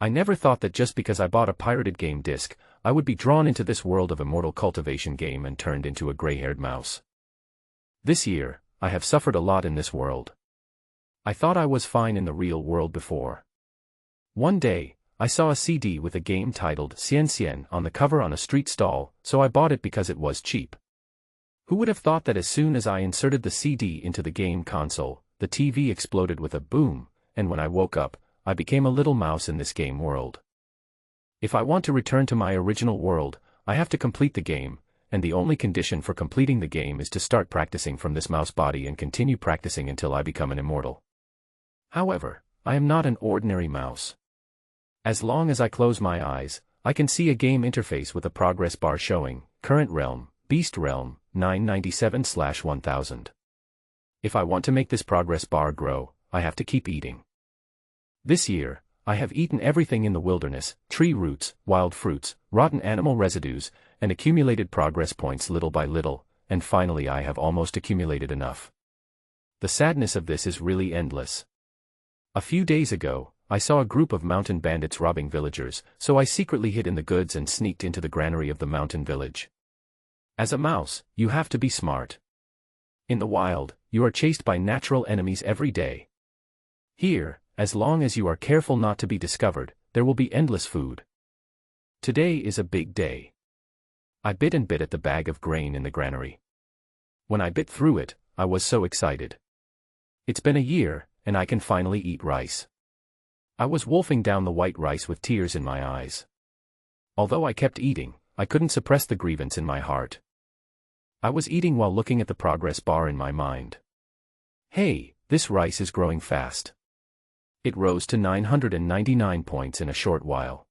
I never thought that just because I bought a pirated game disc, I would be drawn into this world of immortal cultivation game and turned into a gray-haired mouse. This year, I have suffered a lot in this world. I thought I was fine in the real world before. One day, I saw a CD with a game titled Cien Cien on the cover on a street stall, so I bought it because it was cheap. Who would have thought that as soon as I inserted the CD into the game console, the TV exploded with a boom, and when I woke up, I became a little mouse in this game world. If I want to return to my original world, I have to complete the game, and the only condition for completing the game is to start practicing from this mouse body and continue practicing until I become an immortal. However, I am not an ordinary mouse. As long as I close my eyes, I can see a game interface with a progress bar showing, Current Realm, Beast Realm, 997/1000. If I want to make this progress bar grow, I have to keep eating. This year, I have eaten everything in the wilderness, tree roots, wild fruits, rotten animal residues, and accumulated progress points little by little, and finally I have almost accumulated enough. The sadness of this is really endless. A few days ago, I saw a group of mountain bandits robbing villagers, so I secretly hid in the goods and sneaked into the granary of the mountain village. As a mouse, you have to be smart. In the wild, you are chased by natural enemies every day. Here, as long as you are careful not to be discovered, there will be endless food. Today is a big day. I bit and bit at the bag of grain in the granary. When I bit through it, I was so excited. It's been a year, and I can finally eat rice. I was wolfing down the white rice with tears in my eyes. Although I kept eating, I couldn't suppress the grievance in my heart. I was eating while looking at the progress bar in my mind. Hey, this rice is growing fast. It rose to 999 points in a short while.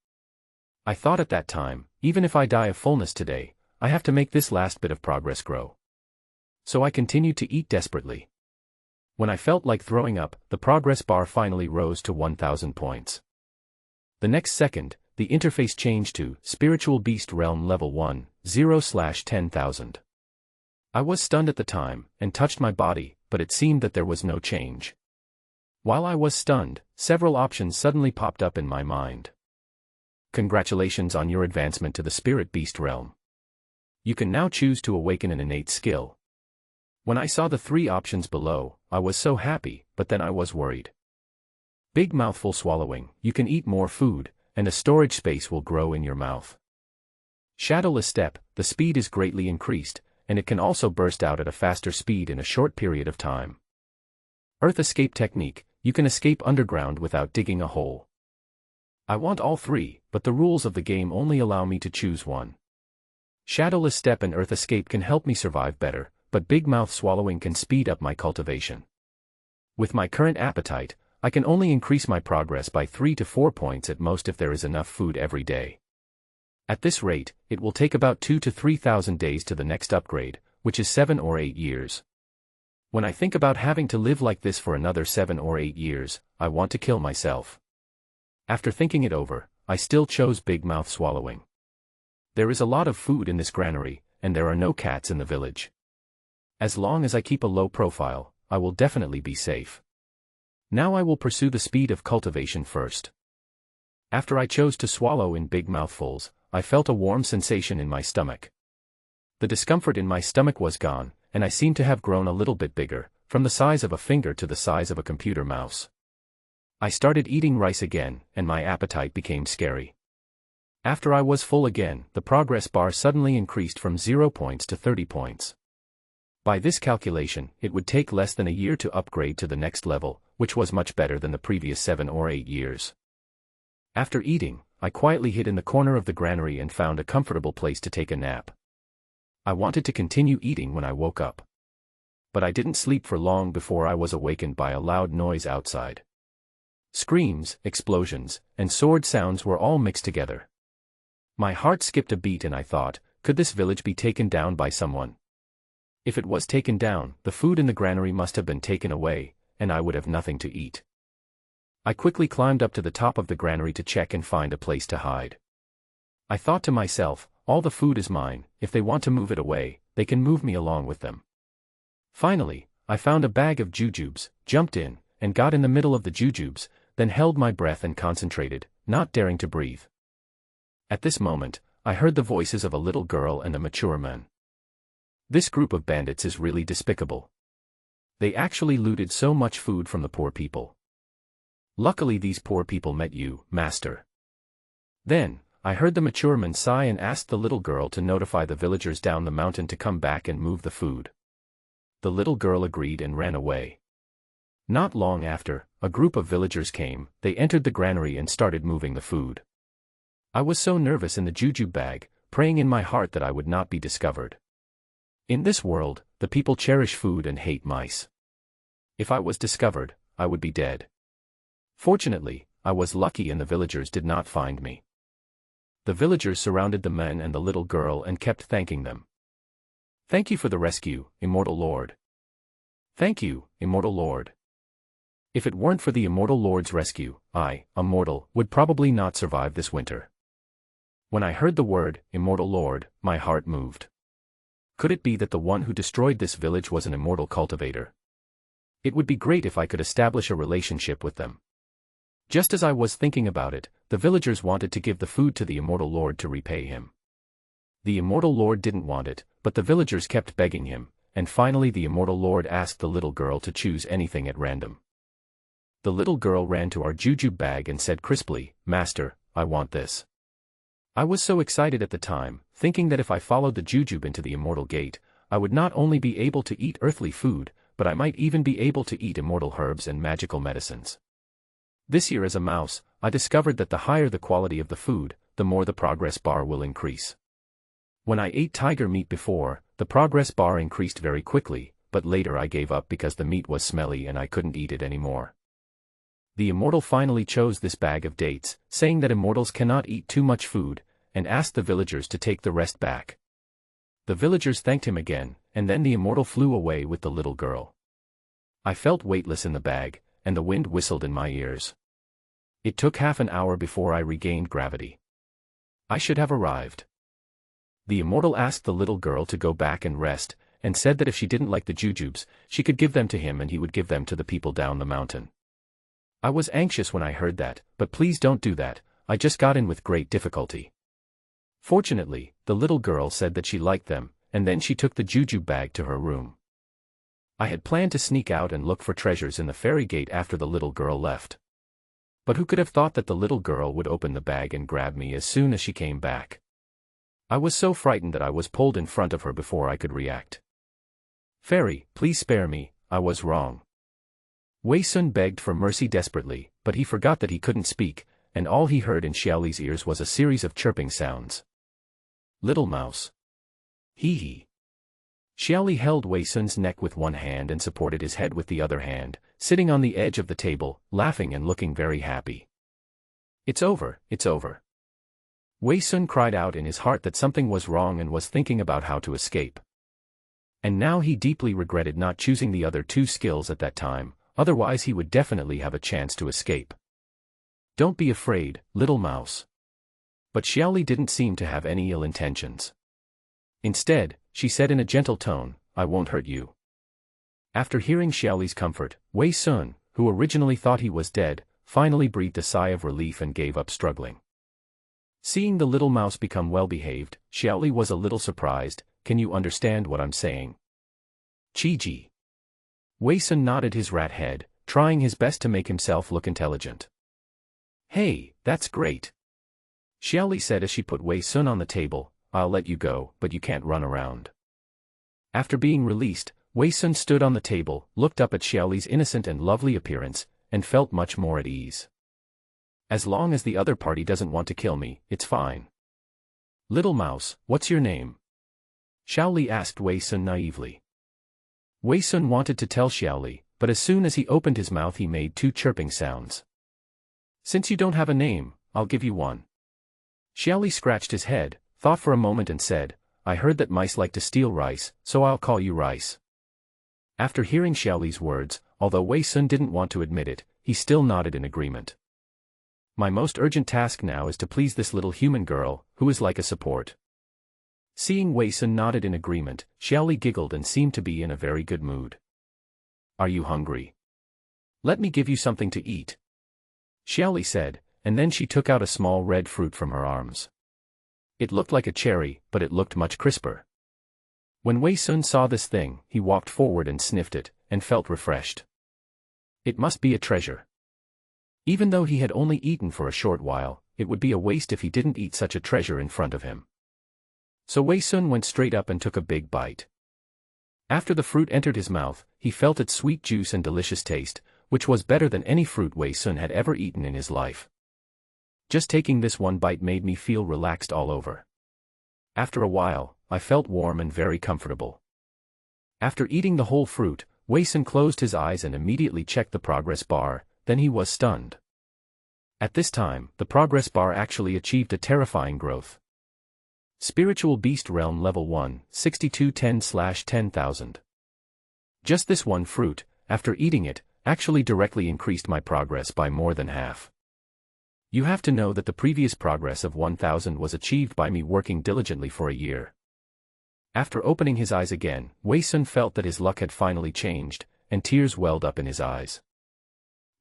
I thought at that time, even if I die of fullness today, I have to make this last bit of progress grow. So I continued to eat desperately. When I felt like throwing up, the progress bar finally rose to 1000 points. The next second, the interface changed to Spiritual Beast Realm Level 1, 0/10,000. I was stunned at the time, and touched my body, but it seemed that there was no change. While I was stunned, several options suddenly popped up in my mind. Congratulations on your advancement to the Spirit Beast Realm. You can now choose to awaken an innate skill. When I saw the 3 options below, I was so happy, but then I was worried. Big mouthful swallowing, you can eat more food, and a storage space will grow in your mouth. Shadowless step, the speed is greatly increased, and it can also burst out at a faster speed in a short period of time. Earth escape technique, you can escape underground without digging a hole. I want all 3, but the rules of the game only allow me to choose one. Shadowless step and earth escape can help me survive better, but big mouth swallowing can speed up my cultivation. With my current appetite, I can only increase my progress by 3 to 4 points at most if there is enough food every day. At this rate, it will take about 2 to 3,000 days to the next upgrade, which is 7 or 8 years. When I think about having to live like this for another 7 or 8 years, I want to kill myself. After thinking it over, I still chose big mouth swallowing. There is a lot of food in this granary, and there are no cats in the village. As long as I keep a low profile, I will definitely be safe. Now I will pursue the speed of cultivation first. After I chose to swallow in big mouthfuls, I felt a warm sensation in my stomach. The discomfort in my stomach was gone, and I seemed to have grown a little bit bigger, from the size of a finger to the size of a computer mouse. I started eating rice again, and my appetite became scary. After I was full again, the progress bar suddenly increased from 0 points to 30 points. By this calculation, it would take less than a year to upgrade to the next level, which was much better than the previous 7 or 8 years. After eating, I quietly hid in the corner of the granary and found a comfortable place to take a nap. I wanted to continue eating when I woke up. But I didn't sleep for long before I was awakened by a loud noise outside. Screams, explosions, and sword sounds were all mixed together. My heart skipped a beat and I thought, could this village be taken down by someone? If it was taken down, the food in the granary must have been taken away, and I would have nothing to eat. I quickly climbed up to the top of the granary to check and find a place to hide. I thought to myself, all the food is mine, if they want to move it away, they can move me along with them. Finally, I found a bag of jujubes, jumped in, and got in the middle of the jujubes, then held my breath and concentrated, not daring to breathe. At this moment, I heard the voices of a little girl and a mature man. This group of bandits is really despicable. They actually looted so much food from the poor people. Luckily these poor people met you, master. Then, I heard the mature man sigh and asked the little girl to notify the villagers down the mountain to come back and move the food. The little girl agreed and ran away. Not long after, a group of villagers came, they entered the granary and started moving the food. I was so nervous in the jujube bag, praying in my heart that I would not be discovered. In this world, the people cherish food and hate mice. If I was discovered, I would be dead. Fortunately, I was lucky and the villagers did not find me. The villagers surrounded the men and the little girl and kept thanking them. Thank you for the rescue, immortal lord. Thank you, immortal lord. If it weren't for the immortal lord's rescue, I, a mortal, would probably not survive this winter. When I heard the word, immortal lord, my heart moved. Could it be that the one who destroyed this village was an immortal cultivator? It would be great if I could establish a relationship with them. Just as I was thinking about it, the villagers wanted to give the food to the immortal lord to repay him. The immortal lord didn't want it, but the villagers kept begging him, and finally the immortal lord asked the little girl to choose anything at random. The little girl ran to our jujube bag and said crisply, "Master, I want this." I was so excited at the time, thinking that if I followed the jujube into the immortal gate, I would not only be able to eat earthly food, but I might even be able to eat immortal herbs and magical medicines. This year as a mouse, I discovered that the higher the quality of the food, the more the progress bar will increase. When I ate tiger meat before, the progress bar increased very quickly, but later I gave up because the meat was smelly and I couldn't eat it anymore. The immortal finally chose this bag of dates, saying that immortals cannot eat too much food, and asked the villagers to take the rest back. The villagers thanked him again, and then the immortal flew away with the little girl. I felt weightless in the bag, and the wind whistled in my ears. It took half an hour before I regained gravity. I should have arrived. The immortal asked the little girl to go back and rest, and said that if she didn't like the jujubes, she could give them to him and he would give them to the people down the mountain. I was anxious when I heard that, but please don't do that, I just got in with great difficulty. Fortunately, the little girl said that she liked them, and then she took the jujube bag to her room. I had planned to sneak out and look for treasures in the fairy gate after the little girl left. But who could have thought that the little girl would open the bag and grab me as soon as she came back? I was so frightened that I was pulled in front of her before I could react. "Fairy, please spare me, I was wrong." Wei Sun begged for mercy desperately, but he forgot that he couldn't speak, and all he heard in Xiaoli's ears was a series of chirping sounds. "Little mouse. Hee hee." Xiaoli held Wei Sun's neck with one hand and supported his head with the other hand, sitting on the edge of the table, laughing and looking very happy. "It's over, it's over." Wei Sun cried out in his heart that something was wrong and was thinking about how to escape. And now he deeply regretted not choosing the other two skills at that time, otherwise he would definitely have a chance to escape. "Don't be afraid, little mouse." But Xiaoli didn't seem to have any ill intentions. Instead, she said in a gentle tone, "I won't hurt you." After hearing Xiaoli's comfort, Wei Sun, who originally thought he was dead, finally breathed a sigh of relief and gave up struggling. Seeing the little mouse become well-behaved, Xiaoli was a little surprised. "Can you understand what I'm saying?" "Chi-ji." Wei Sun nodded his rat head, trying his best to make himself look intelligent. "Hey, that's great." Xiaoli said as she put Wei Sun on the table, "I'll let you go, but you can't run around." After being released, Wei Sun stood on the table, looked up at Xiaoli's innocent and lovely appearance, and felt much more at ease. "As long as the other party doesn't want to kill me, it's fine." "Little mouse, what's your name?" Xiaoli asked Wei Sun naively. Wei Sun wanted to tell Xiaoli, but as soon as he opened his mouth he made two chirping sounds. "Since you don't have a name, I'll give you one." Xiaoli scratched his head, thought for a moment and said, "I heard that mice like to steal rice, so I'll call you Rice." After hearing Xiaoli's words, although Wei Sun didn't want to admit it, he still nodded in agreement. My most urgent task now is to please this little human girl, who is like a support. Seeing Wei Sun nodded in agreement, Xiaoli giggled and seemed to be in a very good mood. "Are you hungry? Let me give you something to eat," Xiaoli said, and then she took out a small red fruit from her arms. It looked like a cherry, but it looked much crisper. When Wei Sun saw this thing, he walked forward and sniffed it, and felt refreshed. It must be a treasure. Even though he had only eaten for a short while, it would be a waste if he didn't eat such a treasure in front of him. So Wei Sun went straight up and took a big bite. After the fruit entered his mouth, he felt its sweet juice and delicious taste, which was better than any fruit Wei Sun had ever eaten in his life. Just taking this one bite made me feel relaxed all over. After a while, I felt warm and very comfortable. After eating the whole fruit, Wei Sun closed his eyes and immediately checked the progress bar, then he was stunned. At this time, the progress bar actually achieved a terrifying growth. Spiritual Beast Realm Level 1, 6210/10,000. Just this one fruit, after eating it, actually directly increased my progress by more than half. You have to know that the previous progress of 1000 was achieved by me working diligently for a year. After opening his eyes again, Wei Sun felt that his luck had finally changed, and tears welled up in his eyes.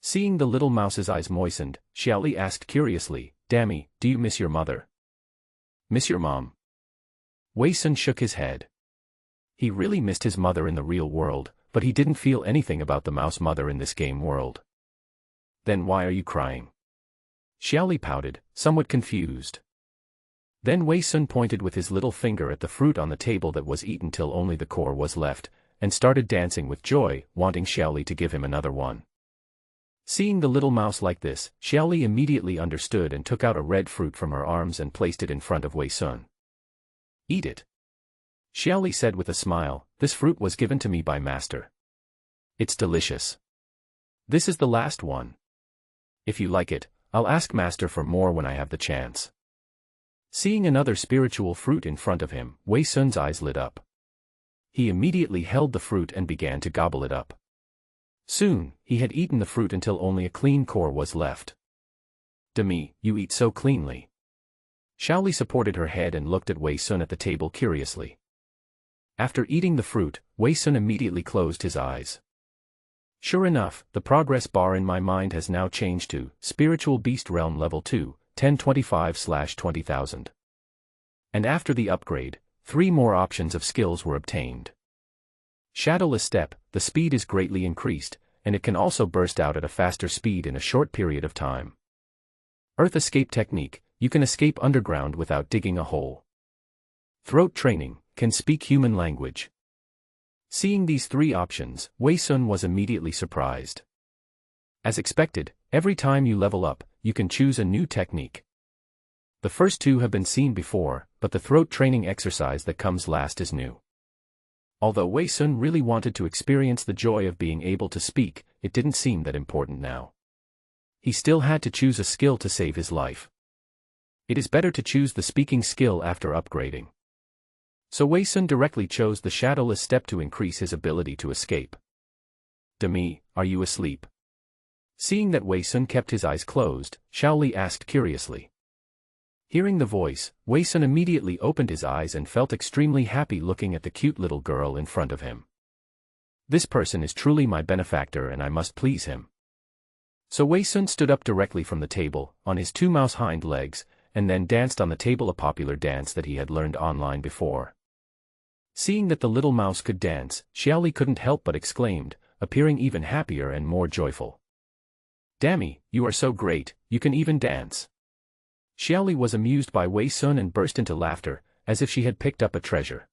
Seeing the little mouse's eyes moistened, Xiaoli asked curiously, "Dammy, do you miss your mother? Miss your mom?" Wei Sun shook his head. He really missed his mother in the real world, but he didn't feel anything about the mouse mother in this game world. "Then why are you crying?" Xiaoli pouted, somewhat confused. Then Wei Sun pointed with his little finger at the fruit on the table that was eaten till only the core was left, and started dancing with joy, wanting Xiaoli to give him another one. Seeing the little mouse like this, Xiaoli immediately understood and took out a red fruit from her arms and placed it in front of Wei Sun. "Eat it," Xiaoli said with a smile. "This fruit was given to me by Master. It's delicious. This is the last one. If you like it, I'll ask Master for more when I have the chance." Seeing another spiritual fruit in front of him, Wei Sun's eyes lit up. He immediately held the fruit and began to gobble it up. Soon, he had eaten the fruit until only a clean core was left. "Demi, you eat so cleanly." Xiaoli supported her head and looked at Wei Sun at the table curiously. After eating the fruit, Wei Sun immediately closed his eyes. Sure enough, the progress bar in my mind has now changed to Spiritual Beast Realm Level 2, 1025/20,000. And after the upgrade, 3 more options of skills were obtained. Shadowless Step, the speed is greatly increased, and it can also burst out at a faster speed in a short period of time. Earth Escape Technique, you can escape underground without digging a hole. Throat Training, can speak human language. Seeing these 3 options, Wei Sun was immediately surprised. As expected, every time you level up, you can choose a new technique. The first 2 have been seen before, but the throat training exercise that comes last is new. Although Wei Sun really wanted to experience the joy of being able to speak, it didn't seem that important now. He still had to choose a skill to save his life. It is better to choose the speaking skill after upgrading. So Wei Sun directly chose the Shadowless Step to increase his ability to escape. "Demi, are you asleep?" Seeing that Wei Sun kept his eyes closed, Xiaoli asked curiously. Hearing the voice, Wei Sun immediately opened his eyes and felt extremely happy looking at the cute little girl in front of him. This person is truly my benefactor and I must please him. So Wei Sun stood up directly from the table, on his 2 mouse hind legs, and then danced on the table, a popular dance that he had learned online before. Seeing that the little mouse could dance, Xiaoli couldn't help but exclaimed, appearing even happier and more joyful. "Dammy, you are so great, you can even dance." Xiaoli was amused by Wei Sun and burst into laughter, as if she had picked up a treasure.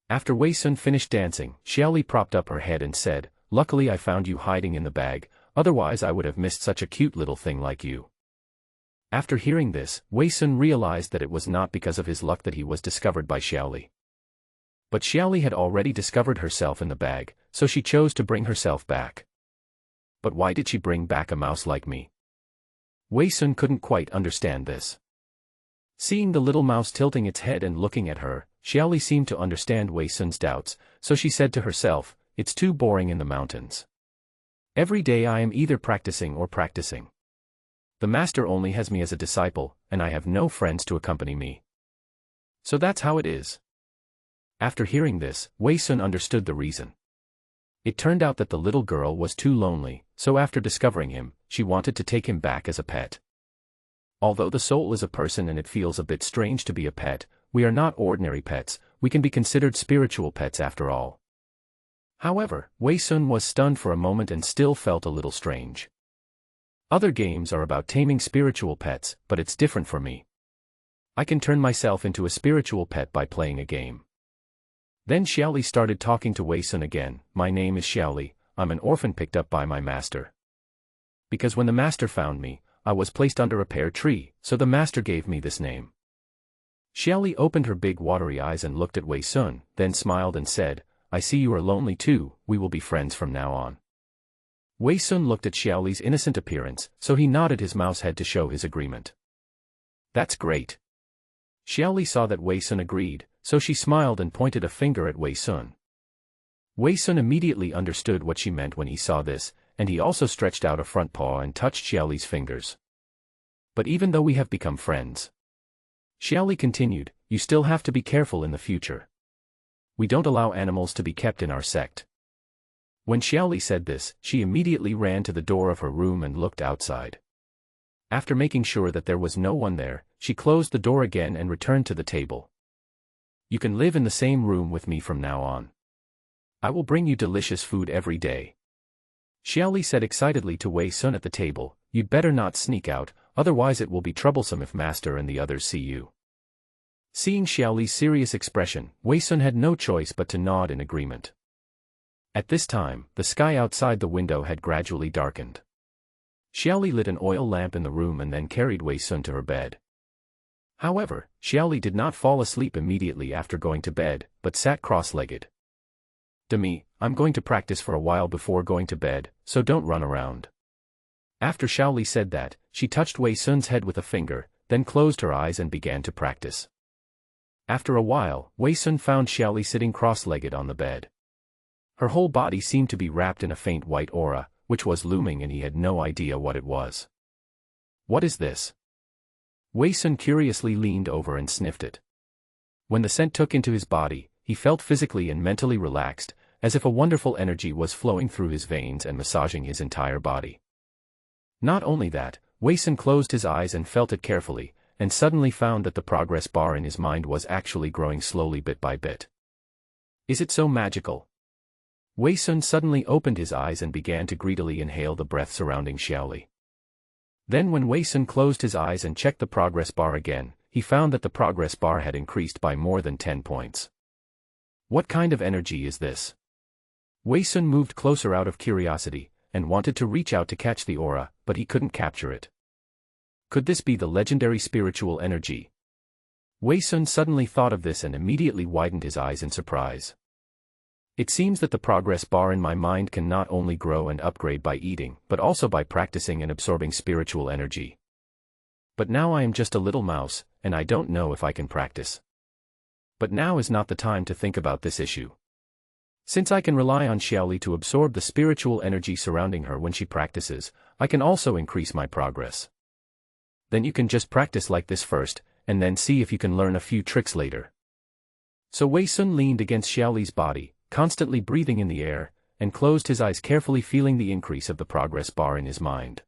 After Wei Sun finished dancing, Xiaoli propped up her head and said, "Luckily I found you hiding in the bag, otherwise I would have missed such a cute little thing like you." After hearing this, Wei Sun realized that it was not because of his luck that he was discovered by Xiaoli. But Xiaoli had already discovered herself in the bag, so she chose to bring herself back. But why did she bring back a mouse like me? Wei Sun couldn't quite understand this. Seeing the little mouse tilting its head and looking at her, Xiaoli seemed to understand Wei Sun's doubts, so she said to herself, "It's too boring in the mountains. Every day I am either practicing or practicing. The master only has me as a disciple, and I have no friends to accompany me. So that's how it is." After hearing this, Wei Sun understood the reason. It turned out that the little girl was too lonely, so after discovering him, she wanted to take him back as a pet. Although the soul is a person and it feels a bit strange to be a pet, we are not ordinary pets, we can be considered spiritual pets after all. However, Wei Sun was stunned for a moment and still felt a little strange. Other games are about taming spiritual pets, but it's different for me. I can turn myself into a spiritual pet by playing a game. Then Xiaoli started talking to Wei Sun again. My name is Xiaoli, I'm an orphan picked up by my master. Because when the master found me, I was placed under a pear tree, so the master gave me this name. Xiaoli opened her big watery eyes and looked at Wei Sun, then smiled and said, I see you are lonely too, we will be friends from now on. Wei Sun looked at Xiaoli's innocent appearance, so he nodded his mouse head to show his agreement. That's great. Xiaoli saw that Wei Sun agreed, so she smiled and pointed a finger at Wei Sun. Wei Sun immediately understood what she meant when he saw this, and he also stretched out a front paw and touched Xiaoli's fingers. But even though we have become friends, Xiaoli continued, you still have to be careful in the future. We don't allow animals to be kept in our sect. When Xiaoli said this, she immediately ran to the door of her room and looked outside. After making sure that there was no one there, she closed the door again and returned to the table. You can live in the same room with me from now on. I will bring you delicious food every day. Xiaoli said excitedly to Wei Sun at the table, you'd better not sneak out, otherwise it will be troublesome if master and the others see you. Seeing Xiaoli's serious expression, Wei Sun had no choice but to nod in agreement. At this time, the sky outside the window had gradually darkened. Xiaoli lit an oil lamp in the room and then carried Wei Sun to her bed. However, Xiaoli did not fall asleep immediately after going to bed, but sat cross-legged. Demi, I'm going to practice for a while before going to bed, so don't run around. After Xiaoli said that, she touched Wei Sun's head with a finger, then closed her eyes and began to practice. After a while, Wei Sun found Xiaoli sitting cross-legged on the bed. Her whole body seemed to be wrapped in a faint white aura, which was looming and he had no idea what it was. What is this? Wei Sun curiously leaned over and sniffed it. When the scent took into his body, he felt physically and mentally relaxed, as if a wonderful energy was flowing through his veins and massaging his entire body. Not only that, Wei Sun closed his eyes and felt it carefully, and suddenly found that the progress bar in his mind was actually growing slowly bit by bit. Is it so magical? Wei Sun suddenly opened his eyes and began to greedily inhale the breath surrounding Xiaoli. Then when Wei Sun closed his eyes and checked the progress bar again, he found that the progress bar had increased by more than 10 points. What kind of energy is this? Wei Sun moved closer out of curiosity, and wanted to reach out to catch the aura, but he couldn't capture it. Could this be the legendary spiritual energy? Wei Sun suddenly thought of this and immediately widened his eyes in surprise. It seems that the progress bar in my mind can not only grow and upgrade by eating, but also by practicing and absorbing spiritual energy. But now I am just a little mouse, and I don't know if I can practice. But now is not the time to think about this issue. Since I can rely on Xiaoli to absorb the spiritual energy surrounding her when she practices, I can also increase my progress. Then you can just practice like this first, and then see if you can learn a few tricks later. So Wei Sun leaned against Xiaoli's body, constantly breathing in the air, and closed his eyes carefully, feeling the increase of the progress bar in his mind.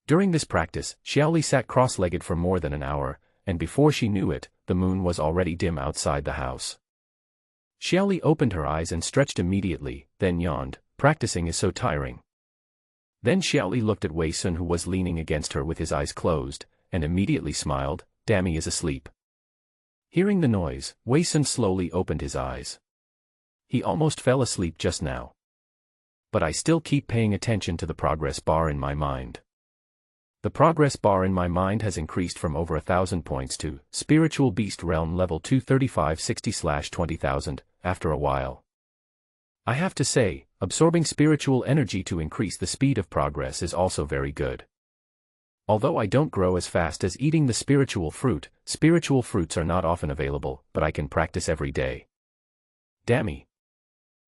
During this practice, Xiaoli sat cross-legged for more than an hour, and before she knew it, the moon was already dim outside the house. Xiaoli opened her eyes and stretched immediately, then yawned. Practicing is so tiring. Then Xiaoli looked at Wei Sun, who was leaning against her with his eyes closed, and immediately smiled. Dammy is asleep. Hearing the noise, Wei Sun slowly opened his eyes. He almost fell asleep just now. But I still keep paying attention to the progress bar in my mind. The progress bar in my mind has increased from over 1,000 points to Spiritual Beast Realm level 235/60/20,000 after a while. I have to say, absorbing spiritual energy to increase the speed of progress is also very good. Although I don't grow as fast as eating the spiritual fruits are not often available, but I can practice every day. Dammy.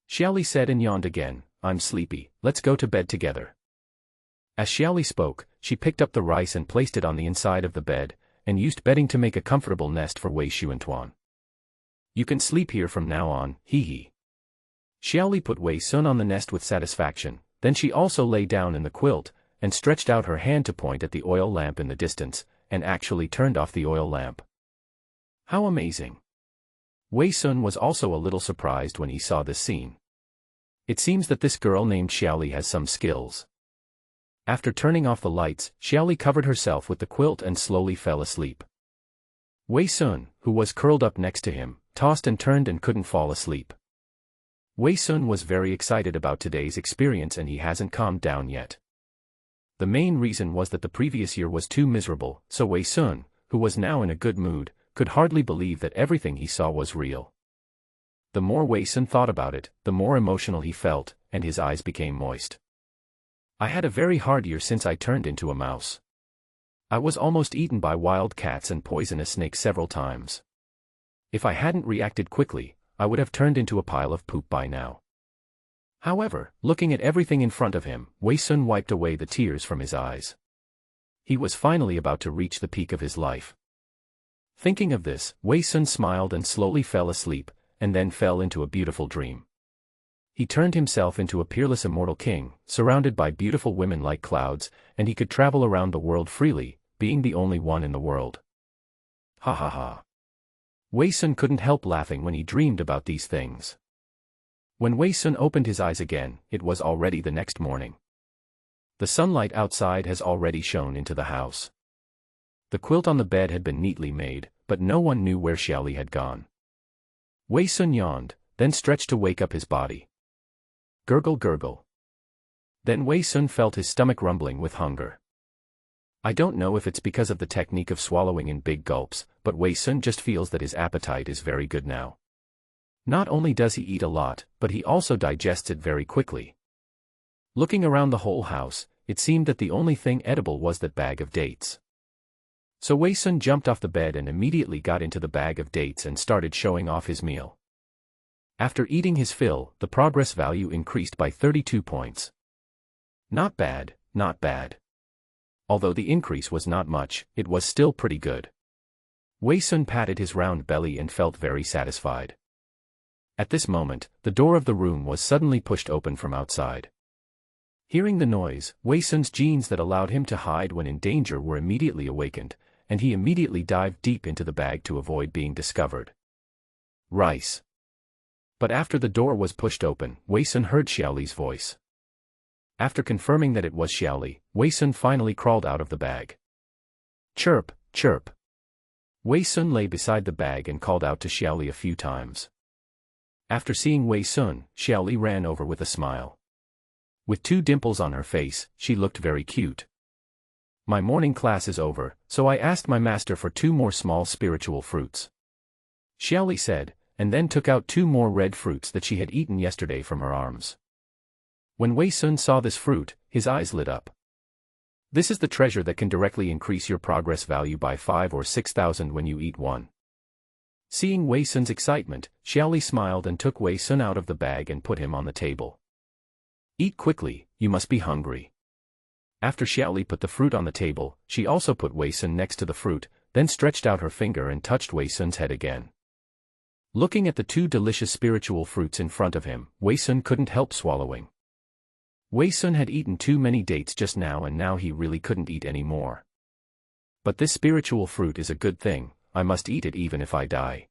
Xiaoli said and yawned again. I'm sleepy, let's go to bed together. As Xiaoli spoke, she picked up the rice and placed it on the inside of the bed, and used bedding to make a comfortable nest for Wei Xuantuan. You can sleep here from now on, hee. Xiaoli put Wei Sun on the nest with satisfaction, then she also lay down in the quilt, and stretched out her hand to point at the oil lamp in the distance, and actually turned off the oil lamp. How amazing! Wei Sun was also a little surprised when he saw this scene. It seems that this girl named Xiaoli has some skills. After turning off the lights, Xiaoli covered herself with the quilt and slowly fell asleep. Wei Sun, who was curled up next to him, tossed and turned and couldn't fall asleep. Wei Sun was very excited about today's experience and he hasn't calmed down yet. The main reason was that the previous year was too miserable, so Wei Sun, who was now in a good mood, could hardly believe that everything he saw was real. The more Wei Sun thought about it, the more emotional he felt, and his eyes became moist. I had a very hard year since I turned into a mouse. I was almost eaten by wild cats and poisonous snakes several times. If I hadn't reacted quickly, I would have turned into a pile of poop by now. However, looking at everything in front of him, Wei Sun wiped away the tears from his eyes. He was finally about to reach the peak of his life. Thinking of this, Wei Sun smiled and slowly fell asleep, and then fell into a beautiful dream. He turned himself into a peerless immortal king, surrounded by beautiful women like clouds, and he could travel around the world freely, being the only one in the world. Ha ha ha. Wei Sun couldn't help laughing when he dreamed about these things. When Wei Sun opened his eyes again, it was already the next morning. The sunlight outside has already shone into the house. The quilt on the bed had been neatly made, but no one knew where Xiaoli had gone. Wei Sun yawned, then stretched to wake up his body. Gurgle gurgle. Then Wei Sun felt his stomach rumbling with hunger. I don't know if it's because of the technique of swallowing in big gulps, but Wei Sun just feels that his appetite is very good now. Not only does he eat a lot, but he also digests it very quickly. Looking around the whole house, it seemed that the only thing edible was that bag of dates. So Wei Sun jumped off the bed and immediately got into the bag of dates and started showing off his meal. After eating his fill, the progress value increased by 32 points. Not bad, not bad. Although the increase was not much, it was still pretty good. Wei Sun patted his round belly and felt very satisfied. At this moment, the door of the room was suddenly pushed open from outside. Hearing the noise, Wei Sun's genes that allowed him to hide when in danger were immediately awakened, and he immediately dived deep into the bag to avoid being discovered. Rice. But after the door was pushed open, Wei Sun heard Xiaoli's voice. After confirming that it was Xiaoli, Wei Sun finally crawled out of the bag. Chirp, chirp. Wei Sun lay beside the bag and called out to Xiaoli a few times. After seeing Wei Sun, Xiaoli ran over with a smile. With 2 dimples on her face, she looked very cute. My morning class is over, so I asked my master for 2 more small spiritual fruits. Xiaoli said, and then took out 2 more red fruits that she had eaten yesterday from her arms. When Wei Sun saw this fruit, his eyes lit up. This is the treasure that can directly increase your progress value by 5 or 6,000 when you eat one. Seeing Wei Sun's excitement, Xiaoli smiled and took Wei Sun out of the bag and put him on the table. Eat quickly, you must be hungry. After Xiaoli put the fruit on the table, she also put Wei Sun next to the fruit, then stretched out her finger and touched Wei Sun's head again. Looking at the 2 delicious spiritual fruits in front of him, Wei Sun couldn't help swallowing. Wei Sun had eaten too many dates just now and now he really couldn't eat any more. But this spiritual fruit is a good thing, I must eat it even if I die.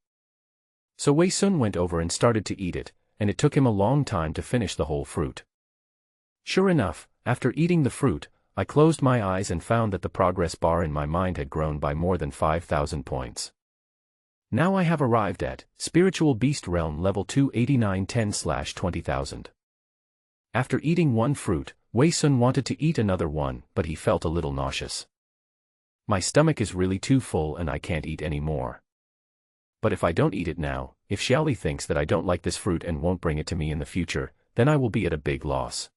So Wei Sun went over and started to eat it, and it took him a long time to finish the whole fruit. Sure enough, after eating the fruit, I closed my eyes and found that the progress bar in my mind had grown by more than 5,000 points. Now I have arrived at Spiritual Beast Realm Level 28910/20,000. After eating one fruit, Wei Sun wanted to eat another one, but he felt a little nauseous. My stomach is really too full and I can't eat any more. But if I don't eat it now, if Xiaoli thinks that I don't like this fruit and won't bring it to me in the future, then I will be at a big loss.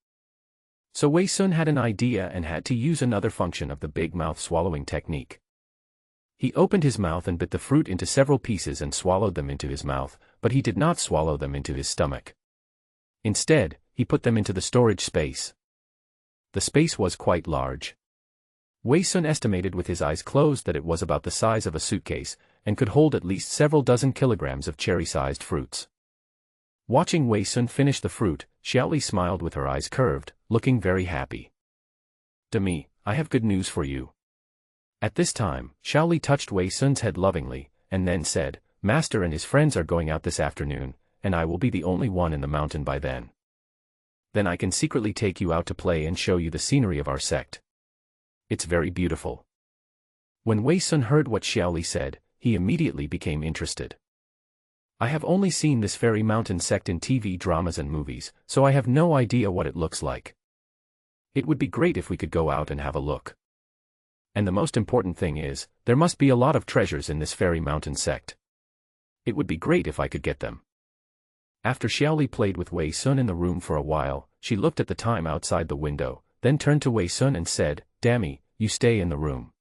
So Wei Sun had an idea and had to use another function of the big mouth swallowing technique. He opened his mouth and bit the fruit into several pieces and swallowed them into his mouth, but he did not swallow them into his stomach. Instead, he put them into the storage space. The space was quite large. Wei Sun estimated with his eyes closed that it was about the size of a suitcase, and could hold at least several dozen kilograms of cherry-sized fruits. Watching Wei Sun finish the fruit, Xiaoli smiled with her eyes curved, looking very happy. "Demi, I have good news for you. At this time, Xiaoli touched Wei Sun's head lovingly, and then said, "Master and his friends are going out this afternoon, and I will be the only one in the mountain by then. Then I can secretly take you out to play and show you the scenery of our sect. It's very beautiful." When Wei Sun heard what Xiaoli said, he immediately became interested. "I have only seen this fairy mountain sect in TV dramas and movies, so I have no idea what it looks like. It would be great if we could go out and have a look. And the most important thing is, there must be a lot of treasures in this fairy mountain sect. It would be great if I could get them." After Xiaoli played with Wei Sun in the room for a while, she looked at the time outside the window, then turned to Wei Sun and said, "Dammy, you stay in the room.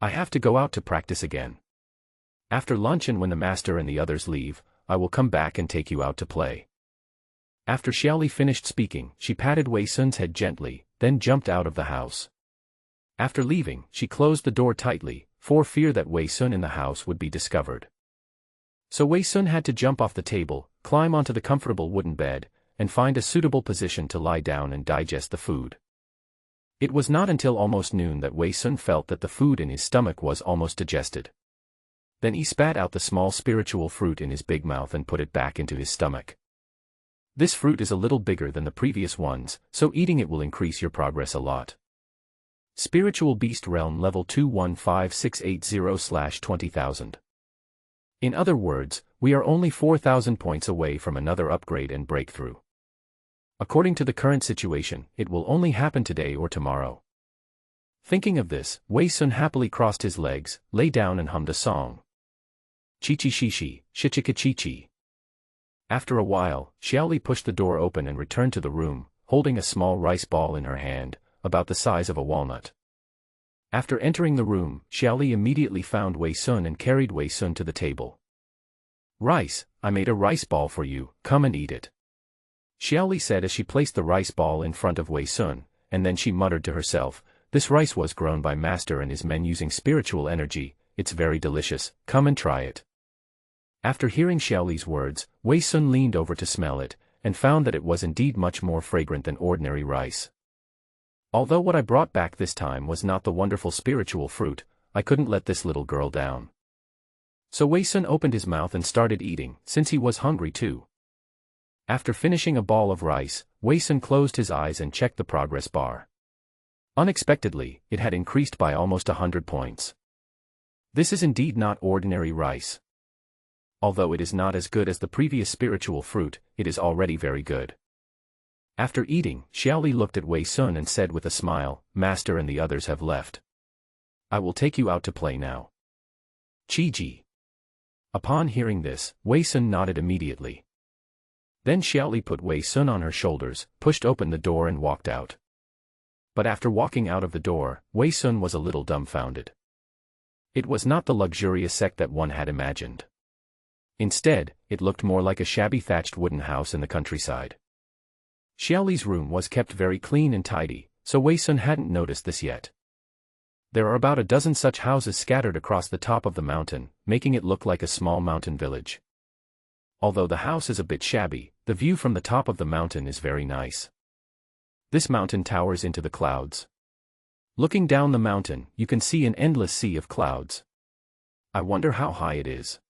I have to go out to practice again. After lunch and when the master and the others leave, I will come back and take you out to play." After Xiaoli finished speaking, she patted Wei Sun's head gently, then jumped out of the house. After leaving, she closed the door tightly, for fear that Wei Sun in the house would be discovered. So Wei Sun had to jump off the table, climb onto the comfortable wooden bed, and find a suitable position to lie down and digest the food. It was not until almost noon that Wei Sun felt that the food in his stomach was almost digested. Then he spat out the small spiritual fruit in his big mouth and put it back into his stomach. This fruit is a little bigger than the previous ones, so eating it will increase your progress a lot. Spiritual Beast Realm Level 215680/20,000. In other words, we are only 4,000 points away from another upgrade and breakthrough. According to the current situation, it will only happen today or tomorrow. Thinking of this, Wei Sun happily crossed his legs, lay down and hummed a song. Chi-chi shishi, shichika-chi-chi. After a while, Xiaoli pushed the door open and returned to the room, holding a small rice ball in her hand, about the size of a walnut. After entering the room, Xiaoli immediately found Wei Sun and carried Wei Sun to the table. "Rice, I made a rice ball for you, come and eat it," Xiaoli said as she placed the rice ball in front of Wei Sun, and then she muttered to herself, "This rice was grown by Master and his men using spiritual energy, it's very delicious, come and try it." After hearing Xiaoli's words, Wei Sun leaned over to smell it, and found that it was indeed much more fragrant than ordinary rice. "Although what I brought back this time was not the wonderful spiritual fruit, I couldn't let this little girl down." So Wei Sun opened his mouth and started eating, since he was hungry too. After finishing a ball of rice, Wei Sun closed his eyes and checked the progress bar. Unexpectedly, it had increased by almost 100 points. This is indeed not ordinary rice. Although it is not as good as the previous spiritual fruit, it is already very good. After eating, Xiaoli looked at Wei Sun and said with a smile, "Master and the others have left. I will take you out to play now." Chi-ji. Upon hearing this, Wei Sun nodded immediately. Then Xiaoli put Wei Sun on her shoulders, pushed open the door and walked out. But after walking out of the door, Wei Sun was a little dumbfounded. It was not the luxurious sect that one had imagined. Instead, it looked more like a shabby thatched wooden house in the countryside. Xiaoli's room was kept very clean and tidy, so Wei Sun hadn't noticed this yet. There are about a dozen such houses scattered across the top of the mountain, making it look like a small mountain village. Although the house is a bit shabby, the view from the top of the mountain is very nice. This mountain towers into the clouds. Looking down the mountain, you can see an endless sea of clouds. I wonder how high it is.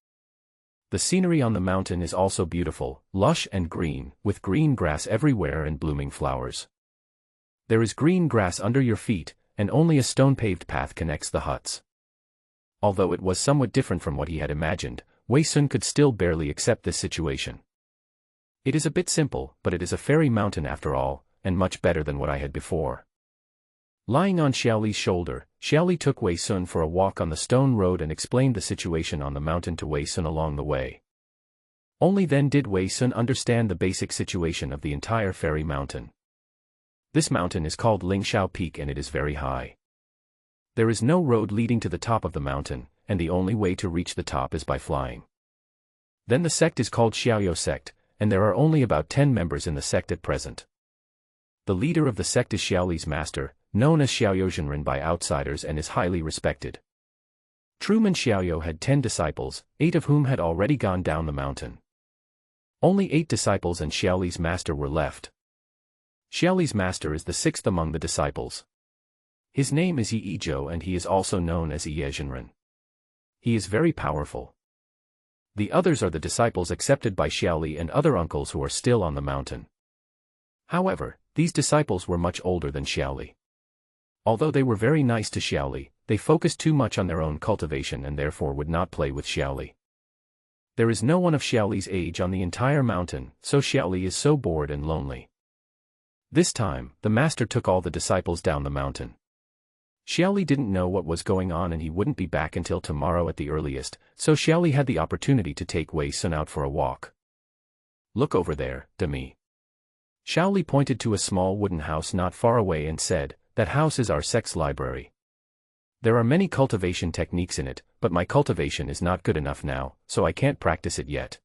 The scenery on the mountain is also beautiful, lush and green, with green grass everywhere and blooming flowers. There is green grass under your feet, and only a stone-paved path connects the huts. Although it was somewhat different from what he had imagined, Wei Sun could still barely accept this situation. It is a bit simple, but it is a fairy mountain after all, and much better than what I had before. Lying on Xiaoli's shoulder, Xiaoli took Wei Sun for a walk on the stone road and explained the situation on the mountain to Wei Sun along the way. Only then did Wei Sun understand the basic situation of the entire fairy mountain. This mountain is called Lingxiao Peak and it is very high. There is no road leading to the top of the mountain, and the only way to reach the top is by flying. Then the sect is called Xiaoyo sect, and there are only about 10 members in the sect at present. The leader of the sect is Xiaoli's master, known as Xiaoyo Zhenren by outsiders and is highly respected. Truman Xiaoyo had 10 disciples, 8 of whom had already gone down the mountain. Only 8 disciples and Xiaoli's master were left. Xiaoli's master is the 6th among the disciples. His name is Yi Zhou and he is also known as Ye Zhenren. He is very powerful. The others are the disciples accepted by Xiaoli and other uncles who are still on the mountain. However, these disciples were much older than Xiaoli. Although they were very nice to Xiaoli, they focused too much on their own cultivation and therefore would not play with Xiaoli. There is no one of Xiaoli's age on the entire mountain, so Xiaoli is so bored and lonely. This time, the master took all the disciples down the mountain. Xiaoli didn't know what was going on and he wouldn't be back until tomorrow at the earliest, so Xiaoli had the opportunity to take Wei Sun out for a walk. "Look over there, Demi." Xiaoli pointed to a small wooden house not far away and said, "That house is our sex library. There are many cultivation techniques in it, but my cultivation is not good enough now, so I can't practice it yet."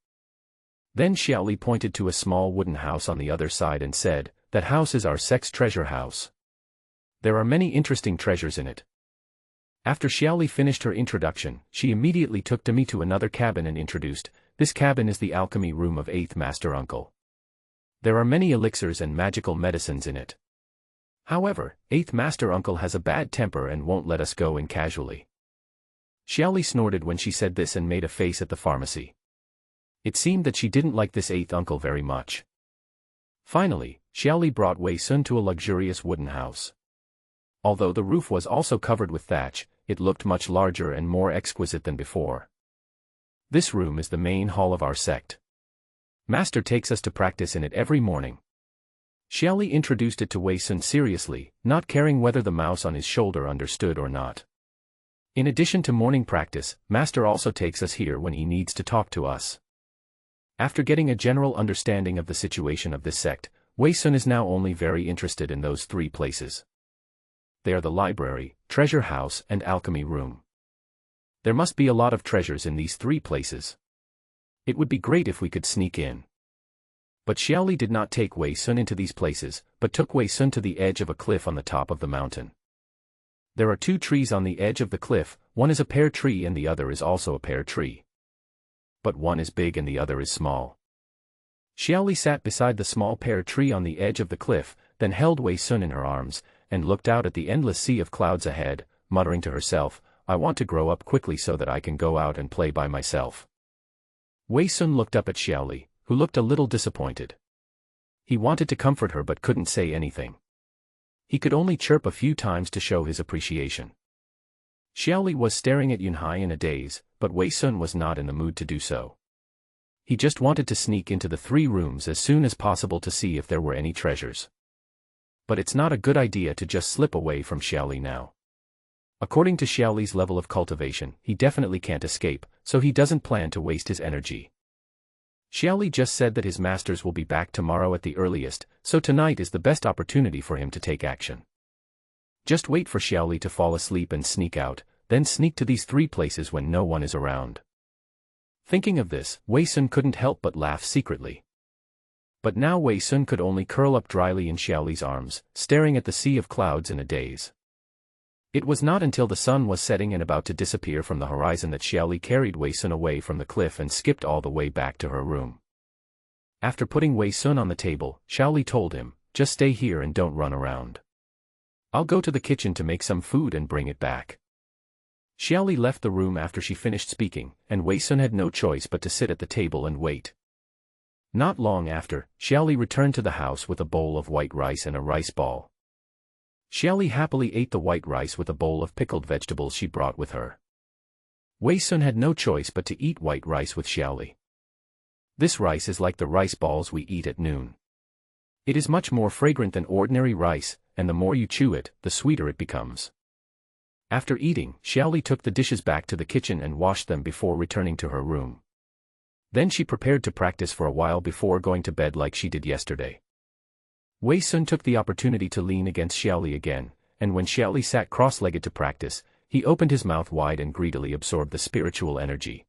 Then Xiaoli pointed to a small wooden house on the other side and said, "That house is our sex treasure house. There are many interesting treasures in it." After Xiaoli finished her introduction, she immediately took Demi to another cabin and introduced, "This cabin is the alchemy room of 8th Master Uncle. There are many elixirs and magical medicines in it. However, 8th Master Uncle has a bad temper and won't let us go in casually." Xiaoli snorted when she said this and made a face at the pharmacy. It seemed that she didn't like this 8th uncle very much. Finally, Xiaoli brought Wei Sun to a luxurious wooden house. Although the roof was also covered with thatch, it looked much larger and more exquisite than before. "This room is the main hall of our sect. Master takes us to practice in it every morning." Xiaoli introduced it to Wei Sun seriously, not caring whether the mouse on his shoulder understood or not. "In addition to morning practice, Master also takes us here when he needs to talk to us." After getting a general understanding of the situation of this sect, Wei Sun is now only very interested in those 3 places. They are the library, treasure house and alchemy room. There must be a lot of treasures in these 3 places. It would be great if we could sneak in. But Xiaoli did not take Wei Sun into these places, but took Wei Sun to the edge of a cliff on the top of the mountain. There are 2 trees on the edge of the cliff, one is a pear tree and the other is also a pear tree. But one is big and the other is small. Xiaoli sat beside the small pear tree on the edge of the cliff, then held Wei Sun in her arms, and looked out at the endless sea of clouds ahead, muttering to herself, "I want to grow up quickly so that I can go out and play by myself." Wei Sun looked up at Xiaoli, who looked a little disappointed. He wanted to comfort her but couldn't say anything. He could only chirp a few times to show his appreciation. Xiaoli was staring at Yunhai in a daze, but Wei Sun was not in the mood to do so. He just wanted to sneak into the 3 rooms as soon as possible to see if there were any treasures. But it's not a good idea to just slip away from Xiaoli now. According to Xiaoli's level of cultivation, he definitely can't escape, so he doesn't plan to waste his energy. Xiaoli just said that his masters will be back tomorrow at the earliest, so tonight is the best opportunity for him to take action. Just wait for Xiaoli to fall asleep and sneak out, then sneak to these 3 places when no one is around. Thinking of this, Wei Sun couldn't help but laugh secretly. But now Wei Sun could only curl up dryly in Xiaoli's arms, staring at the sea of clouds in a daze. It was not until the sun was setting and about to disappear from the horizon that Xiaoli carried Wei Sun away from the cliff and skipped all the way back to her room. After putting Wei Sun on the table, Xiaoli told him, "Just stay here and don't run around. I'll go to the kitchen to make some food and bring it back." Xiaoli left the room after she finished speaking, and Wei Sun had no choice but to sit at the table and wait. Not long after, Xiaoli returned to the house with a bowl of white rice and a rice ball. Xiaoli happily ate the white rice with a bowl of pickled vegetables she brought with her. Wei Sun had no choice but to eat white rice with Xiaoli. This rice is like the rice balls we eat at noon. It is much more fragrant than ordinary rice, and the more you chew it, the sweeter it becomes. After eating, Xiaoli took the dishes back to the kitchen and washed them before returning to her room. Then she prepared to practice for a while before going to bed like she did yesterday. Wei Sun took the opportunity to lean against Xiaoli again, and when Xiaoli sat cross-legged to practice, he opened his mouth wide and greedily absorbed the spiritual energy.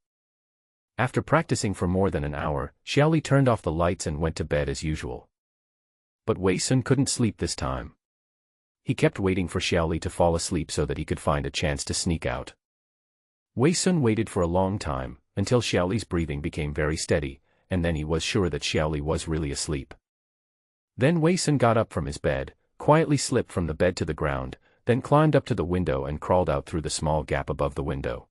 After practicing for more than an hour, Xiaoli turned off the lights and went to bed as usual. But Wei Sun couldn't sleep this time. He kept waiting for Xiaoli to fall asleep so that he could find a chance to sneak out. Wei Sun waited for a long time, until Xiaoli's breathing became very steady, and then he was sure that Xiaoli was really asleep. Then Wei Sun got up from his bed, quietly slipped from the bed to the ground, then climbed up to the window and crawled out through the small gap above the window.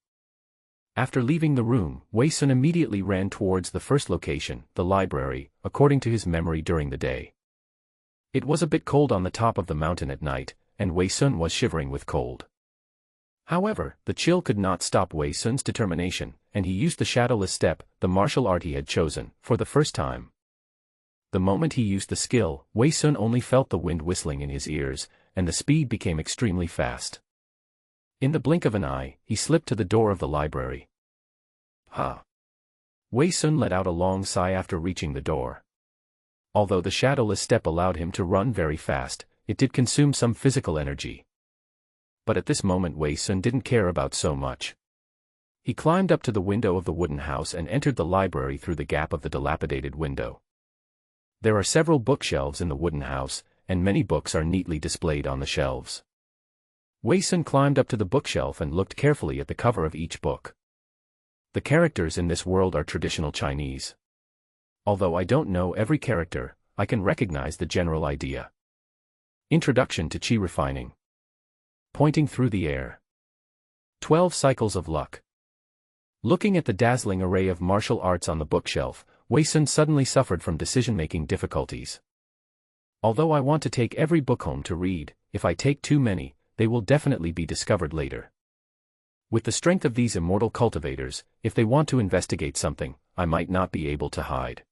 After leaving the room, Wei Sun immediately ran towards the first location, the library, according to his memory during the day. It was a bit cold on the top of the mountain at night, and Wei Sun was shivering with cold. However, the chill could not stop Wei Sun's determination, and he used the shadowless step, the martial art he had chosen, for the first time. The moment he used the skill, Wei Sun only felt the wind whistling in his ears, and the speed became extremely fast. In the blink of an eye, he slipped to the door of the library. Ha! Wei Sun let out a long sigh after reaching the door. Although the shadowless step allowed him to run very fast, it did consume some physical energy. But at this moment Wei Sun didn't care about so much. He climbed up to the window of the wooden house and entered the library through the gap of the dilapidated window. There are several bookshelves in the wooden house, and many books are neatly displayed on the shelves. Wei Sun climbed up to the bookshelf and looked carefully at the cover of each book. The characters in this world are traditional Chinese. Although I don't know every character, I can recognize the general idea. Introduction to Qi Refining. Pointing through the air. 12 Cycles of Luck. Looking at the dazzling array of martial arts on the bookshelf, Wei Sun suddenly suffered from decision-making difficulties. Although I want to take every book home to read, if I take too many, they will definitely be discovered later. With the strength of these immortal cultivators, if they want to investigate something, I might not be able to hide.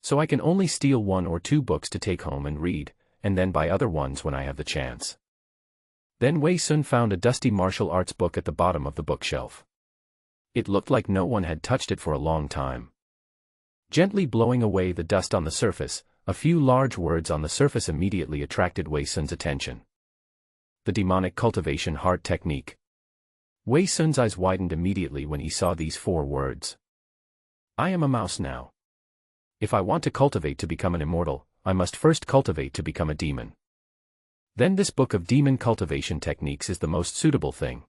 So I can only steal 1 or 2 books to take home and read, and then buy other ones when I have the chance. Then Wei Sun found a dusty martial arts book at the bottom of the bookshelf. It looked like no one had touched it for a long time. Gently blowing away the dust on the surface, a few large words on the surface immediately attracted Wei Sun's attention. The demonic cultivation heart technique. Wei Sun's eyes widened immediately when he saw these 4 words. I am a mouse now. If I want to cultivate to become an immortal, I must first cultivate to become a demon. Then this book of demon cultivation techniques is the most suitable thing.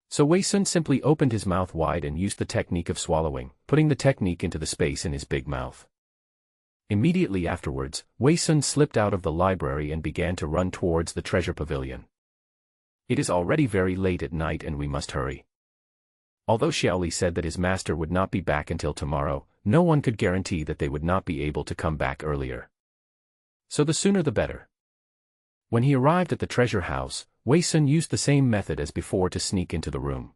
So Wei Sun simply opened his mouth wide and used the technique of swallowing, putting the technique into the space in his big mouth. Immediately afterwards, Wei Sun slipped out of the library and began to run towards the treasure pavilion. It is already very late at night and we must hurry. Although Xiaoli said that his master would not be back until tomorrow, no one could guarantee that they would not be able to come back earlier. So the sooner the better. When he arrived at the treasure house, Wei Sun used the same method as before to sneak into the room.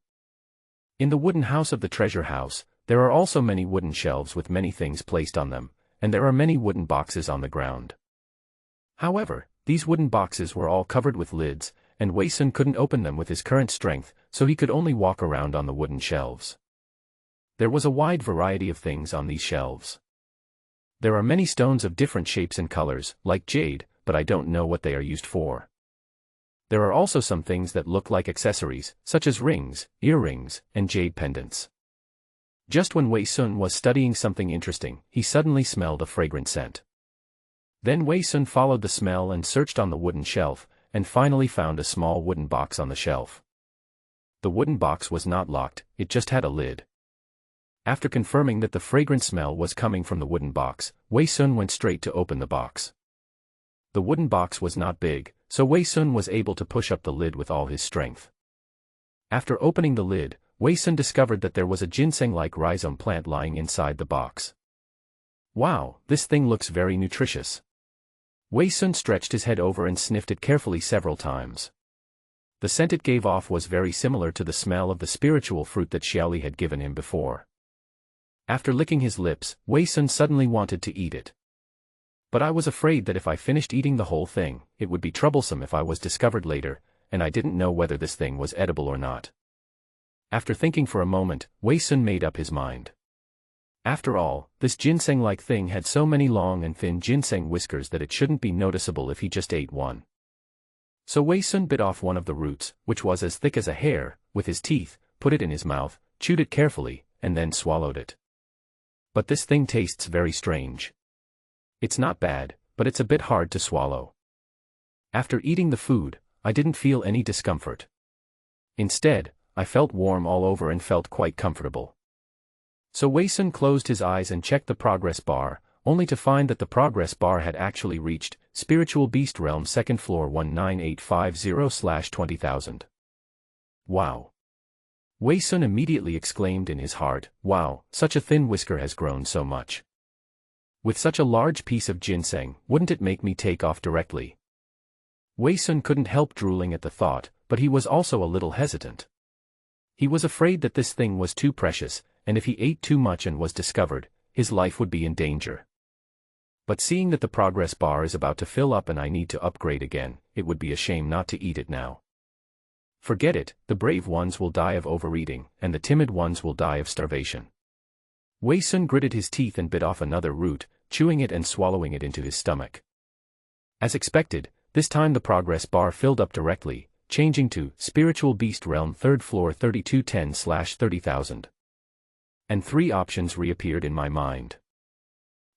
In the wooden house of the treasure house, there are also many wooden shelves with many things placed on them, and there are many wooden boxes on the ground. However, these wooden boxes were all covered with lids, and Wei Sun couldn't open them with his current strength, so he could only walk around on the wooden shelves. There was a wide variety of things on these shelves. There are many stones of different shapes and colors, like jade, but I don't know what they are used for. There are also some things that look like accessories, such as rings, earrings, and jade pendants. Just when Wei Sun was studying something interesting, he suddenly smelled a fragrant scent. Then Wei Sun followed the smell and searched on the wooden shelf, and finally found a small wooden box on the shelf. The wooden box was not locked, it just had a lid. After confirming that the fragrant smell was coming from the wooden box, Wei Sun went straight to open the box. The wooden box was not big, so Wei Sun was able to push up the lid with all his strength. After opening the lid, Wei Sun discovered that there was a ginseng-like rhizome plant lying inside the box. Wow, this thing looks very nutritious. Wei Sun stretched his head over and sniffed it carefully several times. The scent it gave off was very similar to the smell of the spiritual fruit that Xiaoli had given him before. After licking his lips, Wei Sun suddenly wanted to eat it. But I was afraid that if I finished eating the whole thing, it would be troublesome if I was discovered later, and I didn't know whether this thing was edible or not. After thinking for a moment, Wei Sun made up his mind. After all, this ginseng-like thing had so many long and thin ginseng whiskers that it shouldn't be noticeable if he just ate one. So Wei Sun bit off one of the roots, which was as thick as a hair, with his teeth, put it in his mouth, chewed it carefully, and then swallowed it. But this thing tastes very strange. It's not bad, but it's a bit hard to swallow. After eating the food, I didn't feel any discomfort. Instead, I felt warm all over and felt quite comfortable. So Wei Sun closed his eyes and checked the progress bar. only to find that the progress bar had actually reached Spiritual Beast Realm 2nd floor 19850/20,000. Wow! Wei Sun immediately exclaimed in his heart, wow, such a thin whisker has grown so much. With such a large piece of ginseng, wouldn't it make me take off directly? Wei Sun couldn't help drooling at the thought, but he was also a little hesitant. He was afraid that this thing was too precious, and if he ate too much and was discovered, his life would be in danger. But seeing that the progress bar is about to fill up and I need to upgrade again, it would be a shame not to eat it now. Forget it, the brave ones will die of overeating, and the timid ones will die of starvation. Wei Sun gritted his teeth and bit off another root, chewing it and swallowing it into his stomach. As expected, this time the progress bar filled up directly, changing to Spiritual Beast Realm 3rd floor 3210/30,000. And 3 options reappeared in my mind.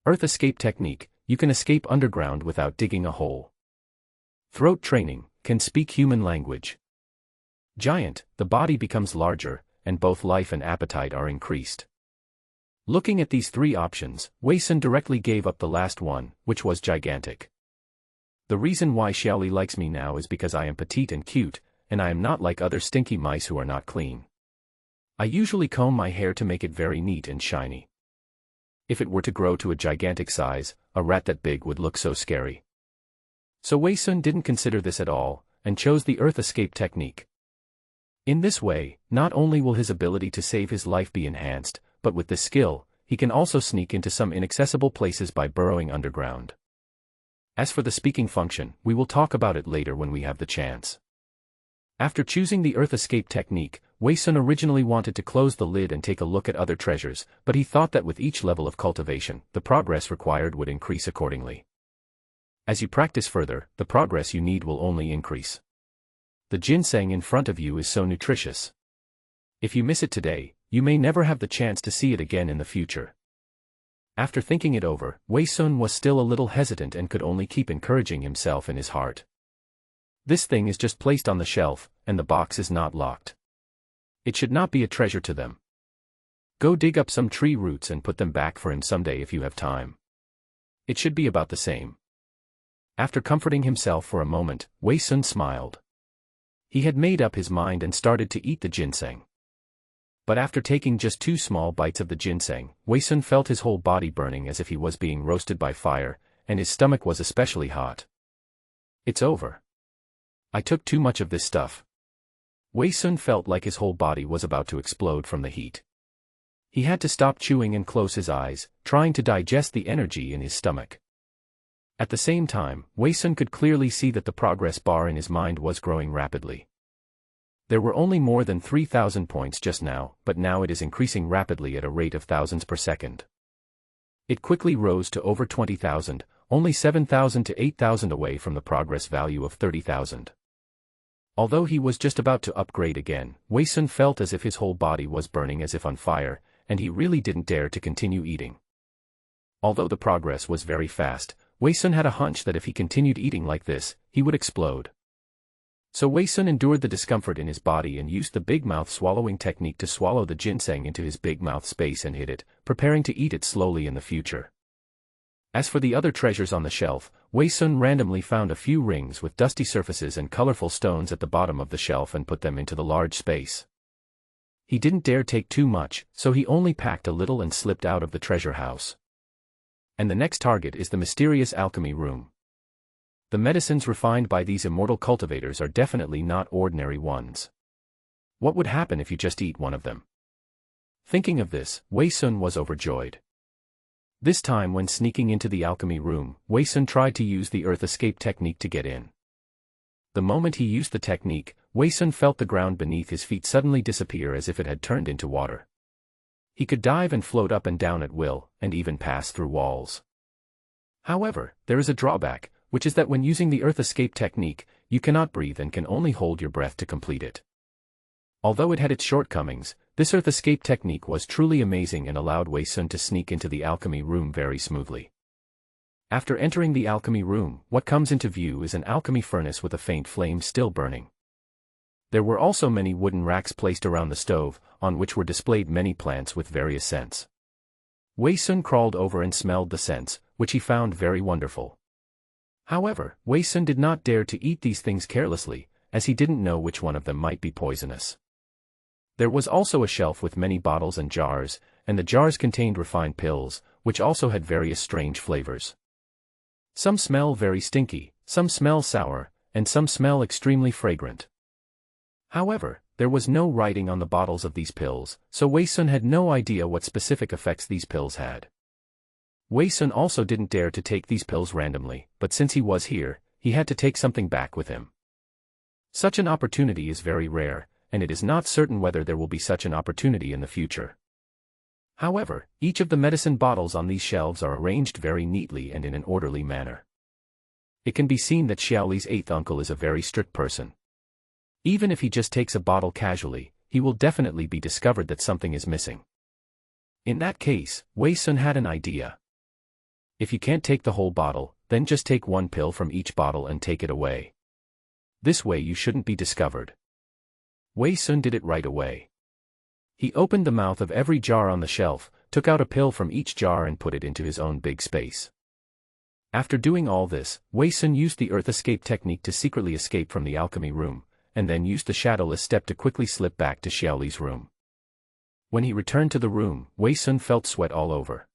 Earth escape technique, you can escape underground without digging a hole. Throat training, can speak human language. Giant, the body becomes larger, and both life and appetite are increased. Looking at these 3 options, Wei Sun directly gave up the last one, which was gigantic. The reason why Xiaoli likes me now is because I am petite and cute, and I am not like other stinky mice who are not clean. I usually comb my hair to make it very neat and shiny. If it were to grow to a gigantic size, a rat that big would look so scary. So Wei Sun didn't consider this at all, and chose the earth escape technique. In this way, not only will his ability to save his life be enhanced, but with this skill, he can also sneak into some inaccessible places by burrowing underground. As for the speaking function, we will talk about it later when we have the chance. After choosing the earth escape technique, Wei Sun originally wanted to close the lid and take a look at other treasures, but he thought that with each level of cultivation, the progress required would increase accordingly. As you practice further, the progress you need will only increase. The ginseng in front of you is so nutritious. If you miss it today, you may never have the chance to see it again in the future. After thinking it over, Wei Sun was still a little hesitant and could only keep encouraging himself in his heart. This thing is just placed on the shelf, and the box is not locked. It should not be a treasure to them. Go dig up some tree roots and put them back for him someday if you have time. It should be about the same. After comforting himself for a moment, Wei Sun smiled. He had made up his mind and started to eat the ginseng. But after taking just 2 small bites of the ginseng, Wei Sun felt his whole body burning as if he was being roasted by fire, and his stomach was especially hot. It's over. I took too much of this stuff. Wei Sun felt like his whole body was about to explode from the heat. He had to stop chewing and close his eyes, trying to digest the energy in his stomach. At the same time, Wei Sun could clearly see that the progress bar in his mind was growing rapidly. There were only more than 3,000 points just now, but now it is increasing rapidly at a rate of thousands per second. It quickly rose to over 20,000, only 7,000 to 8,000 away from the progress value of 30,000. Although he was just about to upgrade again, Wei Sun felt as if his whole body was burning as if on fire, and he really didn't dare to continue eating. Although the progress was very fast, Wei Sun had a hunch that if he continued eating like this, he would explode. So Wei Sun endured the discomfort in his body and used the big mouth swallowing technique to swallow the ginseng into his big mouth space and hid it, preparing to eat it slowly in the future. As for the other treasures on the shelf, Wei Sun randomly found a few rings with dusty surfaces and colorful stones at the bottom of the shelf and put them into the large space. He didn't dare take too much, so he only packed a little and slipped out of the treasure house. And the next target is the mysterious alchemy room. The medicines refined by these immortal cultivators are definitely not ordinary ones. What would happen if you just eat one of them? Thinking of this, Wei Sun was overjoyed. This time when sneaking into the alchemy room, Wei Sun tried to use the earth escape technique to get in. The moment he used the technique, Wei Sun felt the ground beneath his feet suddenly disappear as if it had turned into water. He could dive and float up and down at will, and even pass through walls. However, there is a drawback, which is that when using the earth escape technique, you cannot breathe and can only hold your breath to complete it. Although it had its shortcomings, this earth escape technique was truly amazing and allowed Wei Sun to sneak into the alchemy room very smoothly. After entering the alchemy room, what comes into view is an alchemy furnace with a faint flame still burning. There were also many wooden racks placed around the stove, on which were displayed many plants with various scents. Wei Sun crawled over and smelled the scents, which he found very wonderful. However, Wei Sun did not dare to eat these things carelessly, as he didn't know which one of them might be poisonous. There was also a shelf with many bottles and jars, and the jars contained refined pills, which also had various strange flavors. Some smell very stinky, some smell sour, and some smell extremely fragrant. However, there was no writing on the bottles of these pills, so Wei Sun had no idea what specific effects these pills had. Wei Sun also didn't dare to take these pills randomly, but since he was here, he had to take something back with him. Such an opportunity is very rare, and it is not certain whether there will be such an opportunity in the future. However, each of the medicine bottles on these shelves are arranged very neatly and in an orderly manner. It can be seen that Xiaoli's eighth uncle is a very strict person. Even if he just takes a bottle casually, he will definitely be discovered that something is missing. In that case, Wei Sun had an idea. If you can't take the whole bottle, then just take one pill from each bottle and take it away. This way you shouldn't be discovered. Wei Sun did it right away. He opened the mouth of every jar on the shelf, took out a pill from each jar and put it into his own big space. After doing all this, Wei Sun used the earth escape technique to secretly escape from the alchemy room, and then used the shadowless step to quickly slip back to Xiaoli's room. When he returned to the room, Wei Sun felt sweat all over.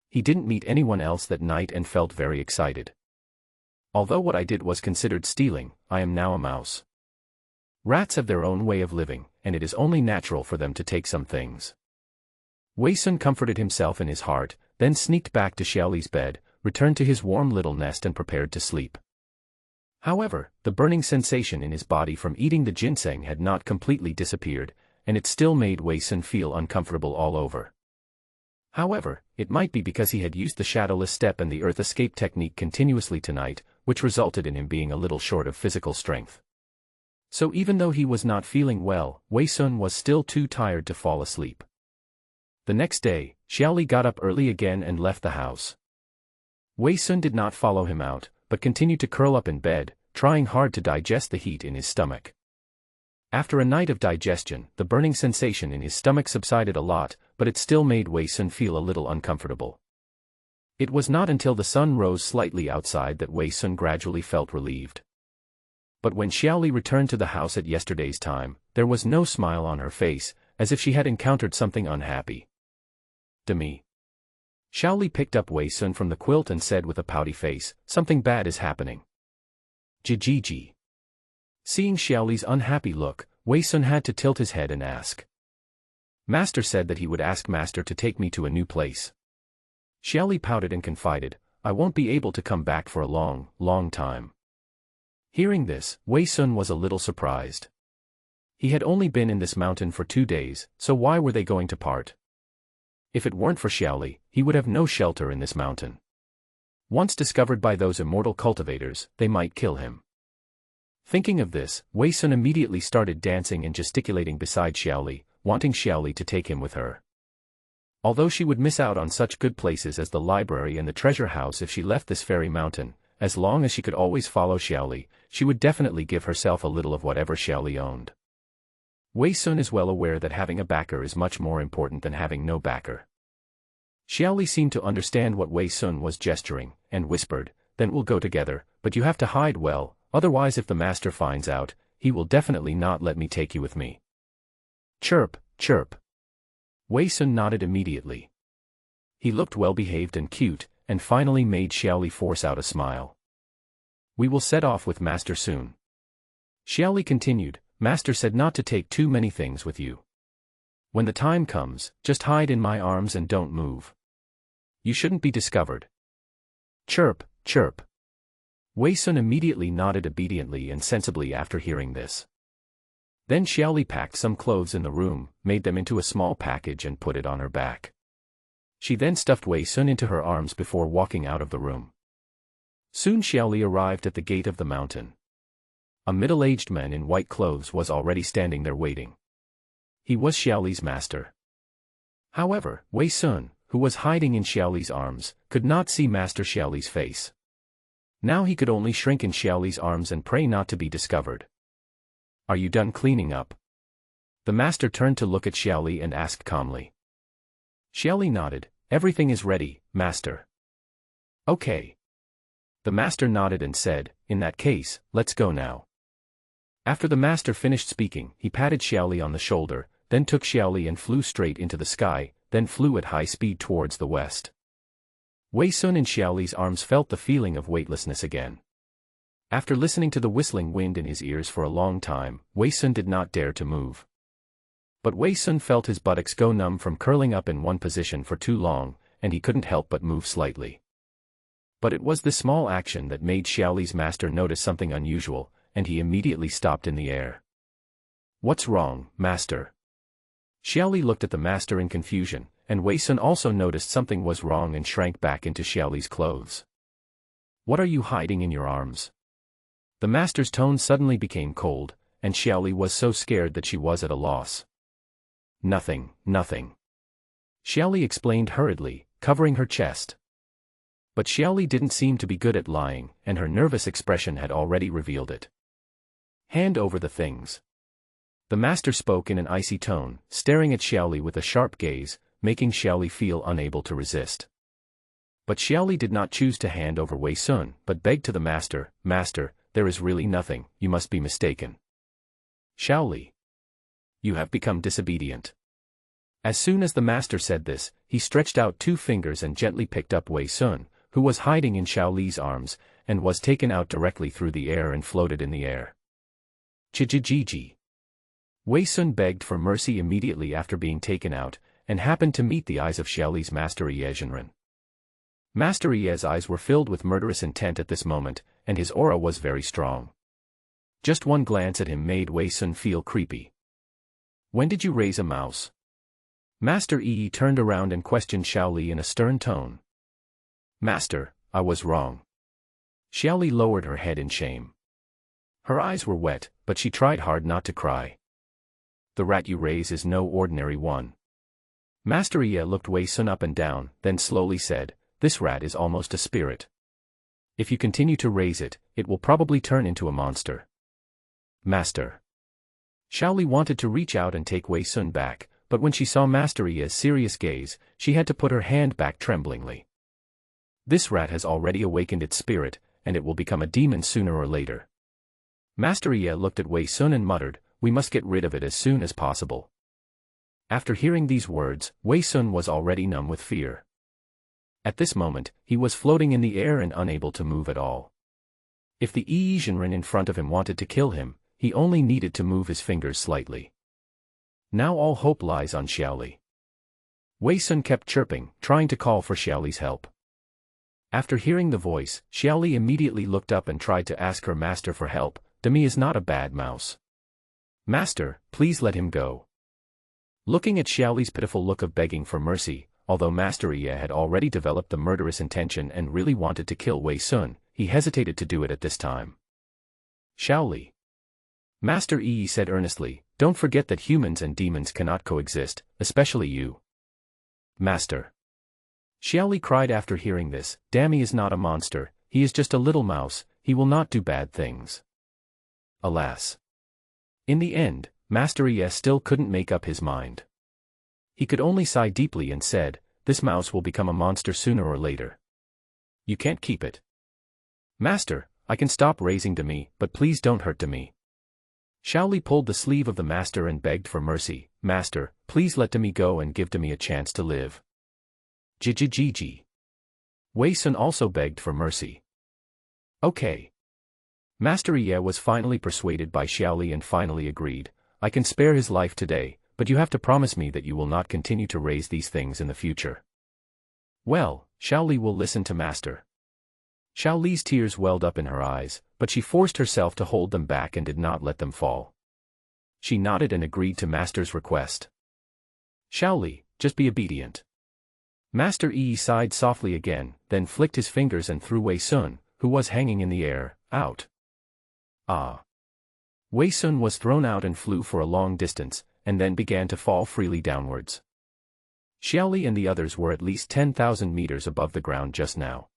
He didn't meet anyone else that night and felt very excited. Although what I did was considered stealing, I am now a mouse. Rats have their own way of living, and it is only natural for them to take some things. Wei Sun comforted himself in his heart, then sneaked back to Xiaoli's bed, returned to his warm little nest and prepared to sleep. However, the burning sensation in his body from eating the ginseng had not completely disappeared, and it still made Wei Sun feel uncomfortable all over. However, it might be because he had used the shadowless step and the earth escape technique continuously tonight, which resulted in him being a little short of physical strength. So even though he was not feeling well, Wei Sun was still too tired to fall asleep. The next day, Xiaoli got up early again and left the house. Wei Sun did not follow him out, but continued to curl up in bed, trying hard to digest the heat in his stomach. After a night of digestion, the burning sensation in his stomach subsided a lot, but it still made Wei Sun feel a little uncomfortable. It was not until the sun rose slightly outside that Wei Sun gradually felt relieved. But when Xiaoli returned to the house at yesterday's time, there was no smile on her face, as if she had encountered something unhappy. "Demi." Xiaoli picked up Wei Sun from the quilt and said with a pouty face, "Something bad is happening." "Ji." Seeing Xiaoli's unhappy look, Wei Sun had to tilt his head and ask. "Master said that he would ask Master to take me to a new place." Xiaoli pouted and confided, "I won't be able to come back for a long time." Hearing this, Wei Sun was a little surprised. He had only been in this mountain for 2 days, so why were they going to part? If it weren't for Xiaoli, he would have no shelter in this mountain. Once discovered by those immortal cultivators, they might kill him. Thinking of this, Wei Sun immediately started dancing and gesticulating beside Xiaoli, wanting Xiaoli to take him with her. Although she would miss out on such good places as the library and the treasure house if she left this fairy mountain, as long as she could always follow Xiaoli, she would definitely give herself a little of whatever Xiaoli owned. Wei Sun is well aware that having a backer is much more important than having no backer. Xiaoli seemed to understand what Wei Sun was gesturing, and whispered, "Then we'll go together, but you have to hide well, otherwise if the master finds out, he will definitely not let me take you with me." "Chirp, chirp." Wei Sun nodded immediately. He looked well-behaved and cute, and finally made Xiaoli force out a smile. "We will set off with Master soon." Xiaoli continued, "Master said not to take too many things with you. When the time comes, just hide in my arms and don't move. You shouldn't be discovered." "Chirp, chirp." Wei Sun immediately nodded obediently and sensibly after hearing this. Then Xiaoli packed some clothes in the room, made them into a small package and put it on her back. She then stuffed Wei Sun into her arms before walking out of the room. Soon Xiaoli arrived at the gate of the mountain. A middle-aged man in white clothes was already standing there waiting. He was Xiaoli's master. However, Wei Sun, who was hiding in Xiaoli's arms, could not see Master Xiaoli's face. Now he could only shrink in Xiaoli's arms and pray not to be discovered. "Are you done cleaning up?" The master turned to look at Xiaoli and asked calmly. Xiaoli nodded, Everything is ready, master. Okay. The master nodded and said, in that case, let's go now. After the master finished speaking, he patted Xiaoli on the shoulder, then took Xiaoli and flew straight into the sky, then flew at high speed towards the west. Wei Sun in Xiaoli's arms felt the feeling of weightlessness again. After listening to the whistling wind in his ears for a long time, Wei Sun did not dare to move. But Wei Sun felt his buttocks go numb from curling up in one position for too long, and he couldn't help but move slightly. But it was this small action that made Xiaoli's master notice something unusual, and he immediately stopped in the air. What's wrong, master? Xiaoli looked at the master in confusion, and Wei Sun also noticed something was wrong and shrank back into Xiaoli's clothes. What are you hiding in your arms? The master's tone suddenly became cold, and Xiaoli was so scared that she was at a loss. Nothing, nothing. Xiaoli explained hurriedly, covering her chest. But Xiaoli didn't seem to be good at lying, and her nervous expression had already revealed it. Hand over the things. The master spoke in an icy tone, staring at Xiaoli with a sharp gaze, making Xiaoli feel unable to resist. But Xiaoli did not choose to hand over Wei Sun, but begged to the master, Master, there is really nothing, you must be mistaken. Xiaoli. You have become disobedient. As soon as the master said this, he stretched out 2 fingers and gently picked up Wei Sun, who was hiding in Xiaoli's arms, and was taken out directly through the air and floated in the air. Chijijiji. Wei Sun begged for mercy immediately after being taken out, and happened to meet the eyes of Xiaoli's master Ye Zhenren. Master Ye's eyes were filled with murderous intent at this moment, and his aura was very strong. Just one glance at him made Wei Sun feel creepy. When did you raise a mouse? Master Yi turned around and questioned Xiaoli in a stern tone. Master, I was wrong. Xiaoli lowered her head in shame. Her eyes were wet, but she tried hard not to cry. The rat you raise is no ordinary one. Master Yi looked Wei Sun up and down, then slowly said, this rat is almost a spirit. If you continue to raise it, it will probably turn into a monster. Master. Xiaoli wanted to reach out and take Wei Sun back, but when she saw Master Yi's serious gaze, she had to put her hand back tremblingly. This rat has already awakened its spirit, and it will become a demon sooner or later. Master Yi looked at Wei Sun and muttered, we must get rid of it as soon as possible. After hearing these words, Wei Sun was already numb with fear. At this moment, he was floating in the air and unable to move at all. If the Ye Zhenren in front of him wanted to kill him, he only needed to move his fingers slightly. Now all hope lies on Xiaoli. Wei Sun kept chirping, trying to call for Xiaoli's help. After hearing the voice, Xiaoli immediately looked up and tried to ask her master for help. Demi is not a bad mouse. Master, please let him go. Looking at Xiaoli's pitiful look of begging for mercy, although Master Yi had already developed the murderous intention and really wanted to kill Wei Sun, he hesitated to do it at this time. Xiaoli. Master Yi said earnestly, don't forget that humans and demons cannot coexist, especially you. Master. Xiaoli cried after hearing this, Dami is not a monster, he is just a little mouse, he will not do bad things. Alas. In the end, Master Yi still couldn't make up his mind. He could only sigh deeply and said, this mouse will become a monster sooner or later. You can't keep it. Master, I can stop raising Demi, but please don't hurt Demi. Xiaoli pulled the sleeve of the master and begged for mercy, Master, please let Demi go and give Demi a chance to live. Jijijiji. Wei Sun also begged for mercy. Okay. Master Yi was finally persuaded by Xiaoli and finally agreed, I can spare his life today, but you have to promise me that you will not continue to raise these things in the future. Well, Xiaoli will listen to Master. Xiaoli's tears welled up in her eyes, but she forced herself to hold them back and did not let them fall. She nodded and agreed to Master's request. Xiaoli, just be obedient. Master Yi sighed softly again, then flicked his fingers and threw Wei Sun, who was hanging in the air, out. Ah. Wei Sun was thrown out and flew for a long distance, and then began to fall freely downwards. Xiaoli and the others were at least 10,000 meters above the ground just now.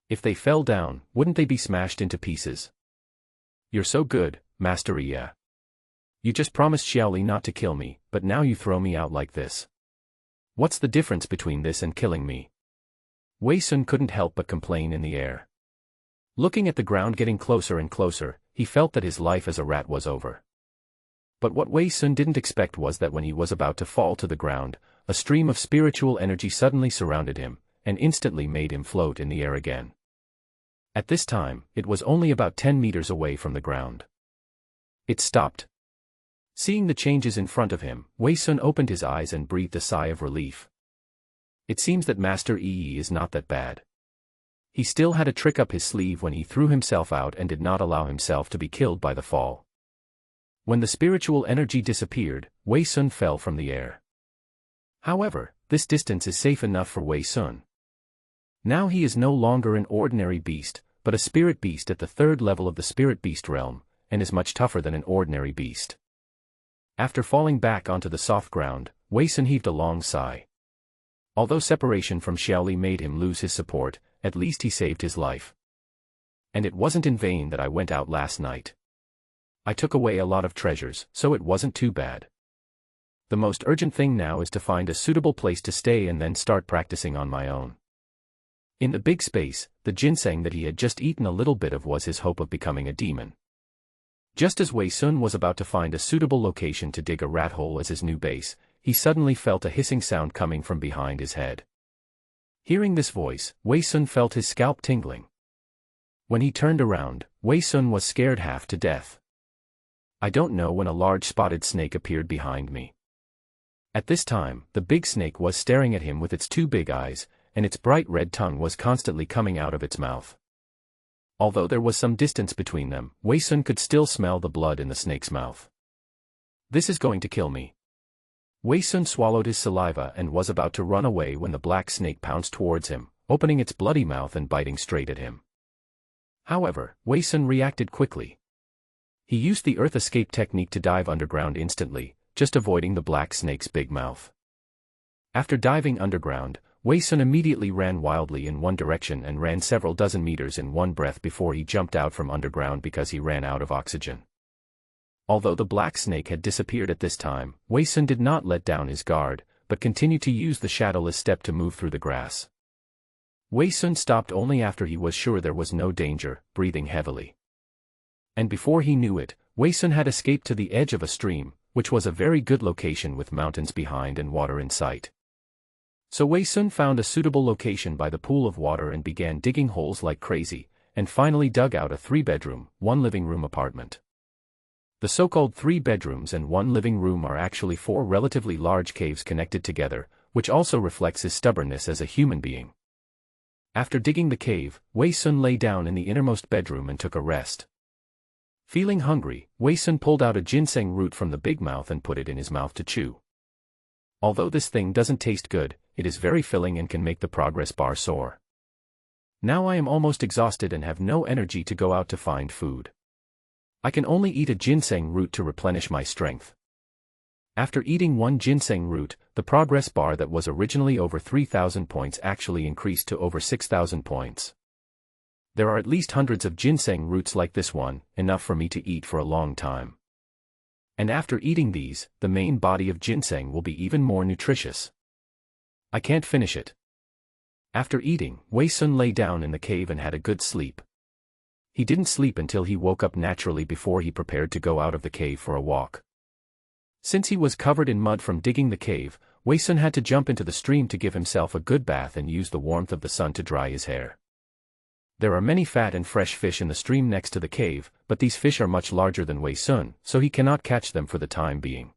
If they fell down, wouldn't they be smashed into pieces? You're so good, Master Yi. You just promised Xiaoli not to kill me, but now you throw me out like this. What's the difference between this and killing me? Wei Sun couldn't help but complain in the air. Looking at the ground getting closer and closer, he felt that his life as a rat was over. But what Wei Sun didn't expect was that when he was about to fall to the ground, a stream of spiritual energy suddenly surrounded him, and instantly made him float in the air again. At this time, it was only about 10 meters away from the ground. It stopped. Seeing the changes in front of him, Wei Sun opened his eyes and breathed a sigh of relief. It seems that Master Yi is not that bad. He still had a trick up his sleeve when he threw himself out and did not allow himself to be killed by the fall. When the spiritual energy disappeared, Wei Sun fell from the air. However, this distance is safe enough for Wei Sun. Now he is no longer an ordinary beast, but a spirit beast at the third level of the spirit beast realm, and is much tougher than an ordinary beast. After falling back onto the soft ground, Wei Sun heaved a long sigh. Although separation from Xiaoli made him lose his support, at least he saved his life. And it wasn't in vain that I went out last night. I took away a lot of treasures, so it wasn't too bad. The most urgent thing now is to find a suitable place to stay and then start practicing on my own. In the big space, the ginseng that he had just eaten a little bit of was his hope of becoming a demon. Just as Wei Sun was about to find a suitable location to dig a rat hole as his new base, he suddenly felt a hissing sound coming from behind his head. Hearing this voice, Wei Sun felt his scalp tingling. When he turned around, Wei Sun was scared half to death. I don't know when a large spotted snake appeared behind me. At this time, the big snake was staring at him with its two big eyes, and its bright red tongue was constantly coming out of its mouth. Although there was some distance between them, Wei Sun could still smell the blood in the snake's mouth. This is going to kill me. Wei Sun swallowed his saliva and was about to run away when the black snake pounced towards him, opening its bloody mouth and biting straight at him. However, Wei Sun reacted quickly. He used the earth escape technique to dive underground instantly, just avoiding the black snake's big mouth. After diving underground, Wei Sun immediately ran wildly in one direction and ran several dozen meters in one breath before he jumped out from underground because he ran out of oxygen. Although the black snake had disappeared at this time, Wei Sun did not let down his guard, but continued to use the shadowless step to move through the grass. Wei Sun stopped only after he was sure there was no danger, breathing heavily. And before he knew it, Wei Sun had escaped to the edge of a stream, which was a very good location with mountains behind and water in sight. So Wei Sun found a suitable location by the pool of water and began digging holes like crazy, and finally dug out a 3-bedroom, 1 living room apartment. The so-called 3 bedrooms and 1 living room are actually 4 relatively large caves connected together, which also reflects his stubbornness as a human being. After digging the cave, Wei Sun lay down in the innermost bedroom and took a rest. Feeling hungry, Wei Sun pulled out a ginseng root from the big mouth and put it in his mouth to chew. Although this thing doesn't taste good, it is very filling and can make the progress bar soar. Now I am almost exhausted and have no energy to go out to find food. I can only eat a ginseng root to replenish my strength. After eating 1 ginseng root, the progress bar that was originally over 3,000 points actually increased to over 6,000 points. There are at least hundreds of ginseng roots like this one, enough for me to eat for a long time. And after eating these, the main body of ginseng will be even more nutritious. I can't finish it. After eating, Wei Sun lay down in the cave and had a good sleep. He didn't sleep until he woke up naturally before he prepared to go out of the cave for a walk. Since he was covered in mud from digging the cave, Wei Sun had to jump into the stream to give himself a good bath and use the warmth of the sun to dry his hair. There are many fat and fresh fish in the stream next to the cave, but these fish are much larger than Wei Sun, so he cannot catch them for the time being.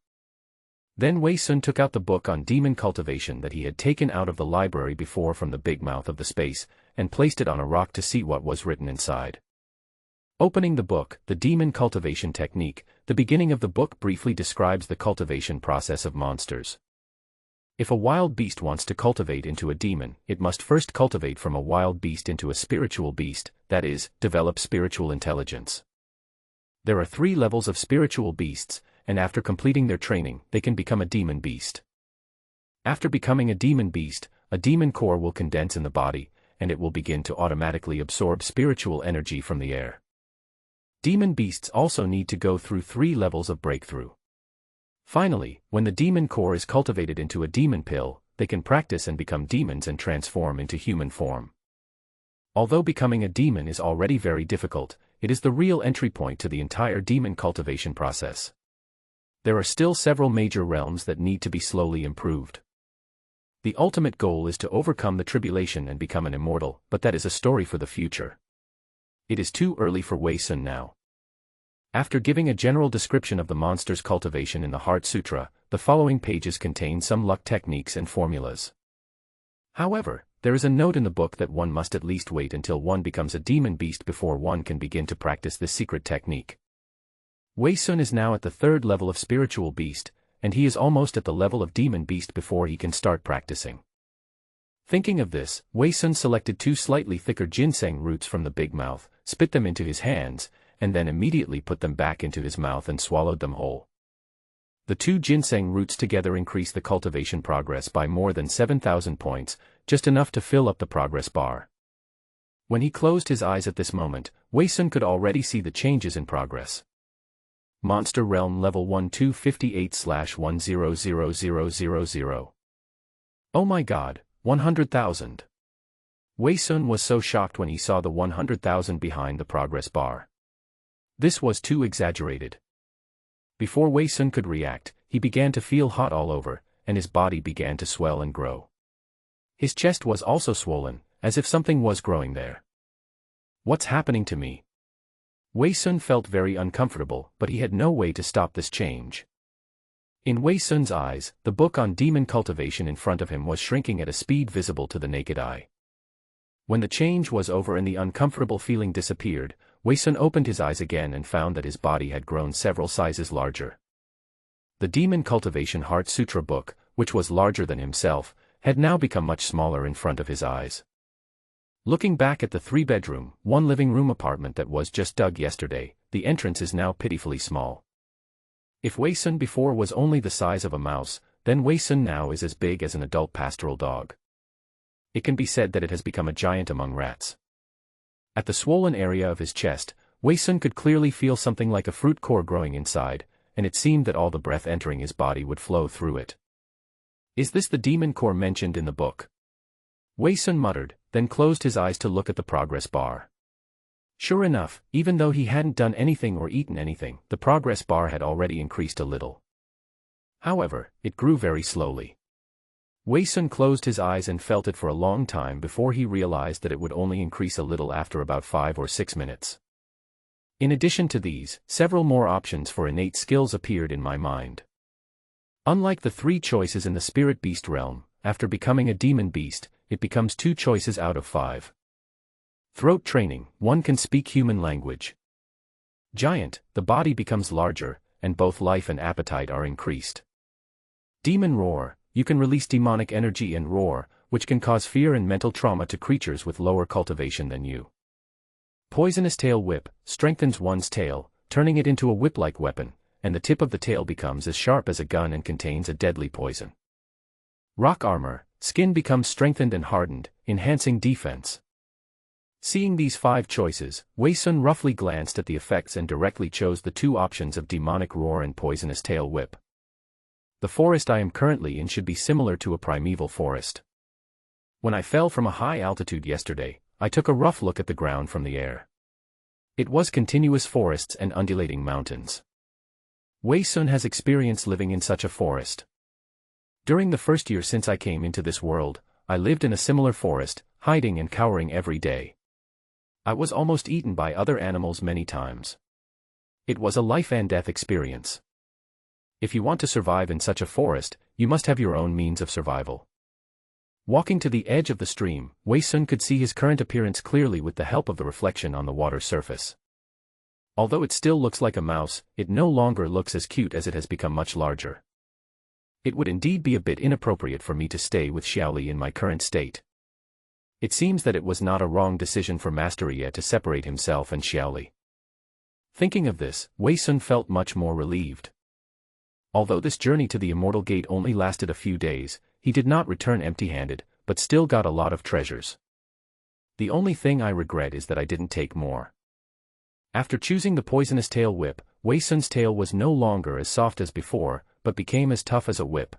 Then Wei Sun took out the book on demon cultivation that he had taken out of the library before from the big mouth of the space, and placed it on a rock to see what was written inside. Opening the book, The Demon Cultivation Technique, the beginning of the book briefly describes the cultivation process of monsters. If a wild beast wants to cultivate into a demon, it must first cultivate from a wild beast into a spiritual beast, that is, develop spiritual intelligence. There are 3 levels of spiritual beasts, and after completing their training, they can become a demon beast. After becoming a demon beast, a demon core will condense in the body, and it will begin to automatically absorb spiritual energy from the air. Demon beasts also need to go through 3 levels of breakthrough. Finally, when the demon core is cultivated into a demon pill, they can practice and become demons and transform into human form. Although becoming a demon is already very difficult, it is the real entry point to the entire demon cultivation process. There are still several major realms that need to be slowly improved. The ultimate goal is to overcome the tribulation and become an immortal, but that is a story for the future. It is too early for Wei Sun now. After giving a general description of the monster's cultivation in the Heart Sutra, the following pages contain some luck techniques and formulas. However, there is a note in the book that one must at least wait until one becomes a demon beast before one can begin to practice this secret technique. Wei Sun is now at the 3rd level of spiritual beast, and he is almost at the level of demon beast before he can start practicing. Thinking of this, Wei Sun selected 2 slightly thicker ginseng roots from the big mouth, spit them into his hands, and then immediately put them back into his mouth and swallowed them whole. The 2 ginseng roots together increase the cultivation progress by more than 7,000 points, just enough to fill up the progress bar. When he closed his eyes at this moment, Wei Sun could already see the changes in progress. Monster Realm Level 1258/100000. Oh my god, 100,000. Wei Sun was so shocked when he saw the 100,000 behind the progress bar. This was too exaggerated. Before Wei Sun could react, he began to feel hot all over, and his body began to swell and grow. His chest was also swollen, as if something was growing there. What's happening to me? Wei Sun felt very uncomfortable, but he had no way to stop this change. In Wei Sun's eyes, the book on demon cultivation in front of him was shrinking at a speed visible to the naked eye. When the change was over and the uncomfortable feeling disappeared, Wei Sun opened his eyes again and found that his body had grown several sizes larger. The Demon Cultivation Heart Sutra book, which was larger than himself, had now become much smaller in front of his eyes. Looking back at the 3-bedroom, 1-living-room apartment that was just dug yesterday, the entrance is now pitifully small. If Wei Sun before was only the size of a mouse, then Wei Sun now is as big as an adult pastoral dog. It can be said that it has become a giant among rats. At the swollen area of his chest, Wei Sun could clearly feel something like a fruit core growing inside, and it seemed that all the breath entering his body would flow through it. Is this the demon core mentioned in the book? Wei Sun muttered, then closed his eyes to look at the progress bar. Sure enough, even though he hadn't done anything or eaten anything, the progress bar had already increased a little. However, it grew very slowly. Wei Sun closed his eyes and felt it for a long time before he realized that it would only increase a little after about 5 or 6 minutes. In addition to these, several more options for innate skills appeared in my mind. Unlike the 3 choices in the spirit beast realm, after becoming a demon beast, it becomes 2 choices out of 5. Throat training, one can speak human language. Giant, the body becomes larger, and both life and appetite are increased. Demon roar, you can release demonic energy and roar, which can cause fear and mental trauma to creatures with lower cultivation than you. Poisonous tail whip, strengthens one's tail, turning it into a whip-like weapon, and the tip of the tail becomes as sharp as a gun and contains a deadly poison. Rock armor, skin becomes strengthened and hardened, enhancing defense. Seeing these 5 choices, Wei Sun roughly glanced at the effects and directly chose the 2 options of demonic roar and poisonous tail whip. The forest I am currently in should be similar to a primeval forest. When I fell from a high altitude yesterday, I took a rough look at the ground from the air. It was continuous forests and undulating mountains. Wei Sun has experience living in such a forest. During the first year since I came into this world, I lived in a similar forest, hiding and cowering every day. I was almost eaten by other animals many times. It was a life and death experience. If you want to survive in such a forest, you must have your own means of survival. Walking to the edge of the stream, Wei Sun could see his current appearance clearly with the help of the reflection on the water surface. Although it still looks like a mouse, it no longer looks as cute as it has become much larger. It would indeed be a bit inappropriate for me to stay with Xiaoli in my current state. It seems that it was not a wrong decision for Master Ye to separate himself and Xiaoli. Thinking of this, Wei Sun felt much more relieved. Although this journey to the Immortal Gate only lasted a few days, he did not return empty-handed, but still got a lot of treasures. The only thing I regret is that I didn't take more. After choosing the poisonous tail whip, Wei Sun's tail was no longer as soft as before, but became as tough as a whip.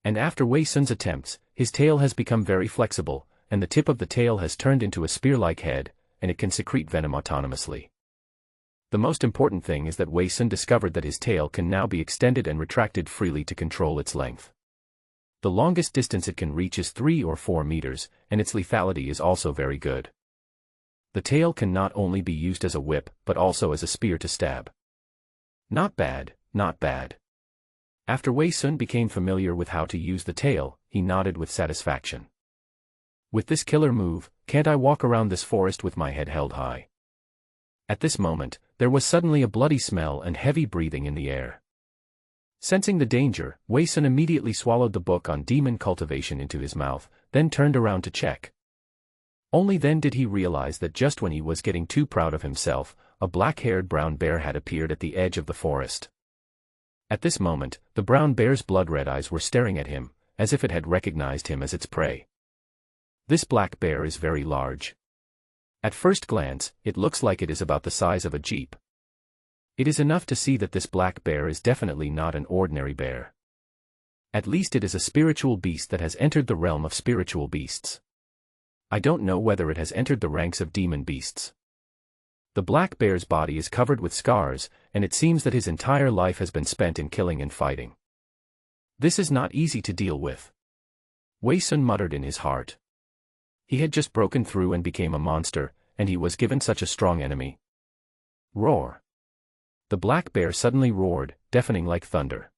And after Wei Sun's attempts, his tail has become very flexible, and the tip of the tail has turned into a spear-like head, and it can secrete venom autonomously. The most important thing is that Wei Sun discovered that his tail can now be extended and retracted freely to control its length. The longest distance it can reach is 3 or 4 meters, and its lethality is also very good. The tail can not only be used as a whip but also as a spear to stab. Not bad, not bad. After Wei Sun became familiar with how to use the tail, he nodded with satisfaction. With this killer move, can't I walk around this forest with my head held high? At this moment, there was suddenly a bloody smell and heavy breathing in the air. Sensing the danger, Wei Sun immediately swallowed the book on demon cultivation into his mouth, then turned around to check. Only then did he realize that just when he was getting too proud of himself, a black-haired brown bear had appeared at the edge of the forest. At this moment, the brown bear's blood-red eyes were staring at him, as if it had recognized him as its prey. This black bear is very large. At first glance, it looks like it is about the size of a jeep. It is enough to see that this black bear is definitely not an ordinary bear. At least it is a spiritual beast that has entered the realm of spiritual beasts. I don't know whether it has entered the ranks of demon beasts. The black bear's body is covered with scars, and it seems that his entire life has been spent in killing and fighting. This is not easy to deal with. Wei Sun muttered in his heart. He had just broken through and became a monster, and he was given such a strong enemy. Roar! The black bear suddenly roared, deafening like thunder.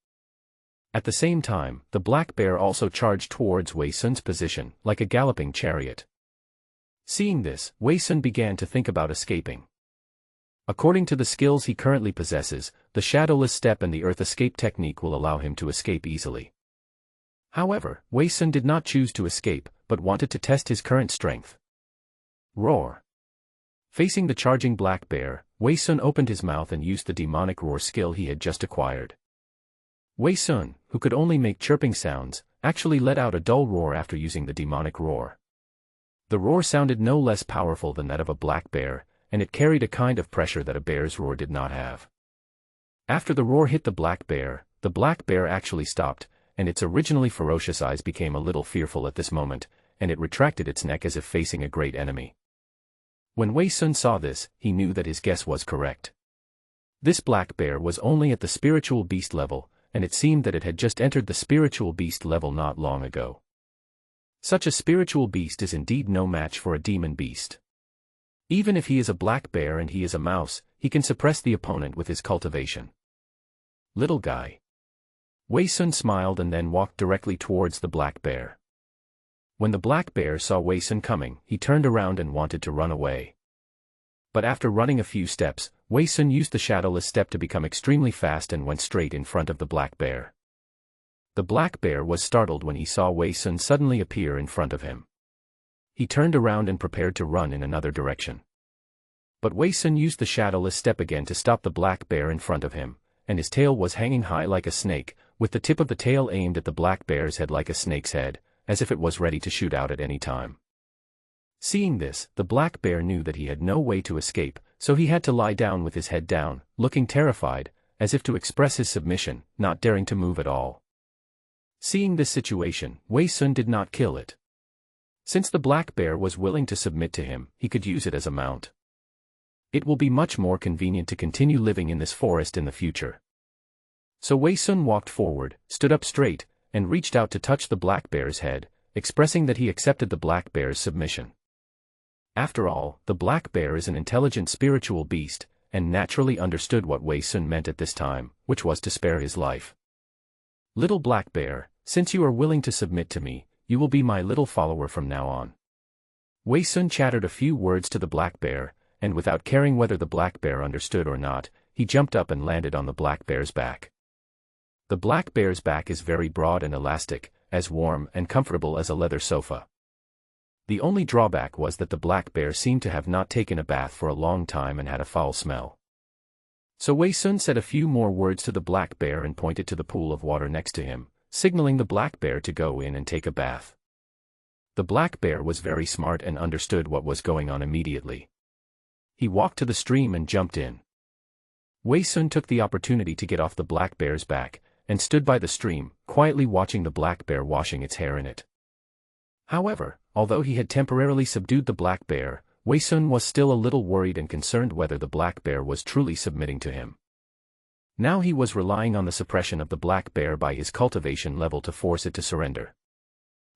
At the same time, the black bear also charged towards Wei Sun's position, like a galloping chariot. Seeing this, Wei Sun began to think about escaping. According to the skills he currently possesses, the shadowless step and the earth escape technique will allow him to escape easily. However, Wei Sun did not choose to escape, but wanted to test his current strength. Roar! Facing the charging black bear, Wei Sun opened his mouth and used the demonic roar skill he had just acquired. Wei Sun, who could only make chirping sounds, actually let out a dull roar after using the demonic roar. The roar sounded no less powerful than that of a black bear, and it carried a kind of pressure that a bear's roar did not have. After the roar hit the black bear actually stopped, and its originally ferocious eyes became a little fearful at this moment, and it retracted its neck as if facing a great enemy. When Wei Sun saw this, he knew that his guess was correct. This black bear was only at the spiritual beast level, and it seemed that it had just entered the spiritual beast level not long ago. Such a spiritual beast is indeed no match for a demon beast. Even if he is a black bear and he is a mouse, he can suppress the opponent with his cultivation. Little guy. Wei Sun smiled and then walked directly towards the black bear. When the black bear saw Wei Sun coming, he turned around and wanted to run away. But after running a few steps, Wei Sun used the shadowless step to become extremely fast and went straight in front of the black bear. The black bear was startled when he saw Wei Sun suddenly appear in front of him. He turned around and prepared to run in another direction. But Wei Sun used the shadowless step again to stop the black bear in front of him, and his tail was hanging high like a snake, with the tip of the tail aimed at the black bear's head like a snake's head, as if it was ready to shoot out at any time. Seeing this, the black bear knew that he had no way to escape, so he had to lie down with his head down, looking terrified, as if to express his submission, not daring to move at all. Seeing this situation, Wei Sun did not kill it. Since the black bear was willing to submit to him, he could use it as a mount. It will be much more convenient to continue living in this forest in the future. So Wei Sun walked forward, stood up straight, and reached out to touch the black bear's head, expressing that he accepted the black bear's submission. After all, the black bear is an intelligent spiritual beast, and naturally understood what Wei Sun meant at this time, which was to spare his life. Little black bear, since you are willing to submit to me, you will be my little follower from now on. Wei Sun chattered a few words to the black bear, and without caring whether the black bear understood or not, he jumped up and landed on the black bear's back. The black bear's back is very broad and elastic, as warm and comfortable as a leather sofa. The only drawback was that the black bear seemed to have not taken a bath for a long time and had a foul smell. So Wei Sun said a few more words to the black bear and pointed to the pool of water next to him, signaling the black bear to go in and take a bath. The black bear was very smart and understood what was going on immediately. He walked to the stream and jumped in. Wei Sun took the opportunity to get off the black bear's back, and stood by the stream, quietly watching the black bear washing its hair in it. However, although he had temporarily subdued the black bear, Wei Sun was still a little worried and concerned whether the black bear was truly submitting to him. Now he was relying on the suppression of the black bear by his cultivation level to force it to surrender.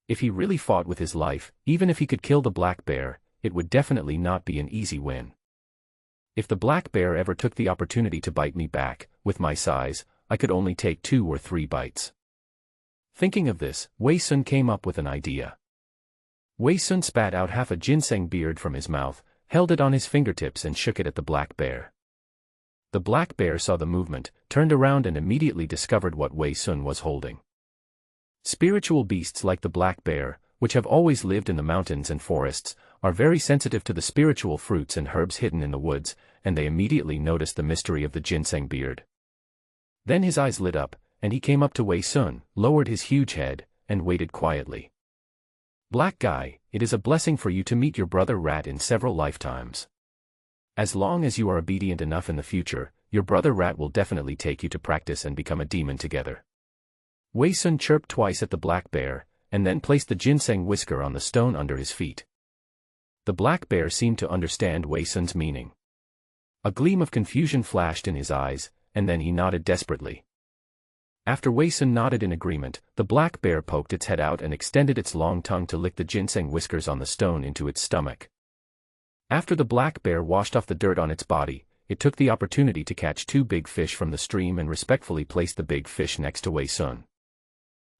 If he really fought with his life, even if he could kill the black bear, it would definitely not be an easy win. If the black bear ever took the opportunity to bite me back, with my size, I could only take 2 or 3 bites. Thinking of this, Wei Sun came up with an idea. Wei Sun spat out half a ginseng beard from his mouth, held it on his fingertips and shook it at the black bear. The black bear saw the movement, turned around and immediately discovered what Wei Sun was holding. Spiritual beasts like the black bear, which have always lived in the mountains and forests, are very sensitive to the spiritual fruits and herbs hidden in the woods, and they immediately noticed the mystery of the ginseng beard. Then his eyes lit up, and he came up to Wei Sun, lowered his huge head, and waited quietly. "Black guy, it is a blessing for you to meet your brother rat in several lifetimes. As long as you are obedient enough in the future, your brother rat will definitely take you to practice and become a demon together." Wei Sun chirped twice at the black bear, and then placed the ginseng whisker on the stone under his feet. The black bear seemed to understand Wei Sun's meaning. A gleam of confusion flashed in his eyes, and then he nodded desperately. After Wei Sun nodded in agreement, the black bear poked its head out and extended its long tongue to lick the ginseng whiskers on the stone into its stomach. After the black bear washed off the dirt on its body, it took the opportunity to catch 2 big fish from the stream and respectfully placed the big fish next to Wei Sun.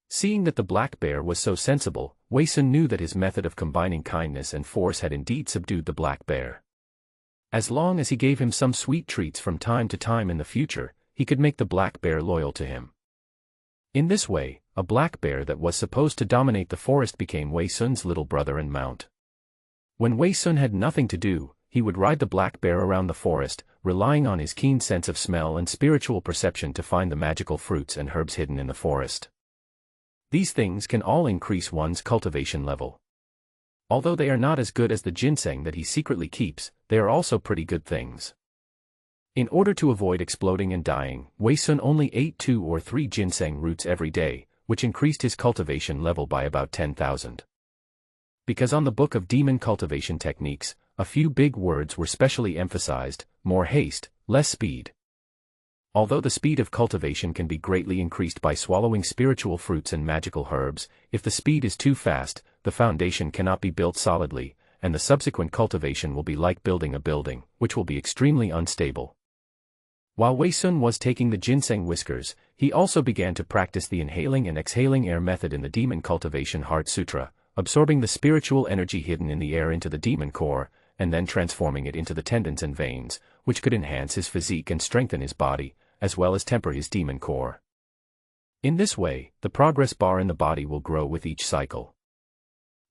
Seeing that the black bear was so sensible, Wei Sun knew that his method of combining kindness and force had indeed subdued the black bear. As long as he gave him some sweet treats from time to time in the future, he could make the black bear loyal to him. In this way, a black bear that was supposed to dominate the forest became Wei Sun's little brother and mount. When Wei Sun had nothing to do, he would ride the black bear around the forest, relying on his keen sense of smell and spiritual perception to find the magical fruits and herbs hidden in the forest. These things can all increase one's cultivation level. Although they are not as good as the ginseng that he secretly keeps, they are also pretty good things. In order to avoid exploding and dying, Wei Sun only ate 2 or 3 ginseng roots every day, which increased his cultivation level by about 10,000. Because on the book of demon cultivation techniques, a few big words were specially emphasized: more haste, less speed. Although the speed of cultivation can be greatly increased by swallowing spiritual fruits and magical herbs, if the speed is too fast, the foundation cannot be built solidly, and the subsequent cultivation will be like building a building, which will be extremely unstable. While Wei Sun was taking the ginseng whiskers, he also began to practice the inhaling and exhaling air method in the Demon Cultivation Heart Sutra, absorbing the spiritual energy hidden in the air into the demon core, and then transforming it into the tendons and veins, which could enhance his physique and strengthen his body, as well as temper his demon core. In this way, the progress bar in the body will grow with each cycle.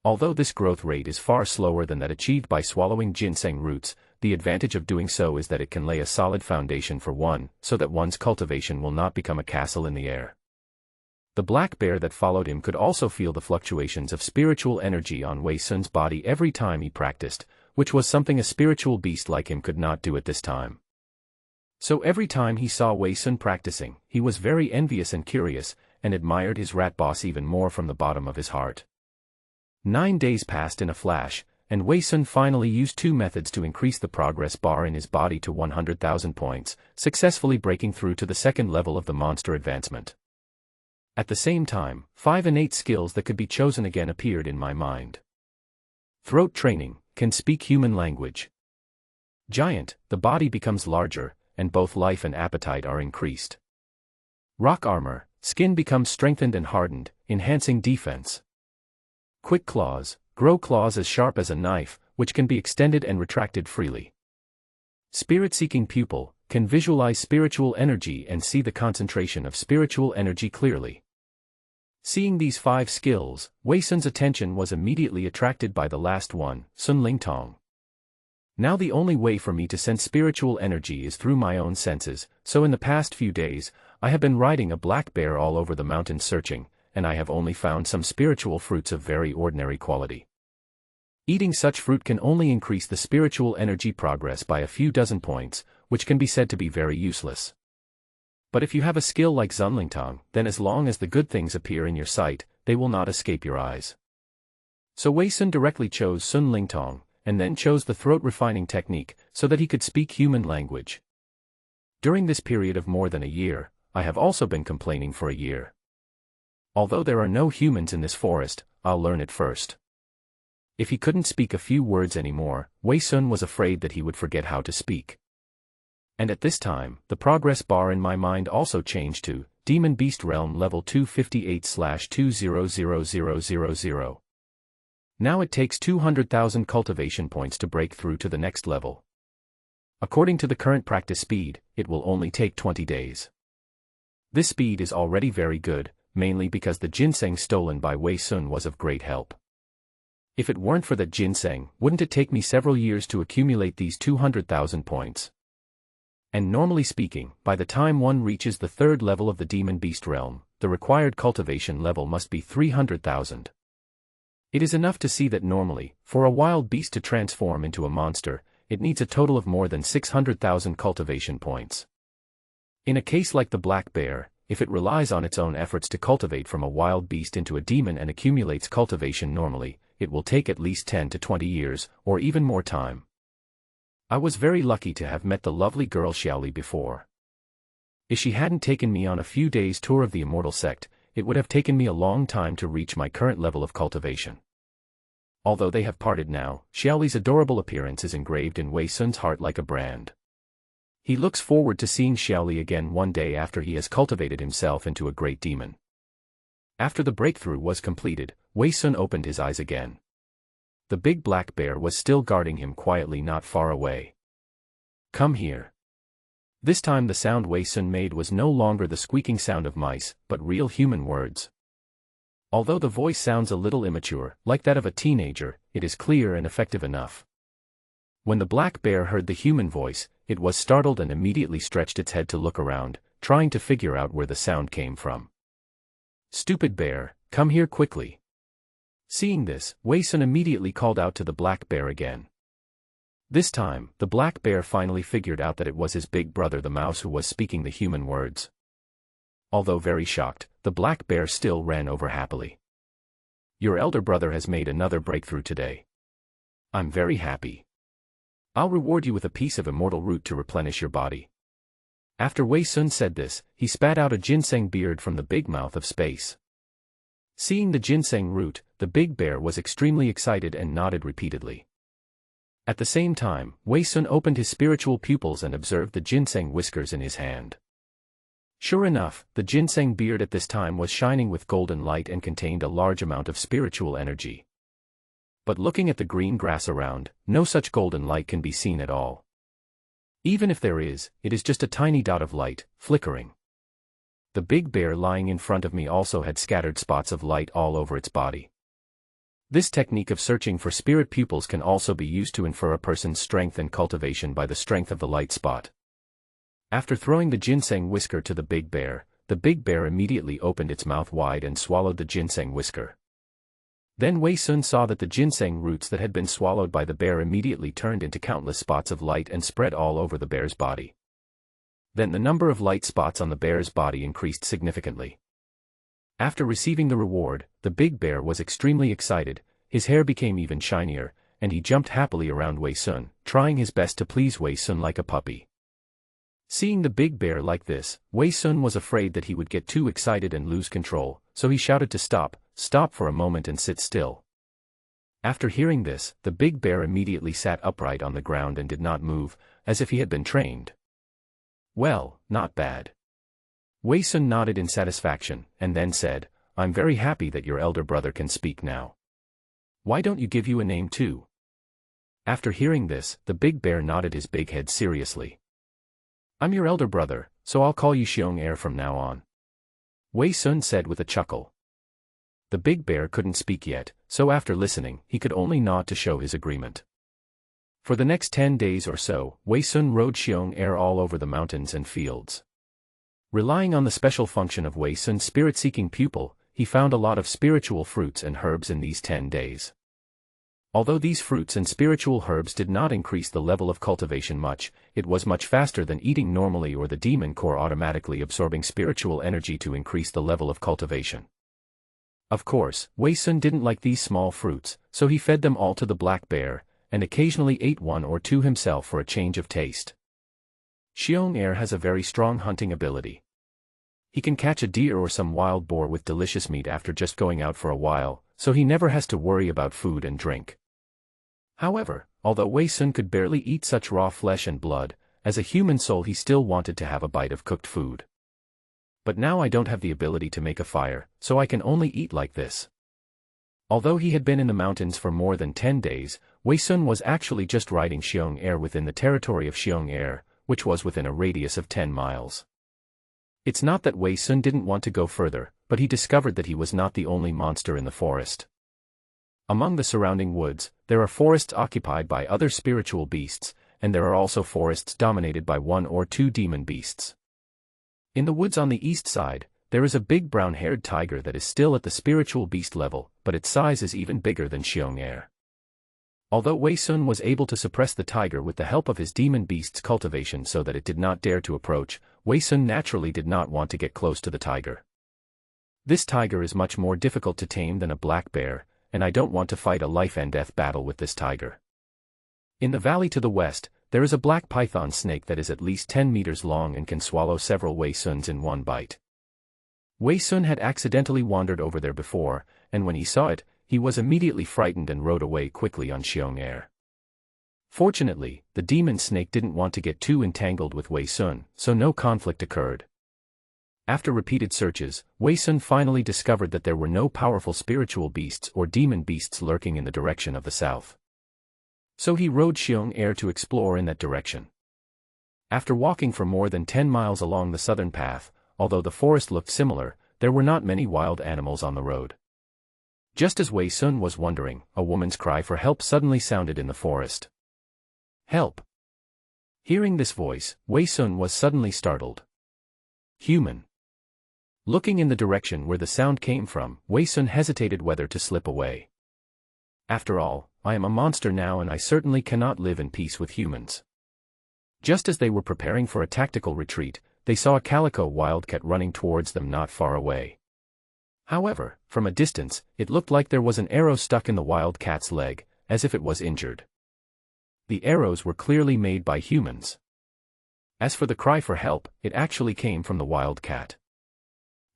Although this growth rate is far slower than that achieved by swallowing ginseng roots, the advantage of doing so is that it can lay a solid foundation for one, so that one's cultivation will not become a castle in the air. The black bear that followed him could also feel the fluctuations of spiritual energy on Wei Sun's body every time he practiced, which was something a spiritual beast like him could not do at this time. So every time he saw Wei Sun practicing, he was very envious and curious, and admired his rat boss even more from the bottom of his heart. 9 days passed in a flash, and Wei Sun finally used 2 methods to increase the progress bar in his body to 100,000 points, successfully breaking through to the second level of the monster advancement. At the same time, 5 innate skills that could be chosen again appeared in my mind. Throat training, can speak human language. Giant, the body becomes larger, and both life and appetite are increased. Rock armor, skin becomes strengthened and hardened, enhancing defense. Quick claws, grow claws as sharp as a knife, which can be extended and retracted freely. Spirit-seeking pupil, can visualize spiritual energy and see the concentration of spiritual energy clearly. Seeing these 5 skills, Wei Sun's attention was immediately attracted by the last one, Sun Ling Tong. Now the only way for me to sense spiritual energy is through my own senses, so in the past few days, I have been riding a black bear all over the mountains searching, and I have only found some spiritual fruits of very ordinary quality. Eating such fruit can only increase the spiritual energy progress by a few dozen points, which can be said to be very useless. But if you have a skill like Zunlingtong, then as long as the good things appear in your sight, they will not escape your eyes. So Wei Sun directly chose Sun Lingtong, and then chose the throat refining technique, so that he could speak human language. During this period of more than a year, I have also been complaining for a year. Although there are no humans in this forest, I'll learn it first. If he couldn't speak a few words anymore, Wei Sun was afraid that he would forget how to speak. And at this time, the progress bar in my mind also changed to Demon Beast Realm Level 258/200000. Now it takes 200,000 cultivation points to break through to the next level. According to the current practice speed, it will only take 20 days. This speed is already very good, mainly because the ginseng stolen by Wei Sun was of great help. If it weren't for that ginseng, wouldn't it take me several years to accumulate these 200,000 points? And normally speaking, by the time one reaches the third level of the Demon Beast Realm, the required cultivation level must be 300,000. It is enough to see that normally, for a wild beast to transform into a monster, it needs a total of more than 600,000 cultivation points. In a case like the black bear, if it relies on its own efforts to cultivate from a wild beast into a demon and accumulates cultivation normally, it will take at least 10 to 20 years, or even more time. I was very lucky to have met the lovely girl Xiaoli before. If she hadn't taken me on a few days' tour of the Immortal Sect, it would have taken me a long time to reach my current level of cultivation. Although they have parted now, Xiaoli's adorable appearance is engraved in Wei Sun's heart like a brand. He looks forward to seeing Xiaoli again one day after he has cultivated himself into a great demon. After the breakthrough was completed, Wei Sun opened his eyes again. The big black bear was still guarding him quietly not far away. "Come here." This time the sound Wei Sun made was no longer the squeaking sound of mice, but real human words. Although the voice sounds a little immature, like that of a teenager, it is clear and effective enough. When the black bear heard the human voice, it was startled and immediately stretched its head to look around, trying to figure out where the sound came from. "Stupid bear, come here quickly." Seeing this, Wei Sun immediately called out to the black bear again. This time, the black bear finally figured out that it was his big brother the mouse who was speaking the human words. Although very shocked, the black bear still ran over happily. "Your elder brother has made another breakthrough today. I'm very happy. I'll reward you with a piece of immortal root to replenish your body." After Wei Sun said this, he spat out a ginseng beard from the big mouth of space. Seeing the ginseng root, the big bear was extremely excited and nodded repeatedly. At the same time, Wei Sun opened his spiritual pupils and observed the ginseng whiskers in his hand. Sure enough, the ginseng beard at this time was shining with golden light and contained a large amount of spiritual energy. But looking at the green grass around, no such golden light can be seen at all. Even if there is, it is just a tiny dot of light, flickering. The big bear lying in front of me also had scattered spots of light all over its body. This technique of searching for spirit pupils can also be used to infer a person's strength and cultivation by the strength of the light spot. After throwing the ginseng whisker to the big bear immediately opened its mouth wide and swallowed the ginseng whisker. Then Wei Sun saw that the ginseng roots that had been swallowed by the bear immediately turned into countless spots of light and spread all over the bear's body. Then the number of light spots on the bear's body increased significantly. After receiving the reward, the big bear was extremely excited, his hair became even shinier, and he jumped happily around Wei Sun, trying his best to please Wei Sun like a puppy. Seeing the big bear like this, Wei Sun was afraid that he would get too excited and lose control, so he shouted to stop for a moment and sit still. After hearing this, the big bear immediately sat upright on the ground and did not move, as if he had been trained. "Well, not bad." Wei Sun nodded in satisfaction, and then said, "I'm very happy that your elder brother can speak now. Why don't you give you a name too?" After hearing this, the big bear nodded his big head seriously. "I'm your elder brother, so I'll call you Xiong Air from now on," Wei Sun said with a chuckle. The big bear couldn't speak yet, so after listening, he could only nod to show his agreement. For the next 10 days or so, Wei Sun rode Xiong Air all over the mountains and fields. Relying on the special function of Wei Sun's spirit-seeking pupil, he found a lot of spiritual fruits and herbs in these 10 days. Although these fruits and spiritual herbs did not increase the level of cultivation much, it was much faster than eating normally or the demon core automatically absorbing spiritual energy to increase the level of cultivation. Of course, Wei Sun didn't like these small fruits, so he fed them all to the black bear, and occasionally ate one or two himself for a change of taste. Xiong Er has a very strong hunting ability. He can catch a deer or some wild boar with delicious meat after just going out for a while, so he never has to worry about food and drink. However, although Wei Sun could barely eat such raw flesh and blood, as a human soul he still wanted to have a bite of cooked food. But now I don't have the ability to make a fire, so I can only eat like this. Although he had been in the mountains for more than 10 days, Wei Sun was actually just riding Xiong Er within the territory of Xiong Er, which was within a radius of 10 miles. It's not that Wei Sun didn't want to go further, but he discovered that he was not the only monster in the forest. Among the surrounding woods, there are forests occupied by other spiritual beasts, and there are also forests dominated by one or two demon beasts. In the woods on the east side, there is a big brown-haired tiger that is still at the spiritual beast level, but its size is even bigger than Xiong Er. Although Wei Sun was able to suppress the tiger with the help of his demon beast's cultivation so that it did not dare to approach, Wei Sun naturally did not want to get close to the tiger. This tiger is much more difficult to tame than a black bear, and I don't want to fight a life-and-death battle with this tiger. In the valley to the west, there is a black python snake that is at least 10 meters long and can swallow several Wei Suns in one bite. Wei Sun had accidentally wandered over there before, and when he saw it, he was immediately frightened and rode away quickly on Xiong Er. Fortunately, the demon snake didn't want to get too entangled with Wei Sun, so no conflict occurred. After repeated searches, Wei Sun finally discovered that there were no powerful spiritual beasts or demon beasts lurking in the direction of the south. So he rode Xiong Er to explore in that direction. After walking for more than 10 miles along the southern path, although the forest looked similar, there were not many wild animals on the road. Just as Wei Sun was wondering, a woman's cry for help suddenly sounded in the forest. Help! Hearing this voice, Wei Sun was suddenly startled. Human! Looking in the direction where the sound came from, Wei Sun hesitated whether to slip away. After all, I am a monster now and I certainly cannot live in peace with humans. Just as they were preparing for a tactical retreat, they saw a calico wildcat running towards them not far away. However, from a distance, it looked like there was an arrow stuck in the wildcat's leg, as if it was injured. The arrows were clearly made by humans. As for the cry for help, it actually came from the wildcat.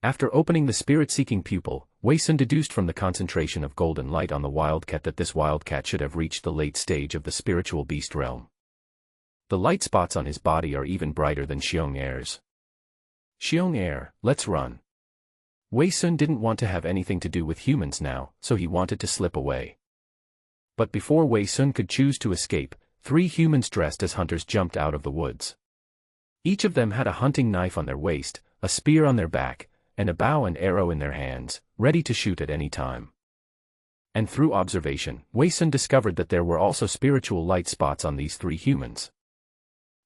After opening the spirit-seeking pupil, Wei Sun deduced from the concentration of golden light on the wildcat that this wildcat should have reached the late stage of the spiritual beast realm. The light spots on his body are even brighter than Xiong Er's. Xiong Er, let's run. Wei Sun didn't want to have anything to do with humans now, so he wanted to slip away. But before Wei Sun could choose to escape, 3 humans dressed as hunters jumped out of the woods. Each of them had a hunting knife on their waist, a spear on their back, and a bow and arrow in their hands, ready to shoot at any time. And through observation, Wei Sun discovered that there were also spiritual light spots on these 3 humans.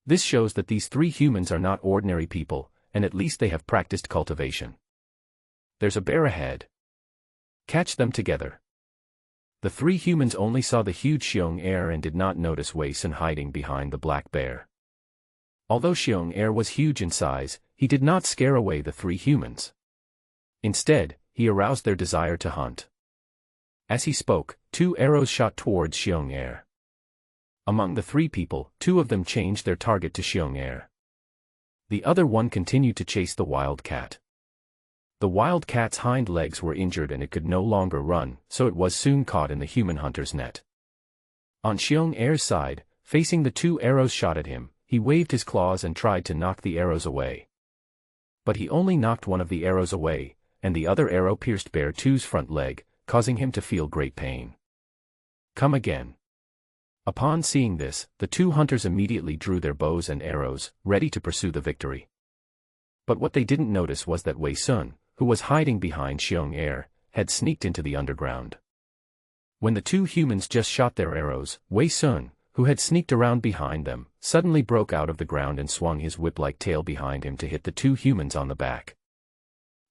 This shows that these 3 humans are not ordinary people, and at least they have practiced cultivation. There's a bear ahead. Catch them together. The 3 humans only saw the huge Xiong Er and did not notice Wei Sun hiding behind the black bear. Although Xiong Er was huge in size, he did not scare away the 3 humans. Instead, he aroused their desire to hunt. As he spoke, 2 arrows shot towards Xiong Er. Among the 3 people, 2 of them changed their target to Xiong Er. The other one continued to chase the wildcat. The wildcat's hind legs were injured and it could no longer run, so it was soon caught in the human hunter's net. On Xiong Er's side, facing the 2 arrows shot at him, he waved his claws and tried to knock the arrows away. But he only knocked one of the arrows away, and the other arrow pierced Bear 2's front leg, causing him to feel great pain. Come again. Upon seeing this, the 2 hunters immediately drew their bows and arrows, ready to pursue the victory. But what they didn't notice was that Wei Sun, who was hiding behind Xiong Er, had sneaked into the underground. When the 2 humans just shot their arrows, Wei Sun, who had sneaked around behind them, suddenly broke out of the ground and swung his whip-like tail behind him to hit the 2 humans on the back.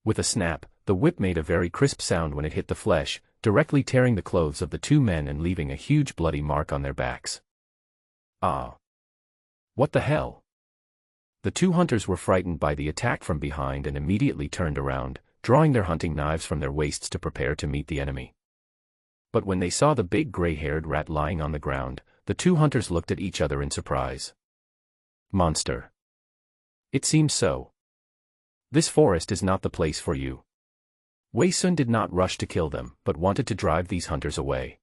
With a snap, the whip made a very crisp sound when it hit the flesh, directly tearing the clothes of the two men and leaving a huge bloody mark on their backs. Ah! What the hell? The two hunters were frightened by the attack from behind and immediately turned around, drawing their hunting knives from their waists to prepare to meet the enemy. But when they saw the big gray-haired rat lying on the ground, the two hunters looked at each other in surprise. Monster. It seems so. This forest is not the place for you. Wei Sun did not rush to kill them, but wanted to drive these hunters away.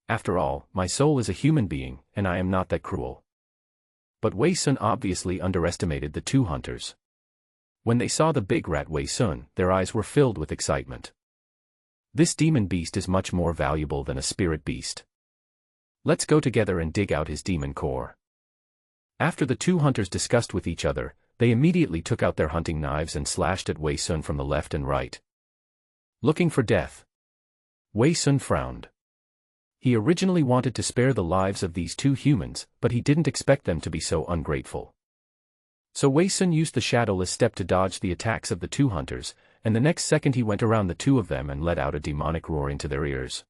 After all, my soul is a human being, and I am not that cruel. But Wei Sun obviously underestimated the two hunters. When they saw the big rat Wei Sun, their eyes were filled with excitement. This demon beast is much more valuable than a spirit beast. Let's go together and dig out his demon core. After the two hunters discussed with each other, they immediately took out their hunting knives and slashed at Wei Sun from the left and right. Looking for death. Wei Sun frowned. He originally wanted to spare the lives of these two humans, but he didn't expect them to be so ungrateful. So Wei Sun used the shadowless step to dodge the attacks of the two hunters, and the next second he went around the two of them and let out a demonic roar into their ears.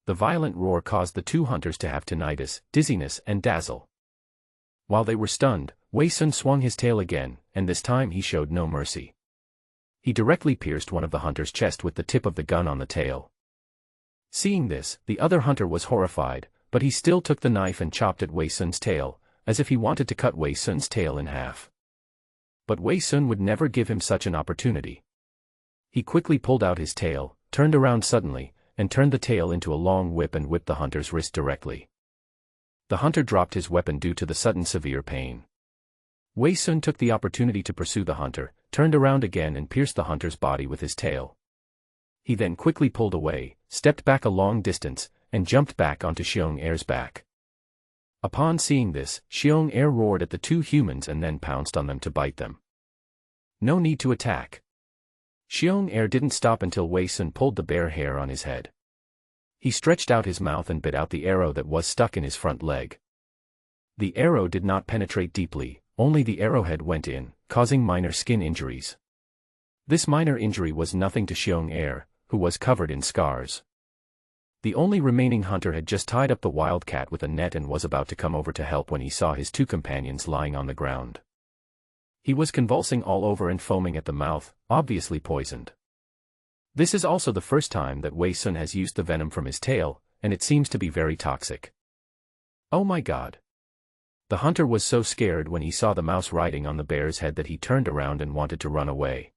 The violent roar caused the two hunters to have tinnitus, dizziness, and dazzle. While they were stunned, Wei Sun swung his tail again, and this time he showed no mercy. He directly pierced one of the hunter's chest with the tip of the gun on the tail. Seeing this, the other hunter was horrified, but he still took the knife and chopped at Wei Sun's tail, as if he wanted to cut Wei Sun's tail in half. But Wei Sun would never give him such an opportunity. He quickly pulled out his tail, turned around suddenly, and turned the tail into a long whip and whipped the hunter's wrist directly. The hunter dropped his weapon due to the sudden severe pain. Wei Sun took the opportunity to pursue the hunter, turned around again and pierced the hunter's body with his tail. He then quickly pulled away, stepped back a long distance, and jumped back onto Xiong Er's back. Upon seeing this, Xiong Er roared at the two humans and then pounced on them to bite them. No need to attack. Xiong Er didn't stop until Wei Sun pulled the bare hair on his head. He stretched out his mouth and bit out the arrow that was stuck in his front leg. The arrow did not penetrate deeply, only the arrowhead went in, causing minor skin injuries. This minor injury was nothing to Xiong Er, who was covered in scars. The only remaining hunter had just tied up the wildcat with a net and was about to come over to help when he saw his two companions lying on the ground. He was convulsing all over and foaming at the mouth, obviously poisoned. This is also the first time that Wei Sun has used the venom from his tail, and it seems to be very toxic. Oh my god. The hunter was so scared when he saw the mouse riding on the bear's head that he turned around and wanted to run away.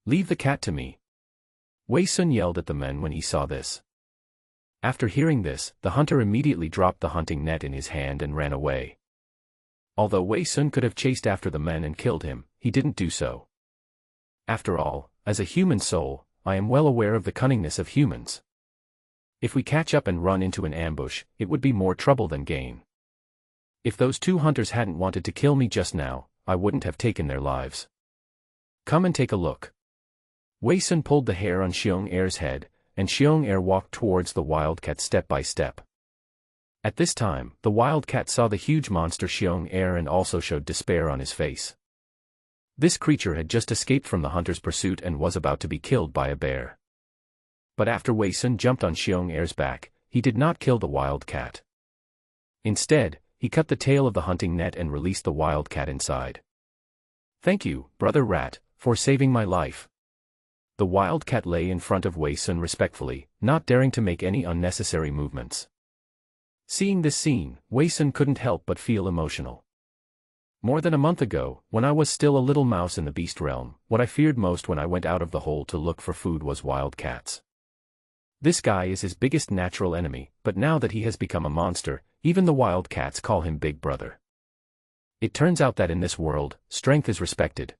Leave the cat to me. Wei Sun yelled at the men when he saw this. After hearing this, the hunter immediately dropped the hunting net in his hand and ran away. Although Wei Sun could have chased after the men and killed him, he didn't do so. After all, as a human soul, I am well aware of the cunningness of humans. If we catch up and run into an ambush, it would be more trouble than gain. If those two hunters hadn't wanted to kill me just now, I wouldn't have taken their lives. Come and take a look. Wei Sun pulled the hair on Xiong Er's head, and Xiong Er walked towards the wildcat step by step. At this time, the wildcat saw the huge monster Xiong Er and also showed despair on his face. This creature had just escaped from the hunter's pursuit and was about to be killed by a bear. But after Wei Sun jumped on Xiong Er's back, he did not kill the wildcat. Instead, he cut the tail of the hunting net and released the wildcat inside. Thank you, Brother Rat, for saving my life. The wildcat lay in front of Wei Sun respectfully, not daring to make any unnecessary movements. Seeing this scene, Wei Sun couldn't help but feel emotional. More than a month ago, when I was still a little mouse in the beast realm, what I feared most when I went out of the hole to look for food was wildcats. This guy is his biggest natural enemy, but now that he has become a monster, even the wildcats call him Big Brother. It turns out that in this world, strength is respected.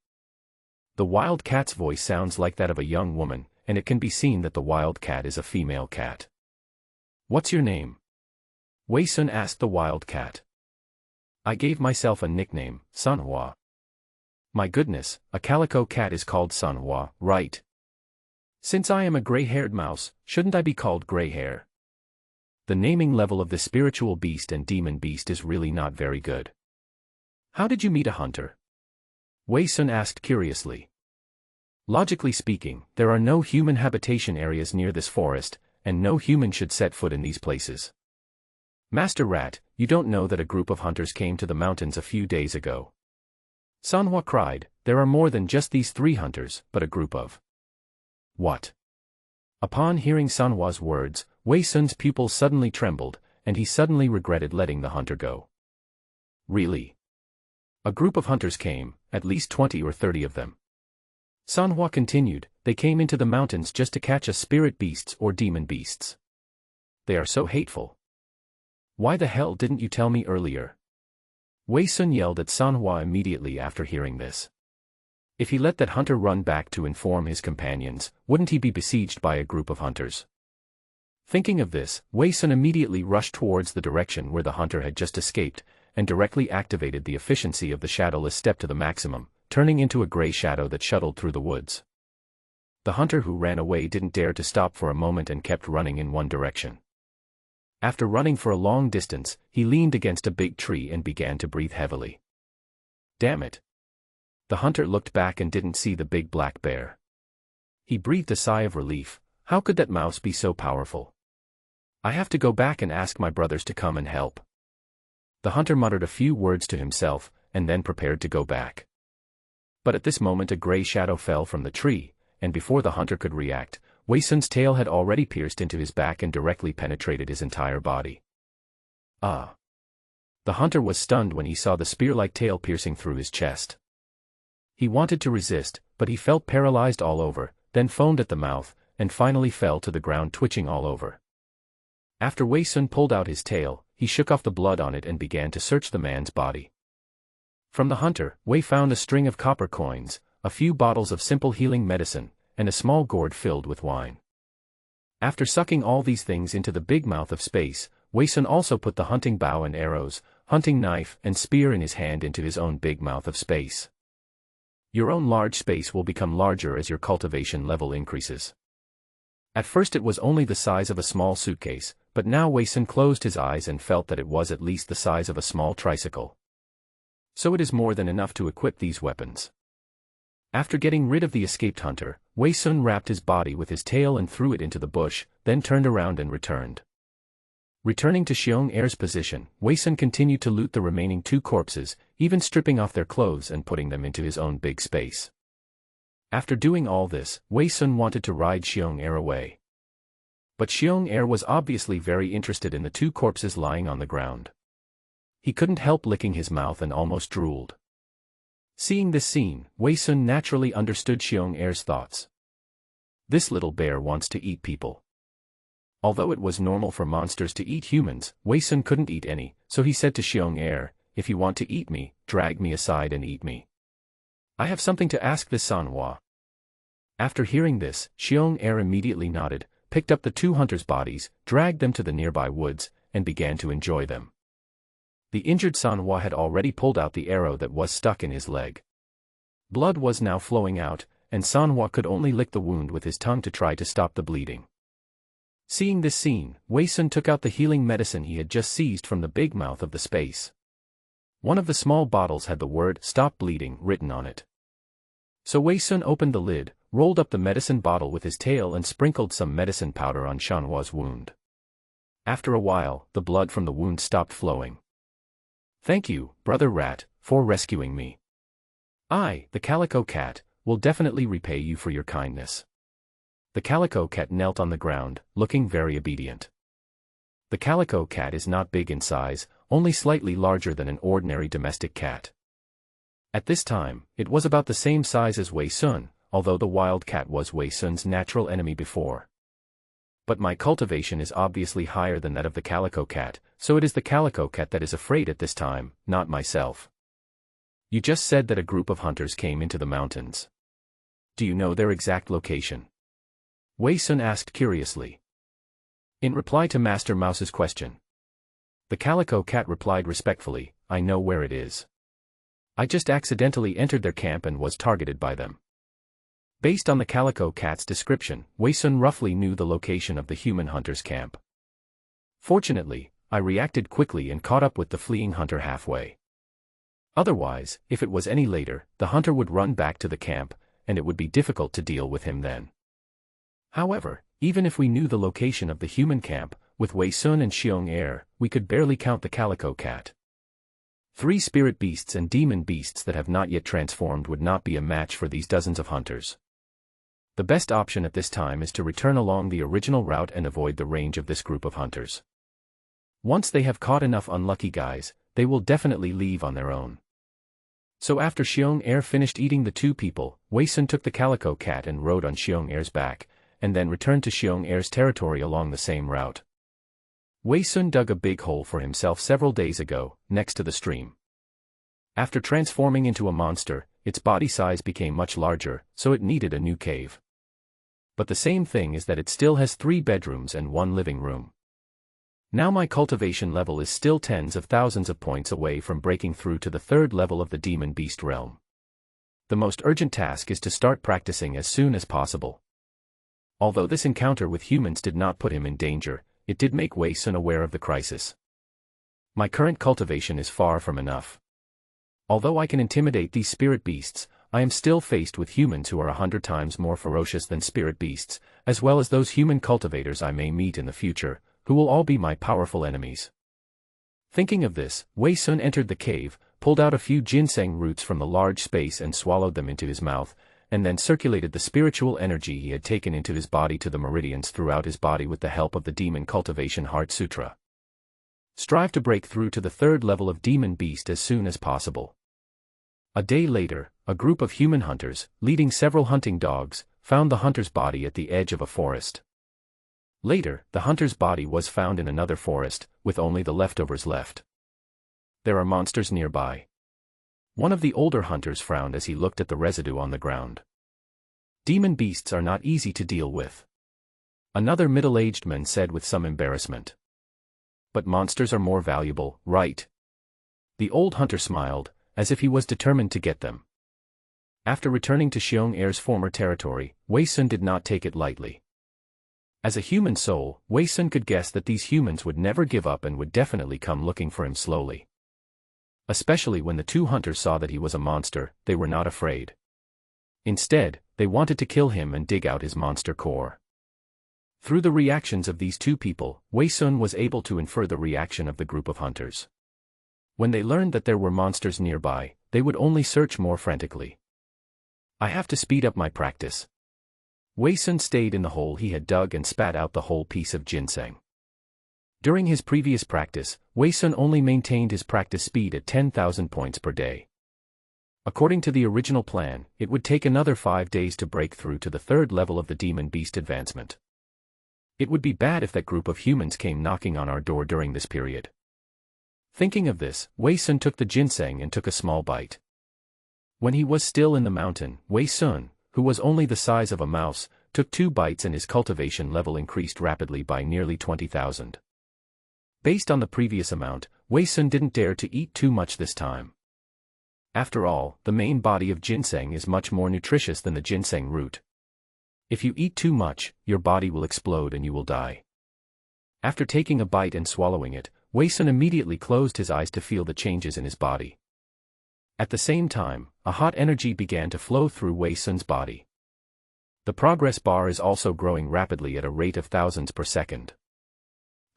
The wildcat's voice sounds like that of a young woman, and it can be seen that the wildcat is a female cat. What's your name? Wei Sun asked the wildcat. I gave myself a nickname, Sanhua. My goodness, a calico cat is called Sanhua, right? Since I am a gray-haired mouse, shouldn't I be called Gray Hair? The naming level of the spiritual beast and demon beast is really not very good. How did you meet a hunter? Wei Sun asked curiously. Logically speaking, there are no human habitation areas near this forest, and no human should set foot in these places. Master Rat, you don't know that a group of hunters came to the mountains a few days ago. Sanhua cried, there are more than just these 3 hunters, but a group of... What? Upon hearing Sanhua's words, Wei Sun's pupils suddenly trembled, and he suddenly regretted letting the hunter go. Really? A group of hunters came, at least 20 or 30 of them. Sanhua continued, they came into the mountains just to catch us spirit beasts or demon beasts. They are so hateful. Why the hell didn't you tell me earlier? Wei Sun yelled at Sanhua immediately after hearing this. If he let that hunter run back to inform his companions, wouldn't he be besieged by a group of hunters? Thinking of this, Wei Sun immediately rushed towards the direction where the hunter had just escaped, and directly activated the efficiency of the shadowless step to the maximum, turning into a gray shadow that shuttled through the woods. The hunter who ran away didn't dare to stop for a moment and kept running in one direction. After running for a long distance, he leaned against a big tree and began to breathe heavily. Damn it! The hunter looked back and didn't see the big black bear. He breathed a sigh of relief. How could that mouse be so powerful? I have to go back and ask my brothers to come and help. The hunter muttered a few words to himself, and then prepared to go back. But at this moment a gray shadow fell from the tree, and before the hunter could react, Wei Sun's tail had already pierced into his back and directly penetrated his entire body. Ah! The hunter was stunned when he saw the spear-like tail piercing through his chest. He wanted to resist, but he felt paralyzed all over, then foamed at the mouth, and finally fell to the ground twitching all over. After Wei Sun pulled out his tail, he shook off the blood on it and began to search the man's body. From the hunter, Wei found a string of copper coins, a few bottles of simple healing medicine, and a small gourd filled with wine. After sucking all these things into the big mouth of space, Wei Sun also put the hunting bow and arrows, hunting knife and spear in his hand into his own big mouth of space. Your own large space will become larger as your cultivation level increases. At first it was only the size of a small suitcase, but now Wei Sun closed his eyes and felt that it was at least the size of a small tricycle. So it is more than enough to equip these weapons. After getting rid of the escaped hunter, Wei Sun wrapped his body with his tail and threw it into the bush, then turned around and returned. Returning to Xiong Er's position, Wei Sun continued to loot the remaining 2 corpses, even stripping off their clothes and putting them into his own big space. After doing all this, Wei Sun wanted to ride Xiong Er away. But Xiong Er was obviously very interested in the 2 corpses lying on the ground. He couldn't help licking his mouth and almost drooled. Seeing this scene, Wei Sun naturally understood Xiong Er's thoughts. This little bear wants to eat people. Although it was normal for monsters to eat humans, Wei Sun couldn't eat any, so he said to Xiong Er, if you want to eat me, drag me aside and eat me. I have something to ask this Sanhua. After hearing this, Xiong Er immediately nodded, picked up the 2 hunters' bodies, dragged them to the nearby woods, and began to enjoy them. The injured Sanhua had already pulled out the arrow that was stuck in his leg. Blood was now flowing out, and Sanhua could only lick the wound with his tongue to try to stop the bleeding. Seeing this scene, Wei Sun took out the healing medicine he had just seized from the big mouth of the space. One of the small bottles had the word "Stop Bleeding" written on it. So Wei Sun opened the lid, rolled up the medicine bottle with his tail and sprinkled some medicine powder on Sanhua's wound. After a while, the blood from the wound stopped flowing. Thank you, Brother Rat, for rescuing me. I, the Calico Cat, will definitely repay you for your kindness. The Calico Cat knelt on the ground, looking very obedient. The Calico Cat is not big in size, only slightly larger than an ordinary domestic cat. At this time, it was about the same size as Wei Sun, although the wild cat was Wei Sun's natural enemy before. But my cultivation is obviously higher than that of the Calico Cat, so it is the Calico Cat that is afraid at this time, not myself. You just said that a group of hunters came into the mountains. Do you know their exact location? Wei Sun asked curiously. In reply to Master Mouse's question, the Calico Cat replied respectfully, I know where it is. I just accidentally entered their camp and was targeted by them. Based on the Calico Cat's description, Wei Sun roughly knew the location of the human hunter's camp. Fortunately, I reacted quickly and caught up with the fleeing hunter halfway. Otherwise, if it was any later, the hunter would run back to the camp, and it would be difficult to deal with him then. However, even if we knew the location of the human camp, with Wei Sun and Xiong Er, we could barely count the calico cat. 3 spirit beasts and demon beasts that have not yet transformed would not be a match for these dozens of hunters. The best option at this time is to return along the original route and avoid the range of this group of hunters. Once they have caught enough unlucky guys, they will definitely leave on their own. So after Xiong Er finished eating the 2 people, Wei Sun took the calico cat and rode on Xiong Er's back, and then returned to Xiong Er's territory along the same route. Wei Sun dug a big hole for himself several days ago, next to the stream. After transforming into a monster, its body size became much larger, so it needed a new cave. But the same thing is that it still has 3 bedrooms and 1 living room. Now my cultivation level is still tens of thousands of points away from breaking through to the 3rd level of the demon beast realm. The most urgent task is to start practicing as soon as possible. Although this encounter with humans did not put him in danger, it did make Wei Sun aware of the crisis. My current cultivation is far from enough. Although I can intimidate these spirit beasts, I am still faced with humans who are 100 times more ferocious than spirit beasts, as well as those human cultivators I may meet in the future, who will all be my powerful enemies. Thinking of this, Wei Sun entered the cave, pulled out a few ginseng roots from the large space and swallowed them into his mouth, and then circulated the spiritual energy he had taken into his body to the meridians throughout his body with the help of the Demon Cultivation Heart Sutra. Strive to break through to the 3rd level of Demon Beast as soon as possible. A day later, a group of human hunters, leading several hunting dogs, found the hunter's body at the edge of a forest. Later, the hunter's body was found in another forest, with only the leftovers left. There are monsters nearby. One of the older hunters frowned as he looked at the residue on the ground. Demon beasts are not easy to deal with. Another middle-aged man said with some embarrassment. But monsters are more valuable, right? The old hunter smiled, as if he was determined to get them. After returning to Xiong Er's former territory, Wei Sun did not take it lightly. As a human soul, Wei Sun could guess that these humans would never give up and would definitely come looking for him slowly. Especially when the 2 hunters saw that he was a monster, they were not afraid. Instead, they wanted to kill him and dig out his monster core. Through the reactions of these 2 people, Wei Sun was able to infer the reaction of the group of hunters. When they learned that there were monsters nearby, they would only search more frantically. I have to speed up my practice. Wei Sun stayed in the hole he had dug and spat out the whole piece of ginseng. During his previous practice, Wei Sun only maintained his practice speed at 10,000 points per day. According to the original plan, it would take another 5 days to break through to the 3rd level of the Demon Beast advancement. It would be bad if that group of humans came knocking on our door during this period. Thinking of this, Wei Sun took the ginseng and took a small bite. When he was still in the mountain, Wei Sun, who was only the size of a mouse, took 2 bites and his cultivation level increased rapidly by nearly 20,000. Based on the previous amount, Wei Sun didn't dare to eat too much this time. After all, the main body of ginseng is much more nutritious than the ginseng root. If you eat too much, your body will explode and you will die. After taking a bite and swallowing it, Wei Sun immediately closed his eyes to feel the changes in his body. At the same time, a hot energy began to flow through Wei Sun's body. The progress bar is also growing rapidly at a rate of thousands per second.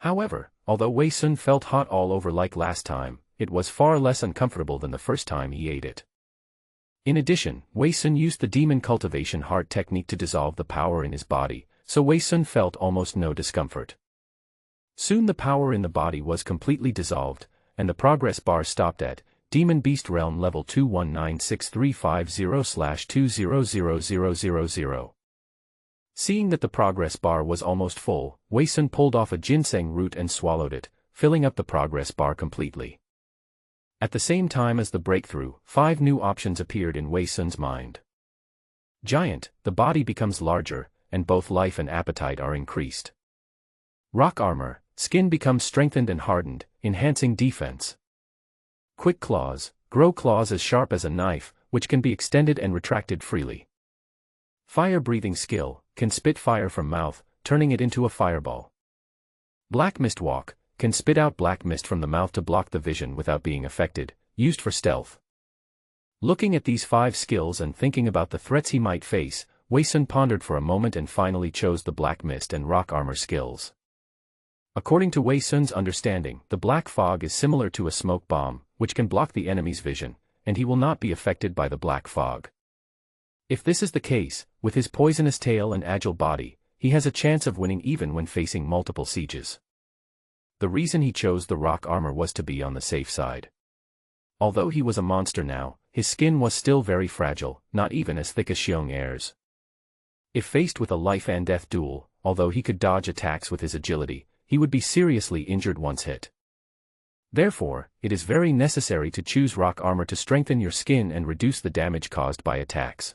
However, although Wei Sun felt hot all over like last time, it was far less uncomfortable than the first time he ate it. In addition, Wei Sun used the Demon Cultivation Heart technique to dissolve the power in his body, so Wei Sun felt almost no discomfort. Soon the power in the body was completely dissolved, and the progress bar stopped at Demon Beast Realm Level 2196350/200000. Seeing that the progress bar was almost full, Wei Sun pulled off a ginseng root and swallowed it, filling up the progress bar completely. At the same time as the breakthrough, 5 new options appeared in Wei Sun's mind. Giant, the body becomes larger, and both life and appetite are increased. Rock armor, skin becomes strengthened and hardened, enhancing defense. Quick claws, grow claws as sharp as a knife, which can be extended and retracted freely. Fire-breathing skill, can spit fire from mouth, turning it into a fireball. Black mist walk, can spit out black mist from the mouth to block the vision without being affected, used for stealth. Looking at these 5 skills and thinking about the threats he might face, Wei Sun pondered for a moment and finally chose the black mist and rock armor skills. According to Wei Sun's understanding, the black fog is similar to a smoke bomb, which can block the enemy's vision, and he will not be affected by the black fog. If this is the case, with his poisonous tail and agile body, he has a chance of winning even when facing multiple sieges. The reason he chose the rock armor was to be on the safe side. Although he was a monster now, his skin was still very fragile, not even as thick as Xiong Er's. If faced with a life-and-death duel, although he could dodge attacks with his agility, he would be seriously injured once hit. Therefore, it is very necessary to choose rock armor to strengthen your skin and reduce the damage caused by attacks.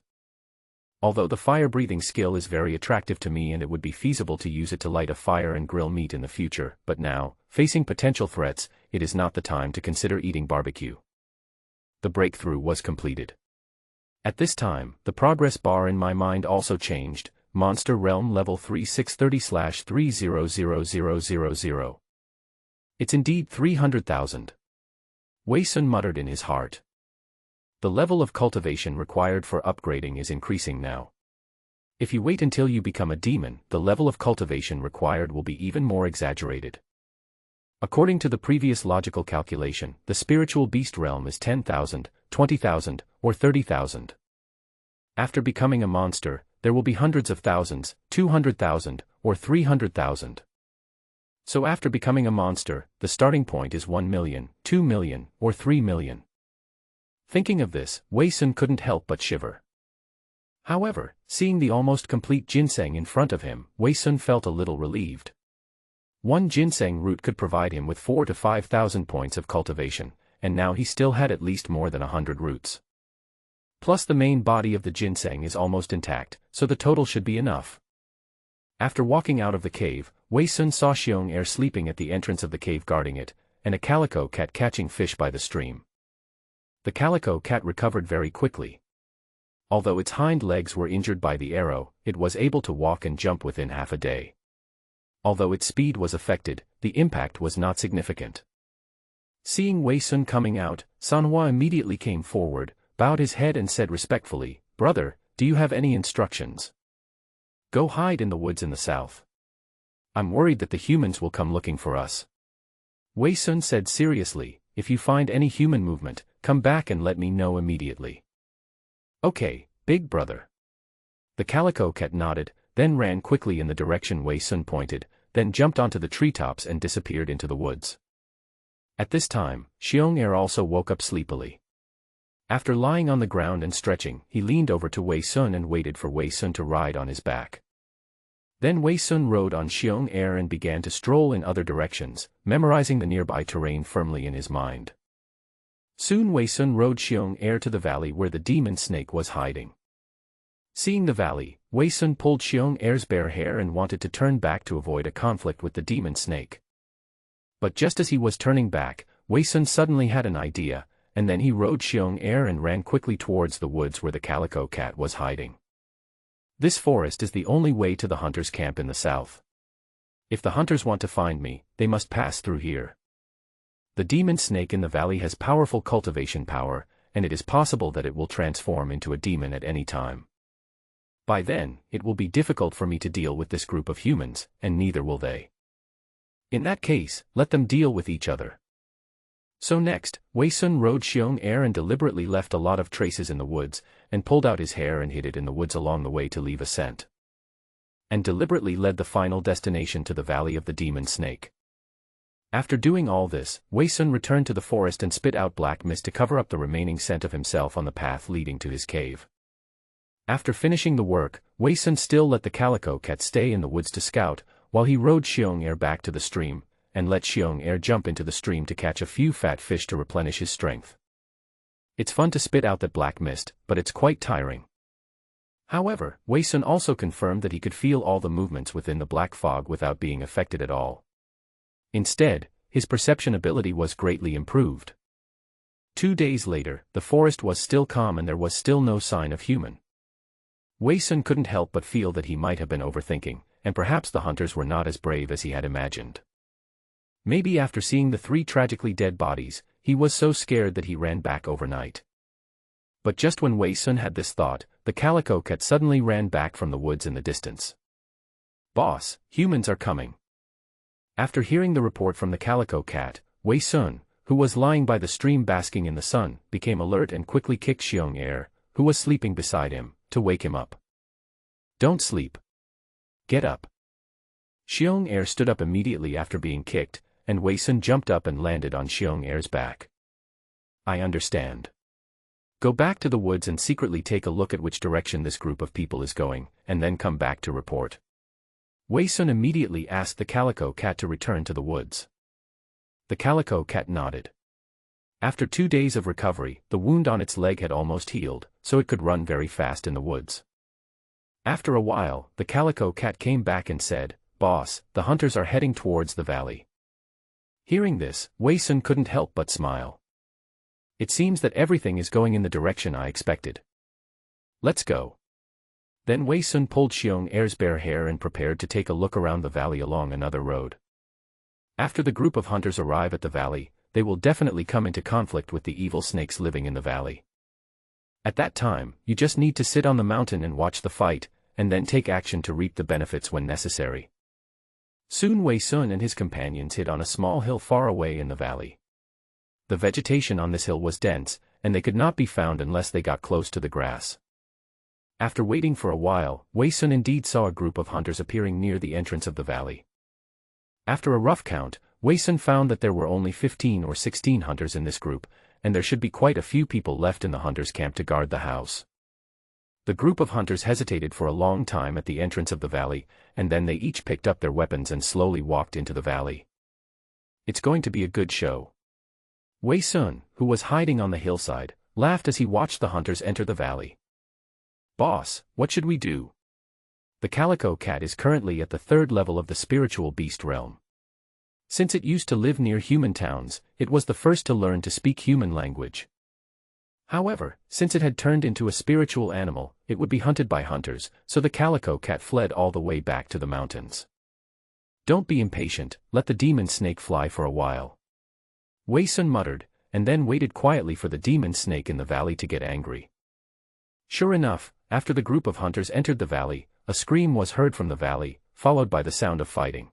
Although the fire-breathing skill is very attractive to me and it would be feasible to use it to light a fire and grill meat in the future, but now, facing potential threats, it is not the time to consider eating barbecue. The breakthrough was completed. At this time, the progress bar in my mind also changed. Monster Realm Level 3630/300000. It's indeed 300,000. Wei Sun muttered in his heart. The level of cultivation required for upgrading is increasing now. If you wait until you become a demon, the level of cultivation required will be even more exaggerated. According to the previous logical calculation, the spiritual beast realm is 10,000, 20,000, or 30,000. After becoming a monster, there will be hundreds of thousands, 200,000, or 300,000. So after becoming a monster, the starting point is 1 million, 2 million, or 3 million. Thinking of this, Wei Sun couldn't help but shiver. However, seeing the almost complete ginseng in front of him, Wei Sun felt a little relieved. One ginseng root could provide him with 4,000 to 5,000 points of cultivation, and now he still had at least more than 100 roots. Plus the main body of the ginseng is almost intact, so the total should be enough. After walking out of the cave, Wei Sun saw Xiong Er sleeping at the entrance of the cave guarding it, and a calico cat catching fish by the stream. The calico cat recovered very quickly. Although its hind legs were injured by the arrow, it was able to walk and jump within half a day. Although its speed was affected, the impact was not significant. Seeing Wei Sun coming out, Sanhua immediately came forward, bowed his head and said respectfully, "Brother, do you have any instructions? Go hide in the woods in the south. I'm worried that the humans will come looking for us." Wei Sun said seriously, "If you find any human movement, come back and let me know immediately." "Okay, big brother." The calico cat nodded, then ran quickly in the direction Wei Sun pointed, then jumped onto the treetops and disappeared into the woods. At this time, Xiong Er also woke up sleepily. After lying on the ground and stretching, he leaned over to Wei Sun and waited for Wei Sun to ride on his back. Then Wei Sun rode on Xiong Er and began to stroll in other directions, memorizing the nearby terrain firmly in his mind. Soon Wei Sun rode Xiong Er to the valley where the demon snake was hiding. Seeing the valley, Wei Sun pulled Xiong Er's bare hair and wanted to turn back to avoid a conflict with the demon snake. But just as he was turning back, Wei Sun suddenly had an idea, and then he rode Xiong Er and ran quickly towards the woods where the calico cat was hiding. This forest is the only way to the hunters' camp in the south. If the hunters want to find me, they must pass through here. The demon snake in the valley has powerful cultivation power, and it is possible that it will transform into a demon at any time. By then, it will be difficult for me to deal with this group of humans, and neither will they. In that case, let them deal with each other. So next, Wei Sun rode Xiong Er and deliberately left a lot of traces in the woods, and pulled out his hair and hid it in the woods along the way to leave a scent. And deliberately led the final destination to the valley of the demon snake. After doing all this, Wei Sun returned to the forest and spit out black mist to cover up the remaining scent of himself on the path leading to his cave. After finishing the work, Wei Sun still let the calico cat stay in the woods to scout, while he rode Xiong Er back to the stream, and let Xiong Er jump into the stream to catch a few fat fish to replenish his strength. It's fun to spit out that black mist, but it's quite tiring. However, Wei Sun also confirmed that he could feel all the movements within the black fog without being affected at all. Instead, his perception ability was greatly improved. 2 days later, the forest was still calm and there was still no sign of human. Wei Sun couldn't help but feel that he might have been overthinking, and perhaps the hunters were not as brave as he had imagined. Maybe after seeing the 3 tragically dead bodies, he was so scared that he ran back overnight. But just when Wei Sun had this thought, the calico cat suddenly ran back from the woods in the distance. "Boss, humans are coming." After hearing the report from the calico cat, Wei Sun, who was lying by the stream basking in the sun, became alert and quickly kicked Xiong Er, who was sleeping beside him, to wake him up. "Don't sleep. Get up." Xiong Er stood up immediately after being kicked, and Wei Sun jumped up and landed on Xiong Er's back. "I understand. Go back to the woods and secretly take a look at which direction this group of people is going, and then come back to report." Wei Sun immediately asked the calico cat to return to the woods. The calico cat nodded. After 2 days of recovery, the wound on its leg had almost healed, so it could run very fast in the woods. After a while, the calico cat came back and said, "Boss, the hunters are heading towards the valley." Hearing this, Wei Sun couldn't help but smile. "It seems that everything is going in the direction I expected. Let's go." Then Wei Sun pulled Xiong Er's bare hair and prepared to take a look around the valley along another road. After the group of hunters arrive at the valley, they will definitely come into conflict with the evil snakes living in the valley. At that time, you just need to sit on the mountain and watch the fight, and then take action to reap the benefits when necessary. Soon Wei Sun and his companions hit on a small hill far away in the valley. The vegetation on this hill was dense, and they could not be found unless they got close to the grass. After waiting for a while, Wei Sun indeed saw a group of hunters appearing near the entrance of the valley. After a rough count, Wei Sun found that there were only 15 or 16 hunters in this group, and there should be quite a few people left in the hunters' camp to guard the house. The group of hunters hesitated for a long time at the entrance of the valley, and then they each picked up their weapons and slowly walked into the valley. "It's going to be a good show." Wei Sun, who was hiding on the hillside, laughed as he watched the hunters enter the valley. "Boss, what should we do?" The calico cat is currently at the 3rd level of the spiritual beast realm. Since it used to live near human towns, it was the first to learn to speak human language. However, since it had turned into a spiritual animal, it would be hunted by hunters, so the calico cat fled all the way back to the mountains. "Don't be impatient, let the demon snake fly for a while." Wei Sun muttered, and then waited quietly for the demon snake in the valley to get angry. Sure enough, after the group of hunters entered the valley, a scream was heard from the valley, followed by the sound of fighting.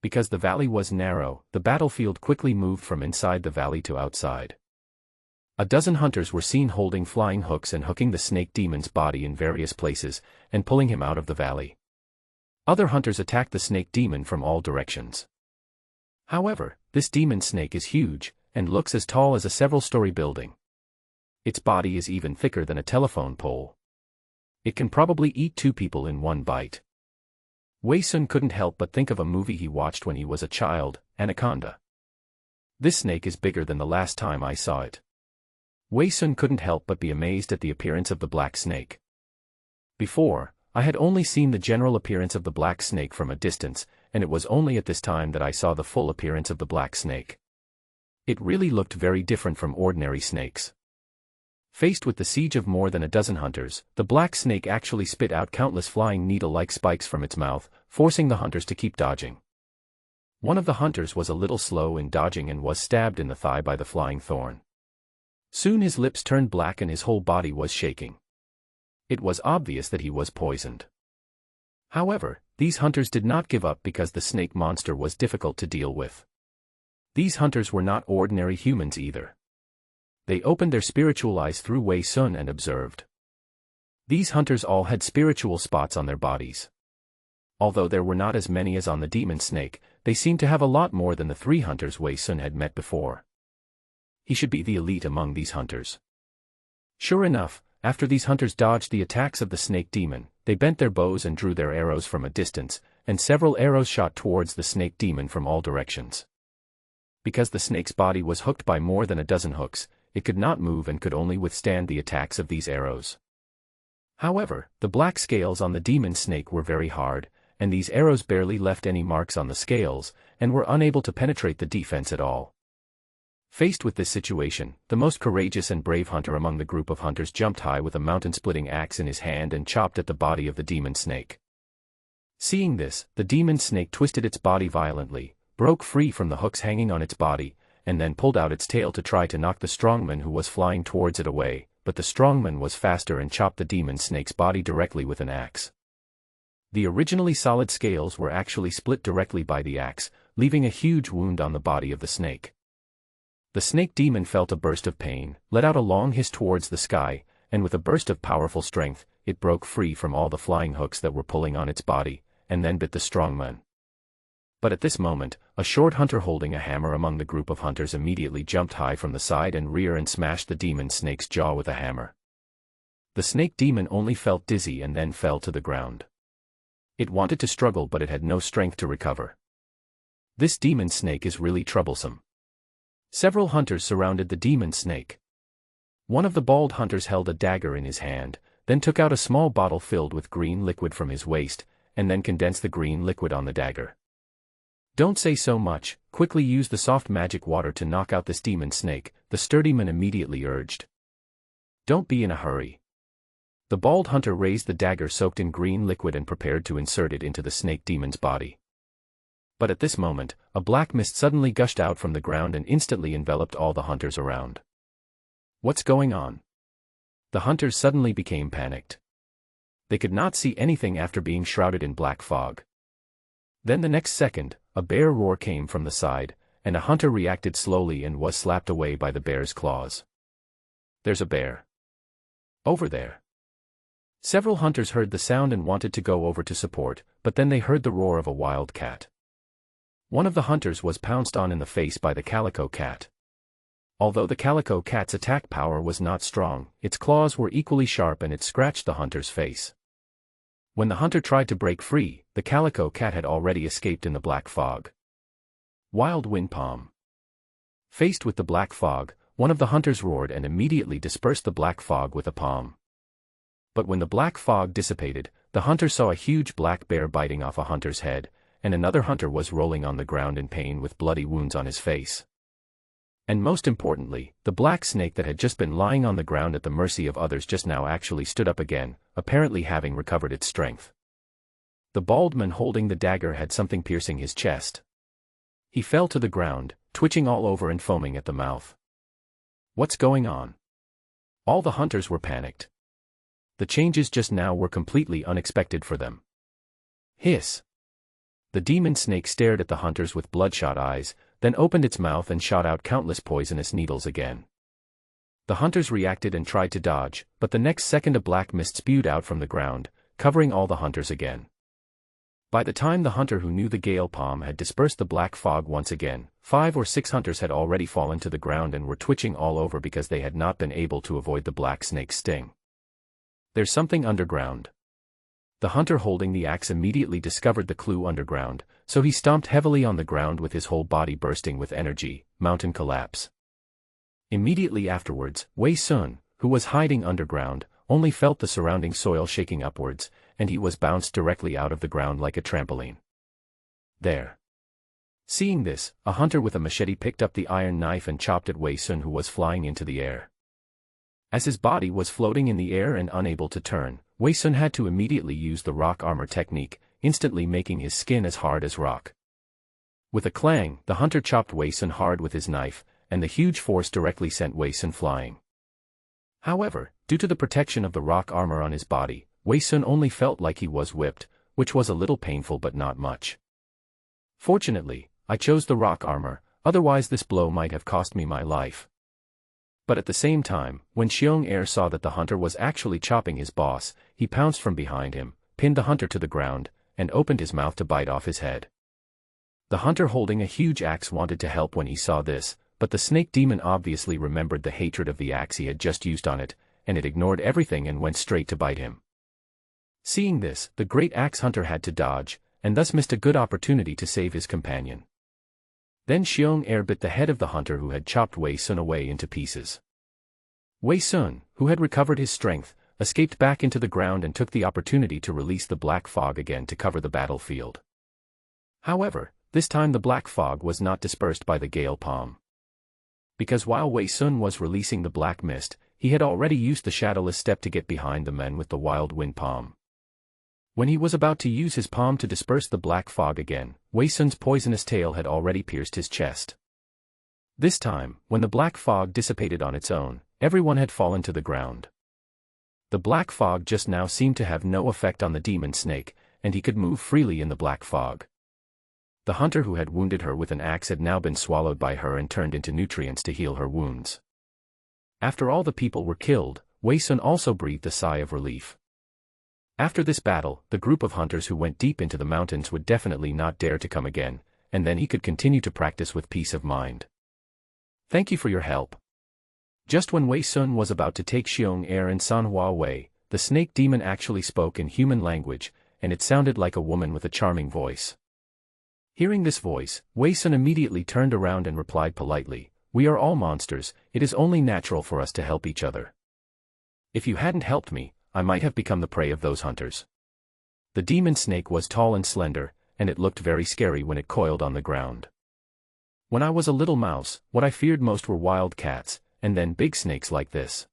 Because the valley was narrow, the battlefield quickly moved from inside the valley to outside. A dozen hunters were seen holding flying hooks and hooking the snake demon's body in various places, and pulling him out of the valley. Other hunters attacked the snake demon from all directions. However, this demon snake is huge, and looks as tall as a several-story building. Its body is even thicker than a telephone pole. It can probably eat 2 people in one bite. Wei Sun couldn't help but think of a movie he watched when he was a child, Anaconda. This snake is bigger than the last time I saw it. Wei Sun couldn't help but be amazed at the appearance of the black snake. Before, I had only seen the general appearance of the black snake from a distance, and it was only at this time that I saw the full appearance of the black snake. It really looked very different from ordinary snakes. Faced with the siege of more than a dozen hunters, the black snake actually spit out countless flying needle-like spikes from its mouth, forcing the hunters to keep dodging. One of the hunters was a little slow in dodging and was stabbed in the thigh by the flying thorn. Soon his lips turned black and his whole body was shaking. It was obvious that he was poisoned. However, these hunters did not give up because the snake monster was difficult to deal with. These hunters were not ordinary humans either. They opened their spiritual eyes through Wei Sun and observed. These hunters all had spiritual spots on their bodies. Although there were not as many as on the demon snake, they seemed to have a lot more than the 3 hunters Wei Sun had met before. He should be the elite among these hunters. Sure enough, after these hunters dodged the attacks of the snake demon, they bent their bows and drew their arrows from a distance, and several arrows shot towards the snake demon from all directions. Because the snake's body was hooked by more than a dozen hooks, it could not move and could only withstand the attacks of these arrows. However, the black scales on the demon snake were very hard, and these arrows barely left any marks on the scales, and were unable to penetrate the defense at all. Faced with this situation, the most courageous and brave hunter among the group of hunters jumped high with a mountain-splitting axe in his hand and chopped at the body of the demon snake. Seeing this, the demon snake twisted its body violently, broke free from the hooks hanging on its body, and then pulled out its tail to try to knock the strongman who was flying towards it away, but the strongman was faster and chopped the demon snake's body directly with an axe. The originally solid scales were actually split directly by the axe, leaving a huge wound on the body of the snake. The snake demon felt a burst of pain, let out a long hiss towards the sky, and with a burst of powerful strength, it broke free from all the flying hooks that were pulling on its body, and then bit the strongman. But at this moment, a short hunter holding a hammer among the group of hunters immediately jumped high from the side and rear and smashed the demon snake's jaw with a hammer. The snake demon only felt dizzy and then fell to the ground. It wanted to struggle, but it had no strength to recover. This demon snake is really troublesome. Several hunters surrounded the demon snake. One of the bald hunters held a dagger in his hand, then took out a small bottle filled with green liquid from his waist, and then condensed the green liquid on the dagger. "Don't say so much, quickly use the soft magic water to knock out this demon snake," the sturdy man immediately urged. "Don't be in a hurry." The bald hunter raised the dagger soaked in green liquid and prepared to insert it into the snake demon's body. But at this moment, a black mist suddenly gushed out from the ground and instantly enveloped all the hunters around. What's going on? The hunters suddenly became panicked. They could not see anything after being shrouded in black fog. Then the next second, a bear roar came from the side, and a hunter reacted slowly and was slapped away by the bear's claws. "There's a bear over there." Several hunters heard the sound and wanted to go over to support, but then they heard the roar of a wild cat. One of the hunters was pounced on in the face by the calico cat. Although the calico cat's attack power was not strong, its claws were equally sharp and it scratched the hunter's face. When the hunter tried to break free, the calico cat had already escaped in the black fog. Wild wind palm. Faced with the black fog, one of the hunters roared and immediately dispersed the black fog with a palm. But when the black fog dissipated, the hunter saw a huge black bear biting off a hunter's head, and another hunter was rolling on the ground in pain with bloody wounds on his face. And most importantly, the black snake that had just been lying on the ground at the mercy of others just now actually stood up again, apparently having recovered its strength. The bald man holding the dagger had something piercing his chest. He fell to the ground, twitching all over and foaming at the mouth. What's going on? All the hunters were panicked. The changes just now were completely unexpected for them. Hiss! The demon snake stared at the hunters with bloodshot eyes, then opened its mouth and shot out countless poisonous needles again. The hunters reacted and tried to dodge, but the next second a black mist spewed out from the ground, covering all the hunters again. By the time the hunter who knew the gale palm had dispersed the black fog once again, 5 or 6 hunters had already fallen to the ground and were twitching all over because they had not been able to avoid the black snake's sting. There's something underground. The hunter holding the axe immediately discovered the clue underground, so he stomped heavily on the ground with his whole body bursting with energy. Mountain collapse. Immediately afterwards, Wei Sun, who was hiding underground, only felt the surrounding soil shaking upwards, and he was bounced directly out of the ground like a trampoline. There. Seeing this, a hunter with a machete picked up the iron knife and chopped at Wei Sun, who was flying into the air. As his body was floating in the air and unable to turn, Wei Sun had to immediately use the rock armor technique, instantly making his skin as hard as rock. With a clang, the hunter chopped Wei Sun hard with his knife, and the huge force directly sent Wei Sun flying. However, due to the protection of the rock armor on his body, Wei Sun only felt like he was whipped, which was a little painful but not much. Fortunately, I chose the rock armor, otherwise this blow might have cost me my life. But at the same time, when Xiong Er saw that the hunter was actually chopping his boss, he pounced from behind him, pinned the hunter to the ground, and opened his mouth to bite off his head. The hunter holding a huge axe wanted to help when he saw this, but the snake demon obviously remembered the hatred of the axe he had just used on it, and it ignored everything and went straight to bite him. Seeing this, the great axe hunter had to dodge, and thus missed a good opportunity to save his companion. Then Xiong Er bit the head of the hunter who had chopped Wei Sun away into pieces. Wei Sun, who had recovered his strength, escaped back into the ground and took the opportunity to release the black fog again to cover the battlefield. However, this time the black fog was not dispersed by the gale palm. Because while Wei Sun was releasing the black mist, he had already used the shadowless step to get behind the men with the wild wind palm. When he was about to use his palm to disperse the black fog again, Wei Sun's poisonous tail had already pierced his chest. This time, when the black fog dissipated on its own, Everyone had fallen to the ground. The black fog just now seemed to have no effect on the demon snake, and he could move freely in the black fog. The hunter who had wounded her with an axe had now been swallowed by her and turned into nutrients to heal her wounds. After all the people were killed, Wei Sun also breathed a sigh of relief. After this battle, the group of hunters who went deep into the mountains would definitely not dare to come again, and then he could continue to practice with peace of mind. Thank you for your help. Just when Wei Sun was about to take Xiong Er and San Hua Wei, the snake demon actually spoke in human language, and it sounded like a woman with a charming voice. Hearing this voice, Wei Sun immediately turned around and replied politely, "We are all monsters, it is only natural for us to help each other. If you hadn't helped me, I might have become the prey of those hunters." The demon snake was tall and slender, and it looked very scary when it coiled on the ground. When I was a little mouse, what I feared most were wild cats, and then big snakes like this.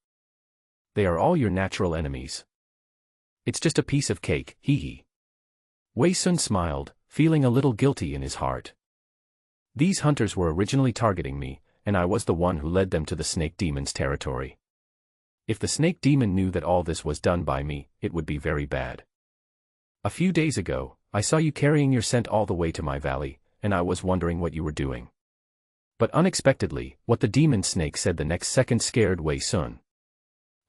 They are all your natural enemies. It's just a piece of cake, hee hee. Wei Sun smiled, feeling a little guilty in his heart. These hunters were originally targeting me, and I was the one who led them to the snake demon's territory. If the snake demon knew that all this was done by me, it would be very bad. A few days ago, I saw you carrying your scent all the way to my valley, and I was wondering what you were doing. But unexpectedly, what the demon snake said the next second scared Wei Sun.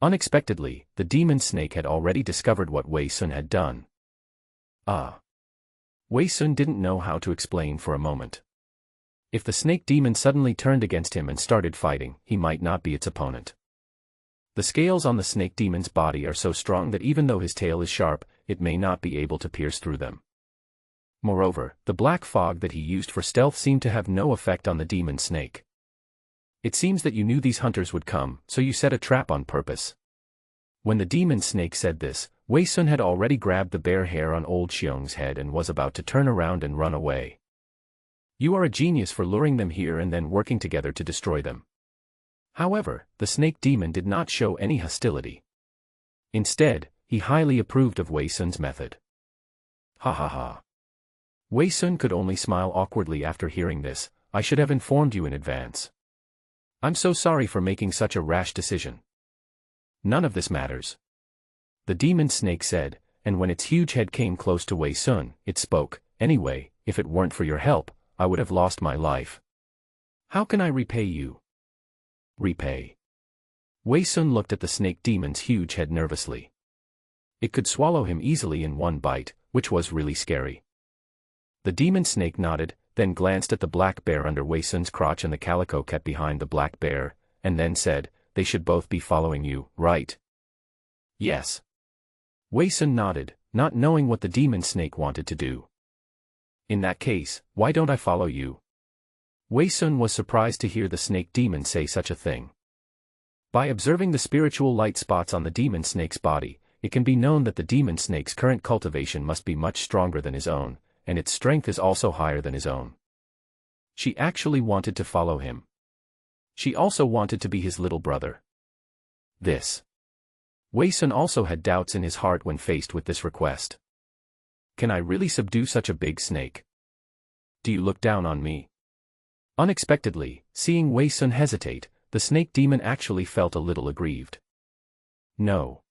Unexpectedly, the demon snake had already discovered what Wei Sun had done. Ah. Wei Sun didn't know how to explain for a moment. If the snake demon suddenly turned against him and started fighting, he might not be its opponent. The scales on the snake demon's body are so strong that even though his tail is sharp, it may not be able to pierce through them. Moreover, the black fog that he used for stealth seemed to have no effect on the demon snake. It seems that you knew these hunters would come, so you set a trap on purpose. When the demon snake said this, Wei Sun had already grabbed the bare hair on old Xiong's head and was about to turn around and run away. You are a genius for luring them here and then working together to destroy them. However, the snake demon did not show any hostility. Instead, he highly approved of Wei Sun's method. Ha ha ha. Wei Sun could only smile awkwardly after hearing this. I should have informed you in advance. I'm so sorry for making such a rash decision. None of this matters. The demon snake said, and when its huge head came close to Wei Sun, it spoke, "Anyway, if it weren't for your help, I would have lost my life. How can I repay you?" Repay. Wei Sun looked at the snake demon's huge head nervously. It could swallow him easily in one bite, which was really scary. The demon snake nodded, then glanced at the black bear under Wei Sun's crotch and the calico cat behind the black bear, and then said, "They should both be following you, right?" Yes. Wei Sun nodded, not knowing what the demon snake wanted to do. In that case, why don't I follow you? Wei Sun was surprised to hear the snake demon say such a thing. By observing the spiritual light spots on the demon snake's body, it can be known that the demon snake's current cultivation must be much stronger than his own, and its strength is also higher than his own. She actually wanted to follow him. She also wanted to be his little brother. Wei Sun also had doubts in his heart when faced with this request. Can I really subdue such a big snake? Do you look down on me? Unexpectedly, seeing Wei Sun hesitate, the snake demon actually felt a little aggrieved. No.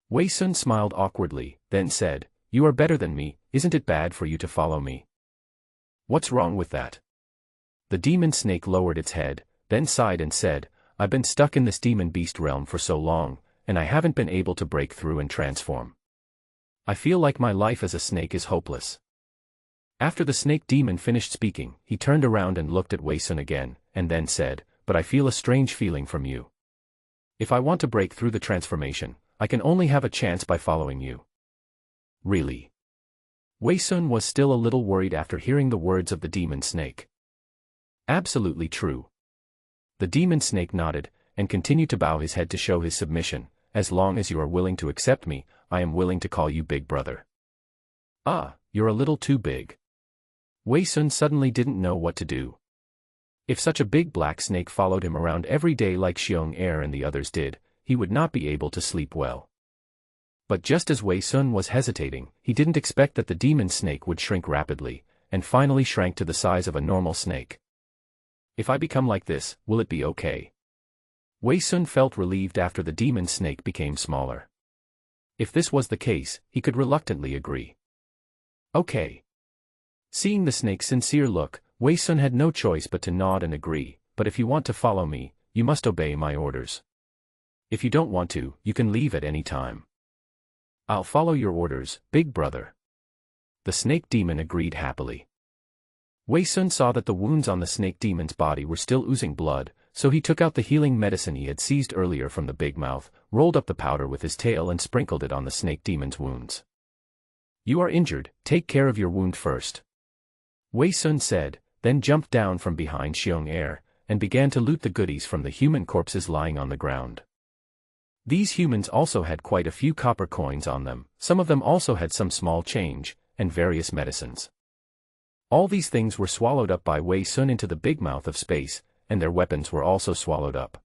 Wei Sun smiled awkwardly, then said, "You are better than me, isn't it bad for you to follow me?" What's wrong with that? The demon snake lowered its head, then sighed and said, "I've been stuck in this demon beast realm for so long, and I haven't been able to break through and transform. I feel like my life as a snake is hopeless." After the snake demon finished speaking, he turned around and looked at Wei Sun again, and then said, "But I feel a strange feeling from you. If I want to break through the transformation, I can only have a chance by following you." Really? Wei Sun was still a little worried after hearing the words of the demon snake. Absolutely true. The demon snake nodded, and continued to bow his head to show his submission. "As long as you are willing to accept me, I am willing to call you Big Brother." Ah, you're a little too big. Wei Sun suddenly didn't know what to do. If such a big black snake followed him around every day like Xiong Er and the others did, he would not be able to sleep well. But just as Wei Sun was hesitating, he didn't expect that the demon snake would shrink rapidly, and finally shrank to the size of a normal snake. If I become like this, will it be okay? Wei Sun felt relieved after the demon snake became smaller. If this was the case, he could reluctantly agree. Okay. Seeing the snake's sincere look, Wei Sun had no choice but to nod and agree, but if you want to follow me, you must obey my orders. If you don't want to, you can leave at any time. I'll follow your orders, big brother. The snake demon agreed happily. Wei Sun saw that the wounds on the snake demon's body were still oozing blood, so he took out the healing medicine he had seized earlier from the big mouth, rolled up the powder with his tail and sprinkled it on the snake demon's wounds. You are injured, take care of your wound first. Wei Sun said, then jumped down from behind Xiong Er, and began to loot the goodies from the human corpses lying on the ground. These humans also had quite a few copper coins on them, some of them also had some small change, and various medicines. All these things were swallowed up by Wei Sun into the big mouth of space, and their weapons were also swallowed up.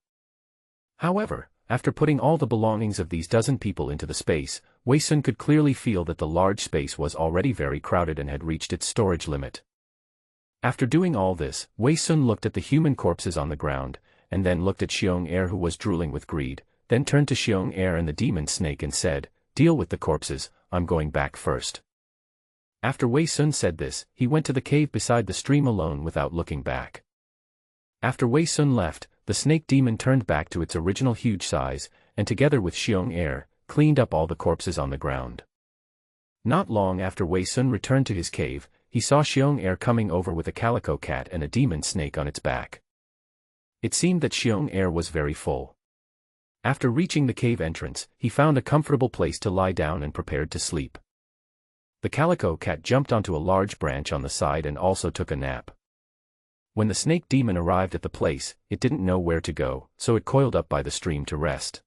However, after putting all the belongings of these dozen people into the space, Wei Sun could clearly feel that the large space was already very crowded and had reached its storage limit. After doing all this, Wei Sun looked at the human corpses on the ground, and then looked at Xiong Er who was drooling with greed, then turned to Xiong Er and the demon snake and said, "Deal with the corpses, I'm going back first." After Wei Sun said this, he went to the cave beside the stream alone without looking back. After Wei Sun left, the snake demon turned back to its original huge size, and together with Xiong Er, cleaned up all the corpses on the ground. Not long after Wei Sun returned to his cave, he saw Xiong Er coming over with a calico cat and a demon snake on its back. It seemed that Xiong Er was very full. After reaching the cave entrance, he found a comfortable place to lie down and prepared to sleep. The calico cat jumped onto a large branch on the side and also took a nap. When the snake demon arrived at the place, it didn't know where to go, so it coiled up by the stream to rest.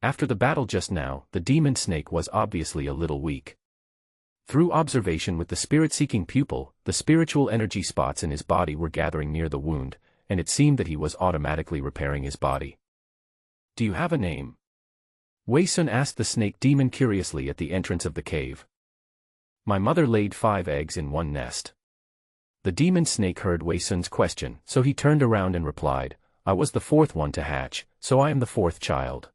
After the battle just now, the demon snake was obviously a little weak. Through observation with the spirit-seeking pupil, the spiritual energy spots in his body were gathering near the wound, and it seemed that he was automatically repairing his body. Do you have a name? Wei Sun asked the snake demon curiously at the entrance of the cave. My mother laid 5 eggs in one nest. The demon snake heard Wei Sun's question, so he turned around and replied, I was the 4th one to hatch, so I am the 4th child.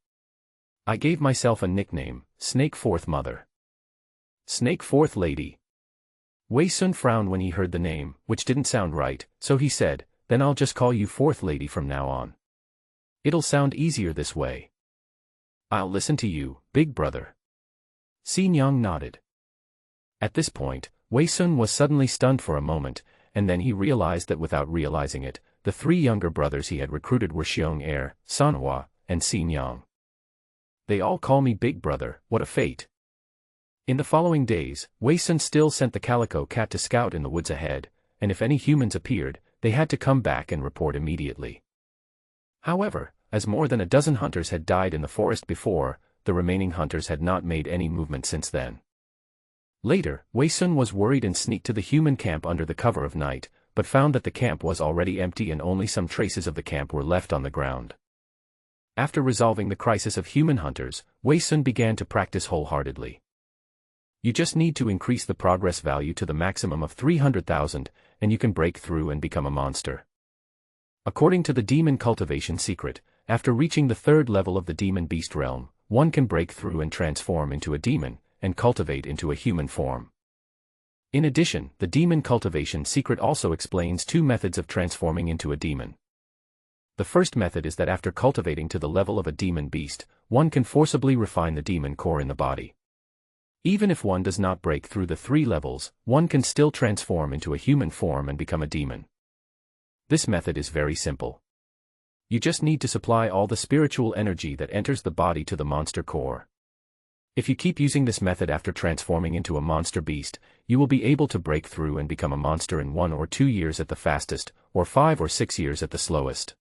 I gave myself a nickname, Snake 4th Mother. Snake 4th Lady. Wei Sun frowned when he heard the name, which didn't sound right, so he said, then I'll just call you 4th Lady from now on. It'll sound easier this way. I'll listen to you, big brother. Xin Yang nodded. At this point, Wei Sun was suddenly stunned for a moment, and then he realized that without realizing it, the 3 younger brothers he had recruited were Xiong Er, Sanhua, and Xin Yang. They all call me big brother, what a fate. In the following days, Wei Sun still sent the calico cat to scout in the woods ahead, and if any humans appeared, they had to come back and report immediately. However, as more than a dozen hunters had died in the forest before, the remaining hunters had not made any movement since then. Later, Wei Sun was worried and sneaked to the human camp under the cover of night, but found that the camp was already empty and only some traces of the camp were left on the ground. After resolving the crisis of human hunters, Wei Sun began to practice wholeheartedly. You just need to increase the progress value to the maximum of 300,000, and you can break through and become a monster. According to the demon cultivation secret, after reaching the 3rd level of the demon beast realm, one can break through and transform into a demon, and cultivate into a human form. In addition, the demon cultivation secret also explains 2 methods of transforming into a demon. The first method is that after cultivating to the level of a demon beast, one can forcibly refine the demon core in the body. Even if one does not break through the 3 levels, one can still transform into a human form and become a demon. This method is very simple. You just need to supply all the spiritual energy that enters the body to the monster core. If you keep using this method after transforming into a monster beast, you will be able to break through and become a monster in 1 or 2 years at the fastest, or 5 or 6 years at the slowest.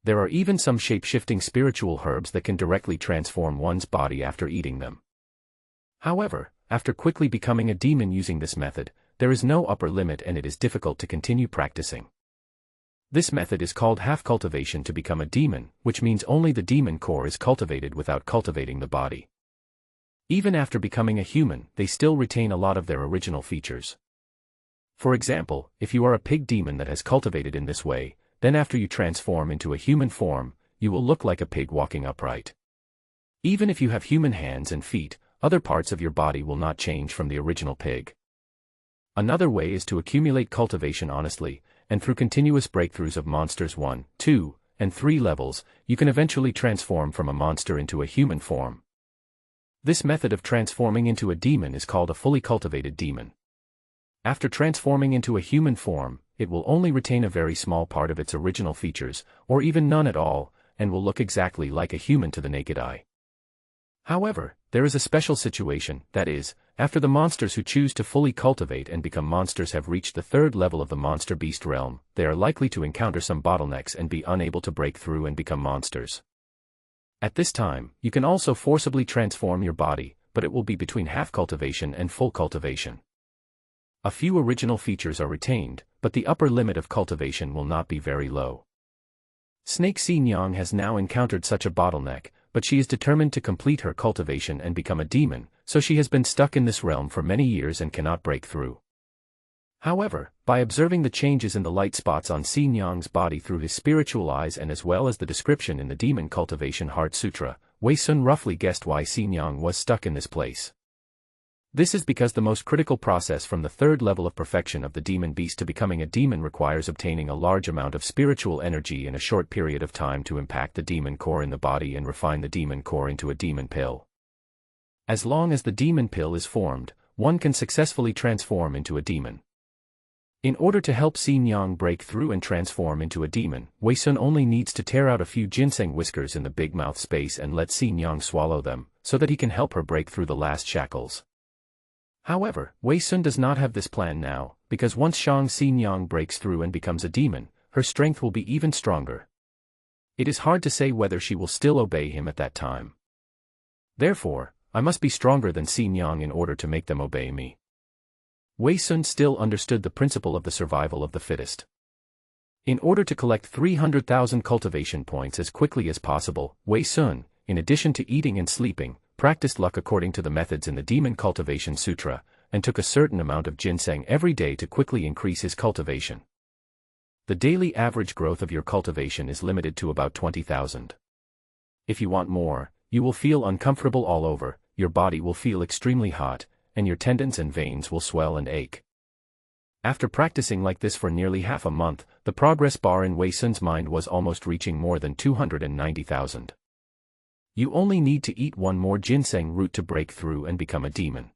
There are even some shape-shifting spiritual herbs that can directly transform one's body after eating them. However, after quickly becoming a demon using this method, there is no upper limit and it is difficult to continue practicing. This method is called half cultivation to become a demon, which means only the demon core is cultivated without cultivating the body. Even after becoming a human, they still retain a lot of their original features. For example, if you are a pig demon that has cultivated in this way, then after you transform into a human form, you will look like a pig walking upright. Even if you have human hands and feet, other parts of your body will not change from the original pig. Another way is to accumulate cultivation honestly, and through continuous breakthroughs of monsters 1, 2, and 3 levels, you can eventually transform from a monster into a human form. This method of transforming into a demon is called a fully cultivated demon. After transforming into a human form, it will only retain a very small part of its original features, or even none at all, and will look exactly like a human to the naked eye. However, there is a special situation, that is, after the monsters who choose to fully cultivate and become monsters have reached the 3rd level of the monster beast realm, they are likely to encounter some bottlenecks and be unable to break through and become monsters. At this time, you can also forcibly transform your body, but it will be between half cultivation and full cultivation. A few original features are retained, but the upper limit of cultivation will not be very low. Snake Xi-Nyang has now encountered such a bottleneck, but she is determined to complete her cultivation and become a demon, so she has been stuck in this realm for many years and cannot break through. However, by observing the changes in the light spots on Xi-Nyang's body through his spiritual eyes and as well as the description in the Demon Cultivation Heart Sutra, Wei Sun roughly guessed why Xi-Nyang was stuck in this place. This is because the most critical process from the 3rd level of perfection of the demon beast to becoming a demon requires obtaining a large amount of spiritual energy in a short period of time to impact the demon core in the body and refine the demon core into a demon pill. As long as the demon pill is formed, one can successfully transform into a demon. In order to help Xi-Nyang break through and transform into a demon, Wei Sun only needs to tear out a few ginseng whiskers in the big mouth space and let Xi-Nyang swallow them, so that he can help her break through the last shackles. However, Wei Sun does not have this plan now, because once Shang Xi-Nyang breaks through and becomes a demon, her strength will be even stronger. It is hard to say whether she will still obey him at that time. Therefore, I must be stronger than Xi-Nyang in order to make them obey me. Wei Sun still understood the principle of the survival of the fittest. In order to collect 300,000 cultivation points as quickly as possible, Wei Sun, in addition to eating and sleeping, practiced luck according to the methods in the Demon Cultivation Sutra, and took a certain amount of ginseng every day to quickly increase his cultivation. The daily average growth of your cultivation is limited to about 20,000. If you want more, you will feel uncomfortable all over, your body will feel extremely hot, and your tendons and veins will swell and ache. After practicing like this for nearly half a month, the progress bar in Wei Sun's mind was almost reaching more than 290,000. You only need to eat one more ginseng root to break through and become a demon.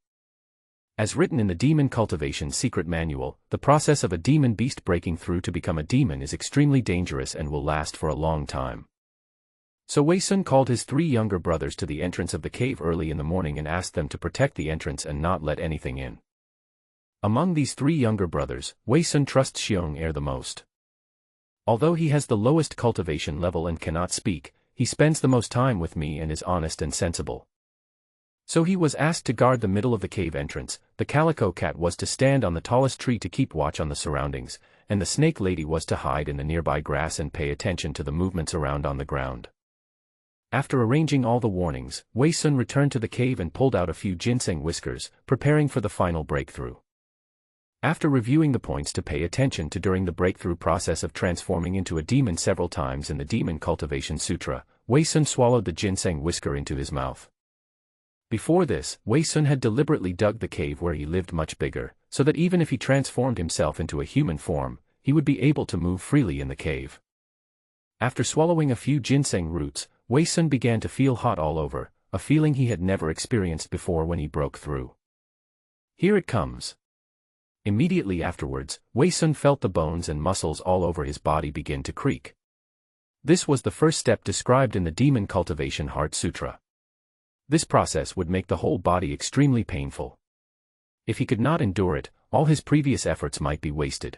As written in the Demon Cultivation Secret Manual, the process of a demon beast breaking through to become a demon is extremely dangerous and will last for a long time. So Wei Sun called his 3 younger brothers to the entrance of the cave early in the morning and asked them to protect the entrance and not let anything in. Among these 3 younger brothers, Wei Sun trusts Xiong the most. Although he has the lowest cultivation level and cannot speak, he spends the most time with me and is honest and sensible. So he was asked to guard the middle of the cave entrance, the calico cat was to stand on the tallest tree to keep watch on the surroundings, and the snake lady was to hide in the nearby grass and pay attention to the movements around on the ground. After arranging all the warnings, Wei Sun returned to the cave and pulled out a few ginseng whiskers, preparing for the final breakthrough. After reviewing the points to pay attention to during the breakthrough process of transforming into a demon several times in the Demon Cultivation Sutra, Wei Sun swallowed the ginseng whisker into his mouth. Before this, Wei Sun had deliberately dug the cave where he lived much bigger, so that even if he transformed himself into a human form, he would be able to move freely in the cave. After swallowing a few ginseng roots, Wei Sun began to feel hot all over, a feeling he had never experienced before when he broke through. Here it comes. Immediately afterwards, Wei Sun felt the bones and muscles all over his body begin to creak. This was the first step described in the Demon Cultivation Heart Sutra. This process would make the whole body extremely painful. If he could not endure it, all his previous efforts might be wasted.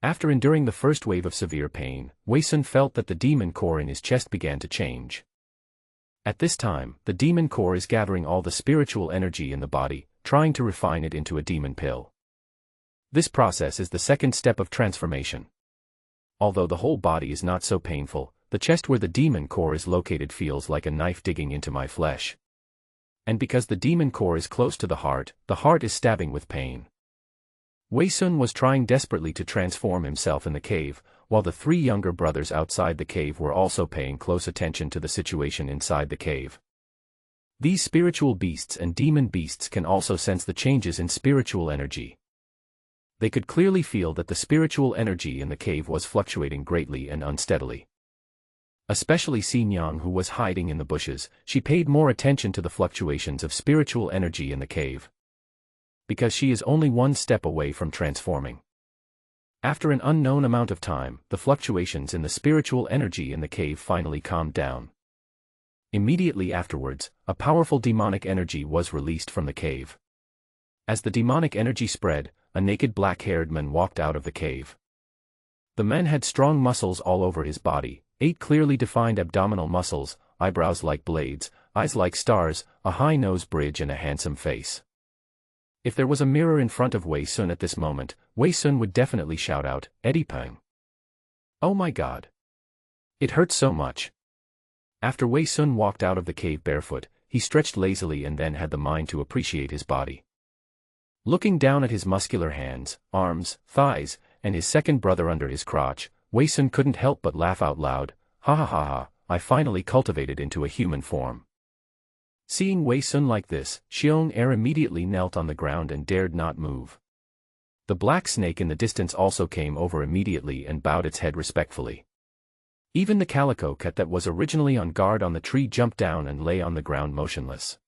After enduring the first wave of severe pain, Wei Sun felt that the demon core in his chest began to change. At this time, the demon core is gathering all the spiritual energy in the body, trying to refine it into a demon pill. This process is the second step of transformation. Although the whole body is not so painful, the chest where the demon core is located feels like a knife digging into my flesh. And because the demon core is close to the heart is stabbing with pain. Wei Sun was trying desperately to transform himself in the cave, while the three younger brothers outside the cave were also paying close attention to the situation inside the cave. These spiritual beasts and demon beasts can also sense the changes in spiritual energy. They could clearly feel that the spiritual energy in the cave was fluctuating greatly and unsteadily. Especially Xinjiang, who was hiding in the bushes, she paid more attention to the fluctuations of spiritual energy in the cave. Because she is only one step away from transforming. After an unknown amount of time, the fluctuations in the spiritual energy in the cave finally calmed down. Immediately afterwards, a powerful demonic energy was released from the cave. As the demonic energy spread, a naked black-haired man walked out of the cave. The man had strong muscles all over his body, 8 clearly defined abdominal muscles, eyebrows like blades, eyes like stars, a high nose bridge and a handsome face. If there was a mirror in front of Wei Sun at this moment, Wei Sun would definitely shout out, "Eddie Peng. Oh my god. It hurts so much." After Wei Sun walked out of the cave barefoot, he stretched lazily and then had the mind to appreciate his body. Looking down at his muscular hands, arms, thighs, and his second brother under his crotch, Wei Sun couldn't help but laugh out loud, "Ha ha ha ha, I finally cultivated into a human form." Seeing Wei Sun like this, Xiong Er immediately knelt on the ground and dared not move. The black snake in the distance also came over immediately and bowed its head respectfully. Even the calico cat that was originally on guard on the tree jumped down and lay on the ground motionless.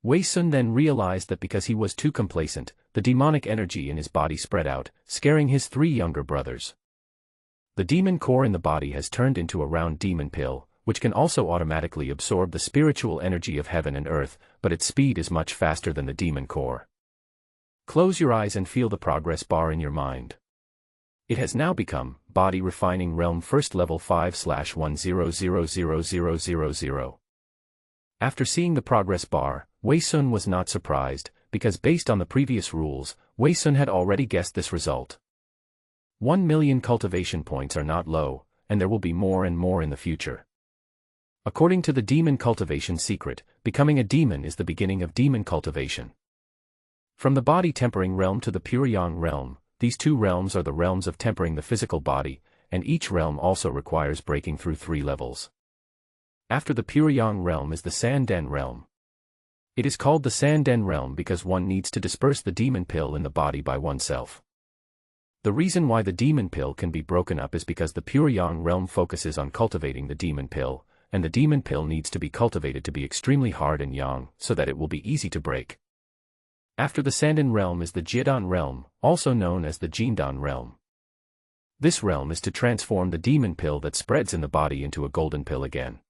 Wei Sun then realized that because he was too complacent, the demonic energy in his body spread out, scaring his 3 younger brothers. The demon core in the body has turned into a round demon pill, which can also automatically absorb the spiritual energy of heaven and earth, but its speed is much faster than the demon core. Close your eyes and feel the progress bar in your mind. It has now become Body Refining Realm First Level 5/10000000. After seeing the progress bar, Wei Sun was not surprised, because based on the previous rules, Wei Sun had already guessed this result. 1 million cultivation points are not low, and there will be more and more in the future. According to the demon cultivation secret, becoming a demon is the beginning of demon cultivation. From the body tempering realm to the pure yang realm, these 2 realms are the realms of tempering the physical body, and each realm also requires breaking through 3 levels. After the pure yang realm is the Sanden realm. It is called the Sanden realm because one needs to disperse the demon pill in the body by oneself. The reason why the demon pill can be broken up is because the pure yang realm focuses on cultivating the demon pill, and the demon pill needs to be cultivated to be extremely hard and yang, so that it will be easy to break. After the Sanden realm is the Jiedan realm, also known as the Jindan realm. This realm is to transform the demon pill that spreads in the body into a golden pill again.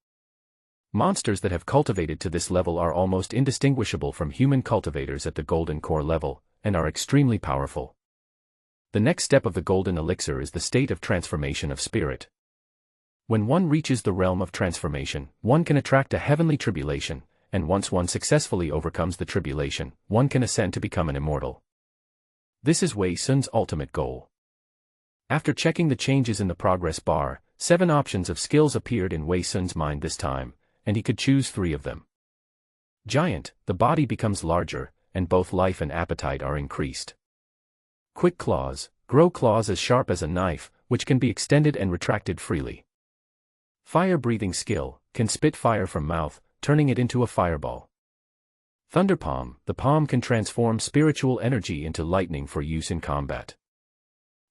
Monsters that have cultivated to this level are almost indistinguishable from human cultivators at the golden core level, and are extremely powerful. The next step of the golden elixir is the state of transformation of spirit. When one reaches the realm of transformation, one can attract a heavenly tribulation, and once one successfully overcomes the tribulation, one can ascend to become an immortal. This is Wei Sun's ultimate goal. After checking the changes in the progress bar, 7 options of skills appeared in Wei Sun's mind this time, and he could choose 3 of them. Giant, the body becomes larger, and both life and appetite are increased. Quick claws, grow claws as sharp as a knife, which can be extended and retracted freely. Fire-breathing skill, can spit fire from mouth, turning it into a fireball. Thunder palm, the palm can transform spiritual energy into lightning for use in combat.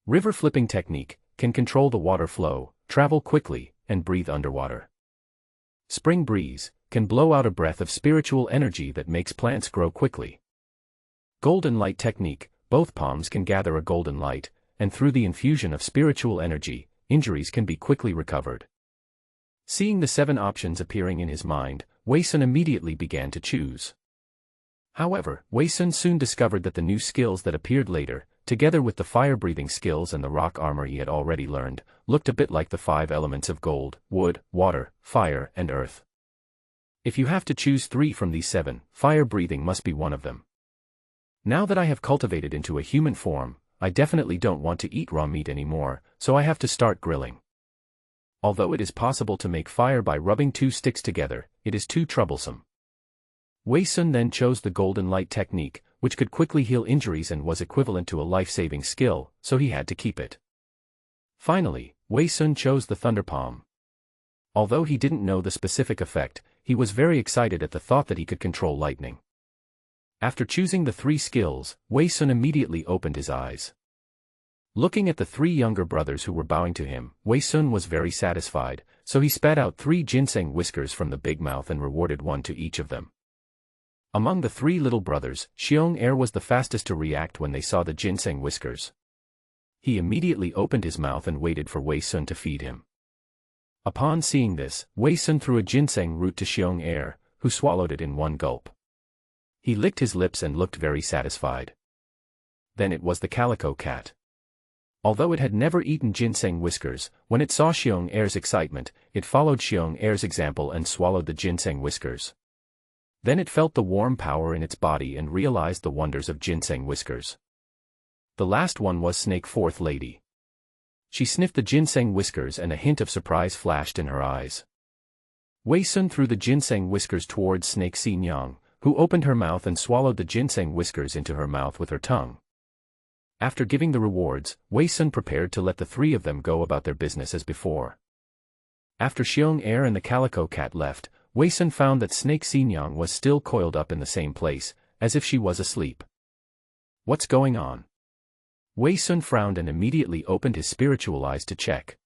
River flipping technique, can control the water flow, travel quickly, and breathe underwater. Spring breeze, can blow out a breath of spiritual energy that makes plants grow quickly. Golden light technique, both palms can gather a golden light, and through the infusion of spiritual energy, injuries can be quickly recovered. Seeing the 7 options appearing in his mind, Wei Sun immediately began to choose. However, Wei Sun soon discovered that the new skills that appeared later, together with the fire-breathing skills and the rock armor he had already learned, looked a bit like the 5 elements of gold, wood, water, fire, and earth. If you have to choose 3 from these 7, fire-breathing must be one of them. Now that I have cultivated into a human form, I definitely don't want to eat raw meat anymore, so I have to start grilling. Although it is possible to make fire by rubbing 2 sticks together, it is too troublesome. Wei Sun then chose the golden light technique, which could quickly heal injuries and was equivalent to a life-saving skill, so he had to keep it. Finally, Wei Sun chose the Thunder Palm. Although he didn't know the specific effect, he was very excited at the thought that he could control lightning. After choosing the 3 skills, Wei Sun immediately opened his eyes. Looking at the 3 younger brothers who were bowing to him, Wei Sun was very satisfied, so he spat out 3 ginseng whiskers from the big mouth and rewarded one to each of them. Among the 3 little brothers, Xiong Er was the fastest to react when they saw the ginseng whiskers. He immediately opened his mouth and waited for Wei Sun to feed him. Upon seeing this, Wei Sun threw a ginseng root to Xiong Er, who swallowed it in one gulp. He licked his lips and looked very satisfied. Then it was the calico cat. Although it had never eaten ginseng whiskers, when it saw Xiong Er's excitement, it followed Xiong Er's example and swallowed the ginseng whiskers. Then it felt the warm power in its body and realized the wonders of ginseng whiskers. The last one was Snake Fourth Lady. She sniffed the ginseng whiskers and a hint of surprise flashed in her eyes. Wei Sun threw the ginseng whiskers towards Snake Xinjiang, who opened her mouth and swallowed the ginseng whiskers into her mouth with her tongue. After giving the rewards, Wei Sun prepared to let the 3 of them go about their business as before. After Xiong Er and the calico cat left, Wei Sun found that Snake Xinjiang was still coiled up in the same place, as if she was asleep. What's going on? Wei Sun frowned and immediately opened his spiritual eyes to check.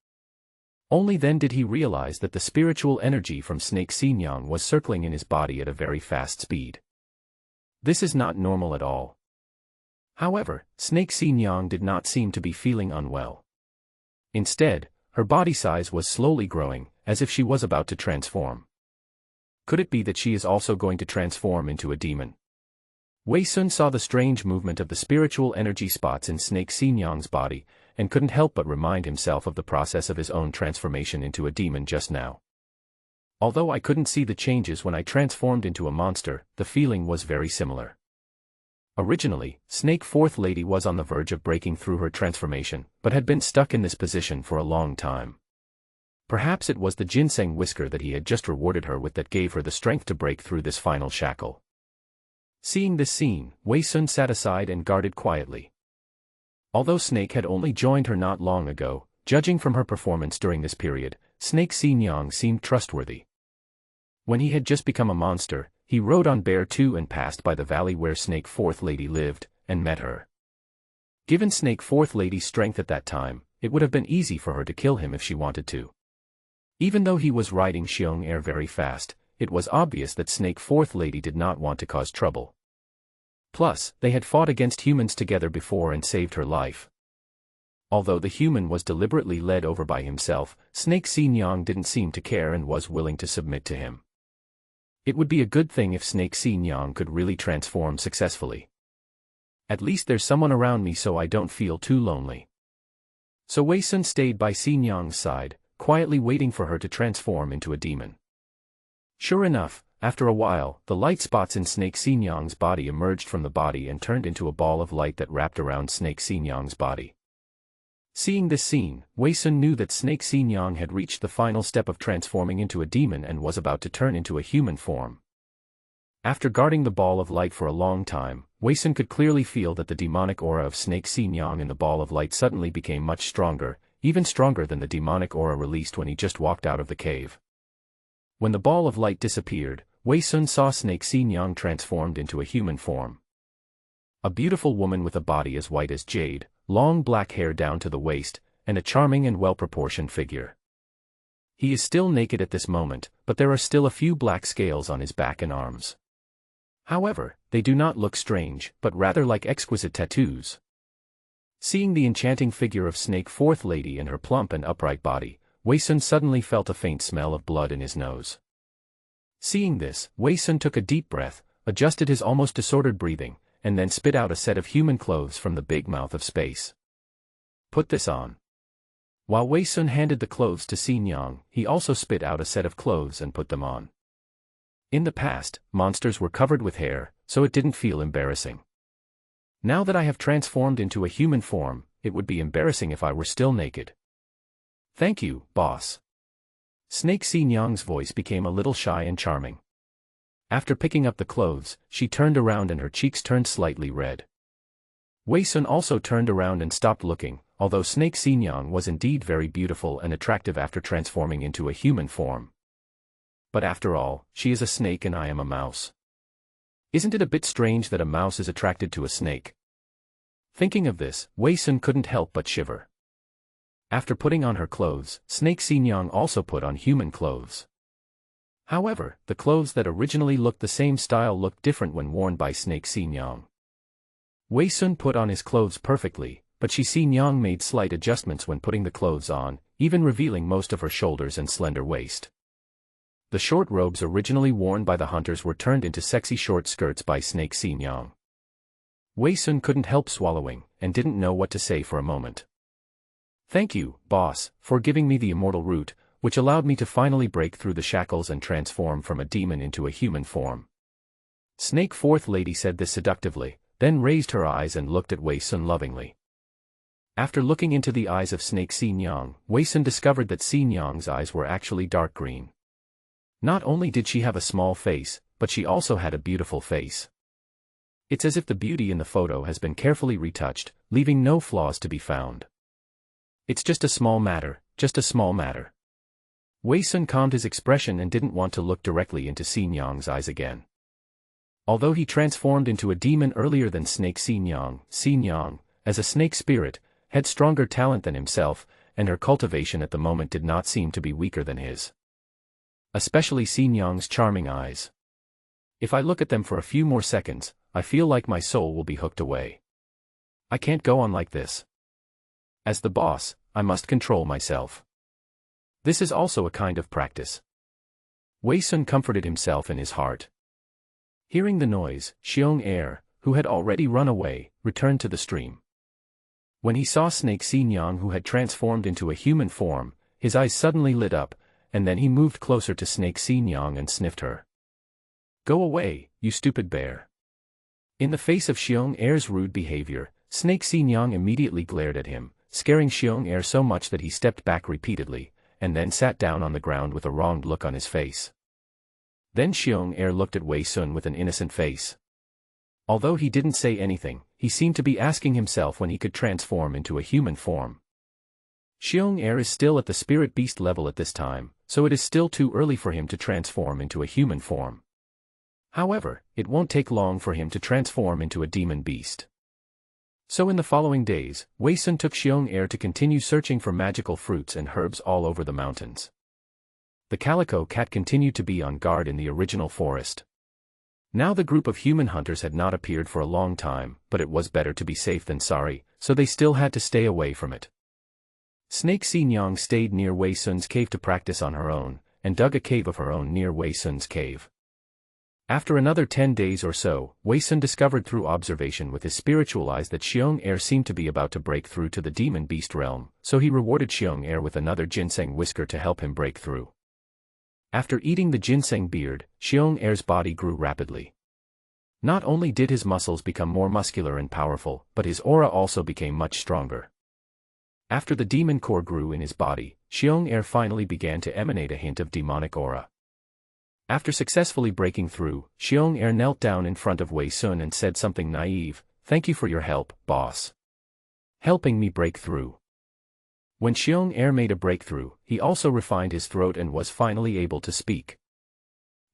Only then did he realize that the spiritual energy from Snake Xinjiang was circling in his body at a very fast speed. This is not normal at all. However, Snake Xinjiang did not seem to be feeling unwell. Instead, her body size was slowly growing, as if she was about to transform. Could it be that she is also going to transform into a demon? Wei Sun saw the strange movement of the spiritual energy spots in Snake Xinjiang's body, and couldn't help but remind himself of the process of his own transformation into a demon just now. Although I couldn't see the changes when I transformed into a monster, the feeling was very similar. Originally, Snake Fourth Lady was on the verge of breaking through her transformation, but had been stuck in this position for a long time. Perhaps it was the ginseng whisker that he had just rewarded her with that gave her the strength to break through this final shackle. Seeing this scene, Wei Sun sat aside and guarded quietly. Although Snake had only joined her not long ago, judging from her performance during this period, Snake Xinjiang seemed trustworthy. When he had just become a monster, he rode on Bear 2 and passed by the valley where Snake Fourth Lady lived, and met her. Given Snake Fourth Lady's strength at that time, it would have been easy for her to kill him if she wanted to. Even though he was riding Xiong Er very fast, it was obvious that Snake Fourth Lady did not want to cause trouble. Plus, they had fought against humans together before and saved her life. Although the human was deliberately led over by himself, Snake Xinjiang didn't seem to care and was willing to submit to him. It would be a good thing if Snake Xinjiang could really transform successfully. At least there's someone around me so I don't feel too lonely. So Wei Sun stayed by Xinjiang's side, quietly waiting for her to transform into a demon. Sure enough, after a while, the light spots in Snake Xinjiang's body emerged from the body and turned into a ball of light that wrapped around Snake Xinjiang's body. Seeing this scene, Wei Sun knew that Snake Xinjiang had reached the final step of transforming into a demon and was about to turn into a human form. After guarding the ball of light for a long time, Wei Sun could clearly feel that the demonic aura of Snake Xinjiang in the ball of light suddenly became much stronger, even stronger than the demonic aura released when he just walked out of the cave. When the ball of light disappeared, Wei Sun saw Snake Xinjiang transformed into a human form. A beautiful woman with a body as white as jade, long black hair down to the waist, and a charming and well-proportioned figure. He is still naked at this moment, but there are still a few black scales on his back and arms. However, they do not look strange, but rather like exquisite tattoos. Seeing the enchanting figure of Snake Fourth Lady and her plump and upright body, Wei Sun suddenly felt a faint smell of blood in his nose. Seeing this, Wei Sun took a deep breath, adjusted his almost disordered breathing, and then spit out a set of human clothes from the big mouth of space. Put this on. While Wei Sun handed the clothes to Xinjiang, he also spit out a set of clothes and put them on. In the past, monsters were covered with hair, so it didn't feel embarrassing. Now that I have transformed into a human form, it would be embarrassing if I were still naked. Thank you, boss. Snake Xinjiang's voice became a little shy and charming. After picking up the clothes, she turned around and her cheeks turned slightly red. Wei Sun also turned around and stopped looking, although Snake Xinjiang was indeed very beautiful and attractive after transforming into a human form. But after all, she is a snake and I am a mouse. Isn't it a bit strange that a mouse is attracted to a snake? Thinking of this, Wei Sun couldn't help but shiver. After putting on her clothes, Snake Xinjiang also put on human clothes. However, the clothes that originally looked the same style looked different when worn by Snake Xinjiang. Wei Sun put on his clothes perfectly, but Xinjiang made slight adjustments when putting the clothes on, even revealing most of her shoulders and slender waist. The short robes originally worn by the hunters were turned into sexy short skirts by Snake Xinjiang. Wei Sun couldn't help swallowing, and didn't know what to say for a moment. "Thank you, boss, for giving me the immortal root, which allowed me to finally break through the shackles and transform from a demon into a human form." Snake Fourth Lady said this seductively, then raised her eyes and looked at Wei Sun lovingly. After looking into the eyes of Snake Xinjiang, Wei Sun discovered that Xinjiang's eyes were actually dark green. Not only did she have a small face, but she also had a beautiful face. It's as if the beauty in the photo has been carefully retouched, leaving no flaws to be found. It's just a small matter, just a small matter. Wei Sun calmed his expression and didn't want to look directly into Xinjiang's eyes again. Although he transformed into a demon earlier than Snake Xinjiang, as a snake spirit, had stronger talent than himself, and her cultivation at the moment did not seem to be weaker than his. Especially Xinjiang's charming eyes. If I look at them for a few more seconds, I feel like my soul will be hooked away. I can't go on like this. As the boss, I must control myself. This is also a kind of practice. Wei Sun comforted himself in his heart. Hearing the noise, Xiong Er, who had already run away, returned to the stream. When he saw Snake Xinjiang who had transformed into a human form, his eyes suddenly lit up, and then he moved closer to Snake Xinjiang and sniffed her. "Go away, you stupid bear." In the face of Xiong Er's rude behavior, Snake Xinjiang immediately glared at him, scaring Xiong Er so much that he stepped back repeatedly, and then sat down on the ground with a wronged look on his face. Then Xiong Er looked at Wei Sun with an innocent face. Although he didn't say anything, he seemed to be asking himself when he could transform into a human form. Xiong Er is still at the spirit beast level at this time, so it is still too early for him to transform into a human form. However, it won't take long for him to transform into a demon beast. So in the following days, Wei Sun took Xiong Er to continue searching for magical fruits and herbs all over the mountains. The calico cat continued to be on guard in the original forest. Now the group of human hunters had not appeared for a long time, but it was better to be safe than sorry, so they still had to stay away from it. Snake Xinjiang stayed near Wei Sun's cave to practice on her own, and dug a cave of her own near Wei Sun's cave. After another 10 days or so, Wei Sun discovered through observation with his spiritual eyes that Xiong Er seemed to be about to break through to the demon beast realm, so he rewarded Xiong Er with another ginseng whisker to help him break through. After eating the ginseng beard, Xiong Er's body grew rapidly. Not only did his muscles become more muscular and powerful, but his aura also became much stronger. After the demon core grew in his body, Xiong Er finally began to emanate a hint of demonic aura. After successfully breaking through, Xiong Er knelt down in front of Wei Sun and said something naive, "Thank you for your help, boss. Helping me break through." When Xiong Er made a breakthrough, he also refined his throat and was finally able to speak.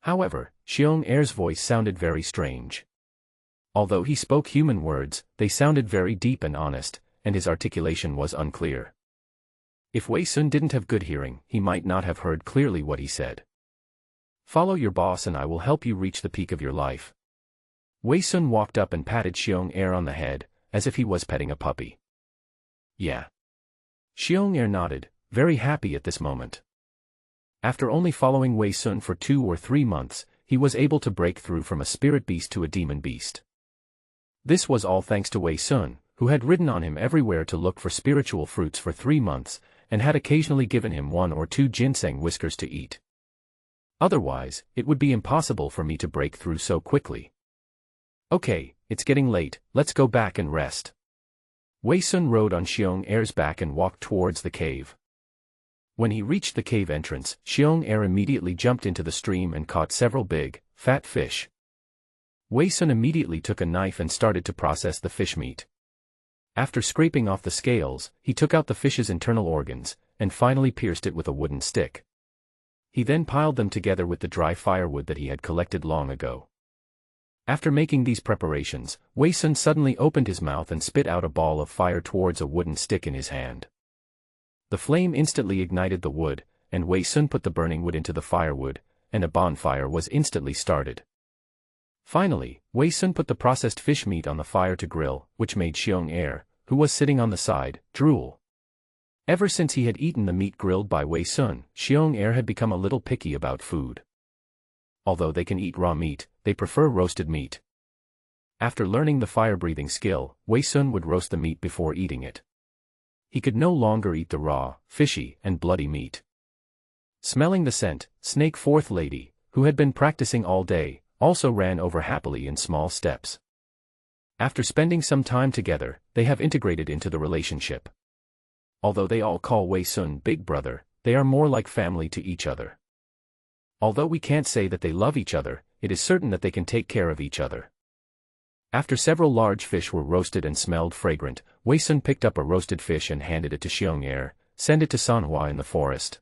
However, Xiong Er's voice sounded very strange. Although he spoke human words, they sounded very deep and honest, and his articulation was unclear. If Wei Sun didn't have good hearing, he might not have heard clearly what he said. "Follow your boss and I will help you reach the peak of your life." Wei Sun walked up and patted Xiong Er on the head, as if he was petting a puppy. "Yeah." Xiong Er nodded, very happy at this moment. After only following Wei Sun for 2 or 3 months, he was able to break through from a spirit beast to a demon beast. This was all thanks to Wei Sun, who had ridden on him everywhere to look for spiritual fruits for 3 months, and had occasionally given him 1 or 2 ginseng whiskers to eat. Otherwise, it would be impossible for me to break through so quickly. "Okay, it's getting late, let's go back and rest." Wei Sun rode on Xiong Er's back and walked towards the cave. When he reached the cave entrance, Xiong Er immediately jumped into the stream and caught several big, fat fish. Wei Sun immediately took a knife and started to process the fish meat. After scraping off the scales, he took out the fish's internal organs, and finally pierced it with a wooden stick. He then piled them together with the dry firewood that he had collected long ago. After making these preparations, Wei Sun suddenly opened his mouth and spit out a ball of fire towards a wooden stick in his hand. The flame instantly ignited the wood, and Wei Sun put the burning wood into the firewood, and a bonfire was instantly started. Finally, Wei Sun put the processed fish meat on the fire to grill, which made Xiong Er, who was sitting on the side, drool. Ever since he had eaten the meat grilled by Wei Sun, Xiong Er had become a little picky about food. Although they can eat raw meat, they prefer roasted meat. After learning the fire-breathing skill, Wei Sun would roast the meat before eating it. He could no longer eat the raw, fishy, and bloody meat. Smelling the scent, Snake Fourth Lady, who had been practicing all day, also ran over happily in small steps. After spending some time together, they have integrated into the relationship. Although they all call Wei Sun Big Brother, they are more like family to each other. Although we can't say that they love each other, it is certain that they can take care of each other. After several large fish were roasted and smelled fragrant, Wei Sun picked up a roasted fish and handed it to Xiong Er, send it to Sanhua in the forest.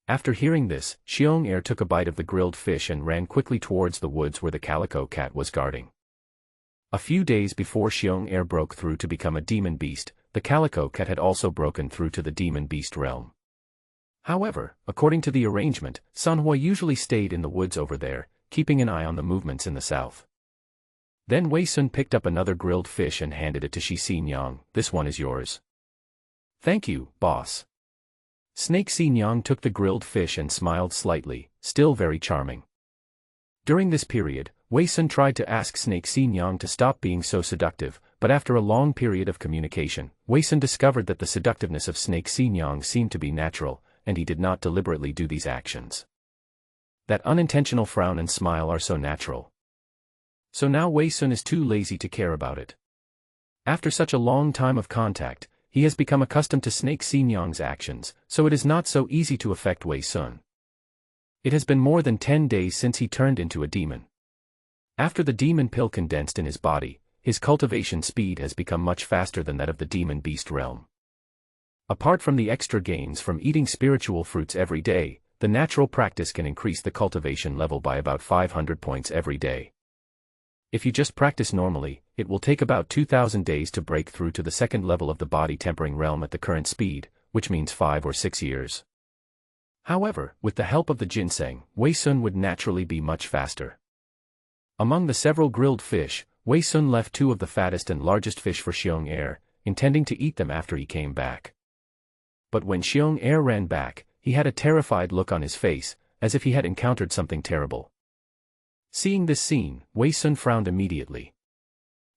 After hearing this, Xiong Er took a bite of the grilled fish and ran quickly towards the woods where the calico cat was guarding. A few days before Xiong Er broke through to become a demon beast, the calico cat had also broken through to the demon beast realm. However, according to the arrangement, Sanhua usually stayed in the woods over there, keeping an eye on the movements in the south. Then Wei Sun picked up another grilled fish and handed it to Shi Xinyang. This one is yours. Thank you, boss. Snake Xinyang took the grilled fish and smiled slightly, still very charming. During this period, Wei Sun tried to ask Snake Xinyang to stop being so seductive, but after a long period of communication, Wei Sun discovered that the seductiveness of Snake Xinyang seemed to be natural, and he did not deliberately do these actions. That unintentional frown and smile are so natural. So now Wei Sun is too lazy to care about it. After such a long time of contact, he has become accustomed to Snake Xinyang's actions, so it is not so easy to affect Wei Sun. It has been more than 10 days since he turned into a demon. After the demon pill condensed in his body, his cultivation speed has become much faster than that of the demon beast realm. Apart from the extra gains from eating spiritual fruits every day, the natural practice can increase the cultivation level by about 500 points every day. If you just practice normally, it will take about 2,000 days to break through to the second level of the body tempering realm at the current speed, which means 5 or 6 years. However, with the help of the ginseng, Wei Sun would naturally be much faster. Among the several grilled fish, Wei Sun left 2 of the fattest and largest fish for Xiong Er, intending to eat them after he came back. But when Xiong Er ran back, he had a terrified look on his face, as if he had encountered something terrible. Seeing this scene, Wei Sun frowned immediately.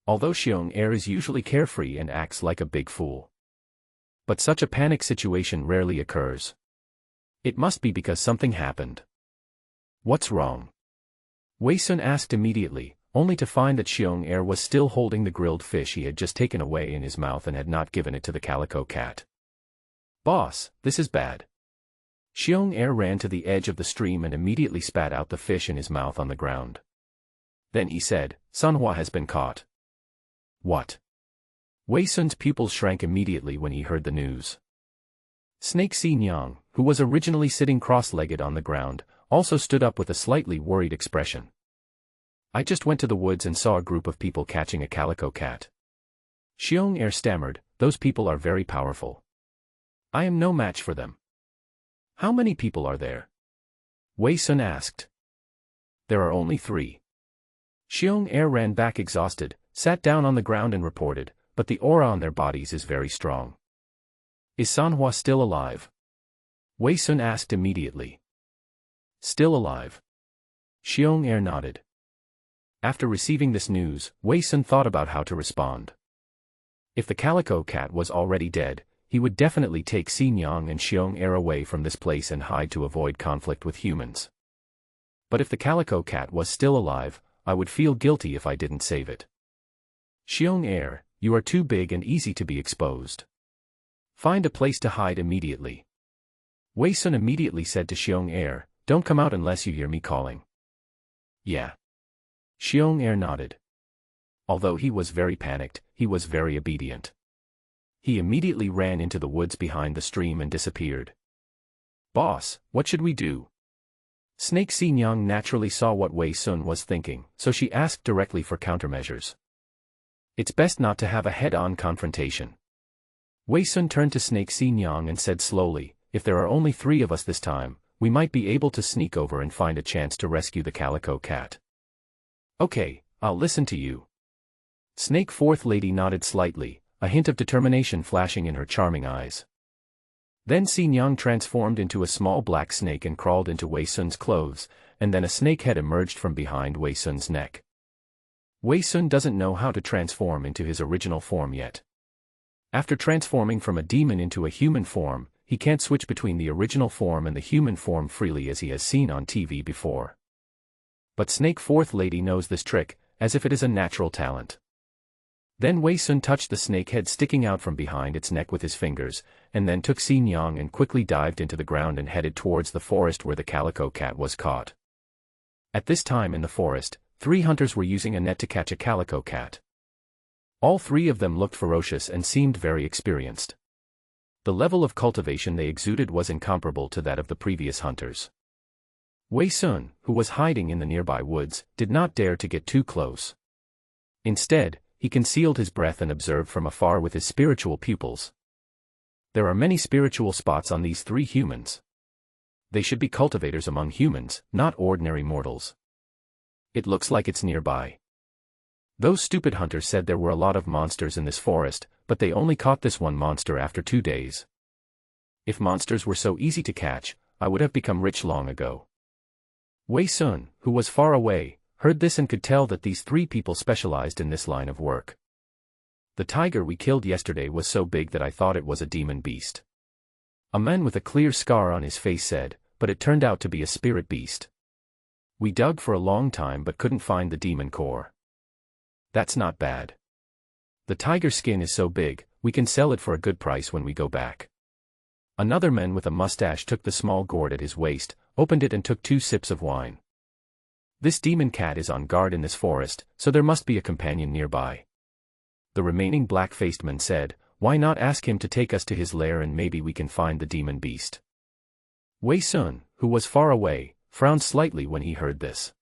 Although Xiong Er is usually carefree and acts like a big fool. But such a panic situation rarely occurs. It must be because something happened. What's wrong? Wei Sun asked immediately, only to find that Xiong Er was still holding the grilled fish he had just taken away in his mouth and had not given it to the calico cat. Boss, this is bad. Xiong Er ran to the edge of the stream and immediately spat out the fish in his mouth on the ground. Then he said, Sanhua has been caught. What? Wei Sun's pupils shrank immediately when he heard the news. Snake Xinyang, who was originally sitting cross-legged on the ground, also stood up with a slightly worried expression. I just went to the woods and saw a group of people catching a calico cat. Xiong Er stammered, those people are very powerful. I am no match for them. How many people are there? Wei Sun asked. There are only 3. Xiong Er ran back exhausted, sat down on the ground and reported, but the aura on their bodies is very strong. Is Sanhua still alive? Wei Sun asked immediately. Still alive. Xiong Er nodded. After receiving this news, Wei Sun thought about how to respond. If the calico cat was already dead, he would definitely take Xinyang and Xiong Er away from this place and hide to avoid conflict with humans. But if the calico cat was still alive, I would feel guilty if I didn't save it. Xiong Er, you are too big and easy to be exposed. Find a place to hide immediately. Wei Sun immediately said to Xiong Er, don't come out unless you hear me calling. Yeah. Xiong Er nodded. Although he was very panicked, he was very obedient. He immediately ran into the woods behind the stream and disappeared. "Boss, what should we do?" Snake Xinjiang naturally saw what Wei Sun was thinking, so she asked directly for countermeasures. "It's best not to have a head-on confrontation." Wei Sun turned to Snake Xinjiang and said slowly, "If there are only 3 of us this time, we might be able to sneak over and find a chance to rescue the calico cat." "Okay, I'll listen to you." Snake Fourth Lady nodded slightly, a hint of determination flashing in her charming eyes. Then Xinjiang transformed into a small black snake and crawled into Wei Sun's clothes, and then a snake head emerged from behind Wei Sun's neck. Wei Sun doesn't know how to transform into his original form yet. After transforming from a demon into a human form, he can't switch between the original form and the human form freely as he has seen on TV before. But Snake Fourth Lady knows this trick, as if it is a natural talent. Then Wei Sun touched the snake head sticking out from behind its neck with his fingers, and then took Xinjiang and quickly dived into the ground and headed towards the forest where the calico cat was caught. At this time in the forest, 3 hunters were using a net to catch a calico cat. All 3 of them looked ferocious and seemed very experienced. The level of cultivation they exuded was incomparable to that of the previous hunters. Wei Sun, who was hiding in the nearby woods, did not dare to get too close. Instead, he concealed his breath and observed from afar with his spiritual pupils. There are many spiritual spots on these 3 humans. They should be cultivators among humans, not ordinary mortals. It looks like it's nearby. Those stupid hunters said there were a lot of monsters in this forest, but they only caught this one monster after 2 days. If monsters were so easy to catch, I would have become rich long ago. Wei Sun, who was far away, heard this and could tell that these 3 people specialized in this line of work. "The tiger we killed yesterday was so big that I thought it was a demon beast," a man with a clear scar on his face said, "but it turned out to be a spirit beast. We dug for a long time but couldn't find the demon core. That's not bad. The tiger skin is so big, we can sell it for a good price when we go back." Another man with a mustache took the small gourd at his waist, opened it and took 2 sips of wine. "This demon cat is on guard in this forest, so there must be a companion nearby." The remaining black-faced man said, "Why not ask him to take us to his lair and maybe we can find the demon beast?" Wei Sun, who was far away, frowned slightly when he heard this.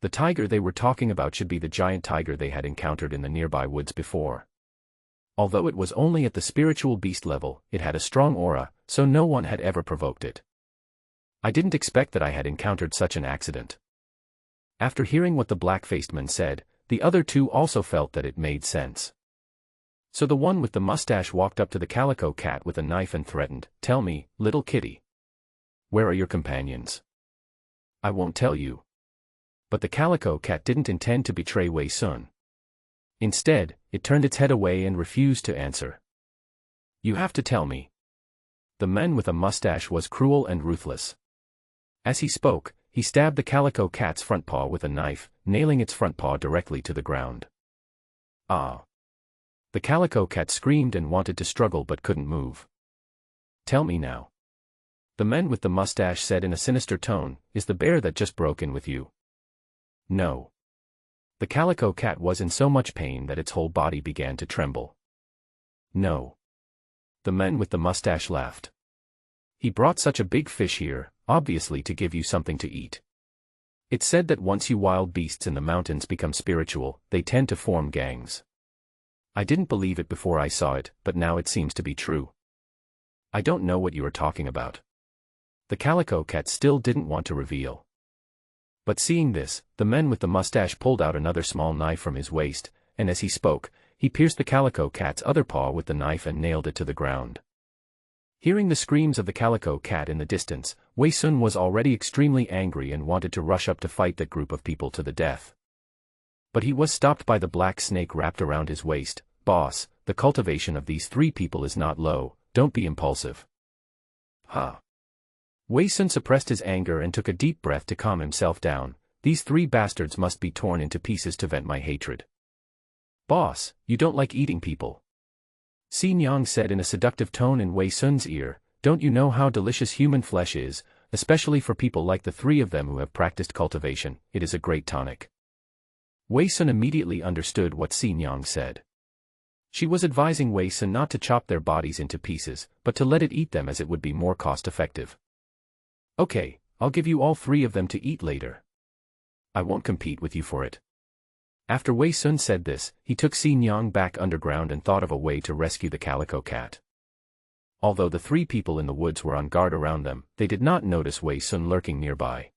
The tiger they were talking about should be the giant tiger they had encountered in the nearby woods before. Although it was only at the spiritual beast level, it had a strong aura, so no one had ever provoked it. "I didn't expect that I had encountered such an accident." After hearing what the black-faced man said, the other 2 also felt that it made sense. So the one with the mustache walked up to the calico cat with a knife and threatened, "Tell me, little kitty. Where are your companions?" "I won't tell you." But the calico cat didn't intend to betray Wei Sun. Instead, it turned its head away and refused to answer. "You have to tell me." The man with a mustache was cruel and ruthless. As he spoke, he stabbed the calico cat's front paw with a knife, nailing its front paw directly to the ground. "Ah!" The calico cat screamed and wanted to struggle but couldn't move. "Tell me now," the man with the mustache said in a sinister tone, "is the bear that just broke in with you?" "No." The calico cat was in so much pain that its whole body began to tremble. "No." The man with the mustache laughed. "He brought such a big fish here, obviously to give you something to eat. It's said that once you wild beasts in the mountains become spiritual, they tend to form gangs. I didn't believe it before I saw it, but now it seems to be true." "I don't know what you are talking about." The calico cat still didn't want to reveal. But seeing this, the man with the mustache pulled out another small knife from his waist, and as he spoke, he pierced the calico cat's other paw with the knife and nailed it to the ground. Hearing the screams of the calico cat in the distance, Wei Sun was already extremely angry and wanted to rush up to fight that group of people to the death. But he was stopped by the black snake wrapped around his waist. "Boss, the cultivation of these 3 people is not low, don't be impulsive." "Huh." Wei Sun suppressed his anger and took a deep breath to calm himself down. "These 3 bastards must be torn into pieces to vent my hatred." "Boss, you don't like eating people," Xinjiang said in a seductive tone in Wei Sun's ear. "Don't you know how delicious human flesh is, especially for people like the 3 of them who have practiced cultivation? It is a great tonic." Wei Sun immediately understood what Xin Yang said. She was advising Wei Sun not to chop their bodies into pieces, but to let it eat them as it would be more cost-effective. Okay, I'll give you all 3 of them to eat later. I won't compete with you for it. After Wei Sun said this, he took Xin Yang back underground and thought of a way to rescue the calico cat. Although the 3 people in the woods were on guard around them, they did not notice Wei Sun lurking nearby.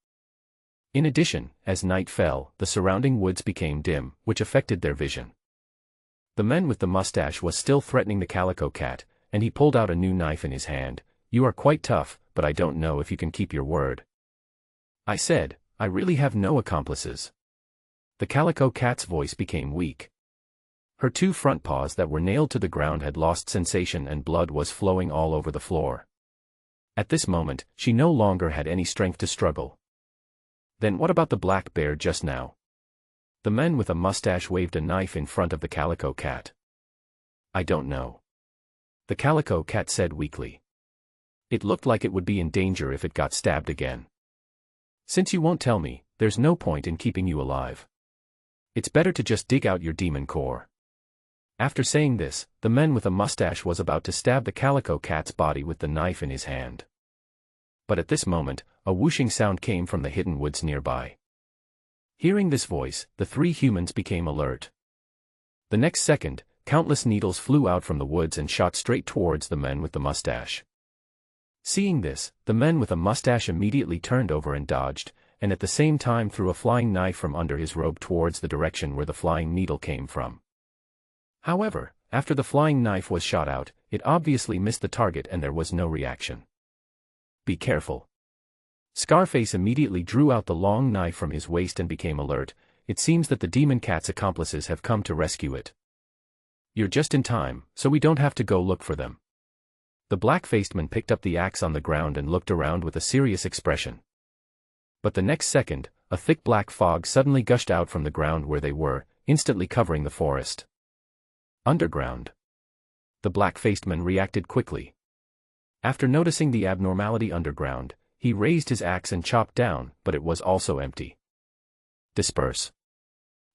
In addition, as night fell, the surrounding woods became dim, which affected their vision. The man with the mustache was still threatening the calico cat, and he pulled out a new knife in his hand. You are quite tough, but I don't know if you can keep your word. I said, I really have no accomplices. The calico cat's voice became weak. Her 2 front paws that were nailed to the ground had lost sensation and blood was flowing all over the floor. At this moment, she no longer had any strength to struggle. Then what about the black bear just now? The man with a mustache waved a knife in front of the calico cat. I don't know. The calico cat said weakly. It looked like it would be in danger if it got stabbed again. Since you won't tell me, there's no point in keeping you alive. It's better to just dig out your demon core. After saying this, the man with a mustache was about to stab the calico cat's body with the knife in his hand. But at this moment, a whooshing sound came from the hidden woods nearby. Hearing this voice, the 3 humans became alert. The next second, countless needles flew out from the woods and shot straight towards the man with the mustache. Seeing this, the man with a mustache immediately turned over and dodged, and at the same time threw a flying knife from under his robe towards the direction where the flying needle came from. However, after the flying knife was shot out, it obviously missed the target and there was no reaction. Be careful. Scarface immediately drew out the long knife from his waist and became alert. It seems that the demon cat's accomplices have come to rescue it. You're just in time, so we don't have to go look for them. The black-faced man picked up the axe on the ground and looked around with a serious expression. But the next second, a thick black fog suddenly gushed out from the ground where they were, instantly covering the forest. Underground. The black-faced man reacted quickly. After noticing the abnormality underground, he raised his axe and chopped down, but it was also empty. Disperse.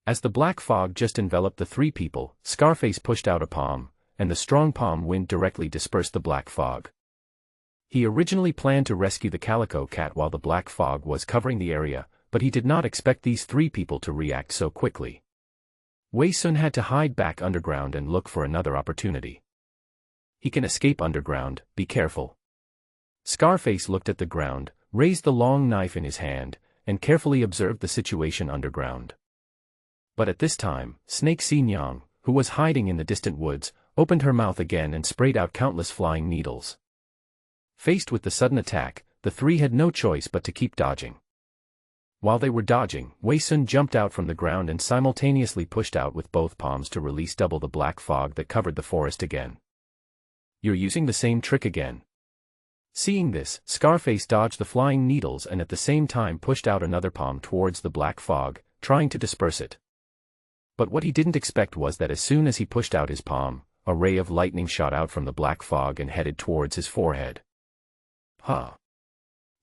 As the black fog just enveloped the 3 people, Scarface pushed out a palm, and the strong palm wind directly dispersed the black fog. He originally planned to rescue the calico cat while the black fog was covering the area, but he did not expect these 3 people to react so quickly. Wei Sun had to hide back underground and look for another opportunity. He can escape underground, be careful. Scarface looked at the ground, raised the long knife in his hand, and carefully observed the situation underground. But at this time, Snake Xin Yang, who was hiding in the distant woods, opened her mouth again and sprayed out countless flying needles. Faced with the sudden attack, the 3 had no choice but to keep dodging. While they were dodging, Wei Sun jumped out from the ground and simultaneously pushed out with both palms to release double the black fog that covered the forest again. You're using the same trick again. Seeing this, Scarface dodged the flying needles and at the same time pushed out another palm towards the black fog, trying to disperse it. But what he didn't expect was that as soon as he pushed out his palm, a ray of lightning shot out from the black fog and headed towards his forehead. Huh.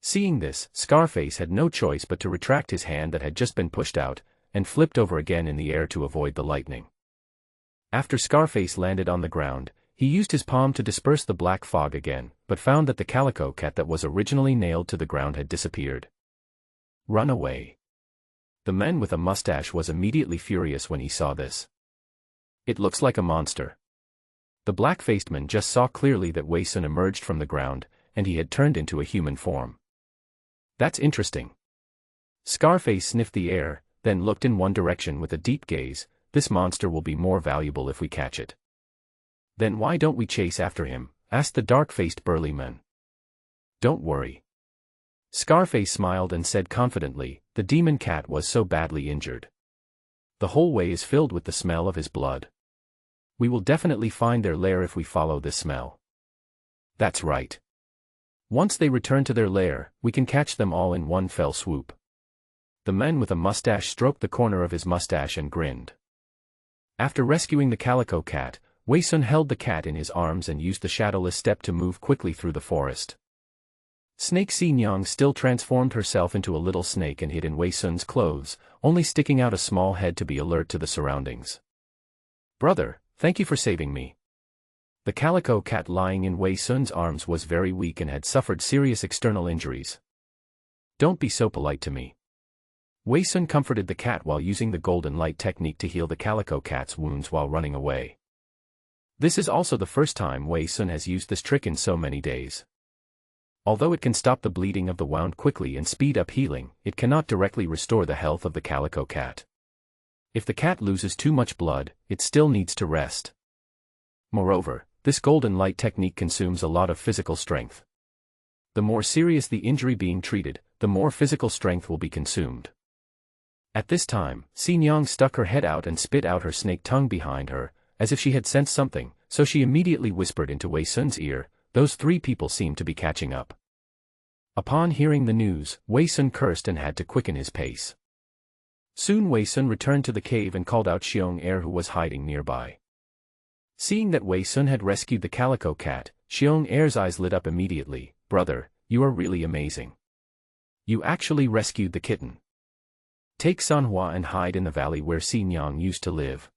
Seeing this, Scarface had no choice but to retract his hand that had just been pushed out, and flipped over again in the air to avoid the lightning. After Scarface landed on the ground, he used his palm to disperse the black fog again, but found that the calico cat that was originally nailed to the ground had disappeared. Run away. The man with a mustache was immediately furious when he saw this. It looks like a monster. The black-faced man just saw clearly that Wei Sun emerged from the ground, and he had turned into a human form. That's interesting. Scarface sniffed the air, then looked in one direction with a deep gaze. This monster will be more valuable if we catch it. Then why don't we chase after him? Asked the dark-faced burly man. Don't worry. Scarface smiled and said confidently, the demon cat was so badly injured. The whole way is filled with the smell of his blood. We will definitely find their lair if we follow this smell. That's right. Once they return to their lair, we can catch them all in one fell swoop. The man with a mustache stroked the corner of his mustache and grinned. After rescuing the calico cat, Wei Sun held the cat in his arms and used the shadowless step to move quickly through the forest. Snake Xingyang still transformed herself into a little snake and hid in Wei Sun's clothes, only sticking out a small head to be alert to the surroundings. Brother, thank you for saving me. The calico cat lying in Wei Sun's arms was very weak and had suffered serious external injuries. Don't be so polite to me. Wei Sun comforted the cat while using the golden light technique to heal the calico cat's wounds while running away. This is also the first time Wei Sun has used this trick in so many days. Although it can stop the bleeding of the wound quickly and speed up healing, it cannot directly restore the health of the calico cat. If the cat loses too much blood, it still needs to rest. Moreover, this golden light technique consumes a lot of physical strength. The more serious the injury being treated, the more physical strength will be consumed. At this time, Xingyang stuck her head out and spit out her snake tongue behind her, as if she had sensed something, so she immediately whispered into Wei Sun's ear. Those three people seem to be catching up. Upon hearing the news, Wei Sun cursed and had to quicken his pace. Soon Wei Sun returned to the cave and called out Xiong Er, who was hiding nearby. Seeing that Wei Sun had rescued the calico cat, Xiong Er's eyes lit up immediately. Brother, you are really amazing. You actually rescued the kitten. Take Sanhua and hide in the valley where Xingyang used to live.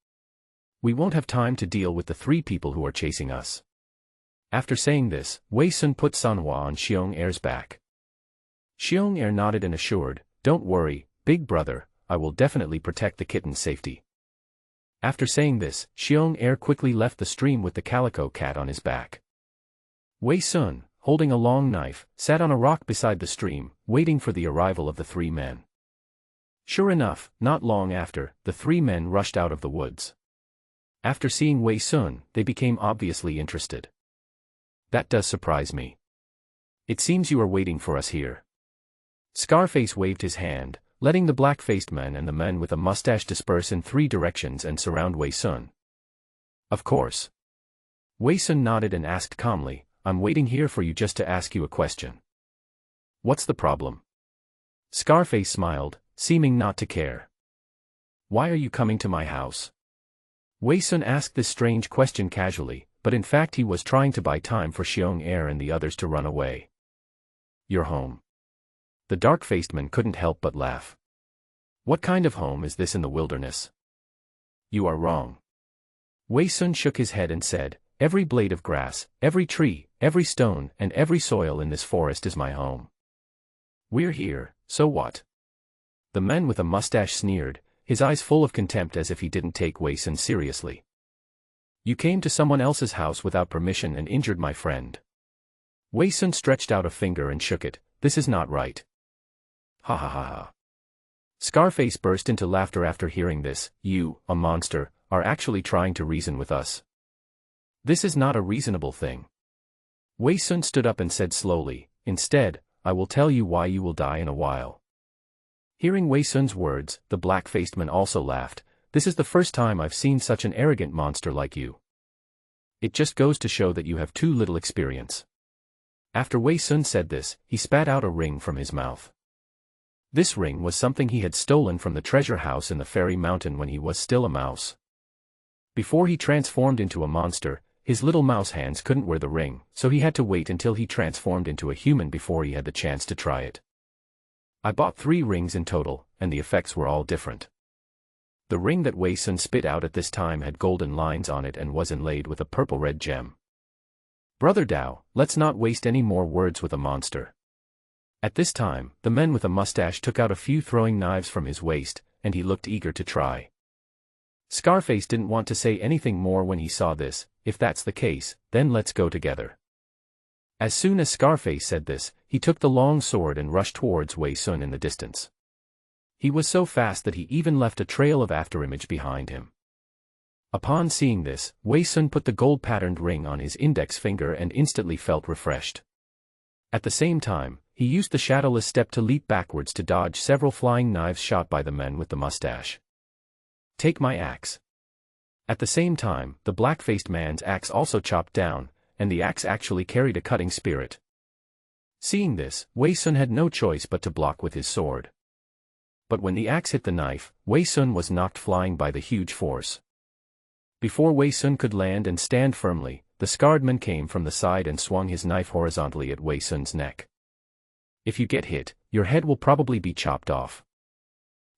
We won't have time to deal with the three people who are chasing us. After saying this, Wei Sun put Sanhua on Xiong Er's back. Xiong Er nodded and assured, "Don't worry, big brother, I will definitely protect the kitten's safety." After saying this, Xiong Er quickly left the stream with the calico cat on his back. Wei Sun, holding a long knife, sat on a rock beside the stream, waiting for the arrival of the three men. Sure enough, not long after, the three men rushed out of the woods. After seeing Wei Sun, they became obviously interested. That does surprise me. It seems you are waiting for us here. Scarface waved his hand, letting the black-faced men and the men with a mustache disperse in three directions and surround Wei Sun. Of course. Wei Sun nodded and asked calmly, "I'm waiting here for you just to ask you a question." "What's the problem?" Scarface smiled, seeming not to care. "Why are you coming to my house?" Wei Sun asked this strange question casually, but in fact he was trying to buy time for Xiong Er and the others to run away. "Your home." The dark-faced man couldn't help but laugh. "What kind of home is this in the wilderness?" "You are wrong." Wei Sun shook his head and said, "Every blade of grass, every tree, every stone, and every soil in this forest is my home. We're here, so what?" The man with a mustache sneered, his eyes full of contempt as if he didn't take Wei Sun seriously. "You came to someone else's house without permission and injured my friend." Wei Sun stretched out a finger and shook it. "This is not right." Ha ha ha ha. Scarface burst into laughter after hearing this. "You, a monster, are actually trying to reason with us. This is not a reasonable thing." Wei Sun stood up and said slowly, "Instead, I will tell you why you will die in a while." Hearing Wei Sun's words, the black-faced man also laughed. "This is the first time I've seen such an arrogant monster like you. It just goes to show that you have too little experience." After Wei Sun said this, he spat out a ring from his mouth. This ring was something he had stolen from the treasure house in the Fairy Mountain when he was still a mouse. Before he transformed into a monster, his little mouse hands couldn't wear the ring, so he had to wait until he transformed into a human before he had the chance to try it. I bought 3 rings in total, and the effects were all different. The ring that Wei Sun spit out at this time had golden lines on it and was inlaid with a purple-red gem. "Brother Dao, let's not waste any more words with a monster." At this time, the man with a mustache took out a few throwing knives from his waist, and he looked eager to try. Scarface didn't want to say anything more when he saw this. "If that's the case, then let's go together." As soon as Scarface said this, he took the long sword and rushed towards Wei Sun in the distance. He was so fast that he even left a trail of afterimage behind him. Upon seeing this, Wei Sun put the gold-patterned ring on his index finger and instantly felt refreshed. At the same time, he used the shadowless step to leap backwards to dodge several flying knives shot by the men with the mustache. "Take my axe." At the same time, the black-faced man's axe also chopped down, and the axe actually carried a cutting spirit. Seeing this, Wei Sun had no choice but to block with his sword. But when the axe hit the knife, Wei Sun was knocked flying by the huge force. Before Wei Sun could land and stand firmly, the scarred man came from the side and swung his knife horizontally at Wei Sun's neck. If you get hit, your head will probably be chopped off.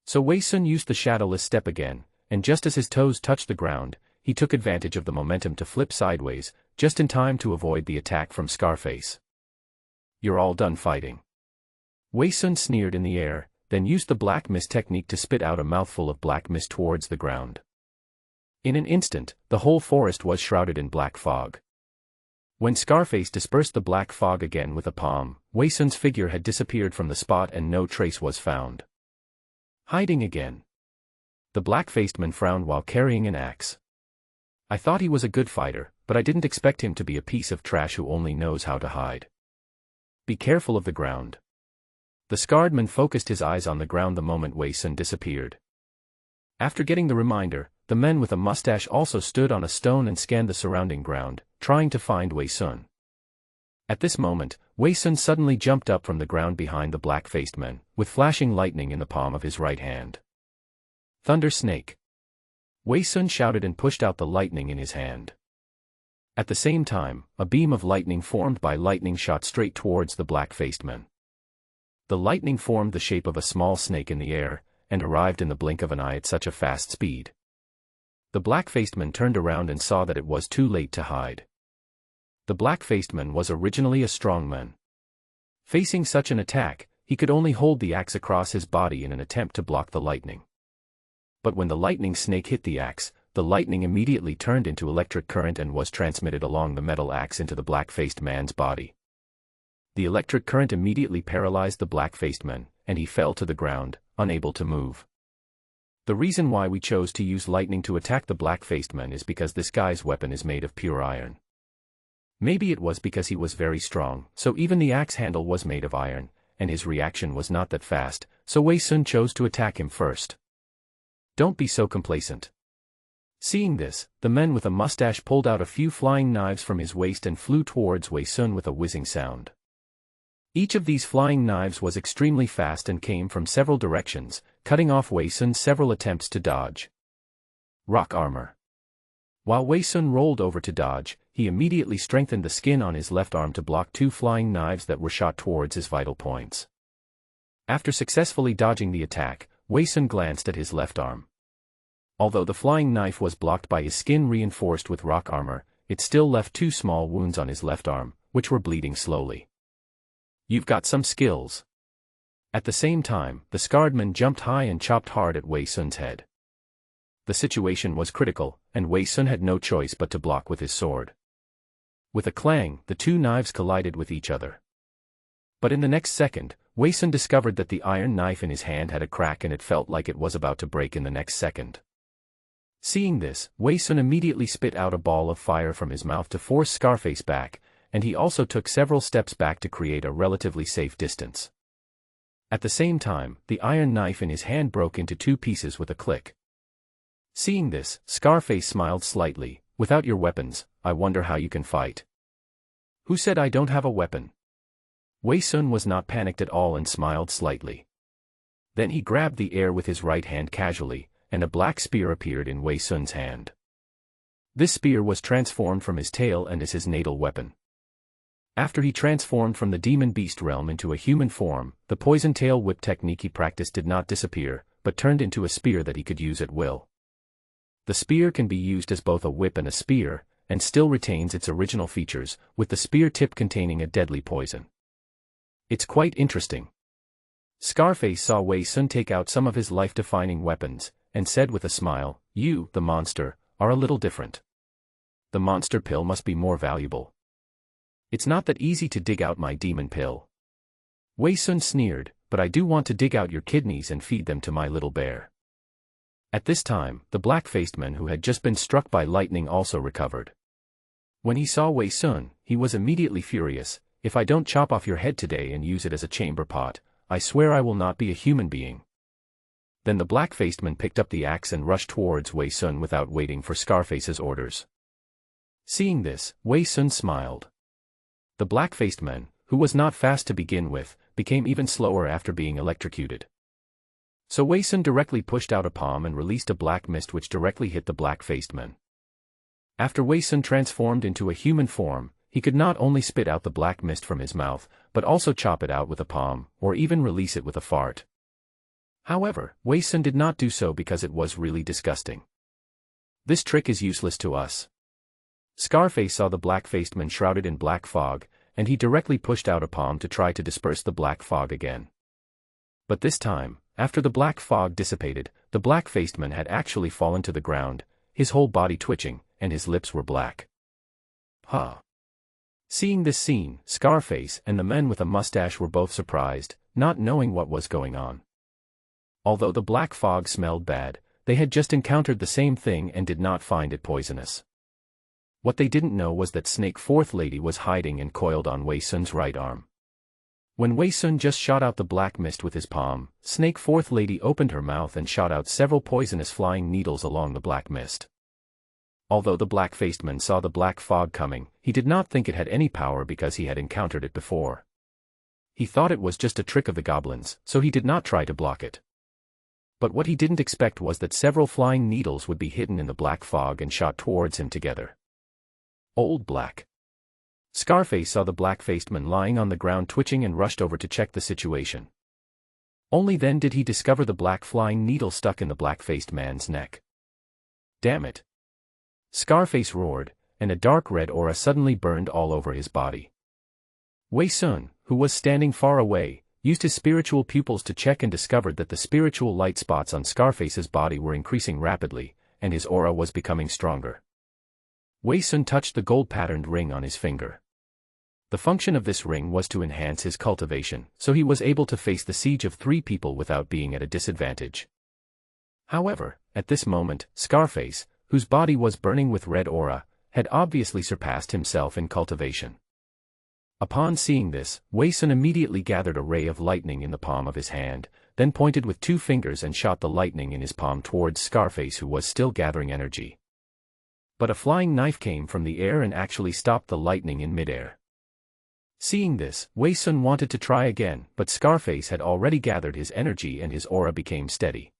So Wei Sun used the shadowless step again, and just as his toes touched the ground, he took advantage of the momentum to flip sideways, just in time to avoid the attack from Scarface. You're all done fighting. Wei Sun sneered in the air, then used the black mist technique to spit out a mouthful of black mist towards the ground. In an instant, the whole forest was shrouded in black fog. When Scarface dispersed the black fog again with a palm, Wei Sun's figure had disappeared from the spot and no trace was found. Hiding again. The black-faced man frowned while carrying an axe. I thought he was a good fighter, but I didn't expect him to be a piece of trash who only knows how to hide. Be careful of the ground. The scarred man focused his eyes on the ground the moment Wei Sun disappeared. After getting the reminder, the man with a mustache also stood on a stone and scanned the surrounding ground, trying to find Wei Sun. At this moment, Wei Sun suddenly jumped up from the ground behind the black-faced man, with flashing lightning in the palm of his right hand. Thunder Snake. Wei Sun shouted and pushed out the lightning in his hand. At the same time, a beam of lightning formed by lightning shot straight towards the black-faced man. The lightning formed the shape of a small snake in the air, and arrived in the blink of an eye at such a fast speed. The black-faced man turned around and saw that it was too late to hide. The black-faced man was originally a strong man. Facing such an attack, he could only hold the axe across his body in an attempt to block the lightning. But when the lightning snake hit the axe, the lightning immediately turned into electric current and was transmitted along the metal axe into the black-faced man's body. The electric current immediately paralyzed the black-faced man, and he fell to the ground, unable to move. The reason why we chose to use lightning to attack the black-faced man is because this guy's weapon is made of pure iron. Maybe it was because he was very strong, so even the axe handle was made of iron, and his reaction was not that fast, so Wei Sun chose to attack him first. Don't be so complacent. Seeing this, the man with a mustache pulled out a few flying knives from his waist and flew towards Wei Sun with a whizzing sound. Each of these flying knives was extremely fast and came from several directions, cutting off Wei Sun's several attempts to dodge. Rock armor. While Wei Sun rolled over to dodge, he immediately strengthened the skin on his left arm to block two flying knives that were shot towards his vital points. After successfully dodging the attack, Wei Sun glanced at his left arm. Although the flying knife was blocked by his skin reinforced with rock armor, it still left two small wounds on his left arm, which were bleeding slowly. You've got some skills. At the same time, the scarred man jumped high and chopped hard at Wei Sun's head. The situation was critical, and Wei Sun had no choice but to block with his sword. With a clang, the two knives collided with each other. But in the next second, Wei Sun discovered that the iron knife in his hand had a crack and it felt like it was about to break in the next second. Seeing this, Wei Sun immediately spit out a ball of fire from his mouth to force Scarface back, and he also took several steps back to create a relatively safe distance. At the same time, the iron knife in his hand broke into two pieces with a click. Seeing this, Scarface smiled slightly. Without your weapons, I wonder how you can fight. Who said I don't have a weapon? Wei Sun was not panicked at all and smiled slightly. Then he grabbed the air with his right hand casually, and a black spear appeared in Wei Sun's hand. This spear was transformed from his tail and is his natal weapon. After he transformed from the demon beast realm into a human form, the poison tail whip technique he practiced did not disappear, but turned into a spear that he could use at will. The spear can be used as both a whip and a spear, and still retains its original features, with the spear tip containing a deadly poison. It's quite interesting. Scarface saw Wei Sun take out some of his life-defining weapons, and said with a smile, "You, the monster, are a little different. The monster pill must be more valuable. It's not that easy to dig out my demon pill." Wei Sun sneered, "But I do want to dig out your kidneys and feed them to my little bear." At this time, the black-faced man who had just been struck by lightning also recovered. When he saw Wei Sun, he was immediately furious. "If I don't chop off your head today and use it as a chamber pot, I swear I will not be a human being." Then the black-faced man picked up the axe and rushed towards Wei Sun without waiting for Scarface's orders. Seeing this, Wei Sun smiled. The black-faced man, who was not fast to begin with, became even slower after being electrocuted. So Wei Sun directly pushed out a palm and released a black mist which directly hit the black-faced man. After Wei Sun transformed into a human form, he could not only spit out the black mist from his mouth, but also chop it out with a palm, or even release it with a fart. However, Wei Sun did not do so because it was really disgusting. This trick is useless to us. Scarface saw the black-faced man shrouded in black fog, and he directly pushed out a palm to try to disperse the black fog again. But this time, after the black fog dissipated, the black-faced man had actually fallen to the ground, his whole body twitching, and his lips were black. Huh. Seeing this scene, Scarface and the men with a mustache were both surprised, not knowing what was going on. Although the black fog smelled bad, they had just encountered the same thing and did not find it poisonous. What they didn't know was that Snake Fourth Lady was hiding and coiled on Wei Sun's right arm. When Wei Sun just shot out the black mist with his palm, Snake Fourth Lady opened her mouth and shot out several poisonous flying needles along the black mist. Although the black-faced man saw the black fog coming, he did not think it had any power because he had encountered it before. He thought it was just a trick of the goblins, so he did not try to block it. But what he didn't expect was that several flying needles would be hidden in the black fog and shot towards him together. Old Black. Scarface saw the black-faced man lying on the ground twitching and rushed over to check the situation. Only then did he discover the black flying needle stuck in the black-faced man's neck. Damn it! Scarface roared, and a dark red aura suddenly burned all over his body. Wei Sun, who was standing far away, used his spiritual pupils to check and discovered that the spiritual light spots on Scarface's body were increasing rapidly, and his aura was becoming stronger. Wei Sun touched the gold-patterned ring on his finger. The function of this ring was to enhance his cultivation, so he was able to face the siege of 3 people without being at a disadvantage. However, at this moment, Scarface, whose body was burning with red aura, had obviously surpassed himself in cultivation. Upon seeing this, Wei Sun immediately gathered a ray of lightning in the palm of his hand, then pointed with 2 fingers and shot the lightning in his palm towards Scarface, who was still gathering energy. But a flying knife came from the air and actually stopped the lightning in midair. Seeing this, Wei Sun wanted to try again, but Scarface had already gathered his energy and his aura became steady.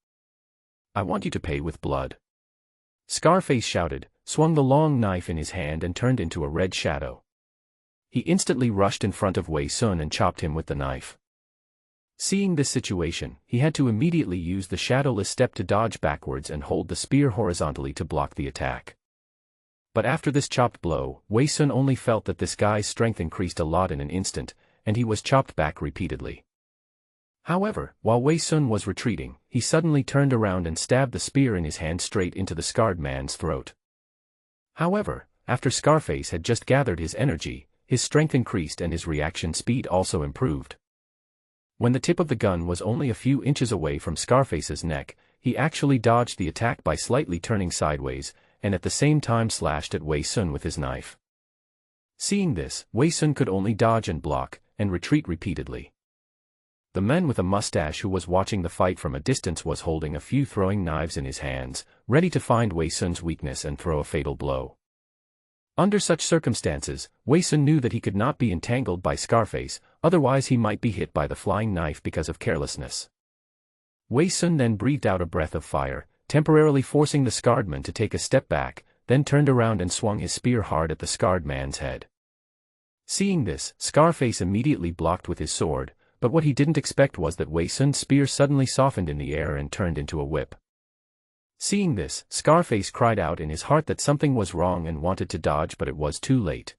"I want you to pay with blood." Scarface shouted, swung the long knife in his hand and turned into a red shadow. He instantly rushed in front of Wei Sun and chopped him with the knife. Seeing this situation, he had to immediately use the shadowless step to dodge backwards and hold the spear horizontally to block the attack. But after this chopped blow, Wei Sun only felt that this guy's strength increased a lot in an instant, and he was chopped back repeatedly. However, while Wei Sun was retreating, he suddenly turned around and stabbed the spear in his hand straight into the scarred man's throat. However, after Scarface had just gathered his energy, his strength increased and his reaction speed also improved. When the tip of the gun was only a few inches away from Scarface's neck, he actually dodged the attack by slightly turning sideways, and at the same time slashed at Wei Sun with his knife. Seeing this, Wei Sun could only dodge and block, and retreat repeatedly. The man with a mustache who was watching the fight from a distance was holding a few throwing knives in his hands, ready to find Wei Sun's weakness and throw a fatal blow. Under such circumstances, Wei Sun knew that he could not be entangled by Scarface, otherwise he might be hit by the flying knife because of carelessness. Wei Sun then breathed out a breath of fire, temporarily forcing the scarred man to take a step back, then turned around and swung his spear hard at the scarred man's head. Seeing this, Scarface immediately blocked with his sword, but what he didn't expect was that Wei Sun's spear suddenly softened in the air and turned into a whip. Seeing this, Scarface cried out in his heart that something was wrong and wanted to dodge, but it was too late.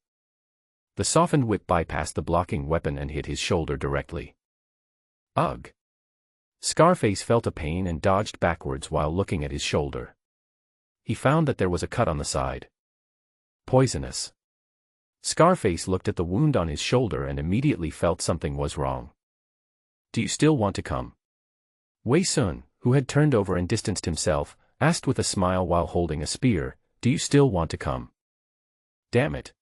The softened whip bypassed the blocking weapon and hit his shoulder directly. Ugh! Scarface felt a pain and dodged backwards while looking at his shoulder. He found that there was a cut on the side. Poisonous. Scarface looked at the wound on his shoulder and immediately felt something was wrong. "Do you still want to come?" Wei Sun, who had turned over and distanced himself, asked with a smile while holding a spear, "Do you still want to come?" "Damn it."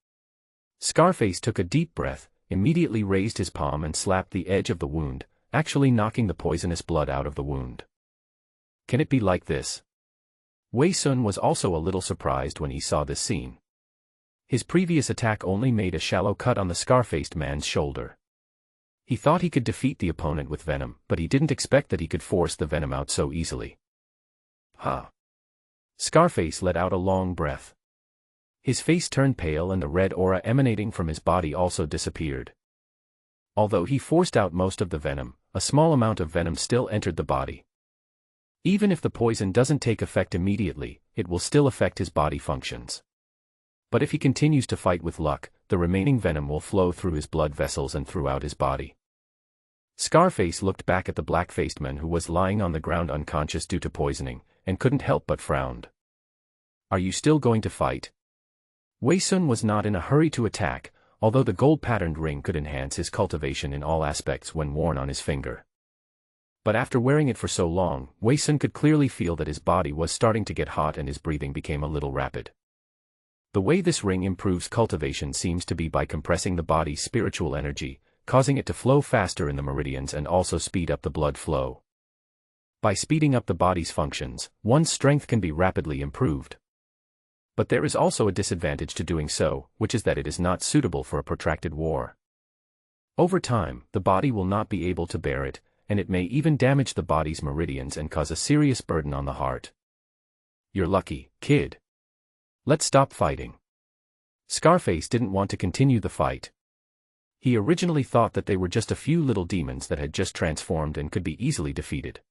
Scarface took a deep breath, immediately raised his palm and slapped the edge of the wound, actually knocking the poisonous blood out of the wound. Can it be like this? Wei Sun was also a little surprised when he saw this scene. His previous attack only made a shallow cut on the scar-faced man's shoulder. He thought he could defeat the opponent with venom, but he didn't expect that he could force the venom out so easily. Huh. Scarface let out a long breath. His face turned pale and the red aura emanating from his body also disappeared. Although he forced out most of the venom, a small amount of venom still entered the body. Even if the poison doesn't take effect immediately, it will still affect his body functions. But if he continues to fight with luck, the remaining venom will flow through his blood vessels and throughout his body. Scarface looked back at the black-faced man who was lying on the ground unconscious due to poisoning, and couldn't help but frowned. "Are you still going to fight?" Wei Sun was not in a hurry to attack, although the gold-patterned ring could enhance his cultivation in all aspects when worn on his finger. But after wearing it for so long, Wei Sun could clearly feel that his body was starting to get hot and his breathing became a little rapid. The way this ring improves cultivation seems to be by compressing the body's spiritual energy, causing it to flow faster in the meridians and also speed up the blood flow. By speeding up the body's functions, one's strength can be rapidly improved. But there is also a disadvantage to doing so, which is that it is not suitable for a protracted war. Over time, the body will not be able to bear it, and it may even damage the body's meridians and cause a serious burden on the heart. "You're lucky, kid. Let's stop fighting." Scarface didn't want to continue the fight. He originally thought that they were just a few little demons that had just transformed and could be easily defeated.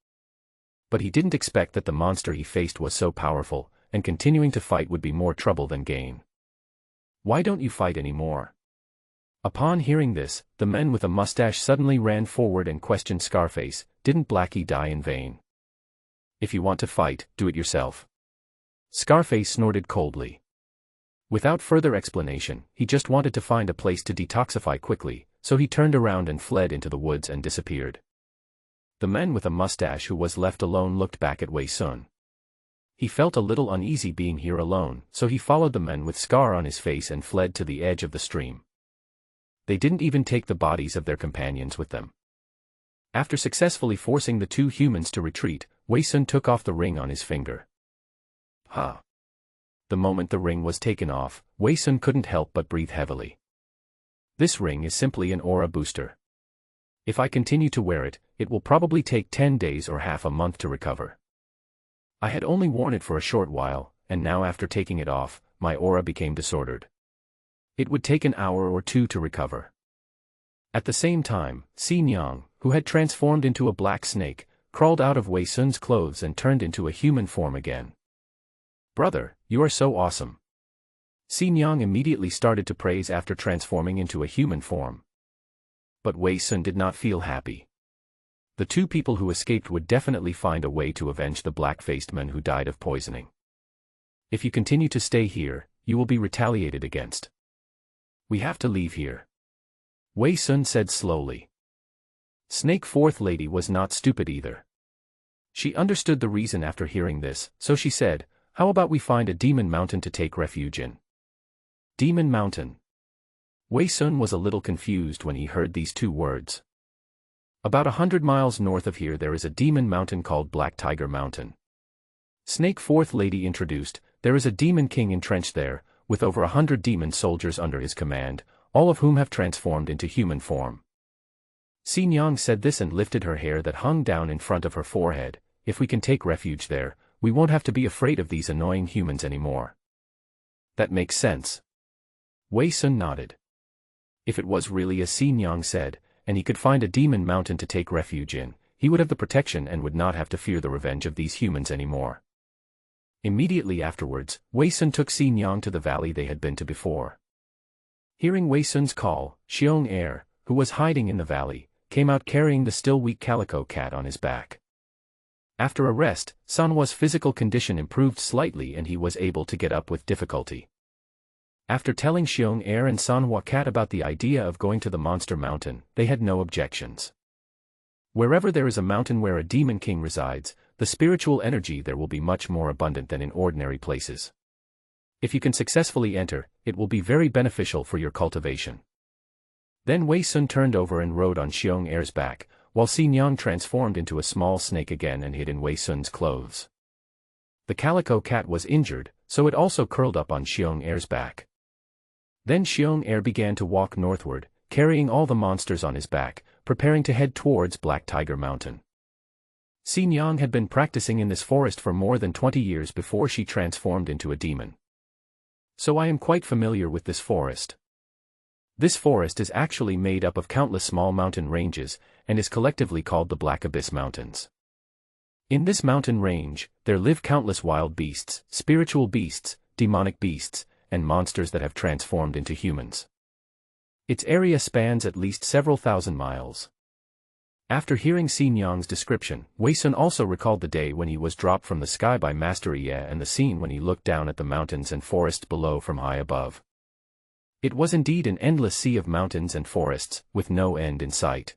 But he didn't expect that the monster he faced was so powerful, and continuing to fight would be more trouble than gain. "Why don't you fight anymore?" Upon hearing this, the man with a mustache suddenly ran forward and questioned Scarface, "Didn't Blackie die in vain? If you want to fight, do it yourself." Scarface snorted coldly. Without further explanation, he just wanted to find a place to detoxify quickly, so he turned around and fled into the woods and disappeared. The man with a mustache who was left alone looked back at Wei Sun. He felt a little uneasy being here alone, so he followed the man with scar on his face and fled to the edge of the stream. They didn't even take the bodies of their companions with them. After successfully forcing the two humans to retreat, Wei Sun took off the ring on his finger. The moment the ring was taken off, Wei Sun couldn't help but breathe heavily. This ring is simply an aura booster. If I continue to wear it, it will probably take 10 days or half a month to recover. I had only worn it for a short while, and now after taking it off, my aura became disordered. It would take an hour or two to recover. At the same time, Xin Yang, who had transformed into a black snake, crawled out of Wei Sun's clothes and turned into a human form again. "Brother, you are so awesome." Xin Yang immediately started to praise after transforming into a human form. But Wei Sun did not feel happy. The two people who escaped would definitely find a way to avenge the black-faced men who died of poisoning. "If you continue to stay here, you will be retaliated against. We have to leave here," Wei Sun said slowly. Snake Fourth Lady was not stupid either. She understood the reason after hearing this, so she said, "How about we find a demon mountain to take refuge in?" Demon Mountain. Wei Sun was a little confused when he heard these two words. About 100 miles north of here there is a demon mountain called Black Tiger Mountain. Snake Fourth Lady introduced, there is a demon king entrenched there, with over 100 demon soldiers under his command, all of whom have transformed into human form. Xin Yang said this and lifted her hair that hung down in front of her forehead. "If we can take refuge there, we won't have to be afraid of these annoying humans anymore." "That makes sense." Wei Sun nodded. If it was really as Xin Yang said, and he could find a demon mountain to take refuge in, he would have the protection and would not have to fear the revenge of these humans anymore. Immediately afterwards, Wei Sun took Xin Yang to the valley they had been to before. Hearing Wei Sun's call, Xiong Er, who was hiding in the valley, came out carrying the still weak calico cat on his back. After a rest, Sanhua's physical condition improved slightly and he was able to get up with difficulty. After telling Xiong Er and Sanhua Cat about the idea of going to the Monster Mountain, they had no objections. Wherever there is a mountain where a demon king resides, the spiritual energy there will be much more abundant than in ordinary places. If you can successfully enter, it will be very beneficial for your cultivation. Then Wei Sun turned over and rode on Xiong Er's back, while Xin Yang transformed into a small snake again and hid in Wei Sun's clothes. The calico cat was injured, so it also curled up on Xiong Er's back. Then Xiong Er began to walk northward, carrying all the monsters on his back, preparing to head towards Black Tiger Mountain. Xin Yang had been practicing in this forest for more than 20 years before she transformed into a demon. So I am quite familiar with this forest. This forest is actually made up of countless small mountain ranges, and is collectively called the Black Abyss Mountains. In this mountain range, there live countless wild beasts, spiritual beasts, demonic beasts, and monsters that have transformed into humans. Its area spans at least several thousand miles. After hearing Xin Yang's description, Wei Sun also recalled the day when he was dropped from the sky by Master Ye and the scene when he looked down at the mountains and forests below from high above. It was indeed an endless sea of mountains and forests, with no end in sight.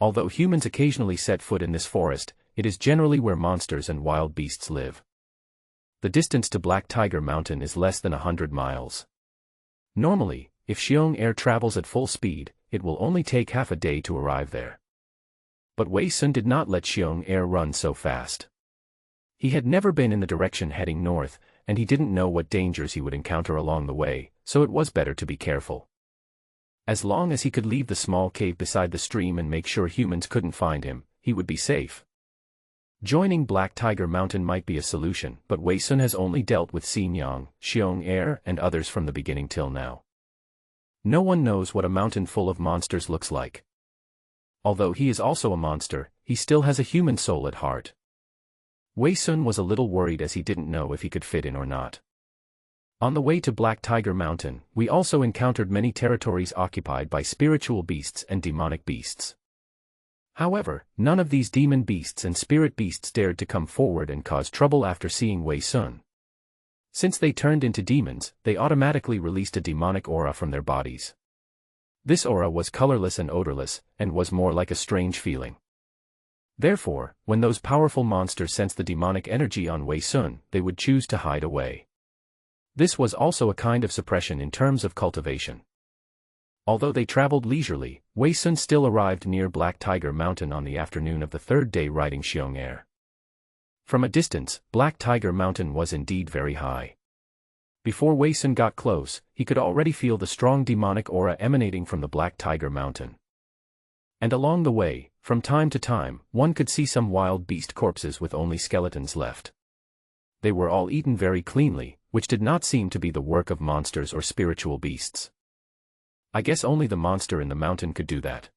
Although humans occasionally set foot in this forest, it is generally where monsters and wild beasts live. The distance to Black Tiger Mountain is less than 100 miles. Normally, if Xiong Air travels at full speed, it will only take half a day to arrive there. But Wei Sun did not let Xiong Air run so fast. He had never been in the direction heading north, and he didn't know what dangers he would encounter along the way, so it was better to be careful. As long as he could leave the small cave beside the stream and make sure humans couldn't find him, he would be safe. Joining Black Tiger Mountain might be a solution, but Wei Sun has only dealt with Xin Yang, Xiong Air, and others from the beginning till now. No one knows what a mountain full of monsters looks like. Although he is also a monster, he still has a human soul at heart. Wei Sun was a little worried as he didn't know if he could fit in or not. On the way to Black Tiger Mountain, we also encountered many territories occupied by spiritual beasts and demonic beasts. However, none of these demon beasts and spirit beasts dared to come forward and cause trouble after seeing Wei Sun. Since they turned into demons, they automatically released a demonic aura from their bodies. This aura was colorless and odorless, and was more like a strange feeling. Therefore, when those powerful monsters sensed the demonic energy on Wei Sun, they would choose to hide away. This was also a kind of suppression in terms of cultivation. Although they traveled leisurely, Wei Sun still arrived near Black Tiger Mountain on the afternoon of the third day riding Xiong Air. From a distance, Black Tiger Mountain was indeed very high. Before Wei Sun got close, he could already feel the strong demonic aura emanating from the Black Tiger Mountain. And along the way, from time to time, one could see some wild beast corpses with only skeletons left. They were all eaten very cleanly, which did not seem to be the work of monsters or spiritual beasts. I guess only the monster in the mountain could do that.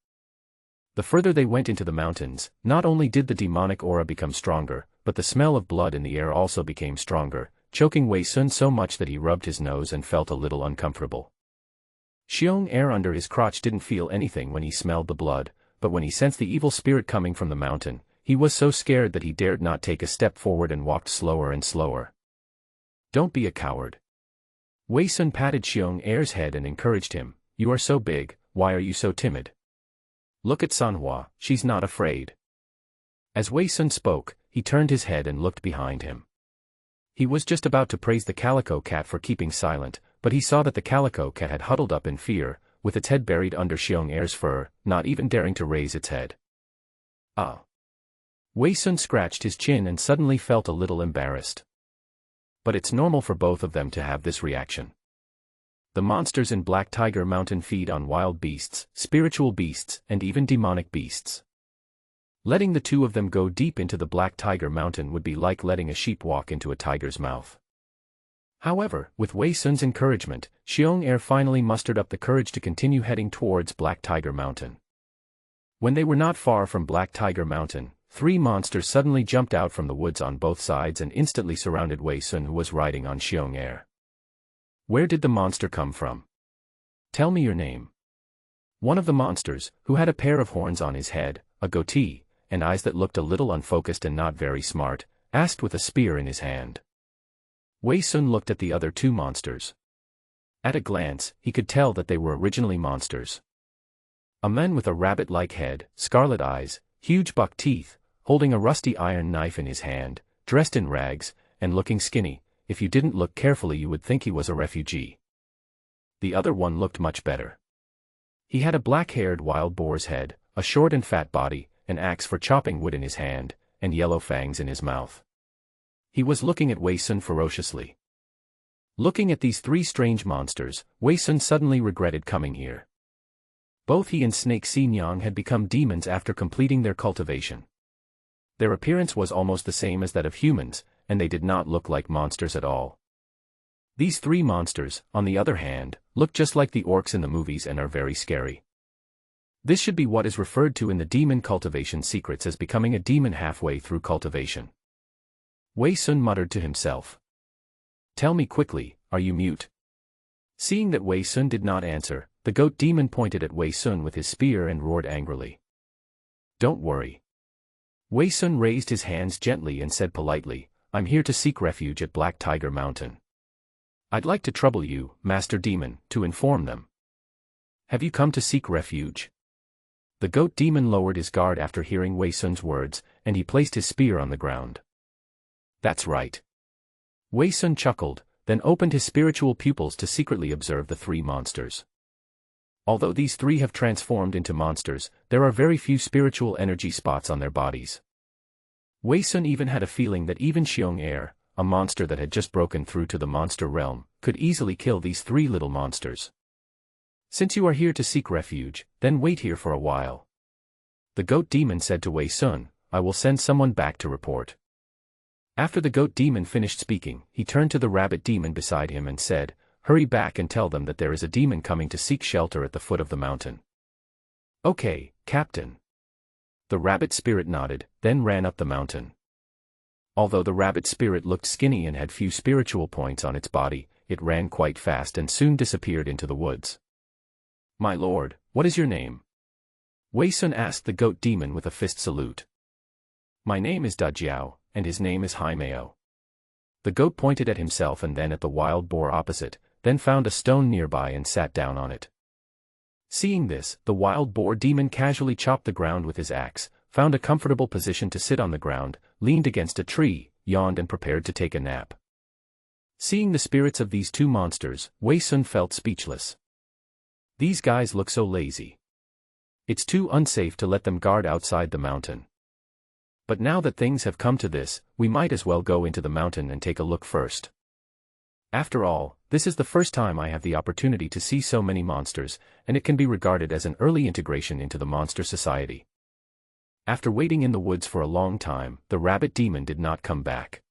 The further they went into the mountains, not only did the demonic aura become stronger, but the smell of blood in the air also became stronger, choking Wei Sun so much that he rubbed his nose and felt a little uncomfortable. Xiong Air under his crotch didn't feel anything when he smelled the blood, but when he sensed the evil spirit coming from the mountain, he was so scared that he dared not take a step forward and walked slower and slower. Don't be a coward. Wei Sun patted Xiong Air's head and encouraged him. You are so big, why are you so timid? Look at Sanhua, she's not afraid. As Wei Sun spoke, he turned his head and looked behind him. He was just about to praise the calico cat for keeping silent, but he saw that the calico cat had huddled up in fear, with its head buried under Xiong Air's fur, not even daring to raise its head. Ah. Wei Sun scratched his chin and suddenly felt a little embarrassed. But it's normal for both of them to have this reaction. The monsters in Black Tiger Mountain feed on wild beasts, spiritual beasts, and even demonic beasts. Letting the two of them go deep into the Black Tiger Mountain would be like letting a sheep walk into a tiger's mouth. However, with Wei Sun's encouragement, Xiong Air finally mustered up the courage to continue heading towards Black Tiger Mountain. When they were not far from Black Tiger Mountain, three monsters suddenly jumped out from the woods on both sides and instantly surrounded Wei Sun, who was riding on Xiong Air. Where did the monster come from? Tell me your name. One of the monsters, who had a pair of horns on his head, a goatee, and eyes that looked a little unfocused and not very smart, asked with a spear in his hand. Wei Sun looked at the other two monsters. At a glance, he could tell that they were originally monsters. A man with a rabbit-like head, scarlet eyes, huge buck teeth, holding a rusty iron knife in his hand, dressed in rags, and looking skinny. If you didn't look carefully you would think he was a refugee. The other one looked much better. He had a black-haired wild boar's head, a short and fat body, an axe for chopping wood in his hand, and yellow fangs in his mouth. He was looking at Wei Sun ferociously. Looking at these three strange monsters, Wei Sun suddenly regretted coming here. Both he and Snake Xin Yang had become demons after completing their cultivation. Their appearance was almost the same as that of humans, and they did not look like monsters at all. These three monsters, on the other hand, look just like the orcs in the movies and are very scary. This should be what is referred to in the demon cultivation secrets as becoming a demon halfway through cultivation. Wei Sun muttered to himself. Tell me quickly, are you mute? Seeing that Wei Sun did not answer, the goat demon pointed at Wei Sun with his spear and roared angrily. Don't worry. Wei Sun raised his hands gently and said politely, I'm here to seek refuge at Black Tiger Mountain. I'd like to trouble you, Master Demon, to inform them. Have you come to seek refuge? The goat demon lowered his guard after hearing Wei Sun's words, and he placed his spear on the ground. That's right. Wei Sun chuckled, then opened his spiritual pupils to secretly observe the three monsters. Although these three have transformed into monsters, there are very few spiritual energy spots on their bodies. Wei Sun even had a feeling that even Xiong Er, a monster that had just broken through to the monster realm, could easily kill these three little monsters. Since you are here to seek refuge, then wait here for a while. The goat demon said to Wei Sun, I will send someone back to report. After the goat demon finished speaking, he turned to the rabbit demon beside him and said, Hurry back and tell them that there is a demon coming to seek shelter at the foot of the mountain. Okay, Captain. The rabbit spirit nodded, then ran up the mountain. Although the rabbit spirit looked skinny and had few spiritual points on its body, it ran quite fast and soon disappeared into the woods. My lord, what is your name? Wei Sun asked the goat demon with a fist salute. My name is Da Jiao, and his name is Haimeo. The goat pointed at himself and then at the wild boar opposite, then found a stone nearby and sat down on it. Seeing this, the wild boar demon casually chopped the ground with his axe, found a comfortable position to sit on the ground, leaned against a tree, yawned and prepared to take a nap. Seeing the spirits of these two monsters, Wei Sun felt speechless. These guys look so lazy. It's too unsafe to let them guard outside the mountain. But now that things have come to this, we might as well go into the mountain and take a look first. After all, this is the first time I have the opportunity to see so many monsters, and it can be regarded as an early integration into the monster society. After waiting in the woods for a long time, the rabbit demon did not come back.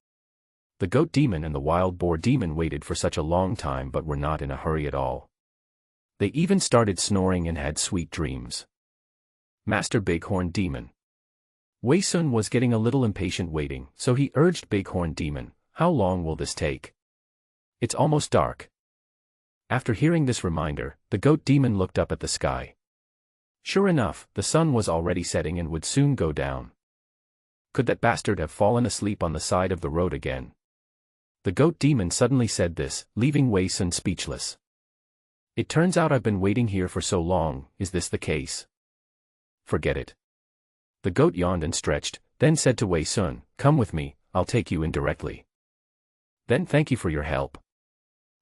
The goat demon and the wild boar demon waited for such a long time but were not in a hurry at all. They even started snoring and had sweet dreams. Master Bighorn Demon. Wei Sun was getting a little impatient waiting, so he urged Bighorn Demon, how long will this take? It's almost dark. After hearing this reminder, the goat demon looked up at the sky. Sure enough, the sun was already setting and would soon go down. Could that bastard have fallen asleep on the side of the road again? The goat demon suddenly said this, leaving Wei Sun speechless. It turns out I've been waiting here for so long, is this the case? Forget it. The goat yawned and stretched, then said to Wei Sun, come with me, I'll take you in directly. Then thank you for your help.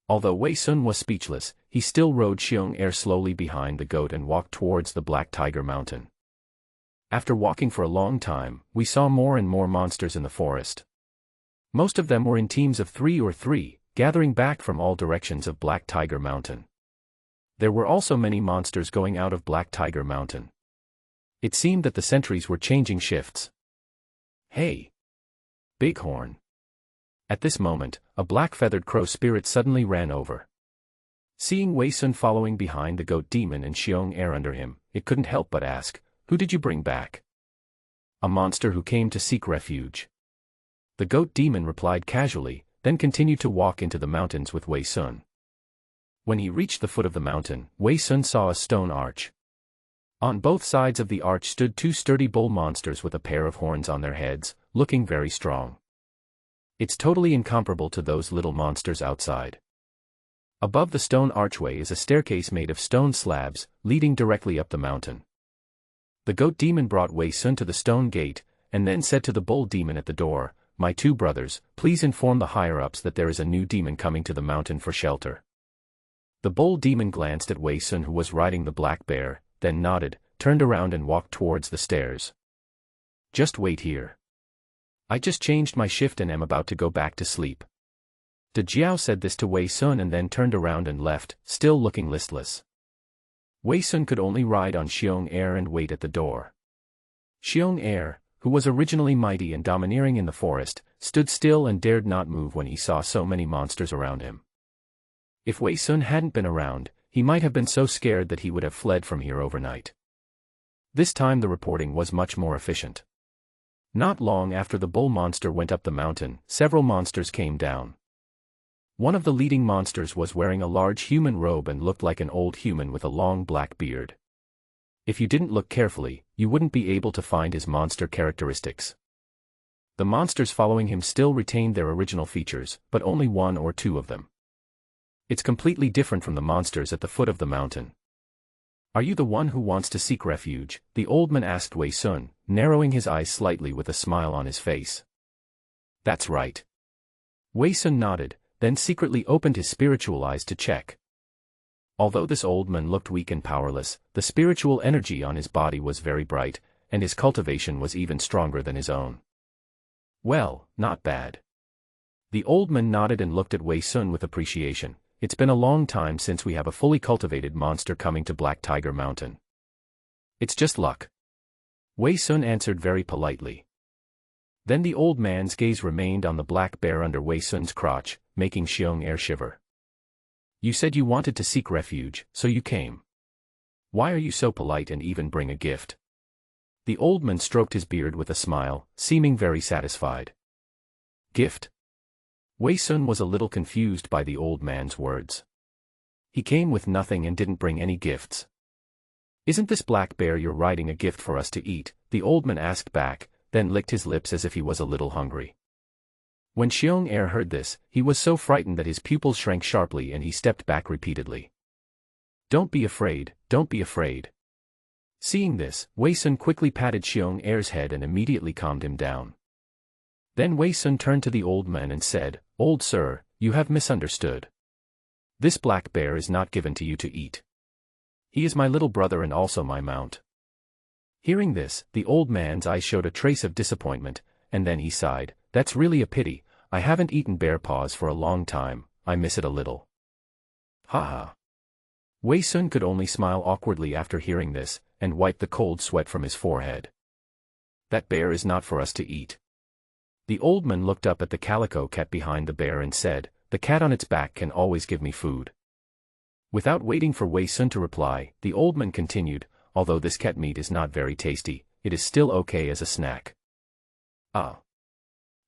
Although Wei Sun was speechless, he still rode Xiong Er slowly behind the goat and walked towards the Black Tiger Mountain. After walking for a long time, we saw more and more monsters in the forest. Most of them were in teams of 3 or 3, gathering back from all directions of Black Tiger Mountain. There were also many monsters going out of Black Tiger Mountain. It seemed that the sentries were changing shifts. Hey! Bighorn! At this moment, a black-feathered crow spirit suddenly ran over. Seeing Wei Sun following behind the goat demon and Xiong Er under him, it couldn't help but ask, who did you bring back? A monster who came to seek refuge. The goat demon replied casually, then continued to walk into the mountains with Wei Sun. When he reached the foot of the mountain, Wei Sun saw a stone arch. On both sides of the arch stood 2 sturdy bull monsters with a pair of horns on their heads, looking very strong. It's totally incomparable to those little monsters outside. Above the stone archway is a staircase made of stone slabs, leading directly up the mountain. The goat demon brought Wei Sun to the stone gate, and then said to the bull demon at the door, my 2 brothers, please inform the higher-ups that there is a new demon coming to the mountain for shelter. The bull demon glanced at Wei Sun who was riding the black bear, then nodded, turned around and walked towards the stairs. Just wait here. I just changed my shift and am about to go back to sleep. Da Jiao said this to Wei Sun and then turned around and left, still looking listless. Wei Sun could only ride on Xiong Er and wait at the door. Xiong Er, who was originally mighty and domineering in the forest, stood still and dared not move when he saw so many monsters around him. If Wei Sun hadn't been around, he might have been so scared that he would have fled from here overnight. This time the reporting was much more efficient. Not long after the bull monster went up the mountain, several monsters came down. One of the leading monsters was wearing a large human robe and looked like an old human with a long black beard. If you didn't look carefully, you wouldn't be able to find his monster characteristics. The monsters following him still retained their original features, but only one or two of them. It's completely different from the monsters at the foot of the mountain. Are you the one who wants to seek refuge? The old man asked Wei Sun, narrowing his eyes slightly with a smile on his face. That's right. Wei Sun nodded, then secretly opened his spiritual eyes to check. Although this old man looked weak and powerless, the spiritual energy on his body was very bright, and his cultivation was even stronger than his own. Well, not bad. The old man nodded and looked at Wei Sun with appreciation. It's been a long time since we have a fully cultivated monster coming to Black Tiger Mountain. It's just luck. Wei Sun answered very politely. Then the old man's gaze remained on the black bear under Wei Sun's crotch, making Xiong Er shiver. You said you wanted to seek refuge, so you came. Why are you so polite and even bring a gift? The old man stroked his beard with a smile, seeming very satisfied. Gift? Wei Sun was a little confused by the old man's words. He came with nothing and didn't bring any gifts. Isn't this black bear you're riding a gift for us to eat? The old man asked back, then licked his lips as if he was a little hungry. When Xiong Er heard this, he was so frightened that his pupils shrank sharply and he stepped back repeatedly. Don't be afraid, don't be afraid. Seeing this, Wei Sun quickly patted Xiong Er's head and immediately calmed him down. Then Wei Sun turned to the old man and said, Old sir, you have misunderstood. This black bear is not given to you to eat. He is my little brother and also my mount. Hearing this, the old man's eyes showed a trace of disappointment, and then he sighed, That's really a pity, I haven't eaten bear paws for a long time, I miss it a little. Ha ha. Wei Sun could only smile awkwardly after hearing this, and wiped the cold sweat from his forehead. That bear is not for us to eat. The old man looked up at the calico cat behind the bear and said, The cat on its back can always give me food. Without waiting for Wei Sun to reply, the old man continued, Although this cat meat is not very tasty, it is still okay as a snack. Ah.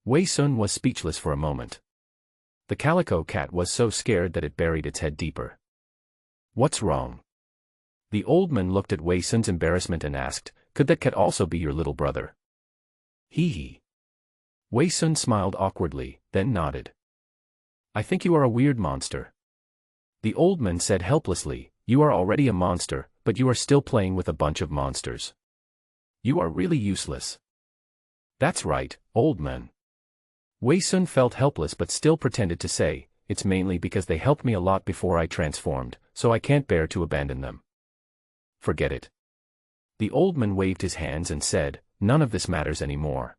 Wei Sun was speechless for a moment. The calico cat was so scared that it buried its head deeper. What's wrong? The old man looked at Wei Sun's embarrassment and asked, Could that cat also be your little brother? Hee hee. Wei Sun smiled awkwardly, then nodded. I think you are a weird monster. The old man said helplessly, You are already a monster, but you are still playing with a bunch of monsters. You are really useless. That's right, old man. Wei Sun felt helpless but still pretended to say, It's mainly because they helped me a lot before I transformed, so I can't bear to abandon them. Forget it. The old man waved his hands and said, None of this matters anymore.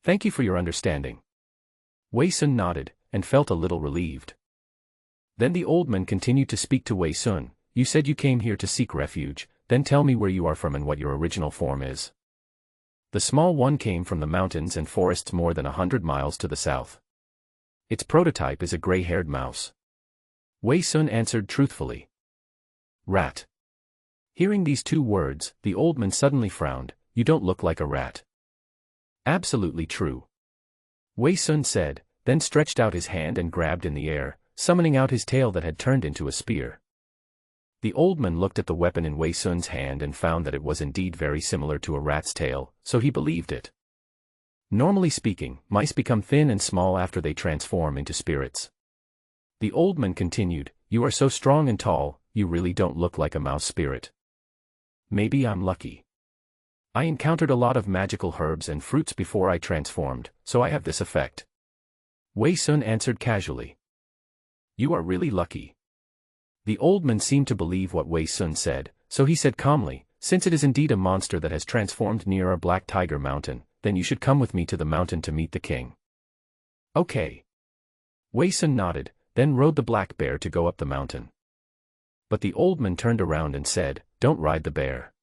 Thank you for your understanding. Wei Sun nodded, and felt a little relieved. Then the old man continued to speak to Wei Sun, You said you came here to seek refuge, then tell me where you are from and what your original form is. The small one came from the mountains and forests more than 100 miles to the south. Its prototype is a gray-haired mouse. Wei Sun answered truthfully. Rat. Hearing these two words, the old man suddenly frowned, You don't look like a rat. Absolutely true. Wei Sun said, then stretched out his hand and grabbed in the air, summoning out his tail that had turned into a spear. The old man looked at the weapon in Wei Sun's hand and found that it was indeed very similar to a rat's tail, so he believed it. Normally speaking, mice become thin and small after they transform into spirits. The old man continued, You are so strong and tall, you really don't look like a mouse spirit. Maybe I'm lucky. I encountered a lot of magical herbs and fruits before I transformed, so I have this effect. Wei Sun answered casually. You are really lucky. The old man seemed to believe what Wei Sun said, so he said calmly, Since it is indeed a monster that has transformed near a Black Tiger Mountain, then you should come with me to the mountain to meet the king. Okay. Wei Sun nodded, then rode the black bear to go up the mountain. But the old man turned around and said, Don't ride the bear.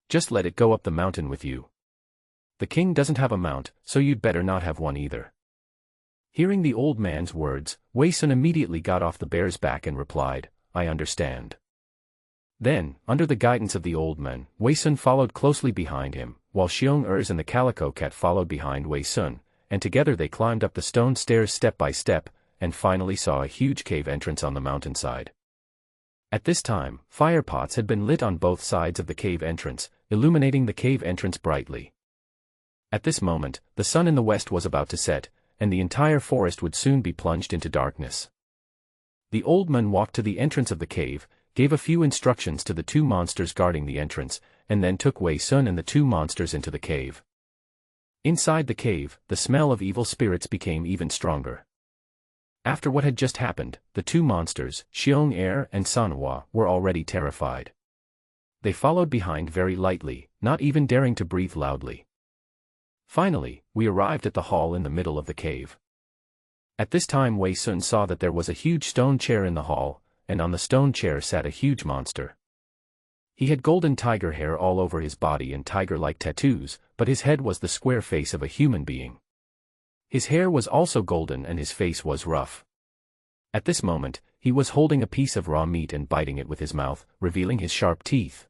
Just let it go up the mountain with you. The king doesn't have a mount, so you'd better not have one either. Hearing the old man's words, Wei Sun immediately got off the bear's back and replied, "I understand." Then, under the guidance of the old man, Wei Sun followed closely behind him, while Xiong Ers and the calico cat followed behind Wei Sun, and together they climbed up the stone stairs step by step, and finally saw a huge cave entrance on the mountainside. At this time, fire pots had been lit on both sides of the cave entrance, illuminating the cave entrance brightly. At this moment, the sun in the west was about to set, and the entire forest would soon be plunged into darkness. The old man walked to the entrance of the cave, gave a few instructions to the two monsters guarding the entrance, and then took Wei Sun and the two monsters into the cave. Inside the cave, the smell of evil spirits became even stronger. After what had just happened, the two monsters, Xiong Er and Sanhua, were already terrified. They followed behind very lightly, not even daring to breathe loudly. Finally, we arrived at the hall in the middle of the cave. At this time Wei Sun saw that there was a huge stone chair in the hall, and on the stone chair sat a huge monster. He had golden tiger hair all over his body and tiger-like tattoos, but his head was the square face of a human being. His hair was also golden and his face was rough. At this moment, he was holding a piece of raw meat and biting it with his mouth, revealing his sharp teeth.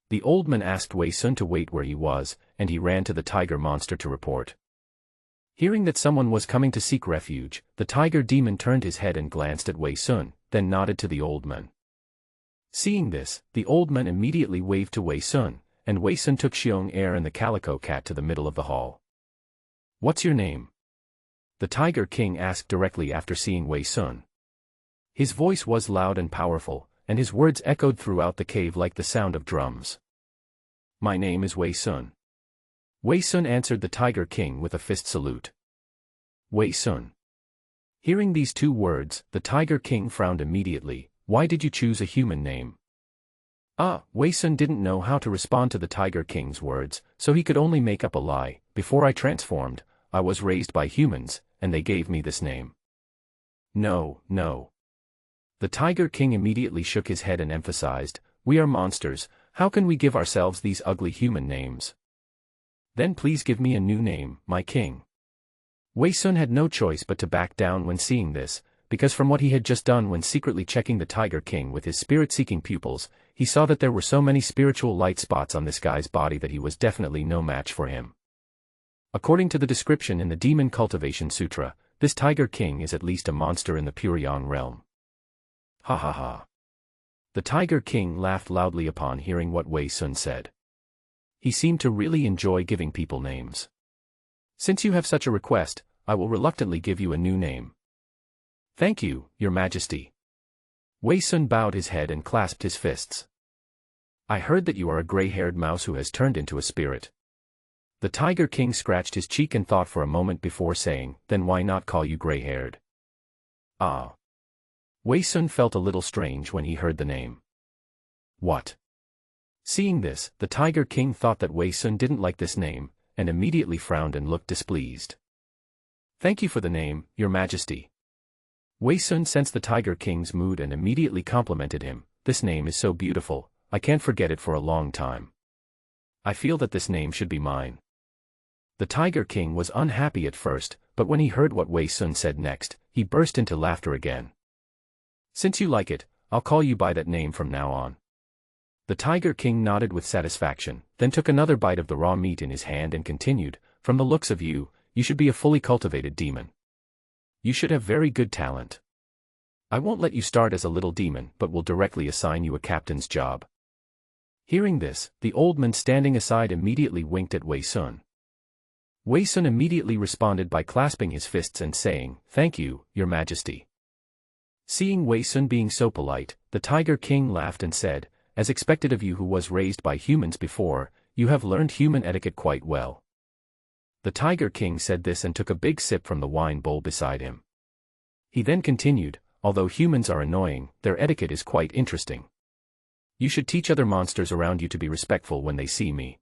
The old man asked Wei Sun to wait where he was, and he ran to the tiger monster to report. Hearing that someone was coming to seek refuge, the tiger demon turned his head and glanced at Wei Sun, then nodded to the old man. Seeing this, the old man immediately waved to Wei Sun, and Wei Sun took Xiong Er and the calico cat to the middle of the hall. "What's your name?" the Tiger King asked directly after seeing Wei Sun. His voice was loud and powerful, and his words echoed throughout the cave like the sound of drums. "My name is Wei Sun." Wei Sun answered the Tiger King with a fist salute. Wei Sun. Hearing these two words, the Tiger King frowned immediately. "Why did you choose a human name?" Wei Sun didn't know how to respond to the Tiger King's words, so he could only make up a lie. "Before I transformed, I was raised by humans, and they gave me this name." No. The Tiger King immediately shook his head and emphasized, "We are monsters, how can we give ourselves these ugly human names? Then please give me a new name, my king." Wei Sun had no choice but to back down when seeing this, because from what he had just done when secretly checking the Tiger King with his spirit-seeking pupils, he saw that there were so many spiritual light spots on this guy's body that he was definitely no match for him. According to the description in the Demon Cultivation Sutra, this Tiger King is at least a monster in the pure yang realm. Ha ha ha. The Tiger King laughed loudly upon hearing what Wei Sun said. He seemed to really enjoy giving people names. "Since you have such a request, I will reluctantly give you a new name." "Thank you, Your Majesty." Wei Sun bowed his head and clasped his fists. "I heard that you are a gray-haired mouse who has turned into a spirit." The Tiger King scratched his cheek and thought for a moment before saying, "Then why not call you gray-haired?" Wei Sun felt a little strange when he heard the name. What? Seeing this, the Tiger King thought that Wei Sun didn't like this name, and immediately frowned and looked displeased. "Thank you for the name, Your Majesty." Wei Sun sensed the Tiger King's mood and immediately complimented him. "This name is so beautiful, I can't forget it for a long time. I feel that this name should be mine." The Tiger King was unhappy at first, but when he heard what Wei Sun said next, he burst into laughter again. "Since you like it, I'll call you by that name from now on." The Tiger King nodded with satisfaction, then took another bite of the raw meat in his hand and continued, "From the looks of you, you should be a fully cultivated demon. You should have very good talent. I won't let you start as a little demon but will directly assign you a captain's job." Hearing this, the old man standing aside immediately winked at Wei Sun. Wei Sun immediately responded by clasping his fists and saying, "Thank you, Your Majesty." Seeing Wei Sun being so polite, the Tiger King laughed and said, "As expected of you who was raised by humans before, you have learned human etiquette quite well." The Tiger King said this and took a big sip from the wine bowl beside him. He then continued, "Although humans are annoying, their etiquette is quite interesting. You should teach other monsters around you to be respectful when they see me.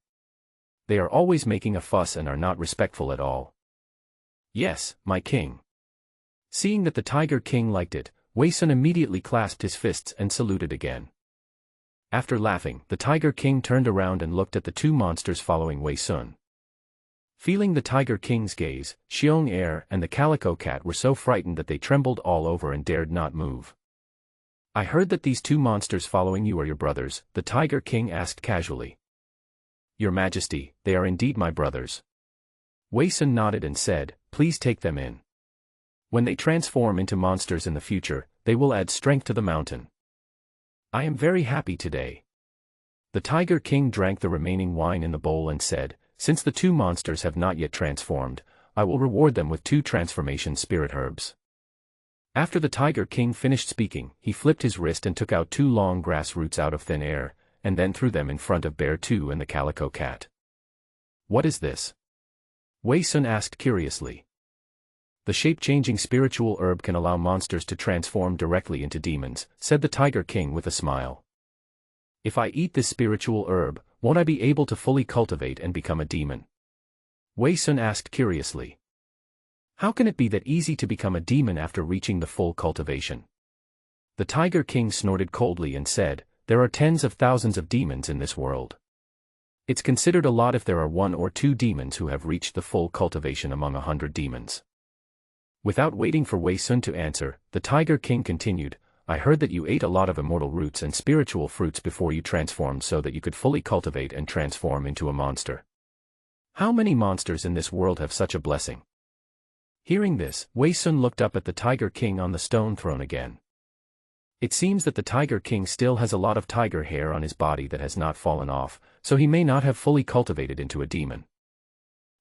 They are always making a fuss and are not respectful at all." "Yes, my king." Seeing that the Tiger King liked it, Wei Sun immediately clasped his fists and saluted again. After laughing, the Tiger King turned around and looked at the two monsters following Wei Sun. Feeling the Tiger King's gaze, Xiong Air and the Calico Cat were so frightened that they trembled all over and dared not move. I heard that these two monsters following you are your brothers, the Tiger King asked casually. Your Majesty, they are indeed my brothers. Wei Sun nodded and said, please take them in. When they transform into monsters in the future, they will add strength to the mountain. I am very happy today. The Tiger King drank the remaining wine in the bowl and said, since the two monsters have not yet transformed, I will reward them with 2 transformation spirit herbs. After the Tiger King finished speaking, he flipped his wrist and took out 2 long grass roots out of thin air, and then threw them in front of Bear 2 and the Calico Cat. What is this? Wei Sun asked curiously. The shape-changing spiritual herb can allow monsters to transform directly into demons, said the Tiger King with a smile. If I eat this spiritual herb, won't I be able to fully cultivate and become a demon? Wei Sun asked curiously. How can it be that easy to become a demon after reaching the full cultivation? The Tiger King snorted coldly and said, there are tens of thousands of demons in this world. It's considered a lot if there are 1 or 2 demons who have reached the full cultivation among 100 demons. Without waiting for Wei Sun to answer, the Tiger King continued, I heard that you ate a lot of immortal roots and spiritual fruits before you transformed so that you could fully cultivate and transform into a monster. How many monsters in this world have such a blessing? Hearing this, Wei Sun looked up at the Tiger King on the stone throne again. It seems that the Tiger King still has a lot of tiger hair on his body that has not fallen off, so he may not have fully cultivated into a demon.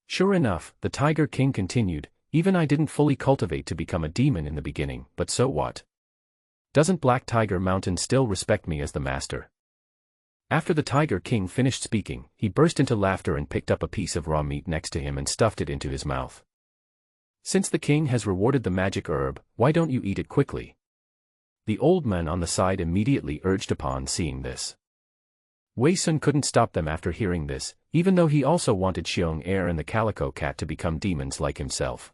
Sure enough, the Tiger King continued, even I didn't fully cultivate to become a demon in the beginning, but so what? Doesn't Black Tiger Mountain still respect me as the master? After the Tiger King finished speaking, he burst into laughter and picked up a piece of raw meat next to him and stuffed it into his mouth. Since the king has rewarded the magic herb, why don't you eat it quickly? The old man on the side immediately urged upon seeing this. Wei Sun couldn't stop them after hearing this, even though he also wanted Xiong Air and the Calico Cat to become demons like himself.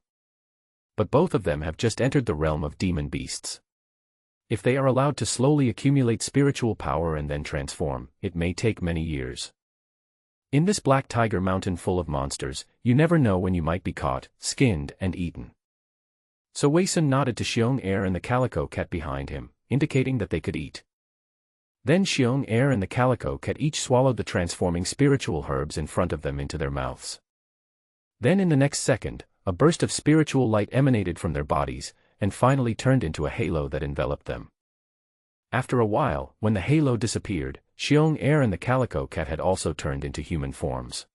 But both of them have just entered the realm of demon beasts. If they are allowed to slowly accumulate spiritual power and then transform, it may take many years. In this Black Tiger Mountain full of monsters, you never know when you might be caught, skinned, and eaten. So Wei Sun nodded to Xiong Air and the Calico Cat behind him, indicating that they could eat. Then Xiong Air and the Calico Cat each swallowed the transforming spiritual herbs in front of them into their mouths. Then in the next second, a burst of spiritual light emanated from their bodies, and finally turned into a halo that enveloped them. After a while, when the halo disappeared, Xiong Air and the Calico Cat had also turned into human forms.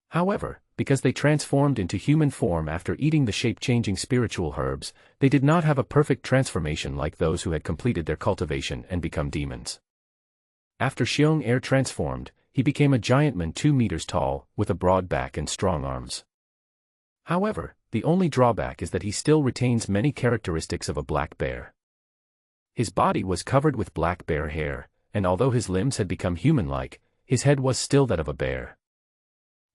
However, because they transformed into human form after eating the shape-changing spiritual herbs, they did not have a perfect transformation like those who had completed their cultivation and become demons. After Xiong Air transformed, he became a giant man 2 meters tall, with a broad back and strong arms. However, the only drawback is that he still retains many characteristics of a black bear. His body was covered with black bear hair, and although his limbs had become human-like, his head was still that of a bear.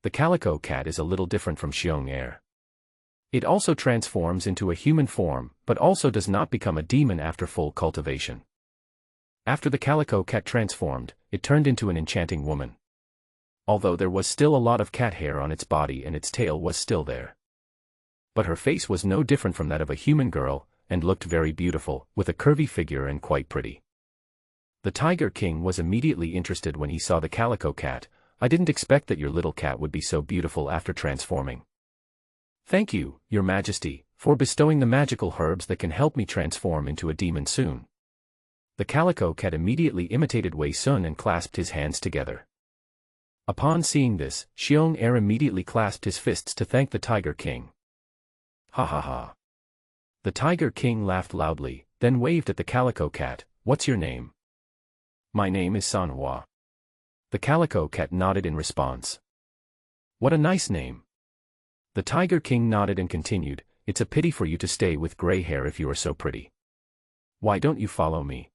The Calico Cat is a little different from Xiong Air. It also transforms into a human form, but also does not become a demon after full cultivation. After the Calico Cat transformed, it turned into an enchanting woman. Although there was still a lot of cat hair on its body and its tail was still there. But her face was no different from that of a human girl, and looked very beautiful, with a curvy figure and quite pretty. The Tiger King was immediately interested when he saw the Calico Cat. I didn't expect that your little cat would be so beautiful after transforming. Thank you, Your Majesty, for bestowing the magical herbs that can help me transform into a demon soon. The Calico Cat immediately imitated Wei Sun and clasped his hands together. Upon seeing this, Xiong Air immediately clasped his fists to thank the Tiger King. Ha ha ha. The Tiger King laughed loudly, then waved at the Calico Cat. What's your name? My name is Sanhua. The Calico Cat nodded in response. What a nice name. The Tiger King nodded and continued, it's a pity for you to stay with gray hair if you are so pretty. Why don't you follow me?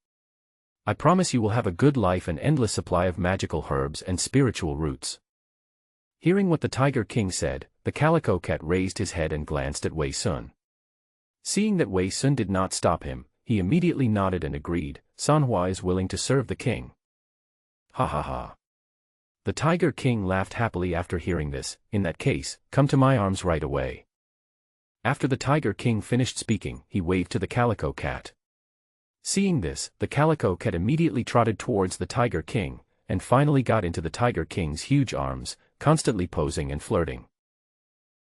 I promise you will have a good life and endless supply of magical herbs and spiritual roots. Hearing what the Tiger King said, the Calico Cat raised his head and glanced at Wei Sun. Seeing that Wei Sun did not stop him, he immediately nodded and agreed, Sanhua is willing to serve the king. Ha ha ha. The Tiger King laughed happily after hearing this. In that case, come to my arms right away. After the Tiger King finished speaking, he waved to the Calico Cat. Seeing this, the Calico Cat immediately trotted towards the Tiger King, and finally got into the Tiger King's huge arms, constantly posing and flirting.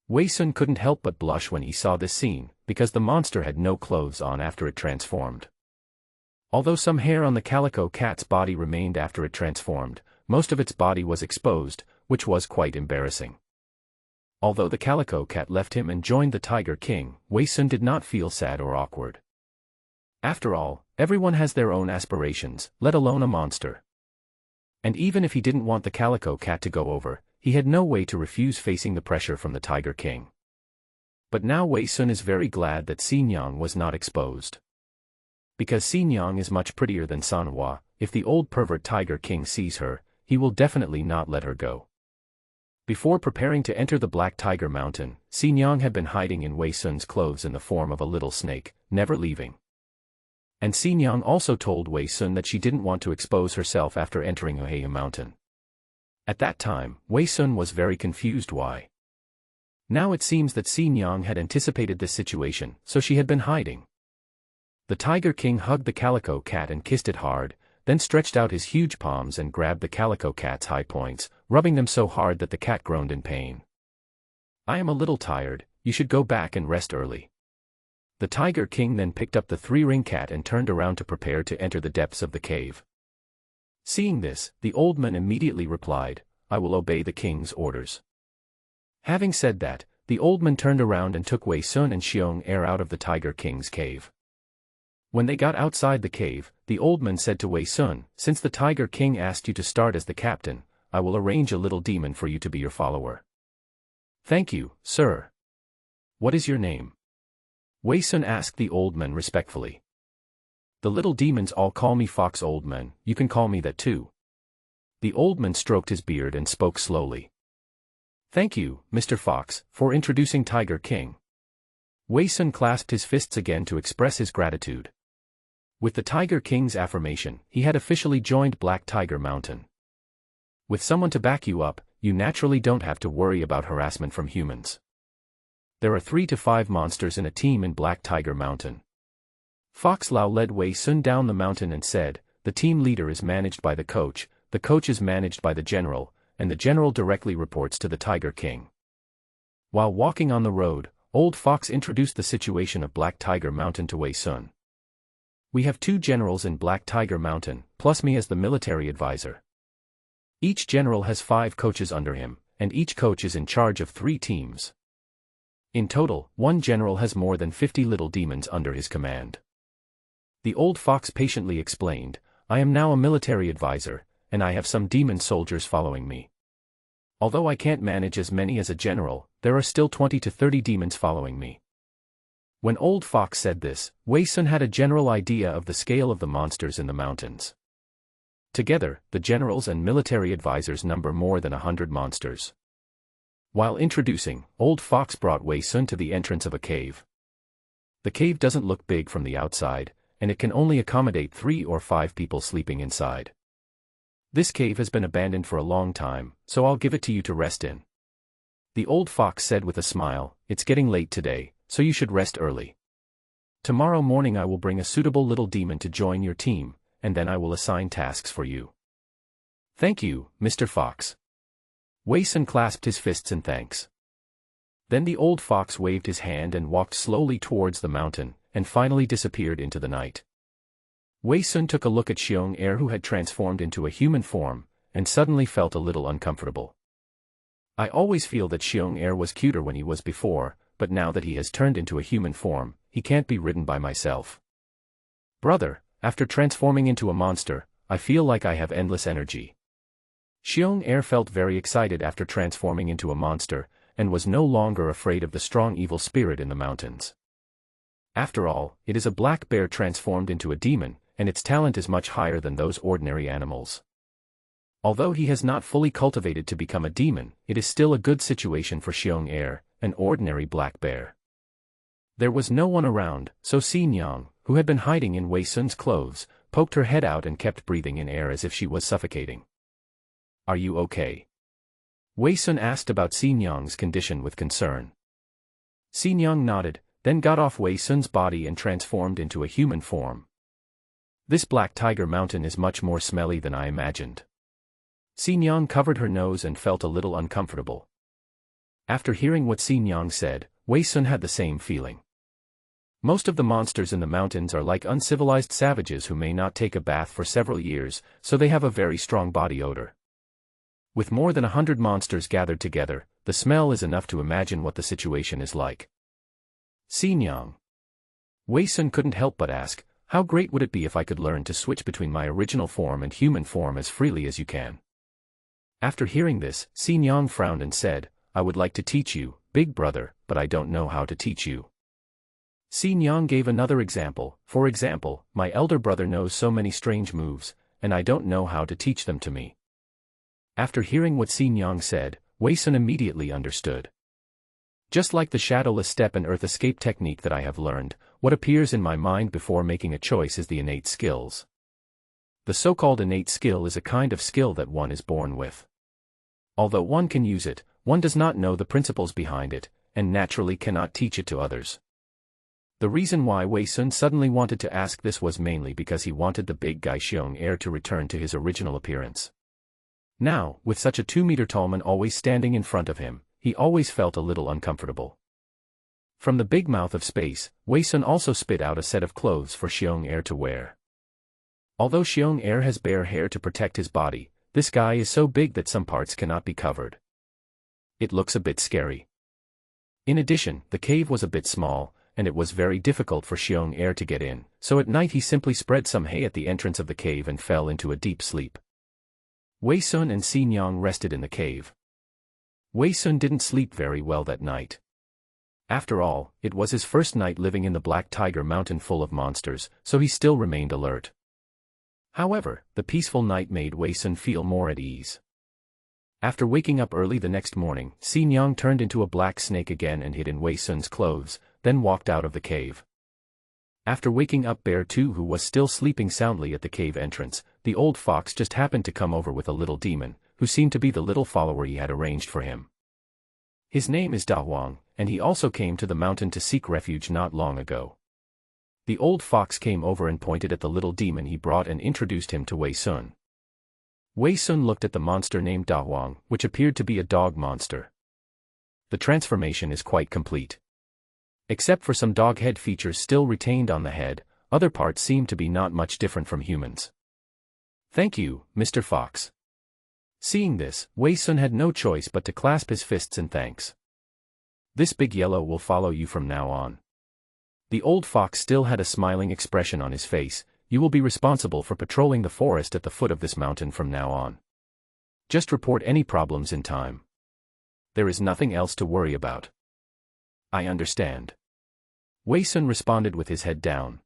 Wei Sun couldn't help but blush when he saw this scene, because the monster had no clothes on after it transformed. Although some hair on the Calico Cat's body remained after it transformed, most of its body was exposed, which was quite embarrassing. Although the Calico Cat left him and joined the Tiger King, Wei Sun did not feel sad or awkward. After all, everyone has their own aspirations, let alone a monster. And even if he didn't want the Calico Cat to go over, he had no way to refuse facing the pressure from the Tiger King. But now Wei Sun is very glad that Xinjiang was not exposed. Because Xinjiang is much prettier than Sanhua, if the old pervert Tiger King sees her, he will definitely not let her go. Before preparing to enter the Black Tiger Mountain, Xinjiang had been hiding in Wei Sun's clothes in the form of a little snake, never leaving. And Xinjiang also told Wei Sun that she didn't want to expose herself after entering Ohia Mountain. At that time, Wei Sun was very confused why. Now it seems that Xinjiang had anticipated this situation, so she had been hiding. The Tiger King hugged the Calico Cat and kissed it hard, then stretched out his huge palms and grabbed the Calico Cat's high points, rubbing them so hard that the cat groaned in pain. I am a little tired, you should go back and rest early. The Tiger King then picked up the three-ring cat and turned around to prepare to enter the depths of the cave. Seeing this, the old man immediately replied, I will obey the king's orders. Having said that, the old man turned around and took Wei Sun and Xiong Er out of the Tiger King's cave. When they got outside the cave, the old man said to Wei Sun, since the Tiger King asked you to start as the captain, I will arrange a little demon for you to be your follower. Thank you, sir. What is your name? Wei Sun asked the old man respectfully. The little demons all call me Fox Old Man, you can call me that too. The old man stroked his beard and spoke slowly. Thank you, Mr. Fox, for introducing Tiger King. Wei Sun clasped his fists again to express his gratitude. With the Tiger King's affirmation, he had officially joined Black Tiger Mountain. With someone to back you up, you naturally don't have to worry about harassment from humans. There are 3 to 5 monsters in a team in Black Tiger Mountain. Fox Lao led Wei Sun down the mountain and said, the team leader is managed by the coach is managed by the general, and the general directly reports to the Tiger King. While walking on the road, Old Fox introduced the situation of Black Tiger Mountain to Wei Sun. We have 2 generals in Black Tiger Mountain, plus me as the military advisor. Each general has 5 coaches under him, and each coach is in charge of 3 teams. In total, one general has more than 50 little demons under his command. The old fox patiently explained, I am now a military advisor, and I have some demon soldiers following me. Although I can't manage as many as a general, there are still 20 to 30 demons following me. When Old Fox said this, Wei Sun had a general idea of the scale of the monsters in the mountains. Together, the generals and military advisors number more than 100 monsters. While introducing, Old Fox brought Wei Sun to the entrance of a cave. The cave doesn't look big from the outside, and it can only accommodate 3 or 5 people sleeping inside. This cave has been abandoned for a long time, so I'll give it to you to rest in. The old fox said with a smile, it's getting late today, so you should rest early. Tomorrow morning I will bring a suitable little demon to join your team, and then I will assign tasks for you. Thank you, Mr. Fox. Wei Sun clasped his fists in thanks. Then the old fox waved his hand and walked slowly towards the mountain, and finally disappeared into the night. Wei Sun took a look at Xiong Er who had transformed into a human form, and suddenly felt a little uncomfortable. I always feel that Xiong Er was cuter when he was before, but now that he has turned into a human form, he can't be ridden by myself. Brother, after transforming into a monster, I feel like I have endless energy. Xiong Er felt very excited after transforming into a monster, and was no longer afraid of the strong evil spirit in the mountains. After all, it is a black bear transformed into a demon, and its talent is much higher than those ordinary animals. Although he has not fully cultivated to become a demon, it is still a good situation for Xiong Er, an ordinary black bear. There was no one around, so Xinjiang, who had been hiding in Wei Sun's clothes, poked her head out and kept breathing in air as if she was suffocating. Are you okay? Wei Sun asked about Xinjiang's condition with concern. Xinjiang nodded, then got off Wei Sun's body and transformed into a human form. This black tiger mountain is much more smelly than I imagined. Xinjiang covered her nose and felt a little uncomfortable. After hearing what Xinjiang said, Wei Sun had the same feeling. Most of the monsters in the mountains are like uncivilized savages who may not take a bath for several years, so they have a very strong body odor. With more than 100 monsters gathered together, the smell is enough to imagine what the situation is like. Xinjiang. Wei Sun couldn't help but ask, how great would it be if I could learn to switch between my original form and human form as freely as you can? After hearing this, Xinjiang frowned and said, I would like to teach you, big brother, but I don't know how to teach you. Xinjiang gave another example. For example, my elder brother knows so many strange moves, and I don't know how to teach them to me. After hearing what Xinjiang said, Wei Sun immediately understood. Just like the shadowless step and earth escape technique that I have learned, what appears in my mind before making a choice is the innate skills. The so-called innate skill is a kind of skill that one is born with. Although one can use it, one does not know the principles behind it, and naturally cannot teach it to others. The reason why Wei Sun suddenly wanted to ask this was mainly because he wanted the big guy Xiong heir to return to his original appearance. Now, with such a 2-meter-tall man always standing in front of him, he always felt a little uncomfortable. From the big mouth of space, Wei Sun also spit out a set of clothes for Xiong heir to wear. Although Xiong heir has bare hair to protect his body, this guy is so big that some parts cannot be covered. It looks a bit scary. In addition, the cave was a bit small, and it was very difficult for Xiong heir to get in, so at night he simply spread some hay at the entrance of the cave and fell into a deep sleep. Wei Sun and Xinjiang rested in the cave. Wei Sun didn't sleep very well that night. After all, it was his first night living in the Black Tiger Mountain full of monsters, so he still remained alert. However, the peaceful night made Wei Sun feel more at ease. After waking up early the next morning, Xinjiang turned into a black snake again and hid in Wei Sun's clothes, then walked out of the cave. After waking up Bear 2, who was still sleeping soundly at the cave entrance, the old fox just happened to come over with a little demon, who seemed to be the little follower he had arranged for him. His name is Da Huang, and he also came to the mountain to seek refuge not long ago. The old fox came over and pointed at the little demon he brought and introduced him to Wei Sun. Wei Sun looked at the monster named Da Huang, which appeared to be a dog monster. The transformation is quite complete. Except for some dog head features still retained on the head, other parts seem to be not much different from humans. Thank you, Mr. Fox. Seeing this, Wei Sun had no choice but to clasp his fists in thanks. This big yellow will follow you from now on. The old fox still had a smiling expression on his face. You will be responsible for patrolling the forest at the foot of this mountain from now on. Just report any problems in time. There is nothing else to worry about. I understand. Wei Sun responded with his head down.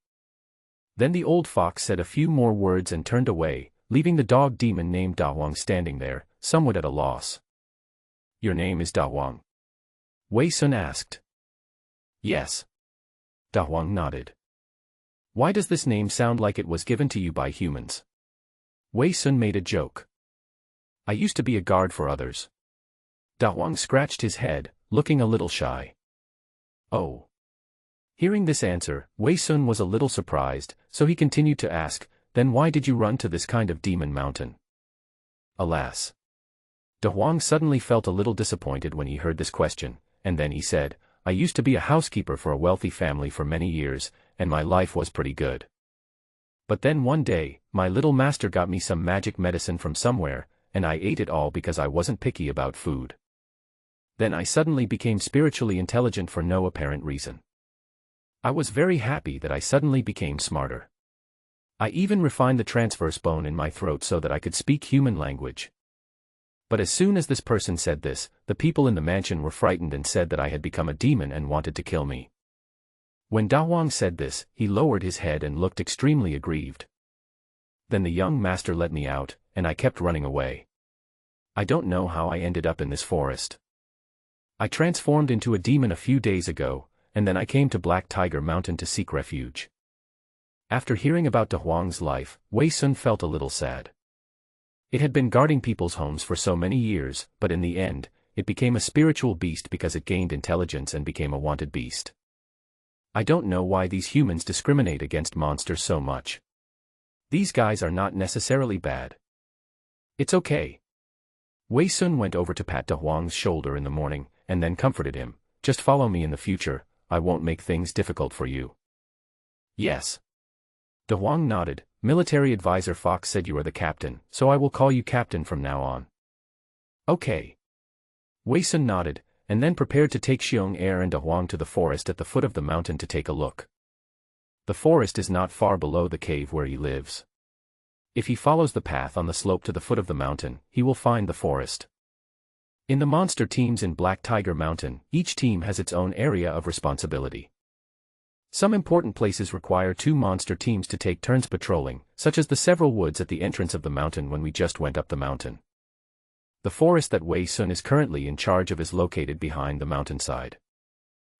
Then the old fox said a few more words and turned away, leaving the dog demon named Da Huang standing there, somewhat at a loss. Your name is Da Huang? Wei Sun asked. Yes. Da Huang nodded. Why does this name sound like it was given to you by humans? Wei Sun made a joke. I used to be a guard for others. Da Huang scratched his head, looking a little shy. Oh. Hearing this answer, Wei Sun was a little surprised, so he continued to ask, then why did you run to this kind of demon mountain? Alas. Da Huang suddenly felt a little disappointed when he heard this question, and then he said, I used to be a housekeeper for a wealthy family for many years, and my life was pretty good. But then one day, my little master got me some magic medicine from somewhere, and I ate it all because I wasn't picky about food. Then I suddenly became spiritually intelligent for no apparent reason. I was very happy that I suddenly became smarter. I even refined the transverse bone in my throat so that I could speak human language. But as soon as this person said this, the people in the mansion were frightened and said that I had become a demon and wanted to kill me. When Da Huang said this, he lowered his head and looked extremely aggrieved. Then the young master let me out, and I kept running away. I don't know how I ended up in this forest. I transformed into a demon a few days ago, and then I came to Black Tiger Mountain to seek refuge. After hearing about Da Huang's life, Wei Sun felt a little sad. It had been guarding people's homes for so many years, but in the end, it became a spiritual beast because it gained intelligence and became a wanted beast. I don't know why these humans discriminate against monsters so much. These guys are not necessarily bad. It's okay. Wei Sun went over to pat De Huang's shoulder in the morning, and then comforted him. Just follow me in the future, I won't make things difficult for you. Yes. De Huang nodded. Military advisor Fox said you are the captain, so I will call you captain from now on. Okay. Wei Sun nodded, and then prepared to take Xiong Er and De Huang to the forest at the foot of the mountain to take a look. The forest is not far below the cave where he lives. If he follows the path on the slope to the foot of the mountain, he will find the forest. In the monster teams in Black Tiger Mountain, each team has its own area of responsibility. Some important places require 2 monster teams to take turns patrolling, such as the several woods at the entrance of the mountain when we just went up the mountain. The forest that Wei Sun is currently in charge of is located behind the mountainside.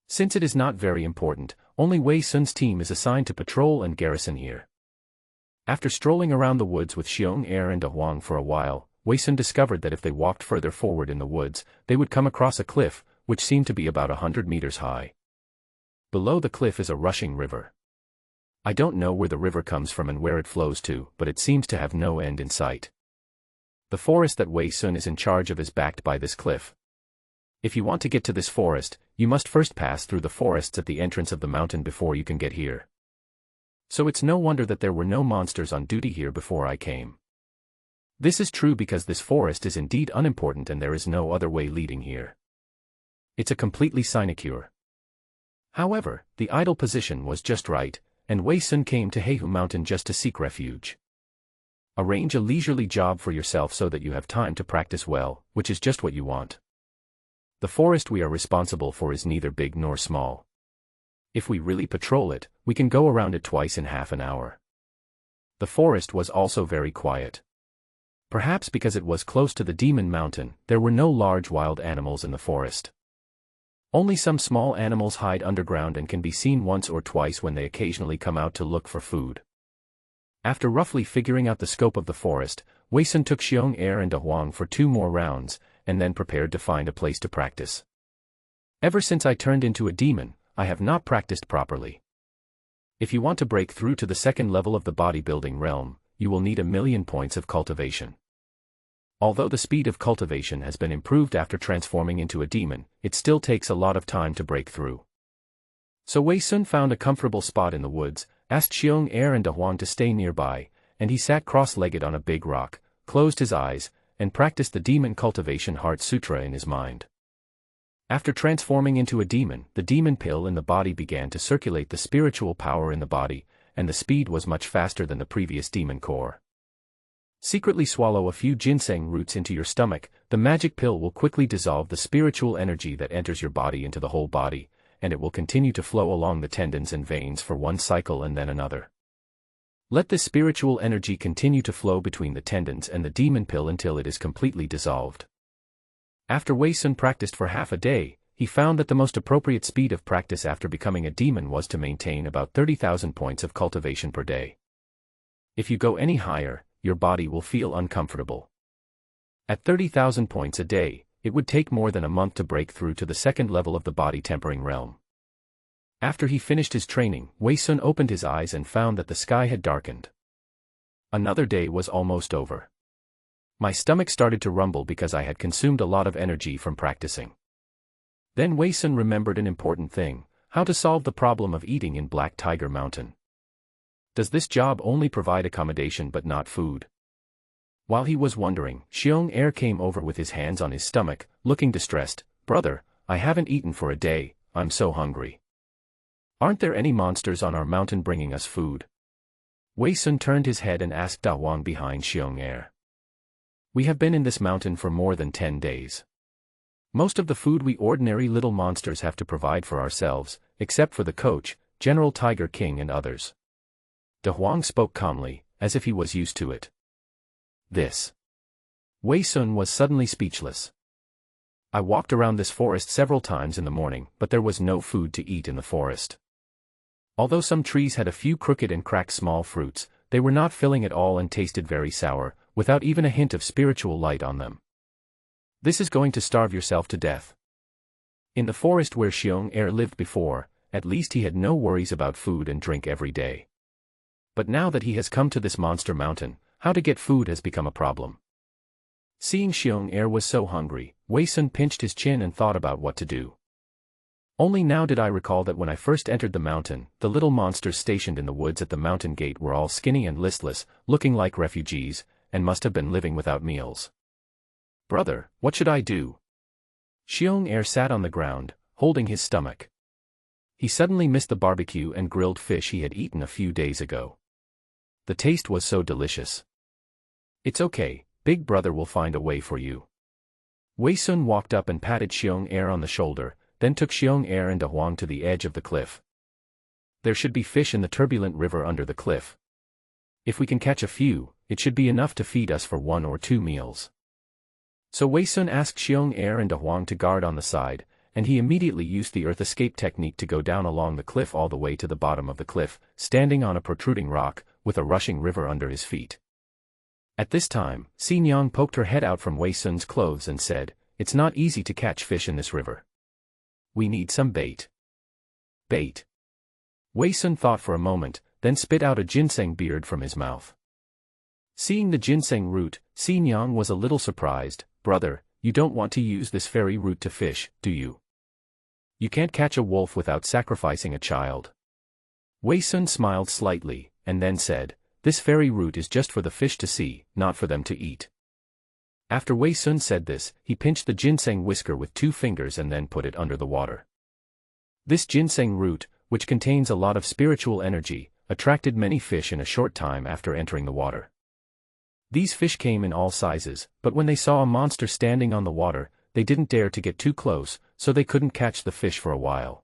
Since it is not very important, only Wei Sun's team is assigned to patrol and garrison here. After strolling around the woods with Xiong Er and De Huang for a while, Wei Sun discovered that if they walked further forward in the woods, they would come across a cliff, which seemed to be about 100 meters high. Below the cliff is a rushing river. I don't know where the river comes from and where it flows to, but it seems to have no end in sight. The forest that Wei Sun is in charge of is backed by this cliff. If you want to get to this forest, you must first pass through the forests at the entrance of the mountain before you can get here. So it's no wonder that there were no monsters on duty here before I came. This is true because this forest is indeed unimportant and there is no other way leading here. It's a completely sinecure. However, the idle position was just right, and Wei Sun came to Heihu Mountain just to seek refuge. Arrange a leisurely job for yourself so that you have time to practice well, which is just what you want. The forest we are responsible for is neither big nor small. If we really patrol it, we can go around it twice in half an hour. The forest was also very quiet. Perhaps because it was close to the Demon Mountain, there were no large wild animals in the forest. Only some small animals hide underground and can be seen once or twice when they occasionally come out to look for food. After roughly figuring out the scope of the forest, Wei Sun took Xiong Er and De Huang for 2 more rounds, and then prepared to find a place to practice. Ever since I turned into a demon, I have not practiced properly. If you want to break through to the 2nd level of the bodybuilding realm, you will need 1,000,000 points of cultivation. Although the speed of cultivation has been improved after transforming into a demon, it still takes a lot of time to break through. So Wei Sun found a comfortable spot in the woods, asked Xiong Er and De Huang to stay nearby, and he sat cross-legged on a big rock, closed his eyes, and practiced the Demon Cultivation Heart Sutra in his mind. After transforming into a demon, the demon pill in the body began to circulate the spiritual power in the body, and the speed was much faster than the previous demon core. Secretly swallow a few ginseng roots into your stomach, the magic pill will quickly dissolve the spiritual energy that enters your body into the whole body, and it will continue to flow along the tendons and veins for 1 cycle and then another. Let this spiritual energy continue to flow between the tendons and the demon pill until it is completely dissolved. After Wei Sun practiced for half a day, he found that the most appropriate speed of practice after becoming a demon was to maintain about 30,000 points of cultivation per day. If you go any higher, your body will feel uncomfortable. At 30,000 points a day, it would take more than a month to break through to the 2nd level of the body tempering realm. After he finished his training, Wei Sun opened his eyes and found that the sky had darkened. Another day was almost over. My stomach started to rumble because I had consumed a lot of energy from practicing. Then Wei Sun remembered an important thing: how to solve the problem of eating in Black Tiger Mountain. Does this job only provide accommodation but not food? While he was wondering, Xiong Er came over with his hands on his stomach, looking distressed. "Brother, I haven't eaten for a day, I'm so hungry. Aren't there any monsters on our mountain bringing us food?" Wei Sun turned his head and asked Da Wang behind Xiong Er. "We have been in this mountain for more than 10 days. Most of the food we ordinary little monsters have to provide for ourselves, except for the coach, General Tiger King and others." Da Huang spoke calmly, as if he was used to it. This. Wei Sun was suddenly speechless. "I walked around this forest several times in the morning, but there was no food to eat in the forest. Although some trees had a few crooked and cracked small fruits, they were not filling at all and tasted very sour. without even a hint of spiritual light on them. This is going to starve yourself to death. In the forest where Xiong Er lived before, at least he had no worries about food and drink every day. But now that he has come to this monster mountain, how to get food has become a problem. Seeing Xiong Er was so hungry, Wei Sun pinched his chin and thought about what to do. Only now did I recall that when I first entered the mountain, the little monsters stationed in the woods at the mountain gate were all skinny and listless, looking like refugees, and must have been living without meals. Brother, what should I do? Xiong Er sat on the ground, holding his stomach. He suddenly missed the barbecue and grilled fish he had eaten a few days ago. The taste was so delicious. It's okay, big brother will find a way for you. Wei Sun walked up and patted Xiong Er on the shoulder, then took Xiong Er and De Huang to the edge of the cliff. There should be fish in the turbulent river under the cliff. If we can catch a few, it should be enough to feed us for 1 or 2 meals. So Wei Sun asked Xiong Er and De Huang to guard on the side, and he immediately used the earth escape technique to go down along the cliff all the way to the bottom of the cliff, standing on a protruding rock, with a rushing river under his feet. At this time, Xin Yang poked her head out from Wei Sun's clothes and said, "It's not easy to catch fish in this river. We need some bait." Bait. Wei Sun thought for a moment, then spit out a ginseng beard from his mouth. Seeing the ginseng root, Xin Yang was a little surprised. "Brother, you don't want to use this fairy root to fish, do you? You can't catch a wolf without sacrificing a child." Wei Sun smiled slightly, and then said, "This fairy root is just for the fish to see, not for them to eat." After Wei Sun said this, he pinched the ginseng whisker with 2 fingers and then put it under the water. This ginseng root, which contains a lot of spiritual energy, attracted many fish in a short time after entering the water. These fish came in all sizes, but when they saw a monster standing on the water, they didn't dare to get too close, so they couldn't catch the fish for a while.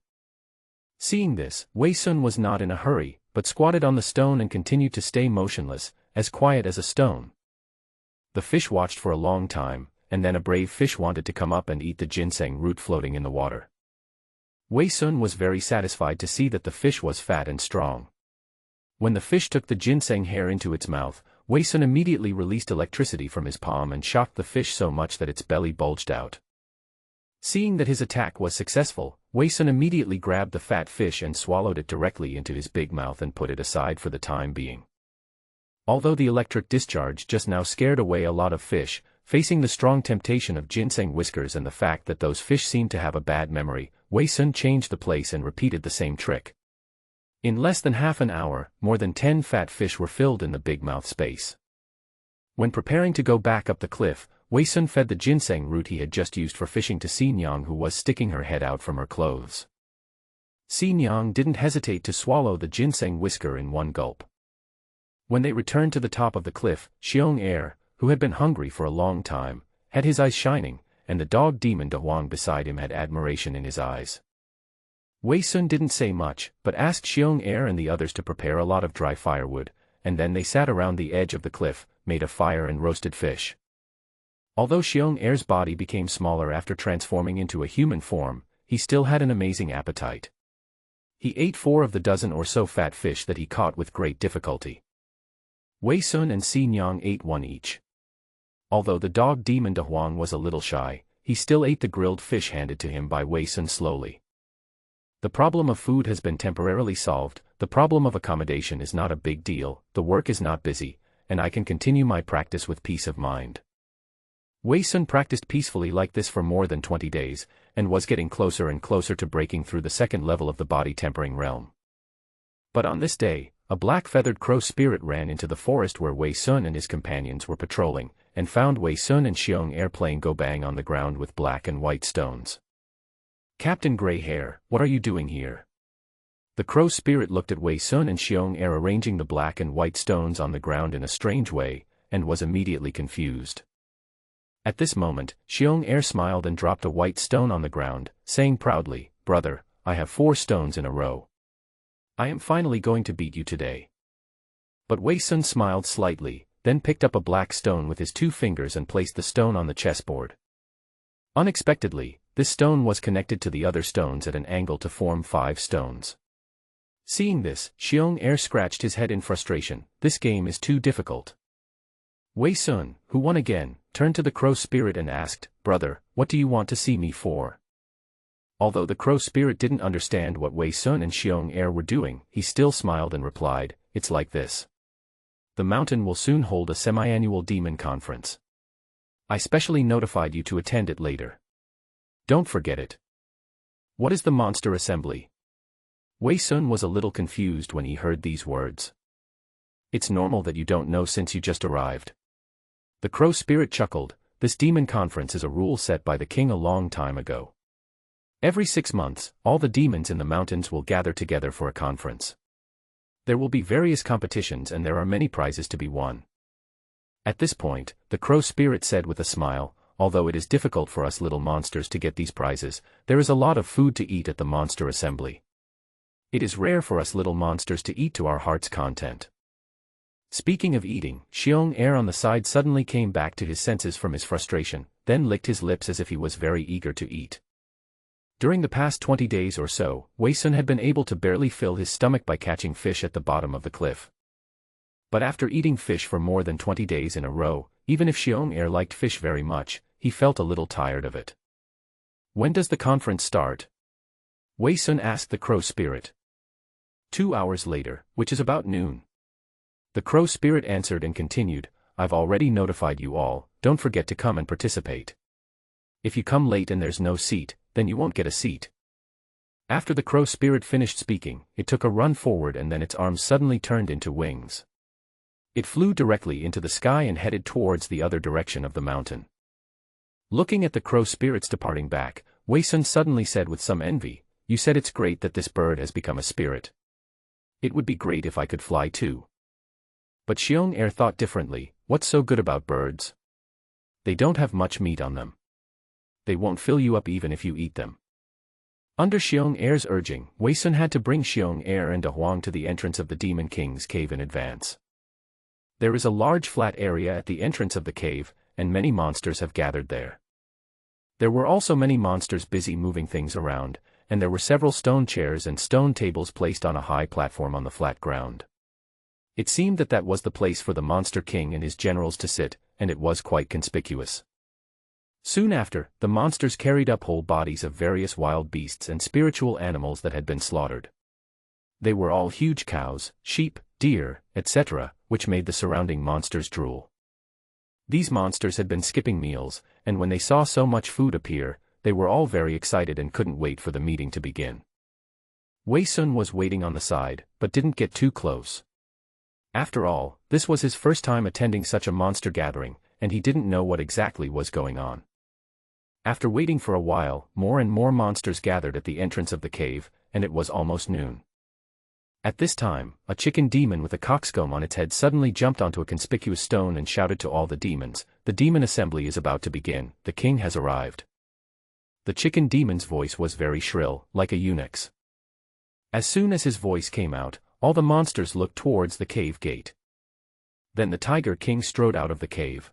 Seeing this, Wei Sun was not in a hurry, but squatted on the stone and continued to stay motionless, as quiet as a stone. The fish watched for a long time, and then a brave fish wanted to come up and eat the ginseng root floating in the water. Wei Sun was very satisfied to see that the fish was fat and strong. When the fish took the ginseng hair into its mouth, Wei Sun immediately released electricity from his palm and shocked the fish so much that its belly bulged out. Seeing that his attack was successful, Wei Sun immediately grabbed the fat fish and swallowed it directly into his big mouth and put it aside for the time being. Although the electric discharge just now scared away a lot of fish, facing the strong temptation of ginseng whiskers and the fact that those fish seemed to have a bad memory, Wei Sun changed the place and repeated the same trick. In less than half an hour, more than 10 fat fish were filled in the big mouth space. When preparing to go back up the cliff, Wei Sun fed the ginseng root he had just used for fishing to Xin Yang, who was sticking her head out from her clothes. Xin Yang didn't hesitate to swallow the ginseng whisker in one gulp. When they returned to the top of the cliff, Xiong Er, who had been hungry for a long time, had his eyes shining, and the dog demon De Huang beside him had admiration in his eyes. Wei Sun didn't say much, but asked Xiong Er and the others to prepare a lot of dry firewood, and then they sat around the edge of the cliff, made a fire and roasted fish. Although Xiong Er's body became smaller after transforming into a human form, he still had an amazing appetite. He ate 4 of the dozen or so fat fish that he caught with great difficulty. Wei Sun and Xin Yang ate 1 each. Although the dog demon De Huang was a little shy, he still ate the grilled fish handed to him by Wei Sun slowly. The problem of food has been temporarily solved, the problem of accommodation is not a big deal, the work is not busy, and I can continue my practice with peace of mind. Wei Sun practiced peacefully like this for more than 20 days, and was getting closer and closer to breaking through the 2nd level of the body tempering realm. But on this day, a black-feathered crow spirit ran into the forest where Wei Sun and his companions were patrolling, and found Wei Sun and Xiong Er playing go-bang on the ground with black and white stones. "Captain Gray Hair, what are you doing here?" The crow spirit looked at Wei Sun and Xiong Er arranging the black and white stones on the ground in a strange way, and was immediately confused. At this moment, Xiong Er smiled and dropped a white stone on the ground, saying proudly, "Brother, I have 4 stones in a row. I am finally going to beat you today." But Wei Sun smiled slightly, then picked up a black stone with his 2 fingers and placed the stone on the chessboard. Unexpectedly, this stone was connected to the other stones at an angle to form 5 stones. Seeing this, Xiong Er scratched his head in frustration. "This game is too difficult. Wei Sun, who won again, turned to the crow spirit and asked, "Brother, what do you want to see me for?" Although the crow spirit didn't understand what Wei Sun and Xiong Er were doing, he still smiled and replied, "It's like this. The mountain will soon hold a semi-annual demon conference. I specially notified you to attend it later. Don't forget it." "What is the monster assembly?" Wei Sun was a little confused when he heard these words. "It's normal that you don't know since you just arrived." The crow spirit chuckled. "This demon conference is a rule set by the king a long time ago. Every 6 months, all the demons in the mountains will gather together for a conference. There will be various competitions and there are many prizes to be won." At this point, the crow spirit said with a smile, "Although it is difficult for us little monsters to get these prizes, there is a lot of food to eat at the monster assembly. It is rare for us little monsters to eat to our heart's content." Speaking of eating, Xiong Er on the side suddenly came back to his senses from his frustration, then licked his lips as if he was very eager to eat. During the past 20 days or so, Wei Sun had been able to barely fill his stomach by catching fish at the bottom of the cliff. But after eating fish for more than 20 days in a row, even if Xiong Er liked fish very much, he felt a little tired of it. "When does the conference start?" Wei Sun asked the crow spirit. 2 hours later, which is about noon. The crow spirit answered and continued, "I've already notified you all, don't forget to come and participate. If you come late and there's no seat, then you won't get a seat." After the crow spirit finished speaking, it took a run forward and then its arms suddenly turned into wings. It flew directly into the sky and headed towards the other direction of the mountain. Looking at the crow spirits departing back, Wei Sun suddenly said with some envy, "You said it's great that this bird has become a spirit. It would be great if I could fly too." But Xiong Er thought differently. "What's so good about birds? They don't have much meat on them. They won't fill you up even if you eat them." Under Xiong Er's urging, Wei Sun had to bring Xiong Er and De Huang to the entrance of the Demon King's cave in advance. There is a large flat area at the entrance of the cave, and many monsters have gathered there. There were also many monsters busy moving things around, and there were several stone chairs and stone tables placed on a high platform on the flat ground. It seemed that was the place for the Monster King and his generals to sit, and it was quite conspicuous. Soon after, the monsters carried up whole bodies of various wild beasts and spiritual animals that had been slaughtered. They were all huge cows, sheep, deer, etc., which made the surrounding monsters drool. These monsters had been skipping meals, and when they saw so much food appear, they were all very excited and couldn't wait for the meeting to begin. Wei Sun was waiting on the side, but didn't get too close. After all, this was his first time attending such a monster gathering, and he didn't know what exactly was going on. After waiting for a while, more and more monsters gathered at the entrance of the cave, and it was almost noon. At this time, a chicken demon with a cockscomb on its head suddenly jumped onto a conspicuous stone and shouted to all the demons, "The demon assembly is about to begin, the king has arrived." The chicken demon's voice was very shrill, like a eunuch's. As soon as his voice came out, all the monsters looked towards the cave gate. Then the Tiger King strode out of the cave.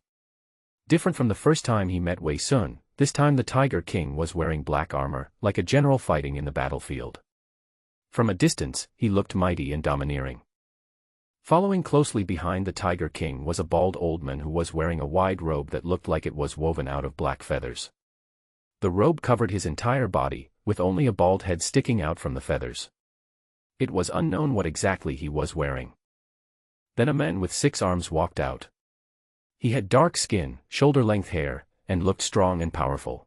Different from the first time he met Wei Sun, this time the Tiger King was wearing black armor, like a general fighting in the battlefield. From a distance, he looked mighty and domineering. Following closely behind the Tiger King was a bald old man who was wearing a wide robe that looked like it was woven out of black feathers. The robe covered his entire body, with only a bald head sticking out from the feathers. It was unknown what exactly he was wearing. Then a man with 6 arms walked out. He had dark skin, shoulder-length hair, and looked strong and powerful.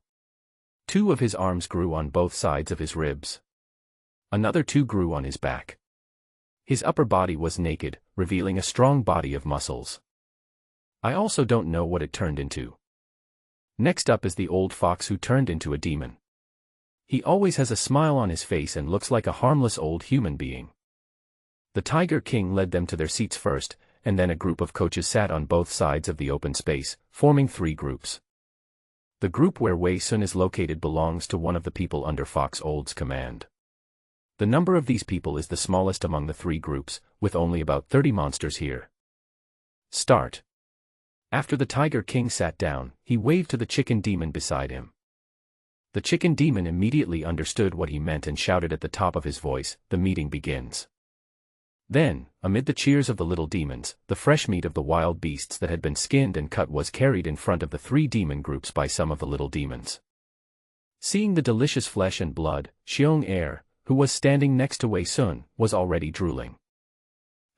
2 of his arms grew on both sides of his ribs. Another 2 grew on his back. His upper body was naked, revealing a strong body of muscles. I also don't know what it turned into. Next up is the old fox who turned into a demon. He always has a smile on his face and looks like a harmless old human being. The Tiger King led them to their seats first, and then a group of coaches sat on both sides of the open space, forming 3 groups. The group where Wei Sun is located belongs to one of the people under Fox Old's command. The number of these people is the smallest among the 3 groups, with only about 30 monsters here. Start. After the Tiger King sat down, he waved to the chicken demon beside him. The chicken demon immediately understood what he meant and shouted at the top of his voice, "The meeting begins." Then, amid the cheers of the little demons, the fresh meat of the wild beasts that had been skinned and cut was carried in front of the three demon groups by some of the little demons. Seeing the delicious flesh and blood, Xiong-er, who was standing next to Wei Sun, was already drooling.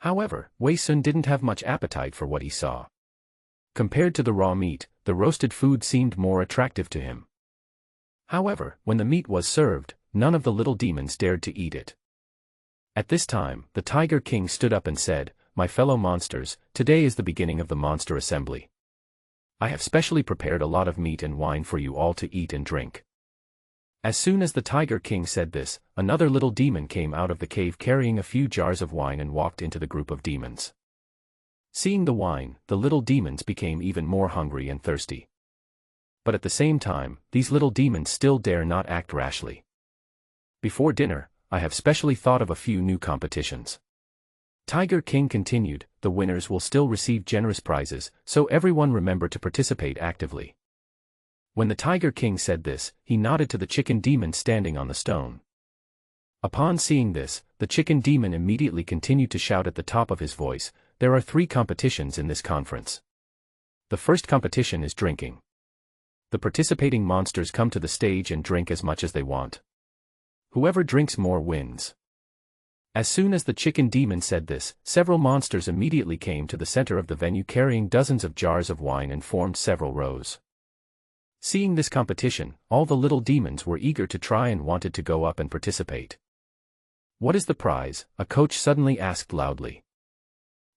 However, Wei Sun didn't have much appetite for what he saw. Compared to the raw meat, the roasted food seemed more attractive to him. However, when the meat was served, none of the little demons dared to eat it. At this time, the Tiger King stood up and said, "My fellow monsters, today is the beginning of the monster assembly. I have specially prepared a lot of meat and wine for you all to eat and drink." As soon as the Tiger King said this, another little demon came out of the cave carrying a few jars of wine and walked into the group of demons. Seeing the wine, the little demons became even more hungry and thirsty. But at the same time, these little demons still dare not act rashly. "Before dinner, I have specially thought of a few new competitions." Tiger King continued, "The winners will still receive generous prizes, so everyone remember to participate actively." When the Tiger King said this, he nodded to the chicken demon standing on the stone. Upon seeing this, the chicken demon immediately continued to shout at the top of his voice, "There are 3 competitions in this conference. The first competition is drinking. The participating monsters come to the stage and drink as much as they want. Whoever drinks more wins." As soon as the chicken demon said this, several monsters immediately came to the center of the venue carrying dozens of jars of wine and formed several rows. Seeing this competition, all the little demons were eager to try and wanted to go up and participate. "What is the prize?" a coach suddenly asked loudly.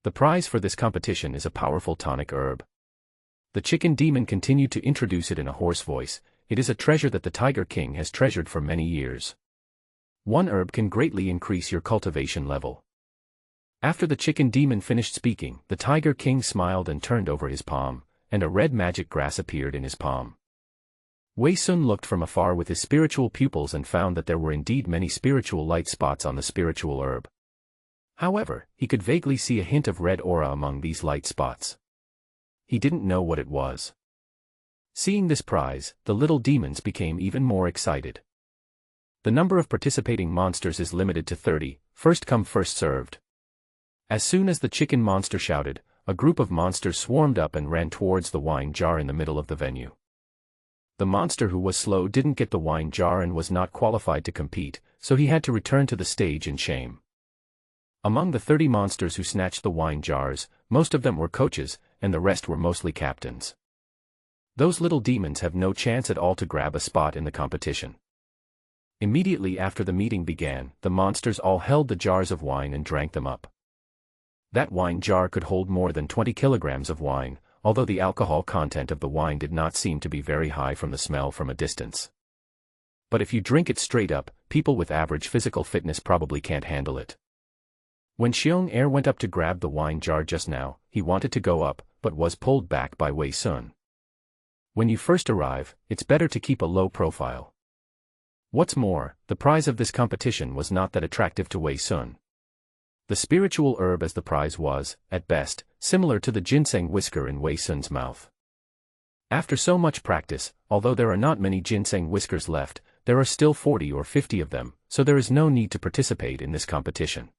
"The prize for this competition is a powerful tonic herb." The chicken demon continued to introduce it in a hoarse voice. "It is a treasure that the Tiger King has treasured for many years. One herb can greatly increase your cultivation level." After the chicken demon finished speaking, the Tiger King smiled and turned over his palm, and a red magic grass appeared in his palm. Wei Sun looked from afar with his spiritual pupils and found that there were indeed many spiritual light spots on the spiritual herb. However, he could vaguely see a hint of red aura among these light spots. He didn't know what it was. Seeing this prize, the little demons became even more excited. The number of participating monsters is limited to 30, first come first served. As soon as the chicken monster shouted, a group of monsters swarmed up and ran towards the wine jar in the middle of the venue. The monster who was slow didn't get the wine jar and was not qualified to compete, so he had to return to the stage in shame. Among the 30 monsters who snatched the wine jars, most of them were coaches, and the rest were mostly captains. Those little demons have no chance at all to grab a spot in the competition. Immediately after the meeting began, the monsters all held the jars of wine and drank them up. That wine jar could hold more than 20 kilograms of wine, although the alcohol content of the wine did not seem to be very high from the smell from a distance. But if you drink it straight up, people with average physical fitness probably can't handle it. When Xiong-er went up to grab the wine jar just now, he wanted to go up, but was pulled back by Wei Sun. When you first arrive, it's better to keep a low profile. What's more, the prize of this competition was not that attractive to Wei Sun. The spiritual herb as the prize was, at best, similar to the ginseng whisker in Wei Sun's mouth. After so much practice, although there are not many ginseng whiskers left, there are still 40 or 50 of them, so there is no need to participate in this competition.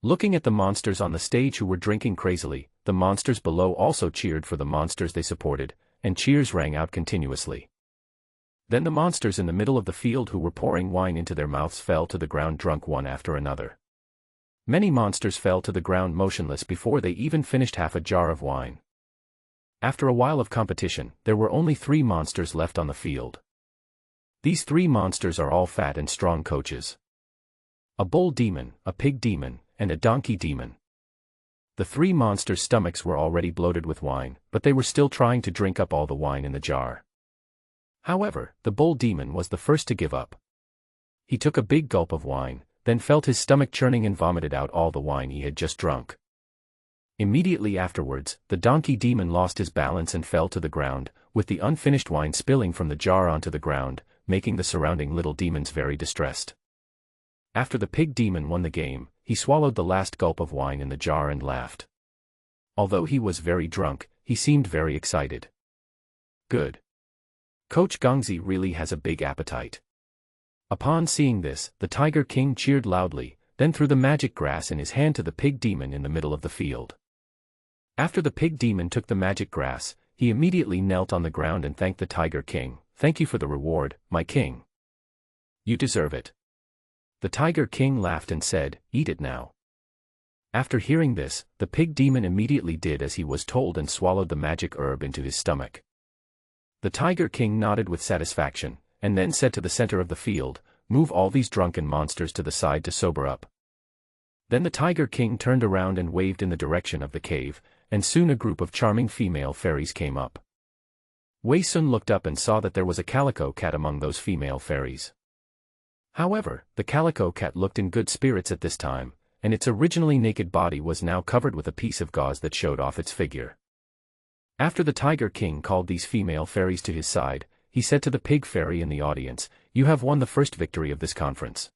Looking at the monsters on the stage who were drinking crazily, the monsters below also cheered for the monsters they supported, and cheers rang out continuously. Then the monsters in the middle of the field who were pouring wine into their mouths fell to the ground drunk one after another. Many monsters fell to the ground motionless before they even finished half a jar of wine. After a while of competition, there were only 3 monsters left on the field. These 3 monsters are all fat and strong coaches. A bull demon, a pig demon, and a donkey demon. The 3 monsters' stomachs were already bloated with wine, but they were still trying to drink up all the wine in the jar. However, the bull demon was the first to give up. He took a big gulp of wine, then felt his stomach churning and vomited out all the wine he had just drunk. Immediately afterwards, the donkey demon lost his balance and fell to the ground, with the unfinished wine spilling from the jar onto the ground, making the surrounding little demons very distressed. After the pig demon won the game, he swallowed the last gulp of wine in the jar and laughed. Although he was very drunk, he seemed very excited. Good. Coach Gongzi really has a big appetite. Upon seeing this, the Tiger King cheered loudly, then threw the magic grass in his hand to the pig demon in the middle of the field. After the pig demon took the magic grass, he immediately knelt on the ground and thanked the Tiger King. "Thank you for the reward, my king. You deserve it." The Tiger King laughed and said, "Eat it now." After hearing this, the pig demon immediately did as he was told and swallowed the magic herb into his stomach. The Tiger King nodded with satisfaction, and then said to the center of the field, "Move all these drunken monsters to the side to sober up." Then the Tiger King turned around and waved in the direction of the cave, and soon a group of charming female fairies came up. Wei Sun looked up and saw that there was a calico cat among those female fairies. However, the calico cat looked in good spirits at this time, and its originally naked body was now covered with a piece of gauze that showed off its figure. After the Tiger King called these female fairies to his side, he said to the pig fairy in the audience, "You have won the first victory of this conference.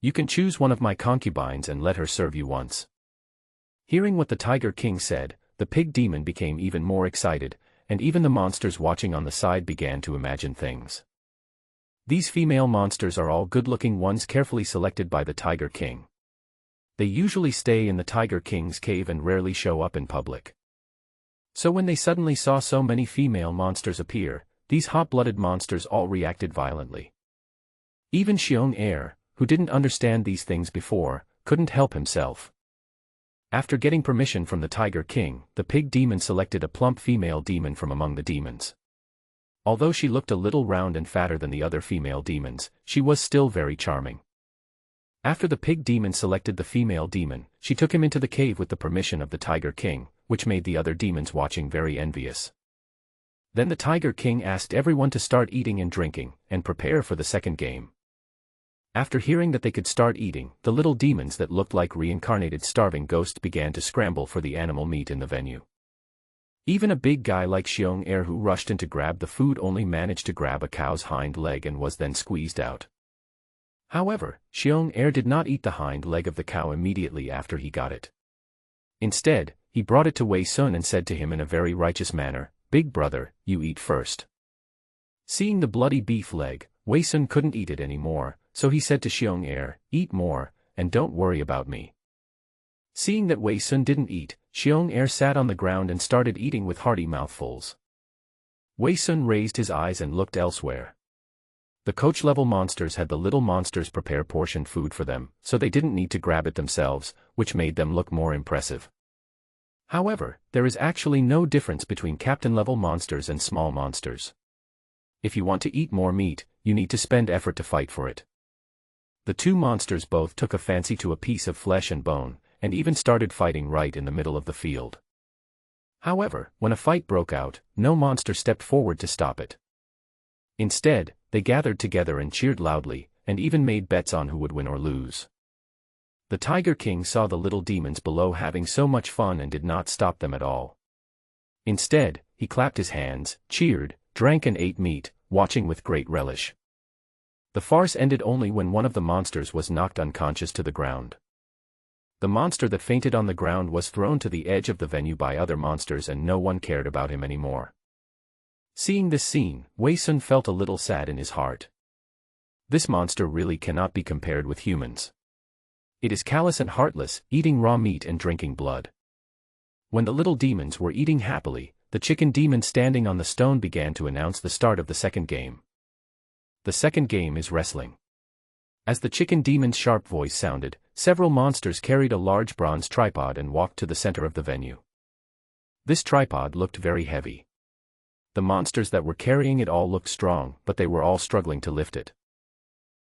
You can choose one of my concubines and let her serve you once." Hearing what the Tiger King said, the pig demon became even more excited, and even the monsters watching on the side began to imagine things. These female monsters are all good-looking ones carefully selected by the Tiger King. They usually stay in the Tiger King's cave and rarely show up in public. So when they suddenly saw so many female monsters appear, these hot-blooded monsters all reacted violently. Even Xiong Air, who didn't understand these things before, couldn't help himself. After getting permission from the Tiger King, the pig demon selected a plump female demon from among the demons. Although she looked a little round and fatter than the other female demons, she was still very charming. After the pig demon selected the female demon, she took him into the cave with the permission of the Tiger King, which made the other demons watching very envious. Then the Tiger King asked everyone to start eating and drinking, and prepare for the second game. After hearing that they could start eating, the little demons that looked like reincarnated starving ghosts began to scramble for the animal meat in the venue. Even a big guy like Xiong Air who rushed in to grab the food only managed to grab a cow's hind leg and was then squeezed out. However, Xiong Air did not eat the hind leg of the cow immediately after he got it. Instead, he brought it to Wei Sun and said to him in a very righteous manner, "Big brother, you eat first." Seeing the bloody beef leg, Wei Sun couldn't eat it anymore, so he said to Xiong Air, "Eat more, and don't worry about me." Seeing that Wei Sun didn't eat, Xiong Air sat on the ground and started eating with hearty mouthfuls. Wei Sun raised his eyes and looked elsewhere. The coach-level monsters had the little monsters prepare portioned food for them, so they didn't need to grab it themselves, which made them look more impressive. However, there is actually no difference between captain-level monsters and small monsters. If you want to eat more meat, you need to spend effort to fight for it. The two monsters both took a fancy to a piece of flesh and bone, and even started fighting right in the middle of the field. However, when a fight broke out, no monster stepped forward to stop it. Instead, they gathered together and cheered loudly, and even made bets on who would win or lose. The Tiger King saw the little demons below having so much fun and did not stop them at all. Instead, he clapped his hands, cheered, drank and ate meat, watching with great relish. The farce ended only when one of the monsters was knocked unconscious to the ground. The monster that fainted on the ground was thrown to the edge of the venue by other monsters and no one cared about him anymore. Seeing this scene, Wei Sun felt a little sad in his heart. This monster really cannot be compared with humans. It is callous and heartless, eating raw meat and drinking blood. When the little demons were eating happily, the chicken demon standing on the stone began to announce the start of the second game. The second game is wrestling. As the chicken demon's sharp voice sounded, several monsters carried a large bronze tripod and walked to the center of the venue. This tripod looked very heavy. The monsters that were carrying it all looked strong, but they were all struggling to lift it.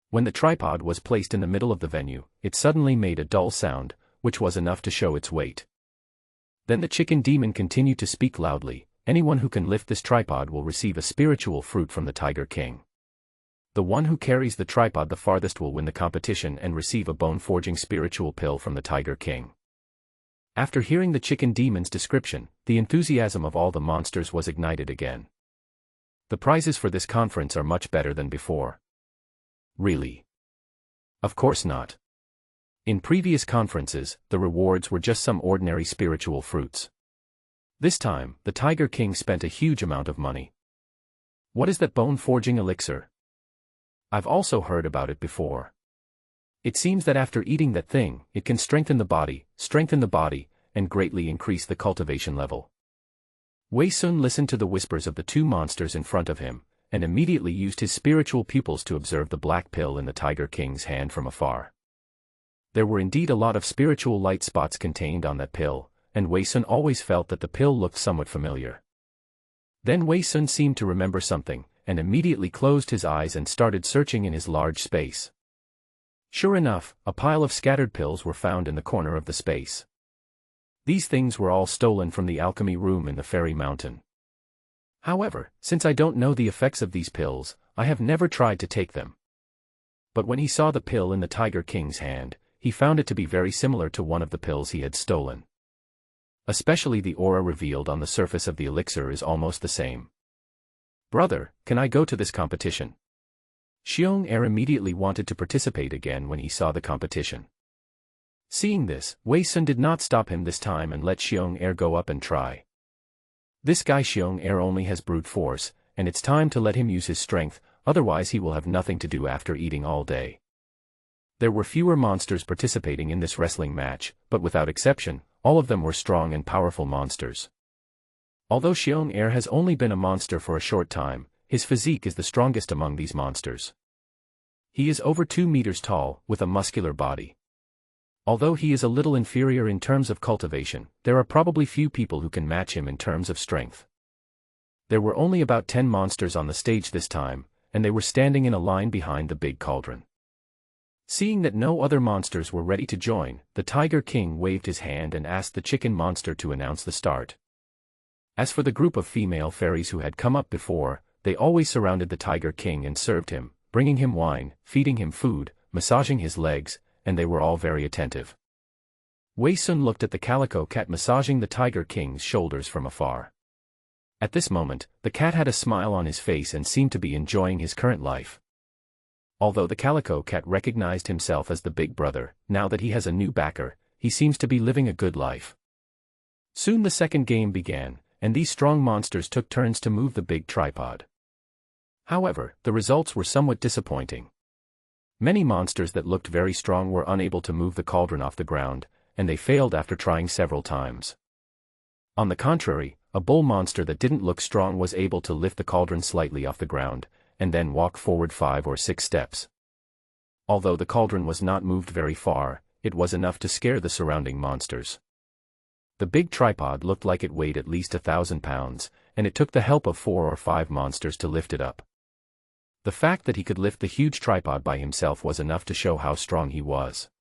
When the tripod was placed in the middle of the venue, it suddenly made a dull sound, which was enough to show its weight. Then the chicken demon continued to speak loudly, "Anyone who can lift this tripod will receive a spiritual fruit from the Tiger King. The one who carries the tripod the farthest will win the competition and receive a bone-forging spiritual pill from the Tiger King." After hearing the chicken demon's description, the enthusiasm of all the monsters was ignited again. The prizes for this conference are much better than before. Really? Of course not. In previous conferences, the rewards were just some ordinary spiritual fruits. This time, the Tiger King spent a huge amount of money. What is that bone-forging elixir? I've also heard about it before. It seems that after eating that thing, it can strengthen the body, and greatly increase the cultivation level. Wei Sun listened to the whispers of the two monsters in front of him, and immediately used his spiritual pupils to observe the black pill in the Tiger King's hand from afar. There were indeed a lot of spiritual light spots contained on that pill, and Wei Sun always felt that the pill looked somewhat familiar. Then Wei Sun seemed to remember something, and immediately closed his eyes and started searching in his large space. Sure enough, a pile of scattered pills were found in the corner of the space. These things were all stolen from the alchemy room in the Fairy Mountain. However, since I don't know the effects of these pills, I have never tried to take them. But when he saw the pill in the Tiger King's hand, he found it to be very similar to one of the pills he had stolen. Especially the aura revealed on the surface of the elixir is almost the same. Brother, can I go to this competition? Xiong Er immediately wanted to participate again when he saw the competition. Seeing this, Wei Sun did not stop him this time and let Xiong Er go up and try. This guy Xiong Er only has brute force, and it's time to let him use his strength, otherwise he will have nothing to do after eating all day. There were fewer monsters participating in this wrestling match, but without exception, all of them were strong and powerful monsters. Although Xiong Er has only been a monster for a short time, his physique is the strongest among these monsters. He is over 2 meters tall, with a muscular body. Although he is a little inferior in terms of cultivation, there are probably few people who can match him in terms of strength. There were only about 10 monsters on the stage this time, and they were standing in a line behind the big cauldron. Seeing that no other monsters were ready to join, the Tiger King waved his hand and asked the chicken monster to announce the start. As for the group of female fairies who had come up before, they always surrounded the Tiger King and served him, bringing him wine, feeding him food, massaging his legs, and they were all very attentive. Wei Sun looked at the calico cat massaging the Tiger King's shoulders from afar. At this moment, the cat had a smile on his face and seemed to be enjoying his current life. Although the calico cat recognized himself as the big brother, now that he has a new backer, he seems to be living a good life. Soon the second game began, and these strong monsters took turns to move the big tripod. However, the results were somewhat disappointing. Many monsters that looked very strong were unable to move the cauldron off the ground, and they failed after trying several times. On the contrary, a bull monster that didn't look strong was able to lift the cauldron slightly off the ground, and then walk forward 5 or 6 steps. Although the cauldron was not moved very far, it was enough to scare the surrounding monsters. The big tripod looked like it weighed at least 1,000 pounds, and it took the help of 4 or 5 monsters to lift it up. The fact that he could lift the huge tripod by himself was enough to show how strong he was.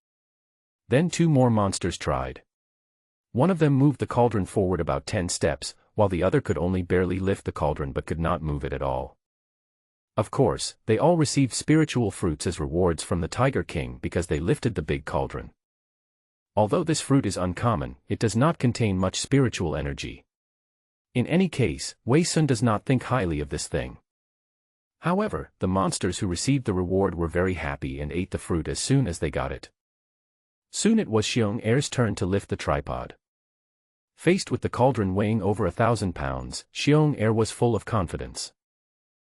Then 2 more monsters tried. One of them moved the cauldron forward about 10 steps, while the other could only barely lift the cauldron but could not move it at all. Of course, they all received spiritual fruits as rewards from the Tiger King because they lifted the big cauldron. Although this fruit is uncommon, it does not contain much spiritual energy. In any case, Wei Sun does not think highly of this thing. However, the monsters who received the reward were very happy and ate the fruit as soon as they got it. Soon it was Xiong Er's turn to lift the tripod. Faced with the cauldron weighing over 1,000 pounds, Xiong Er was full of confidence.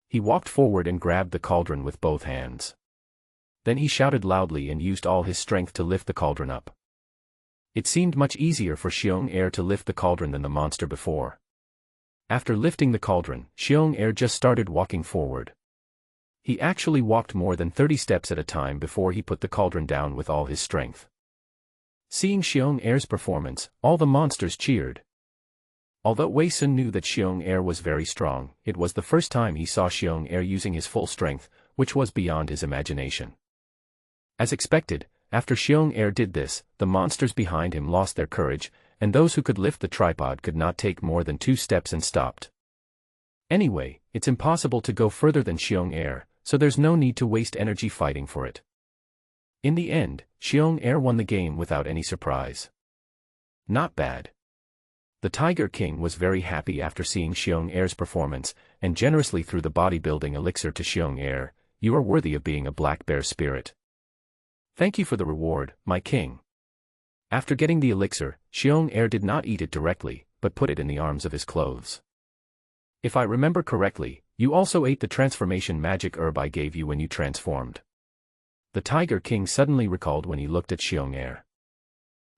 He walked forward and grabbed the cauldron with both hands. Then he shouted loudly and used all his strength to lift the cauldron up. It seemed much easier for Xiong Er to lift the cauldron than the monster before. After lifting the cauldron, Xiong Er just started walking forward. He actually walked more than 30 steps at a time before he put the cauldron down with all his strength. Seeing Xiong Er's performance, all the monsters cheered. Although Wei Sun knew that Xiong Er was very strong, it was the first time he saw Xiong Er using his full strength, which was beyond his imagination. As expected, after Xiong Er did this, the monsters behind him lost their courage, and those who could lift the tripod could not take more than 2 steps and stopped. Anyway, it's impossible to go further than Xiong Er, so there's no need to waste energy fighting for it. In the end, Xiong Er won the game without any surprise. Not bad. The Tiger King was very happy after seeing Xiong Er's performance, and generously threw the bodybuilding elixir to Xiong Er. You are worthy of being a black bear spirit. Thank you for the reward, my king. After getting the elixir, Xiong Er did not eat it directly, but put it in the arms of his clothes. If I remember correctly, you also ate the transformation magic herb I gave you when you transformed. The Tiger King suddenly recalled when he looked at Xiong Air.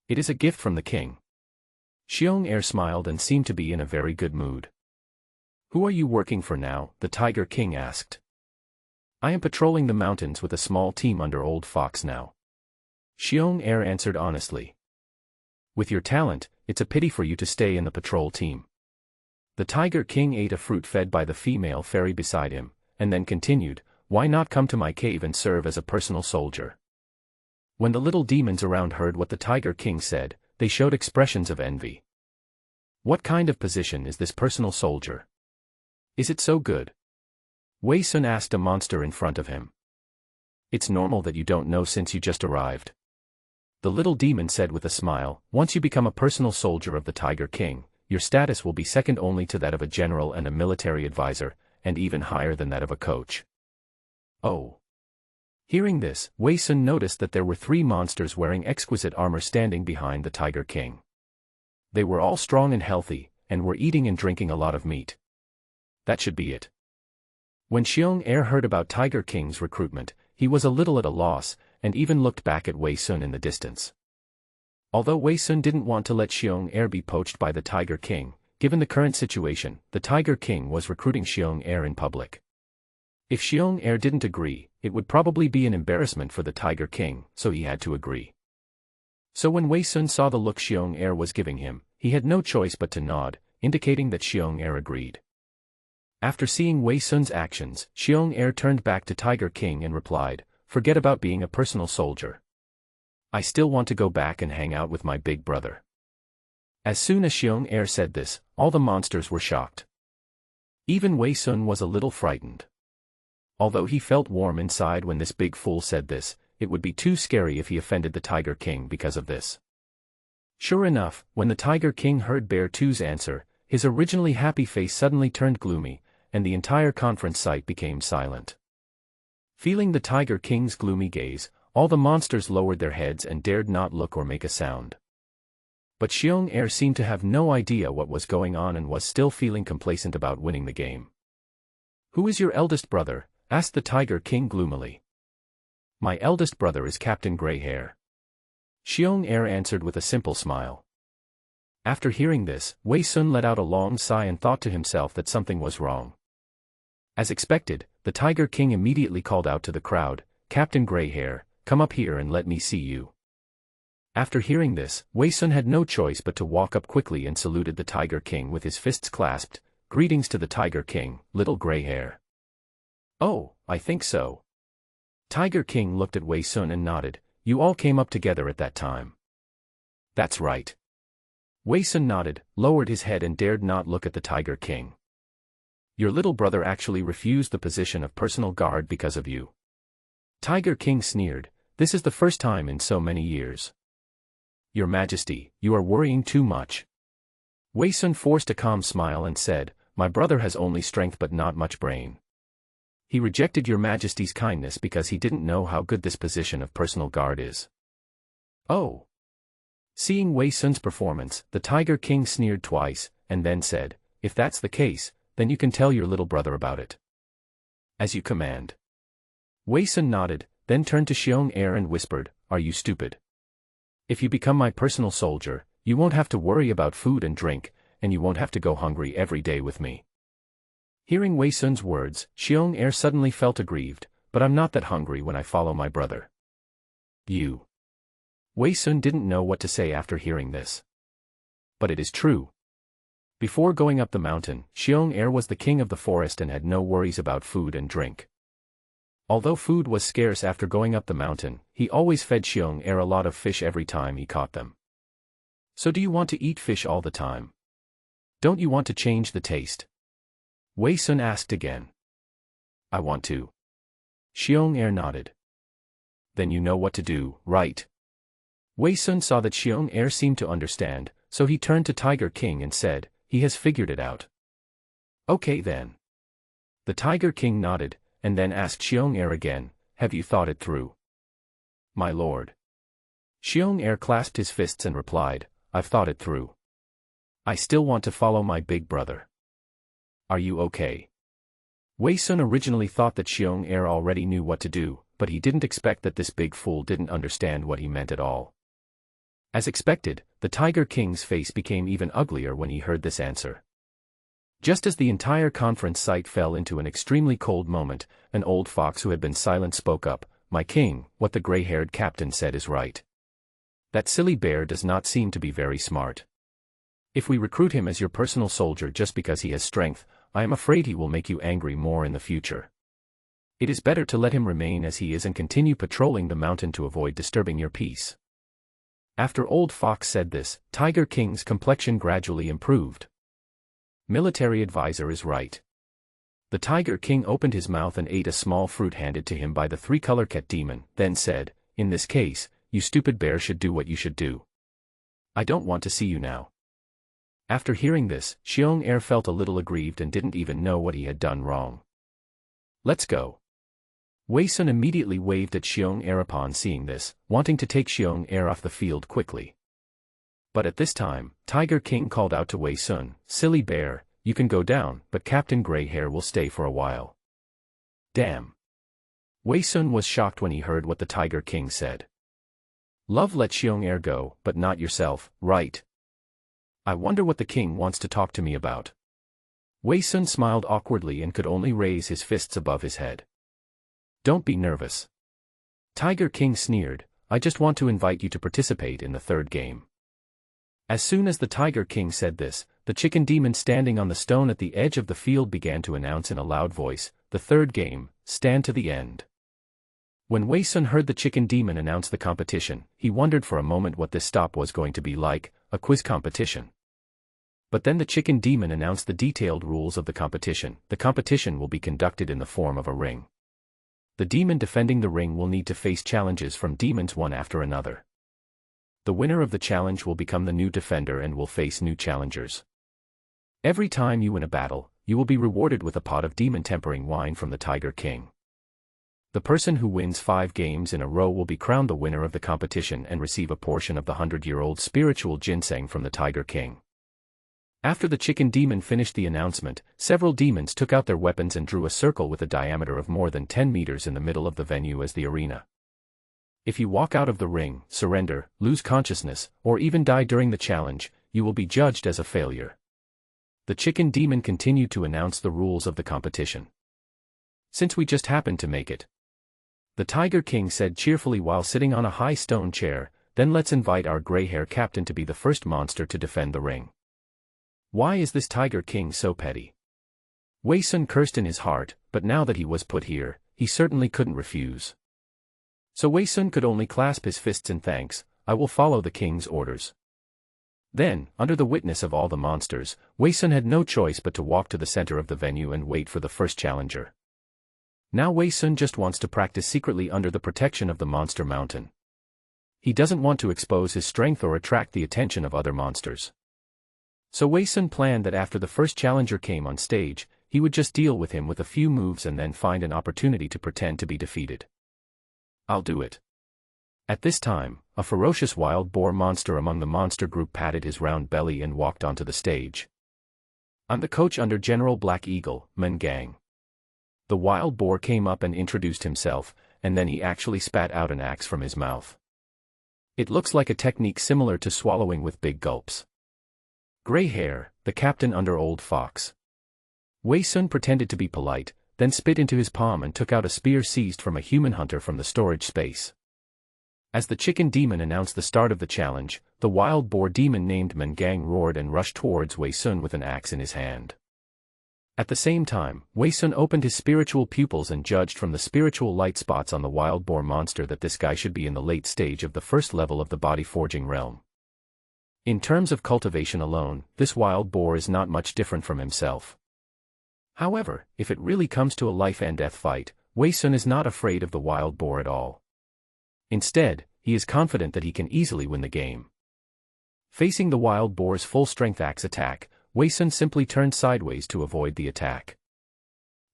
It is a gift from the king. Xiong Air smiled and seemed to be in a very good mood. Who are you working for now? The Tiger King asked. I am patrolling the mountains with a small team under Old Fox now. Xiong Air answered honestly. With your talent, it's a pity for you to stay in the patrol team. The Tiger King ate a fruit fed by the female fairy beside him, and then continued, why not come to my cave and serve as a personal soldier? When the little demons around heard what the Tiger King said, they showed expressions of envy. What kind of position is this personal soldier? Is it so good? Wei Sun asked a monster in front of him. It's normal that you don't know since you just arrived. The little demon said with a smile, once you become a personal soldier of the Tiger King, your status will be second only to that of a general and a military advisor, and even higher than that of a coach. Oh. Hearing this, Wei Sun noticed that there were 3 monsters wearing exquisite armor standing behind the Tiger King. They were all strong and healthy, and were eating and drinking a lot of meat. That should be it. When Xiong Air heard about Tiger King's recruitment, he was a little at a loss, and even looked back at Wei Sun in the distance. Although Wei Sun didn't want to let Xiong Air be poached by the Tiger King, given the current situation, the Tiger King was recruiting Xiong Air in public. If Xiong Air didn't agree, it would probably be an embarrassment for the Tiger King, so he had to agree. So when Wei Sun saw the look Xiong Air was giving him, he had no choice but to nod, indicating that Xiong Air agreed. After seeing Wei Sun's actions, Xiong Air turned back to Tiger King and replied, forget about being a personal soldier. I still want to go back and hang out with my big brother. As soon as Xiong Air said this, all the monsters were shocked. Even Wei Sun was a little frightened. Although he felt warm inside when this big fool said this, it would be too scary if he offended the Tiger King because of this. Sure enough, when the Tiger King heard Bear 2's answer, his originally happy face suddenly turned gloomy, and the entire conference site became silent. Feeling the Tiger King's gloomy gaze, all the monsters lowered their heads and dared not look or make a sound. But Xiong Air seemed to have no idea what was going on and was still feeling complacent about winning the game. Who is your eldest brother? Asked the Tiger King gloomily. My eldest brother is Captain Greyhair. Xiong Air answered with a simple smile. After hearing this, Wei Sun let out a long sigh and thought to himself that something was wrong. As expected, the Tiger King immediately called out to the crowd, Captain Greyhair, come up here and let me see you. After hearing this, Wei Sun had no choice but to walk up quickly and saluted the Tiger King with his fists clasped, greetings to the Tiger King, little Greyhair. Oh, I think so. Tiger King looked at Wei Sun and nodded, you all came up together at that time. That's right. Wei Sun nodded, lowered his head and dared not look at the Tiger King. Your little brother actually refused the position of personal guard because of you. Tiger King sneered, this is the first time in so many years. Your Majesty, you are worrying too much. Wei Sun forced a calm smile and said, my brother has only strength but not much brain. He rejected your Majesty's kindness because he didn't know how good this position of personal guard is. Oh. Seeing Wei Sun's performance, the Tiger King sneered twice, and then said, if that's the case, then you can tell your little brother about it. As you command. Wei Sun nodded, then turned to Xiong Air and whispered, are you stupid? If you become my personal soldier, you won't have to worry about food and drink, and you won't have to go hungry every day with me. Hearing Wei Sun's words, Xiong Air suddenly felt aggrieved, but I'm not that hungry when I follow my brother. You. Wei Sun didn't know what to say after hearing this. But it is true. Before going up the mountain, Xiong Air was the king of the forest and had no worries about food and drink. Although food was scarce after going up the mountain, he always fed Xiong Air a lot of fish every time he caught them. So do you want to eat fish all the time? Don't you want to change the taste? Wei Sun asked again. I want to. Xiong Air nodded. Then you know what to do, right? Wei Sun saw that Xiong Air seemed to understand, so he turned to Tiger King and said, he has figured it out. Okay then. The Tiger King nodded, and then asked Xiong Air again, have you thought it through? My lord. Xiong Air clasped his fists and replied, I've thought it through. I still want to follow my big brother. Are you okay? Wei Sun originally thought that Xiong Air already knew what to do, but he didn't expect that this big fool didn't understand what he meant at all. As expected, the Tiger King's face became even uglier when he heard this answer. Just as the entire conference site fell into an extremely cold moment, an old fox who had been silent spoke up, "My king, what the gray-haired captain said is right. That silly bear does not seem to be very smart. If we recruit him as your personal soldier just because he has strength, I am afraid he will make you angry more in the future. It is better to let him remain as he is and continue patrolling the mountain to avoid disturbing your peace." After Old Fox said this, Tiger King's complexion gradually improved. Military advisor is right. The Tiger King opened his mouth and ate a small fruit handed to him by the three-color cat demon, then said, "In this case, you stupid bear should do what you should do. I don't want to see you now." After hearing this, Xiong-er felt a little aggrieved and didn't even know what he had done wrong. "Let's go." Wei Sun immediately waved at Xiong-er upon seeing this, wanting to take Xiong-er off the field quickly. But at this time, Tiger King called out to Wei Sun, "Silly bear, you can go down, but Captain Greyhair will stay for a while." Damn. Wei Sun was shocked when he heard what the Tiger King said. Love let Xiong-er go, but not yourself, right? I wonder what the king wants to talk to me about. Wei Sun smiled awkwardly and could only raise his fists above his head. Don't be nervous. Tiger King sneered, I just want to invite you to participate in the third game. As soon as the Tiger King said this, the chicken demon standing on the stone at the edge of the field began to announce in a loud voice, the third game, stand to the end. When Wei Sun heard the chicken demon announce the competition, he wondered for a moment what this stop was going to be like, a quiz competition. But then the chicken demon announced the detailed rules of the competition. The competition will be conducted in the form of a ring. The demon defending the ring will need to face challenges from demons one after another. The winner of the challenge will become the new defender and will face new challengers. Every time you win a battle, you will be rewarded with a pot of demon tempering wine from the Tiger King. The person who wins 5 games in a row will be crowned the winner of the competition and receive a portion of the 100-year-old spiritual ginseng from the Tiger King. After the chicken demon finished the announcement, several demons took out their weapons and drew a circle with a diameter of more than 10 meters in the middle of the venue as the arena. If you walk out of the ring, surrender, lose consciousness, or even die during the challenge, you will be judged as a failure. The chicken demon continued to announce the rules of the competition. Since we just happened to make it, the Tiger King said cheerfully while sitting on a high stone chair, then let's invite our gray-hair captain to be the first monster to defend the ring. Why is this Tiger King so petty? Wei Sun cursed in his heart, but now that he was put here, he certainly couldn't refuse. So Wei Sun could only clasp his fists in thanks, I will follow the king's orders. Then, under the witness of all the monsters, Wei Sun had no choice but to walk to the center of the venue and wait for the first challenger. Now Wei Sun just wants to practice secretly under the protection of the monster mountain. He doesn't want to expose his strength or attract the attention of other monsters. So Wei Sun planned that after the first challenger came on stage, he would just deal with him with a few moves and then find an opportunity to pretend to be defeated. I'll do it. At this time, a ferocious wild boar monster among the monster group patted his round belly and walked onto the stage. I'm the coach under General Black Eagle, Mengang. The wild boar came up and introduced himself, and then he actually spat out an axe from his mouth. It looks like a technique similar to swallowing with big gulps. Gray Hair, the captain under Old Fox. Wei Sun pretended to be polite, then spit into his palm and took out a spear seized from a human hunter from the storage space. As the chicken demon announced the start of the challenge, the wild boar demon named Mengang roared and rushed towards Wei Sun with an axe in his hand. At the same time, Wei Sun opened his spiritual pupils and judged from the spiritual light spots on the wild boar monster that this guy should be in the late stage of the first level of the body forging realm. In terms of cultivation alone, this wild boar is not much different from himself. However, if it really comes to a life and death fight, Wei Sun is not afraid of the wild boar at all. Instead, he is confident that he can easily win the game. Facing the wild boar's full-strength axe attack, Wei Sun simply turned sideways to avoid the attack.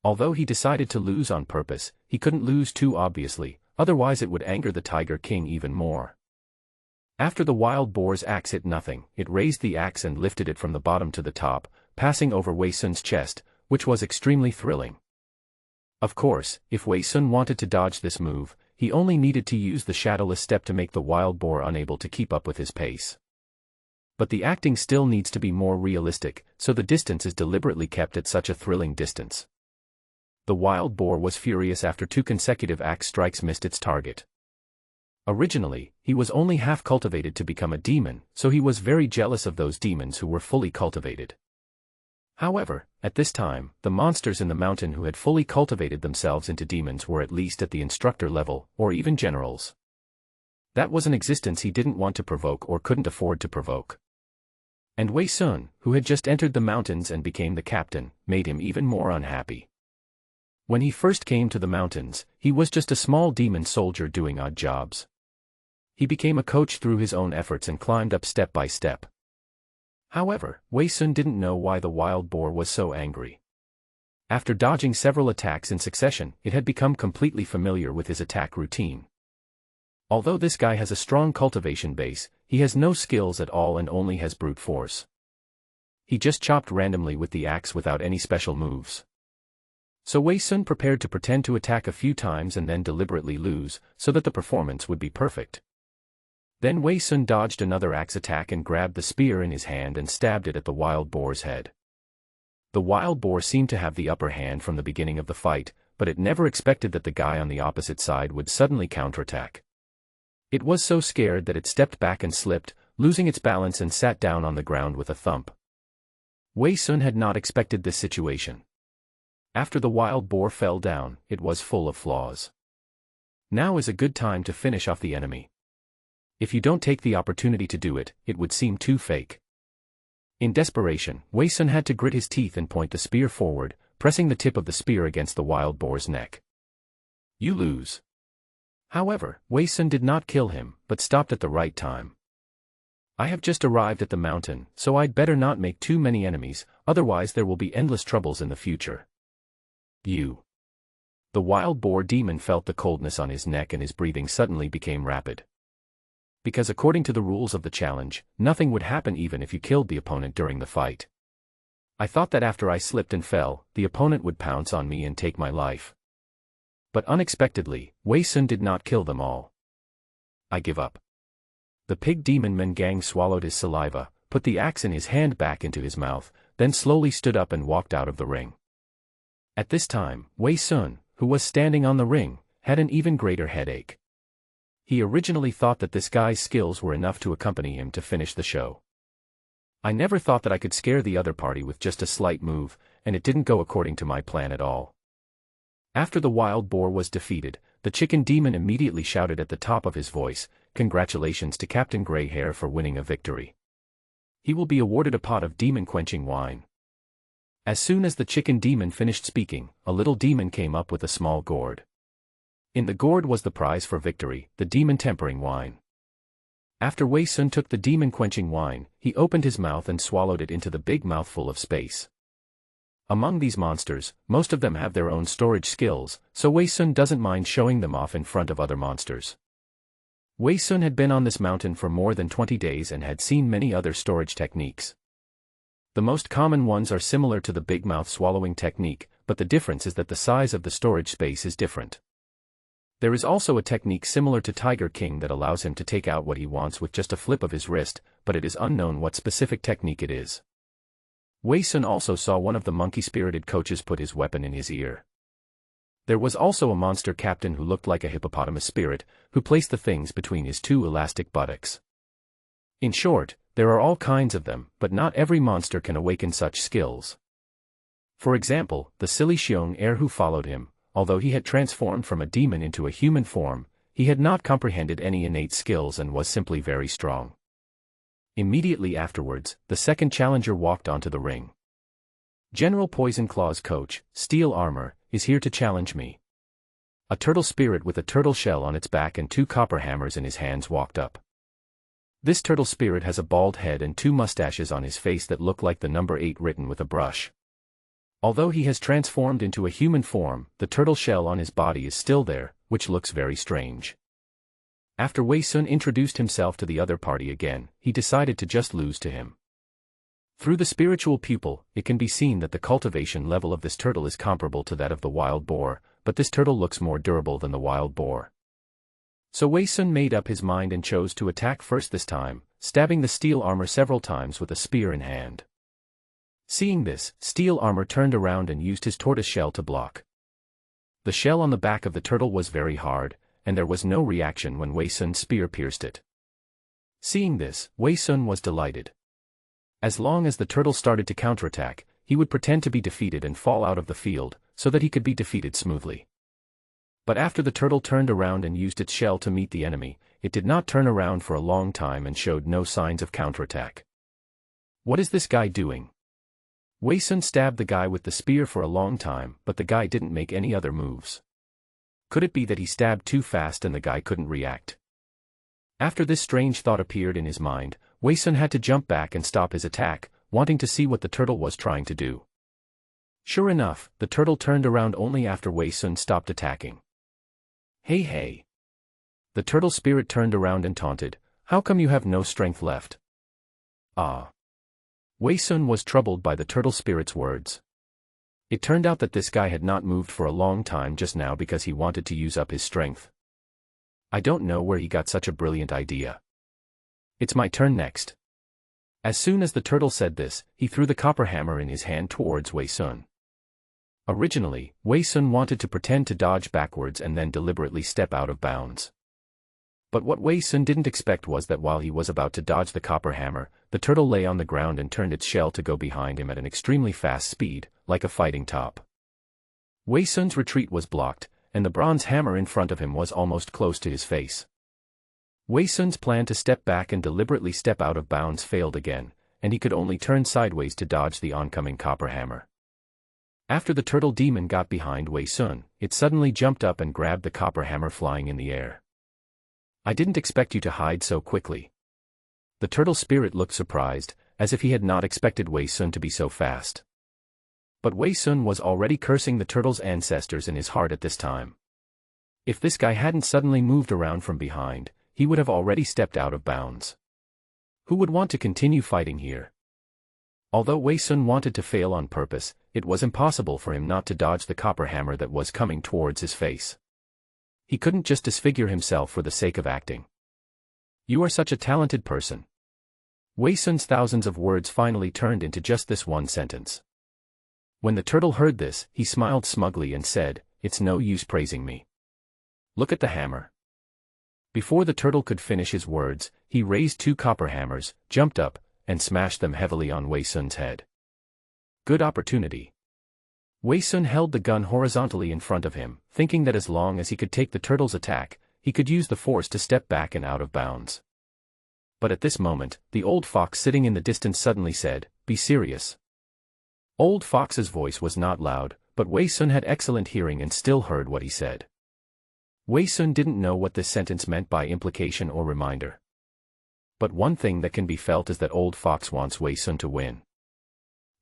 Although he decided to lose on purpose, he couldn't lose too obviously, otherwise it would anger the Tiger King even more. After the wild boar's axe hit nothing, it raised the axe and lifted it from the bottom to the top, passing over Wei Sun's chest, which was extremely thrilling. Of course, if Wei Sun wanted to dodge this move, he only needed to use the shadowless step to make the wild boar unable to keep up with his pace. But the acting still needs to be more realistic, so the distance is deliberately kept at such a thrilling distance. The wild boar was furious after 2 consecutive axe strikes missed its target. Originally, he was only half cultivated to become a demon, so he was very jealous of those demons who were fully cultivated. However, at this time, the monsters in the mountain who had fully cultivated themselves into demons were at least at the instructor level, or even generals. That was an existence he didn't want to provoke or couldn't afford to provoke. And Wei Sun, who had just entered the mountains and became the captain, made him even more unhappy. When he first came to the mountains, he was just a small demon soldier doing odd jobs. He became a coach through his own efforts and climbed up step by step. However, Wei Sun didn't know why the wild boar was so angry. After dodging several attacks in succession, it had become completely familiar with his attack routine. Although this guy has a strong cultivation base, he has no skills at all and only has brute force. He just chopped randomly with the axe without any special moves. So Wei Sun prepared to pretend to attack a few times and then deliberately lose, so that the performance would be perfect. Then Wei Sun dodged another axe attack and grabbed the spear in his hand and stabbed it at the wild boar's head. The wild boar seemed to have the upper hand from the beginning of the fight, but it never expected that the guy on the opposite side would suddenly counterattack. It was so scared that it stepped back and slipped, losing its balance and sat down on the ground with a thump. Wei Sun had not expected this situation. After the wild boar fell down, it was full of flaws. Now is a good time to finish off the enemy. If you don't take the opportunity to do it, it would seem too fake. In desperation, Wei Sun had to grit his teeth and point the spear forward, pressing the tip of the spear against the wild boar's neck. You lose. However, Wei Sun did not kill him, but stopped at the right time. I have just arrived at the mountain, so I'd better not make too many enemies, otherwise there will be endless troubles in the future. You. The wild boar demon felt the coldness on his neck and his breathing suddenly became rapid. Because according to the rules of the challenge, nothing would happen even if you killed the opponent during the fight. I thought that after I slipped and fell, the opponent would pounce on me and take my life. But unexpectedly, Wei Sun did not kill them all. I give up. The pig demon Mengang swallowed his saliva, put the axe in his hand back into his mouth, then slowly stood up and walked out of the ring. At this time, Wei Sun, who was standing on the ring, had an even greater headache. He originally thought that this guy's skills were enough to accompany him to finish the show. I never thought that I could scare the other party with just a slight move, and it didn't go according to my plan at all. After the wild boar was defeated, the chicken demon immediately shouted at the top of his voice, "Congratulations to Captain Grey Hair for winning a victory. He will be awarded a pot of demon-quenching wine." As soon as the chicken demon finished speaking, a little demon came up with a small gourd. In the gourd was the prize for victory, the demon-tempering wine. After Wei Sun took the demon-quenching wine, he opened his mouth and swallowed it into the big mouthful of space. Among these monsters, most of them have their own storage skills, so Wei Sun doesn't mind showing them off in front of other monsters. Wei Sun had been on this mountain for more than 20 days and had seen many other storage techniques. The most common ones are similar to the big mouth swallowing technique, but the difference is that the size of the storage space is different. There is also a technique similar to Tiger King that allows him to take out what he wants with just a flip of his wrist, but it is unknown what specific technique it is. Wei Sun also saw one of the monkey-spirited coaches put his weapon in his ear. There was also a monster captain who looked like a hippopotamus spirit, who placed the things between his 2 elastic buttocks. In short, there are all kinds of them, but not every monster can awaken such skills. For example, the silly Xiong heir who followed him, although he had transformed from a demon into a human form, he had not comprehended any innate skills and was simply very strong. Immediately afterwards, the second challenger walked onto the ring. General Poison Claw's coach, Steel Armor, is here to challenge me. A turtle spirit with a turtle shell on its back and 2 copper hammers in his hands walked up. This turtle spirit has a bald head and 2 mustaches on his face that look like the number 8 written with a brush. Although he has transformed into a human form, the turtle shell on his body is still there, which looks very strange. After Wei Sun introduced himself to the other party again, he decided to just lose to him. Through the spiritual pupil, it can be seen that the cultivation level of this turtle is comparable to that of the wild boar, but this turtle looks more durable than the wild boar. So Wei Sun made up his mind and chose to attack first this time, stabbing the steel armor several times with a spear in hand. Seeing this, Steel Armor turned around and used his tortoise shell to block. The shell on the back of the turtle was very hard, and there was no reaction when Wei Sun's spear pierced it. Seeing this, Wei Sun was delighted. As long as the turtle started to counterattack, he would pretend to be defeated and fall out of the field, so that he could be defeated smoothly. But after the turtle turned around and used its shell to meet the enemy, it did not turn around for a long time and showed no signs of counterattack. What is this guy doing? Wei Sun stabbed the guy with the spear for a long time, but the guy didn't make any other moves. Could it be that he stabbed too fast and the guy couldn't react? After this strange thought appeared in his mind, Wei Sun had to jump back and stop his attack, wanting to see what the turtle was trying to do. Sure enough, the turtle turned around only after Wei Sun stopped attacking. Hey hey! The turtle spirit turned around and taunted, "How come you have no strength left?" Ah! Wei Sun was troubled by the turtle spirit's words. It turned out that this guy had not moved for a long time just now because he wanted to use up his strength. I don't know where he got such a brilliant idea. It's my turn next. As soon as the turtle said this, he threw the copper hammer in his hand towards Wei Sun. Originally, Wei Sun wanted to pretend to dodge backwards and then deliberately step out of bounds. But what Wei Sun didn't expect was that while he was about to dodge the copper hammer, the turtle lay on the ground and turned its shell to go behind him at an extremely fast speed, like a fighting top. Wei Sun's retreat was blocked, and the bronze hammer in front of him was almost close to his face. Wei Sun's plan to step back and deliberately step out of bounds failed again, and he could only turn sideways to dodge the oncoming copper hammer. After the turtle demon got behind Wei Sun, it suddenly jumped up and grabbed the copper hammer flying in the air. I didn't expect you to hide so quickly. The turtle spirit looked surprised, as if he had not expected Wei Sun to be so fast. But Wei Sun was already cursing the turtle's ancestors in his heart at this time. If this guy hadn't suddenly moved around from behind, he would have already stepped out of bounds. Who would want to continue fighting here? Although Wei Sun wanted to fail on purpose, it was impossible for him not to dodge the copper hammer that was coming towards his face. He couldn't just disfigure himself for the sake of acting. You are such a talented person. Wei Sun's thousands of words finally turned into just this one sentence. When the turtle heard this, he smiled smugly and said, "It's no use praising me. Look at the hammer." Before the turtle could finish his words, he raised two copper hammers, jumped up, and smashed them heavily on Wei Sun's head. Good opportunity. Wei Sun held the gun horizontally in front of him, thinking that as long as he could take the turtle's attack, he could use the force to step back and out of bounds. But at this moment, the old fox sitting in the distance suddenly said, "Be serious." Old Fox's voice was not loud, but Wei Sun had excellent hearing and still heard what he said. Wei Sun didn't know what this sentence meant by implication or reminder. But one thing that can be felt is that Old Fox wants Wei Sun to win.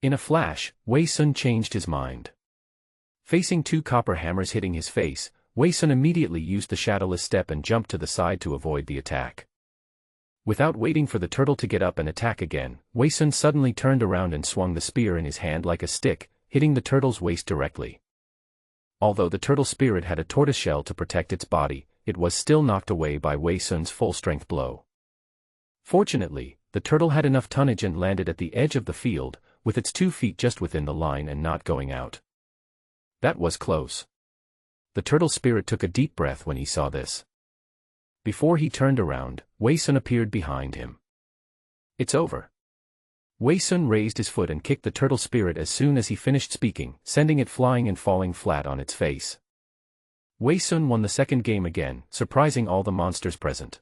In a flash, Wei Sun changed his mind. Facing two copper hammers hitting his face, Wei Sun immediately used the shadowless step and jumped to the side to avoid the attack. Without waiting for the turtle to get up and attack again, Wei Sun suddenly turned around and swung the spear in his hand like a stick, hitting the turtle's waist directly. Although the turtle spirit had a tortoise shell to protect its body, it was still knocked away by Wei Sun's full-strength blow. Fortunately, the turtle had enough tonnage and landed at the edge of the field, with its 2 feet just within the line and not going out. That was close. The turtle spirit took a deep breath when he saw this. Before he turned around, Wei Sun appeared behind him. It's over. Wei Sun raised his foot and kicked the turtle spirit as soon as he finished speaking, sending it flying and falling flat on its face. Wei Sun won the second game again, surprising all the monsters present.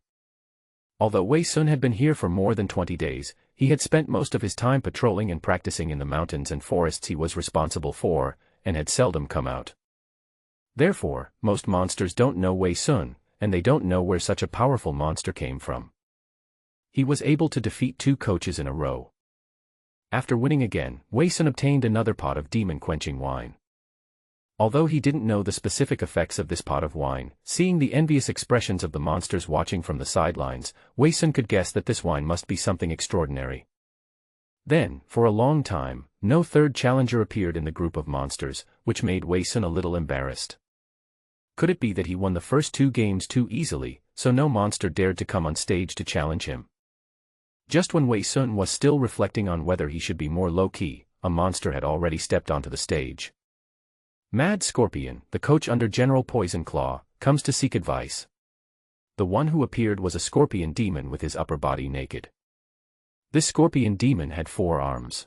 Although Wei Sun had been here for more than 20 days, he had spent most of his time patrolling and practicing in the mountains and forests he was responsible for, and had seldom come out. Therefore, most monsters don't know Wei Sun, and they don't know where such a powerful monster came from. He was able to defeat 2 coaches in a row. After winning again, Wei Sun obtained another pot of demon-quenching wine. Although he didn't know the specific effects of this pot of wine, seeing the envious expressions of the monsters watching from the sidelines, Wei Sun could guess that this wine must be something extraordinary. Then, for a long time, no third challenger appeared in the group of monsters, which made Wei Sun a little embarrassed. Could it be that he won the first 2 games too easily, so no monster dared to come on stage to challenge him? Just when Wei Sun was still reflecting on whether he should be more low-key, a monster had already stepped onto the stage. Mad Scorpion, the coach under General Poison Claw, comes to seek advice. The one who appeared was a scorpion demon with his upper body naked. This scorpion demon had 4 arms.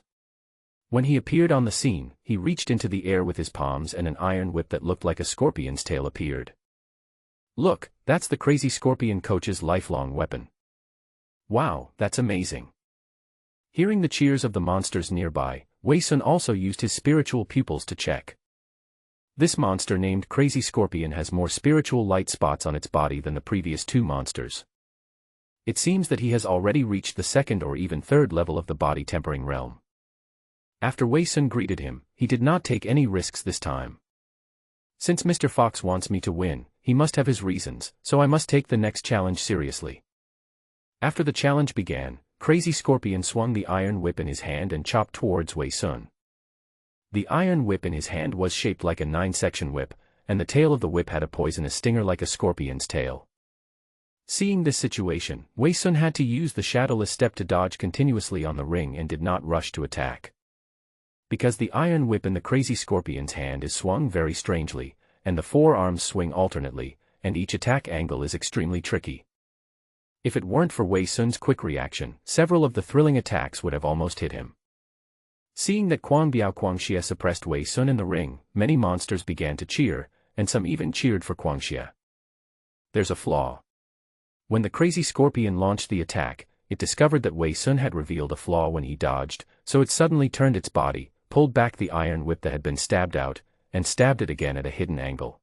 When he appeared on the scene, he reached into the air with his palms and an iron whip that looked like a scorpion's tail appeared. Look, that's the crazy scorpion coach's lifelong weapon. Wow, that's amazing. Hearing the cheers of the monsters nearby, Wei Sun also used his spiritual pupils to check. This monster named Crazy Scorpion has more spiritual light spots on its body than the previous 2 monsters. It seems that he has already reached the 2nd or even 3rd level of the body tempering realm. After Wei Sun greeted him, he did not take any risks this time. Since Mr. Fox wants me to win, he must have his reasons, so I must take the next challenge seriously. After the challenge began, Crazy Scorpion swung the iron whip in his hand and chopped towards Wei Sun. The iron whip in his hand was shaped like a 9-section whip, and the tail of the whip had a poisonous stinger like a scorpion's tail. Seeing this situation, Wei Sun had to use the shadowless step to dodge continuously on the ring and did not rush to attack. Because the iron whip in the Crazy Scorpion's hand is swung very strangely, and the 4 arms swing alternately, and each attack angle is extremely tricky. If it weren't for Wei Sun's quick reaction, several of the thrilling attacks would have almost hit him. Seeing that Quang Biao Quangxia suppressed Wei Sun in the ring, many monsters began to cheer, and some even cheered for Quangxia. There's a flaw. When the Crazy Scorpion launched the attack, it discovered that Wei Sun had revealed a flaw when he dodged, so it suddenly turned its body, pulled back the iron whip that had been stabbed out, and stabbed it again at a hidden angle.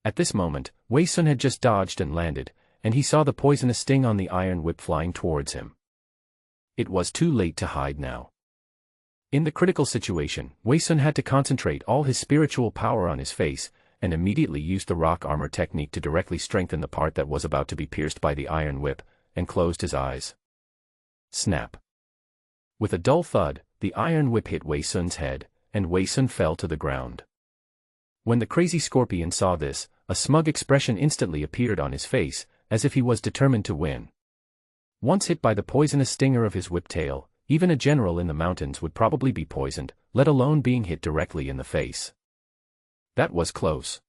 At this moment, Wei Sun had just dodged and landed, and he saw the poisonous sting on the iron whip flying towards him. It was too late to hide now. In the critical situation, Wei Sun had to concentrate all his spiritual power on his face, and immediately used the rock armor technique to directly strengthen the part that was about to be pierced by the iron whip, and closed his eyes. Snap. With a dull thud, the iron whip hit Wei Sun's head, and Wei Sun fell to the ground. When the Crazy Scorpion saw this, a smug expression instantly appeared on his face, as if he was determined to win. Once hit by the poisonous stinger of his whip tail, even a general in the mountains would probably be poisoned, let alone being hit directly in the face. That was close.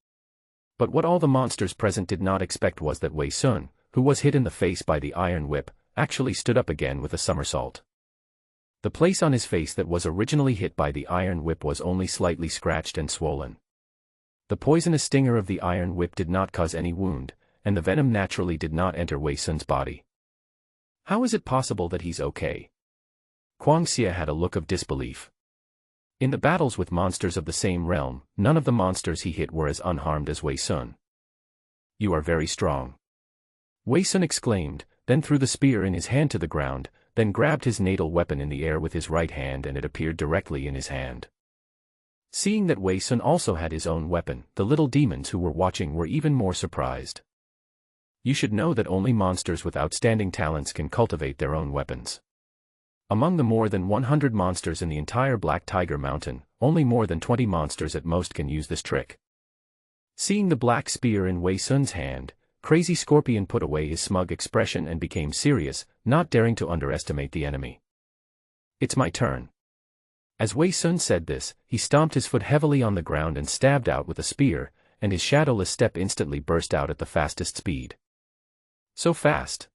But what all the monsters present did not expect was that Wei Sun, who was hit in the face by the iron whip, actually stood up again with a somersault. The place on his face that was originally hit by the iron whip was only slightly scratched and swollen. The poisonous stinger of the iron whip did not cause any wound, and the venom naturally did not enter Wei Sun's body. How is it possible that he's okay? Quangxia had a look of disbelief. In the battles with monsters of the same realm, none of the monsters he hit were as unharmed as Wei Sun. You are very strong. Wei Sun exclaimed, then threw the spear in his hand to the ground, then grabbed his natal weapon in the air with his right hand and it appeared directly in his hand. Seeing that Wei Sun also had his own weapon, the little demons who were watching were even more surprised. You should know that only monsters with outstanding talents can cultivate their own weapons. Among the more than 100 monsters in the entire Black Tiger Mountain, only more than 20 monsters at most can use this trick. Seeing the black spear in Wei Sun's hand, Crazy Scorpion put away his smug expression and became serious, not daring to underestimate the enemy. It's my turn. As Wei Sun said this, he stomped his foot heavily on the ground and stabbed out with a spear, and his shadowless step instantly burst out at the fastest speed. So fast.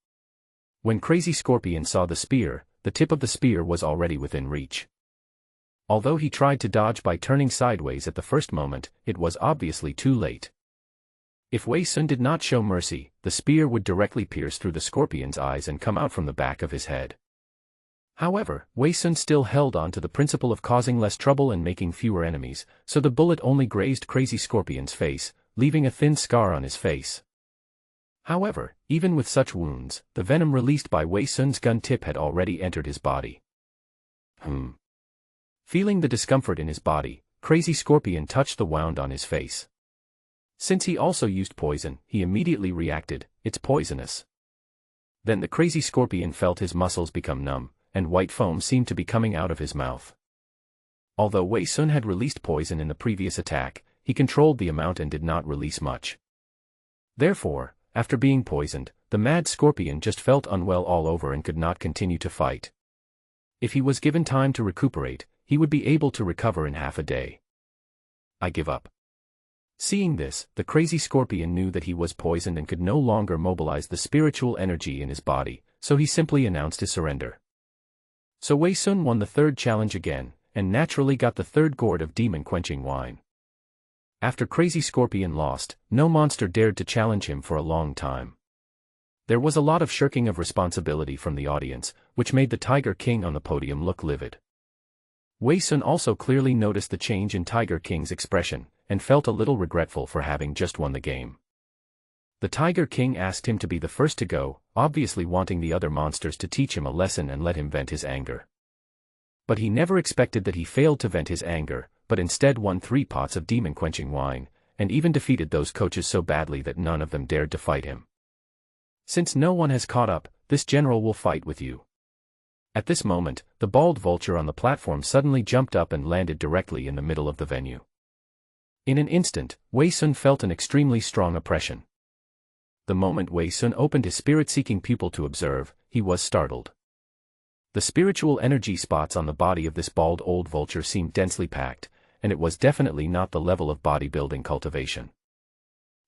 When Crazy Scorpion saw the spear, the tip of the spear was already within reach. Although he tried to dodge by turning sideways at the first moment, it was obviously too late. If Wei Sun did not show mercy, the spear would directly pierce through the scorpion's eyes and come out from the back of his head. However, Wei Sun still held on to the principle of causing less trouble and making fewer enemies, so the bullet only grazed Crazy Scorpion's face, leaving a thin scar on his face. However, even with such wounds, the venom released by Wei Sun's gun tip had already entered his body. Feeling the discomfort in his body, Crazy Scorpion touched the wound on his face. Since he also used poison, he immediately reacted, it's poisonous. Then the Crazy Scorpion felt his muscles become numb, and white foam seemed to be coming out of his mouth. Although Wei Sun had released poison in the previous attack, he controlled the amount and did not release much. Therefore, after being poisoned, the mad scorpion just felt unwell all over and could not continue to fight. If he was given time to recuperate, he would be able to recover in half a day. I give up. Seeing this, the crazy scorpion knew that he was poisoned and could no longer mobilize the spiritual energy in his body, so he simply announced his surrender. So Wei Sun won the third challenge again, and naturally got the third gourd of demon-quenching wine. After Crazy Scorpion lost, no monster dared to challenge him for a long time. There was a lot of shirking of responsibility from the audience, which made the Tiger King on the podium look livid. Wei Sun also clearly noticed the change in Tiger King's expression, and felt a little regretful for having just won the game. The Tiger King asked him to be the first to go, obviously wanting the other monsters to teach him a lesson and let him vent his anger. But he never expected that he failed to vent his anger, but instead won 3 pots of demon-quenching wine, and even defeated those coaches so badly that none of them dared to fight him. Since no one has caught up, this general will fight with you. At this moment, the bald vulture on the platform suddenly jumped up and landed directly in the middle of the venue. In an instant, Wei Sun felt an extremely strong oppression. The moment Wei Sun opened his spirit-seeking pupil to observe, he was startled. The spiritual energy spots on the body of this bald old vulture seemed densely packed, and it was definitely not the level of bodybuilding cultivation.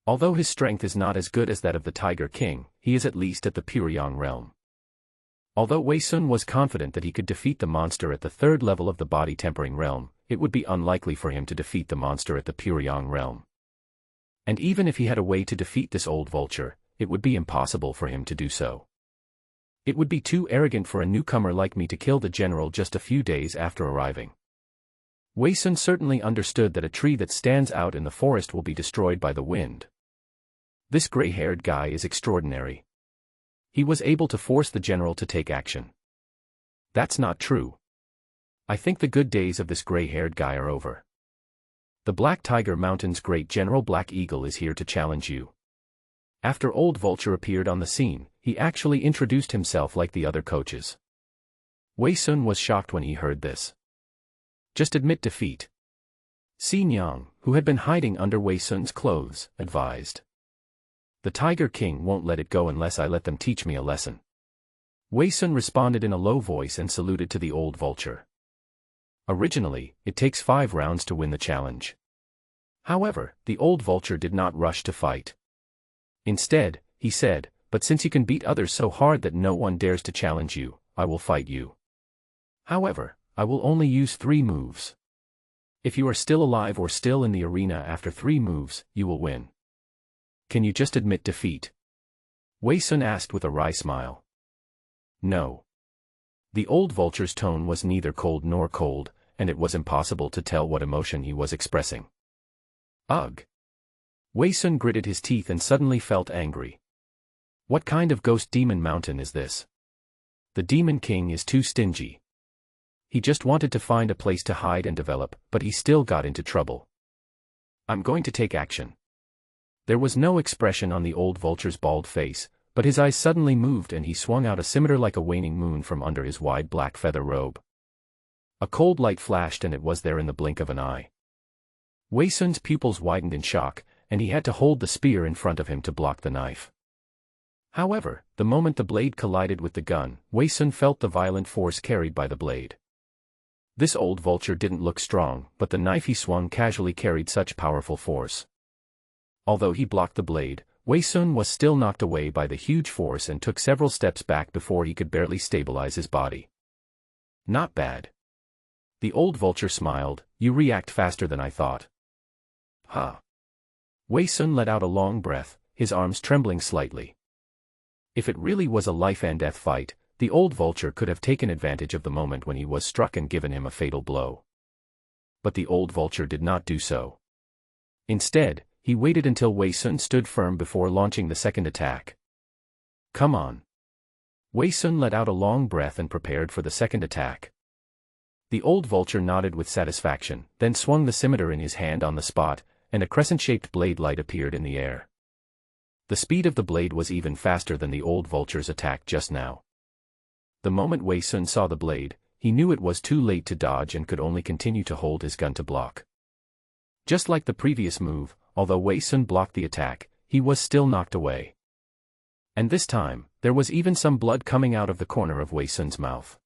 Although his strength is not as good as that of the Tiger King, he is at least at the Puryang realm. Although Wei Sun was confident that he could defeat the monster at the 3rd level of the body tempering realm, it would be unlikely for him to defeat the monster at the Puryang realm. And even if he had a way to defeat this old vulture, it would be impossible for him to do so. It would be too arrogant for a newcomer like me to kill the general just a few days after arriving. Wei Sun certainly understood that a tree that stands out in the forest will be destroyed by the wind. This gray-haired guy is extraordinary. He was able to force the general to take action. That's not true. I think the good days of this gray-haired guy are over. The Black Tiger Mountain's great General Black Eagle is here to challenge you. After Old Vulture appeared on the scene, he actually introduced himself like the other coaches. Wei Sun was shocked when he heard this. Just admit defeat. Si Nyang, who had been hiding under Wei Sun's clothes, advised. The Tiger King won't let it go unless I let them teach me a lesson. Wei Sun responded in a low voice and saluted to the old vulture. Originally, it takes 5 rounds to win the challenge. However, the old vulture did not rush to fight. Instead, he said, but since you can beat others so hard that no one dares to challenge you, I will fight you. However, I will only use 3 moves. If you are still alive or still in the arena after 3 moves, you will win. Can you just admit defeat? Wei Sun asked with a wry smile. No. The old vulture's tone was neither cold nor cold, and it was impossible to tell what emotion he was expressing. Ugh. Wei Sun gritted his teeth and suddenly felt angry. What kind of ghost demon mountain is this? The Demon King is too stingy. He just wanted to find a place to hide and develop, but he still got into trouble. I'm going to take action. There was no expression on the old vulture's bald face, but his eyes suddenly moved and he swung out a scimitar like a waning moon from under his wide black feather robe. A cold light flashed and it was there in the blink of an eye. Wei Sun's pupils widened in shock, and he had to hold the spear in front of him to block the knife. However, the moment the blade collided with the gun, Wei Sun felt the violent force carried by the blade. This old vulture didn't look strong, but the knife he swung casually carried such powerful force. Although he blocked the blade, Wei Sun was still knocked away by the huge force and took several steps back before he could barely stabilize his body. Not bad. The old vulture smiled, you react faster than I thought. Huh. Wei Sun let out a long breath, his arms trembling slightly. If it really was a life-and-death fight, the old vulture could have taken advantage of the moment when he was struck and given him a fatal blow. But the old vulture did not do so. Instead, he waited until Wei Sun stood firm before launching the second attack. Come on. Wei Sun let out a long breath and prepared for the second attack. The old vulture nodded with satisfaction, then swung the scimitar in his hand on the spot, and a crescent-shaped blade light appeared in the air. The speed of the blade was even faster than the old vulture's attack just now. The moment Wei Sun saw the blade, he knew it was too late to dodge and could only continue to hold his gun to block. Just like the previous move, although Wei Sun blocked the attack, he was still knocked away. And this time, there was even some blood coming out of the corner of Wei Sun's mouth.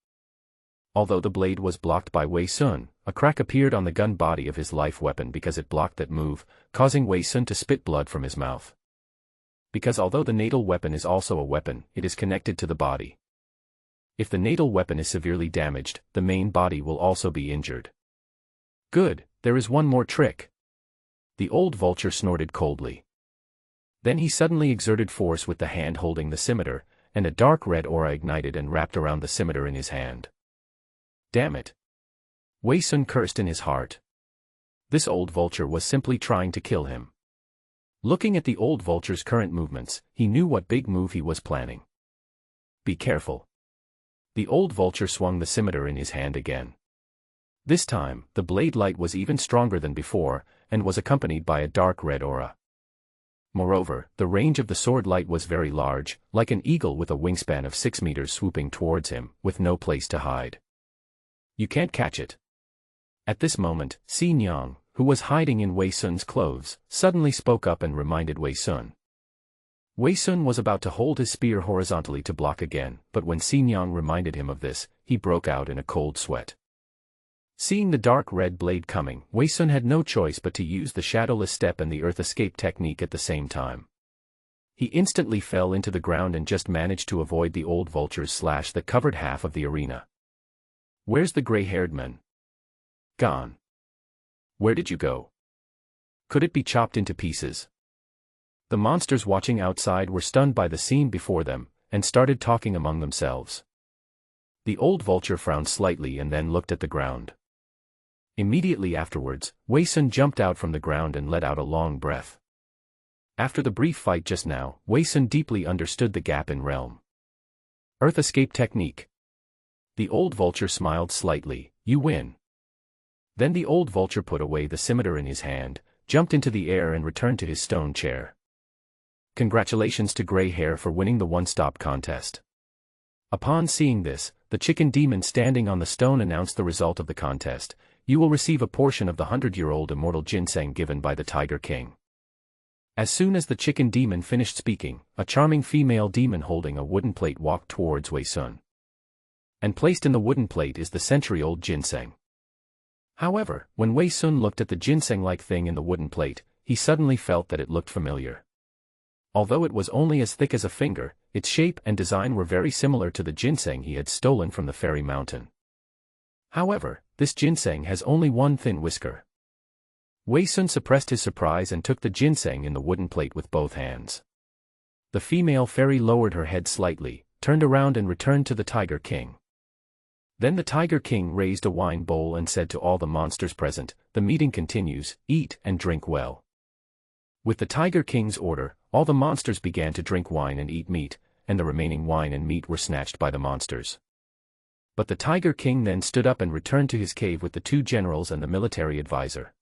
Although the blade was blocked by Wei Sun, a crack appeared on the gun body of his life weapon because it blocked that move, causing Wei Sun to spit blood from his mouth. Because although the natal weapon is also a weapon, it is connected to the body. If the natal weapon is severely damaged, the main body will also be injured. Good, there is one more trick. The old vulture snorted coldly. Then he suddenly exerted force with the hand holding the scimitar, and a dark red aura ignited and wrapped around the scimitar in his hand. Damn it! Wei Sun cursed in his heart. This old vulture was simply trying to kill him. Looking at the old vulture's current movements, he knew what big move he was planning. Be careful. The old vulture swung the scimitar in his hand again. This time, the blade light was even stronger than before, and was accompanied by a dark red aura. Moreover, the range of the sword light was very large, like an eagle with a wingspan of 6 meters swooping towards him, with no place to hide. You can't catch it. At this moment, Si Nyang, who was hiding in Wei Sun's clothes, suddenly spoke up and reminded Wei Sun. Wei Sun was about to hold his spear horizontally to block again, but when Si Nyang reminded him of this, he broke out in a cold sweat. Seeing the dark red blade coming, Wei Sun had no choice but to use the shadowless step and the earth escape technique at the same time. He instantly fell into the ground and just managed to avoid the old vulture's slash that covered half of the arena. Where's the gray-haired man? Gone. Where did you go? Could it be chopped into pieces? The monsters watching outside were stunned by the scene before them, and started talking among themselves. The old vulture frowned slightly and then looked at the ground. Immediately afterwards, Wei Sun jumped out from the ground and let out a long breath. After the brief fight just now, Wei Sun deeply understood the gap in realm. Earth escape technique. The old vulture smiled slightly. You win. Then the old vulture put away the scimitar in his hand, jumped into the air and returned to his stone chair. Congratulations to Grey Hair for winning the one-stop contest. Upon seeing this, the chicken demon standing on the stone announced the result of the contest. You will receive a portion of the 100-year-old immortal ginseng given by the Tiger King. As soon as the chicken demon finished speaking, a charming female demon holding a wooden plate walked towards Wei Sun. And placed in the wooden plate is the century-old ginseng. However, when Wei Sun looked at the ginseng-like thing in the wooden plate, he suddenly felt that it looked familiar. Although it was only as thick as a finger, its shape and design were very similar to the ginseng he had stolen from the fairy mountain. However, this ginseng has only one thin whisker. Wei Sun suppressed his surprise and took the ginseng in the wooden plate with both hands. The female fairy lowered her head slightly, turned around and returned to the Tiger King. Then the Tiger King raised a wine bowl and said to all the monsters present, "The meeting continues, eat and drink well." With the Tiger King's order, all the monsters began to drink wine and eat meat, and the remaining wine and meat were snatched by the monsters. But the Tiger King then stood up and returned to his cave with the 2 generals and the military advisor.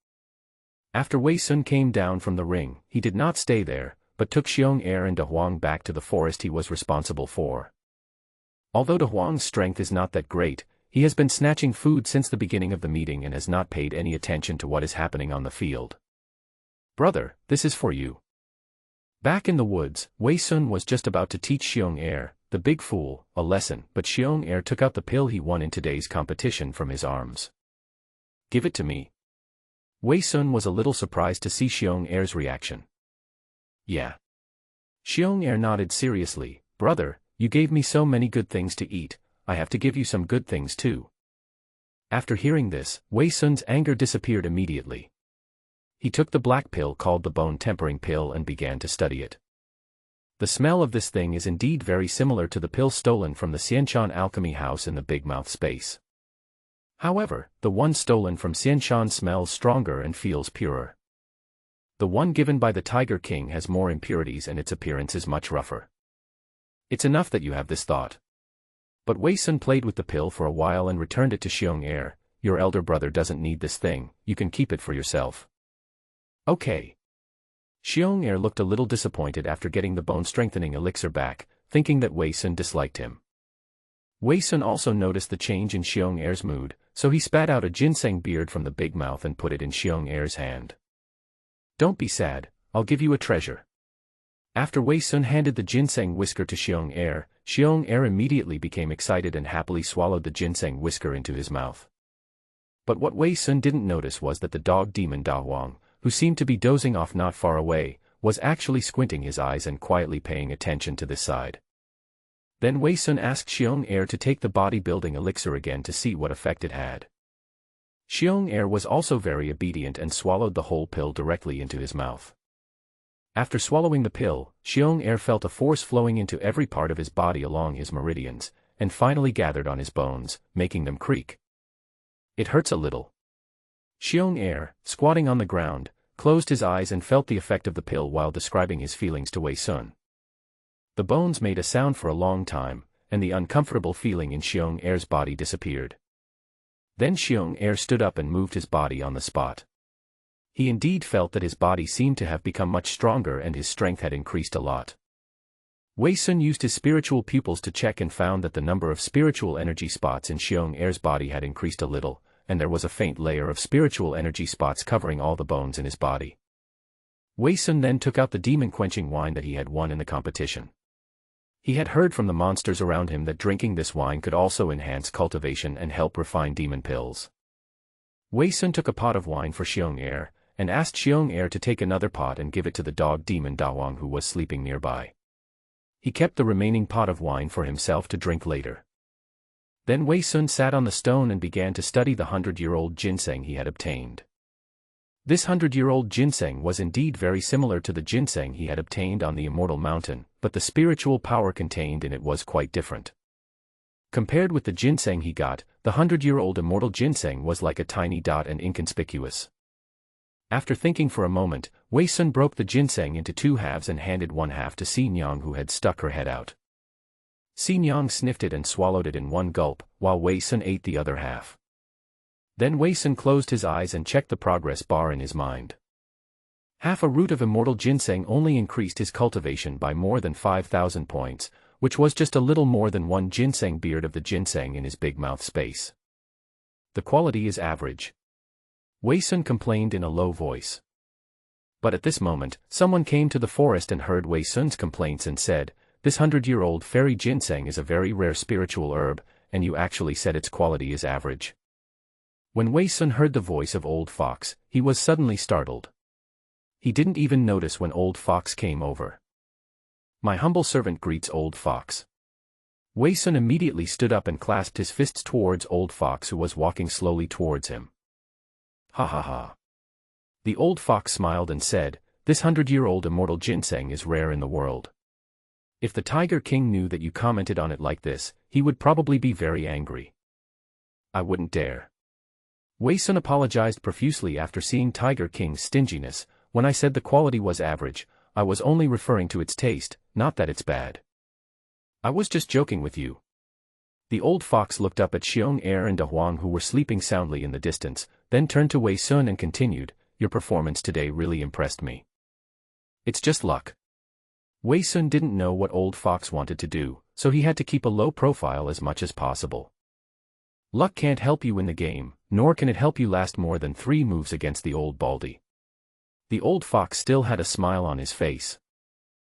After Wei Sun came down from the ring, he did not stay there, but took Xiong Er and De Huang back to the forest he was responsible for. Although De Huang's strength is not that great, he has been snatching food since the beginning of the meeting and has not paid any attention to what is happening on the field. Brother, this is for you. Back in the woods, Wei Sun was just about to teach Xiong Er, the big fool, a lesson, but Xiong Er took out the pill he won in today's competition from his arms. Give it to me. Wei Sun was a little surprised to see Xiong Er's reaction. Yeah. Xiong Er nodded seriously. Brother, you gave me so many good things to eat, I have to give you some good things too. After hearing this, Wei Sun's anger disappeared immediately. He took the black pill called the bone tempering pill and began to study it. The smell of this thing is indeed very similar to the pill stolen from the Xianshan alchemy house in the Big Mouth space. However, the one stolen from Xianshan smells stronger and feels purer. The one given by the Tiger King has more impurities and its appearance is much rougher. It's enough that you have this thought. But Wei Sun played with the pill for a while and returned it to Xiong Er. Your elder brother doesn't need this thing, you can keep it for yourself. Okay. Xiong Er looked a little disappointed after getting the bone-strengthening elixir back, thinking that Wei Sun disliked him. Wei Sun also noticed the change in Xiong Er's mood, so he spat out a ginseng beard from the big mouth and put it in Xiong Er's hand. "Don't be sad, I'll give you a treasure." After Wei Sun handed the ginseng whisker to Xiong Er immediately became excited and happily swallowed the ginseng whisker into his mouth. But what Wei Sun didn't notice was that the dog demon Da Huang, who seemed to be dozing off not far away, was actually squinting his eyes and quietly paying attention to this side. Then Wei Sun asked Xiong Er to take the bodybuilding elixir again to see what effect it had. Xiong Er was also very obedient and swallowed the whole pill directly into his mouth. After swallowing the pill, Xiong Er felt a force flowing into every part of his body along his meridians, and finally gathered on his bones, making them creak. "It hurts a little." Xiong Er, squatting on the ground, closed his eyes and felt the effect of the pill while describing his feelings to Wei Sun. The bones made a sound for a long time, and the uncomfortable feeling in Xiong Er's body disappeared. Then Xiong Er stood up and moved his body on the spot. He indeed felt that his body seemed to have become much stronger and his strength had increased a lot. Wei Sun used his spiritual pupils to check and found that the number of spiritual energy spots in Xiong Er's body had increased a little, and there was a faint layer of spiritual energy spots covering all the bones in his body. Wei Sun then took out the demon-quenching wine that he had won in the competition. He had heard from the monsters around him that drinking this wine could also enhance cultivation and help refine demon pills. Wei Sun took a pot of wine for Xiong Er, and asked Xiong Er to take another pot and give it to the dog demon Da Huang who was sleeping nearby. He kept the remaining pot of wine for himself to drink later. Then Wei Sun sat on the stone and began to study the 100-year-old ginseng he had obtained. This 100-year-old ginseng was indeed very similar to the ginseng he had obtained on the Immortal Mountain, but the spiritual power contained in it was quite different. Compared with the ginseng he got, the 100-year-old immortal ginseng was like a tiny dot and inconspicuous. After thinking for a moment, Wei Sun broke the ginseng into two halves and handed one half to Si Nyang who had stuck her head out. Si Nyang sniffed it and swallowed it in one gulp, while Wei Sun ate the other half. Then Wei Sun closed his eyes and checked the progress bar in his mind. Half a root of immortal ginseng only increased his cultivation by more than 5,000 points, which was just a little more than one ginseng beard of the ginseng in his big mouth space. The quality is average. Wei Sun complained in a low voice. But at this moment, someone came to the forest and heard Wei Sun's complaints and said, "This 100-year-old fairy ginseng is a very rare spiritual herb, and you actually said its quality is average." When Wei Sun heard the voice of Old Fox, he was suddenly startled. He didn't even notice when Old Fox came over. "My humble servant greets Old Fox." Wei Sun immediately stood up and clasped his fists towards Old Fox who was walking slowly towards him. "Ha ha ha." The Old Fox smiled and said, "This 100-year-old immortal ginseng is rare in the world. If the Tiger King knew that you commented on it like this, he would probably be very angry." "I wouldn't dare." Wei Sun apologized profusely after seeing Tiger King's stinginess. "When I said the quality was average, I was only referring to its taste, not that it's bad. I was just joking with you." The Old Fox looked up at Xiong Er and Da Huang who were sleeping soundly in the distance, then turned to Wei Sun and continued, "Your performance today really impressed me. It's just luck." Wei Sun didn't know what Old Fox wanted to do, so he had to keep a low profile as much as possible. Luck can't help you in the game, nor can it help you last more than 3 moves against the old baldy. The Old Fox still had a smile on his face.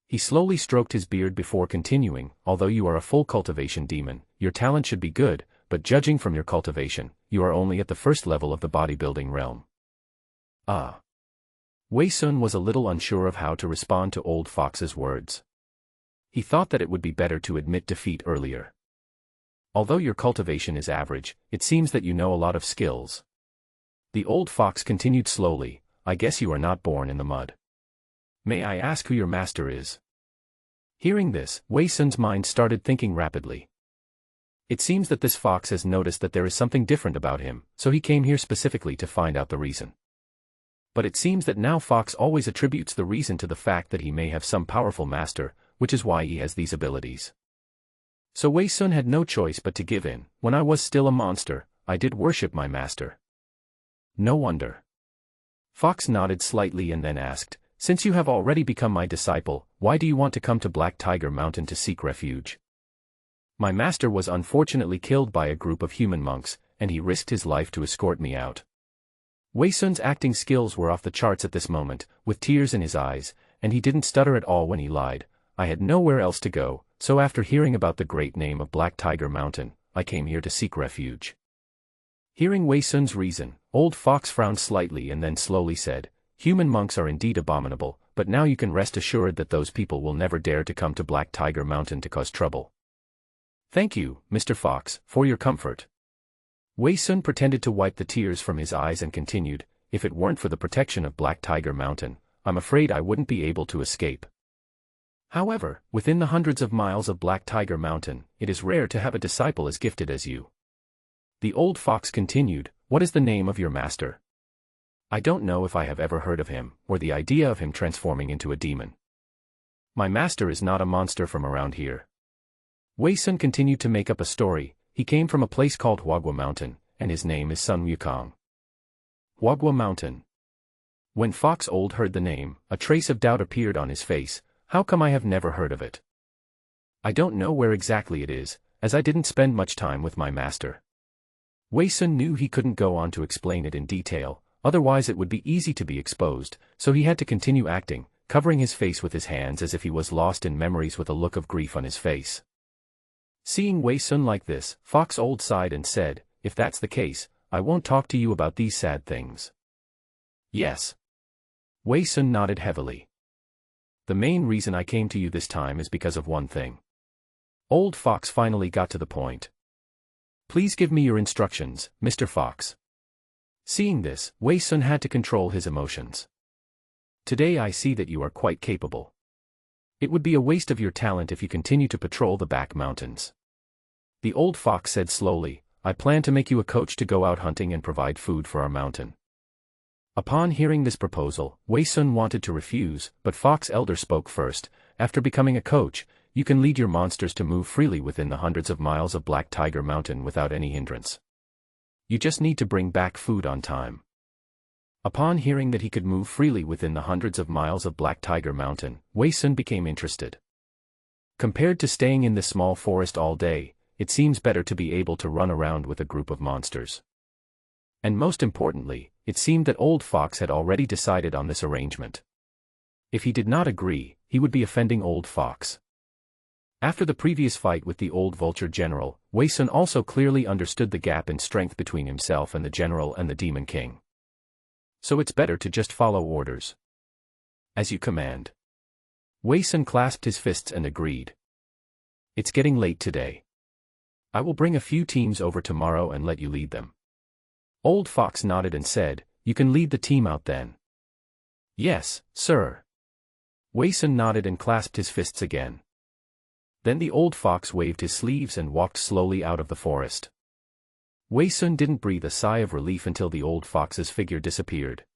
He slowly stroked his beard before continuing, "Although you are a full cultivation demon, your talent should be good, but judging from your cultivation, you are only at the first level of the bodybuilding realm." "Ah." Wei Sun was a little unsure of how to respond to Old Fox's words. He thought that it would be better to admit defeat earlier. "Although your cultivation is average, it seems that you know a lot of skills." The Old Fox continued slowly, "I guess you are not born in the mud. May I ask who your master is?" Hearing this, Wei Sun's mind started thinking rapidly. It seems that this fox has noticed that there is something different about him, so he came here specifically to find out the reason. But it seems that now Fox always attributes the reason to the fact that he may have some powerful master, which is why he has these abilities. So Wei Sun had no choice but to give in. "When I was still a monster, I did worship my master." "No wonder." Fox nodded slightly and then asked, "Since you have already become my disciple, why do you want to come to Black Tiger Mountain to seek refuge?" My master was unfortunately killed by a group of human monks, and he risked his life to escort me out. Wei Sun's acting skills were off the charts at this moment, with tears in his eyes, and he didn't stutter at all when he lied. I had nowhere else to go, so after hearing about the great name of Black Tiger Mountain, I came here to seek refuge. Hearing Wei Sun's reason, Old Fox frowned slightly and then slowly said, "Human monks are indeed abominable, but now you can rest assured that those people will never dare to come to Black Tiger Mountain to cause trouble." "Thank you, Mr. Fox, for your comfort." Wei Sun pretended to wipe the tears from his eyes and continued, "If it weren't for the protection of Black Tiger Mountain, I'm afraid I wouldn't be able to escape. However, within the hundreds of miles of Black Tiger Mountain, it is rare to have a disciple as gifted as you." The old fox continued, "What is the name of your master?" "I don't know if I have ever heard of him, or the idea of him transforming into a demon. My master is not a monster from around here." Wei Sun continued to make up a story. He came from a place called Huagua Mountain, and his name is Sun Wukong. Huagua Mountain. When Fox Old heard the name, a trace of doubt appeared on his face. "How come I have never heard of it? I don't know where exactly it is, as I didn't spend much time with my master." Wei Sun knew he couldn't go on to explain it in detail, otherwise it would be easy to be exposed, so he had to continue acting, covering his face with his hands as if he was lost in memories with a look of grief on his face. Seeing Wei Sun like this, Fox Old sighed and said, "If that's the case, I won't talk to you about these sad things." "Yes." Wei Sun nodded heavily. "The main reason I came to you this time is because of one thing." Old Fox finally got to the point. "Please give me your instructions, Mr. Fox." Seeing this, Wei Sun had to control his emotions. "Today I see that you are quite capable. It would be a waste of your talent if you continue to patrol the back mountains." The old fox said slowly, "I plan to make you a coach to go out hunting and provide food for our mountain." Upon hearing this proposal, Wei Sun wanted to refuse, but Fox Elder spoke first. "After becoming a coach, you can lead your monsters to move freely within the hundreds of miles of Black Tiger Mountain without any hindrance. You just need to bring back food on time." Upon hearing that he could move freely within the hundreds of miles of Black Tiger Mountain, Wei Sun became interested. Compared to staying in this small forest all day, it seems better to be able to run around with a group of monsters. And most importantly, it seemed that Old Fox had already decided on this arrangement. If he did not agree, he would be offending Old Fox. After the previous fight with the old Vulture General, Wei Sun also clearly understood the gap in strength between himself and the General and the Demon King. So it's better to just follow orders. "As you command." Wei Sun clasped his fists and agreed. "It's getting late today. I will bring a few teams over tomorrow and let you lead them." Old Fox nodded and said, "You can lead the team out then." "Yes, sir." Wei Sun nodded and clasped his fists again. Then the old fox waved his sleeves and walked slowly out of the forest. Wei Sun didn't breathe a sigh of relief until the old fox's figure disappeared.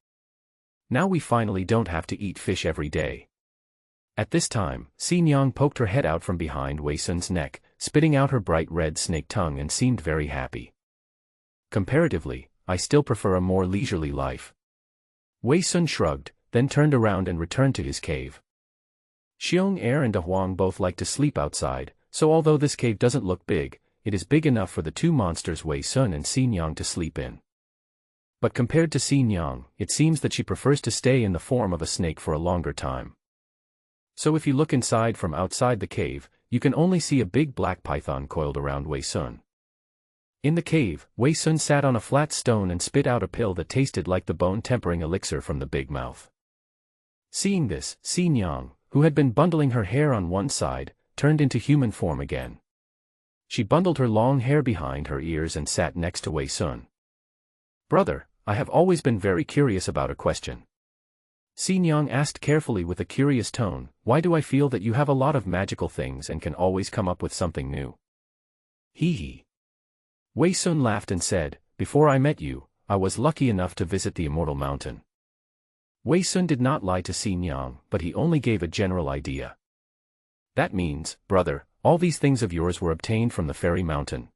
"Now we finally don't have to eat fish every day." At this time, Xin Yang poked her head out from behind Wei Sun's neck, spitting out her bright red snake tongue and seemed very happy. "Comparatively, I still prefer a more leisurely life." Wei Sun shrugged, then turned around and returned to his cave. Xiong Er and De Huang both like to sleep outside, so although this cave doesn't look big, it is big enough for the two monsters Wei Sun and Xin Yang to sleep in. But compared to Xin Yang, it seems that she prefers to stay in the form of a snake for a longer time. So if you look inside from outside the cave, you can only see a big black python coiled around Wei Sun. In the cave, Wei Sun sat on a flat stone and spit out a pill that tasted like the bone-tempering elixir from the big mouth. Seeing this, Xin Yang, who had been bundling her hair on one side, turned into human form again. She bundled her long hair behind her ears and sat next to Wei Sun. "Brother, I have always been very curious about a question." Xin Yang asked carefully with a curious tone, "Why do I feel that you have a lot of magical things and can always come up with something new?" "Hee hee." Wei Sun laughed and said, "Before I met you, I was lucky enough to visit the Immortal Mountain." Wei Sun did not lie to Xin Yang, but he only gave a general idea. "That means, brother, all these things of yours were obtained from the Fairy Mountain?"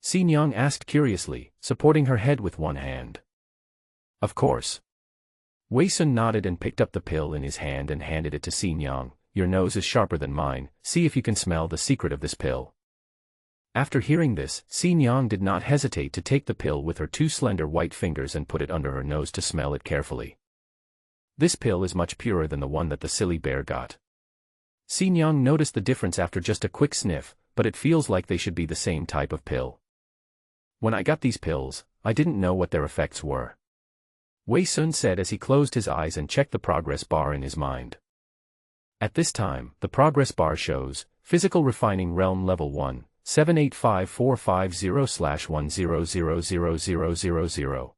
Xin Yang asked curiously, supporting her head with one hand. "Of course." Wei Sun nodded and picked up the pill in his hand and handed it to Xin Yang. "Your nose is sharper than mine, see if you can smell the secret of this pill." After hearing this, Xin Yang did not hesitate to take the pill with her two slender white fingers and put it under her nose to smell it carefully. This pill is much purer than the one that the silly bear got. Xin Yang noticed the difference after just a quick sniff, but it feels like they should be the same type of pill. When I got these pills, I didn't know what their effects were. Wei Sun said as he closed his eyes and checked the progress bar in his mind. At this time, the progress bar shows, Physical Refining Realm Level 1, 785450/10000000.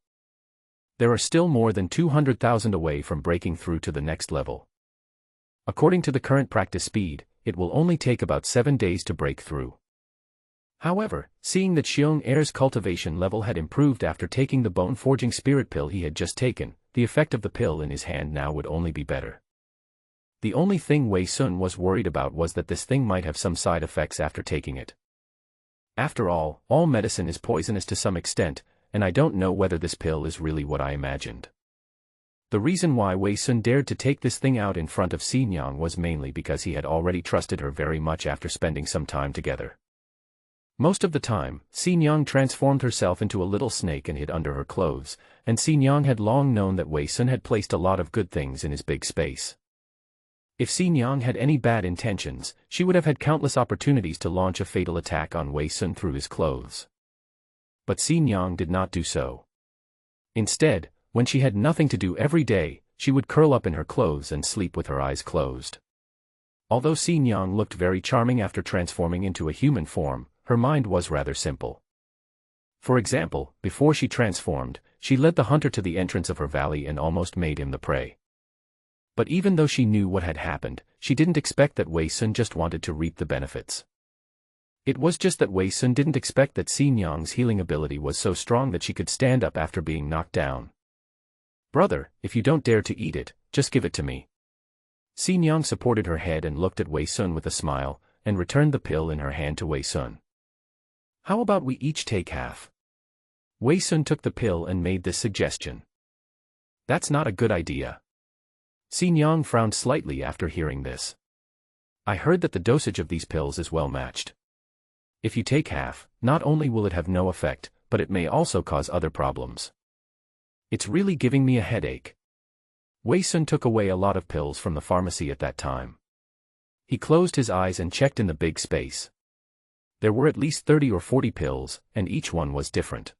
There are still more than 200,000 away from breaking through to the next level. According to the current practice speed, it will only take about 7 days to break through. However, seeing that Xiong Er's cultivation level had improved after taking the bone-forging spirit pill he had just taken, the effect of the pill in his hand now would only be better. The only thing Wei Sun was worried about was that this thing might have some side effects after taking it. After all medicine is poisonous to some extent, and I don't know whether this pill is really what I imagined. The reason why Wei Sun dared to take this thing out in front of Xin Yang was mainly because he had already trusted her very much after spending some time together. Most of the time, Xin Yang transformed herself into a little snake and hid under her clothes, and Xin Yang had long known that Wei Sun had placed a lot of good things in his big space. If Xin Yang had any bad intentions, she would have had countless opportunities to launch a fatal attack on Wei Sun through his clothes. But Xin Yang did not do so. Instead, when she had nothing to do every day, she would curl up in her clothes and sleep with her eyes closed. Although Xin Yang looked very charming after transforming into a human form, her mind was rather simple. For example, before she transformed, she led the hunter to the entrance of her valley and almost made him the prey. But even though she knew what had happened, she didn't expect that Wei Sun just wanted to reap the benefits. It was just that Wei Sun didn't expect that Xin Yang's healing ability was so strong that she could stand up after being knocked down. "Brother, if you don't dare to eat it, just give it to me." Xin Yang supported her head and looked at Wei Sun with a smile, and returned the pill in her hand to Wei Sun. "How about we each take half?" Wei Sun took the pill and made this suggestion. "That's not a good idea." Xin Yang frowned slightly after hearing this. "I heard that the dosage of these pills is well matched. If you take half, not only will it have no effect, but it may also cause other problems. It's really giving me a headache." Wei Sun took away a lot of pills from the pharmacy at that time. He closed his eyes and checked in the big space. There were at least 30 or 40 pills, and each one was different.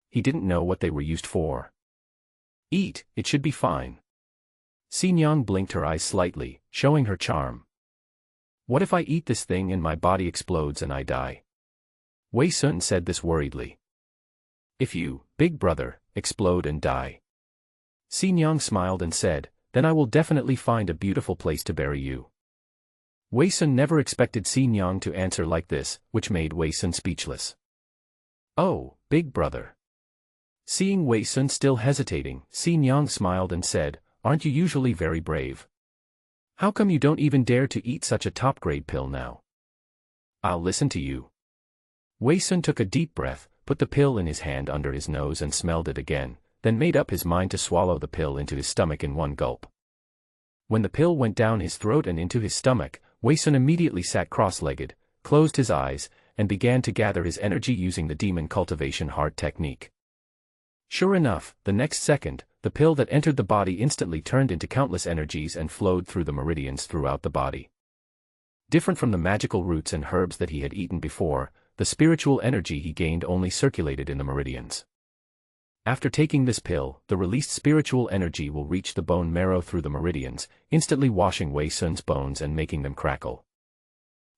He didn't know what they were used for. "Eat, it should be fine." Xin Yang blinked her eyes slightly, showing her charm. "What if I eat this thing and my body explodes and I die?" Wei Sun said this worriedly. "If you, big brother, explode and die," Xin Yang smiled and said, "then I will definitely find a beautiful place to bury you." Wei Sun never expected Xin Yang to answer like this, which made Wei Sun speechless. "Oh, big brother." Seeing Wei Sun still hesitating, Xin Yang smiled and said, "Aren't you usually very brave? How come you don't even dare to eat such a top-grade pill now?" "I'll listen to you." Wei Sun took a deep breath, put the pill in his hand under his nose and smelled it again, then made up his mind to swallow the pill into his stomach in one gulp. When the pill went down his throat and into his stomach, Wei Sun immediately sat cross-legged, closed his eyes, and began to gather his energy using the demon cultivation heart technique. Sure enough, the next second, the pill that entered the body instantly turned into countless energies and flowed through the meridians throughout the body. Different from the magical roots and herbs that he had eaten before, the spiritual energy he gained only circulated in the meridians. After taking this pill, the released spiritual energy will reach the bone marrow through the meridians, instantly washing Wei Sun's bones and making them crackle.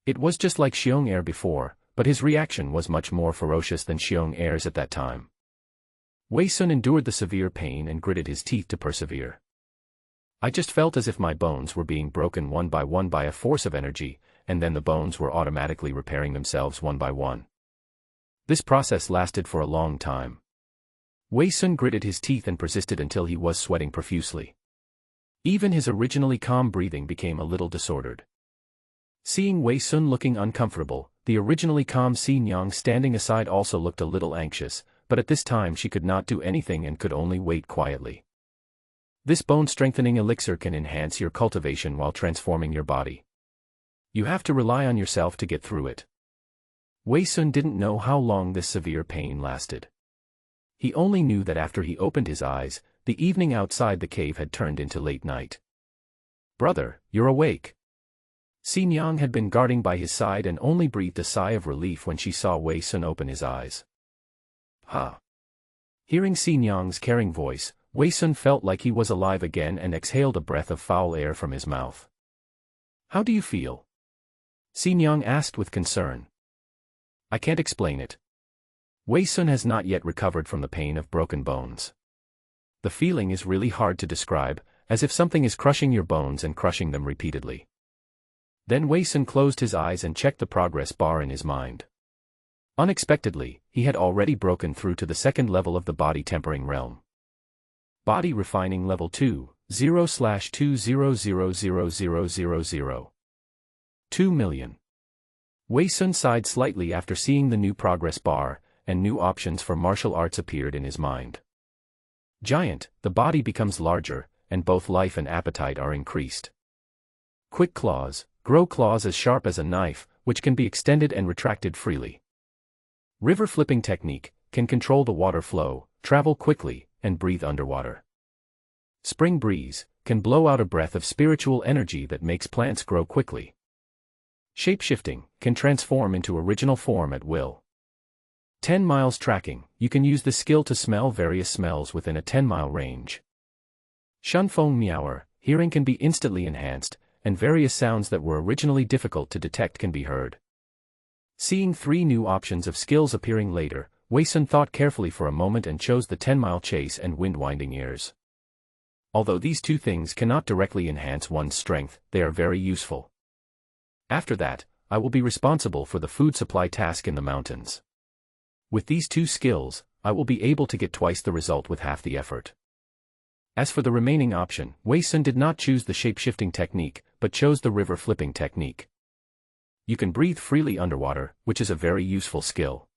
It was just like Xiong Er before, but his reaction was much more ferocious than Xiong Er's at that time. Wei Sun endured the severe pain and gritted his teeth to persevere. "I just felt as if my bones were being broken one by a force of energy, and then the bones were automatically repairing themselves one by one. This process lasted for a long time." Wei Sun gritted his teeth and persisted until he was sweating profusely. Even his originally calm breathing became a little disordered. Seeing Wei Sun looking uncomfortable, the originally calm Xin Yang standing aside also looked a little anxious, but at this time she could not do anything and could only wait quietly. This bone-strengthening elixir can enhance your cultivation while transforming your body. You have to rely on yourself to get through it. Wei Sun didn't know how long this severe pain lasted. He only knew that after he opened his eyes, the evening outside the cave had turned into late night. "Brother, you're awake." Xin Yang had been guarding by his side and only breathed a sigh of relief when she saw Wei Sun open his eyes. "Huh." Hearing Xin Yang's caring voice, Wei Sun felt like he was alive again and exhaled a breath of foul air from his mouth. "How do you feel?" Xin Yang asked with concern. "I can't explain it." Wei Sun has not yet recovered from the pain of broken bones. The feeling is really hard to describe, as if something is crushing your bones and crushing them repeatedly. Then Wei Sun closed his eyes and checked the progress bar in his mind. Unexpectedly, he had already broken through to the second level of the body tempering realm. Body refining level 2, 0/2000000. 2 million. Wei Sun sighed slightly after seeing the new progress bar, and new options for martial arts appeared in his mind. Giant, the body becomes larger, and both life and appetite are increased. Quick claws, grow claws as sharp as a knife, which can be extended and retracted freely. River flipping technique, can control the water flow, travel quickly, and breathe underwater. Spring breeze, can blow out a breath of spiritual energy that makes plants grow quickly. Shapeshifting, can transform into original form at will. 10 miles tracking, you can use the skill to smell various smells within a 10-mile range. Shunfeng Meower, hearing can be instantly enhanced, and various sounds that were originally difficult to detect can be heard. Seeing 3 new options of skills appearing later, Wei Sun thought carefully for a moment and chose the 10-mile chase and wind-winding ears. Although these 2 things cannot directly enhance one's strength, they are very useful. After that, I will be responsible for the food supply task in the mountains. With these 2 skills, I will be able to get twice the result with half the effort. As for the remaining option, Wei Sun did not choose the shape-shifting technique, but chose the river flipping technique. You can breathe freely underwater, which is a very useful skill.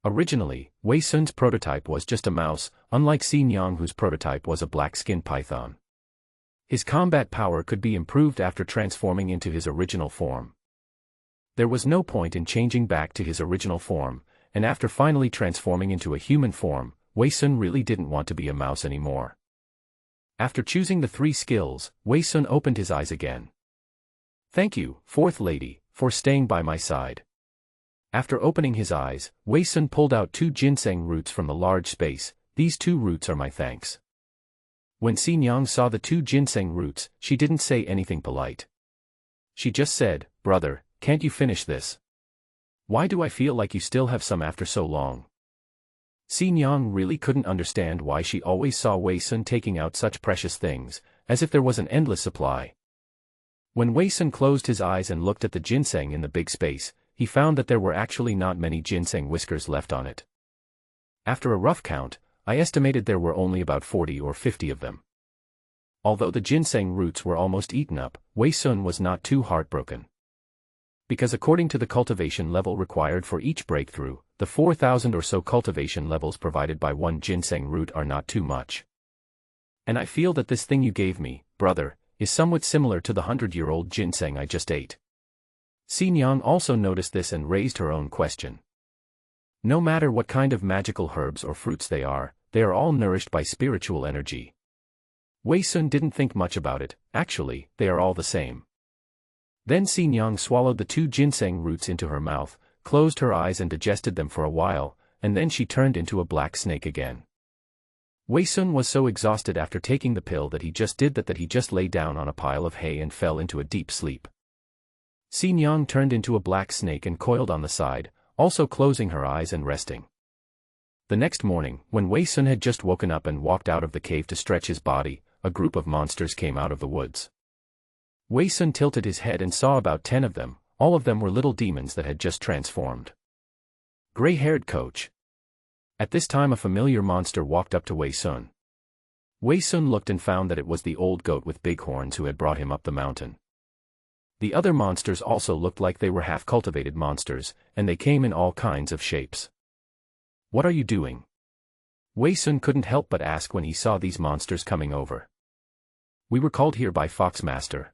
Originally, Wei Sun's prototype was just a mouse, unlike Xin Yang whose prototype was a black-skinned python. His combat power could be improved after transforming into his original form. There was no point in changing back to his original form, and after finally transforming into a human form, Wei Sun really didn't want to be a mouse anymore. After choosing the 3 skills, Wei Sun opened his eyes again. "Thank you, Fourth Lady, for staying by my side." After opening his eyes, Wei Sun pulled out 2 ginseng roots from the large space. "These 2 roots are my thanks." When Xin Yang saw the 2 ginseng roots, she didn't say anything polite. She just said, "Brother, can't you finish this? Why do I feel like you still have some after so long?" Xin Yang really couldn't understand why she always saw Wei Sun taking out such precious things, as if there was an endless supply. When Wei Sun closed his eyes and looked at the ginseng in the big space, he found that there were actually not many ginseng whiskers left on it. After a rough count, I estimated there were only about 40 or 50 of them. Although the ginseng roots were almost eaten up, Wei Sun was not too heartbroken. Because according to the cultivation level required for each breakthrough, the 4,000 or so cultivation levels provided by 1 ginseng root are not too much. And I feel that this thing you gave me, brother, is somewhat similar to the 100-year-old ginseng I just ate. Xin Yang also noticed this and raised her own question. No matter what kind of magical herbs or fruits they are all nourished by spiritual energy. Wei Sun didn't think much about it. Actually, they are all the same. Then Xin Yang swallowed the 2 ginseng roots into her mouth, closed her eyes and digested them for a while, and then she turned into a black snake again. Wei Sun was so exhausted after taking the pill that he just lay down on a pile of hay and fell into a deep sleep. Xin Yang turned into a black snake and coiled on the side, also closing her eyes and resting. The next morning, when Wei Sun had just woken up and walked out of the cave to stretch his body, a group of monsters came out of the woods. Wei Sun tilted his head and saw about 10 of them. All of them were little demons that had just transformed. Gray-haired coach. At this time a familiar monster walked up to Wei Sun. Wei Sun looked and found that it was the old goat with big horns who had brought him up the mountain. The other monsters also looked like they were half-cultivated monsters, and they came in all kinds of shapes. "What are you doing?" Wei Sun couldn't help but ask when he saw these monsters coming over. "We were called here by Foxmaster."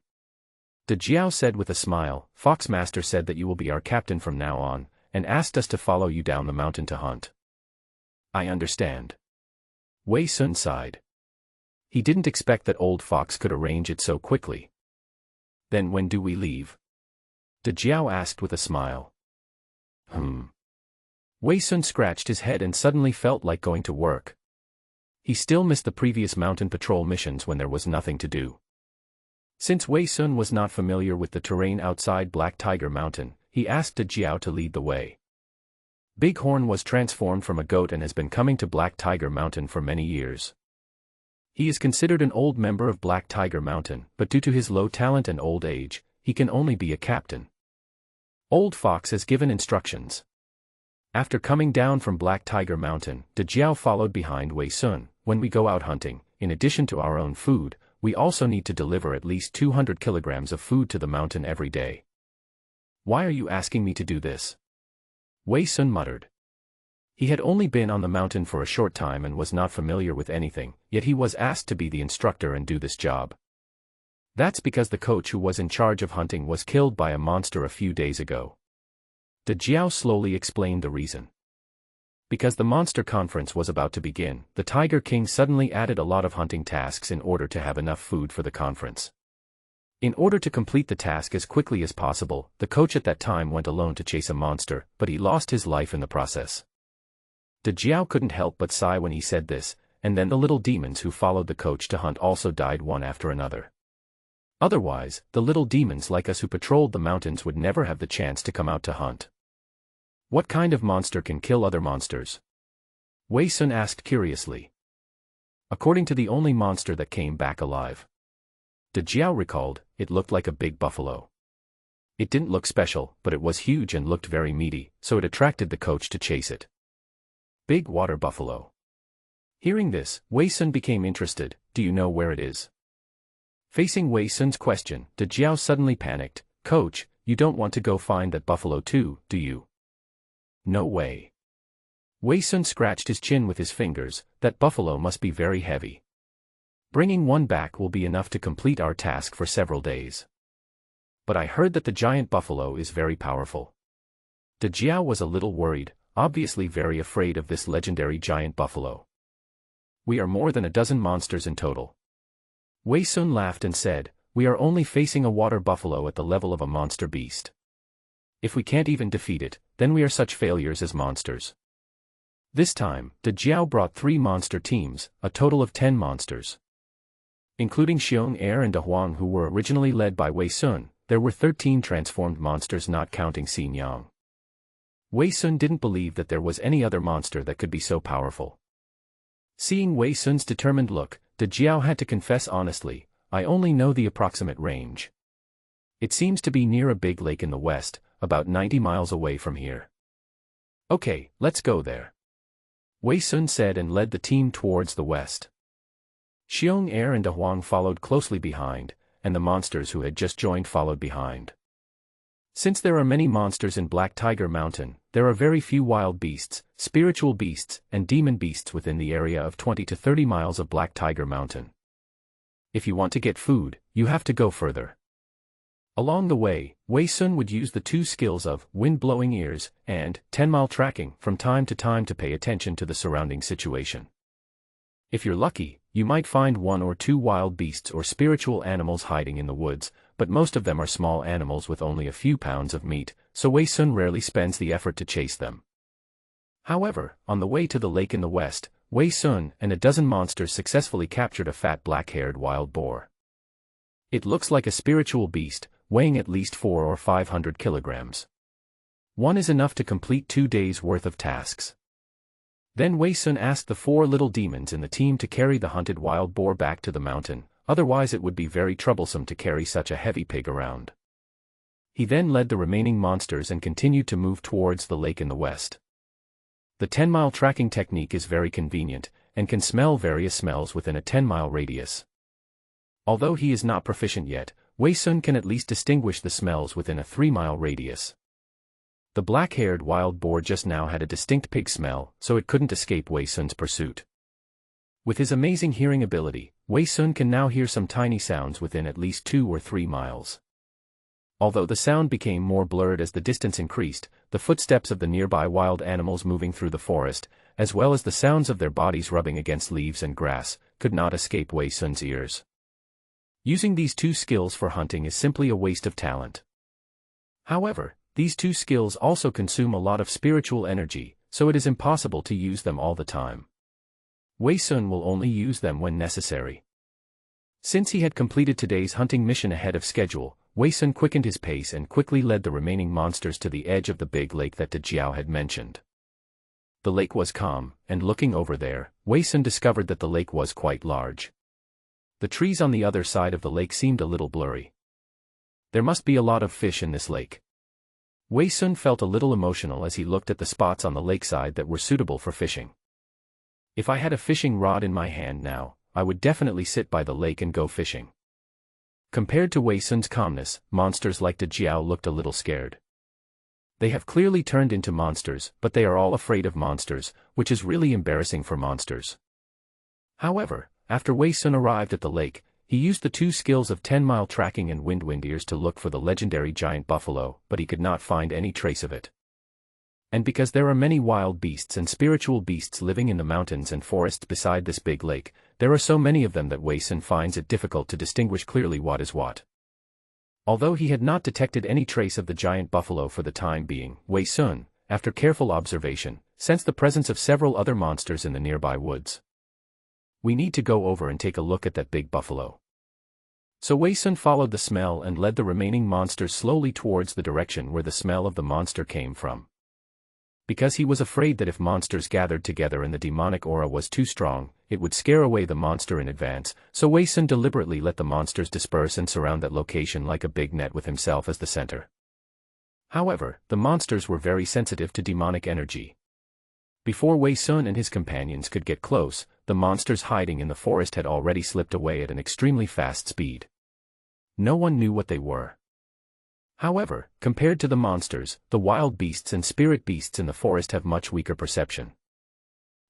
De Jiao said with a smile. "Foxmaster said that you will be our captain from now on, and asked us to follow you down the mountain to hunt. I understand. Wei Sun sighed. He didn't expect that Old Fox could arrange it so quickly. Then when do we leave? De Jiao asked with a smile. Wei Sun scratched his head and suddenly felt like going to work. He still missed the previous mountain patrol missions when there was nothing to do. Since Wei Sun was not familiar with the terrain outside Black Tiger Mountain, he asked De Jiao to lead the way. Bighorn was transformed from a goat and has been coming to Black Tiger Mountain for many years. He is considered an old member of Black Tiger Mountain, but due to his low talent and old age, he can only be a captain. Old Fox has given instructions. After coming down from Black Tiger Mountain, De Jiao followed behind Wei Sun. When we go out hunting, in addition to our own food, we also need to deliver at least 200 kilograms of food to the mountain every day. Why are you asking me to do this? Wei Sun muttered. He had only been on the mountain for a short time and was not familiar with anything, yet he was asked to be the instructor and do this job. That's because the coach who was in charge of hunting was killed by a monster a few days ago. De Jiao slowly explained the reason. Because the monster conference was about to begin, the Tiger King suddenly added a lot of hunting tasks in order to have enough food for the conference. In order to complete the task as quickly as possible, the coach at that time went alone to chase a monster, but he lost his life in the process. De Jiao couldn't help but sigh when he said this, and then the little demons who followed the coach to hunt also died one after another. Otherwise, the little demons like us who patrolled the mountains would never have the chance to come out to hunt. What kind of monster can kill other monsters? Wei Sun asked curiously. According to the only monster that came back alive. De Jiao recalled, it looked like a big buffalo. It didn't look special, but it was huge and looked very meaty, so it attracted the coach to chase it. Big water buffalo. Hearing this, Wei Sun became interested. Do you know where it is? Facing Wei Sun's question, De Jiao suddenly panicked. Coach, you don't want to go find that buffalo too, do you? No way. Wei Sun scratched his chin with his fingers. That buffalo must be very heavy. Bringing one back will be enough to complete our task for several days. But I heard that the giant buffalo is very powerful. De Jiao was a little worried, obviously very afraid of this legendary giant buffalo. We are more than a dozen monsters in total. Wei Sun laughed and said, we are only facing a water buffalo at the level of a monster beast. If we can't even defeat it, then we are such failures as monsters. This time, De Jiao brought 3 monster teams, a total of 10 monsters. Including Xiong Er and De Huang who were originally led by Wei Sun, there were 13 transformed monsters not counting Xin Yang. Wei Sun didn't believe that there was any other monster that could be so powerful. Seeing Wei Sun's determined look, De Jiao had to confess honestly, I only know the approximate range. It seems to be near a big lake in the west, about 90 miles away from here. Okay, let's go there. Wei Sun said and led the team towards the west. Xiong Er and De Huang followed closely behind, and the monsters who had just joined followed behind. Since there are many monsters in Black Tiger Mountain, there are very few wild beasts, spiritual beasts, and demon beasts within the area of 20 to 30 miles of Black Tiger Mountain. If you want to get food, you have to go further. Along the way, Wei Sun would use the 2 skills of wind-blowing ears and 10-mile tracking from time to pay attention to the surrounding situation. If you're lucky, you might find 1 or 2 wild beasts or spiritual animals hiding in the woods, but most of them are small animals with only a few pounds of meat, so Wei Sun rarely spends the effort to chase them. However, on the way to the lake in the west, Wei Sun and a dozen monsters successfully captured a fat black-haired wild boar. It looks like a spiritual beast, weighing at least 400 or 500 kilograms. One is enough to complete 2 days' worth of tasks. Then Wei Sun asked the 4 little demons in the team to carry the hunted wild boar back to the mountain, otherwise it would be very troublesome to carry such a heavy pig around. He then led the remaining monsters and continued to move towards the lake in the west. The 10-mile tracking technique is very convenient, and can smell various smells within a 10-mile radius. Although he is not proficient yet, Wei Sun can at least distinguish the smells within a 3-mile radius. The black-haired wild boar just now had a distinct pig smell, so it couldn't escape Wei Sun's pursuit. With his amazing hearing ability, Wei Sun can now hear some tiny sounds within at least 2 or 3 miles. Although the sound became more blurred as the distance increased, the footsteps of the nearby wild animals moving through the forest, as well as the sounds of their bodies rubbing against leaves and grass, could not escape Wei Sun's ears. Using these two skills for hunting is simply a waste of talent. However, these two skills also consume a lot of spiritual energy, so it is impossible to use them all the time. Wei Sun will only use them when necessary. Since he had completed today's hunting mission ahead of schedule, Wei Sun quickened his pace and quickly led the remaining monsters to the edge of the big lake that De Jiao had mentioned. The lake was calm, and looking over there, Wei Sun discovered that the lake was quite large. The trees on the other side of the lake seemed a little blurry. There must be a lot of fish in this lake. Wei Sun felt a little emotional as he looked at the spots on the lakeside that were suitable for fishing. If I had a fishing rod in my hand now, I would definitely sit by the lake and go fishing. Compared to Wei Sun's calmness, monsters like De Jiao looked a little scared. They have clearly turned into monsters, but they are all afraid of monsters, which is really embarrassing for monsters. However, after Wei Sun arrived at the lake, he used the two skills of 10-mile tracking and wind ears to look for the legendary giant buffalo, but he could not find any trace of it. And because there are many wild beasts and spiritual beasts living in the mountains and forests beside this big lake, there are so many of them that Wei Sun finds it difficult to distinguish clearly what is what. Although he had not detected any trace of the giant buffalo for the time being, Wei Sun, after careful observation, sensed the presence of several other monsters in the nearby woods. We need to go over and take a look at that big buffalo. So Wei Sun followed the smell and led the remaining monsters slowly towards the direction where the smell of the monster came from. Because he was afraid that if monsters gathered together and the demonic aura was too strong, it would scare away the monster in advance, so Wei Sun deliberately let the monsters disperse and surround that location like a big net with himself as the center. However, the monsters were very sensitive to demonic energy. Before Wei Sun and his companions could get close, the monsters hiding in the forest had already slipped away at an extremely fast speed. No one knew what they were. However, compared to the monsters, the wild beasts and spirit beasts in the forest have much weaker perception.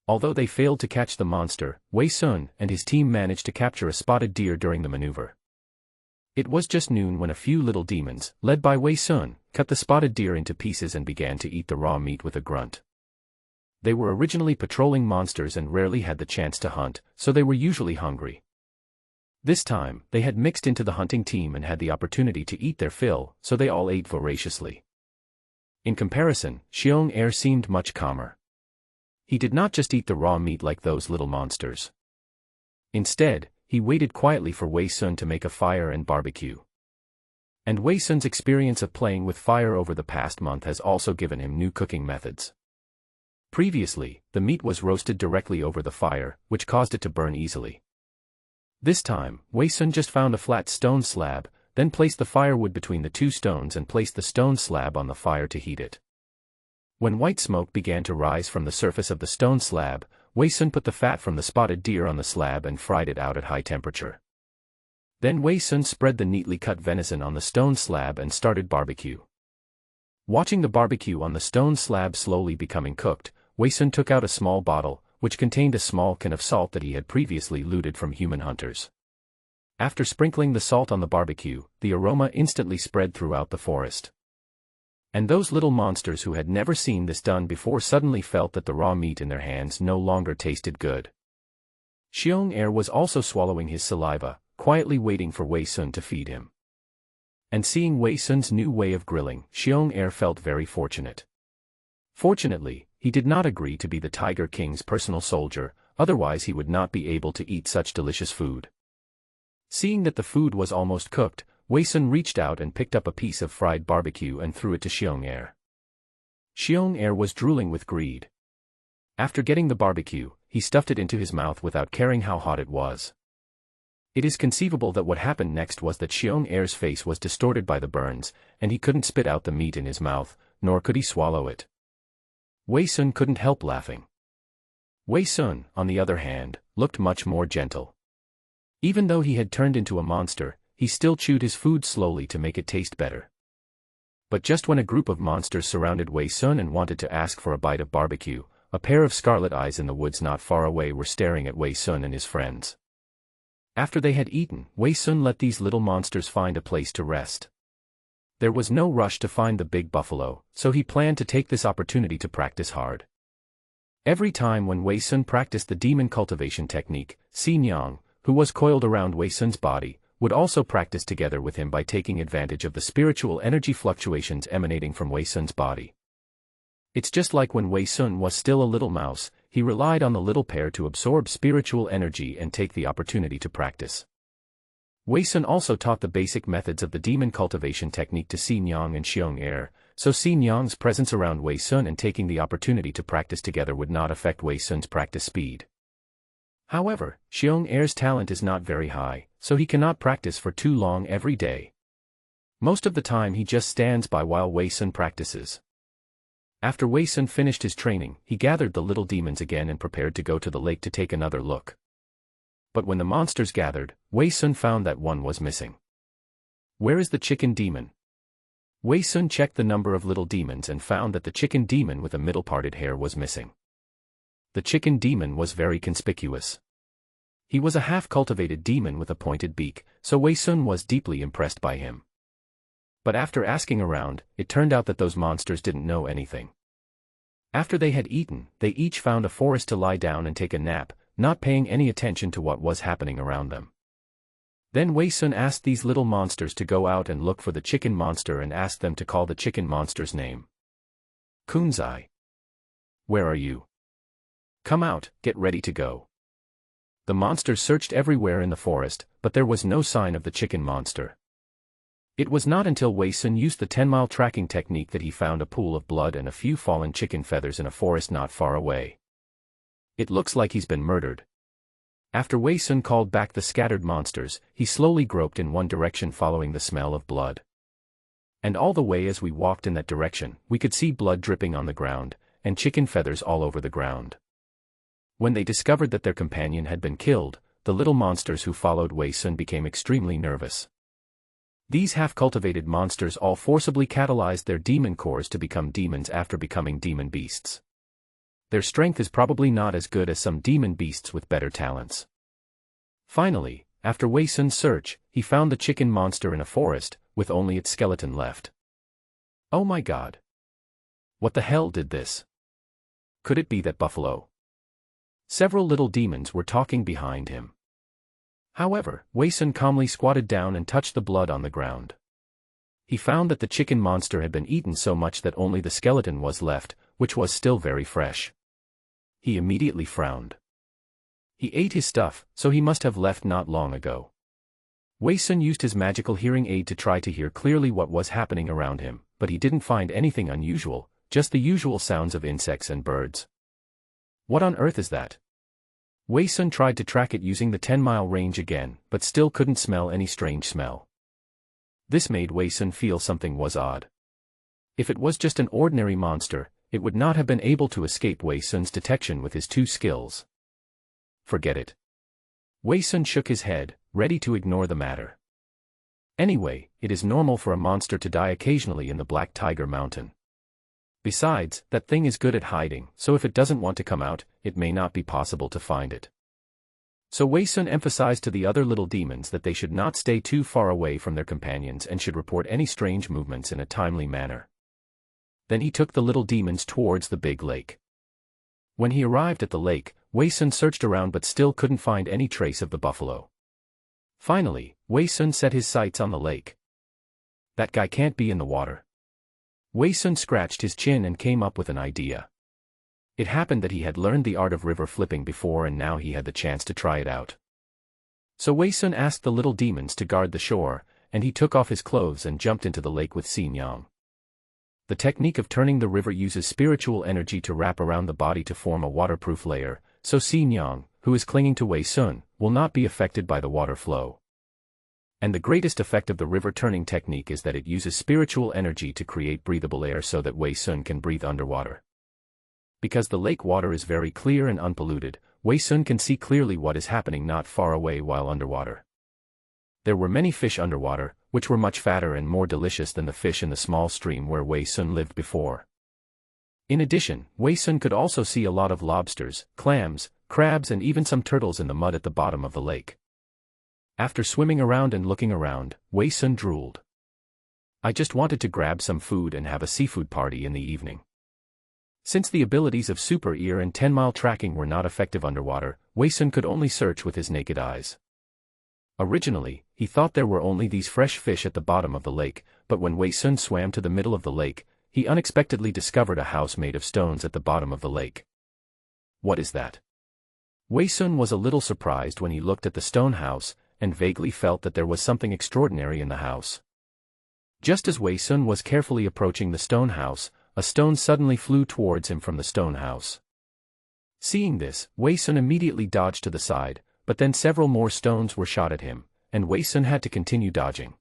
Although they failed to catch the monster, Wei Sun and his team managed to capture a spotted deer during the maneuver. It was just noon when a few little demons, led by Wei Sun, cut the spotted deer into pieces and began to eat the raw meat with a grunt. They were originally patrolling monsters and rarely had the chance to hunt, so they were usually hungry. This time, they had mixed into the hunting team and had the opportunity to eat their fill, so they all ate voraciously. In comparison, Xiong Air seemed much calmer. He did not just eat the raw meat like those little monsters. Instead, he waited quietly for Wei Sun to make a fire and barbecue. And Wei Sun's experience of playing with fire over the past month has also given him new cooking methods. Previously, the meat was roasted directly over the fire, which caused it to burn easily. This time, Wei Sun just found a flat stone slab, then placed the firewood between the two stones and placed the stone slab on the fire to heat it. When white smoke began to rise from the surface of the stone slab, Wei Sun put the fat from the spotted deer on the slab and fried it out at high temperature. Then Wei Sun spread the neatly cut venison on the stone slab and started barbecue. Watching the barbecue on the stone slab slowly becoming cooked, Wei Sun took out a small bottle, which contained a small can of salt that he had previously looted from human hunters. After sprinkling the salt on the barbecue, the aroma instantly spread throughout the forest. And those little monsters who had never seen this done before suddenly felt that the raw meat in their hands no longer tasted good. Xiong Air was also swallowing his saliva, quietly waiting for Wei Sun to feed him. And seeing Wei Sun's new way of grilling, Xiong Air felt very fortunate. Fortunately, he did not agree to be the Tiger King's personal soldier, otherwise he would not be able to eat such delicious food. Seeing that the food was almost cooked, Wei Sun reached out and picked up a piece of fried barbecue and threw it to Xiong Air. Xiong Air was drooling with greed. After getting the barbecue, he stuffed it into his mouth without caring how hot it was. It is conceivable that what happened next was that Xiong Air's face was distorted by the burns, and he couldn't spit out the meat in his mouth, nor could he swallow it. Wei Sun couldn't help laughing. Wei Sun, on the other hand, looked much more gentle. Even though he had turned into a monster, he still chewed his food slowly to make it taste better. But just when a group of monsters surrounded Wei Sun and wanted to ask for a bite of barbecue, a pair of scarlet eyes in the woods not far away were staring at Wei Sun and his friends. After they had eaten, Wei Sun let these little monsters find a place to rest. There was no rush to find the big buffalo, so he planned to take this opportunity to practice hard. Every time when Wei Sun practiced the demon cultivation technique, Xin Yang, who was coiled around Wei Sun's body, would also practice together with him by taking advantage of the spiritual energy fluctuations emanating from Wei Sun's body. It's just like when Wei Sun was still a little mouse, he relied on the little pair to absorb spiritual energy and take the opportunity to practice. Wei Sun also taught the basic methods of the demon cultivation technique to Xin Yang and Xiong Er, so Xin Yang's presence around Wei Sun and taking the opportunity to practice together would not affect Wei Sun's practice speed. However, Xiong Er's talent is not very high, so he cannot practice for too long every day. Most of the time he just stands by while Wei Sun practices. After Wei Sun finished his training, he gathered the little demons again and prepared to go to the lake to take another look. But when the monsters gathered, Wei Sun found that one was missing. Where is the chicken demon? Wei Sun checked the number of little demons and found that the chicken demon with a middle-parted hair was missing. The chicken demon was very conspicuous. He was a half-cultivated demon with a pointed beak, so Wei Sun was deeply impressed by him. But after asking around, it turned out that those monsters didn't know anything. After they had eaten, they each found a forest to lie down and take a nap, not paying any attention to what was happening around them. Then Wei Sun asked these little monsters to go out and look for the chicken monster and asked them to call the chicken monster's name. Kunzai. Where are you? Come out, get ready to go. The monsters searched everywhere in the forest, but there was no sign of the chicken monster. It was not until Wei Sun used the 10-mile tracking technique that he found a pool of blood and a few fallen chicken feathers in a forest not far away. It looks like he's been murdered. After Wei Sun called back the scattered monsters, he slowly groped in one direction following the smell of blood. And all the way as we walked in that direction, we could see blood dripping on the ground, and chicken feathers all over the ground. When they discovered that their companion had been killed, the little monsters who followed Wei Sun became extremely nervous. These half-cultivated monsters all forcibly catalyzed their demon cores to become demons after becoming demon beasts. Their strength is probably not as good as some demon beasts with better talents. Finally, after Wei Sun's search, he found the chicken monster in a forest, with only its skeleton left. Oh my God! What the hell did this? Could it be that buffalo? Several little demons were talking behind him. However, Wei Sun calmly squatted down and touched the blood on the ground. He found that the chicken monster had been eaten so much that only the skeleton was left, which was still very fresh. He immediately frowned. He ate his stuff, so he must have left not long ago. Wei Sun used his magical hearing aid to try to hear clearly what was happening around him, but he didn't find anything unusual, just the usual sounds of insects and birds. What on earth is that? Wei Sun tried to track it using the 10-mile range again, but still couldn't smell any strange smell. This made Wei Sun feel something was odd. If it was just an ordinary monster, it would not have been able to escape Wei Sun's detection with his 2 skills. Forget it. Wei Sun shook his head, ready to ignore the matter. Anyway, it is normal for a monster to die occasionally in the Black Tiger Mountain. Besides, that thing is good at hiding, so if it doesn't want to come out, it may not be possible to find it. So Wei Sun emphasized to the other little demons that they should not stay too far away from their companions and should report any strange movements in a timely manner. Then he took the little demons towards the big lake. When he arrived at the lake, Wei Sun searched around but still couldn't find any trace of the buffalo. Finally, Wei Sun set his sights on the lake. That guy can't be in the water. Wei Sun scratched his chin and came up with an idea. It happened that he had learned the art of river flipping before and now he had the chance to try it out. So Wei Sun asked the little demons to guard the shore, and he took off his clothes and jumped into the lake with Xin Yang. The technique of turning the river uses spiritual energy to wrap around the body to form a waterproof layer, so Xin Yang, who is clinging to Wei Sun, will not be affected by the water flow. And the greatest effect of the river turning technique is that it uses spiritual energy to create breathable air so that Wei Sun can breathe underwater. Because the lake water is very clear and unpolluted, Wei Sun can see clearly what is happening not far away while underwater. There were many fish underwater, which were much fatter and more delicious than the fish in the small stream where Wei Sun lived before. In addition, Wei Sun could also see a lot of lobsters, clams, crabs and even some turtles in the mud at the bottom of the lake. After swimming around and looking around, Wei Sun drooled. I just wanted to grab some food and have a seafood party in the evening. Since the abilities of Super Ear and 10-mile tracking were not effective underwater, Wei Sun could only search with his naked eyes. Originally, he thought there were only these fresh fish at the bottom of the lake, but when Wei Sun swam to the middle of the lake, he unexpectedly discovered a house made of stones at the bottom of the lake. What is that? Wei Sun was a little surprised when he looked at the stone house, and vaguely felt that there was something extraordinary in the house. Just as Wei Sun was carefully approaching the stone house, a stone suddenly flew towards him from the stone house. Seeing this, Wei Sun immediately dodged to the side, but then several more stones were shot at him, and Wei Sun had to continue dodging.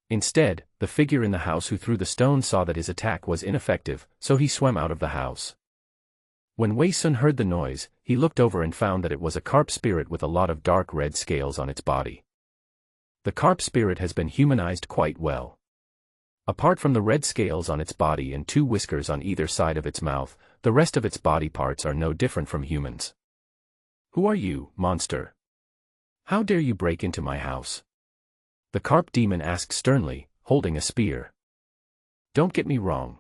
Instead, the figure in the house who threw the stone saw that his attack was ineffective, so he swam out of the house. When Wei Sun heard the noise, he looked over and found that it was a carp spirit with a lot of dark red scales on its body. The carp spirit has been humanized quite well. Apart from the red scales on its body and 2 whiskers on either side of its mouth, the rest of its body parts are no different from humans. Who are you, monster? How dare you break into my house? The carp demon asked sternly, holding a spear. Don't get me wrong.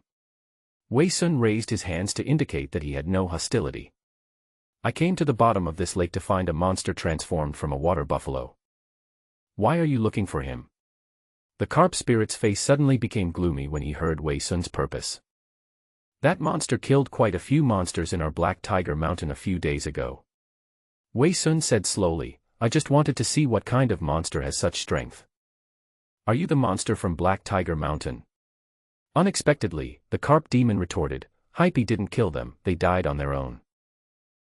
Wei Sun raised his hands to indicate that he had no hostility. I came to the bottom of this lake to find a monster transformed from a water buffalo. Why are you looking for him? The carp spirit's face suddenly became gloomy when he heard Wei Sun's purpose. That monster killed quite a few monsters in our Black Tiger Mountain a few days ago. Wei Sun said slowly, I just wanted to see what kind of monster has such strength. Are you the monster from Black Tiger Mountain? Unexpectedly, the carp demon retorted, Hype didn't kill them, they died on their own.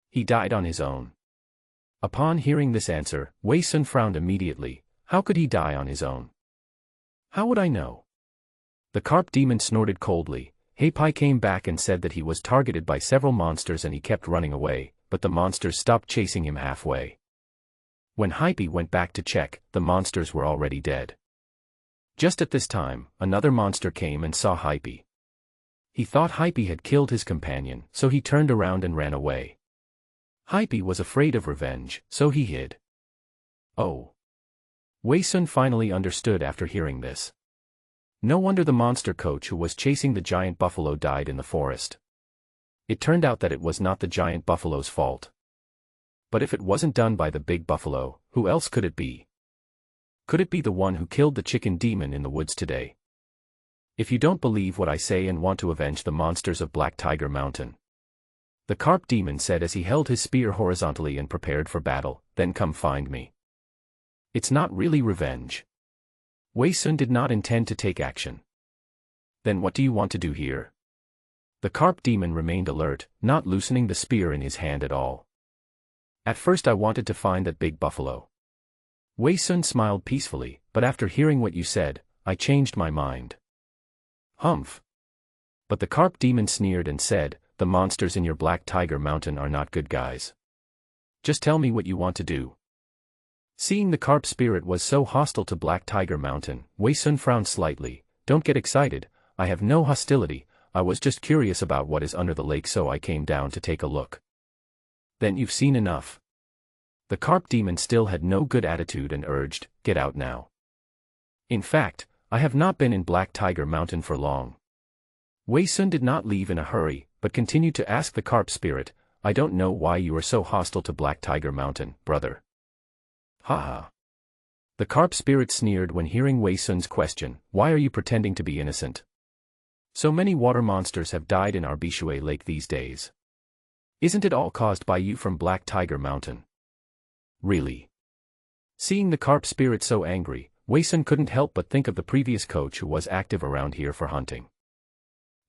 He died on his own. Upon hearing this answer, Wei Sun frowned immediately. How could he die on his own? How would I know? The carp demon snorted coldly. Hype came back and said that he was targeted by several monsters and he kept running away, but the monsters stopped chasing him halfway. When Hype went back to check, the monsters were already dead. Just at this time, another monster came and saw Hype. He thought Hype had killed his companion, so he turned around and ran away. Hype was afraid of revenge, so he hid. Oh. Wei Sun finally understood after hearing this. No wonder the monster coach who was chasing the giant buffalo died in the forest. It turned out that it was not the giant buffalo's fault. But if it wasn't done by the big buffalo, who else could it be? Could it be the one who killed the chicken demon in the woods today? If you don't believe what I say and want to avenge the monsters of Black Tiger Mountain, the carp demon said as he held his spear horizontally and prepared for battle, then come find me. It's not really revenge. Wei Sun did not intend to take action. Then what do you want to do here? The carp demon remained alert, not loosening the spear in his hand at all. At first I wanted to find that big buffalo. Wei Sun smiled peacefully, but after hearing what you said, I changed my mind. Humph. But the carp demon sneered and said, the monsters in your Black Tiger Mountain are not good guys. Just tell me what you want to do. Seeing the carp spirit was so hostile to Black Tiger Mountain, Wei Sun frowned slightly. Don't get excited, I have no hostility, I was just curious about what is under the lake so I came down to take a look. Then you've seen enough. The carp demon still had no good attitude and urged, get out now. In fact, I have not been in Black Tiger Mountain for long. Wei Sun did not leave in a hurry, but continued to ask the carp spirit, I don't know why you are so hostile to Black Tiger Mountain, brother. Ha ha. The carp spirit sneered when hearing Wei Sun's question, why are you pretending to be innocent? So many water monsters have died in our Bishui Lake these days. Isn't it all caused by you from Black Tiger Mountain? Really? Seeing the carp spirit so angry, Wei Sun couldn't help but think of the previous coach who was active around here for hunting.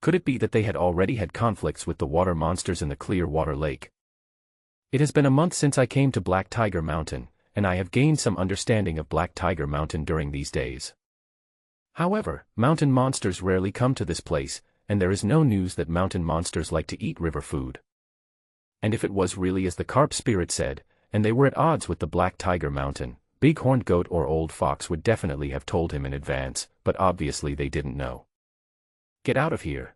Could it be that they had already had conflicts with the water monsters in the clear water lake? It has been a month since I came to Black Tiger Mountain, and I have gained some understanding of Black Tiger Mountain during these days. However, mountain monsters rarely come to this place, and there is no news that mountain monsters like to eat river food. And if it was really as the carp spirit said, and they were at odds with the Black Tiger Mountain, Big Horned Goat or Old Fox would definitely have told him in advance, but obviously they didn't know. Get out of here.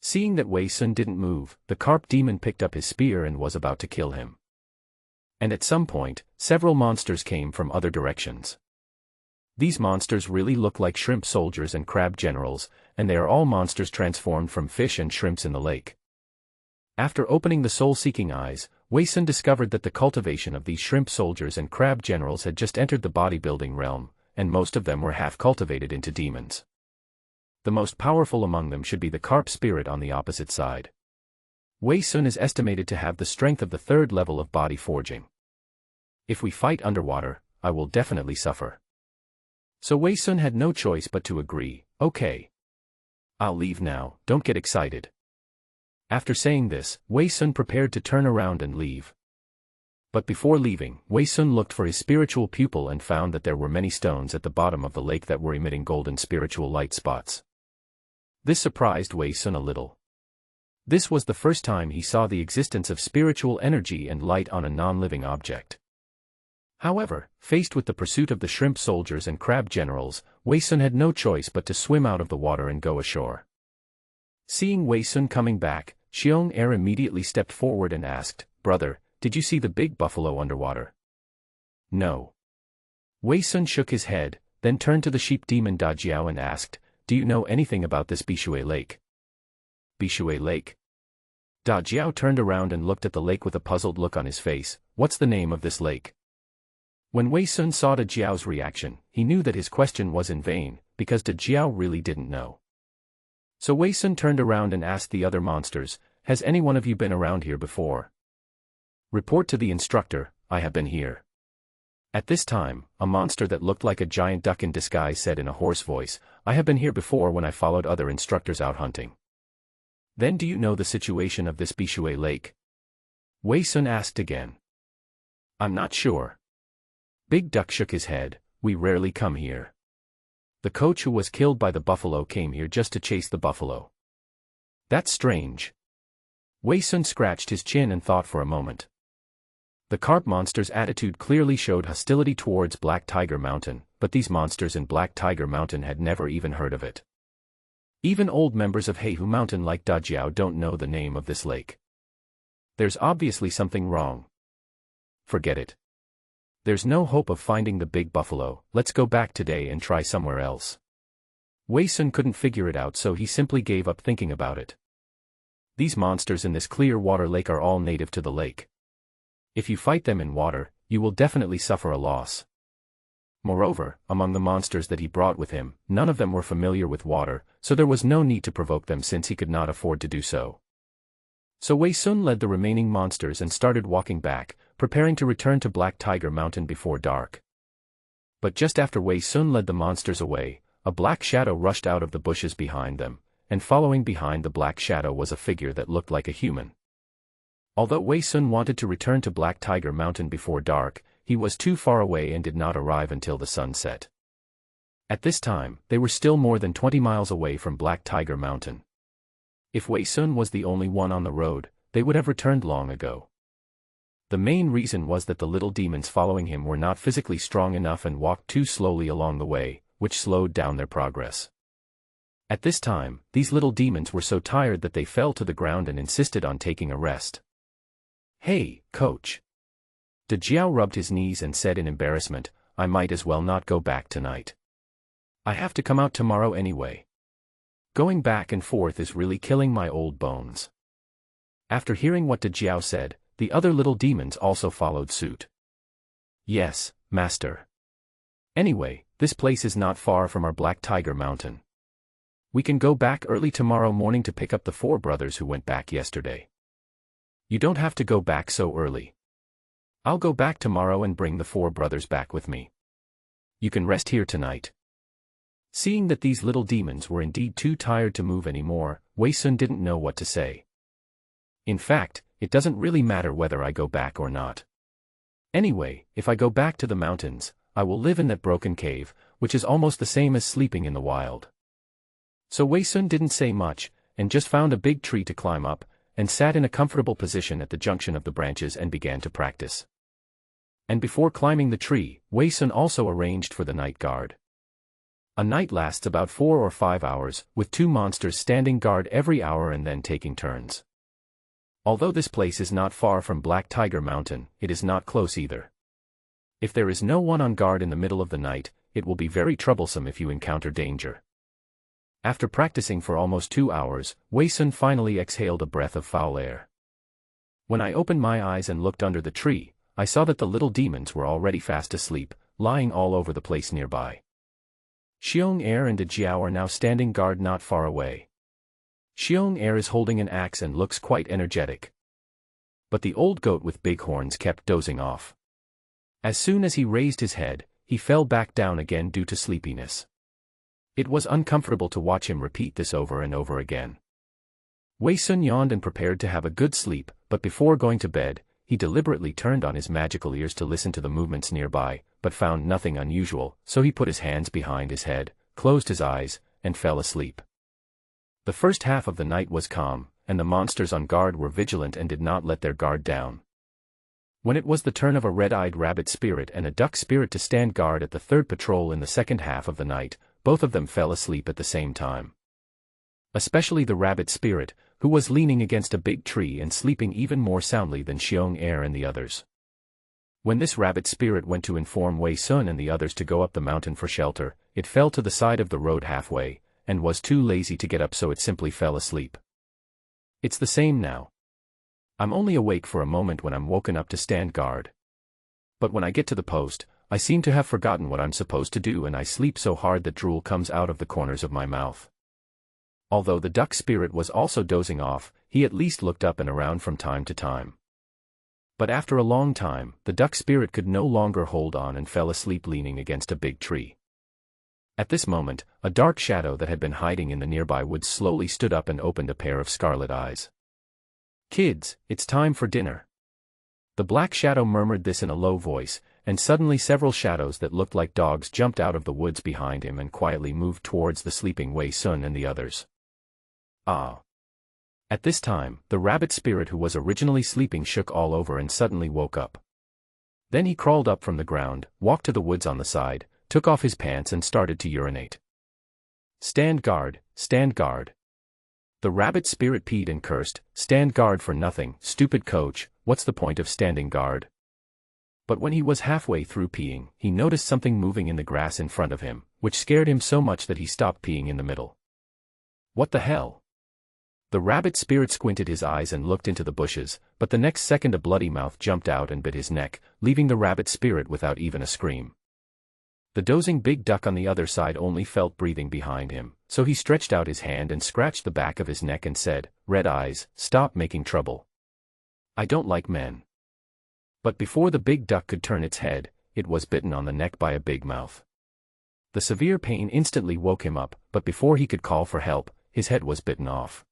Seeing that Wei Sun didn't move, the carp demon picked up his spear and was about to kill him. And at some point, several monsters came from other directions. These monsters really look like shrimp soldiers and crab generals, and they are all monsters transformed from fish and shrimps in the lake. After opening the soul-seeking eyes, Wei Sun discovered that the cultivation of these shrimp soldiers and crab generals had just entered the bodybuilding realm, and most of them were half-cultivated into demons. The most powerful among them should be the carp spirit on the opposite side. Wei Sun is estimated to have the strength of the third level of body forging. If we fight underwater, I will definitely suffer. So Wei Sun had no choice but to agree. Okay. I'll leave now, don't get excited. After saying this, Wei Sun prepared to turn around and leave. But before leaving, Wei Sun looked for his spiritual pupil and found that there were many stones at the bottom of the lake that were emitting golden spiritual light spots. This surprised Wei Sun a little. This was the first time he saw the existence of spiritual energy and light on a non-living object. However, faced with the pursuit of the shrimp soldiers and crab generals, Wei Sun had no choice but to swim out of the water and go ashore. Seeing Wei Sun coming back, Xiong Er immediately stepped forward and asked, "Brother, did you see the big buffalo underwater?" "No." Wei Sun shook his head, then turned to the sheep demon Da Jiao and asked, "Do you know anything about this Bishui Lake?" Bishui Lake? Da Jiao turned around and looked at the lake with a puzzled look on his face. What's the name of this lake? When Wei Sun saw Da Jiao's reaction, he knew that his question was in vain, because Da Jiao really didn't know. So Wei Sun turned around and asked the other monsters, "Has any one of you been around here before?" "Report to the instructor, I have been here." At this time, a monster that looked like a giant duck in disguise said in a hoarse voice, "I have been here before when I followed other instructors out hunting." "Then do you know the situation of this Bishui Lake?" Wei Sun asked again. "I'm not sure." Big Duck shook his head. "We rarely come here. The coach who was killed by the buffalo came here just to chase the buffalo." "That's strange." Wei Sun scratched his chin and thought for a moment. The carp monster's attitude clearly showed hostility towards Black Tiger Mountain, but these monsters in Black Tiger Mountain had never even heard of it. Even old members of Heihu Mountain like Da Jiao don't know the name of this lake. There's obviously something wrong. Forget it. There's no hope of finding the big buffalo. Let's go back today and try somewhere else. Wei Sun couldn't figure it out, so he simply gave up thinking about it. These monsters in this clear water lake are all native to the lake. If you fight them in water, you will definitely suffer a loss. Moreover, among the monsters that he brought with him, none of them were familiar with water, so there was no need to provoke them since he could not afford to do so. So Wei Sun led the remaining monsters and started walking back, preparing to return to Black Tiger Mountain before dark. But just after Wei Sun led the monsters away, a black shadow rushed out of the bushes behind them, and following behind the black shadow was a figure that looked like a human. Although Wei Sun wanted to return to Black Tiger Mountain before dark, he was too far away and did not arrive until the sun set. At this time, they were still more than 20 miles away from Black Tiger Mountain. If Wei Sun was the only one on the road, they would have returned long ago. The main reason was that the little demons following him were not physically strong enough and walked too slowly along the way, which slowed down their progress. At this time, these little demons were so tired that they fell to the ground and insisted on taking a rest. "Hey, coach." Da Jiao rubbed his knees and said in embarrassment, "I might as well not go back tonight. I have to come out tomorrow anyway. Going back and forth is really killing my old bones." After hearing what Da Jiao said, the other little demons also followed suit. "Yes, master. Anyway, this place is not far from our Black Tiger Mountain. We can go back early tomorrow morning to pick up the 4 brothers who went back yesterday." "You don't have to go back so early. I'll go back tomorrow and bring the 4 brothers back with me. You can rest here tonight." Seeing that these little demons were indeed too tired to move anymore, Wei Sun didn't know what to say. "In fact, it doesn't really matter whether I go back or not. Anyway, if I go back to the mountains, I will live in that broken cave, which is almost the same as sleeping in the wild." So Wei Sun didn't say much, and just found a big tree to climb up, and sat in a comfortable position at the junction of the branches and began to practice. And before climbing the tree, Wei Sun also arranged for the night guard. A night lasts about 4 or 5 hours, with 2 monsters standing guard every hour and then taking turns. Although this place is not far from Black Tiger Mountain, it is not close either. If there is no one on guard in the middle of the night, it will be very troublesome if you encounter danger. After practicing for almost 2 hours, Wei Sun finally exhaled a breath of foul air. When I opened my eyes and looked under the tree, I saw that the little demons were already fast asleep, lying all over the place nearby. Xiong Er and De Jiao are now standing guard not far away. Xiong Er is holding an axe and looks quite energetic. But the old goat with big horns kept dozing off. As soon as he raised his head, he fell back down again due to sleepiness. It was uncomfortable to watch him repeat this over and over again. Wei Sun yawned and prepared to have a good sleep, but before going to bed, he deliberately turned on his magical ears to listen to the movements nearby, but found nothing unusual, so he put his hands behind his head, closed his eyes, and fell asleep. The first half of the night was calm, and the monsters on guard were vigilant and did not let their guard down. When it was the turn of a red-eyed rabbit spirit and a duck spirit to stand guard at the third patrol in the second half of the night, both of them fell asleep at the same time. Especially the rabbit spirit, who was leaning against a big tree and sleeping even more soundly than Xiong Er and the others. When this rabbit spirit went to inform Wei Sun and the others to go up the mountain for shelter, it fell to the side of the road halfway, and was too lazy to get up, so it simply fell asleep. It's the same now. I'm only awake for a moment when I'm woken up to stand guard. But when I get to the post, I seem to have forgotten what I'm supposed to do, and I sleep so hard that drool comes out of the corners of my mouth. Although the duck spirit was also dozing off, he at least looked up and around from time to time. But after a long time, the duck spirit could no longer hold on and fell asleep leaning against a big tree. At this moment, a dark shadow that had been hiding in the nearby woods slowly stood up and opened a pair of scarlet eyes. "Kids, it's time for dinner." The black shadow murmured this in a low voice, and suddenly several shadows that looked like dogs jumped out of the woods behind him and quietly moved towards the sleeping Wei Sun and the others. Ah! At this time, the rabbit spirit who was originally sleeping shook all over and suddenly woke up. Then he crawled up from the ground, walked to the woods on the side, took off his pants and started to urinate. "Stand guard, stand guard." The rabbit spirit peed and cursed, "Stand guard for nothing, stupid coach, what's the point of standing guard?" But when he was halfway through peeing, he noticed something moving in the grass in front of him, which scared him so much that he stopped peeing in the middle. What the hell? The rabbit spirit squinted his eyes and looked into the bushes, but the next second a bloody mouth jumped out and bit his neck, leaving the rabbit spirit without even a scream. The dozing big duck on the other side only felt breathing behind him, so he stretched out his hand and scratched the back of his neck and said, "Red Eyes, stop making trouble. I don't like men." But before the big duck could turn its head, it was bitten on the neck by a big mouth. The severe pain instantly woke him up, but before he could call for help, his head was bitten off.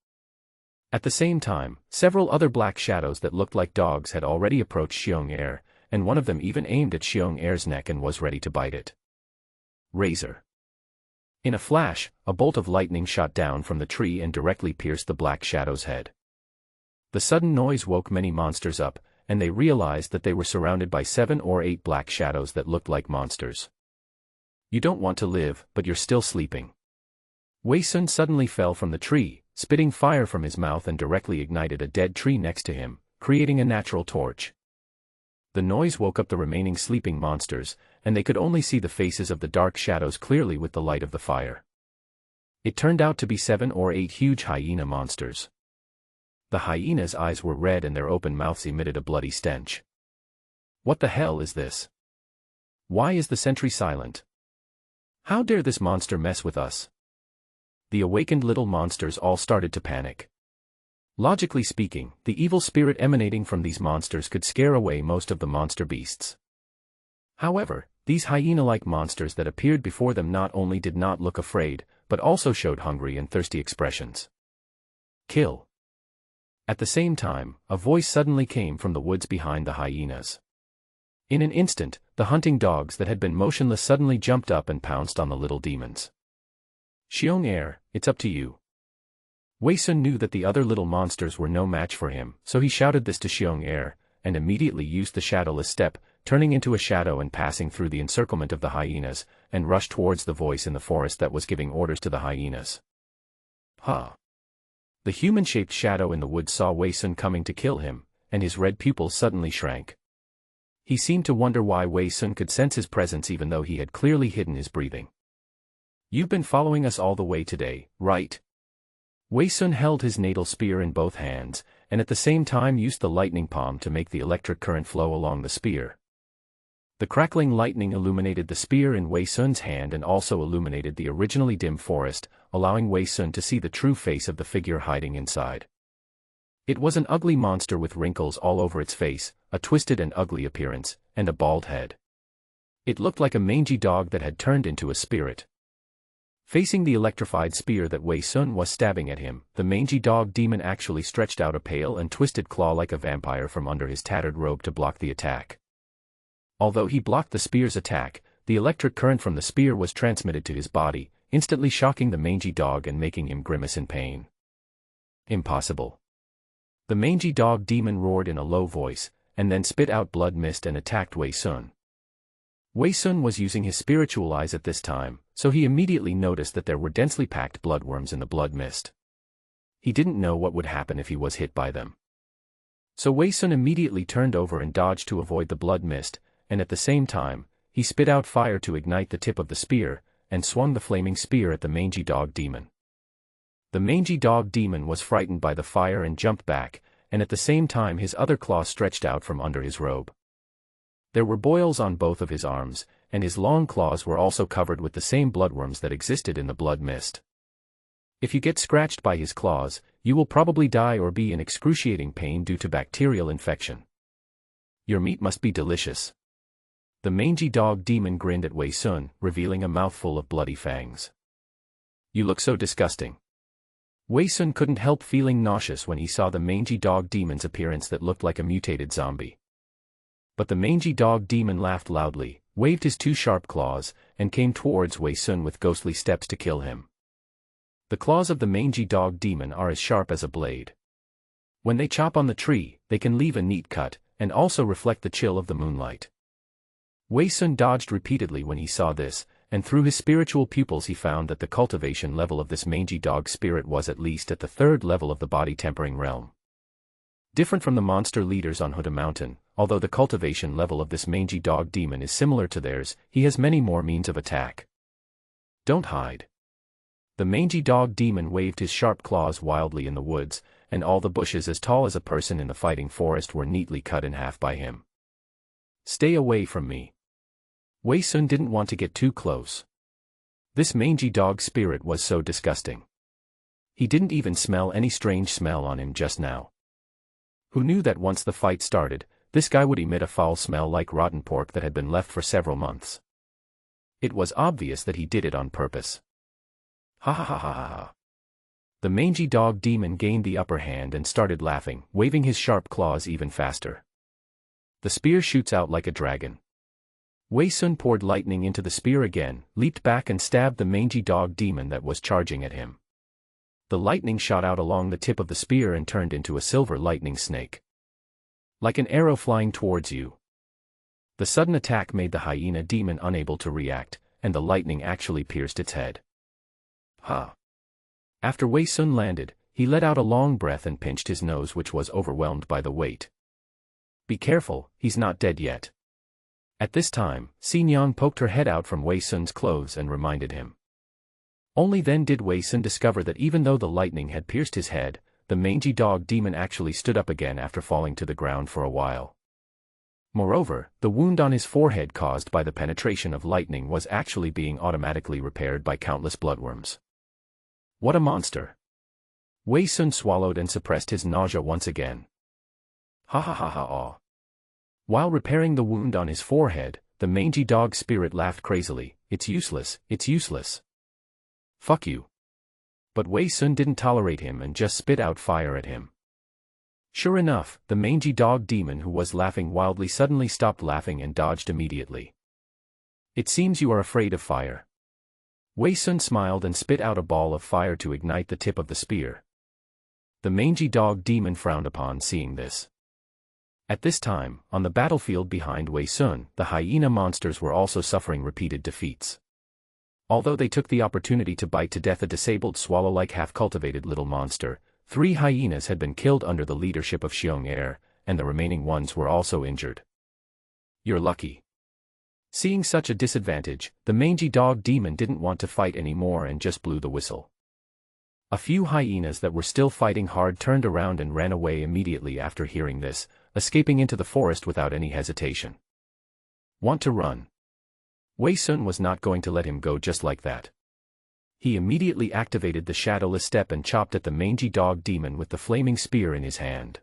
At the same time, several other black shadows that looked like dogs had already approached Xiong Er, and one of them even aimed at Xiong Er's neck and was ready to bite it. Razor. In a flash, a bolt of lightning shot down from the tree and directly pierced the black shadow's head. The sudden noise woke many monsters up, and they realized that they were surrounded by 7 or 8 black shadows that looked like monsters. "You don't want to live, but you're still sleeping." Wei Sun suddenly fell from the tree, spitting fire from his mouth and directly ignited a dead tree next to him, creating a natural torch. The noise woke up the remaining sleeping monsters, and they could only see the faces of the dark shadows clearly with the light of the fire. It turned out to be 7 or 8 huge hyena monsters. The hyenas' eyes were red and their open mouths emitted a bloody stench. "What the hell is this? Why is the sentry silent? How dare this monster mess with us?" The awakened little monsters all started to panic. Logically speaking, the evil spirit emanating from these monsters could scare away most of the monster beasts. However, these hyena-like monsters that appeared before them not only did not look afraid, but also showed hungry and thirsty expressions. "Kill." At the same time, a voice suddenly came from the woods behind the hyenas. In an instant, the hunting dogs that had been motionless suddenly jumped up and pounced on the little demons. "Xiong Er, it's up to you." Wei Sun knew that the other little monsters were no match for him, so he shouted this to Xiong Er, and immediately used the shadowless step, turning into a shadow and passing through the encirclement of the hyenas, and rushed towards the voice in the forest that was giving orders to the hyenas. Ha! The human-shaped shadow in the woods saw Wei Sun coming to kill him, and his red pupils suddenly shrank. He seemed to wonder why Wei Sun could sense his presence even though he had clearly hidden his breathing. "You've been following us all the way today, right?" Wei Sun held his natal spear in both hands, and at the same time used the lightning palm to make the electric current flow along the spear. The crackling lightning illuminated the spear in Wei Sun's hand and also illuminated the originally dim forest, allowing Wei Sun to see the true face of the figure hiding inside. It was an ugly monster with wrinkles all over its face, a twisted and ugly appearance, and a bald head. It looked like a mangy dog that had turned into a spirit. Facing the electrified spear that Wei Sun was stabbing at him, the mangy dog demon actually stretched out a pale and twisted claw like a vampire from under his tattered robe to block the attack. Although he blocked the spear's attack, the electric current from the spear was transmitted to his body, instantly shocking the mangy dog and making him grimace in pain. "Impossible." The mangy dog demon roared in a low voice, and then spit out blood mist and attacked Wei Sun. Wei Sun was using his spiritual eyes at this time, so he immediately noticed that there were densely packed bloodworms in the blood mist. He didn't know what would happen if he was hit by them. So Wei Sun immediately turned over and dodged to avoid the blood mist, and at the same time, he spit out fire to ignite the tip of the spear, and swung the flaming spear at the mangy dog demon. The mangy dog demon was frightened by the fire and jumped back, and at the same time his other claw stretched out from under his robe. There were boils on both of his arms, and his long claws were also covered with the same bloodworms that existed in the blood mist. If you get scratched by his claws, you will probably die or be in excruciating pain due to bacterial infection. Your meat must be delicious. The mangy dog demon grinned at Wei Sun, revealing a mouthful of bloody fangs. "You look so disgusting." Wei Sun couldn't help feeling nauseous when he saw the mangy dog demon's appearance that looked like a mutated zombie. But the mangy dog demon laughed loudly, waved his two sharp claws, and came towards Wei Sun with ghostly steps to kill him. The claws of the mangy dog demon are as sharp as a blade. When they chop on the tree, they can leave a neat cut, and also reflect the chill of the moonlight. Wei Sun dodged repeatedly when he saw this, and through his spiritual pupils he found that the cultivation level of this mangy dog spirit was at least at the 3rd level of the body tempering realm. Different from the monster leaders on Huda Mountain, although the cultivation level of this mangy dog demon is similar to theirs, he has many more means of attack. "Don't hide." The mangy dog demon waved his sharp claws wildly in the woods, and all the bushes as tall as a person in the fighting forest were neatly cut in half by him. "Stay away from me." Wei Sun didn't want to get too close. This mangy dog spirit was so disgusting. He didn't even smell any strange smell on him just now. Who knew that once the fight started, this guy would emit a foul smell like rotten pork that had been left for several months. It was obvious that he did it on purpose. Ha ha ha ha ha ha. The mangy dog demon gained the upper hand and started laughing, waving his sharp claws even faster. The spear shoots out like a dragon. Wei Sun poured lightning into the spear again, leaped back and stabbed the mangy dog demon that was charging at him. The lightning shot out along the tip of the spear and turned into a silver lightning snake. Like an arrow flying towards you. The sudden attack made the hyena demon unable to react, and the lightning actually pierced its head. Ha! After Wei Sun landed, he let out a long breath and pinched his nose, which was overwhelmed by the weight. "Be careful, he's not dead yet." At this time, Xinyan poked her head out from Wei Sun's clothes and reminded him. Only then did Wei Sun discover that even though the lightning had pierced his head, the mangy dog demon actually stood up again after falling to the ground for a while. Moreover, the wound on his forehead caused by the penetration of lightning was actually being automatically repaired by countless bloodworms. What a monster! Wei Sun swallowed and suppressed his nausea once again. Ha ha ha ha aw. While repairing the wound on his forehead, the mangy dog spirit laughed crazily. "It's useless, it's useless. Fuck you." But Wei Sun didn't tolerate him and just spit out fire at him. Sure enough, the mangy dog demon who was laughing wildly suddenly stopped laughing and dodged immediately. "It seems you are afraid of fire." Wei Sun smiled and spit out a ball of fire to ignite the tip of the spear. The mangy dog demon frowned upon seeing this. At this time, on the battlefield behind Wei Sun, the hyena monsters were also suffering repeated defeats. Although they took the opportunity to bite to death a disabled swallow-like half-cultivated little monster, 3 hyenas had been killed under the leadership of Xiong Er, and the remaining ones were also injured. You're lucky. Seeing such a disadvantage, the mangy dog demon didn't want to fight anymore and just blew the whistle. A few hyenas that were still fighting hard turned around and ran away immediately after hearing this, escaping into the forest without any hesitation. Want to run? Wei Sun was not going to let him go just like that. He immediately activated the shadowless step and chopped at the mangy dog demon with the flaming spear in his hand.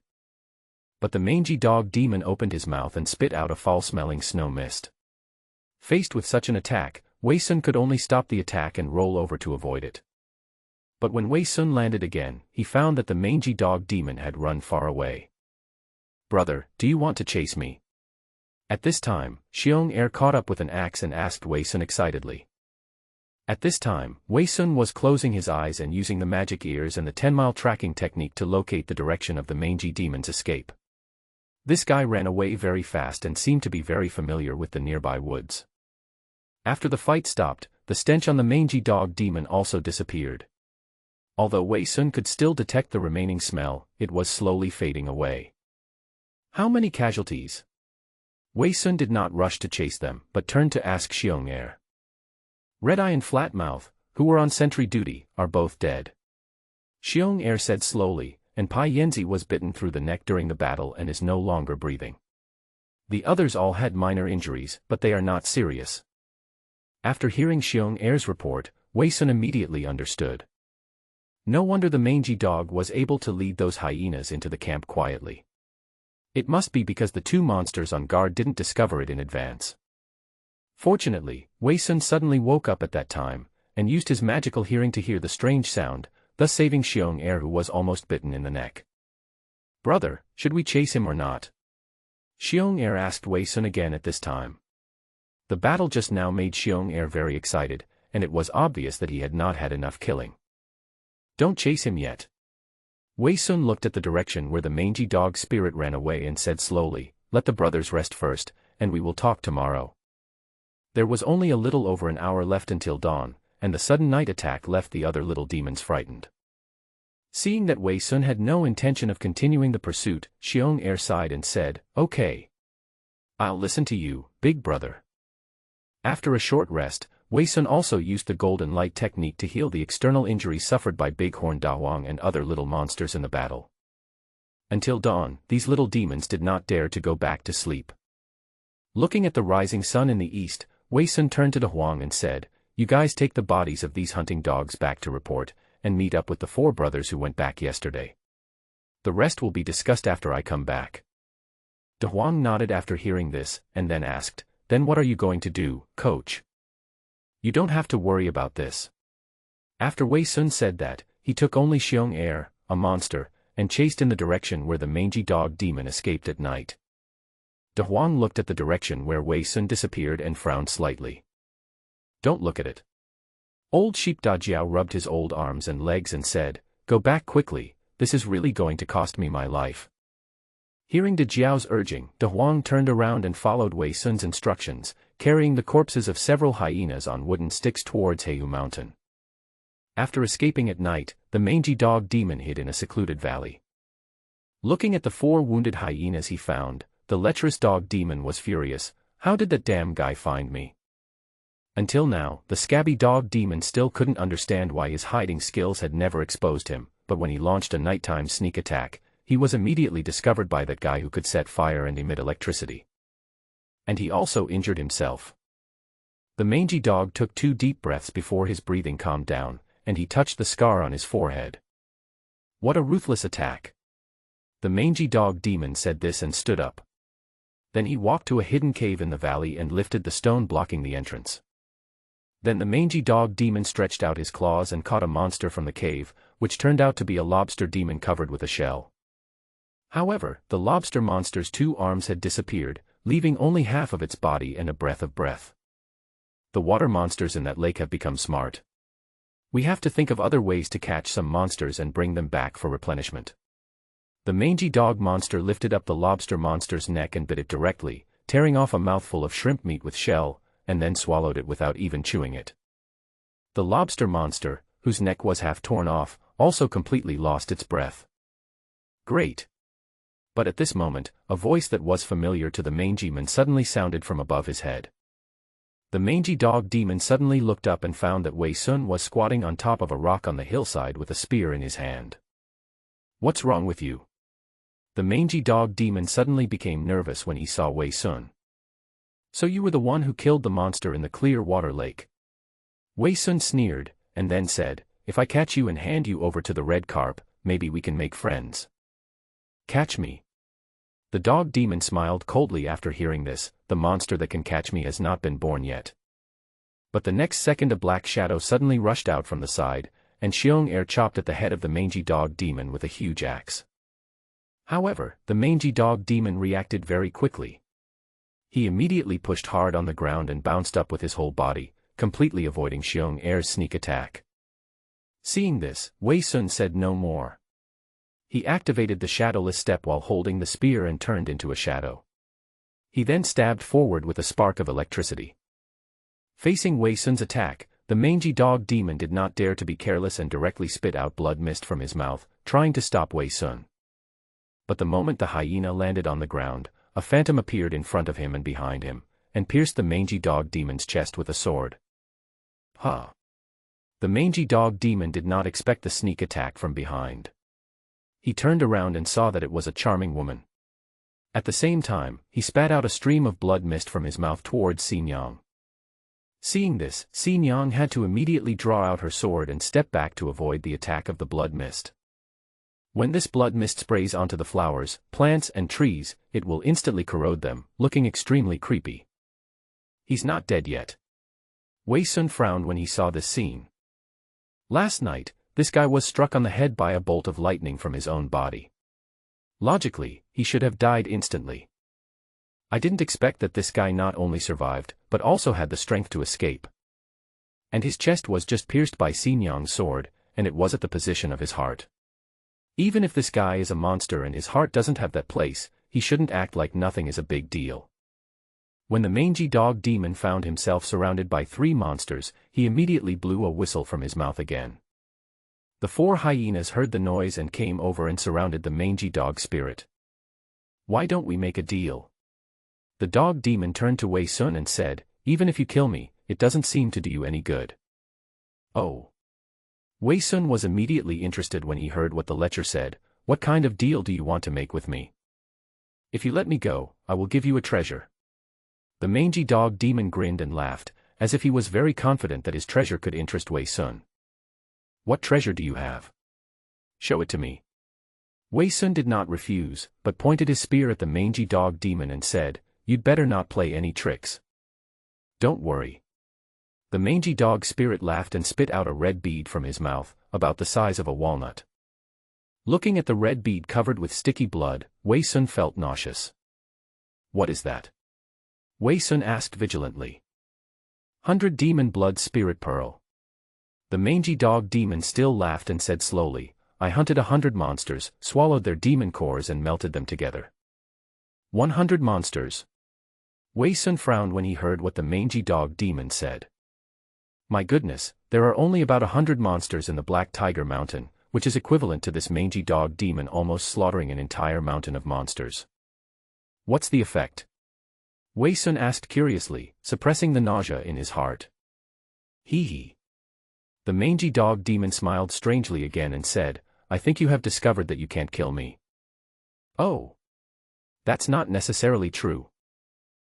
But the mangy dog demon opened his mouth and spit out a foul-smelling snow mist. Faced with such an attack, Wei Sun could only stop the attack and roll over to avoid it. But when Wei Sun landed again, he found that the mangy dog demon had run far away. "Brother, do you want to chase me?" At this time, Xiong Er caught up with an axe and asked Wei Sun excitedly. At this time, Wei Sun was closing his eyes and using the magic ears and the 10-mile tracking technique to locate the direction of the mangy demon's escape. This guy ran away very fast and seemed to be very familiar with the nearby woods. After the fight stopped, the stench on the mangy dog demon also disappeared. Although Wei Sun could still detect the remaining smell, it was slowly fading away. How many casualties? Wei Sun did not rush to chase them, but turned to ask Xiong Er. Red Eye and Flatmouth, who were on sentry duty, are both dead. Xiong Er said slowly, and Pai Yanzi was bitten through the neck during the battle and is no longer breathing. The others all had minor injuries, but they are not serious. After hearing Xiong Er's report, Wei Sun immediately understood. No wonder the mangy dog was able to lead those hyenas into the camp quietly. It must be because the two monsters on guard didn't discover it in advance. Fortunately, Wei Sun suddenly woke up at that time, and used his magical hearing to hear the strange sound, thus saving Xiong Er, who was almost bitten in the neck. "Brother, should we chase him or not?" Xiong Er asked Wei Sun again at this time. The battle just now made Xiong Er very excited, and it was obvious that he had not had enough killing. "Don't chase him yet." Wei Sun looked at the direction where the mangy dog spirit ran away and said slowly, "Let the brothers rest first, and we will talk tomorrow." There was only a little over an hour left until dawn, and the sudden night attack left the other little demons frightened. Seeing that Wei Sun had no intention of continuing the pursuit, Xiong Er sighed and said, "Okay. I'll listen to you, big brother." After a short rest, Wei Sun also used the golden light technique to heal the external injuries suffered by Bighorn Dawang and other little monsters in the battle. Until dawn, these little demons did not dare to go back to sleep. Looking at the rising sun in the east, Wei Sun turned to Huang and said, "You guys take the bodies of these hunting dogs back to report, and meet up with the 4 brothers who went back yesterday. The rest will be discussed after I come back." De Huang nodded after hearing this, and then asked, "Then what are you going to do, coach?" "You don't have to worry about this." After Wei Sun said that, he took only Xiong Er, a monster, and chased in the direction where the mangy dog demon escaped at night. De Huang looked at the direction where Wei Sun disappeared and frowned slightly. "Don't look at it." Old Sheep Dajiao rubbed his old arms and legs and said, "Go back quickly, this is really going to cost me my life." Hearing Dajiao's urging, De Huang turned around and followed Wei Sun's instructions, carrying the corpses of several hyenas on wooden sticks towards Heihu Mountain. After escaping at night, the mangy dog demon hid in a secluded valley. Looking at the 4 wounded hyenas he found, the lecherous dog demon was furious. "How did that damn guy find me?" Until now, the scabby dog demon still couldn't understand why his hiding skills had never exposed him, but when he launched a nighttime sneak attack, he was immediately discovered by that guy who could set fire and emit electricity. And he also injured himself. The mangy dog took 2 deep breaths before his breathing calmed down, and he touched the scar on his forehead. "What a ruthless attack." The mangy dog demon said this and stood up. Then he walked to a hidden cave in the valley and lifted the stone blocking the entrance. Then the mangy dog demon stretched out his claws and caught a monster from the cave, which turned out to be a lobster demon covered with a shell. However, the lobster monster's 2 arms had disappeared, leaving only half of its body and a breath of breath. The water monsters in that lake have become smart. We have to think of other ways to catch some monsters and bring them back for replenishment. The mangy dog monster lifted up the lobster monster's neck and bit it directly, tearing off a mouthful of shrimp meat with shell, and then swallowed it without even chewing it. The lobster monster, whose neck was half torn off, also completely lost its breath. "Great. But at this moment, a voice that was familiar to the mangy man suddenly sounded from above his head. The mangy dog demon suddenly looked up and found that Wei Sun was squatting on top of a rock on the hillside with a spear in his hand. "What's wrong with you?" The mangy dog demon suddenly became nervous when he saw Wei Sun. "So you were the one who killed the monster in the clear water lake?" Wei Sun sneered, and then said, "If I catch you and hand you over to the red carp, maybe we can make friends." "Catch me?" The dog demon smiled coldly after hearing this. "The monster that can catch me has not been born yet." But the next second a black shadow suddenly rushed out from the side, and Xiong Er chopped at the head of the mangy dog demon with a huge axe. However, the mangy dog demon reacted very quickly. He immediately pushed hard on the ground and bounced up with his whole body, completely avoiding Xiong Er's sneak attack. Seeing this, Wei Sun said no more. He activated the shadowless step while holding the spear and turned into a shadow. He then stabbed forward with a spark of electricity. Facing Wei Sun's attack, the mangy dog demon did not dare to be careless and directly spit out blood mist from his mouth, trying to stop Wei Sun. But the moment the hyena landed on the ground, a phantom appeared in front of him and behind him, and pierced the mangy dog demon's chest with a sword. Ha! The mangy dog demon did not expect the sneak attack from behind. He turned around and saw that it was a charming woman. At the same time, he spat out a stream of blood mist from his mouth towards Xinjiang. Seeing this, Xinjiang had to immediately draw out her sword and step back to avoid the attack of the blood mist. When this blood mist sprays onto the flowers, plants and trees, it will instantly corrode them, looking extremely creepy. "He's not dead yet." Wei Sun frowned when he saw this scene. Last night, this guy was struck on the head by a bolt of lightning from his own body. Logically, he should have died instantly. I didn't expect that this guy not only survived, but also had the strength to escape. And his chest was just pierced by Xinjiang's sword, and it was at the position of his heart. Even if this guy is a monster and his heart doesn't have that place, he shouldn't act like nothing is a big deal. When the mangy dog demon found himself surrounded by 3 monsters, he immediately blew a whistle from his mouth again. The 4 hyenas heard the noise and came over and surrounded the mangy dog spirit. "Why don't we make a deal?" The dog demon turned to Wei Sun and said, "Even if you kill me, it doesn't seem to do you any good." "Oh." Wei Sun was immediately interested when he heard what the lecher said. "What kind of deal do you want to make with me?" "If you let me go, I will give you a treasure." The mangy dog demon grinned and laughed, as if he was very confident that his treasure could interest Wei Sun. "What treasure do you have? Show it to me." Wei Sun did not refuse, but pointed his spear at the mangy dog demon and said, "You'd better not play any tricks." "Don't worry." The mangy dog spirit laughed and spit out a red bead from his mouth, about the size of a walnut. Looking at the red bead covered with sticky blood, Wei Sun felt nauseous. "What is that?" Wei Sun asked vigilantly. 100 demon blood spirit pearl." The mangy dog demon still laughed and said slowly, "I hunted 100 monsters, swallowed their demon cores and melted them together." 100 monsters. Wei Sun frowned when he heard what the mangy dog demon said. "My goodness, there are only about 100 monsters in the Black Tiger Mountain, which is equivalent to this mangy dog demon almost slaughtering an entire mountain of monsters. What's the effect?" Wei Sun asked curiously, suppressing the nausea in his heart. Hee hee. The mangy dog demon smiled strangely again and said, "I think you have discovered that you can't kill me." "Oh. That's not necessarily true."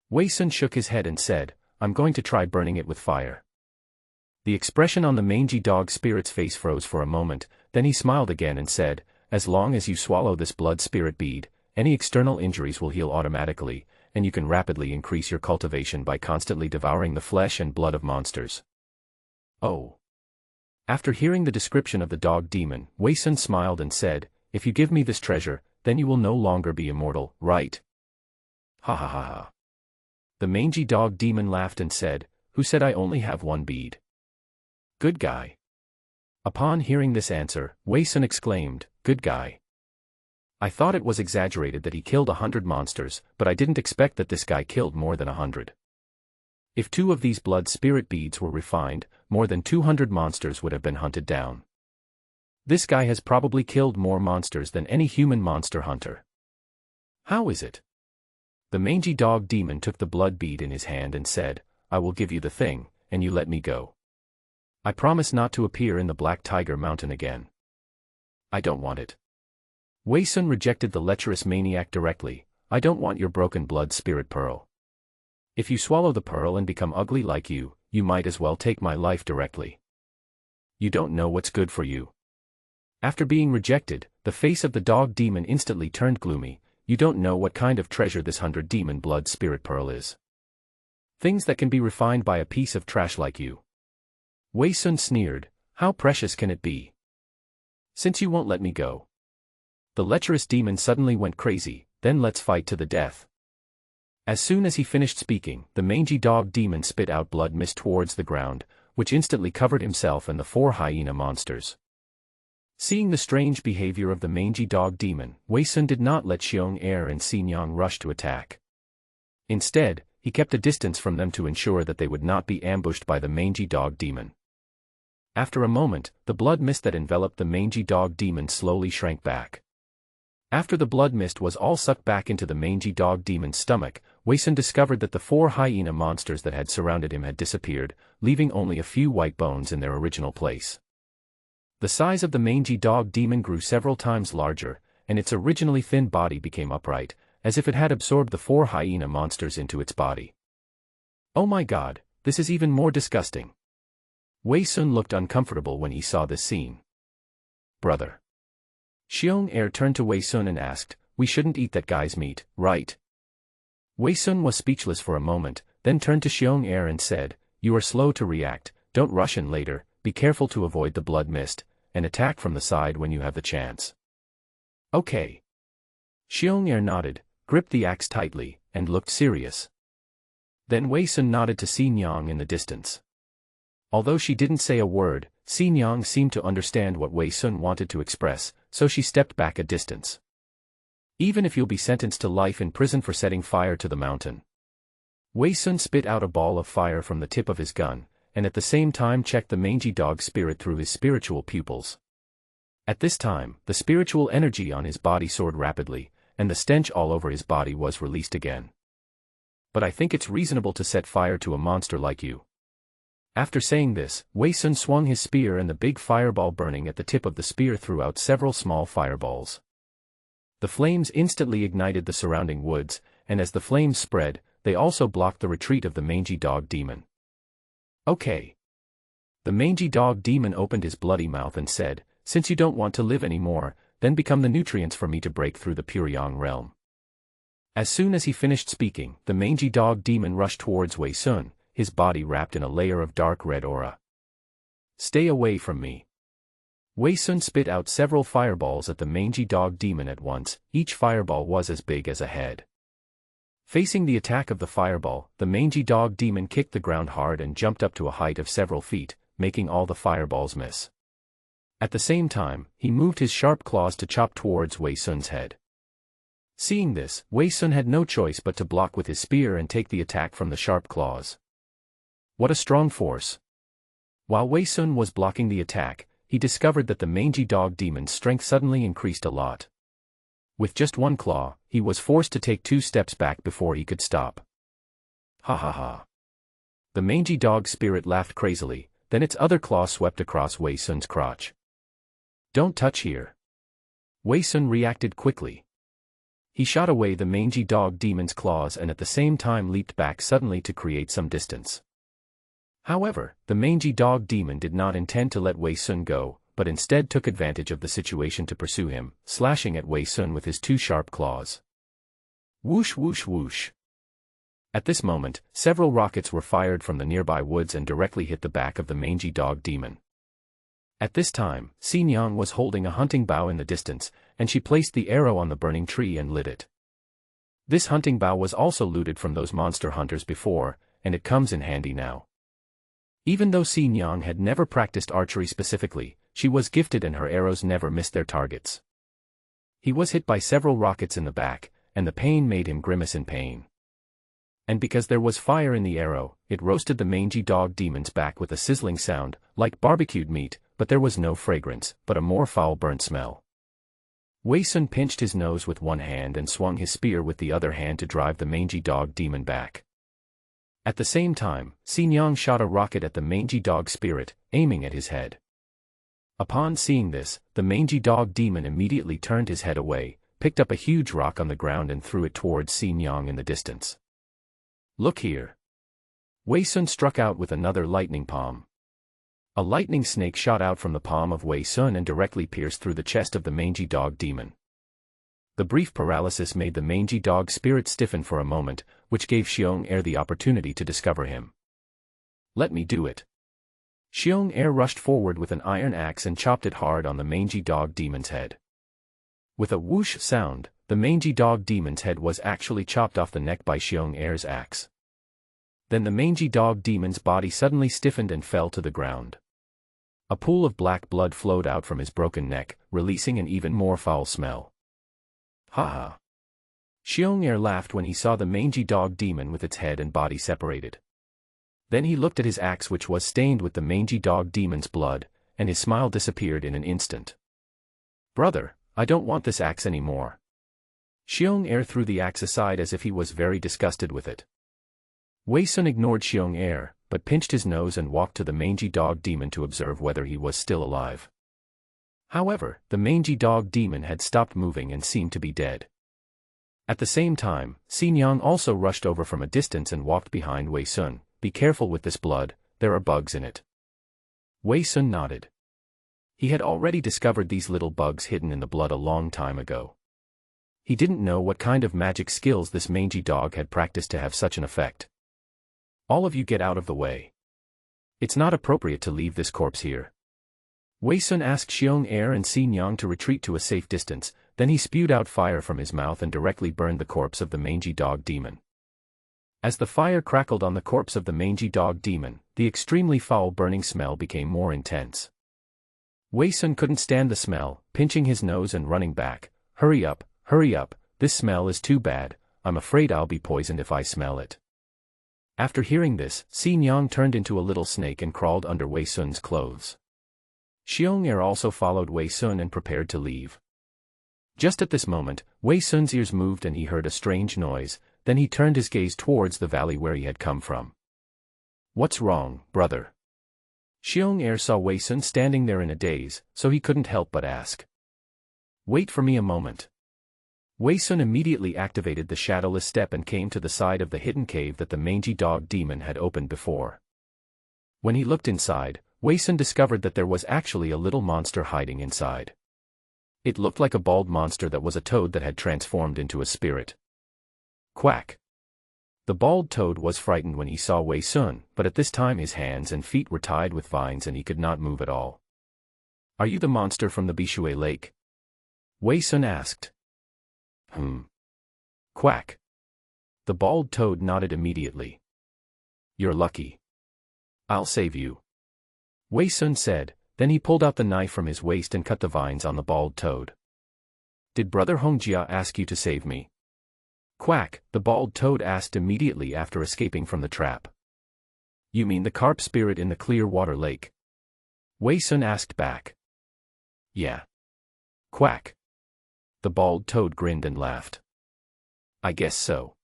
Wei Sun shook his head and said, "I'm going to try burning it with fire." The expression on the mangy dog spirit's face froze for a moment, then he smiled again and said, "As long as you swallow this blood spirit bead, any external injuries will heal automatically, and you can rapidly increase your cultivation by constantly devouring the flesh and blood of monsters." "Oh." After hearing the description of the dog demon, Wei Sun smiled and said, "If you give me this treasure, then you will no longer be immortal, right?" "Ha ha ha ha." The mangy dog demon laughed and said, "Who said I only have 1 bead? Good guy." Upon hearing this answer, Wei Sun exclaimed, "Good guy. I thought it was exaggerated that he killed 100 monsters, but I didn't expect that this guy killed more than 100. If 2 of these blood spirit beads were refined, more than 200 monsters would have been hunted down. This guy has probably killed more monsters than any human monster hunter." How is it? The mangy dog demon took the blood bead in his hand and said, I will give you the thing, and you let me go. I promise not to appear in the Black Tiger Mountain again. I don't want it. Wei Sun rejected the lecherous maniac directly. I don't want your broken blood spirit pearl. If you swallow the pearl and become ugly like you might as well take my life directly. You don't know what's good for you. After being rejected, the face of the dog demon instantly turned gloomy. You don't know what kind of treasure this 100 demon blood spirit pearl is. Things that can be refined by a piece of trash like you. Wei Sun sneered, how precious can it be? Since you won't let me go. The lecherous demon suddenly went crazy, then let's fight to the death. As soon as he finished speaking, the mangy dog demon spit out blood mist towards the ground, which instantly covered himself and the 4 hyena monsters. Seeing the strange behavior of the mangy dog demon, Wei Sun did not let Xiong Er and Xinjiang rush to attack. Instead, he kept a distance from them to ensure that they would not be ambushed by the mangy dog demon. After a moment, the blood mist that enveloped the mangy dog demon slowly shrank back. After the blood mist was all sucked back into the mangy dog demon's stomach, Wei Sun discovered that the 4 hyena monsters that had surrounded him had disappeared, leaving only a few white bones in their original place. The size of the mangy dog demon grew several times larger, and its originally thin body became upright, as if it had absorbed the 4 hyena monsters into its body. Oh my god, this is even more disgusting. Wei Sun looked uncomfortable when he saw this scene. Brother. Xiong Er turned to Wei Sun and asked, we shouldn't eat that guy's meat, right? Wei Sun was speechless for a moment, then turned to Xiong Er and said, you are slow to react, don't rush in later, be careful to avoid the blood mist, and attack from the side when you have the chance. Okay. Xiong Er nodded, gripped the axe tightly, and looked serious. Then Wei Sun nodded to Xinjiang in the distance. Although she didn't say a word, Xinjiang seemed to understand what Wei Sun wanted to express, so she stepped back a distance. Even if you'll be sentenced to life in prison for setting fire to the mountain. Wei Sun spit out a ball of fire from the tip of his gun, and at the same time checked the mangy dog spirit through his spiritual pupils. At this time, the spiritual energy on his body soared rapidly, and the stench all over his body was released again. But I think it's reasonable to set fire to a monster like you. After saying this, Wei Sun swung his spear and the big fireball burning at the tip of the spear threw out several small fireballs. The flames instantly ignited the surrounding woods, and as the flames spread, they also blocked the retreat of the mangy dog demon. Okay. The mangy dog demon opened his bloody mouth and said, since you don't want to live anymore, then become the nutrients for me to break through the Puryang realm. As soon as he finished speaking, the mangy dog demon rushed towards Wei Sun, his body wrapped in a layer of dark red aura. Stay away from me. Wei Sun spit out several fireballs at the mangy dog demon at once, each fireball was as big as a head. Facing the attack of the fireball, the mangy dog demon kicked the ground hard and jumped up to a height of several feet, making all the fireballs miss. At the same time, he moved his sharp claws to chop towards Wei Sun's head. Seeing this, Wei Sun had no choice but to block with his spear and take the attack from the sharp claws. What a strong force! While Wei Sun was blocking the attack, he discovered that the mangy dog demon's strength suddenly increased a lot. With just one claw, he was forced to take 2 steps back before he could stop. Ha ha ha. The mangy dog spirit laughed crazily, then its other claw swept across Wei Sun's crotch. Don't touch here. Wei Sun reacted quickly. He shot away the mangy dog demon's claws and at the same time leaped back suddenly to create some distance. However, the mangy dog demon did not intend to let Wei Sun go, but instead took advantage of the situation to pursue him, slashing at Wei Sun with his 2 sharp claws. Whoosh whoosh whoosh. At this moment, several rockets were fired from the nearby woods and directly hit the back of the mangy dog demon. At this time, Xinjiang was holding a hunting bow in the distance, and she placed the arrow on the burning tree and lit it. This hunting bow was also looted from those monster hunters before, and it comes in handy now. Even though Xinjiang had never practiced archery specifically, she was gifted and her arrows never missed their targets. He was hit by several rockets in the back, and the pain made him grimace in pain. And because there was fire in the arrow, it roasted the mangy dog demon's back with a sizzling sound, like barbecued meat, but there was no fragrance, but a more foul burnt smell. Wei Sun pinched his nose with one hand and swung his spear with the other hand to drive the mangy dog demon back. At the same time, Xi Nyang shot a rocket at the mangy dog spirit, aiming at his head. Upon seeing this, the mangy dog demon immediately turned his head away, picked up a huge rock on the ground and threw it towards Xi Nyang in the distance. "Look here." Wei Sun struck out with another lightning palm. A lightning snake shot out from the palm of Wei Sun and directly pierced through the chest of the mangy dog demon. The brief paralysis made the mangy dog spirit stiffen for a moment, which gave Xiong Er the opportunity to discover him. "Let me do it." Xiong Er rushed forward with an iron axe and chopped it hard on the mangy dog demon's head. With a whoosh sound, the mangy dog demon's head was actually chopped off the neck by Xiong Er's axe. Then the mangy dog demon's body suddenly stiffened and fell to the ground. A pool of black blood flowed out from his broken neck, releasing an even more foul smell. "Ha ha!" Xiong Er laughed when he saw the mangy dog demon with its head and body separated. Then he looked at his axe, which was stained with the mangy dog demon's blood, and his smile disappeared in an instant. "Brother, I don't want this axe anymore." Xiong Er threw the axe aside as if he was very disgusted with it. Wei Sun ignored Xiong Er, but pinched his nose and walked to the mangy dog demon to observe whether he was still alive. However, the mangy dog demon had stopped moving and seemed to be dead. At the same time, Xi Nyang also rushed over from a distance and walked behind Wei Sun. "Be careful with this blood, there are bugs in it." Wei Sun nodded. He had already discovered these little bugs hidden in the blood a long time ago. He didn't know what kind of magic skills this mangy dog had practiced to have such an effect. "All of you get out of the way. It's not appropriate to leave this corpse here." Wei Sun asked Xiong Er and Xi Nyang to retreat to a safe distance, then he spewed out fire from his mouth and directly burned the corpse of the mangy dog demon. As the fire crackled on the corpse of the mangy dog demon, the extremely foul burning smell became more intense. Wei Sun couldn't stand the smell, pinching his nose and running back. Hurry up, this smell is too bad, I'm afraid I'll be poisoned if I smell it." After hearing this, Xi Nyang turned into a little snake and crawled under Wei Sun's clothes. Xiong Er also followed Wei Sun and prepared to leave. Just at this moment, Wei Sun's ears moved and he heard a strange noise, then he turned his gaze towards the valley where he had come from. "What's wrong, brother?" Xiong Er saw Wei Sun standing there in a daze, so he couldn't help but ask. "Wait for me a moment." Wei Sun immediately activated the shadowless step and came to the side of the hidden cave that the mangy dog demon had opened before. When he looked inside, Wei Sun discovered that there was actually a little monster hiding inside. It looked like a bald monster that was a toad that had transformed into a spirit. Quack! The bald toad was frightened when he saw Wei Sun, but at this time his hands and feet were tied with vines and he could not move at all. "Are you the monster from the Bishui Lake?" Wei Sun asked. Quack! The bald toad nodded immediately. "You're lucky. I'll save you," Wei Sun said, then he pulled out the knife from his waist and cut the vines on the bald toad. "Did Brother Hongjia ask you to save me?" Quack! The bald toad asked immediately after escaping from the trap. "You mean the carp spirit in the clear water lake?" Wei Sun asked back. "Yeah." Quack! The bald toad grinned and laughed. "I guess so."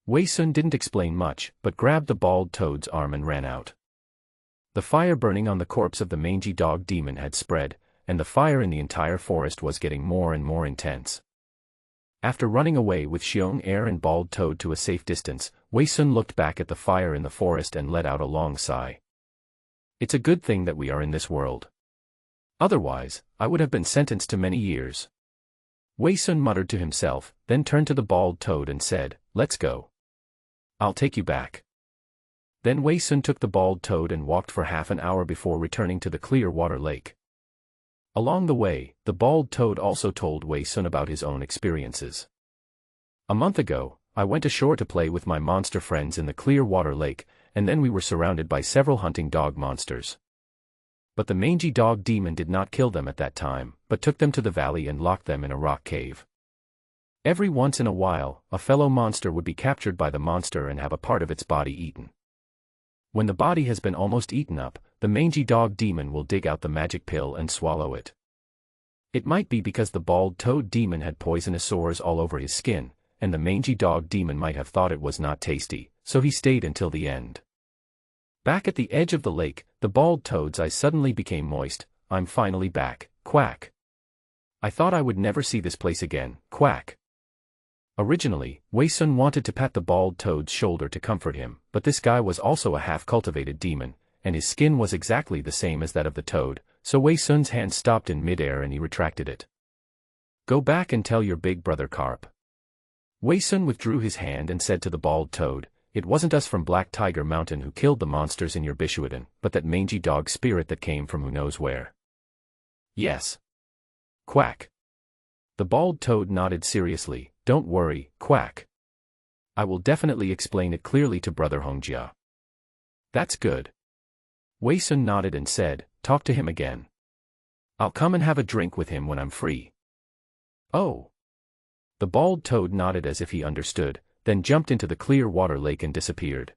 Wei Sun didn't explain much, but grabbed the bald toad's arm and ran out. The fire burning on the corpse of the mangy dog demon had spread, and the fire in the entire forest was getting more and more intense. After running away with Xiong Er and bald toad to a safe distance, Wei Sun looked back at the fire in the forest and let out a long sigh. "It's a good thing that we are in this world. Otherwise, I would have been sentenced to many years." Wei Sun muttered to himself, then turned to the bald toad and said, "Let's go. I'll take you back." Then Wei Sun took the bald toad and walked for half an hour before returning to the clear water lake. Along the way, the bald toad also told Wei Sun about his own experiences. "A month ago, I went ashore to play with my monster friends in the clear water lake, and then we were surrounded by several hunting dog monsters. But the mangy dog demon did not kill them at that time, but took them to the valley and locked them in a rock cave. Every once in a while, a fellow monster would be captured by the monster and have a part of its body eaten. When the body has been almost eaten up, the mangy dog demon will dig out the magic pill and swallow it. It might be because the bald toad demon had poisonous sores all over his skin, and the mangy dog demon might have thought it was not tasty, so he stayed until the end. Back at the edge of the lake, the bald toad's eyes suddenly became moist. I'm finally back, quack. I thought I would never see this place again, quack. Originally, Wei Sun wanted to pat the bald toad's shoulder to comfort him, but this guy was also a half-cultivated demon, and his skin was exactly the same as that of the toad, so Wei Sun's hand stopped in midair and he retracted it. Go back and tell your big brother Carp. Wei Sun withdrew his hand and said to the bald toad, it wasn't us from Black Tiger Mountain who killed the monsters in your Bishuadan, but that mangy dog spirit that came from who knows where. Yes. Quack. The bald toad nodded seriously. Don't worry, quack. I will definitely explain it clearly to Brother Hongjia. That's good. Wei Sun nodded and said, talk to him again. I'll come and have a drink with him when I'm free. Oh. The bald toad nodded as if he understood, then jumped into the clear water lake and disappeared.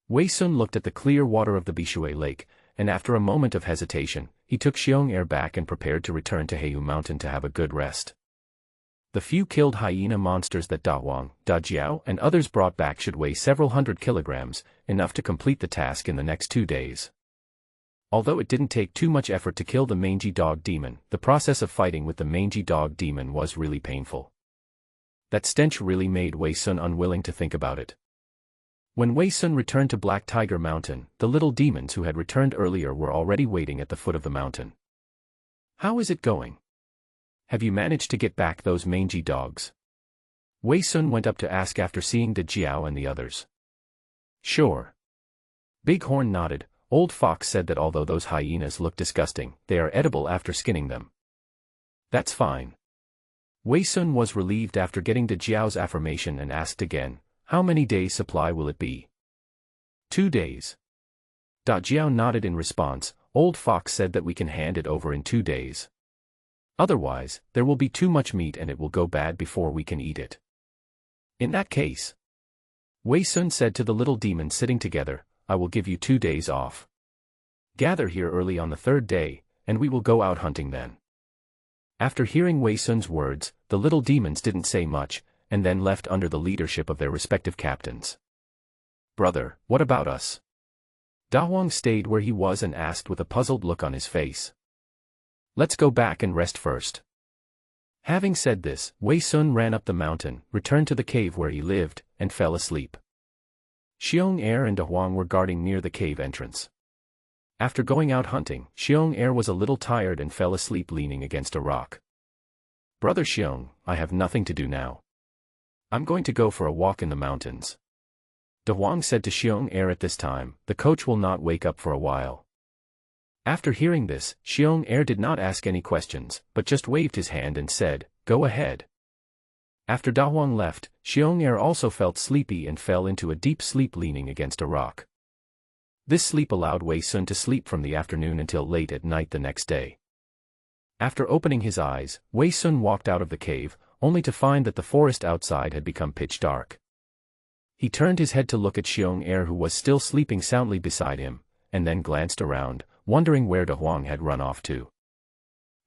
Wei Sun looked at the clear water of the Bishui Lake, and after a moment of hesitation, he took Xiong Er back and prepared to return to Heiyu Mountain to have a good rest. The few killed hyena monsters that Da Huang, Da Jiao and others brought back should weigh several hundred kilograms, enough to complete the task in the next 2 days. Although it didn't take too much effort to kill the mangy dog demon, the process of fighting with the mangy dog demon was really painful. That stench really made Wei Sun unwilling to think about it. When Wei Sun returned to Black Tiger Mountain, the little demons who had returned earlier were already waiting at the foot of the mountain. How is it going? Have you managed to get back those mangy dogs? Wei Sun went up to ask after seeing Da Jiao and the others. Sure. Bighorn nodded. Old Fox said that although those hyenas look disgusting, they are edible after skinning them. That's fine. Wei Sun was relieved after getting Da Jiao's affirmation and asked again, how many days' supply will it be? 2 days. Da Jiao nodded in response. Old Fox said that we can hand it over in 2 days. Otherwise, there will be too much meat and it will go bad before we can eat it. In that case, Wei Sun said to the little demons sitting together, I will give you 2 days off. Gather here early on the 3rd day, and we will go out hunting then. After hearing Wei Sun's words, the little demons didn't say much, and then left under the leadership of their respective captains. Brother, what about us? Da Huang stayed where he was and asked with a puzzled look on his face. Let's go back and rest first. Having said this, Wei Sun ran up the mountain, returned to the cave where he lived, and fell asleep. Xiong Er and Da Huang were guarding near the cave entrance. After going out hunting, Xiong Er was a little tired and fell asleep leaning against a rock. Brother Xiong, I have nothing to do now. I'm going to go for a walk in the mountains. Da Huang said to Xiong Er at this time, the coach will not wake up for a while. After hearing this, Xiong Er did not ask any questions, but just waved his hand and said, go ahead. After Da Huang left, Xiong Er also felt sleepy and fell into a deep sleep leaning against a rock. This sleep allowed Wei Sun to sleep from the afternoon until late at night the next day. After opening his eyes, Wei Sun walked out of the cave, only to find that the forest outside had become pitch dark. He turned his head to look at Xiong Er who was still sleeping soundly beside him, and then glanced around, wondering where Da Huang had run off to.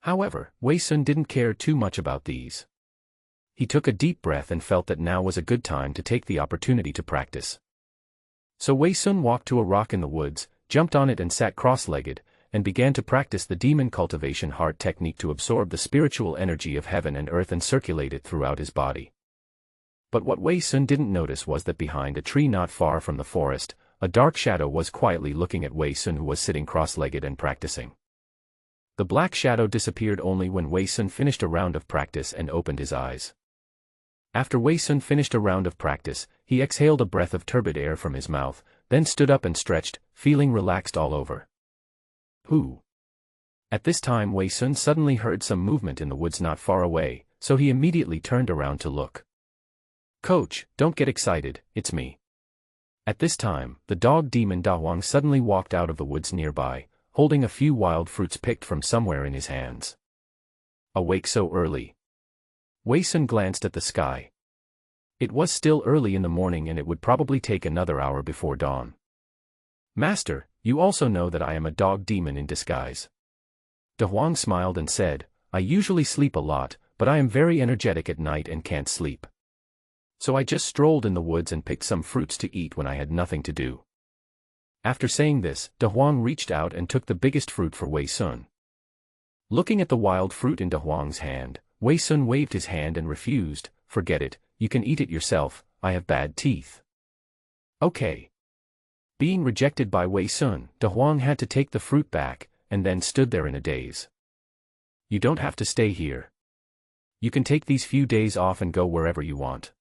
However, Wei Sun didn't care too much about these. He took a deep breath and felt that now was a good time to take the opportunity to practice. So Wei Sun walked to a rock in the woods, jumped on it and sat cross-legged, and began to practice the demon cultivation heart technique to absorb the spiritual energy of heaven and earth and circulate it throughout his body. But what Wei Sun didn't notice was that behind a tree not far from the forest, a dark shadow was quietly looking at Wei Sun who was sitting cross-legged and practicing. The black shadow disappeared only when Wei Sun finished a round of practice and opened his eyes. After Wei Sun finished a round of practice, he exhaled a breath of turbid air from his mouth, then stood up and stretched, feeling relaxed all over. Who? At this time Wei Sun suddenly heard some movement in the woods not far away, so he immediately turned around to look. Coach, don't get excited, it's me. At this time, the dog demon Da Huang suddenly walked out of the woods nearby, holding a few wild fruits picked from somewhere in his hands. Awake so early? Wei Sun glanced at the sky. It was still early in the morning and it would probably take another hour before dawn. Master, you also know that I am a dog demon in disguise. Da Huang smiled and said, I usually sleep a lot, but I am very energetic at night and can't sleep. So I just strolled in the woods and picked some fruits to eat when I had nothing to do. After saying this, De Huang reached out and took the biggest fruit for Wei Sun. Looking at the wild fruit in De Huang's hand, Wei Sun waved his hand and refused. Forget it, you can eat it yourself, I have bad teeth. Okay. Being rejected by Wei Sun, De Huang had to take the fruit back, and then stood there in a daze. You don't have to stay here. You can take these few days off and go wherever you want.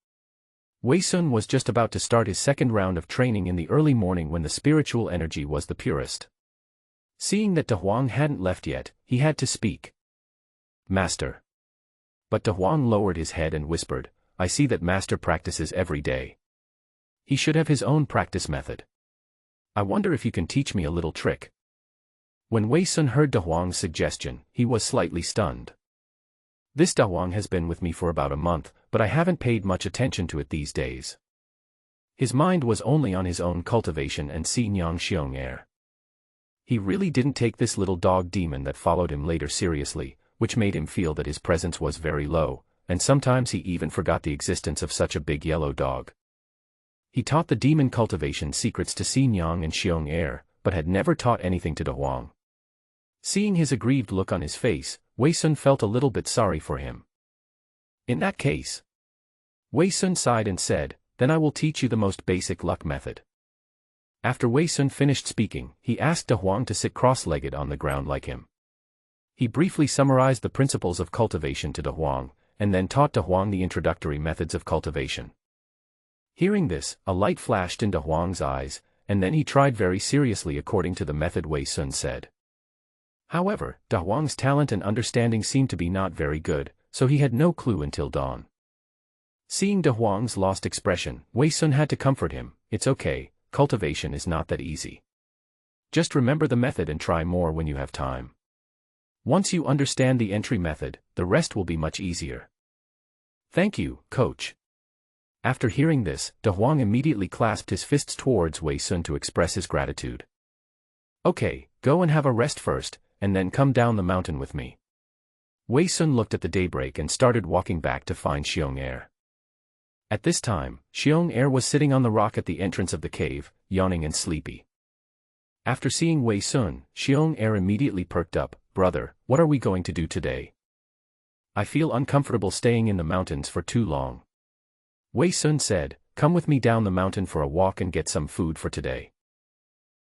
Wei Sun was just about to start his second round of training in the early morning when the spiritual energy was the purest. Seeing that De Huang hadn't left yet, he had to speak. Master. But De Huang lowered his head and whispered, I see that Master practices every day. He should have his own practice method. I wonder if you can teach me a little trick. When Wei Sun heard De Huang's suggestion, he was slightly stunned. This De Huang has been with me for about a month, but I haven't paid much attention to it these days. His mind was only on his own cultivation and Xinjiang Xiong Air. He really didn't take this little dog demon that followed him later seriously, which made him feel that his presence was very low, and sometimes he even forgot the existence of such a big yellow dog. He taught the demon cultivation secrets to Xinjiang and Xiong Air, but had never taught anything to De Huang. Seeing his aggrieved look on his face, Wei Sun felt a little bit sorry for him. In that case, Wei Sun sighed and said, then I will teach you the most basic luck method. After Wei Sun finished speaking, he asked De Huang to sit cross-legged on the ground like him. He briefly summarized the principles of cultivation to De Huang, and then taught De Huang the introductory methods of cultivation. Hearing this, a light flashed in De Huang's eyes, and then he tried very seriously according to the method Wei Sun said. However, De Huang's talent and understanding seemed to be not very good, so he had no clue until dawn. Seeing De Huang's lost expression, Wei Sun had to comfort him, it's okay, cultivation is not that easy. Just remember the method and try more when you have time. Once you understand the entry method, the rest will be much easier. Thank you, coach. After hearing this, De Huang immediately clasped his fists towards Wei Sun to express his gratitude. Okay, go and have a rest first, and then come down the mountain with me. Wei Sun looked at the daybreak and started walking back to find Xiong Air. At this time, Xiong Air was sitting on the rock at the entrance of the cave, yawning and sleepy. After seeing Wei Sun, Xiong Air immediately perked up. Brother, what are we going to do today? I feel uncomfortable staying in the mountains for too long. Wei Sun said, come with me down the mountain for a walk and get some food for today.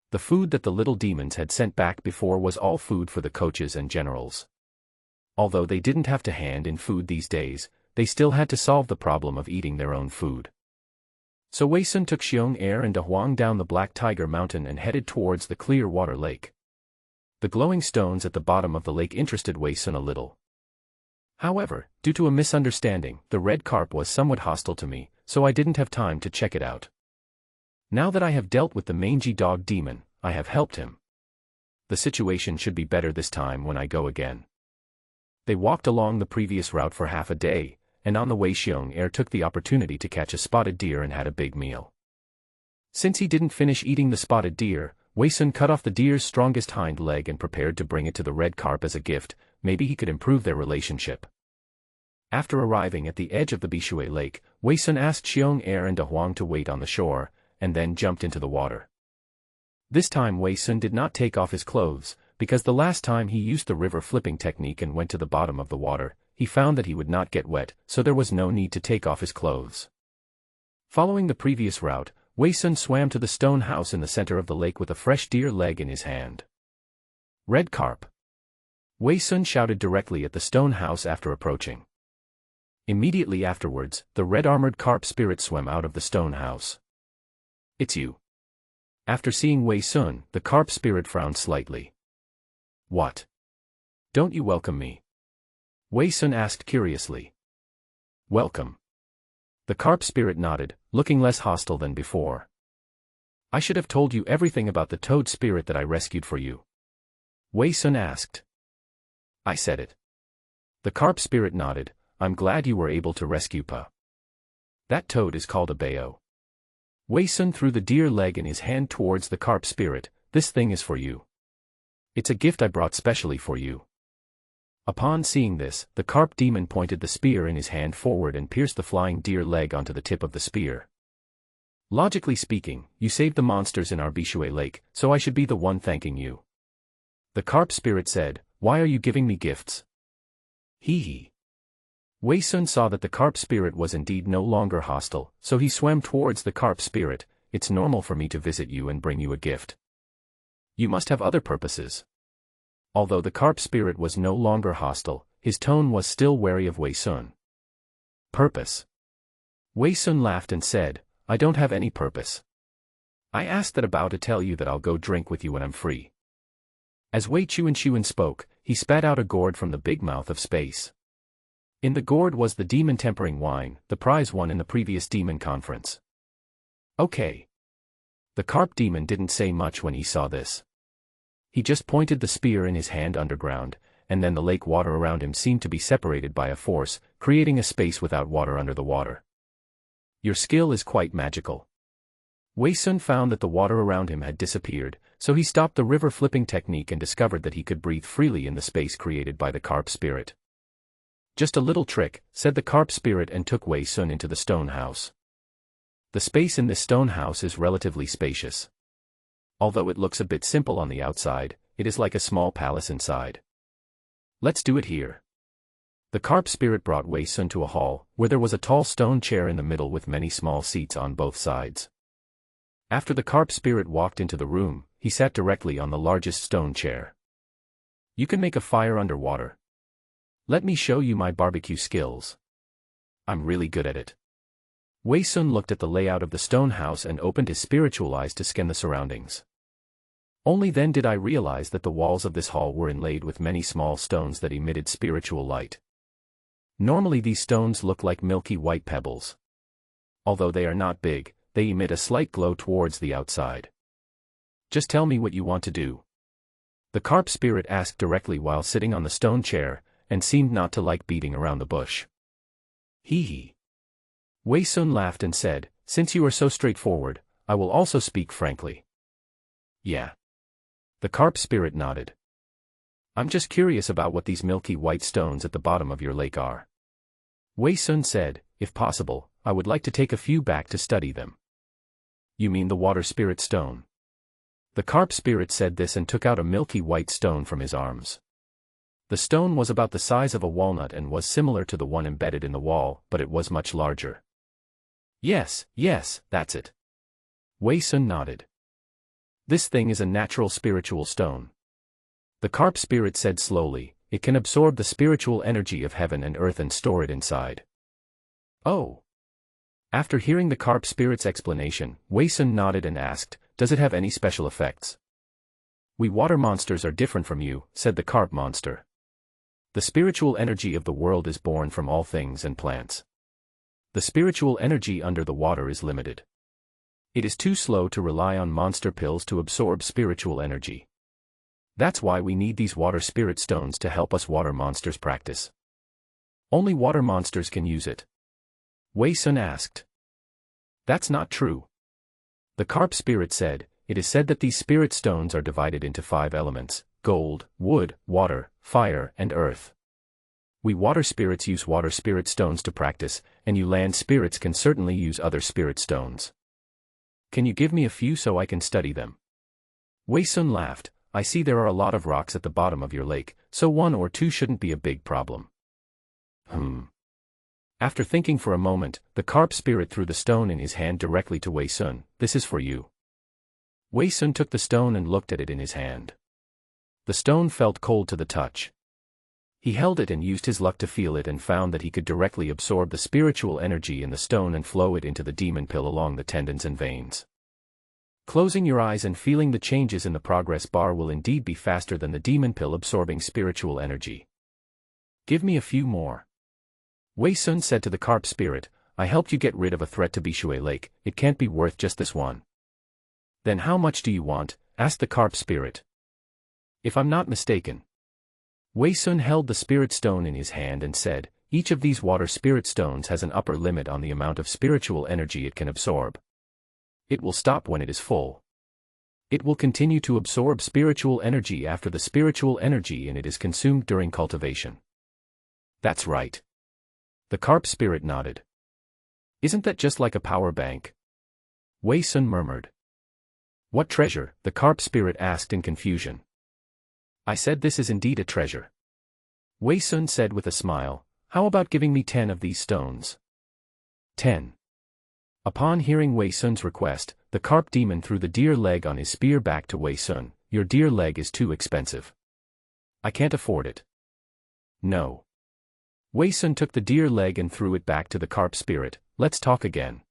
The food that the little demons had sent back before was all food for the coaches and generals. Although they didn't have to hand in food these days, they still had to solve the problem of eating their own food. So Wei Sun took Xiong Air and De Huang down the Black Tiger Mountain and headed towards the clear water lake. The glowing stones at the bottom of the lake interested Wei Sun a little. However, due to a misunderstanding, the red carp was somewhat hostile to me, so I didn't have time to check it out. Now that I have dealt with the mangy dog demon, I have helped him. The situation should be better this time when I go again. They walked along the previous route for half a day, and on the way Xiong Air took the opportunity to catch a spotted deer and had a big meal. Since he didn't finish eating the spotted deer, Wei Sun cut off the deer's strongest hind leg and prepared to bring it to the red carp as a gift. Maybe he could improve their relationship. After arriving at the edge of the Bishui Lake, Wei Sun asked Xiong Air and De Huang to wait on the shore, and then jumped into the water. This time Wei Sun did not take off his clothes, because the last time he used the river flipping technique and went to the bottom of the water, he found that he would not get wet, so there was no need to take off his clothes. Following the previous route, Wei Sun swam to the stone house in the center of the lake with a fresh deer leg in his hand. Red carp. Wei Sun shouted directly at the stone house after approaching. Immediately afterwards, the red-armored carp spirit swam out of the stone house. It's you. After seeing Wei Sun, the carp spirit frowned slightly. What? Don't you welcome me? Wei Sun asked curiously. Welcome. The carp spirit nodded, looking less hostile than before. I should have told you everything about the toad spirit that I rescued for you. Wei Sun asked. I said it. The carp spirit nodded, I'm glad you were able to rescue Pa. That toad is called a bao. Wei Sun threw the deer leg in his hand towards the carp spirit, this thing is for you. It's a gift I brought specially for you. Upon seeing this, the carp demon pointed the spear in his hand forward and pierced the flying deer leg onto the tip of the spear. Logically speaking, you saved the monsters in our Bishue Lake, so I should be the one thanking you. The carp spirit said, "Why are you giving me gifts?" Hee hee. Wei Sun saw that the carp spirit was indeed no longer hostile, so he swam towards the carp spirit. "It's normal for me to visit you and bring you a gift. You must have other purposes." Although the carp spirit was no longer hostile, his tone was still wary of Wei Sun. "Purpose?" Wei Sun laughed and said, "I don't have any purpose. I asked that about to tell you that I'll go drink with you when I'm free." As Wei Chuan spoke, he spat out a gourd from the big mouth of space. In the gourd was the demon tempering wine, the prize won in the previous demon conference. Okay. The carp demon didn't say much when he saw this. He just pointed the spear in his hand underground, and then the lake water around him seemed to be separated by a force, creating a space without water under the water. Your skill is quite magical. Wei Sun found that the water around him had disappeared, so he stopped the river flipping technique and discovered that he could breathe freely in the space created by the carp spirit. Just a little trick, said the carp spirit, and took Wei Sun into the stone house. The space in this stone house is relatively spacious. Although it looks a bit simple on the outside, it is like a small palace inside. Let's do it here. The carp spirit brought Wei Sun to a hall, where there was a tall stone chair in the middle with many small seats on both sides. After the carp spirit walked into the room, he sat directly on the largest stone chair. You can make a fire underwater. Let me show you my barbecue skills. I'm really good at it. Wei Sun looked at the layout of the stone house and opened his spiritual eyes to scan the surroundings. Only then did I realize that the walls of this hall were inlaid with many small stones that emitted spiritual light. Normally these stones look like milky white pebbles. Although they are not big, they emit a slight glow towards the outside. Just tell me what you want to do. The carp spirit asked directly while sitting on the stone chair, and seemed not to like beating around the bush. Hee hee. Wei Sun laughed and said, "Since you are so straightforward, I will also speak frankly." Yeah. The carp spirit nodded. I'm just curious about what these milky white stones at the bottom of your lake are. Wei Sun said, if possible, I would like to take a few back to study them. You mean the water spirit stone? The carp spirit said this and took out a milky white stone from his arms. The stone was about the size of a walnut and was similar to the one embedded in the wall, but it was much larger. Yes, that's it. Wei Sun nodded. This thing is a natural spiritual stone. The carp spirit said slowly, it can absorb the spiritual energy of heaven and earth and store it inside. Oh. After hearing the carp spirit's explanation, Wei Sun nodded and asked, does it have any special effects? We water monsters are different from you, said the carp monster. The spiritual energy of the world is born from all things and plants. The spiritual energy under the water is limited. It is too slow to rely on monster pills to absorb spiritual energy. That's why we need these water spirit stones to help us water monsters practice. Only water monsters can use it. Wei Sun asked. That's not true. The carp spirit said, it is said that these spirit stones are divided into 5 elements, gold, wood, water, fire, and earth. We water spirits use water spirit stones to practice, and you land spirits can certainly use other spirit stones. Can you give me a few so I can study them? Wei Sun laughed. I see there are a lot of rocks at the bottom of your lake, so 1 or 2 shouldn't be a big problem. After thinking for a moment, the carp spirit threw the stone in his hand directly to Wei Sun. This is for you. Wei Sun took the stone and looked at it in his hand. The stone felt cold to the touch. He held it and used his luck to feel it and found that he could directly absorb the spiritual energy in the stone and flow it into the demon pill along the tendons and veins. Closing your eyes and feeling the changes in the progress bar will indeed be faster than the demon pill absorbing spiritual energy. Give me a few more. Wei Sun said to the carp spirit, I helped you get rid of a threat to Bishue Lake, it can't be worth just this one. Then how much do you want? Asked the carp spirit. If I'm not mistaken. Wei Sun held the spirit stone in his hand and said, each of these water spirit stones has an upper limit on the amount of spiritual energy it can absorb. It will stop when it is full. It will continue to absorb spiritual energy after the spiritual energy in it is consumed during cultivation. That's right. The carp spirit nodded. Isn't that just like a power bank? Wei Sun murmured. What treasure? The carp spirit asked in confusion. I said this is indeed a treasure. Wei Sun said with a smile, how about giving me 10 of these stones? 10. Upon hearing Wei Sun's request, the carp demon threw the deer leg on his spear back to Wei Sun. Your deer leg is too expensive. I can't afford it. No. Wei Sun took the deer leg and threw it back to the carp spirit. Let's talk again.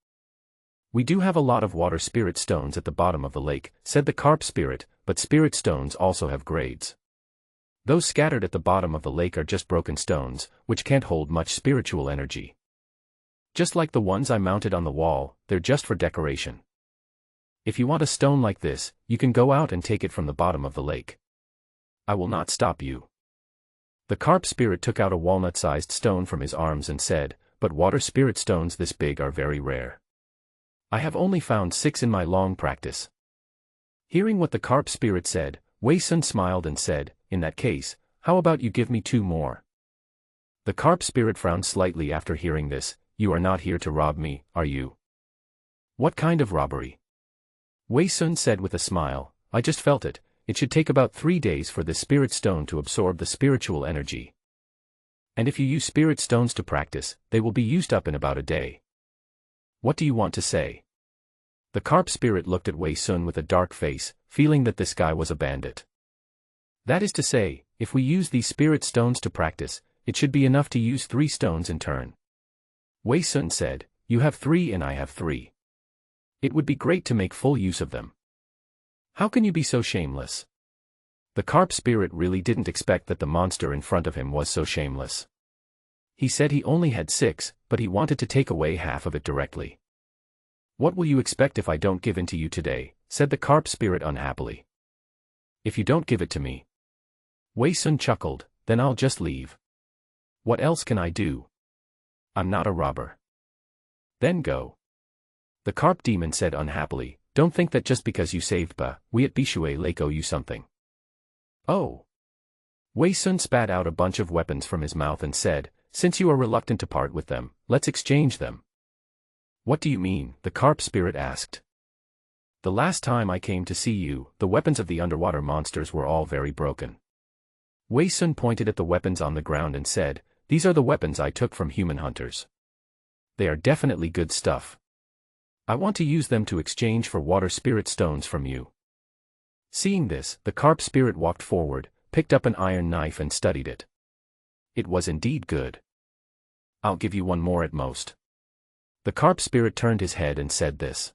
We do have a lot of water spirit stones at the bottom of the lake, said the carp spirit, but spirit stones also have grades. Those scattered at the bottom of the lake are just broken stones, which can't hold much spiritual energy. Just like the ones I mounted on the wall, they're just for decoration. If you want a stone like this, you can go out and take it from the bottom of the lake. I will not stop you. The carp spirit took out a walnut-sized stone from his arms and said, but water spirit stones this big are very rare. I have only found 6 in my long practice. Hearing what the carp spirit said, Wei Sun smiled and said, in that case, how about you give me 2 more? The carp spirit frowned slightly after hearing this. You are not here to rob me, are you? What kind of robbery? Wei Sun said with a smile, I just felt it. It should take about 3 days for this spirit stone to absorb the spiritual energy. And if you use spirit stones to practice, they will be used up in about a day. What do you want to say? The carp spirit looked at Wei Sun with a dark face, feeling that this guy was a bandit. That is to say, if we use these spirit stones to practice, it should be enough to use 3 stones in turn. Wei Sun said, you have 3 and I have 3. It would be great to make full use of them. How can you be so shameless? The carp spirit really didn't expect that the monster in front of him was so shameless. He said he only had 6, but he wanted to take away half of it directly. What will you expect if I don't give in to you today? Said the carp spirit unhappily. If you don't give it to me. Wei Sun chuckled, then I'll just leave. What else can I do? I'm not a robber. Then go. The carp demon said unhappily, don't think that just because you saved we at Bishui Lake owe you something. Oh. Wei Sun spat out a bunch of weapons from his mouth and said, since you are reluctant to part with them, let's exchange them. What do you mean? The carp spirit asked. The last time I came to see you, the weapons of the underwater monsters were all very broken. Wei Sun pointed at the weapons on the ground and said, these are the weapons I took from human hunters. They are definitely good stuff. I want to use them to exchange for water spirit stones from you. Seeing this, the carp spirit walked forward, picked up an iron knife and studied it. It was indeed good. I'll give you 1 more at most. The carp spirit turned his head and said this.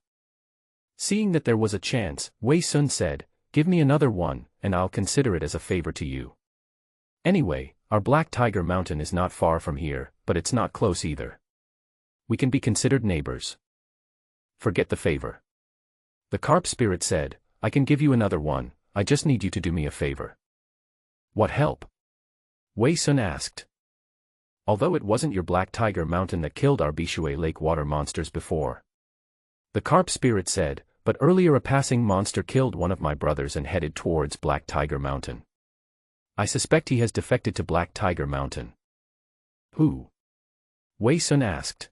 Seeing that there was a chance, Wei Sun said, give me another 1, and I'll consider it as a favor to you. Anyway, our Black Tiger Mountain is not far from here, but it's not close either. We can be considered neighbors. Forget the favor. The carp spirit said, I can give you another 1, I just need you to do me a favor. What help? Wei Sun asked. Although it wasn't your Black Tiger Mountain that killed our Bishui Lake water monsters before. The carp spirit said, but earlier a passing monster killed one of my brothers and headed towards Black Tiger Mountain. I suspect he has defected to Black Tiger Mountain. Who? Wei Sun asked.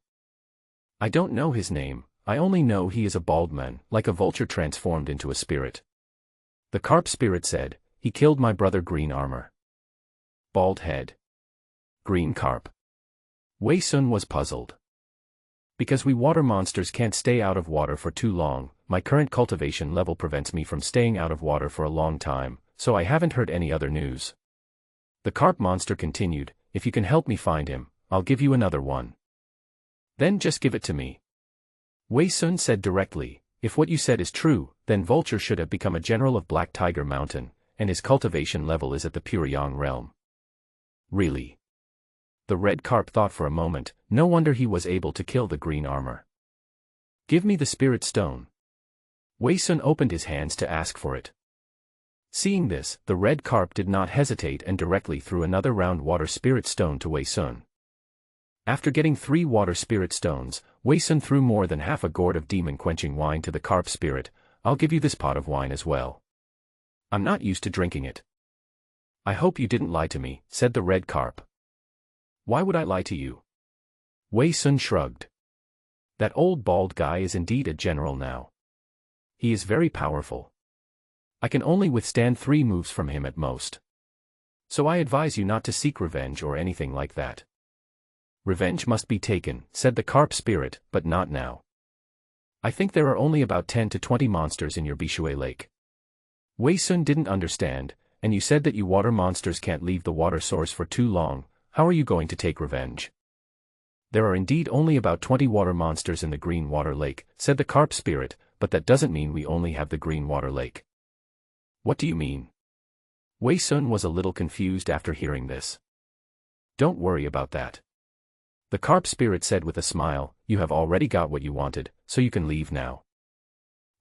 I don't know his name, I only know he is a bald man, like a vulture transformed into a spirit. The carp spirit said, he killed my brother Green Armor. Bald head. Green carp. Wei Sun was puzzled. Because we water monsters can't stay out of water for too long, my current cultivation level prevents me from staying out of water for a long time, so I haven't heard any other news. The carp monster continued, if you can help me find him, I'll give you another 1. Then just give it to me. Wei Sun said directly, if what you said is true, then Vulture should have become a general of Black Tiger Mountain, and his cultivation level is at the Pure Yang realm. Really? The red carp thought for a moment, no wonder he was able to kill the green armor. Give me the spirit stone. Wei Sun opened his hands to ask for it. Seeing this, the red carp did not hesitate and directly threw another round water spirit stone to Wei Sun. After getting 3 water spirit stones, Wei Sun threw more than half a gourd of demon-quenching wine to the carp spirit, I'll give you this pot of wine as well. I'm not used to drinking it. I hope you didn't lie to me, said the red carp. Why would I lie to you? Wei Sun shrugged. That old bald guy is indeed a general now. He is very powerful. I can only withstand 3 moves from him at most. So I advise you not to seek revenge or anything like that. Revenge must be taken, said the carp spirit, but not now. I think there are only about 10 to 20 monsters in your Bishui lake. Wei Sun didn't understand, and you said that you water monsters can't leave the water source for too long. How are you going to take revenge? There are indeed only about 20 water monsters in the green water lake, said the carp spirit, but that doesn't mean we only have the green water lake. What do you mean? Wei Sun was a little confused after hearing this. Don't worry about that. The carp spirit said with a smile, you have already got what you wanted, so you can leave now.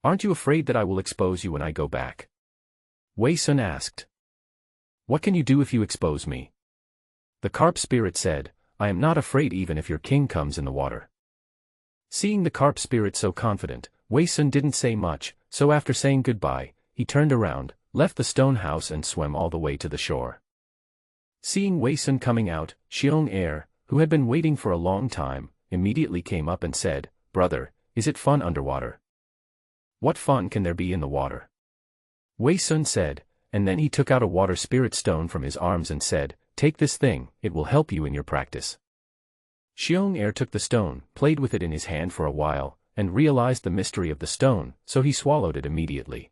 Aren't you afraid that I will expose you when I go back? Wei Sun asked. What can you do if you expose me? The carp spirit said, I am not afraid even if your king comes in the water. Seeing the carp spirit so confident, Wei Sun didn't say much, so after saying goodbye, he turned around, left the stone house and swam all the way to the shore. Seeing Wei Sun coming out, Xiong Er, who had been waiting for a long time, immediately came up and said, Brother, is it fun underwater? What fun can there be in the water? Wei Sun said, and then he took out a water spirit stone from his arms and said, Take this thing, it will help you in your practice. Xiong Er took the stone, played with it in his hand for a while, and realized the mystery of the stone, so he swallowed it immediately.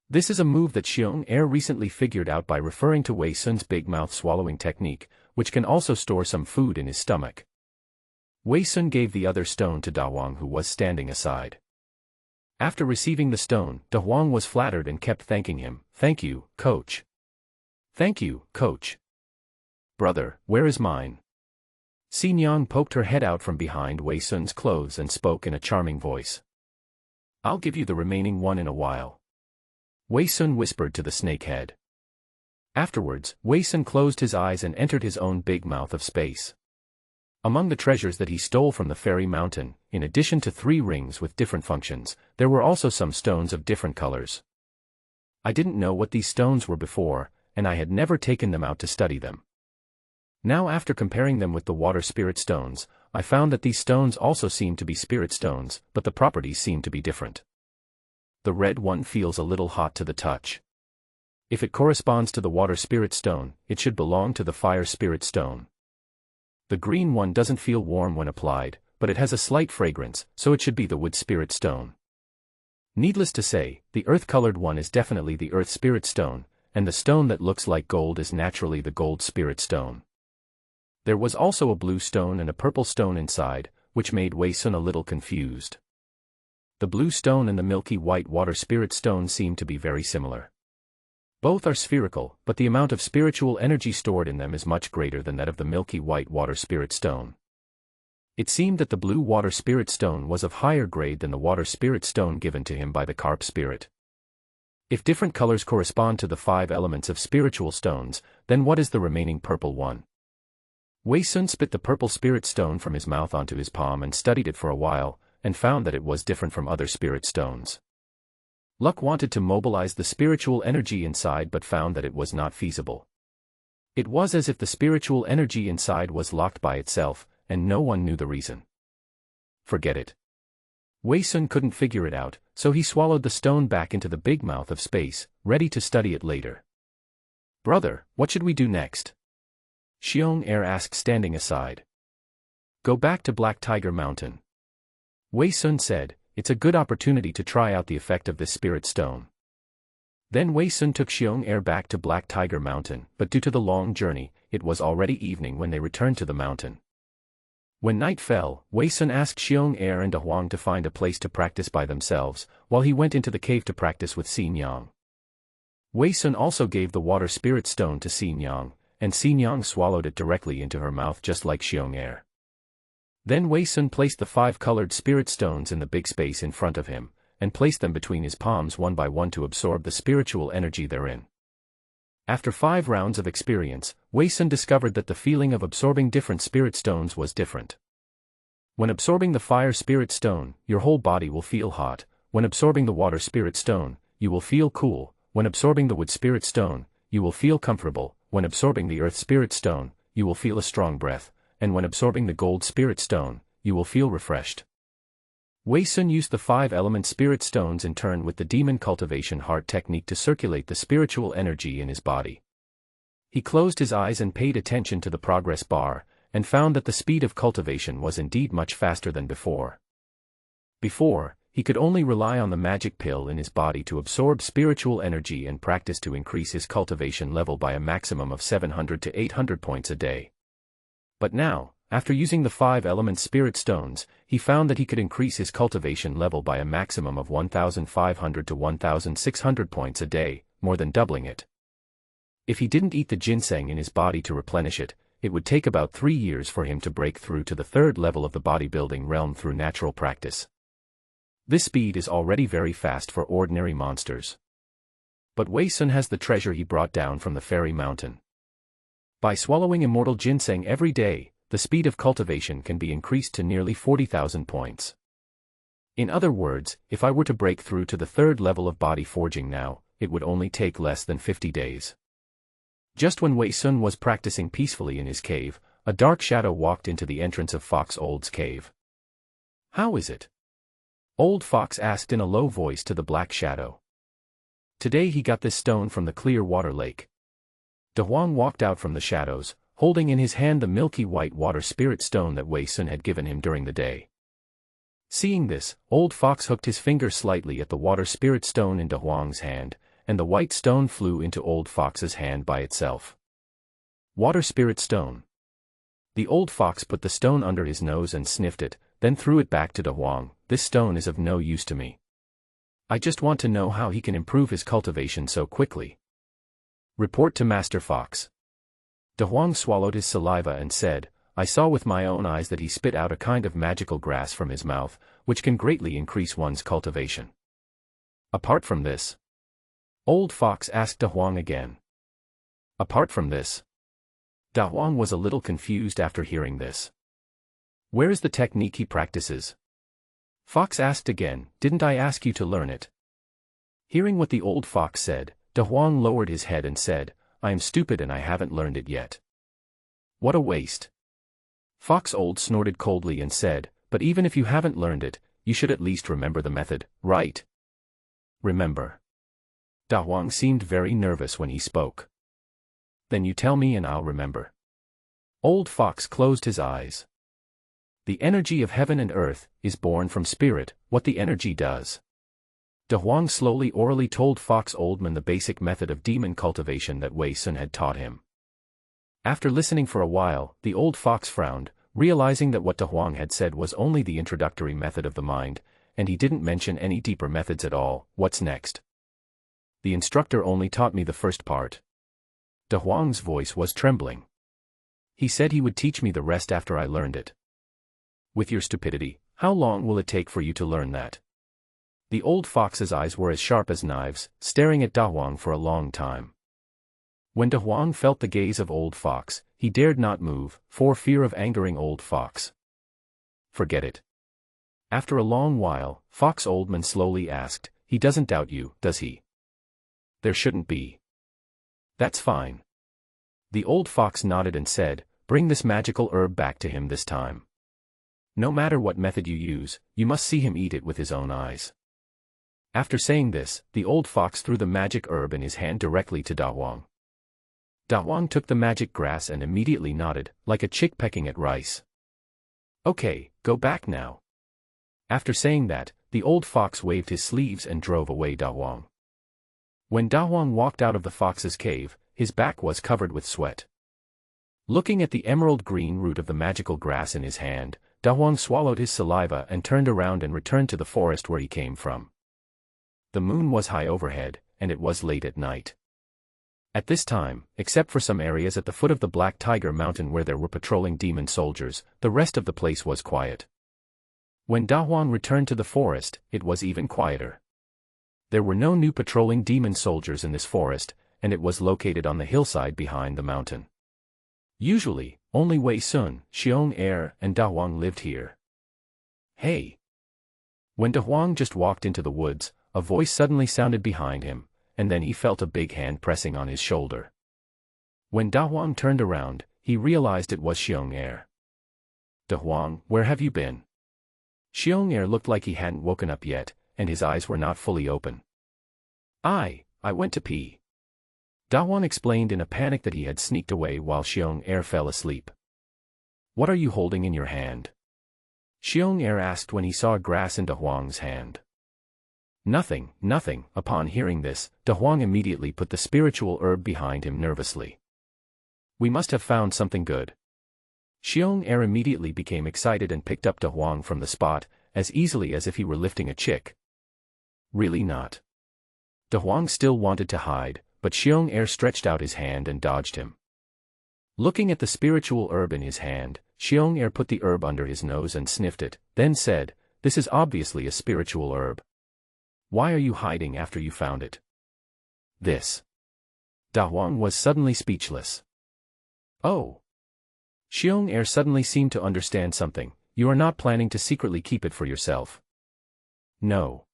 This is a move that Xiong Er recently figured out by referring to Wei Sun's big mouth swallowing technique, which can also store some food in his stomach. Wei Sun gave the other stone to Da Huang, who was standing aside. After receiving the stone, Da Huang was flattered and kept thanking him. Thank you, coach. Thank you, coach. Brother, where is mine? Xin Yang poked her head out from behind Wei Sun's clothes and spoke in a charming voice. I'll give you the remaining one in a while. Wei Sun whispered to the snakehead. Afterwards, Wei Sun closed his eyes and entered his own big mouth of space. Among the treasures that he stole from the fairy mountain, in addition to 3 rings with different functions, there were also some stones of different colors. I didn't know what these stones were before, and I had never taken them out to study them. Now after comparing them with the water spirit stones, I found that these stones also seem to be spirit stones, but the properties seem to be different. The red one feels a little hot to the touch. If it corresponds to the water spirit stone, it should belong to the fire spirit stone. The green one doesn't feel warm when applied, but it has a slight fragrance, so it should be the wood spirit stone. Needless to say, the earth-colored one is definitely the earth spirit stone, and the stone that looks like gold is naturally the gold spirit stone. There was also a blue stone and a purple stone inside, which made Wei Sun a little confused. The blue stone and the milky white water spirit stone seem to be very similar. Both are spherical, but the amount of spiritual energy stored in them is much greater than that of the milky white water spirit stone. It seemed that the blue water spirit stone was of higher grade than the water spirit stone given to him by the carp spirit. If different colors correspond to the 5 elements of spiritual stones, then what is the remaining purple one? Wei Sun spit the purple spirit stone from his mouth onto his palm and studied it for a while, and found that it was different from other spirit stones. Luck wanted to mobilize the spiritual energy inside but found that it was not feasible. It was as if the spiritual energy inside was locked by itself, and no one knew the reason. Forget it. Wei Sun couldn't figure it out, so he swallowed the stone back into the big mouth of space, ready to study it later. Brother, what should we do next? Xiong Er asked standing aside. Go back to Black Tiger Mountain. Wei Sun said, it's a good opportunity to try out the effect of this spirit stone. Then Wei Sun took Xiong Er back to Black Tiger Mountain, but due to the long journey, it was already evening when they returned to the mountain. When night fell, Wei Sun asked Xiong Er and Da Huang to find a place to practice by themselves, while he went into the cave to practice with Xin Yang. Wei Sun also gave the water spirit stone to Xin Yang, and Xin Yang swallowed it directly into her mouth just like Xiong Er. Then Wei Sun placed the 5 colored spirit stones in the big space in front of him, and placed them between his palms one by one to absorb the spiritual energy therein. After 5 rounds of experience, Wei Sun discovered that the feeling of absorbing different spirit stones was different. When absorbing the fire spirit stone, your whole body will feel hot, when absorbing the water spirit stone, you will feel cool, when absorbing the wood spirit stone, you will feel comfortable, when absorbing the earth spirit stone, you will feel a strong breath, and when absorbing the gold spirit stone, you will feel refreshed. Wei Sun used the 5-element spirit stones in turn with the demon cultivation heart technique to circulate the spiritual energy in his body. He closed his eyes and paid attention to the progress bar, and found that the speed of cultivation was indeed much faster than before. Before, he could only rely on the magic pill in his body to absorb spiritual energy and practice to increase his cultivation level by a maximum of 700 to 800 points a day. But now, after using the 5-element spirit stones, he found that he could increase his cultivation level by a maximum of 1,500 to 1,600 points a day, more than doubling it. If he didn't eat the ginseng in his body to replenish it, it would take about 3 years for him to break through to the 3rd level of the bodybuilding realm through natural practice. This speed is already very fast for ordinary monsters. But Wei Sun has the treasure he brought down from the fairy mountain. By swallowing immortal ginseng every day, the speed of cultivation can be increased to nearly 40,000 points. In other words, if I were to break through to the 3rd level of body forging now, it would only take less than 50 days. Just when Wei Sun was practicing peacefully in his cave, a dark shadow walked into the entrance of Fox Old's cave. "How is it?" Old Fox asked in a low voice to the black shadow. "Today he got this stone from the clear water lake." De Huang walked out from the shadows, holding in his hand the milky white water spirit stone that Wei Sun had given him during the day. Seeing this, Old Fox hooked his finger slightly at the water spirit stone in De Huang's hand, and the white stone flew into Old Fox's hand by itself. Water spirit stone. The Old Fox put the stone under his nose and sniffed it, then threw it back to De Huang. "This stone is of no use to me. I just want to know how he can improve his cultivation so quickly. Report to Master Fox." De Huang swallowed his saliva and said, "I saw with my own eyes that he spit out a kind of magical grass from his mouth, which can greatly increase one's cultivation. Apart from this?" Old Fox asked De Huang again. "Apart from this?" De Huang was a little confused after hearing this. "Where is the technique he practices?" Fox asked again, "Didn't I ask you to learn it?" Hearing what the Old Fox said, De Huang lowered his head and said, "I am stupid and I haven't learned it yet." "What a waste." Fox Old snorted coldly and said, "But even if you haven't learned it, you should at least remember the method, right?" "Remember?" De Huang seemed very nervous when he spoke. "Then you tell me and I'll remember." Old Fox closed his eyes. "The energy of heaven and earth is born from spirit, what the energy does." De Huang slowly orally told Fox Oldman the basic method of demon cultivation that Wei Sun had taught him. After listening for a while, the Old Fox frowned, realizing that what De Huang had said was only the introductory method of the mind, and he didn't mention any deeper methods at all. "What's next?" "The instructor only taught me the first part." De Huang's voice was trembling. "He said he would teach me the rest after I learned it." "With your stupidity, how long will it take for you to learn that?" The Old Fox's eyes were as sharp as knives, staring at De Huang for a long time. When De Huang felt the gaze of Old Fox, he dared not move, for fear of angering Old Fox. "Forget it." After a long while, Fox Oldman slowly asked, "He doesn't doubt you, does he?" "There shouldn't be." "That's fine." The Old Fox nodded and said, "Bring this magical herb back to him this time. No matter what method you use, you must see him eat it with his own eyes." After saying this, the Old Fox threw the magic herb in his hand directly to De Huang. De Huang took the magic grass and immediately nodded, like a chick pecking at rice. "Okay, go back now." After saying that, the Old Fox waved his sleeves and drove away De Huang. When De Huang walked out of the fox's cave, his back was covered with sweat. Looking at the emerald green root of the magical grass in his hand, De Huang swallowed his saliva and turned around and returned to the forest where he came from. The moon was high overhead, and it was late at night. At this time, except for some areas at the foot of the Black Tiger Mountain where there were patrolling demon soldiers, the rest of the place was quiet. When De Huang returned to the forest, it was even quieter. There were no new patrolling demon soldiers in this forest, and it was located on the hillside behind the mountain. Usually, only Wei Sun, Xiong Er, and De Huang lived here. "Hey! When De Huang just walked into the woods, a voice suddenly sounded behind him, and then he felt a big hand pressing on his shoulder. When Da Huang turned around, he realized it was Xiong Er. "De Huang, where have you been?" Xiong Er looked like he hadn't woken up yet, and his eyes were not fully open. I went to pee." Da Huang explained in a panic that he had sneaked away while Xiong Er fell asleep. "What are you holding in your hand?" Xiong Er asked when he saw grass in De Huang's hand. "Nothing, nothing." Upon hearing this, De Huang immediately put the spiritual herb behind him nervously. "We must have found something good." Xiong Er immediately became excited and picked up De Huang from the spot, as easily as if he were lifting a chick. "Really not." De Huang still wanted to hide, but Xiong Er stretched out his hand and dodged him. Looking at the spiritual herb in his hand, Xiong Er put the herb under his nose and sniffed it, then said, "This is obviously a spiritual herb. Why are you hiding after you found it?" "This." Da Huang was suddenly speechless. "Oh." Xiong Er suddenly seemed to understand something. "You are not planning to secretly keep it for yourself?" "No."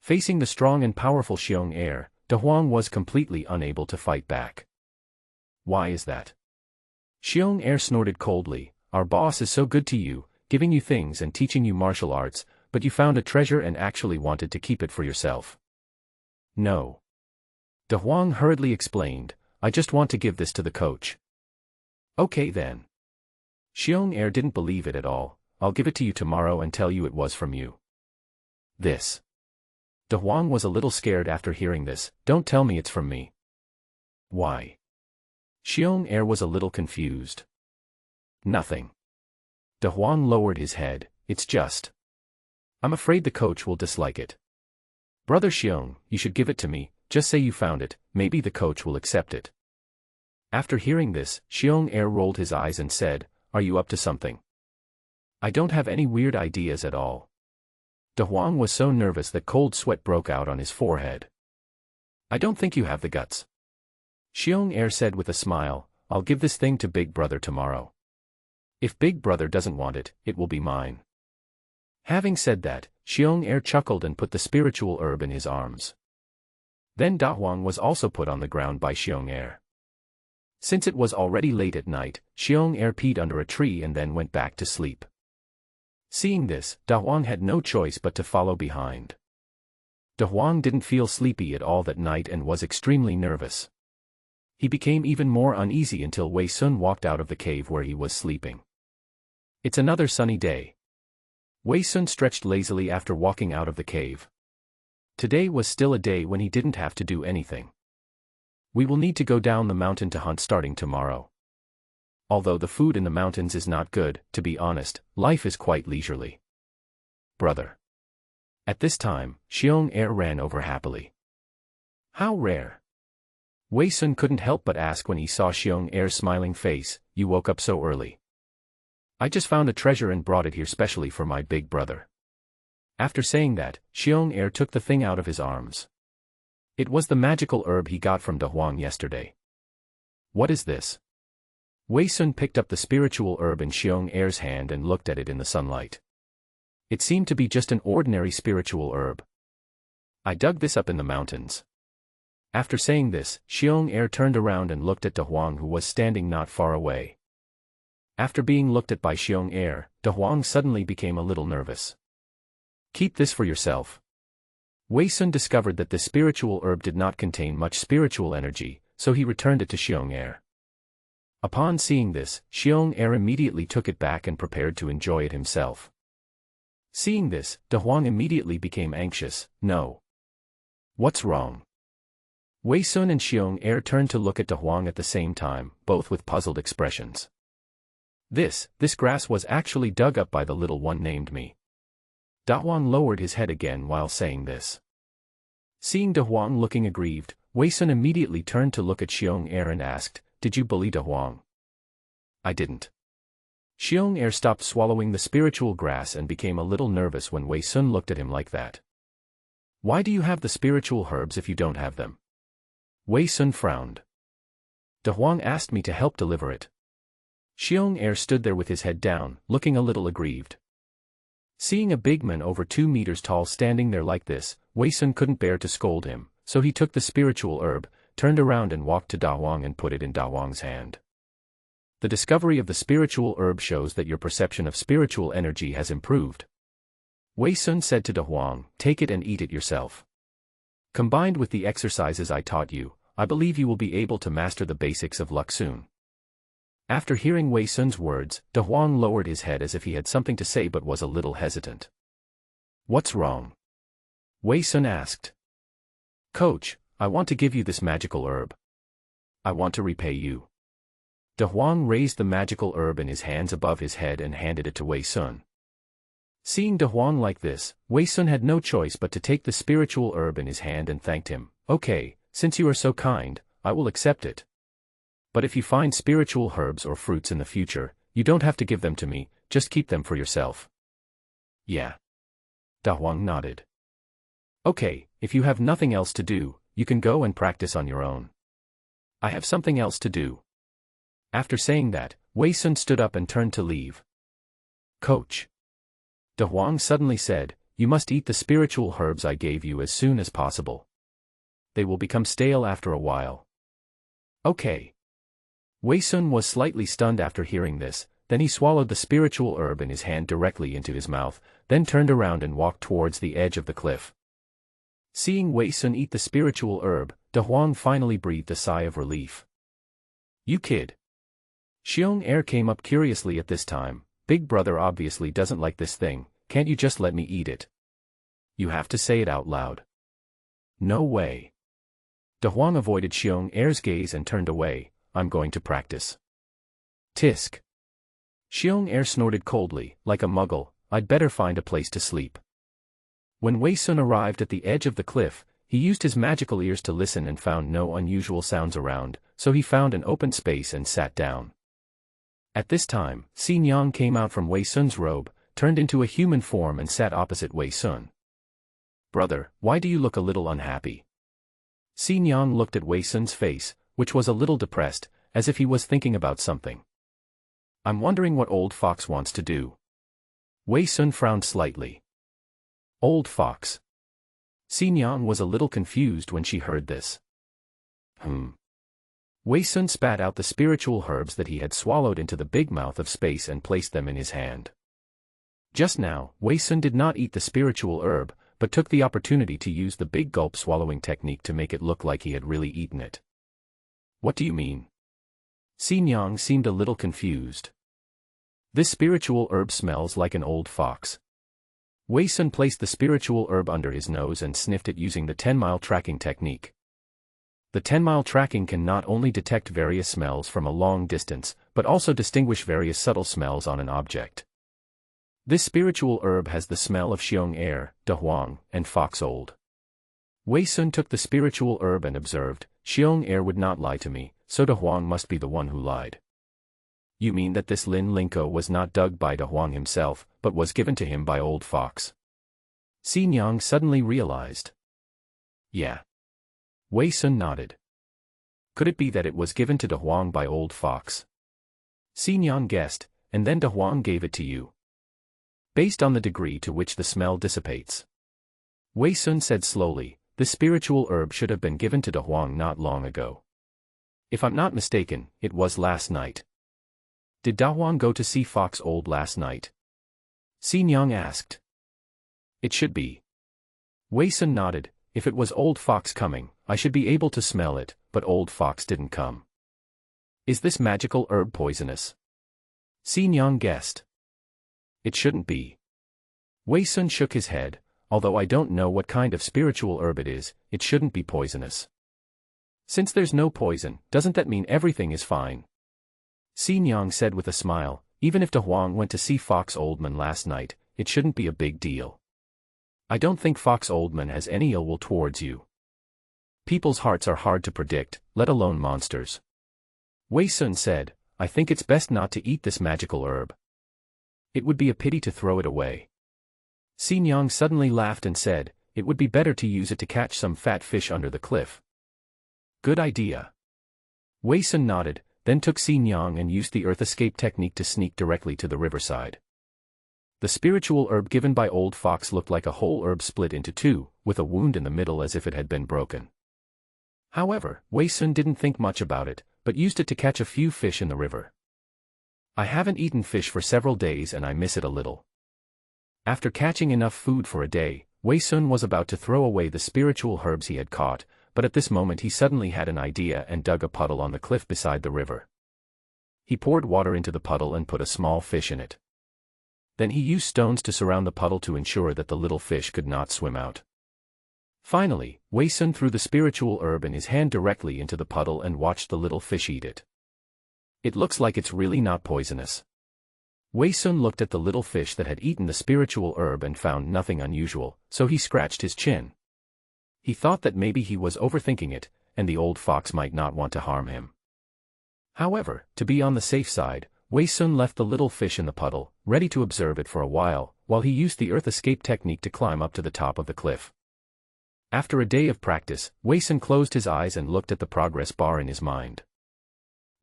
Facing the strong and powerful Xiong Er, De Huang was completely unable to fight back. "Why is that?" Xiong Er snorted coldly. "Our boss is so good to you, giving you things and teaching you martial arts, but you found a treasure and actually wanted to keep it for yourself." "No." De Huang hurriedly explained, "I just want to give this to the coach." "Okay then." Xiong Er didn't believe it at all. "I'll give it to you tomorrow and tell you it was from you." "This." De Huang was a little scared after hearing this. "Don't tell me it's from me." "Why?" Xiong Er was a little confused. "Nothing." De Huang lowered his head. "It's just. I'm afraid the coach will dislike it." "Brother Xiong, you should give it to me, just say you found it, maybe the coach will accept it." After hearing this, Xiong Er rolled his eyes and said, "Are you up to something?" "I don't have any weird ideas at all." De Huang was so nervous that cold sweat broke out on his forehead. "I don't think you have the guts." Xiong Er said with a smile, "I'll give this thing to Big Brother tomorrow. If Big Brother doesn't want it, it will be mine." Having said that, Xiong Er chuckled and put the spiritual herb in his arms. Then Da Huang was also put on the ground by Xiong Er. Since it was already late at night, Xiong Er peed under a tree and then went back to sleep. Seeing this, Da Huang had no choice but to follow behind. Da Huang didn't feel sleepy at all that night and was extremely nervous. He became even more uneasy until Wei Sun walked out of the cave where he was sleeping. It's another sunny day. Wei Sun stretched lazily after walking out of the cave. Today was still a day when he didn't have to do anything. "We will need to go down the mountain to hunt starting tomorrow. Although the food in the mountains is not good, to be honest, life is quite leisurely. Brother." At this time, Xiong Er ran over happily. "How rare." Wei Sun couldn't help but ask when he saw Xiong Er's smiling face, "You woke up so early." "I just found a treasure and brought it here specially for my big brother." After saying that, Xiong Er took the thing out of his arms. It was the magical herb he got from De Huang yesterday. "What is this?" Wei Sun picked up the spiritual herb in Xiong Er's hand and looked at it in the sunlight. It seemed to be just an ordinary spiritual herb. "I dug this up in the mountains." After saying this, Xiong Er turned around and looked at De Huang, who was standing not far away. After being looked at by Xiong Er, De Huang suddenly became a little nervous. "Keep this for yourself." Wei Sun discovered that the spiritual herb did not contain much spiritual energy, so he returned it to Xiong Er. Upon seeing this, Xiong Er immediately took it back and prepared to enjoy it himself. Seeing this, De Huang immediately became anxious. "No. What's wrong?" Wei Sun and Xiong Er turned to look at De Huang at the same time, both with puzzled expressions. This grass was actually dug up by the little one named me." Da Huang lowered his head again while saying this. Seeing De Huang looking aggrieved, Wei Sun immediately turned to look at Xiong Er and asked, "Did you bully De Huang?" "I didn't." Xiong Er stopped swallowing the spiritual grass and became a little nervous when Wei Sun looked at him like that. "Why do you have the spiritual herbs if you don't have them?" Wei Sun frowned. "De Huang asked me to help deliver it." Xiong Er stood there with his head down, looking a little aggrieved. Seeing a big man over 2 meters tall standing there like this, Wei Sun couldn't bear to scold him, so he took the spiritual herb, turned around and walked to Da Huang and put it in Da Huang's hand. The discovery of the spiritual herb shows that your perception of spiritual energy has improved. Wei Sun said to Da Huang, "Take it and eat it yourself. Combined with the exercises I taught you, I believe you will be able to master the basics of luck soon." After hearing Wei Sun's words, Da Huang lowered his head as if he had something to say but was a little hesitant. "What's wrong?" Wei Sun asked. "Coach, I want to give you this magical herb. I want to repay you." Da Huang raised the magical herb in his hands above his head and handed it to Wei Sun. Seeing Da Huang like this, Wei Sun had no choice but to take the spiritual herb in his hand and thanked him. "Okay, since you are so kind, I will accept it. But if you find spiritual herbs or fruits in the future, you don't have to give them to me, just keep them for yourself." "Yeah." Da Huang nodded. "Okay, if you have nothing else to do, you can go and practice on your own. I have something else to do." After saying that, Wei Sun stood up and turned to leave. "Coach," Da Huang suddenly said, "you must eat the spiritual herbs I gave you as soon as possible. They will become stale after a while." "Okay." Wei Sun was slightly stunned after hearing this, then he swallowed the spiritual herb in his hand directly into his mouth, then turned around and walked towards the edge of the cliff. Seeing Wei Sun eat the spiritual herb, Da Huang finally breathed a sigh of relief. "You kid." Xiong Er came up curiously at this time. "Big brother obviously doesn't like this thing, can't you just let me eat it? You have to say it out loud." "No way." Da Huang avoided Xiong Er's gaze and turned away. "I'm going to practice." "Tisk." Xiong Er snorted coldly, like a muggle, "I'd better find a place to sleep." When Wei Sun arrived at the edge of the cliff, he used his magical ears to listen and found no unusual sounds around, so he found an open space and sat down. At this time, Xin Yang came out from Wei Sun's robe, turned into a human form and sat opposite Wei Sun. "Brother, why do you look a little unhappy?" Xin Yang looked at Wei Sun's face, which was a little depressed, as if he was thinking about something. "I'm wondering what Old Fox wants to do." Wei Sun frowned slightly. "Old Fox?" Xin Yang was a little confused when she heard this. Wei Sun spat out the spiritual herbs that he had swallowed into the big mouth of space and placed them in his hand. Just now, Wei Sun did not eat the spiritual herb, but took the opportunity to use the big gulp swallowing technique to make it look like he had really eaten it. "What do you mean?" Xin Yang seemed a little confused. "This spiritual herb smells like an old fox." Wei Sun placed the spiritual herb under his nose and sniffed it using the 10-mile tracking technique. The 10-mile tracking can not only detect various smells from a long distance, but also distinguish various subtle smells on an object. This spiritual herb has the smell of Xiong Er, Da Huang, and Fox Old. Wei Sun took the spiritual herb and observed, "Xiong Er would not lie to me, so Da Huang must be the one who lied." "You mean that this Lin Linko was not dug by Da Huang himself, but was given to him by Old Fox?" Xin Yang suddenly realized. "Yeah." Wei Sun nodded. "Could it be that it was given to Da Huang by Old Fox?" Xin Yang guessed, "And then Da Huang gave it to you?" "Based on the degree to which the smell dissipates." Wei Sun said slowly, "This spiritual herb should have been given to Da Huang not long ago. If I'm not mistaken, it was last night." "Did Da Huang go to see Fox Old last night?" Xin Yang asked. "It should be." Wei Sun nodded. "If it was Old Fox coming, I should be able to smell it, but Old Fox didn't come." "Is this magical herb poisonous?" Xin Yang guessed. "It shouldn't be." Wei Sun shook his head. "Although I don't know what kind of spiritual herb it is, it shouldn't be poisonous." "Since there's no poison, doesn't that mean everything is fine?" Xin Yang said with a smile, "Even if Da Huang went to see Fox Oldman last night, it shouldn't be a big deal. I don't think Fox Oldman has any ill will towards you. People's hearts are hard to predict, let alone monsters." Wei Sun said, "I think it's best not to eat this magical herb. It would be a pity to throw it away." Xin Yang suddenly laughed and said, "It would be better to use it to catch some fat fish under the cliff." "Good idea." Wei Sun nodded, then took Xin Yang and used the earth escape technique to sneak directly to the riverside. The spiritual herb given by Old Fox looked like a whole herb split into two, with a wound in the middle as if it had been broken. However, Wei Sun didn't think much about it, but used it to catch a few fish in the river. I haven't eaten fish for several days and I miss it a little. After catching enough food for a day, Wei Sun was about to throw away the spiritual herbs he had caught, but at this moment he suddenly had an idea and dug a puddle on the cliff beside the river. He poured water into the puddle and put a small fish in it. Then he used stones to surround the puddle to ensure that the little fish could not swim out. Finally, Wei Sun threw the spiritual herb in his hand directly into the puddle and watched the little fish eat it. It looks like it's really not poisonous. Wei Sun looked at the little fish that had eaten the spiritual herb and found nothing unusual, so he scratched his chin. He thought that maybe he was overthinking it, and the old fox might not want to harm him. However, to be on the safe side, Wei Sun left the little fish in the puddle, ready to observe it for a while he used the earth escape technique to climb up to the top of the cliff. After a day of practice, Wei Sun closed his eyes and looked at the progress bar in his mind.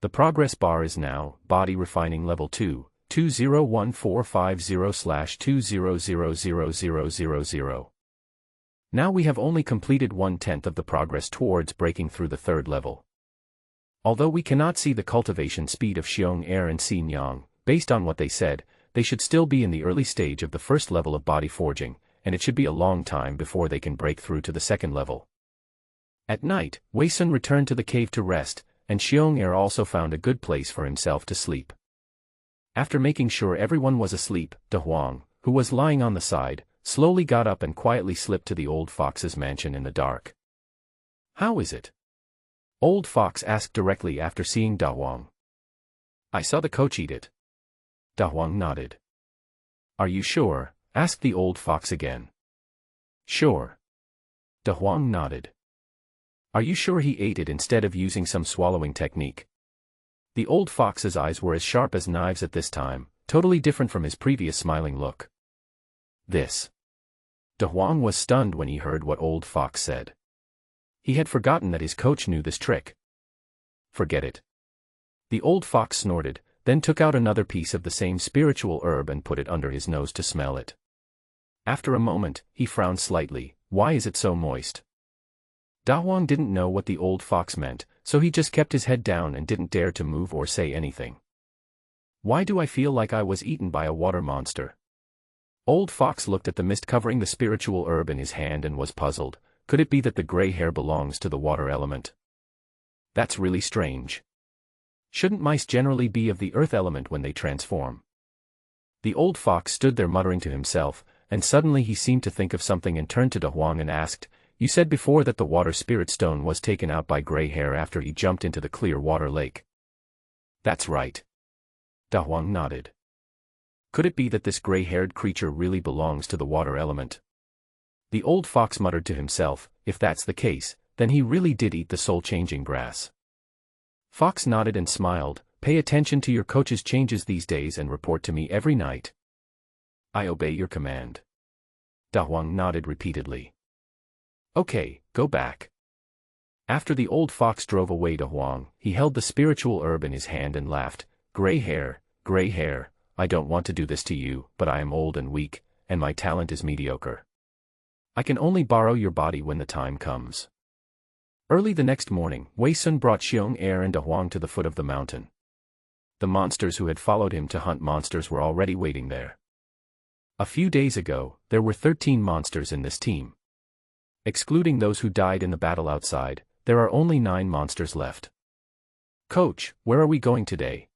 The progress bar is now, Body Refining Level 2, 201450/20000000. Now we have only completed 1/10 of the progress towards breaking through the third level. Although we cannot see the cultivation speed of Xiong Er and Xin Yang, based on what they said, they should still be in the early stage of the first level of body forging, and it should be a long time before they can break through to the second level. At night, Wei Sun returned to the cave to rest, and Xiong Er also found a good place for himself to sleep. After making sure everyone was asleep, De Huang, who was lying on the side, slowly got up and quietly slipped to the old fox's mansion in the dark. "How is it?" Old Fox asked directly after seeing Da Huang. "I saw the coach eat it." Da Huang nodded. "Are you sure?" asked the old fox again. "Sure." Da Huang nodded. "Are you sure he ate it instead of using some swallowing technique?" The old fox's eyes were as sharp as knives at this time, totally different from his previous smiling look. This. Da Huang was stunned when he heard what Old Fox said. He had forgotten that his coach knew this trick. "Forget it." The old fox snorted, then took out another piece of the same spiritual herb and put it under his nose to smell it. After a moment, he frowned slightly. "Why is it so moist?" Da Huang didn't know what the old fox meant, so he just kept his head down and didn't dare to move or say anything. "Why do I feel like I was eaten by a water monster?" Old Fox looked at the mist covering the spiritual herb in his hand and was puzzled. Could it be that the gray hair belongs to the water element? That's really strange. Shouldn't mice generally be of the earth element when they transform? The old fox stood there muttering to himself, and suddenly he seemed to think of something and turned to Da Huang and asked, "You said before that the water spirit stone was taken out by gray hair after he jumped into the clear water lake." "That's right." Da Huang nodded. Could it be that this gray-haired creature really belongs to the water element? The old fox muttered to himself, if that's the case, then he really did eat the soul-changing grass. Fox nodded and smiled. "Pay attention to your coach's changes these days and report to me every night." "I obey your command." Da Huang nodded repeatedly. "Okay, go back." After the old fox drove away Da Huang, he held the spiritual herb in his hand and laughed. Gray hair, I don't want to do this to you, but I am old and weak, and my talent is mediocre. I can only borrow your body when the time comes." Early the next morning, Wei Sun brought Xiong Er and Da Huang to the foot of the mountain. The monsters who had followed him to hunt monsters were already waiting there. A few days ago, there were 13 monsters in this team. Excluding those who died in the battle outside, there are only 9 monsters left. "Coach, where are we going today?"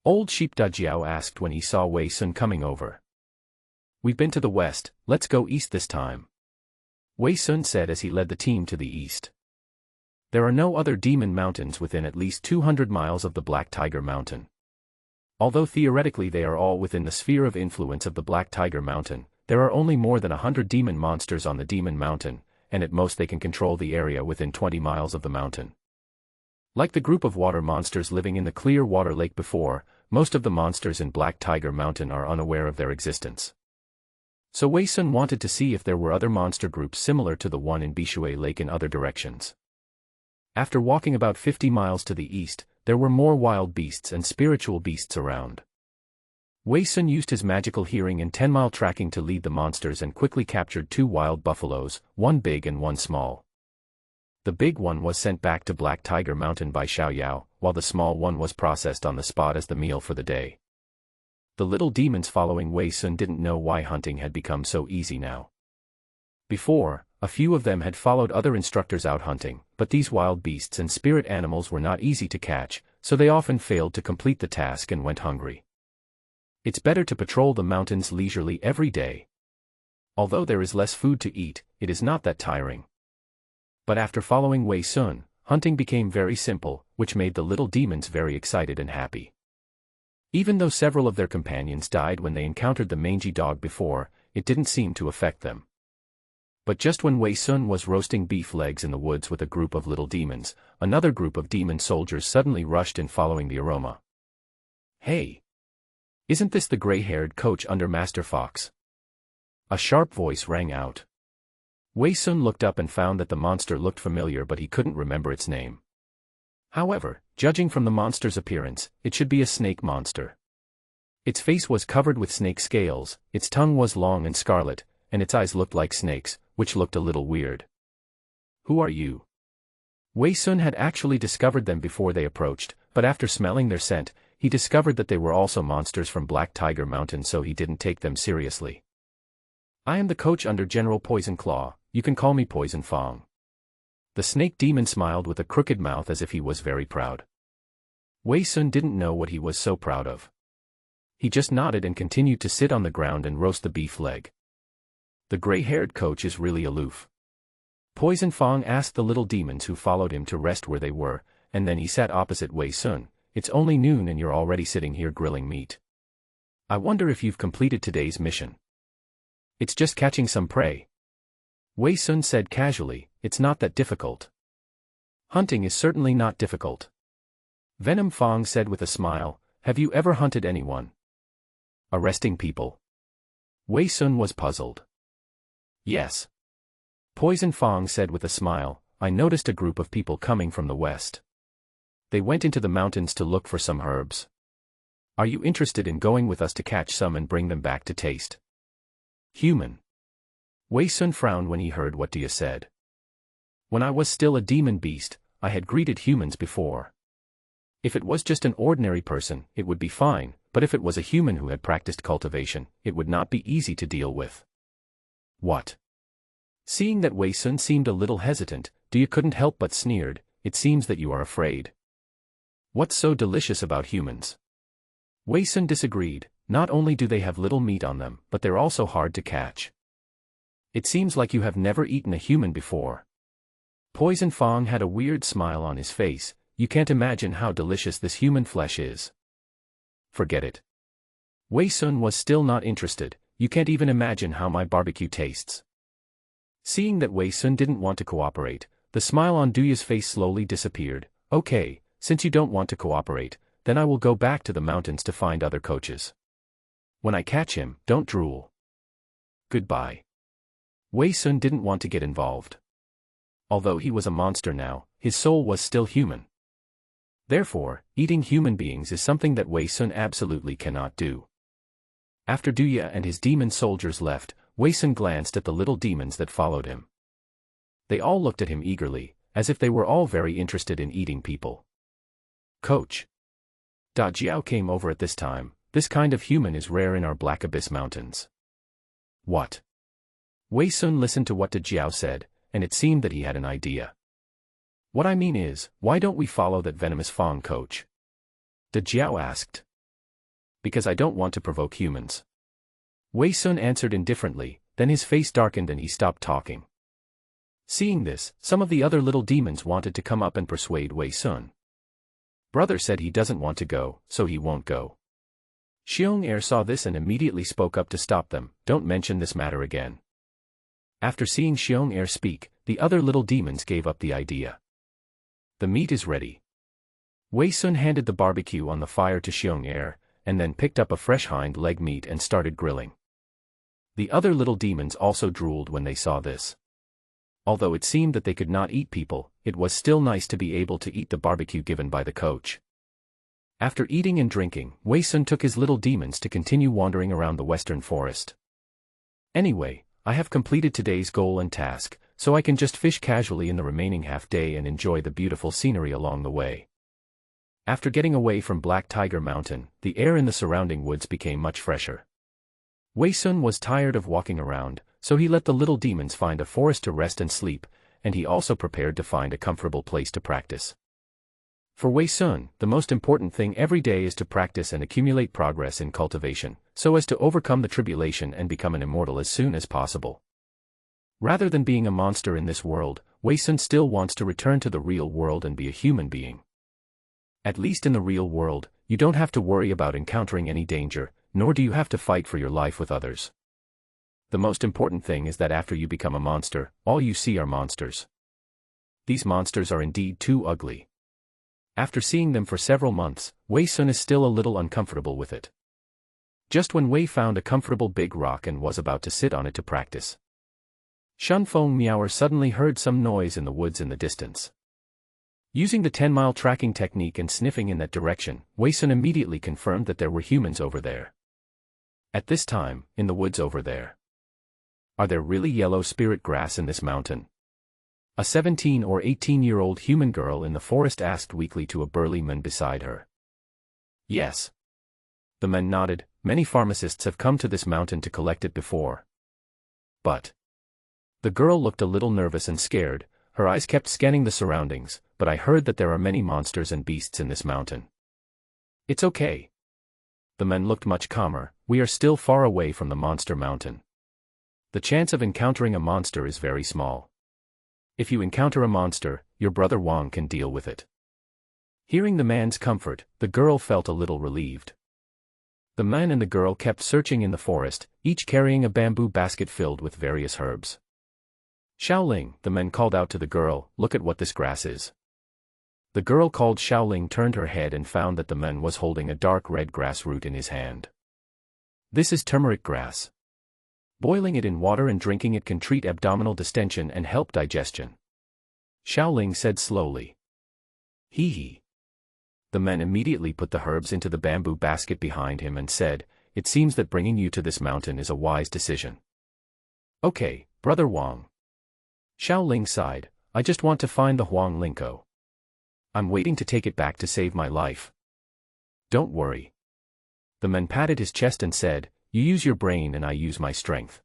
Old Sheep Dajiao asked when he saw Wei Sun coming over. "We've been to the west, let's go east this time," Wei Sun said as he led the team to the east. There are no other demon mountains within at least 200 miles of the Black Tiger Mountain. Although theoretically they are all within the sphere of influence of the Black Tiger Mountain, there are only more than 100 demon monsters on the Demon Mountain, and at most they can control the area within 20 miles of the mountain. Like the group of water monsters living in the clear water lake before, most of the monsters in Black Tiger Mountain are unaware of their existence. So Wei Sun wanted to see if there were other monster groups similar to the one in Bishui Lake in other directions. After walking about 50 miles to the east, there were more wild beasts and spiritual beasts around. Wei Sun used his magical hearing and 10-mile tracking to lead the monsters and quickly captured 2 wild buffaloes, one big and one small. The big one was sent back to Black Tiger Mountain by Xiao Yao, while the small one was processed on the spot as the meal for the day. The little demons following Wei Sun didn't know why hunting had become so easy now. Before, a few of them had followed other instructors out hunting, but these wild beasts and spirit animals were not easy to catch, so they often failed to complete the task and went hungry. It's better to patrol the mountains leisurely every day. Although there is less food to eat, it is not that tiring. But after following Wei Sun, hunting became very simple, which made the little demons very excited and happy. Even though several of their companions died when they encountered the mangy dog before, it didn't seem to affect them. But just when Wei Sun was roasting beef legs in the woods with a group of little demons, another group of demon soldiers suddenly rushed in following the aroma. "Hey! Isn't this the gray-haired coach under Master Fox?" A sharp voice rang out. Wei Sun looked up and found that the monster looked familiar, but he couldn't remember its name. However, judging from the monster's appearance, it should be a snake monster. Its face was covered with snake scales, its tongue was long and scarlet, and its eyes looked like snakes, which looked a little weird. "Who are you?" Wei Sun had actually discovered them before they approached, but after smelling their scent, he discovered that they were also monsters from Black Tiger Mountain, so he didn't take them seriously. "I am the coach under General Poison Claw, you can call me Poison Fang." The snake demon smiled with a crooked mouth as if he was very proud. Wei Sun didn't know what he was so proud of. He just nodded and continued to sit on the ground and roast the beef leg. The gray-haired coach is really aloof. Poison Fang asked the little demons who followed him to rest where they were, and then he sat opposite Wei Sun. "It's only noon and you're already sitting here grilling meat. I wonder if you've completed today's mission." "It's just catching some prey." Wei Sun said casually, "It's not that difficult." "Hunting is certainly not difficult." Venom Fang said with a smile, "Have you ever hunted anyone?" "Arresting people?" Wei Sun was puzzled. "Yes." Poison Fang said with a smile, "I noticed a group of people coming from the west. They went into the mountains to look for some herbs. Are you interested in going with us to catch some and bring them back to taste?" "Human?" Wei Sun frowned when he heard what Dia said. "When I was still a demon beast, I had greeted humans before. If it was just an ordinary person, it would be fine, but if it was a human who had practiced cultivation, it would not be easy to deal with." "What?" Seeing that Wei Sun seemed a little hesitant, Dia couldn't help but sneered, "It seems that you are afraid. What's so delicious about humans?" Wei Sun disagreed, "Not only do they have little meat on them, but they're also hard to catch. It seems like you have never eaten a human before." Poison Fang had a weird smile on his face, "You can't imagine how delicious this human flesh is." "Forget it." Wei Sun was still not interested, "You can't even imagine how my barbecue tastes." Seeing that Wei Sun didn't want to cooperate, the smile on Duya's face slowly disappeared. "Okay, since you don't want to cooperate, then I will go back to the mountains to find other coaches. When I catch him, don't drool. Goodbye." Wei Sun didn't want to get involved. Although he was a monster now, his soul was still human. Therefore, eating human beings is something that Wei Sun absolutely cannot do. After Duya and his demon soldiers left, Wei Sun glanced at the little demons that followed him. They all looked at him eagerly, as if they were all very interested in eating people. "Coach." Da Jiao came over at this time. "This kind of human is rare in our Black Abyss Mountains." "What?" Wei Sun listened to what Da Jiao said, and it seemed that he had an idea. "What I mean is, why don't we follow that venomous Fang coach?" Da Jiao asked. "Because I don't want to provoke humans." Wei Sun answered indifferently, then his face darkened and he stopped talking. Seeing this, some of the other little demons wanted to come up and persuade Wei Sun. "Brother said he doesn't want to go, so he won't go." Xiong Er saw this and immediately spoke up to stop them, "Don't mention this matter again." After seeing Xiong Er speak, the other little demons gave up the idea. "The meat is ready." Wei Sun handed the barbecue on the fire to Xiong Er, and then picked up a fresh hind leg meat and started grilling. The other little demons also drooled when they saw this. Although it seemed that they could not eat people, it was still nice to be able to eat the barbecue given by the coach. After eating and drinking, Wei Sun took his little demons to continue wandering around the western forest. Anyway, I have completed today's goal and task, so I can just fish casually in the remaining half day and enjoy the beautiful scenery along the way. After getting away from Black Tiger Mountain, the air in the surrounding woods became much fresher. Wei Sun was tired of walking around, so he let the little demons find a forest to rest and sleep, and he also prepared to find a comfortable place to practice. For Wei Sun, the most important thing every day is to practice and accumulate progress in cultivation, so as to overcome the tribulation and become an immortal as soon as possible. Rather than being a monster in this world, Wei Sun still wants to return to the real world and be a human being. At least in the real world, you don't have to worry about encountering any danger, nor do you have to fight for your life with others. The most important thing is that after you become a monster, all you see are monsters. These monsters are indeed too ugly. After seeing them for several months, Wei Sun is still a little uncomfortable with it. Just when Wei found a comfortable big rock and was about to sit on it to practice, Shun Feng Meower suddenly heard some noise in the woods in the distance. Using the 10-mile tracking technique and sniffing in that direction, Wei Sun immediately confirmed that there were humans over there. At this time, in the woods over there. Are there really yellow spirit grass in this mountain? A 17 or 18-year-old human girl in the forest asked weakly to a burly man beside her. Yes. The man nodded. Many pharmacists have come to this mountain to collect it before. But the girl looked a little nervous and scared. Her eyes kept scanning the surroundings, but I heard that there are many monsters and beasts in this mountain. It's okay. The man looked much calmer. We are still far away from the monster mountain. The chance of encountering a monster is very small. If you encounter a monster, your brother Wang can deal with it. Hearing the man's comfort, the girl felt a little relieved. The man and the girl kept searching in the forest, each carrying a bamboo basket filled with various herbs. Xiaoling, the man called out to the girl, look at what this grass is. The girl called Xiaoling turned her head and found that the man was holding a dark red grass root in his hand. This is turmeric grass. Boiling it in water and drinking it can treat abdominal distension and help digestion. Xiaoling said slowly. Hee hee. The man immediately put the herbs into the bamboo basket behind him and said, it seems that bringing you to this mountain is a wise decision. Okay, Brother Wang. Xiaoling sighed, I just want to find the Huang Linko. I'm waiting to take it back to save my life. Don't worry. The man patted his chest and said, you use your brain and I use my strength.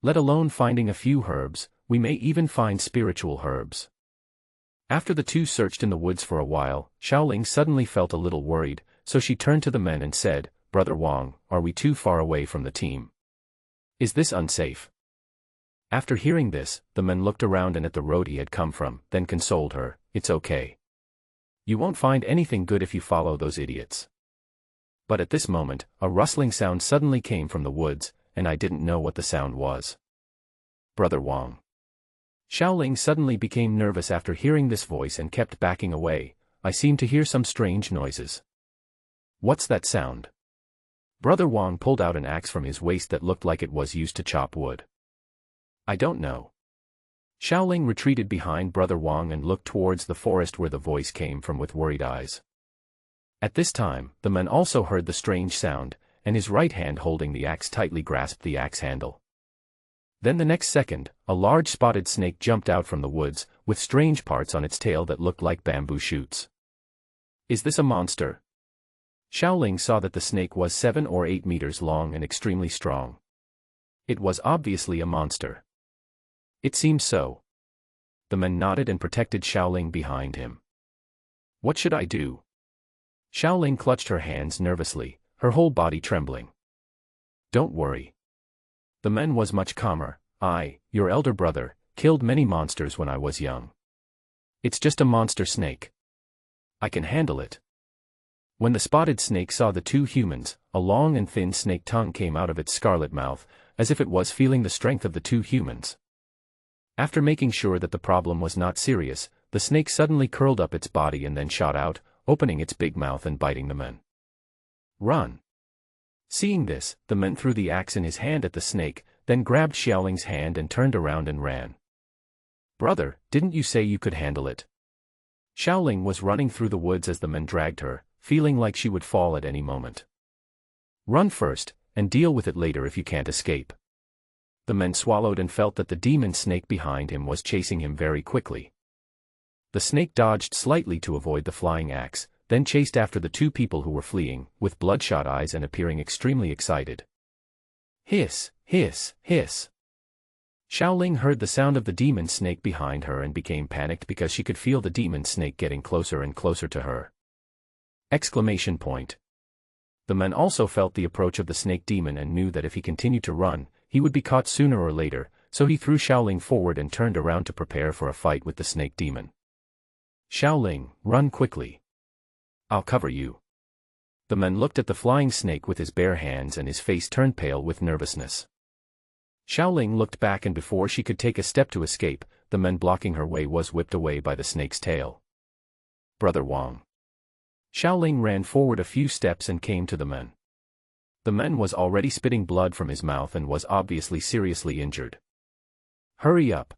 Let alone finding a few herbs, we may even find spiritual herbs. After the two searched in the woods for a while, Xiaoling suddenly felt a little worried, so she turned to the men and said, Brother Wang, are we too far away from the team? Is this unsafe? After hearing this, the man looked around and at the road he had come from, then consoled her, it's okay. You won't find anything good if you follow those idiots. But at this moment, a rustling sound suddenly came from the woods, and I didn't know what the sound was. Brother Wang. Xiaoling suddenly became nervous after hearing this voice and kept backing away. I seem to hear some strange noises. What's that sound? Brother Wang pulled out an axe from his waist that looked like it was used to chop wood. I don't know. Xiaoling retreated behind Brother Wang and looked towards the forest where the voice came from with worried eyes. At this time, the man also heard the strange sound, and his right hand holding the axe tightly grasped the axe handle. Then the next second, a large spotted snake jumped out from the woods, with strange parts on its tail that looked like bamboo shoots. Is this a monster? Xiaoling saw that the snake was 7 or 8 meters long and extremely strong. It was obviously a monster. It seems so. The man nodded and protected Xiaoling behind him. What should I do? Xiaoling clutched her hands nervously, her whole body trembling. Don't worry. The man was much calmer. I, your elder brother, killed many monsters when I was young. It's just a monster snake. I can handle it. When the spotted snake saw the two humans, a long and thin snake tongue came out of its scarlet mouth, as if it was feeling the strength of the two humans. After making sure that the problem was not serious, the snake suddenly curled up its body and then shot out, opening its big mouth and biting the man. Run! Seeing this, the man threw the axe in his hand at the snake, then grabbed Xiaoling's hand and turned around and ran. Brother, didn't you say you could handle it? Xiaoling was running through the woods as the man dragged her, feeling like she would fall at any moment. Run first, and deal with it later if you can't escape. The man swallowed and felt that the demon snake behind him was chasing him very quickly. The snake dodged slightly to avoid the flying axe, then chased after the two people who were fleeing, with bloodshot eyes and appearing extremely excited. Hiss, hiss, hiss. Xiaoling heard the sound of the demon snake behind her and became panicked because she could feel the demon snake getting closer and closer to her. Exclamation point. The man also felt the approach of the snake demon and knew that if he continued to run, he would be caught sooner or later, so he threw Xiaoling forward and turned around to prepare for a fight with the snake demon. Xiaoling, run quickly. I'll cover you. The man looked at the flying snake with his bare hands and his face turned pale with nervousness. Xiaoling looked back and before she could take a step to escape, the man blocking her way was whipped away by the snake's tail. Brother Wang. Xiaoling ran forward a few steps and came to the man. The man was already spitting blood from his mouth and was obviously seriously injured. Hurry up.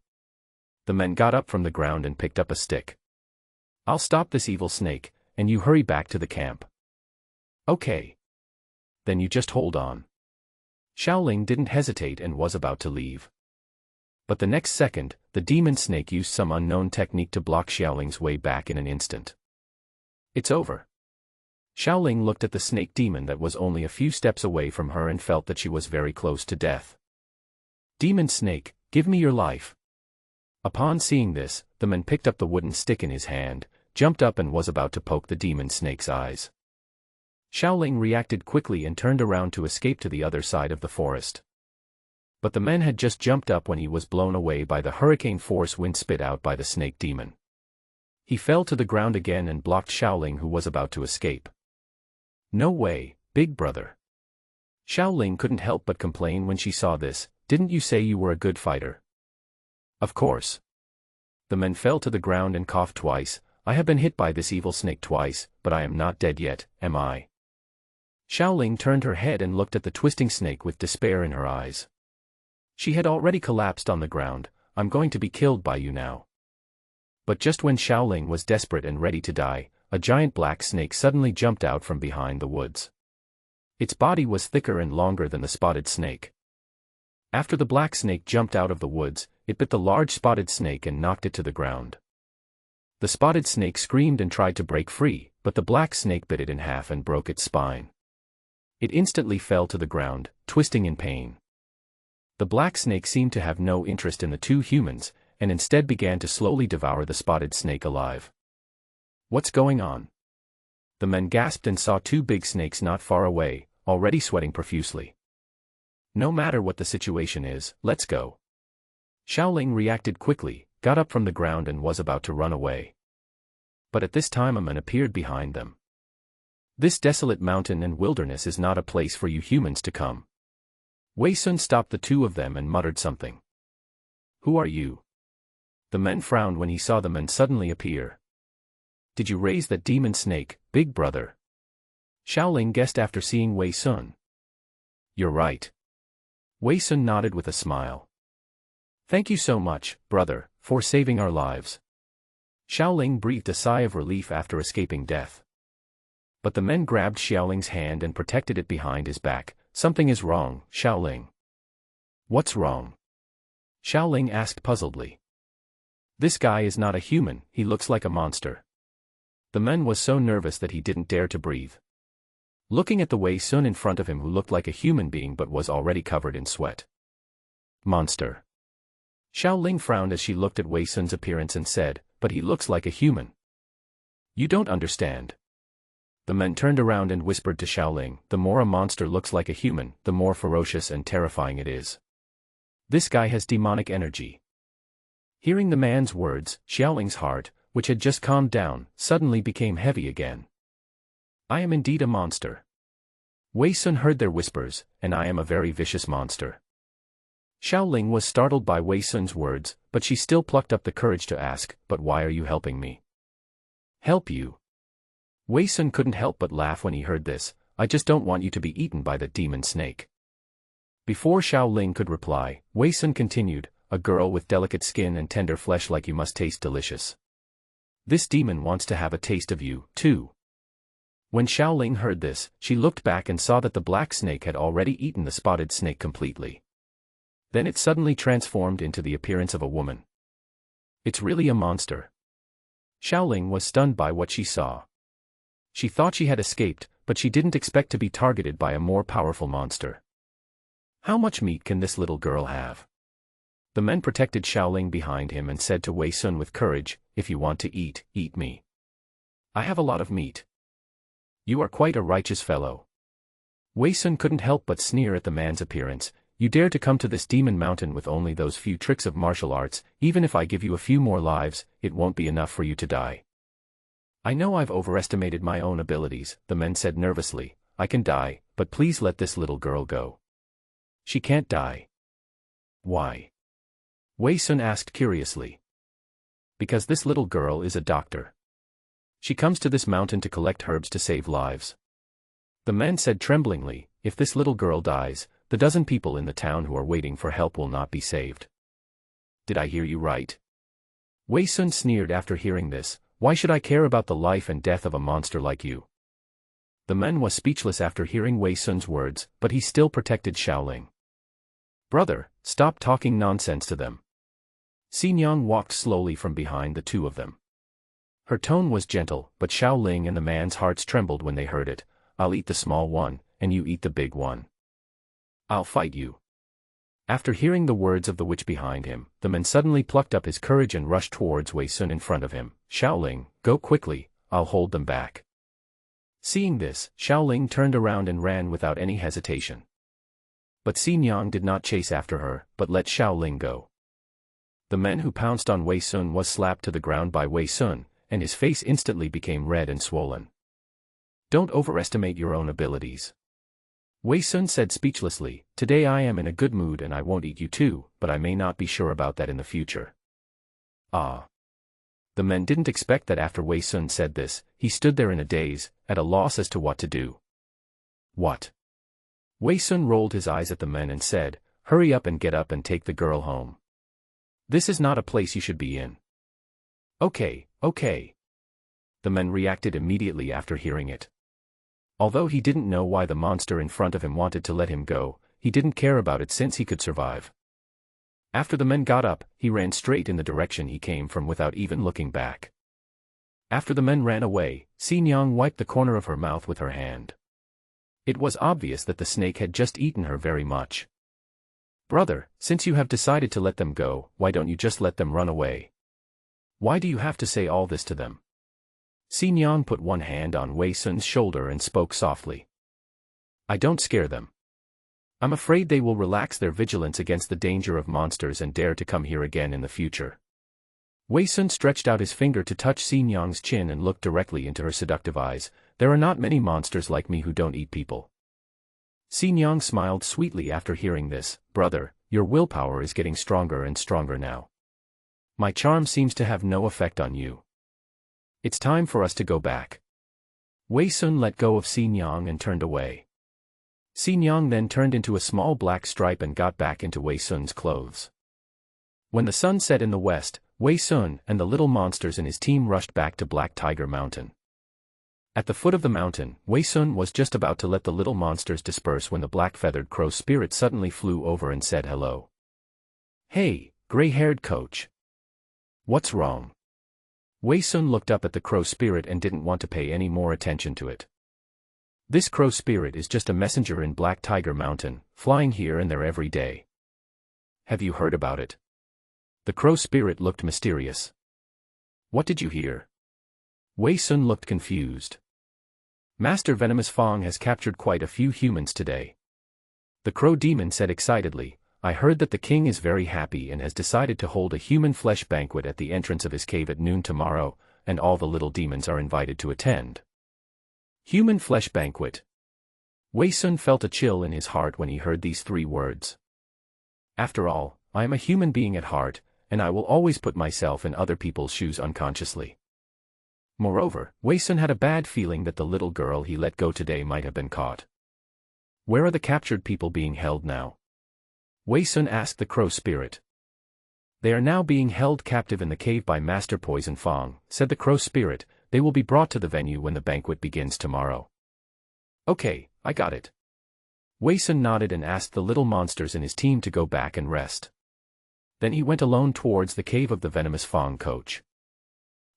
The man got up from the ground and picked up a stick. I'll stop this evil snake, and you hurry back to the camp. Okay. Then you just hold on. Xiaoling didn't hesitate and was about to leave. But the next second, the demon snake used some unknown technique to block Xiaoling's way back in an instant. It's over. Xiaoling looked at the snake demon that was only a few steps away from her and felt that she was very close to death. Demon snake, give me your life. Upon seeing this, the man picked up the wooden stick in his hand, jumped up and was about to poke the demon snake's eyes. Xiaoling reacted quickly and turned around to escape to the other side of the forest. But the man had just jumped up when he was blown away by the hurricane force wind spit out by the snake demon. He fell to the ground again and blocked Xiaoling who was about to escape. No way, big brother. Xiaoling couldn't help but complain when she saw this. Didn't you say you were a good fighter? Of course. The man fell to the ground and coughed twice. I have been hit by this evil snake twice, but I am not dead yet, am I? Xiaoling turned her head and looked at the twisting snake with despair in her eyes. She had already collapsed on the ground. I'm going to be killed by you now. But just when Xiaoling was desperate and ready to die, a giant black snake suddenly jumped out from behind the woods. Its body was thicker and longer than the spotted snake. After the black snake jumped out of the woods, it bit the large spotted snake and knocked it to the ground. The spotted snake screamed and tried to break free, but the black snake bit it in half and broke its spine. It instantly fell to the ground, twisting in pain. The black snake seemed to have no interest in the two humans, and instead began to slowly devour the spotted snake alive. What's going on? The men gasped and saw two big snakes not far away, already sweating profusely. No matter what the situation is, let's go. Xiaoling reacted quickly, got up from the ground and was about to run away. But at this time a man appeared behind them. This desolate mountain and wilderness is not a place for you humans to come. Wei Sun stopped the two of them and muttered something. Who are you? The men frowned when he saw the men suddenly appear. Did you raise that demon snake, big brother? Xiaoling guessed after seeing Wei Sun. You're right. Wei Sun nodded with a smile. Thank you so much, brother, for saving our lives. Xiaoling breathed a sigh of relief after escaping death. But the men grabbed Xiaoling's hand and protected it behind his back. Something is wrong, Xiaoling. What's wrong? Xiaoling asked puzzledly. This guy is not a human, he looks like a monster. The man was so nervous that he didn't dare to breathe. Looking at the Wei Sun in front of him who looked like a human being but was already covered in sweat. Monster. Xiaoling frowned as she looked at Wei Sun's appearance and said, but he looks like a human. You don't understand. The man turned around and whispered to Xiaoling, the more a monster looks like a human, the more ferocious and terrifying it is. This guy has demonic energy. Hearing the man's words, Xiaoling's heart, which had just calmed down, suddenly became heavy again. I am indeed a monster. Wei Sun heard their whispers, and I am a very vicious monster. Xiaoling was startled by Wei Sun's words, but she still plucked up the courage to ask, but why are you helping me? Help you? Wei Sun couldn't help but laugh when he heard this. I just don't want you to be eaten by the demon snake. Before Xiaoling could reply, Wei Sun continued, a girl with delicate skin and tender flesh like you must taste delicious. This demon wants to have a taste of you, too. When Xiaoling heard this, she looked back and saw that the black snake had already eaten the spotted snake completely. Then it suddenly transformed into the appearance of a woman. It's really a monster. Xiaoling was stunned by what she saw. She thought she had escaped, but she didn't expect to be targeted by a more powerful monster. How much meat can this little girl have? The men protected Xiaoling behind him and said to Wei Sun with courage, if you want to eat, eat me. I have a lot of meat. You are quite a righteous fellow. Wei Sun couldn't help but sneer at the man's appearance. You dare to come to this demon mountain with only those few tricks of martial arts. Even if I give you a few more lives, it won't be enough for you to die. I know I've overestimated my own abilities, the men said nervously. I can die, but please let this little girl go. She can't die. Why? Wei Sun asked curiously. Because this little girl is a doctor. She comes to this mountain to collect herbs to save lives. The men said tremblingly, if this little girl dies, the dozen people in the town who are waiting for help will not be saved. Did I hear you right? Wei Sun sneered after hearing this. Why should I care about the life and death of a monster like you? The man was speechless after hearing Wei Sun's words, but he still protected Xiaoling. Brother, stop talking nonsense to them. Xinyang walked slowly from behind the two of them. Her tone was gentle, but Xiaoling and the man's hearts trembled when they heard it. I'll eat the small one, and you eat the big one. I'll fight you. After hearing the words of the witch behind him, the man suddenly plucked up his courage and rushed towards Wei Sun in front of him. Xiaoling, go quickly, I'll hold them back. Seeing this, Xiaoling turned around and ran without any hesitation. But Xinyang did not chase after her, but let Xiaoling go. The man who pounced on Wei Sun was slapped to the ground by Wei Sun, and his face instantly became red and swollen. Don't overestimate your own abilities. Wei Sun said speechlessly, today I am in a good mood and I won't eat you too, but I may not be sure about that in the future. Ah. The men didn't expect that after Wei Sun said this, he stood there in a daze, at a loss as to what to do. What? Wei Sun rolled his eyes at the men and said, hurry up and get up and take the girl home. This is not a place you should be in. Okay, okay. The men reacted immediately after hearing it. Although he didn't know why the monster in front of him wanted to let him go, he didn't care about it since he could survive. After the men got up, he ran straight in the direction he came from without even looking back. After the men ran away, Xinyang wiped the corner of her mouth with her hand. It was obvious that the snake had just eaten her very much. Brother, since you have decided to let them go, why don't you just let them run away? Why do you have to say all this to them? Xinyang put one hand on Wei Sun's shoulder and spoke softly. I don't scare them. I'm afraid they will relax their vigilance against the danger of monsters and dare to come here again in the future. Wei Sun stretched out his finger to touch Xinyang's chin and looked directly into her seductive eyes. There are not many monsters like me who don't eat people. Xinyang smiled sweetly after hearing this. Brother, your willpower is getting stronger and stronger now. My charm seems to have no effect on you. It's time for us to go back. Wei Sun let go of Xinyang and turned away. Xinyang then turned into a small black stripe and got back into Wei Sun's clothes. When the sun set in the west, Wei Sun and the little monsters in his team rushed back to Black Tiger Mountain. At the foot of the mountain, Wei Sun was just about to let the little monsters disperse when the black-feathered crow spirit suddenly flew over and said hello. Hey, gray-haired coach. What's wrong? Wei Sun looked up at the crow spirit and didn't want to pay any more attention to it. This crow spirit is just a messenger in Black Tiger Mountain, flying here and there every day. Have you heard about it? The crow spirit looked mysterious. What did you hear? Wei Sun looked confused. Master Venomous Fong has captured quite a few humans today. The crow demon said excitedly, I heard that the king is very happy and has decided to hold a human flesh banquet at the entrance of his cave at noon tomorrow, and all the little demons are invited to attend. Human flesh banquet. Wei Sun felt a chill in his heart when he heard these three words. After all, I am a human being at heart, and I will always put myself in other people's shoes unconsciously. Moreover, Wei Sun had a bad feeling that the little girl he let go today might have been caught. Where are the captured people being held now? Wei Sun asked the crow spirit. They are now being held captive in the cave by Master Poison Fong, said the crow spirit. They will be brought to the venue when the banquet begins tomorrow. Okay, I got it. Wei Sun nodded and asked the little monsters in his team to go back and rest. Then he went alone towards the cave of the venomous Fang coach.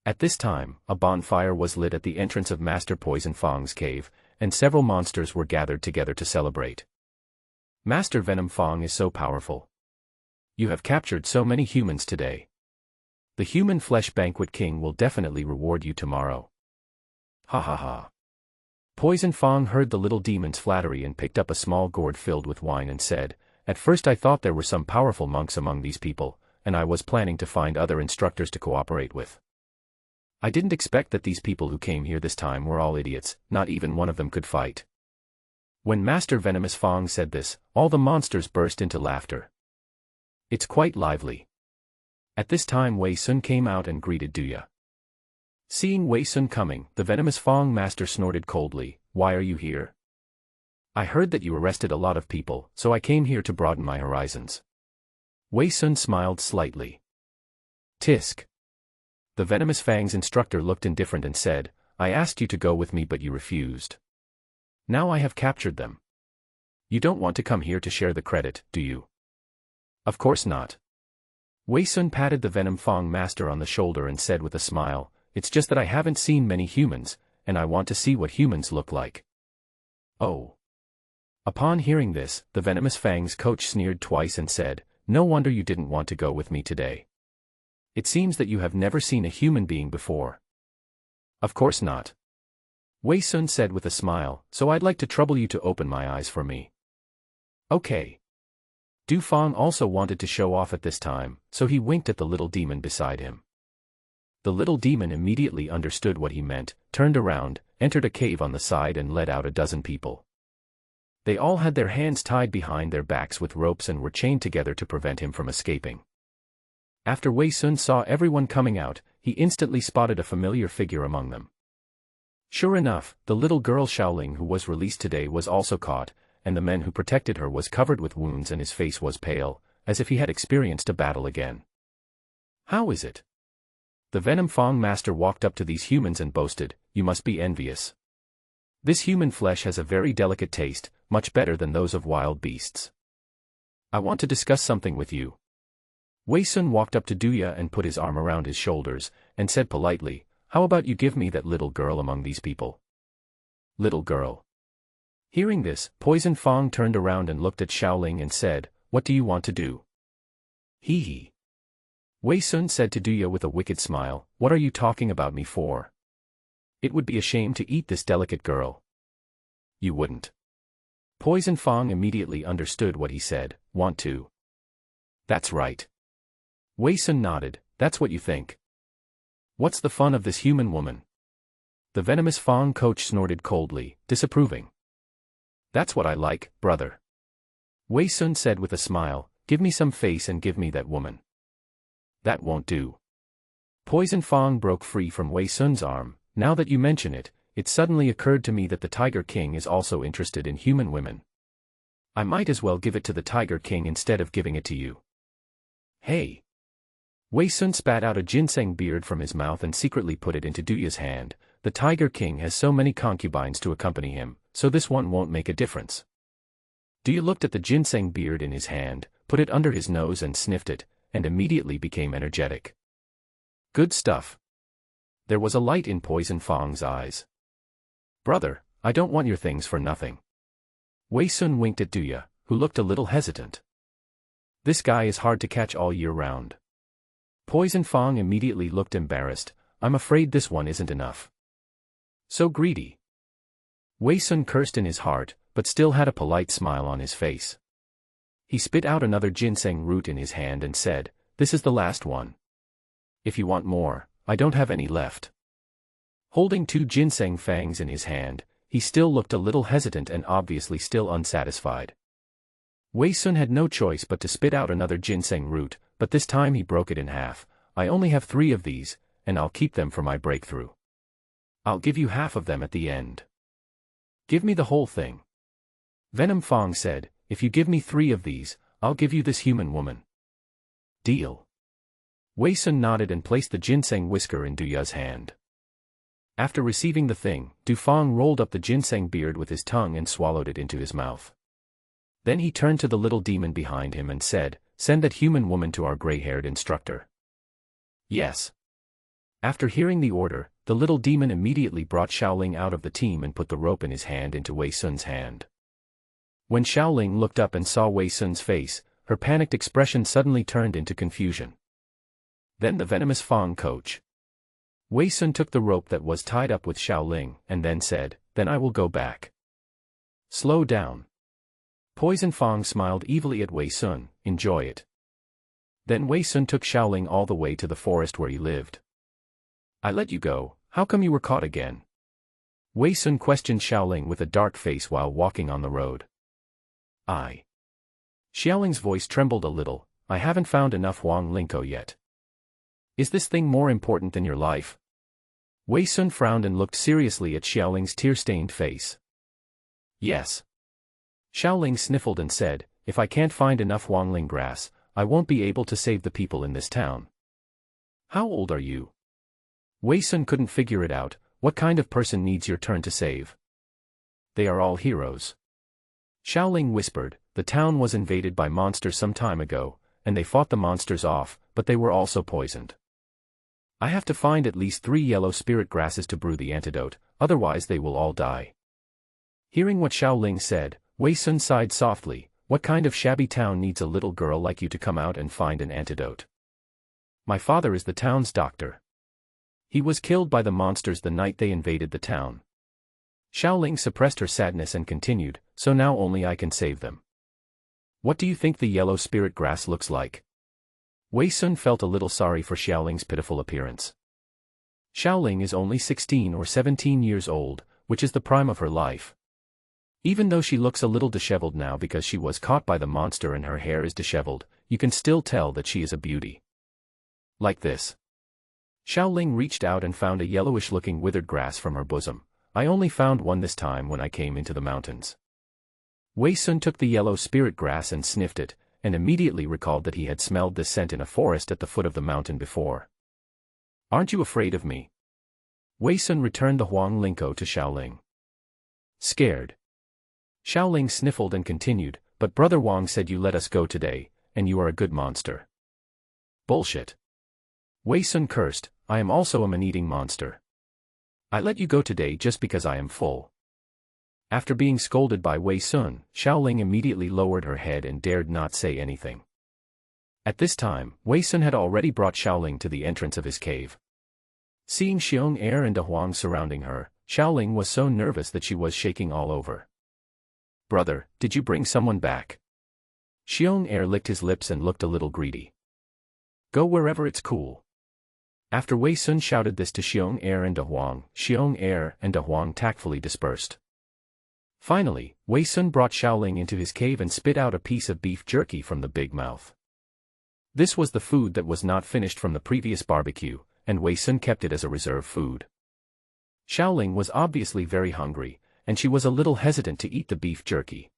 At this time, a bonfire was lit at the entrance of Master Poison Fang's cave, and several monsters were gathered together to celebrate. Master Venom Fang is so powerful. You have captured so many humans today. The Human Flesh Banquet King will definitely reward you tomorrow. Ha ha ha. Poison Fang heard the little demon's flattery and picked up a small gourd filled with wine and said, "At first I thought there were some powerful monks among these people, and I was planning to find other instructors to cooperate with. I didn't expect that these people who came here this time were all idiots, not even one of them could fight." When Master Venomous Fang said this, all the monsters burst into laughter. It's quite lively. At this time Wei Sun came out and greeted Duya. Seeing Wei Sun coming, the Venomous Fang Master snorted coldly, "Why are you here?" "I heard that you arrested a lot of people, so I came here to broaden my horizons." Wei Sun smiled slightly. Tisk. The Venomous Fang's instructor looked indifferent and said, "I asked you to go with me but you refused. Now I have captured them. You don't want to come here to share the credit, do you?" "Of course not." Wei Sun patted the Venom Fang Master on the shoulder and said with a smile, "It's just that I haven't seen many humans, and I want to see what humans look like." "Oh." Upon hearing this, the Venomous Fang's coach sneered twice and said, "No wonder you didn't want to go with me today. It seems that you have never seen a human being before." "Of course not." Wei Sun said with a smile, "So I'd like to trouble you to open my eyes for me." "Okay." Du Fang also wanted to show off at this time, so he winked at the little demon beside him. The little demon immediately understood what he meant, turned around, entered a cave on the side and led out a dozen people. They all had their hands tied behind their backs with ropes and were chained together to prevent him from escaping. After Wei Sun saw everyone coming out, he instantly spotted a familiar figure among them. Sure enough, the little girl Xiaoling who was released today was also caught, and the man who protected her was covered with wounds and his face was pale, as if he had experienced a battle again. "How is it?" The Venom Fang Master walked up to these humans and boasted, "You must be envious. This human flesh has a very delicate taste, much better than those of wild beasts. I want to discuss something with you." Wei Sun walked up to Duya and put his arm around his shoulders, and said politely, "How about you give me that little girl among these people?" "Little girl?" Hearing this, Poison Fang turned around and looked at Xiaoling and said, "What do you want to do?" "Hee hee." Wei Sun said to Duya with a wicked smile, "What are you talking about me for? It would be a shame to eat this delicate girl." "You wouldn't." Poison Fang immediately understood what he said, "Want to?" "That's right." Wei Sun nodded, "That's what you think. What's the fun of this human woman?" The Venomous Fang coach snorted coldly, disapproving. "That's what I like, brother." Wei Sun said with a smile, "Give me some face and give me that woman." "That won't do." Poison Fang broke free from Wei Sun's arm. "Now that you mention it, it suddenly occurred to me that the Tiger King is also interested in human women. I might as well give it to the Tiger King instead of giving it to you." "Hey!" Wei Sun spat out a ginseng beard from his mouth and secretly put it into Duya's hand. "The Tiger King has so many concubines to accompany him, so this one won't make a difference." Duya looked at the ginseng beard in his hand, put it under his nose and sniffed it, and immediately became energetic. Good stuff. There was a light in Poison Fang's eyes. "Brother, I don't want your things for nothing." Wei Sun winked at Duya, who looked a little hesitant. "This guy is hard to catch all year round." Poison Fang immediately looked embarrassed. "I'm afraid this one isn't enough." "So greedy." Wei Sun cursed in his heart, but still had a polite smile on his face. He spit out another ginseng root in his hand and said, "This is the last one. If you want more, I don't have any left." Holding 2 ginseng fangs in his hand, he still looked a little hesitant and obviously still unsatisfied. Wei Sun had no choice but to spit out another ginseng root, but this time he broke it in half. "I only have 3 of these, and I'll keep them for my breakthrough. I'll give you half of them at the end." "Give me the whole thing." Venom Fang said, "If you give me 3 of these, I'll give you this human woman." "Deal." Wei Sun nodded and placed the ginseng whisker in Duya's hand. After receiving the thing, Dufang rolled up the ginseng beard with his tongue and swallowed it into his mouth. Then he turned to the little demon behind him and said, "Send that human woman to our gray-haired instructor." Yes. After hearing the order, the little demon immediately brought Xiaoling out of the team and put the rope in his hand into Wei Sun's hand. When Xiaoling looked up and saw Wei Sun's face, her panicked expression suddenly turned into confusion. Then the venomous Fang coach. Wei Sun took the rope that was tied up with Xiaoling, and then said, "Then I will go back." Slow down. Poison Fang smiled evilly at Wei Sun, "Enjoy it." Then Wei Sun took Xiaoling all the way to the forest where he lived. "I let you go, how come you were caught again?" Wei Sun questioned Xiaoling with a dark face while walking on the road. Xiaoling's voice trembled a little, "I haven't found enough Huang Linko yet." "Is this thing more important than your life?" Wei Sun frowned and looked seriously at Xiaoling's tear-stained face. "Yes." Xiaoling sniffled and said, "If I can't find enough Huangling grass, I won't be able to save the people in this town." "How old are you?" Wei Sun couldn't figure it out. What kind of person needs your turn to save? They are all heroes. Xiaoling whispered, "The town was invaded by monsters some time ago, and they fought the monsters off, but they were also poisoned. I have to find at least 3 yellow spirit grasses to brew the antidote, otherwise they will all die." Hearing what Xiaoling said, Wei Sun sighed softly, "What kind of shabby town needs a little girl like you to come out and find an antidote? My father is the town's doctor. He was killed by the monsters the night they invaded the town." Xiaoling suppressed her sadness and continued, "So now only I can save them. What do you think the yellow spirit grass looks like?" Wei Sun felt a little sorry for Xiaoling's pitiful appearance. Xiaoling is only 16 or 17 years old, which is the prime of her life. Even though she looks a little disheveled now because she was caught by the monster and her hair is disheveled, you can still tell that she is a beauty. Like this. Xiaoling reached out and found a yellowish-looking withered grass from her bosom. "I only found one this time when I came into the mountains." Wei Sun took the yellow spirit grass and sniffed it, and immediately recalled that he had smelled this scent in a forest at the foot of the mountain before. "Aren't you afraid of me?" Wei Sun returned the Huang Linko to Xiaoling. "Scared?" Xiaoling sniffled and continued, "But Brother Wang said you let us go today, and you are a good monster." "Bullshit." Wei Sun cursed, "I am also a man-eating monster. I let you go today just because I am full." After being scolded by Wei Sun, Xiaoling immediately lowered her head and dared not say anything. At this time, Wei Sun had already brought Xiaoling to the entrance of his cave. Seeing Xiong Er and De Huang surrounding her, Xiaoling was so nervous that she was shaking all over. "Brother, did you bring someone back?" Xiong Er licked his lips and looked a little greedy. "Go wherever it's cool." After Wei Sun shouted this to Xiong Er and De Huang, Xiong Er and De Huang tactfully dispersed. Finally, Wei Sun brought Xiaoling into his cave and spit out a piece of beef jerky from the big mouth. This was the food that was not finished from the previous barbecue, and Wei Sun kept it as a reserve food. Xiaoling was obviously very hungry, and she was a little hesitant to eat the beef jerky.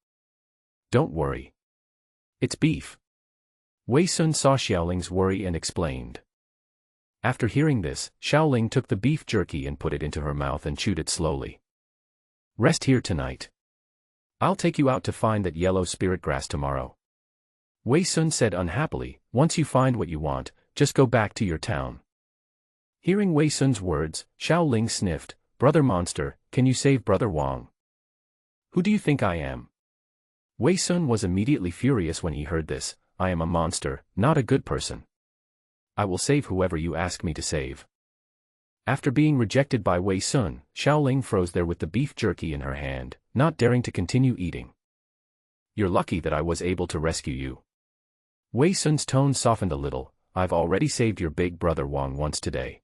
"Don't worry. It's beef." Wei Sun saw Xiaoling's worry and explained. After hearing this, Xiaoling took the beef jerky and put it into her mouth and chewed it slowly. "Rest here tonight. I'll take you out to find that yellow spirit grass tomorrow." Wei Sun said unhappily, "Once you find what you want, just go back to your town." Hearing Wei Sun's words, Xiaoling sniffed, "Brother Monster, can you save Brother Wang?" "Who do you think I am?" Wei Sun was immediately furious when he heard this. "I am a monster, not a good person. I will save whoever you ask me to save." After being rejected by Wei Sun, Xiaoling froze there with the beef jerky in her hand, not daring to continue eating. "You're lucky that I was able to rescue you." Wei Sun's tone softened a little. "I've already saved your big brother Wang once today.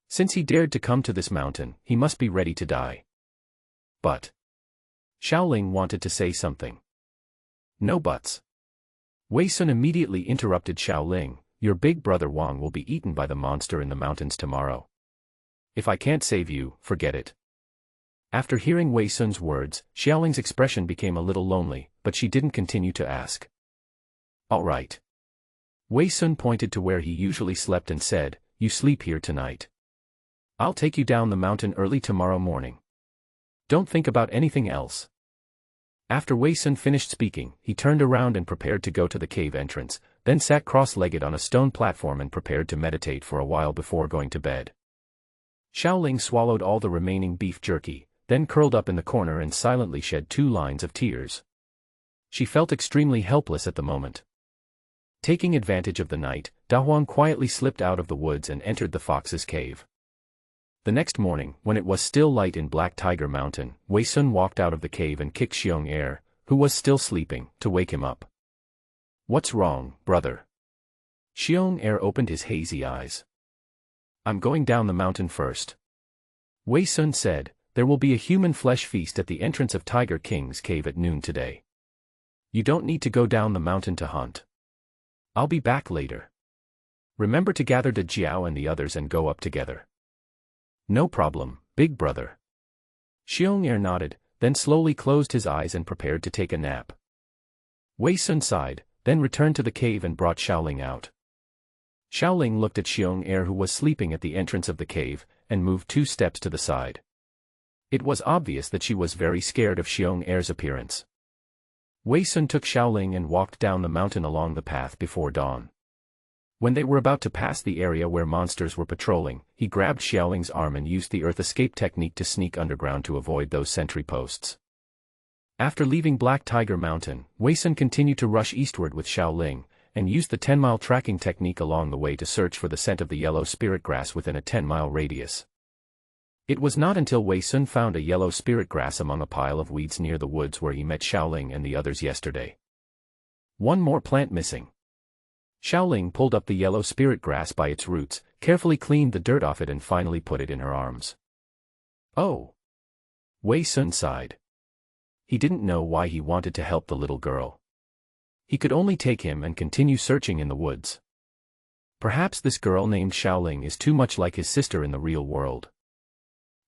Since he dared to come to this mountain, he must be ready to die." "But..." Xiaoling wanted to say something. "No buts." Wei Sun immediately interrupted Xiaoling, "Your big brother Wang will be eaten by the monster in the mountains tomorrow. If I can't save you, forget it." After hearing Wei Sun's words, Xiaoling's expression became a little lonely, but she didn't continue to ask. "All right." Wei Sun pointed to where he usually slept and said, "You sleep here tonight. I'll take you down the mountain early tomorrow morning. Don't think about anything else. After Wei Sun finished speaking, he turned around and prepared to go to the cave entrance, then sat cross-legged on a stone platform and prepared to meditate for a while before going to bed. Xiaoling swallowed all the remaining beef jerky, then curled up in the corner and silently shed 2 lines of tears. She felt extremely helpless at the moment. Taking advantage of the night, Da Huang quietly slipped out of the woods and entered the fox's cave. The next morning, when it was still light in Black Tiger Mountain, Wei Sun walked out of the cave and kicked Xiong Er, who was still sleeping, to wake him up. "What's wrong, brother?" Xiong Er opened his hazy eyes. "I'm going down the mountain first." Wei Sun said, "There will be a human flesh feast at the entrance of Tiger King's cave at noon today. You don't need to go down the mountain to hunt. I'll be back later. Remember to gather De Jiao and the others and go up together." "No problem, big brother." Xiong Er nodded, then slowly closed his eyes and prepared to take a nap. Wei Sun sighed, then returned to the cave and brought Xiaoling out. Xiaoling looked at Xiong Er, who was sleeping at the entrance of the cave, and moved 2 steps to the side. It was obvious that she was very scared of Xiong Er's appearance. Wei Sun took Xiaoling and walked down the mountain along the path before dawn. When they were about to pass the area where monsters were patrolling, he grabbed Xiaoling's arm and used the earth escape technique to sneak underground to avoid those sentry posts. After leaving Black Tiger Mountain, Wei Sun continued to rush eastward with Xiaoling, and used the 10-mile tracking technique along the way to search for the scent of the yellow spirit grass within a 10-mile radius. It was not until Wei Sun found a yellow spirit grass among a pile of weeds near the woods where he met Xiaoling and the others yesterday. One more plant missing. Xiaoling pulled up the yellow spirit grass by its roots, carefully cleaned the dirt off it and finally put it in her arms. "Oh!" Wei Sun sighed. He didn't know why he wanted to help the little girl. He could only take him and continue searching in the woods. Perhaps this girl named Xiaoling is too much like his sister in the real world.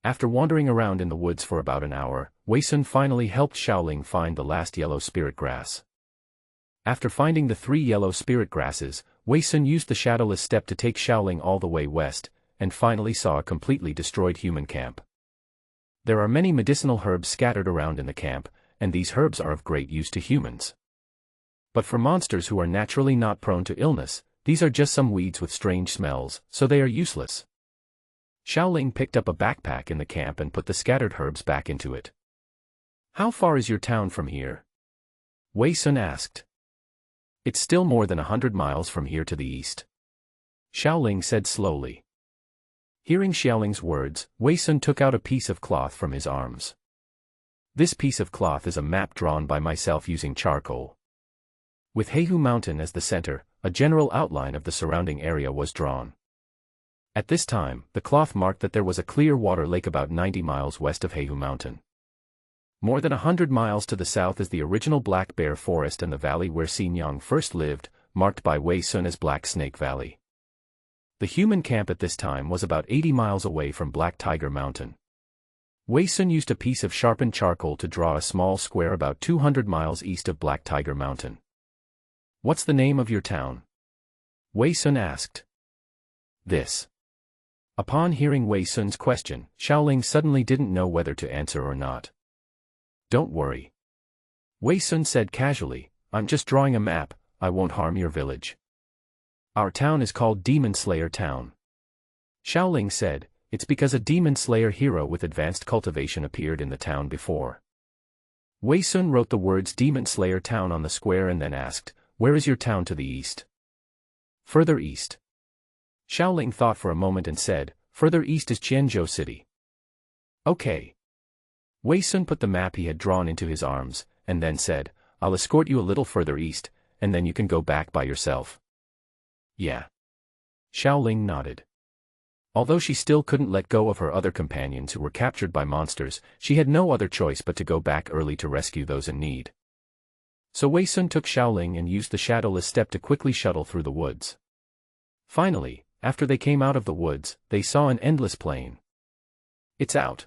After wandering around in the woods for about an hour, Wei Sun finally helped Xiaoling find the last yellow spirit grass. After finding the 3 yellow spirit grasses, Wei Sun used the shadowless step to take Xiaoling all the way west, and finally saw a completely destroyed human camp. There are many medicinal herbs scattered around in the camp, and these herbs are of great use to humans. But for monsters who are naturally not prone to illness, these are just some weeds with strange smells, so they are useless. Xiaoling picked up a backpack in the camp and put the scattered herbs back into it. "How far is your town from here?" Wei Sun asked. "It's still more than 100 miles from here to the east," Xiaoling said slowly. Hearing Xiaoling's words, Wei Sun took out a piece of cloth from his arms. "This piece of cloth is a map drawn by myself using charcoal. With Heihu Mountain as the center, a general outline of the surrounding area was drawn. At this time, the cloth marked that there was a clear water lake about 90 miles west of Heihu Mountain. More than 100 miles to the south is the original Black Bear Forest and the valley where Xinjiang first lived, marked by Wei Sun as Black Snake Valley. The human camp at this time was about 80 miles away from Black Tiger Mountain. Wei Sun used a piece of sharpened charcoal to draw a small square about 200 miles east of Black Tiger Mountain. "What's the name of your town?" Wei Sun asked. "This." Upon hearing Wei Sun's question, Xiaoling suddenly didn't know whether to answer or not. "Don't worry," Wei Sun said casually, "I'm just drawing a map, I won't harm your village. Our town is called Demon Slayer Town." Xiaoling said, "It's because a Demon Slayer hero with advanced cultivation appeared in the town before." Wei Sun wrote the words Demon Slayer Town on the square and then asked, "Where is your town to the east?" "Further east." Xiaoling thought for a moment and said, "Further east is Qianzhou City." "Okay." Wei Sun put the map he had drawn into his arms, and then said, "I'll escort you a little further east, and then you can go back by yourself." "Yeah." Xiaoling nodded. Although she still couldn't let go of her other companions who were captured by monsters, she had no other choice but to go back early to rescue those in need. So Wei Sun took Xiaoling and used the shadowless step to quickly shuttle through the woods. Finally, after they came out of the woods, they saw an endless plain. "It's out."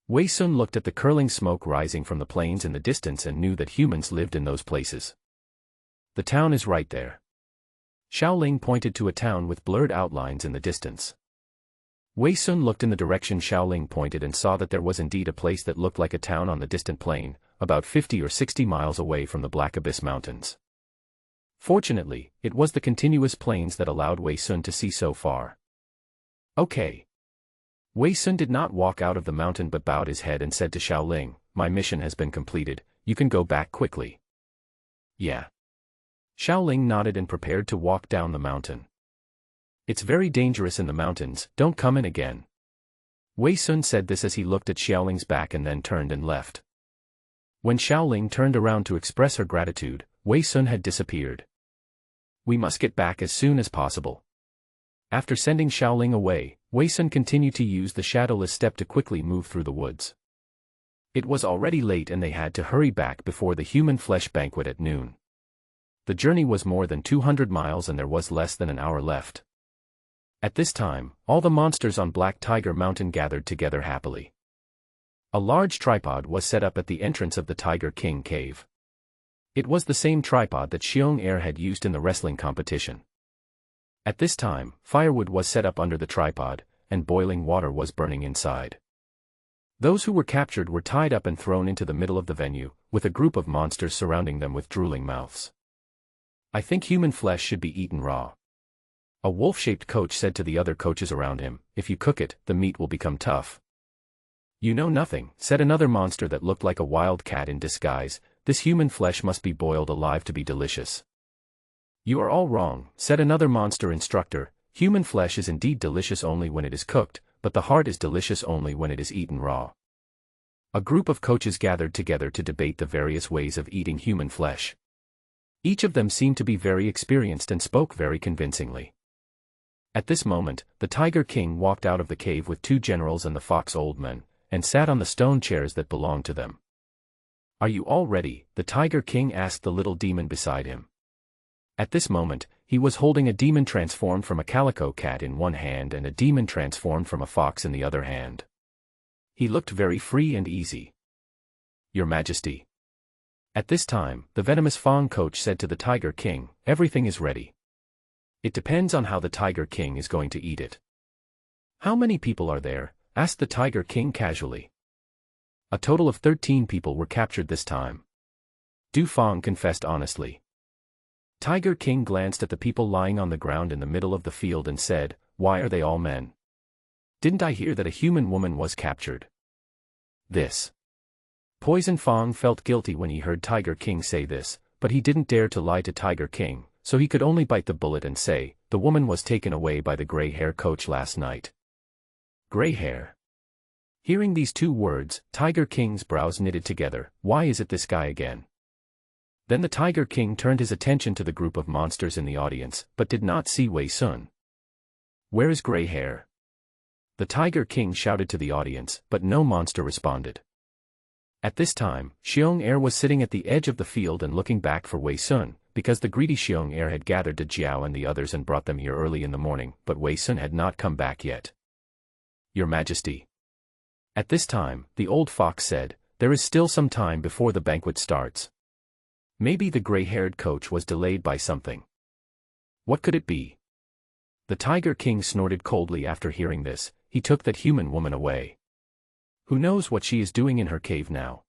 Wei Sun looked at the curling smoke rising from the plains in the distance and knew that humans lived in those places. "The town is right there." Xiaoling pointed to a town with blurred outlines in the distance. Wei Sun looked in the direction Xiaoling pointed and saw that there was indeed a place that looked like a town on the distant plain, about 50 or 60 miles away from the Black Abyss Mountains. Fortunately, it was the continuous plains that allowed Wei Sun to see so far. Okay. Wei Sun did not walk out of the mountain but bowed his head and said to Xiaoling, "My mission has been completed, you can go back quickly." Yeah. Xiaoling nodded and prepared to walk down the mountain. "It's very dangerous in the mountains, don't come in again." Wei Sun said this as he looked at Xiaoling's back and then turned and left. When Xiaoling turned around to express her gratitude, Wei Sun had disappeared. "We must get back as soon as possible." After sending Xiaoling away, Wei Sun continued to use the shadowless step to quickly move through the woods. It was already late and they had to hurry back before the human flesh banquet at noon. The journey was more than 200 miles and there was less than an hour left. At this time, all the monsters on Black Tiger Mountain gathered together happily. A large tripod was set up at the entrance of the Tiger King cave. It was the same tripod that Xiong Er had used in the wrestling competition. At this time, firewood was set up under the tripod, and boiling water was burning inside. Those who were captured were tied up and thrown into the middle of the venue, with a group of monsters surrounding them with drooling mouths. "I think human flesh should be eaten raw," a wolf-shaped coach said to the other coaches around him. "If you cook it, the meat will become tough." "You know nothing," said another monster that looked like a wild cat in disguise. "This human flesh must be boiled alive to be delicious." "You are all wrong," said another monster instructor. "Human flesh is indeed delicious only when it is cooked, but the heart is delicious only when it is eaten raw." A group of coaches gathered together to debate the various ways of eating human flesh. Each of them seemed to be very experienced and spoke very convincingly. At this moment, the Tiger King walked out of the cave with two generals and the fox old men, and sat on the stone chairs that belonged to them. "Are you all ready?" the Tiger King asked the little demon beside him. At this moment, he was holding a demon transformed from a calico cat in one hand and a demon transformed from a fox in the other hand. He looked very free and easy. "Your Majesty." At this time, the venomous Fong coach said to the Tiger King, "Everything is ready. It depends on how the Tiger King is going to eat it." "How many people are there?" asked the Tiger King casually. "A total of 13 people were captured this time." Du Fong confessed honestly. Tiger King glanced at the people lying on the ground in the middle of the field and said, "Why are they all men? Didn't I hear that a human woman was captured?" This. Poison Fong felt guilty when he heard Tiger King say this, but he didn't dare to lie to Tiger King, so he could only bite the bullet and say, "The woman was taken away by the gray hair coach last night." Gray hair. Hearing these two words, Tiger King's brows knitted together. Why is it this guy again? Then the Tiger King turned his attention to the group of monsters in the audience, but did not see Wei Sun. "Where is Gray Hair?" the Tiger King shouted to the audience, but no monster responded. At this time, Xiong Er was sitting at the edge of the field and looking back for Wei Sun, because the greedy Xiong Er had gathered to Jiao and the others and brought them here early in the morning, but Wei Sun had not come back yet. "Your Majesty." At this time, the old fox said, "There is still some time before the banquet starts. Maybe the gray-haired coach was delayed by something. What could it be?" The Tiger King snorted coldly after hearing this. He took that human woman away. Who knows what she is doing in her cave now?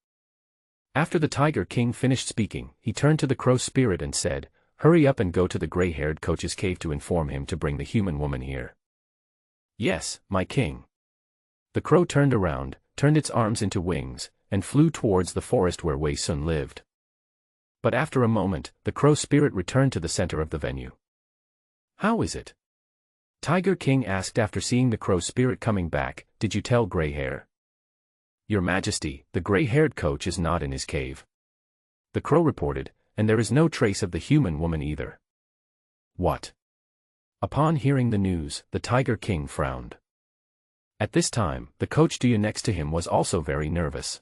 After the Tiger King finished speaking, he turned to the crow spirit and said, "Hurry up and go to the gray-haired coach's cave to inform him to bring the human woman here." "Yes, my king." The crow turned around, turned its arms into wings, and flew towards the forest where Wei Sun lived. But after a moment, the crow spirit returned to the center of the venue. "How is it?" Tiger King asked after seeing the crow spirit coming back. "Did you tell Gray Hair?" "Your Majesty, the gray-haired coach is not in his cave," the crow reported, "and there is no trace of the human woman either." "What?" Upon hearing the news, the Tiger King frowned. At this time, the coach Duya next to him was also very nervous.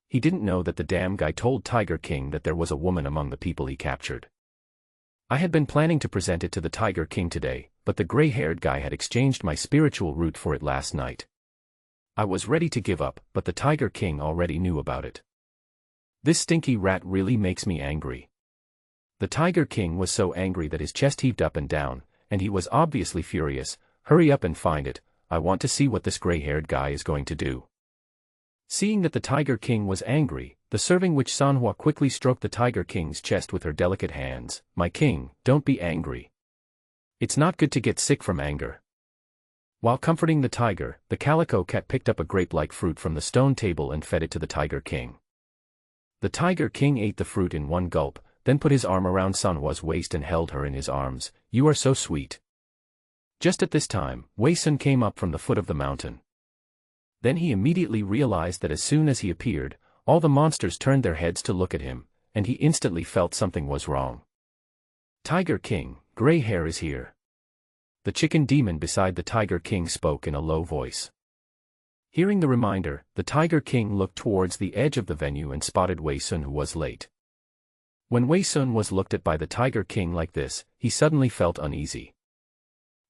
He didn't know that the damn guy told Tiger King that there was a woman among the people he captured. "I had been planning to present it to the Tiger King today, but the gray-haired guy had exchanged my spiritual root for it last night. I was ready to give up, but the Tiger King already knew about it. This stinky rat really makes me angry." The Tiger King was so angry that his chest heaved up and down, and he was obviously furious. "Hurry up and find it, I want to see what this gray-haired guy is going to do. Seeing that the Tiger King was angry, the serving witch Sanhua quickly stroked the Tiger King's chest with her delicate hands. My king, don't be angry. It's not good to get sick from anger. While comforting the tiger, the calico cat picked up a grape-like fruit from the stone table and fed it to the Tiger King. The Tiger King ate the fruit in one gulp, then put his arm around Sanhua's waist and held her in his arms. You are so sweet. Just at this time, Wei Sun came up from the foot of the mountain. Then he immediately realized that as soon as he appeared, all the monsters turned their heads to look at him, and he instantly felt something was wrong. Tiger King, gray hair is here. The chicken demon beside the Tiger King spoke in a low voice. Hearing the reminder, the Tiger King looked towards the edge of the venue and spotted Wei Sun, who was late. When Wei Sun was looked at by the Tiger King like this, he suddenly felt uneasy.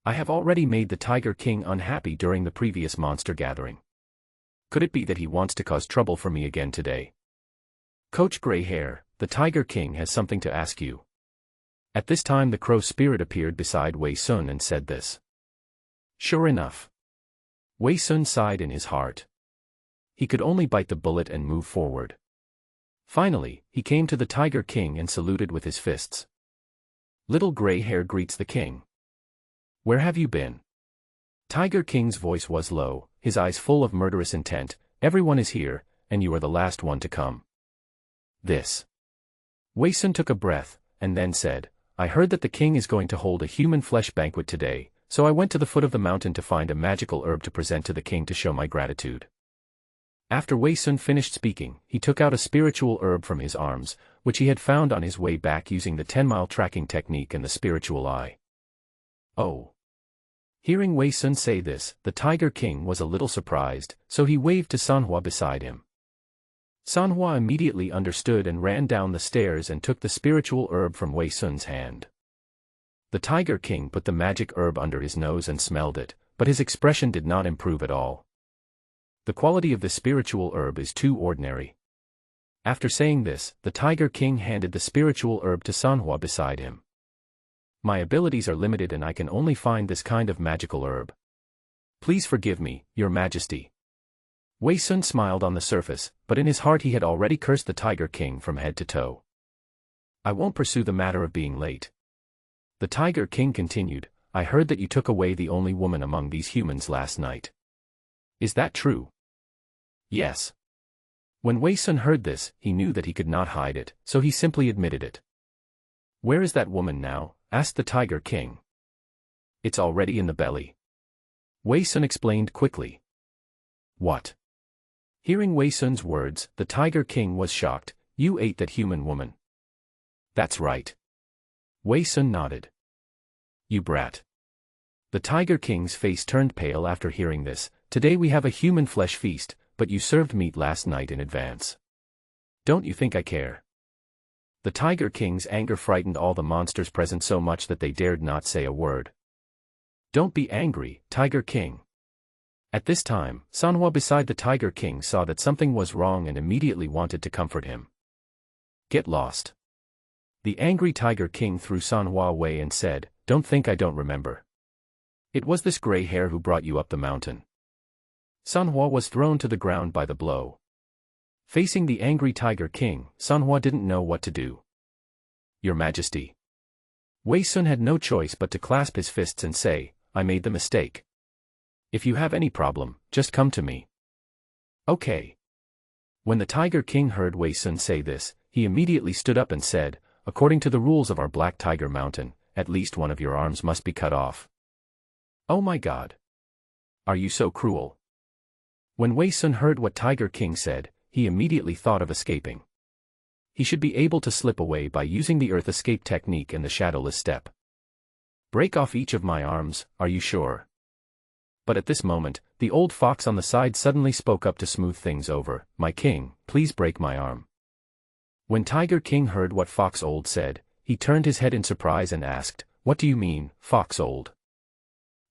I have already made the Tiger King unhappy during the previous monster gathering. Could it be that he wants to cause trouble for me again today? Coach Gray Hair, the Tiger King has something to ask you. At this time the crow spirit appeared beside Wei Sun and said this. Sure enough. Wei Sun sighed in his heart. He could only bite the bullet and move forward. Finally, he came to the Tiger King and saluted with his fists. Little Gray Hair greets the king. Where have you been? Tiger King's voice was low, his eyes full of murderous intent. Everyone is here, and you are the last one to come. This. Wei Sun took a breath, and then said, I heard that the king is going to hold a human flesh banquet today, so I went to the foot of the mountain to find a magical herb to present to the king to show my gratitude. After Wei Sun finished speaking, he took out a spiritual herb from his arms, which he had found on his way back using the 10-mile tracking technique and the spiritual eye. Oh. Hearing Wei Sun say this, the Tiger King was a little surprised, so he waved to Sanhua beside him. Sanhua immediately understood and ran down the stairs and took the spiritual herb from Wei Sun's hand. The Tiger King put the magic herb under his nose and smelled it, but his expression did not improve at all. The quality of the spiritual herb is too ordinary. After saying this, the Tiger King handed the spiritual herb to Sanhua beside him. My abilities are limited and I can only find this kind of magical herb. Please forgive me, Your Majesty. Wei Sun smiled on the surface, but in his heart he had already cursed the Tiger King from head to toe. I won't pursue the matter of being late. The Tiger King continued, I heard that you took away the only woman among these humans last night. Is that true? Yes. When Wei Sun heard this, he knew that he could not hide it, so he simply admitted it. Where is that woman now? Asked the Tiger King. It's already in the belly. Wei Sun explained quickly. What? Hearing Wei Sun's words, the Tiger King was shocked. You ate that human woman. That's right. Wei Sun nodded. You brat. The Tiger King's face turned pale after hearing this. Today we have a human flesh feast, but you served meat last night in advance. Don't you think I care? The Tiger King's anger frightened all the monsters present so much that they dared not say a word. Don't be angry, Tiger King. At this time, Sanhua beside the Tiger King saw that something was wrong and immediately wanted to comfort him. Get lost. The angry Tiger King threw Sanhua away and said, Don't think I don't remember. It was this gray hair who brought you up the mountain. Sanhua was thrown to the ground by the blow. Facing the angry Tiger King, Sanhua didn't know what to do. Your Majesty. Wei Sun had no choice but to clasp his fists and say, I made the mistake. If you have any problem, just come to me. Okay. When the Tiger King heard Wei Sun say this, he immediately stood up and said, According to the rules of our Black Tiger Mountain, at least one of your arms must be cut off. Oh my God. Are you so cruel? When Wei Sun heard what Tiger King said, he immediately thought of escaping. He should be able to slip away by using the earth escape technique and the shadowless step. Break off each of my arms, are you sure? But at this moment, the old fox on the side suddenly spoke up to smooth things over. My king, please break my arm. When Tiger King heard what Fox Old said, he turned his head in surprise and asked, What do you mean, Fox Old?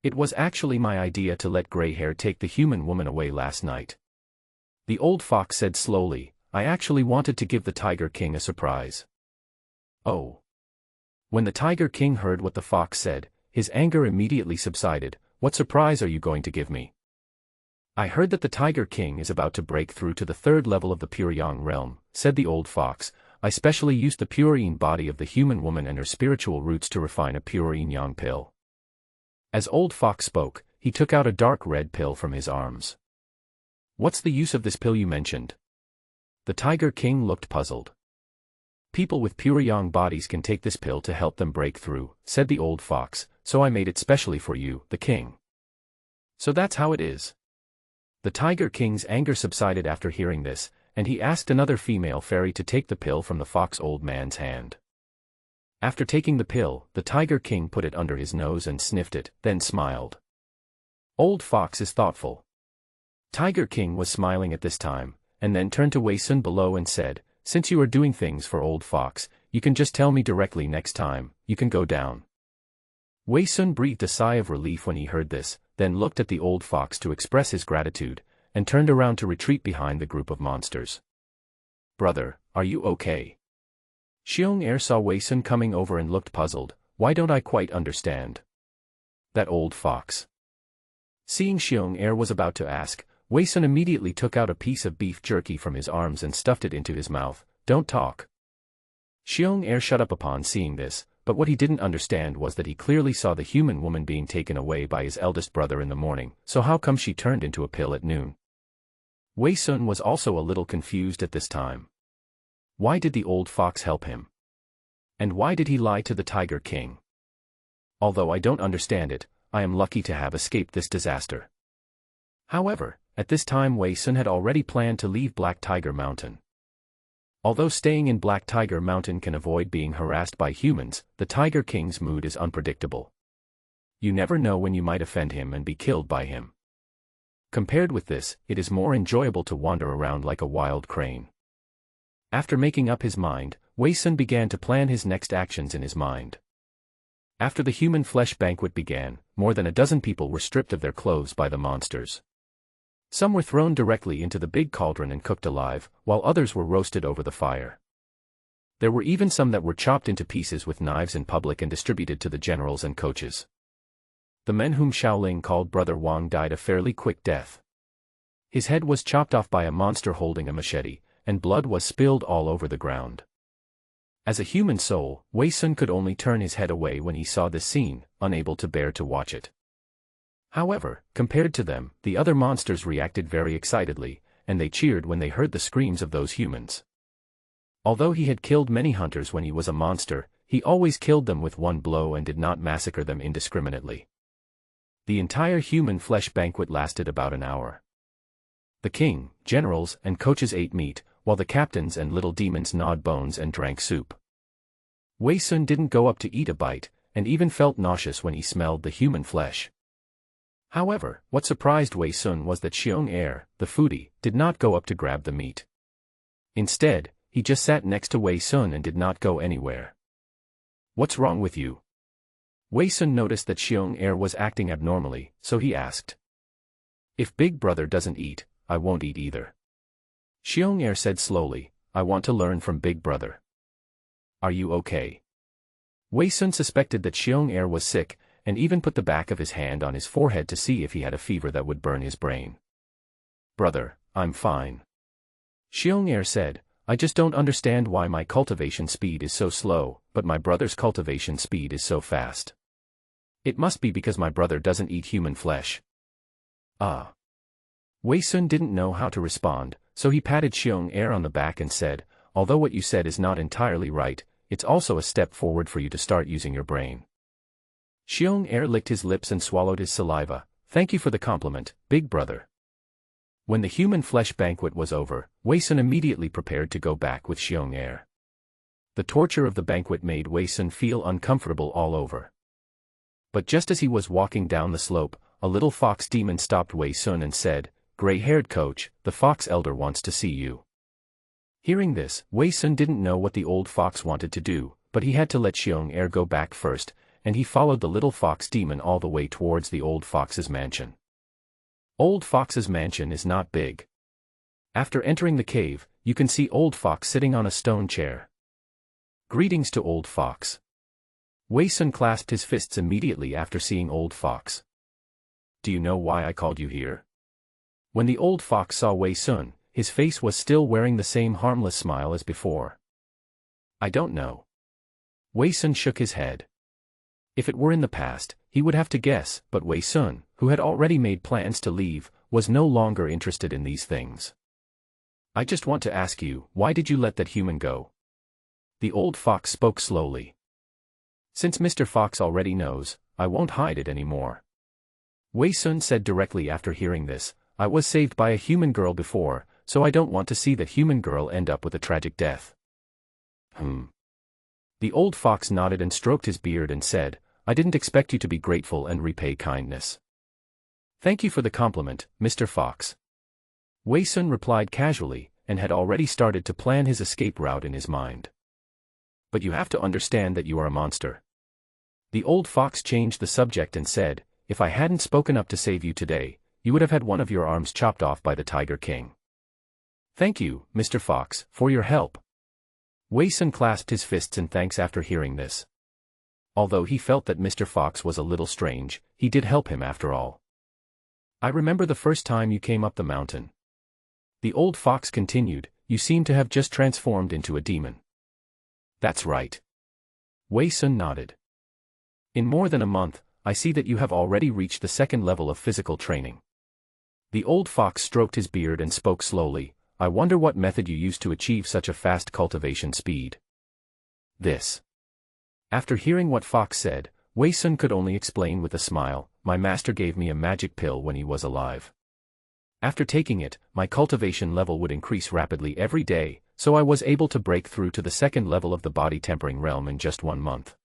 It was actually my idea to let Gray Hair take the human woman away last night. The old fox said slowly, I actually wanted to give the Tiger King a surprise. Oh. When the Tiger King heard what the fox said, his anger immediately subsided. What surprise are you going to give me? I heard that the Tiger King is about to break through to the third level of the pure yang realm, said the old fox. I specially used the pure yin body of the human woman and her spiritual roots to refine a pure yin yang pill. As old fox spoke, he took out a dark red pill from his arms. What's the use of this pill you mentioned? The Tiger King looked puzzled. People with pure yang bodies can take this pill to help them break through, said the old fox, so I made it specially for you, the king. So that's how it is. The Tiger King's anger subsided after hearing this, and he asked another female fairy to take the pill from the fox old man's hand. After taking the pill, the Tiger King put it under his nose and sniffed it, then smiled. Old fox is thoughtful. Tiger King was smiling at this time, and then turned to Wei Sun below and said, since you are doing things for old fox, you can just tell me directly next time, you can go down. Wei Sun breathed a sigh of relief when he heard this, then looked at the old fox to express his gratitude, and turned around to retreat behind the group of monsters. Brother, are you okay? Xiong Er saw Wei Sun coming over and looked puzzled. Why don't I quite understand? That old fox. Seeing Xiong Er was about to ask, Wei Sun immediately took out a piece of beef jerky from his arms and stuffed it into his mouth. Don't talk. Xiong Er shut up upon seeing this, but what he didn't understand was that he clearly saw the human woman being taken away by his eldest brother in the morning, so how come she turned into a pill at noon? Wei Sun was also a little confused at this time. Why did the old fox help him? And why did he lie to the Tiger King? Although I don't understand it, I am lucky to have escaped this disaster. However, at this time Wei Sun had already planned to leave Black Tiger Mountain. Although staying in Black Tiger Mountain can avoid being harassed by humans, the Tiger King's mood is unpredictable. You never know when you might offend him and be killed by him. Compared with this, it is more enjoyable to wander around like a wild crane. After making up his mind, Wei Sun began to plan his next actions in his mind. After the human flesh banquet began, more than a dozen people were stripped of their clothes by the monsters. Some were thrown directly into the big cauldron and cooked alive, while others were roasted over the fire. There were even some that were chopped into pieces with knives in public and distributed to the generals and coaches. The men whom Shaoling called Brother Wang died a fairly quick death. His head was chopped off by a monster holding a machete, and blood was spilled all over the ground. As a human soul, Wei Sun could only turn his head away when he saw this scene, unable to bear to watch it. However, compared to them, the other monsters reacted very excitedly, and they cheered when they heard the screams of those humans. Although he had killed many hunters when he was a monster, he always killed them with one blow and did not massacre them indiscriminately. The entire human flesh banquet lasted about an hour. The king, generals, and coaches ate meat, while the captains and little demons gnawed bones and drank soup. Wei Sun didn't go up to eat a bite, and even felt nauseous when he smelled the human flesh. However, what surprised Wei Sun was that Xiong Er, the foodie, did not go up to grab the meat. Instead, he just sat next to Wei Sun and did not go anywhere. What's wrong with you? Wei Sun noticed that Xiong Er was acting abnormally, so he asked. If Big Brother doesn't eat, I won't eat either. Xiong Er said slowly, I want to learn from Big Brother. Are you okay? Wei Sun suspected that Xiong Er was sick, and even put the back of his hand on his forehead to see if he had a fever that would burn his brain. Brother, I'm fine. Xiong Er said, I just don't understand why my cultivation speed is so slow, but my brother's cultivation speed is so fast. It must be because my brother doesn't eat human flesh. Ah. Wei Sun didn't know how to respond, so he patted Xiong Er on the back and said, although what you said is not entirely right, it's also a step forward for you to start using your brain. Xiong Er licked his lips and swallowed his saliva. Thank you for the compliment, Big Brother. When the human flesh banquet was over, Wei Sun immediately prepared to go back with Xiong Er. The torture of the banquet made Wei Sun feel uncomfortable all over. But just as he was walking down the slope, a little fox demon stopped Wei Sun and said, Gray-haired coach, the fox elder wants to see you. Hearing this, Wei Sun didn't know what the old fox wanted to do, but he had to let Xiong Er go back first, and he followed the little fox demon all the way towards the old fox's mansion. Old Fox's mansion is not big. After entering the cave, you can see Old Fox sitting on a stone chair. Greetings to Old Fox. Wei Sun clasped his fists immediately after seeing Old Fox. do you know why I called you here? When the old fox saw Wei Sun, his face was still wearing the same harmless smile as before. I don't know. Wei Sun shook his head. If it were in the past, he would have to guess, but Wei Sun, who had already made plans to leave, was no longer interested in these things. I just want to ask you, why did you let that human go? The old fox spoke slowly. Since Mr. Fox already knows, I won't hide it anymore. Wei Sun said directly after hearing this, I was saved by a human girl before, so I don't want to see that human girl end up with a tragic death. The old fox nodded and stroked his beard and said, I didn't expect you to be grateful and repay kindness. Thank you for the compliment, Mr. Fox. Wei Sun replied casually, and had already started to plan his escape route in his mind. But you have to understand that you are a monster. The old fox changed the subject and said, if I hadn't spoken up to save you today, you would have had one of your arms chopped off by the Tiger King. Thank you, Mr. Fox, for your help. Wei Sun clasped his fists in thanks after hearing this. Although he felt that Mr. Fox was a little strange, he did help him after all. I remember the first time you came up the mountain. The old fox continued, you seem to have just transformed into a demon. That's right. Wei Sun nodded. In more than a month, I see that you have already reached the second level of physical training. The old fox stroked his beard and spoke slowly, I wonder what method you used to achieve such a fast cultivation speed. This. After hearing what Fox said, Wei Sun could only explain with a smile, my master gave me a magic pill when he was alive. After taking it, my cultivation level would increase rapidly every day, so I was able to break through to the second level of the body tempering realm in just 1 month.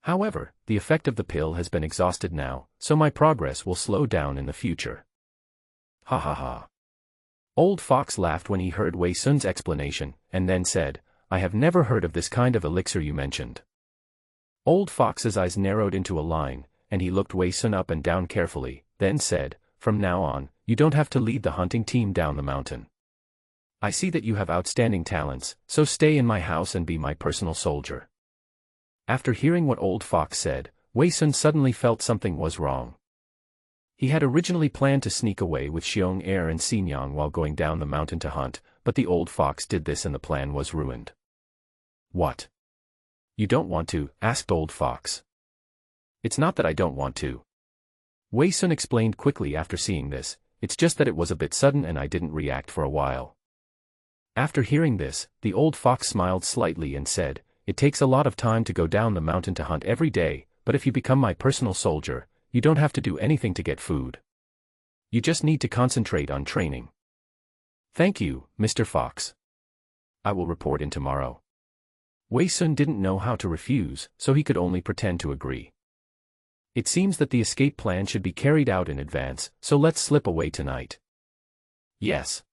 However, the effect of the pill has been exhausted now, so my progress will slow down in the future. Ha ha ha. Old Fox laughed when he heard Wei Sun's explanation, and then said, I have never heard of this kind of elixir you mentioned. Old Fox's eyes narrowed into a line, and he looked Wei Sun up and down carefully, then said, from now on, you don't have to lead the hunting team down the mountain. I see that you have outstanding talents, so stay in my house and be my personal soldier. After hearing what Old Fox said, Wei Sun suddenly felt something was wrong. He had originally planned to sneak away with Xiong Er and Xinjiang while going down the mountain to hunt, but the old fox did this and the plan was ruined. What? You don't want to? Asked Old Fox. It's not that I don't want to. Wei Sun explained quickly after seeing this, it's just that it was a bit sudden and I didn't react for a while. After hearing this, the old fox smiled slightly and said, it takes a lot of time to go down the mountain to hunt every day, but if you become my personal soldier, you don't have to do anything to get food. You just need to concentrate on training. Thank you, Mr. Fox. I will report in tomorrow. Wei Sun didn't know how to refuse, so he could only pretend to agree. It seems that the escape plan should be carried out in advance, so let's slip away tonight. Yes.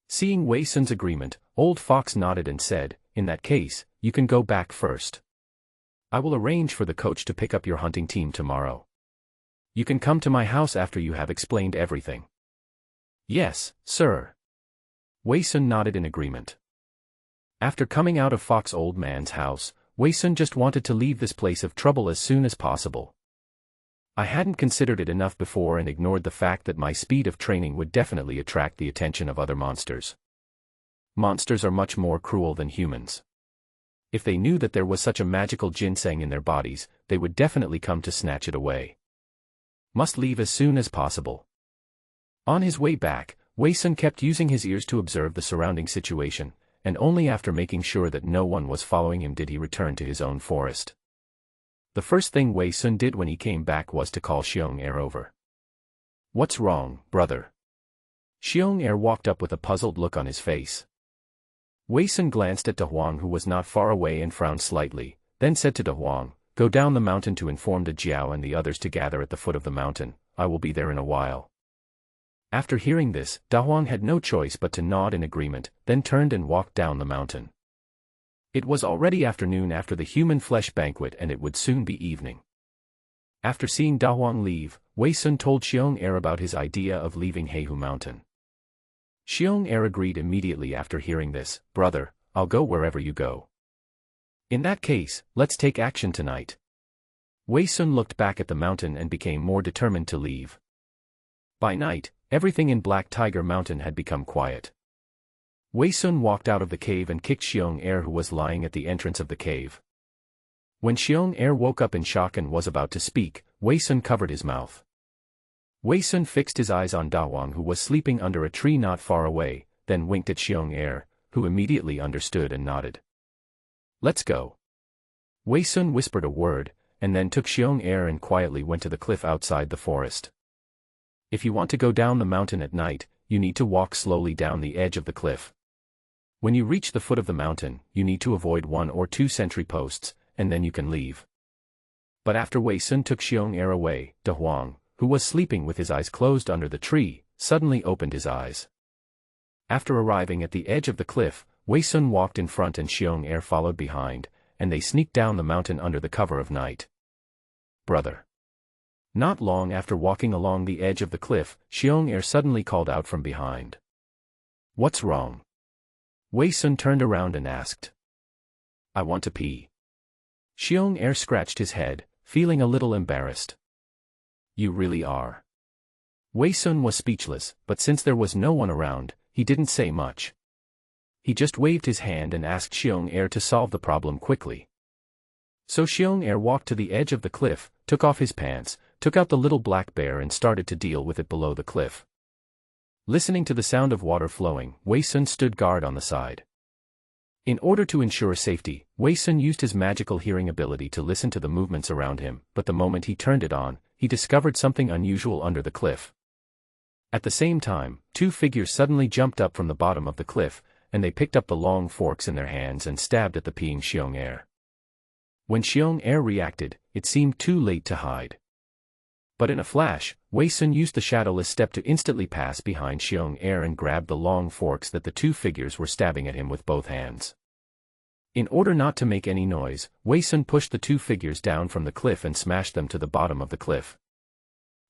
Seeing Wei Sun's agreement, Old Fox nodded and said, in that case, you can go back first. I will arrange for the coach to pick up your hunting team tomorrow. You can come to my house after you have explained everything. Yes, sir. Wei Sun nodded in agreement. After coming out of Fox Old Man's house, Wei Sun just wanted to leave this place of trouble as soon as possible. I hadn't considered it enough before and ignored the fact that my speed of training would definitely attract the attention of other monsters. Monsters are much more cruel than humans. If they knew that there was such a magical ginseng in their bodies, they would definitely come to snatch it away. Must leave as soon as possible. On his way back, Wei Sun kept using his ears to observe the surrounding situation, and only after making sure that no one was following him did he return to his own forest. The first thing Wei Sun did when he came back was to call Xiong Er over. What's wrong, brother? Xiong Er walked up with a puzzled look on his face. Wei Sun glanced at De Huang, who was not far away, and frowned slightly, then said to De Huang, go down the mountain to inform De Jiao and the others to gather at the foot of the mountain. I will be there in a while. After hearing this, Da Huang had no choice but to nod in agreement, then turned and walked down the mountain. It was already afternoon after the human flesh banquet and it would soon be evening. After seeing Da Huang leave, Wei Sun told Xiong Er about his idea of leaving Heihu Mountain. Xiong Er agreed immediately after hearing this, brother, I'll go wherever you go. In that case, let's take action tonight. Wei Sun looked back at the mountain and became more determined to leave. By night, everything in Black Tiger Mountain had become quiet. Wei Sun walked out of the cave and kicked Xiong Er, who was lying at the entrance of the cave. When Xiong Er woke up in shock and was about to speak, Wei Sun covered his mouth. Wei Sun fixed his eyes on Da Wang, who was sleeping under a tree not far away, then winked at Xiong Er, who immediately understood and nodded. "Let's go." Wei Sun whispered a word, and then took Xiong Er and quietly went to the cliff outside the forest. If you want to go down the mountain at night, you need to walk slowly down the edge of the cliff. When you reach the foot of the mountain, you need to avoid 1 or 2 sentry posts, and then you can leave. But after Wei Sun took Xiong Er away, Da Huang, who was sleeping with his eyes closed under the tree, suddenly opened his eyes. After arriving at the edge of the cliff, Wei Sun walked in front and Xiong Er followed behind, and they sneaked down the mountain under the cover of night. "Brother." Not long after walking along the edge of the cliff, Xiong Er suddenly called out from behind. "What's wrong?" Wei Sun turned around and asked. "I want to pee." Xiong Er scratched his head, feeling a little embarrassed. "You really are." Wei Sun was speechless, but since there was no one around, he didn't say much. He just waved his hand and asked Xiong Er to solve the problem quickly. So Xiong Er walked to the edge of the cliff, took off his pants, took out the little black bear and started to deal with it below the cliff. Listening to the sound of water flowing, Wei Sun stood guard on the side. In order to ensure safety, Wei Sun used his magical hearing ability to listen to the movements around him, but the moment he turned it on, he discovered something unusual under the cliff. At the same time, 2 figures suddenly jumped up from the bottom of the cliff, and they picked up the long forks in their hands and stabbed at the peeing Xiong Er. When Xiong Er reacted, it seemed too late to hide. But in a flash, Wei Sun used the shadowless step to instantly pass behind Xiong Er and grabbed the long forks that the 2 figures were stabbing at him with both hands. In order not to make any noise, Wei Sun pushed the 2 figures down from the cliff and smashed them to the bottom of the cliff.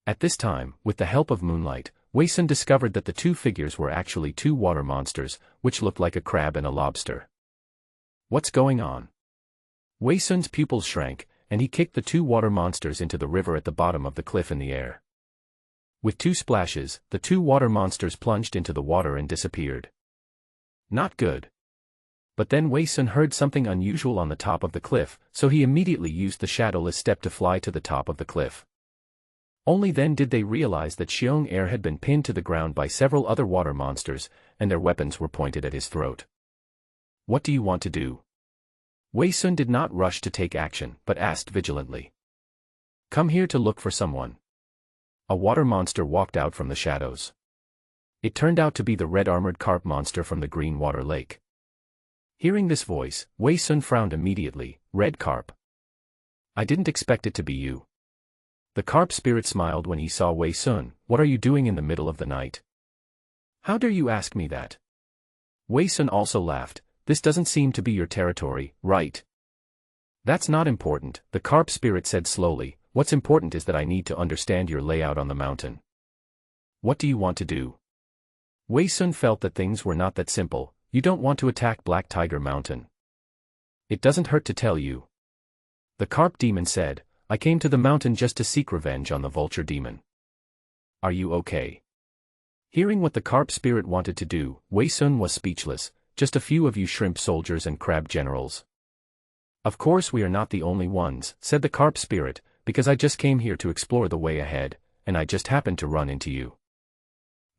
At this time, with the help of moonlight, Wei Sun discovered that the 2 figures were actually 2 water monsters, which looked like a crab and a lobster. "What's going on?" Wei Sun's pupils shrank, and he kicked the 2 water monsters into the river at the bottom of the cliff in the air. With 2 splashes, the 2 water monsters plunged into the water and disappeared. Not good. But then Wei Sun heard something unusual on the top of the cliff, so he immediately used the shadowless step to fly to the top of the cliff. Only then did they realize that Xiong Er had been pinned to the ground by several other water monsters, and their weapons were pointed at his throat. "What do you want to do?" Wei Sun did not rush to take action, but asked vigilantly. "Come here to look for someone." A water monster walked out from the shadows. It turned out to be the red-armored carp monster from the Green Water Lake. Hearing this voice, Wei Sun frowned immediately. "Red carp? I didn't expect it to be you." The carp spirit smiled when he saw Wei Sun. "What are you doing in the middle of the night? How dare you ask me that?" Wei Sun also laughed. "This doesn't seem to be your territory, right?" "That's not important," the carp spirit said slowly. "What's important is that I need to understand your layout on the mountain. What do you want to do?" Wei Sun felt that things were not that simple. "You don't want to attack Black Tiger Mountain." "It doesn't hurt to tell you." The carp demon said, "I came to the mountain just to seek revenge on the vulture demon." "Are you okay?" Hearing what the carp spirit wanted to do, Wei Sun was speechless. "Just a few of you shrimp soldiers and crab generals." "Of course we are not the only ones," said the carp spirit, "because I just came here to explore the way ahead, and I just happened to run into you."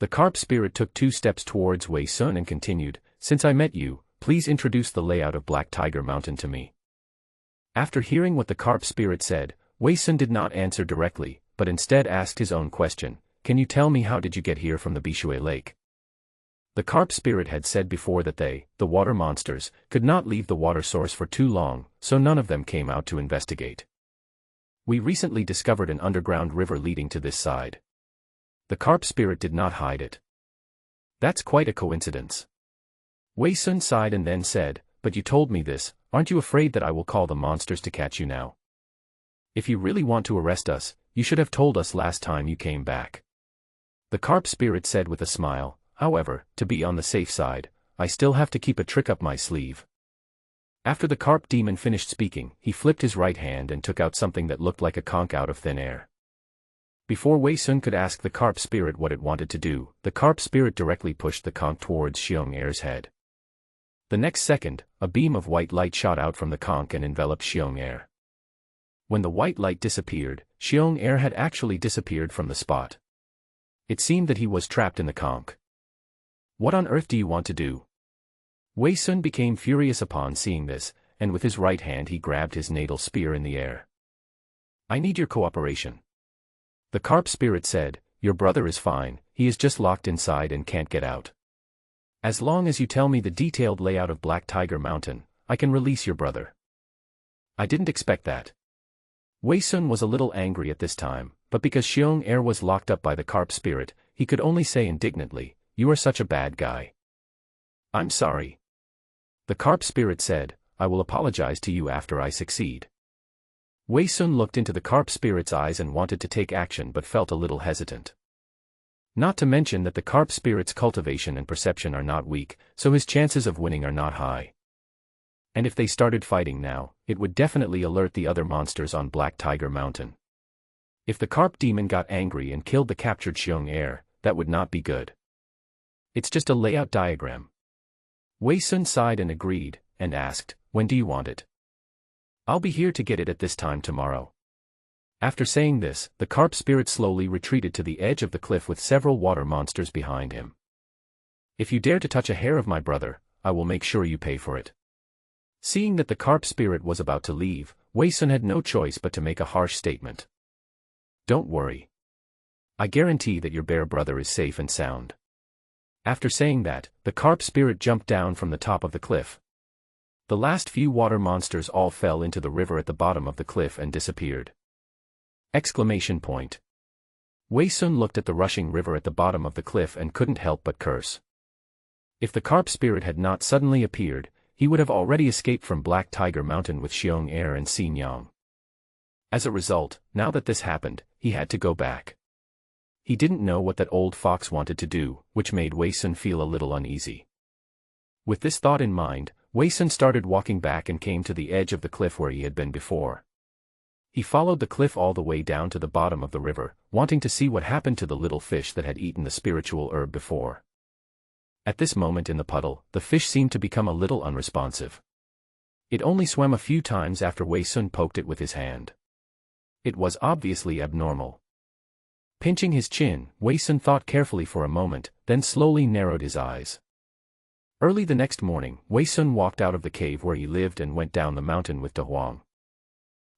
The carp spirit took 2 steps towards Wei Sun and continued, "Since I met you, please introduce the layout of Black Tiger Mountain to me." After hearing what the carp spirit said, Wei Sun did not answer directly, but instead asked his own question. "Can you tell me how did you get here from the Bishui Lake?" The carp spirit had said before that they, the water monsters, could not leave the water source for too long, so none of them came out to investigate. "We recently discovered an underground river leading to this side." The carp spirit did not hide it. "That's quite a coincidence." Wei Sun sighed and then said, "But you told me this, aren't you afraid that I will call the monsters to catch you now? If you really want to arrest us, you should have told us last time you came back." The carp spirit said with a smile, "However, to be on the safe side, I still have to keep a trick up my sleeve." After the carp demon finished speaking, he flipped his right hand and took out something that looked like a conch out of thin air. Before Wei Sun could ask the carp spirit what it wanted to do, the carp spirit directly pushed the conch towards Xiong Er's head. The next second, a beam of white light shot out from the conch and enveloped Xiong Er. When the white light disappeared, Xiong Er had actually disappeared from the spot. It seemed that he was trapped in the conch. What on earth do you want to do? Wei Sun became furious upon seeing this, and with his right hand he grabbed his natal spear in the air. I need your cooperation. The carp spirit said, your brother is fine, he is just locked inside and can't get out. As long as you tell me the detailed layout of Black Tiger Mountain, I can release your brother. I didn't expect that. Wei Sun was a little angry at this time, but because Xiong Er was locked up by the carp spirit, he could only say indignantly, you are such a bad guy. I'm sorry. The carp spirit said, I will apologize to you after I succeed. Wei Sun looked into the carp spirit's eyes and wanted to take action but felt a little hesitant. Not to mention that the carp spirit's cultivation and perception are not weak, so his chances of winning are not high. And if they started fighting now, it would definitely alert the other monsters on Black Tiger Mountain. If the carp demon got angry and killed the captured Xiong Er, that would not be good. It's just a layout diagram. Wei Sun sighed and agreed, and asked, when do you want it? I'll be here to get it at this time tomorrow. After saying this, the carp spirit slowly retreated to the edge of the cliff with several water monsters behind him. If you dare to touch a hair of my brother, I will make sure you pay for it. Seeing that the carp spirit was about to leave, Wei Sun had no choice but to make a harsh statement. Don't worry. I guarantee that your bear brother is safe and sound. After saying that, the carp spirit jumped down from the top of the cliff. The last few water monsters all fell into the river at the bottom of the cliff and disappeared. Exclamation point. Wei Sun looked at the rushing river at the bottom of the cliff and couldn't help but curse. If the carp spirit had not suddenly appeared, he would have already escaped from Black Tiger Mountain with Xiong Er and Xin Yang. As a result, now that this happened, he had to go back. He didn't know what that old fox wanted to do, which made Wei Sun feel a little uneasy. With this thought in mind, Wei Sun started walking back and came to the edge of the cliff where he had been before. He followed the cliff all the way down to the bottom of the river, wanting to see what happened to the little fish that had eaten the spiritual herb before. At this moment in the puddle, the fish seemed to become a little unresponsive. It only swam a few times after Wei Sun poked it with his hand. It was obviously abnormal. Pinching his chin, Wei Sun thought carefully for a moment, then slowly narrowed his eyes. Early the next morning, Wei Sun walked out of the cave where he lived and went down the mountain with De Huang.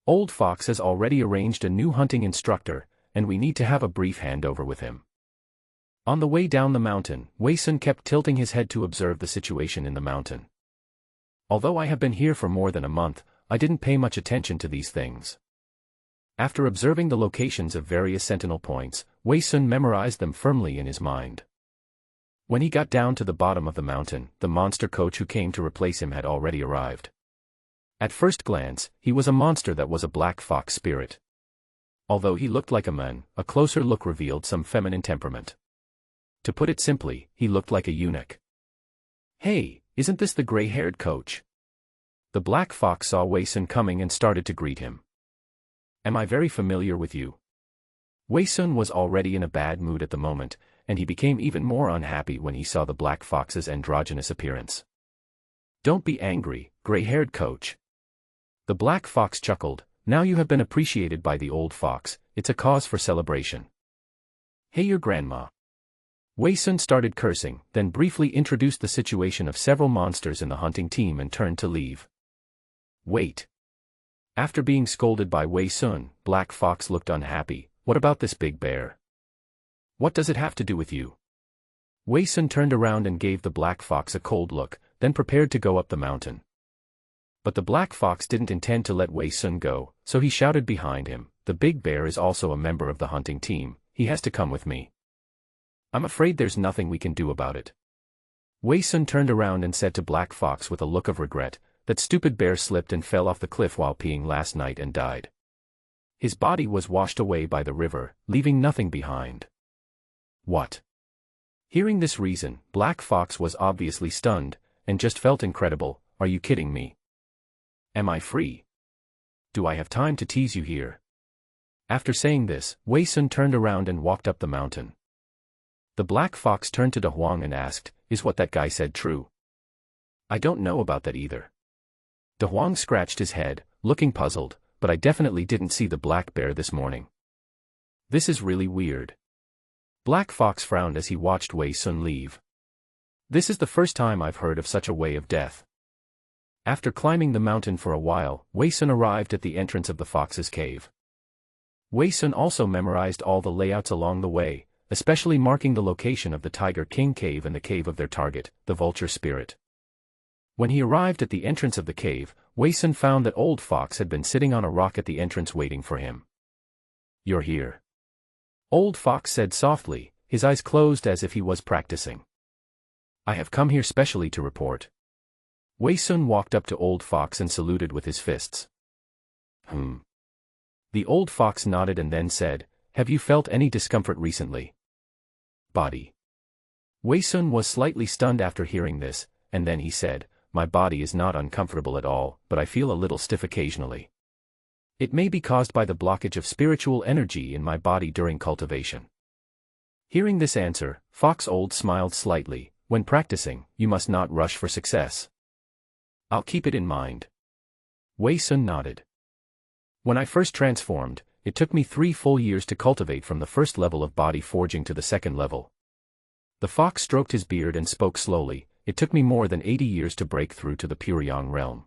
Old Fox has already arranged a new hunting instructor, and we need to have a brief handover with him. On the way down the mountain, Wei Sun kept tilting his head to observe the situation in the mountain. Although I have been here for more than a month, I didn't pay much attention to these things. After observing the locations of various sentinel points, Wei Sun memorized them firmly in his mind. When he got down to the bottom of the mountain, the monster coach who came to replace him had already arrived. At first glance, he was a monster that was a black fox spirit. Although he looked like a man, a closer look revealed some feminine temperament. To put it simply, he looked like a eunuch. Hey, isn't this the gray-haired coach? The black fox saw Wei Sun coming and started to greet him. Am I very familiar with you? Wei Sun was already in a bad mood at the moment, and he became even more unhappy when he saw the black fox's androgynous appearance. Don't be angry, gray-haired coach. The black fox chuckled, now you have been appreciated by the old fox, it's a cause for celebration. Hey your grandma. Wei Sun started cursing, then briefly introduced the situation of several monsters in the hunting team and turned to leave. Wait. After being scolded by Wei Sun, Black Fox looked unhappy. What about this big bear? What does it have to do with you? Wei Sun turned around and gave the Black Fox a cold look, then prepared to go up the mountain. But the Black Fox didn't intend to let Wei Sun go, so he shouted behind him, the big bear is also a member of the hunting team, he has to come with me. I'm afraid there's nothing we can do about it. Wei Sun turned around and said to Black Fox with a look of regret, that stupid bear slipped and fell off the cliff while peeing last night and died. His body was washed away by the river, leaving nothing behind. What? Hearing this reason, Black Fox was obviously stunned, and just felt incredible. Are you kidding me? Am I free? Do I have time to tease you here? After saying this, Wei Sun turned around and walked up the mountain. The black fox turned to De Huang and asked, "Is what that guy said true?" "I don't know about that either." De Huang scratched his head, looking puzzled, "But I definitely didn't see the black bear this morning. This is really weird." Black Fox frowned as he watched Wei Sun leave. "This is the first time I've heard of such a way of death." After climbing the mountain for a while, Wei Sun arrived at the entrance of the fox's cave. Wei Sun also memorized all the layouts along the way, especially marking the location of the Tiger King cave and the cave of their target, the vulture spirit. When he arrived at the entrance of the cave, Wei Sun found that Old Fox had been sitting on a rock at the entrance waiting for him. "You're here," Old Fox said softly, his eyes closed as if he was practicing. "I have come here specially to report." Wei Sun walked up to Old Fox and saluted with his fists. The Old Fox nodded and then said, "Have you felt any discomfort recently?" "Body." Wei Sun was slightly stunned after hearing this, and then he said, "My body is not uncomfortable at all, but I feel a little stiff occasionally. It may be caused by the blockage of spiritual energy in my body during cultivation." Hearing this answer, Fox Old smiled slightly. "When practicing, you must not rush for success." "I'll keep it in mind." Wei Sun nodded. "When I first transformed, it took me 3 full years to cultivate from the first level of body forging to the second level." The fox stroked his beard and spoke slowly, "It took me more than 80 years to break through to the Puryang realm."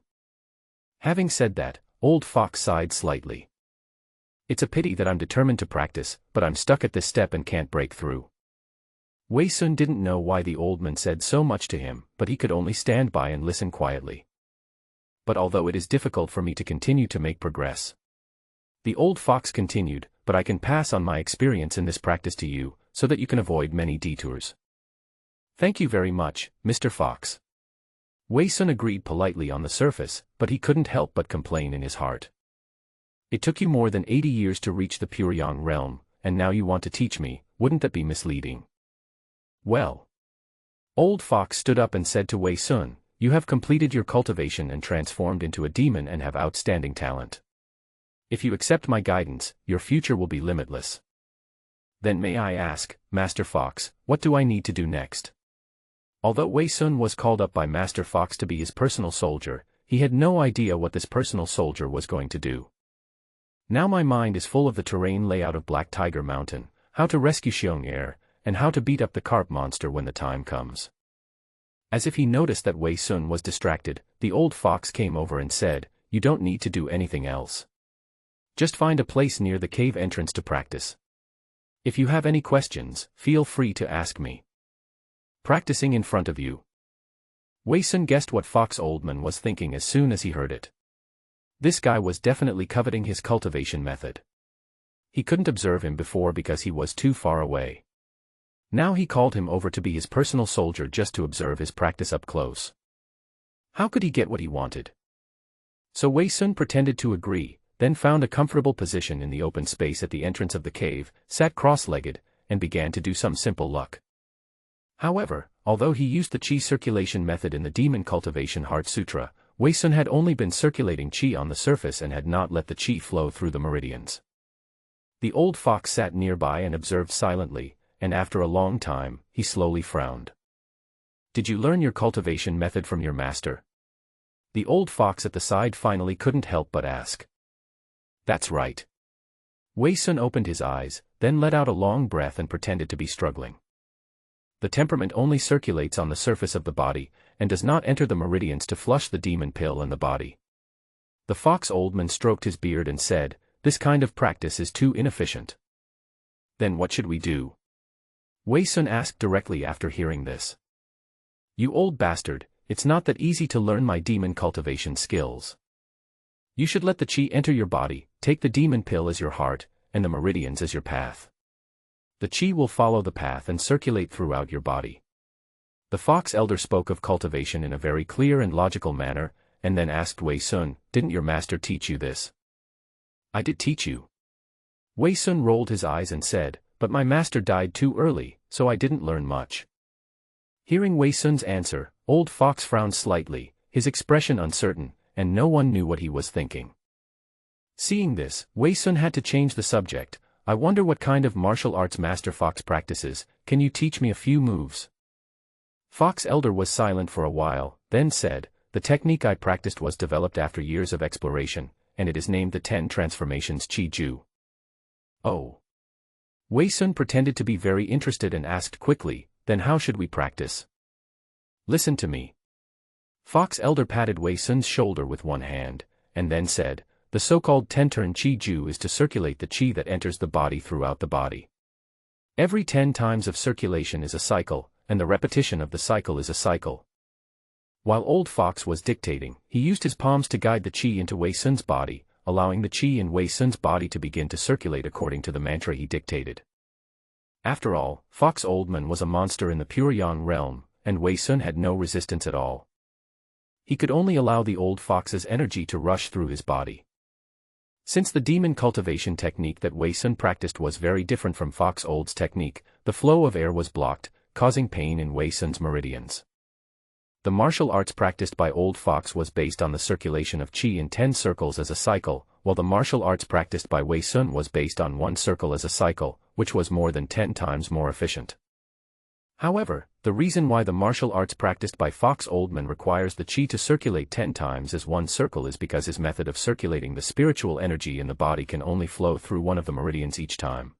Having said that, Old Fox sighed slightly. "It's a pity that I'm determined to practice, but I'm stuck at this step and can't break through." Wei Sun didn't know why the old man said so much to him, but he could only stand by and listen quietly. "But although it is difficult for me to continue to make progress," the old fox continued, "but I can pass on my experience in this practice to you, so that you can avoid many detours." "Thank you very much, Mr. Fox." Wei Sun agreed politely on the surface, but he couldn't help but complain in his heart. "It took you more than 80 years to reach the Puryang realm, and now you want to teach me, wouldn't that be misleading?" "Well." Old Fox stood up and said to Wei Sun, "You have completed your cultivation and transformed into a demon and have outstanding talent. If you accept my guidance, your future will be limitless. Then may I ask, Master Fox, what do I need to do next?" Although Wei Sun was called up by Master Fox to be his personal soldier, he had no idea what this personal soldier was going to do. "Now my mind is full of the terrain layout of Black Tiger Mountain, how to rescue Xiong Air, and how to beat up the carp monster when the time comes." As if he noticed that Wei Sun was distracted, the old fox came over and said, "You don't need to do anything else. Just find a place near the cave entrance to practice. If you have any questions, feel free to ask me." "Practicing in front of you." Wei Sun guessed what Fox Oldman was thinking as soon as he heard it. This guy was definitely coveting his cultivation method. He couldn't observe him before because he was too far away. Now he called him over to be his personal soldier just to observe his practice up close. How could he get what he wanted? So Wei Sun pretended to agree, then found a comfortable position in the open space at the entrance of the cave, sat cross-legged, and began to do some simple luck. However, although he used the Qi circulation method in the Demon Cultivation Heart Sutra, Wei Sun had only been circulating Qi on the surface and had not let the Qi flow through the meridians. The old fox sat nearby and observed silently, and after a long time, he slowly frowned. "Did you learn your cultivation method from your master?" The old fox at the side finally couldn't help but ask. "That's right." Wei Sun opened his eyes, then let out a long breath and pretended to be struggling. "The temperament only circulates on the surface of the body, and does not enter the meridians to flush the demon pill in the body." The fox old man stroked his beard and said, "This kind of practice is too inefficient." "Then what should we do?" Wei Sun asked directly after hearing this. "You old bastard, it's not that easy to learn my demon cultivation skills. You should let the Qi enter your body, take the demon pill as your heart, and the meridians as your path. The Qi will follow the path and circulate throughout your body." The fox elder spoke of cultivation in a very clear and logical manner, and then asked Wei Sun, "Didn't your master teach you this?" "I did teach you." Wei Sun rolled his eyes and said, "But my master died too early, so I didn't learn much." Hearing Wei Sun's answer, Old Fox frowned slightly, his expression uncertain, and no one knew what he was thinking. Seeing this, Wei Sun had to change the subject. I wonder what kind of martial arts Master Fox practices. Can you teach me a few moves? Fox Elder was silent for a while, then said, the technique I practiced was developed after years of exploration, and it is named the 10 Transformations Chi Ju. Oh. Wei Sun pretended to be very interested and asked quickly, then how should we practice? Listen to me. Fox Elder patted Wei Sun's shoulder with one hand, and then said, the so-called 10-turn Chi Ju is to circulate the Chi that enters the body throughout the body. Every 10 times of circulation is a cycle, and the repetition of the cycle is a cycle. While Old Fox was dictating, he used his palms to guide the Chi into Wei Sun's body, allowing the Chi in Wei Sun's body to begin to circulate according to the mantra he dictated. After all, Fox Oldman was a monster in the pure Yang realm, and Wei Sun had no resistance at all. He could only allow the Old Fox's energy to rush through his body. Since the demon cultivation technique that Wei Sun practiced was very different from Fox Old's technique, the flow of air was blocked, causing pain in Wei Sun's meridians. The martial arts practiced by Old Fox was based on the circulation of Qi in 10 circles as a cycle, while the martial arts practiced by Wei Sun was based on 1 circle as a cycle, which was more than 10 times more efficient. However, the reason why the martial arts practiced by Fox Oldman requires the Qi to circulate 10 times as 1 circle is because his method of circulating the spiritual energy in the body can only flow through one of the meridians each time.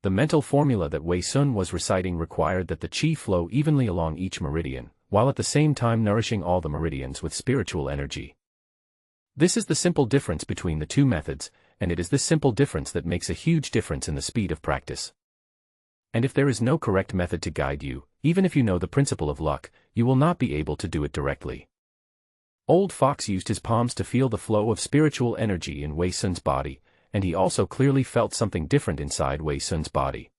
The mental formula that Wei Sun was reciting required that the Qi flow evenly along each meridian, while at the same time nourishing all the meridians with spiritual energy. This is the simple difference between the two methods, and it is this simple difference that makes a huge difference in the speed of practice. And if there is no correct method to guide you, even if you know the principle of luck, you will not be able to do it directly. Old Fox used his palms to feel the flow of spiritual energy in Wei Sun's body, and he also clearly felt something different inside Wei Sun's body.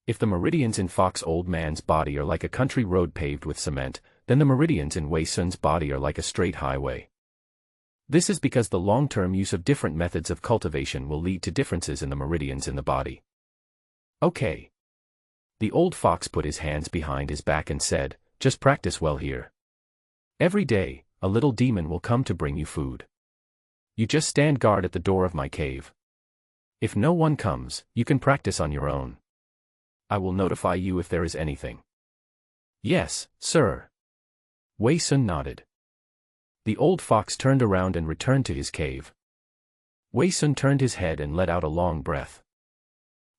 If the meridians in Fox Old Man's body are like a country road paved with cement, then the meridians in Wei Sun's body are like a straight highway. This is because the long-term use of different methods of cultivation will lead to differences in the meridians in the body. Okay. The Old Fox put his hands behind his back and said, just practice well here. Every day, a little demon will come to bring you food. You just stand guard at the door of my cave. If no one comes, you can practice on your own. I will notify you if there is anything. Yes, sir. Wei Sun nodded. The Old Fox turned around and returned to his cave. Wei Sun turned his head and let out a long breath.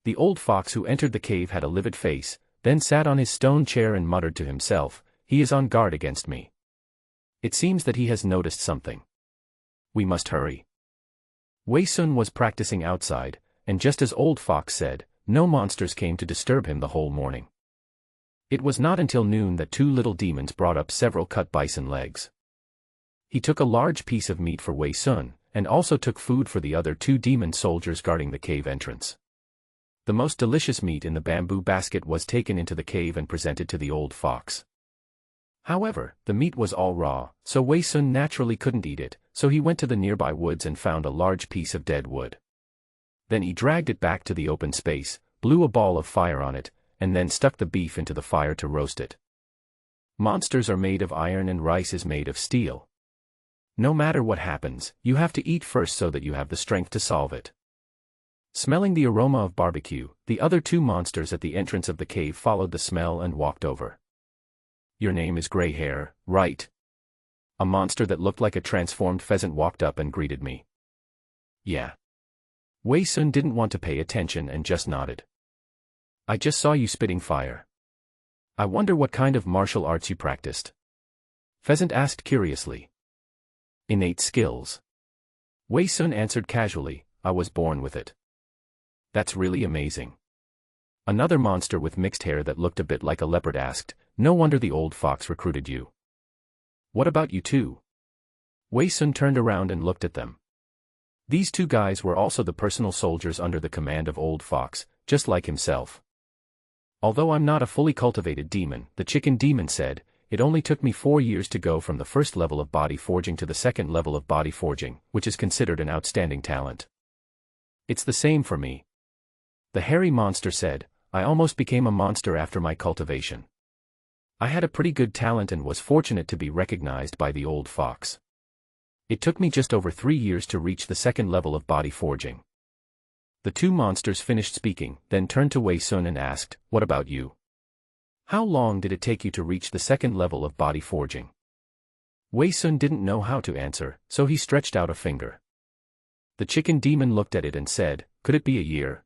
The Old Fox who entered the cave had a livid face, then sat on his stone chair and muttered to himself, he is on guard against me. It seems that he has noticed something. We must hurry. Wei Sun was practicing outside, and just as Old Fox said, no monsters came to disturb him the whole morning. It was not until noon that 2 little demons brought up several cut bison legs. He took a large piece of meat for Wei Sun, and also took food for the other 2 demon soldiers guarding the cave entrance. The most delicious meat in the bamboo basket was taken into the cave and presented to the Old Fox. However, the meat was all raw, so Wei Sun naturally couldn't eat it, so he went to the nearby woods and found a large piece of dead wood. Then he dragged it back to the open space, blew a ball of fire on it, and then stuck the beef into the fire to roast it. Monsters are made of iron and rice is made of steel. No matter what happens, you have to eat first so that you have the strength to solve it. Smelling the aroma of barbecue, the other 2 monsters at the entrance of the cave followed the smell and walked over. Your name is Gray Hair, right? A monster that looked like a transformed pheasant walked up and greeted me. Yeah. Wei Sun didn't want to pay attention and just nodded. I just saw you spitting fire. I wonder what kind of martial arts you practiced. Pheasant asked curiously. Innate skills. Wei Sun answered casually, I was born with it. That's really amazing. Another monster with mixed hair that looked a bit like a leopard asked, no wonder the Old Fox recruited you. What about you two? Wei Sun turned around and looked at them. These 2 guys were also the personal soldiers under the command of Old Fox, just like himself. Although I'm not a fully cultivated demon, the chicken demon said, it only took me 4 years to go from the first level of body forging to the second level of body forging, which is considered an outstanding talent. It's the same for me. The hairy monster said, I almost became a monster after my cultivation. I had a pretty good talent and was fortunate to be recognized by the Old Fox. It took me just over 3 years to reach the second level of body forging. The two monsters finished speaking, then turned to Wei Sun and asked, "What about you? How long did it take you to reach the second level of body forging?" Wei Sun didn't know how to answer, so he stretched out a finger. The chicken demon looked at it and said, "Could it be a year?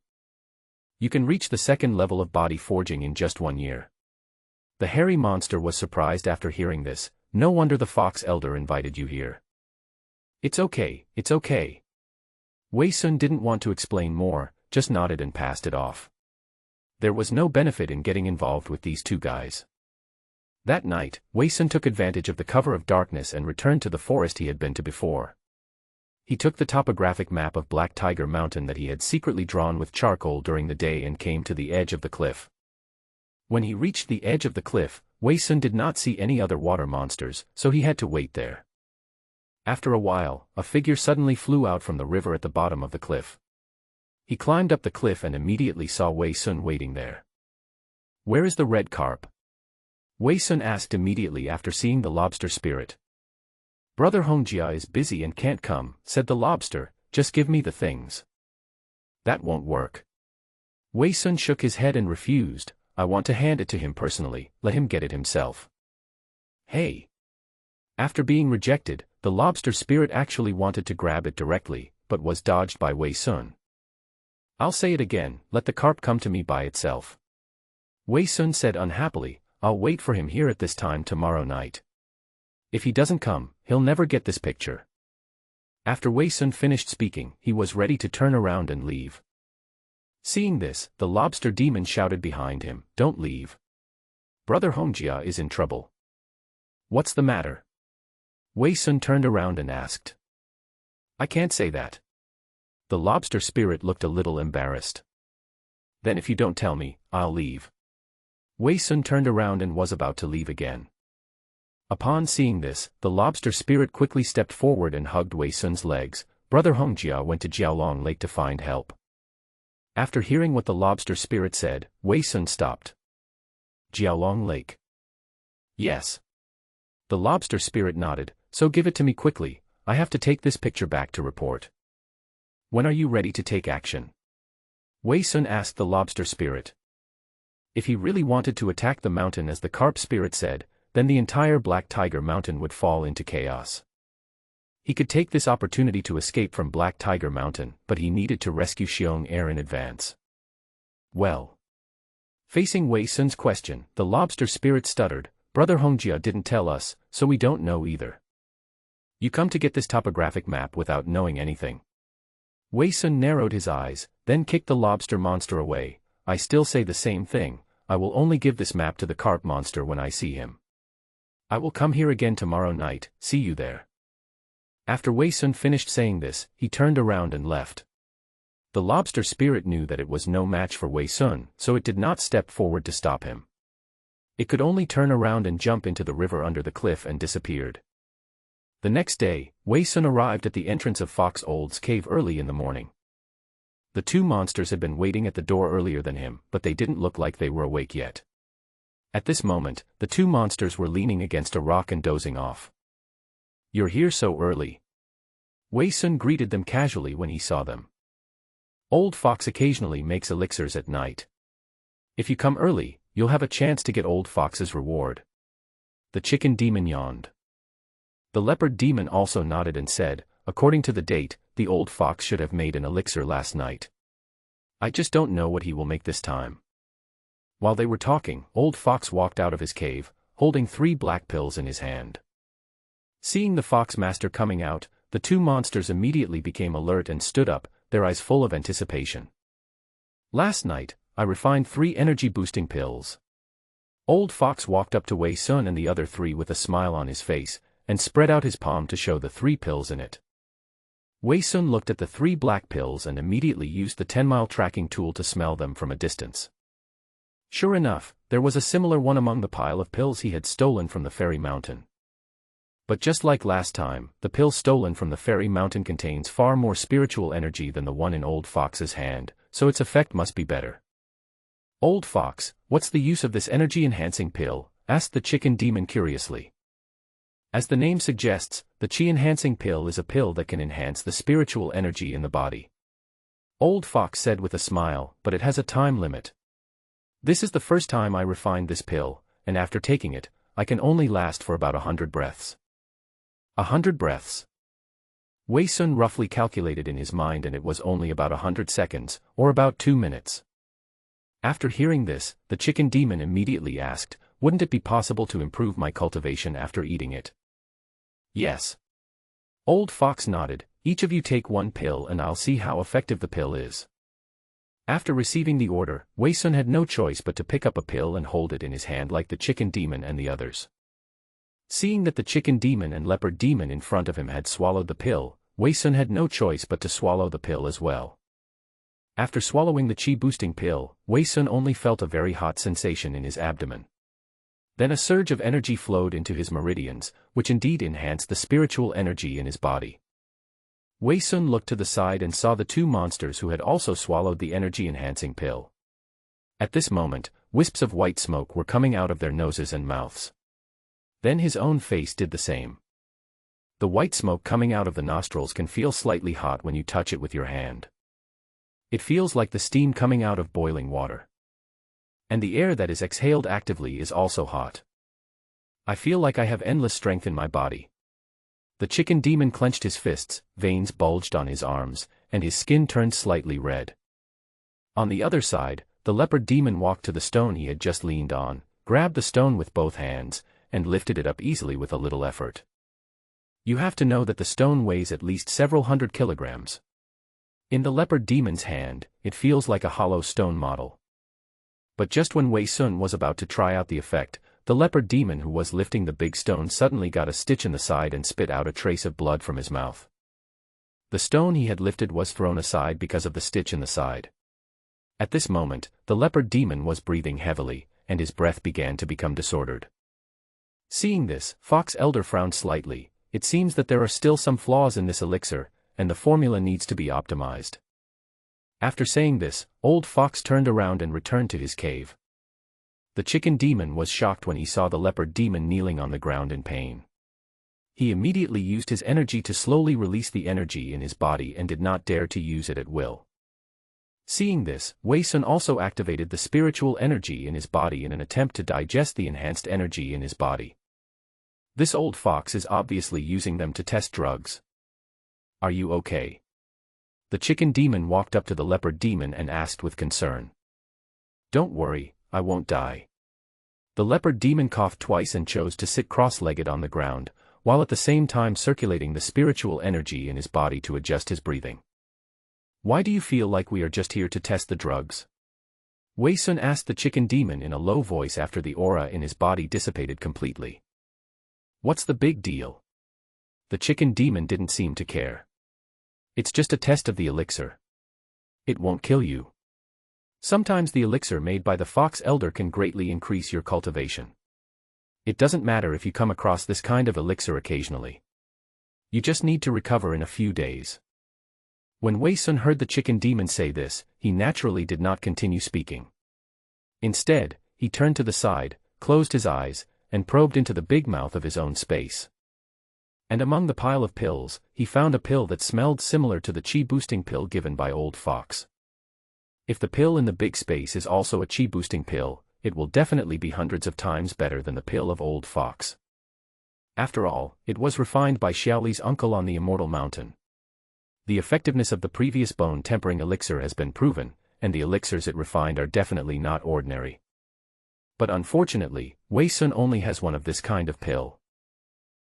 You can reach the second level of body forging in just 1 year." The hairy monster was surprised after hearing this. "No wonder the fox elder invited you here." It's okay. Wei Sun didn't want to explain more, just nodded and passed it off. There was no benefit in getting involved with these two guys. That night, Wei Sun took advantage of the cover of darkness and returned to the forest he had been to before. He took the topographic map of Black Tiger Mountain that he had secretly drawn with charcoal during the day and came to the edge of the cliff. When he reached the edge of the cliff, Wei Sun did not see any other water monsters, so he had to wait there. After a while, a figure suddenly flew out from the river at the bottom of the cliff. He climbed up the cliff and immediately saw Wei Sun waiting there. "Where is the red carp?" Wei Sun asked immediately after seeing the lobster spirit. "Brother Hongjia is busy and can't come," said the lobster, "just give me the things." "That won't work." Wei Sun shook his head and refused. "I want to hand it to him personally, let him get it himself." "Hey!" After being rejected, the lobster spirit actually wanted to grab it directly, but was dodged by Wei Sun. "I'll say it again, let the carp come to me by itself." Wei Sun said unhappily, "I'll wait for him here at this time tomorrow night. If he doesn't come, he'll never get this picture." After Wei Sun finished speaking, he was ready to turn around and leave. Seeing this, the lobster demon shouted behind him, "Don't leave. Brother Hongjia is in trouble." "What's the matter?" Wei Sun turned around and asked. "I can't say that." The lobster spirit looked a little embarrassed. "Then if you don't tell me, I'll leave." Wei Sun turned around and was about to leave again. Upon seeing this, the lobster spirit quickly stepped forward and hugged Wei Sun's legs. Brother Hongjia went to Jiaolong Lake to find help. After hearing what the lobster spirit said, Wei Sun stopped. "Jiaolong Lake?" "Yes." The lobster spirit nodded. "So give it to me quickly, I have to take this picture back to report." "When are you ready to take action?" Wei Sun asked the lobster spirit. If he really wanted to attack the mountain as the carp spirit said, then the entire Black Tiger Mountain would fall into chaos. He could take this opportunity to escape from Black Tiger Mountain, but he needed to rescue Xiong Air in advance. "Well." Facing Wei Sun's question, the lobster spirit stuttered, "Brother Hongjia didn't tell us, so we don't know either. You come to get this topographic map without knowing anything." Wei Sun narrowed his eyes, then kicked the lobster monster away. "I still say the same thing, I will only give this map to the carp monster when I see him. I will come here again tomorrow night, see you there." After Wei Sun finished saying this, he turned around and left. The lobster spirit knew that it was no match for Wei Sun, so it did not step forward to stop him. It could only turn around and jump into the river under the cliff and disappeared. The next day, Wei Sun arrived at the entrance of Fox Old's cave early in the morning. The two monsters had been waiting at the door earlier than him, but they didn't look like they were awake yet. At this moment, the two monsters were leaning against a rock and dozing off. "You're here so early." Wei Sun greeted them casually when he saw them. "Old Fox occasionally makes elixirs at night. If you come early, you'll have a chance to get Old Fox's reward." The chicken demon yawned. The leopard demon also nodded and said, "According to the date, the Old Fox should have made an elixir last night. I just don't know what he will make this time." While they were talking, Old Fox walked out of his cave, holding 3 black pills in his hand. Seeing the Fox Master coming out, the two monsters immediately became alert and stood up, their eyes full of anticipation. "Last night, I refined 3 energy-boosting pills." Old Fox walked up to Wei Sun and the other 3 with a smile on his face, and spread out his palm to show the 3 pills in it. Wei Sun looked at the 3 black pills and immediately used the 10-mile tracking tool to smell them from a distance. Sure enough, there was a similar one among the pile of pills he had stolen from the fairy mountain. But just like last time, the pill stolen from the fairy mountain contains far more spiritual energy than the one in Old Fox's hand, so its effect must be better. "Old Fox, what's the use of this energy-enhancing pill?" asked the chicken demon curiously. As the name suggests, The Qi-enhancing pill is a pill that can enhance the spiritual energy in the body. Old Fox said with a smile, but it has a time limit. This is the first time I refined this pill, and after taking it, I can only last for about 100 breaths. 100 breaths. Wei Sun roughly calculated in his mind, and it was only about 100 seconds, or about 2 minutes. After hearing this, the chicken demon immediately asked, wouldn't it be possible to improve my cultivation after eating it? Yes. Old Fox nodded. Each of you take one pill and I'll see how effective the pill is. After receiving the order, Wei Sun had no choice but to pick up a pill and hold it in his hand like the chicken demon and the others. Seeing that the chicken demon and leopard demon in front of him had swallowed the pill, Wei Sun had no choice but to swallow the pill as well. After swallowing the qi-boosting pill, Wei Sun only felt a very hot sensation in his abdomen. Then a surge of energy flowed into his meridians, which indeed enhanced the spiritual energy in his body. Wei Sun looked to the side and saw the two monsters who had also swallowed the energy-enhancing pill. At this moment, wisps of white smoke were coming out of their noses and mouths. Then his own face did the same. The white smoke coming out of the nostrils can feel slightly hot when you touch it with your hand. It feels like the steam coming out of boiling water. And the air that is exhaled actively is also hot. I feel like I have endless strength in my body. The chicken demon clenched his fists, veins bulged on his arms, and his skin turned slightly red. On the other side, the leopard demon walked to the stone he had just leaned on, grabbed the stone with both hands, and lifted it up easily with a little effort. You have to know that the stone weighs at least several hundred kilograms. In the leopard demon's hand, it feels like a hollow stone model. But just when Wei Sun was about to try out the effect, the leopard demon who was lifting the big stone suddenly got a stitch in the side and spit out a trace of blood from his mouth. The stone he had lifted was thrown aside because of the stitch in the side. At this moment, the leopard demon was breathing heavily, and his breath began to become disordered. Seeing this, Fox Elder frowned slightly. It seems that there are still some flaws in this elixir, and the formula needs to be optimized. After saying this, Old Fox turned around and returned to his cave. The chicken demon was shocked when he saw the leopard demon kneeling on the ground in pain. He immediately used his energy to slowly release the energy in his body and did not dare to use it at will. Seeing this, Wei Sun also activated the spiritual energy in his body in an attempt to digest the enhanced energy in his body. This old fox is obviously using them to test drugs. Are you okay? The chicken demon walked up to the leopard demon and asked with concern. Don't worry, I won't die. The leopard demon coughed twice and chose to sit cross-legged on the ground, while at the same time circulating the spiritual energy in his body to adjust his breathing. Why do you feel like we are just here to test the drugs? Wei Sun asked the chicken demon in a low voice after the aura in his body dissipated completely. What's the big deal? The chicken demon didn't seem to care. It's just a test of the elixir. It won't kill you. Sometimes the elixir made by the Fox Elder can greatly increase your cultivation. It doesn't matter if you come across this kind of elixir occasionally. You just need to recover in a few days. When Wei Sun heard the chicken demon say this, he naturally did not continue speaking. Instead, he turned to the side, closed his eyes, and probed into the big mouth of his own space. And among the pile of pills, he found a pill that smelled similar to the qi-boosting pill given by Old Fox. If the pill in the big space is also a qi-boosting pill, it will definitely be hundreds of times better than the pill of Old Fox. After all, it was refined by Xiaoli's uncle on the Immortal Mountain. The effectiveness of the previous bone-tempering elixir has been proven, and the elixirs it refined are definitely not ordinary. But unfortunately, Wei Sun only has one of this kind of pill.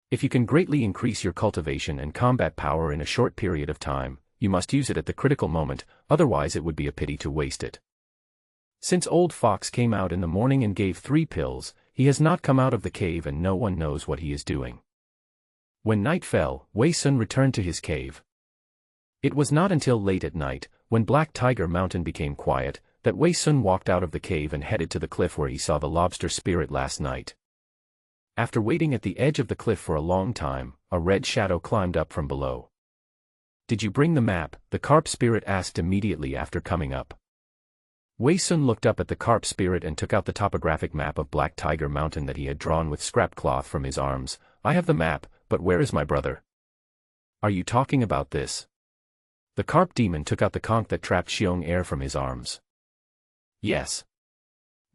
If you can greatly increase your cultivation and combat power in a short period of time, you must use it at the critical moment, otherwise it would be a pity to waste it. Since Old Fox came out in the morning and gave 3 pills, he has not come out of the cave and no one knows what he is doing. When night fell, Wei Sun returned to his cave. It was not until late at night, when Black Tiger Mountain became quiet, that Wei Sun walked out of the cave and headed to the cliff where he saw the lobster spirit last night. After waiting at the edge of the cliff for a long time, a red shadow climbed up from below. Did you bring the map? The carp spirit asked immediately after coming up. Wei Sun looked up at the carp spirit and took out the topographic map of Black Tiger Mountain that he had drawn with scrap cloth from his arms. I have the map, But where is my brother? Are you talking about this? The carp demon took out the conch that trapped Xiong air from his arms. Yes.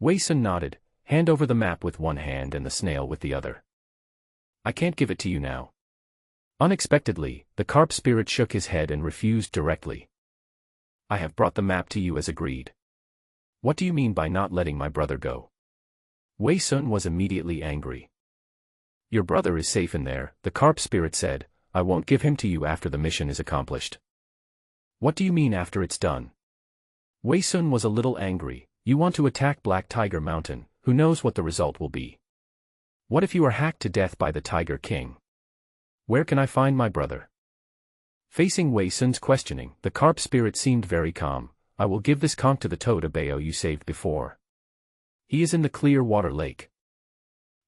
Wei Sun nodded, hand over the map with one hand and the snail with the other. I can't give it to you now. Unexpectedly, the carp spirit shook his head and refused directly. I have brought the map to you as agreed. What do you mean by not letting my brother go? Wei Sun was immediately angry. Your brother is safe in there, the carp spirit said. I won't give him to you after the mission is accomplished. What do you mean after it's done? Wei Sun was a little angry. You want to attack Black Tiger Mountain, who knows what the result will be? What if you are hacked to death by the Tiger King? Where can I find my brother? Facing Wei Sun's questioning, the carp spirit seemed very calm. I will give this conch to the toad Abeo you saved before. He is in the clear water lake.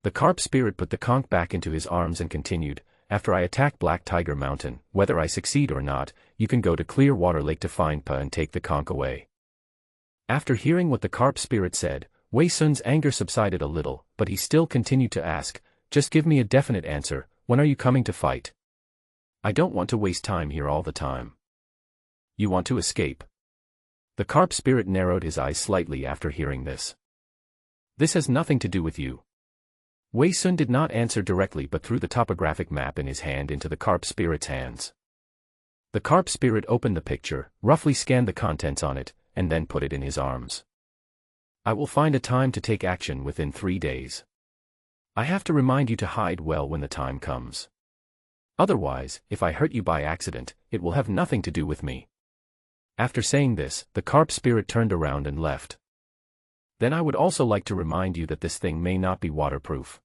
The carp spirit put the conch back into his arms and continued, after I attack Black Tiger Mountain, whether I succeed or not, you can go to Clear Water Lake to find Pa and take the conch away. After hearing what the carp spirit said, Wei Sun's anger subsided a little, but he still continued to ask, just give me a definite answer, when are you coming to fight? I don't want to waste time here all the time. You want to escape? The carp spirit narrowed his eyes slightly after hearing this. This has nothing to do with you. Wei Sun did not answer directly but threw the topographic map in his hand into the carp spirit's hands. The carp spirit opened the picture, roughly scanned the contents on it, and then put it in his arms. I will find a time to take action within 3 days. I have to remind you to hide well when the time comes. Otherwise, if I hurt you by accident, it will have nothing to do with me. After saying this, the carp spirit turned around and left. Then I would also like to remind you that this thing may not be waterproof.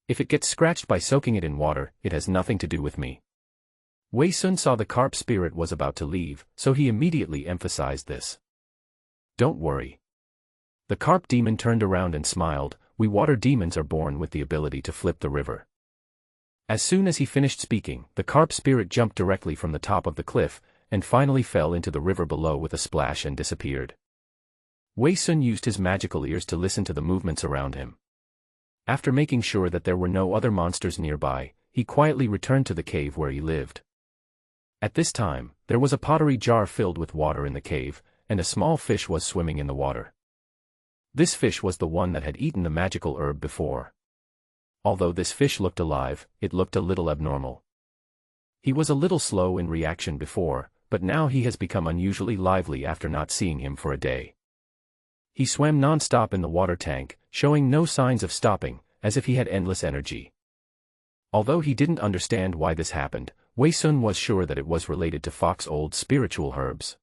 If it gets scratched by soaking it in water, it has nothing to do with me. Wei Sun saw the carp spirit was about to leave, so he immediately emphasized this. Don't worry. The carp demon turned around and smiled. We water demons are born with the ability to flip the river. As soon as he finished speaking, the carp spirit jumped directly from the top of the cliff, and finally fell into the river below with a splash and disappeared. Wei Sun used his magical ears to listen to the movements around him. After making sure that there were no other monsters nearby, he quietly returned to the cave where he lived. At this time, there was a pottery jar filled with water in the cave, and a small fish was swimming in the water. This fish was the one that had eaten the magical herb before. Although this fish looked alive, it looked a little abnormal. He was a little slow in reaction before, but now he has become unusually lively after not seeing him for a day. He swam non-stop in the water tank, showing no signs of stopping, as if he had endless energy. Although he didn't understand why this happened, Wei Sun was sure that it was related to Fox Old's spiritual herbs.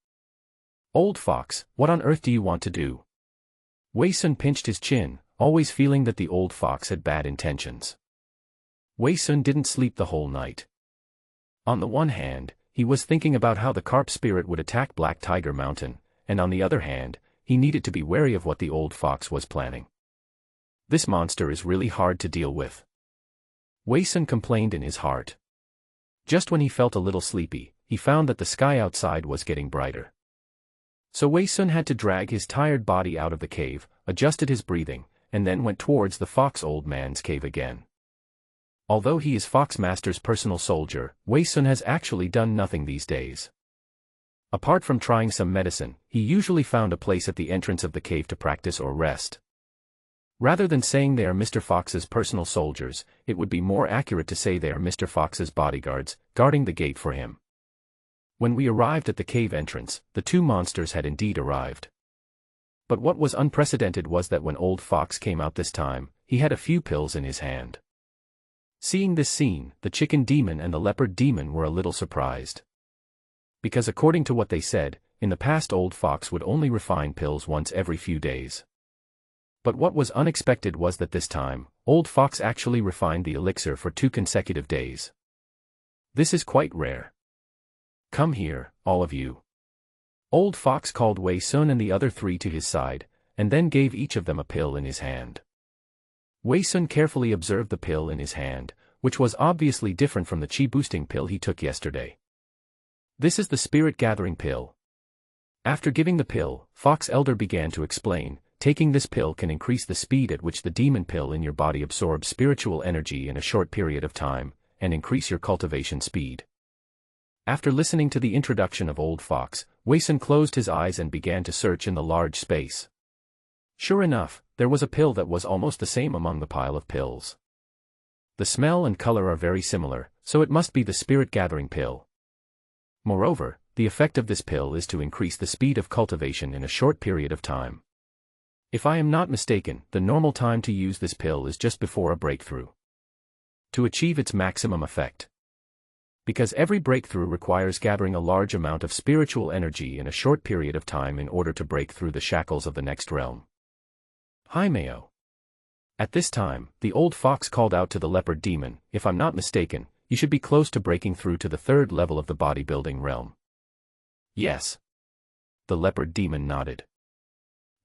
Old Fox, what on earth do you want to do? Wei Sun pinched his chin, always feeling that the old fox had bad intentions. Wei Sun didn't sleep the whole night. On the one hand, he was thinking about how the carp spirit would attack Black Tiger Mountain, and on the other hand, he needed to be wary of what the old fox was planning. This monster is really hard to deal with. Wei Sun complained in his heart. Just when he felt a little sleepy, he found that the sky outside was getting brighter. So Wei Sun had to drag his tired body out of the cave, adjusted his breathing, and then went towards the Fox Old Man's cave again. Although he is Fox Master's personal soldier, Wei Sun has actually done nothing these days. Apart from trying some medicine, he usually found a place at the entrance of the cave to practice or rest. Rather than saying they are Mr. Fox's personal soldiers, it would be more accurate to say they are Mr. Fox's bodyguards, guarding the gate for him. When we arrived at the cave entrance, the two monsters had indeed arrived. But what was unprecedented was that when Old Fox came out this time, he had a few pills in his hand. Seeing this scene, the chicken demon and the leopard demon were a little surprised. Because according to what they said, in the past Old Fox would only refine pills once every few days. But what was unexpected was that this time, Old Fox actually refined the elixir for 2 consecutive days. This is quite rare. Come here, all of you. Old Fox called Wei Sun and the other 3 to his side, and then gave each of them a pill in his hand. Wei Sun carefully observed the pill in his hand, which was obviously different from the chi-boosting pill he took yesterday. This is the spirit gathering pill. After giving the pill, Fox Elder began to explain, taking this pill can increase the speed at which the demon pill in your body absorbs spiritual energy in a short period of time, and increase your cultivation speed. After listening to the introduction of Old Fox, Wei Sun closed his eyes and began to search in the large space. Sure enough, there was a pill that was almost the same among the pile of pills. The smell and color are very similar, so it must be the spirit-gathering pill. Moreover, the effect of this pill is to increase the speed of cultivation in a short period of time. If I am not mistaken, the normal time to use this pill is just before a breakthrough. To achieve its maximum effect. Because every breakthrough requires gathering a large amount of spiritual energy in a short period of time in order to break through the shackles of the next realm. Hi Mayo. At this time, the old fox called out to the leopard demon, if I'm not mistaken, you should be close to breaking through to the third level of the bodybuilding realm. Yes. The leopard demon nodded.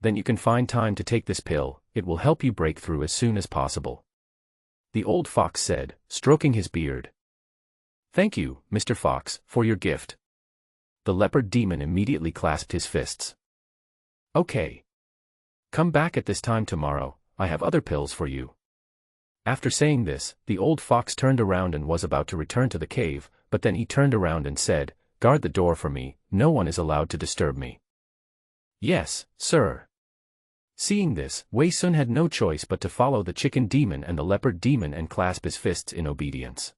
Then you can find time to take this pill, it will help you break through as soon as possible. The old fox said, stroking his beard. Thank you, Mr. Fox, for your gift. The leopard demon immediately clasped his fists. Okay. Come back at this time tomorrow, I have other pills for you. After saying this, the old fox turned around and was about to return to the cave, but then he turned around and said, guard the door for me, no one is allowed to disturb me. Yes, sir. Seeing this, Wei Sun had no choice but to follow the chicken demon and the leopard demon and clasp his fists in obedience.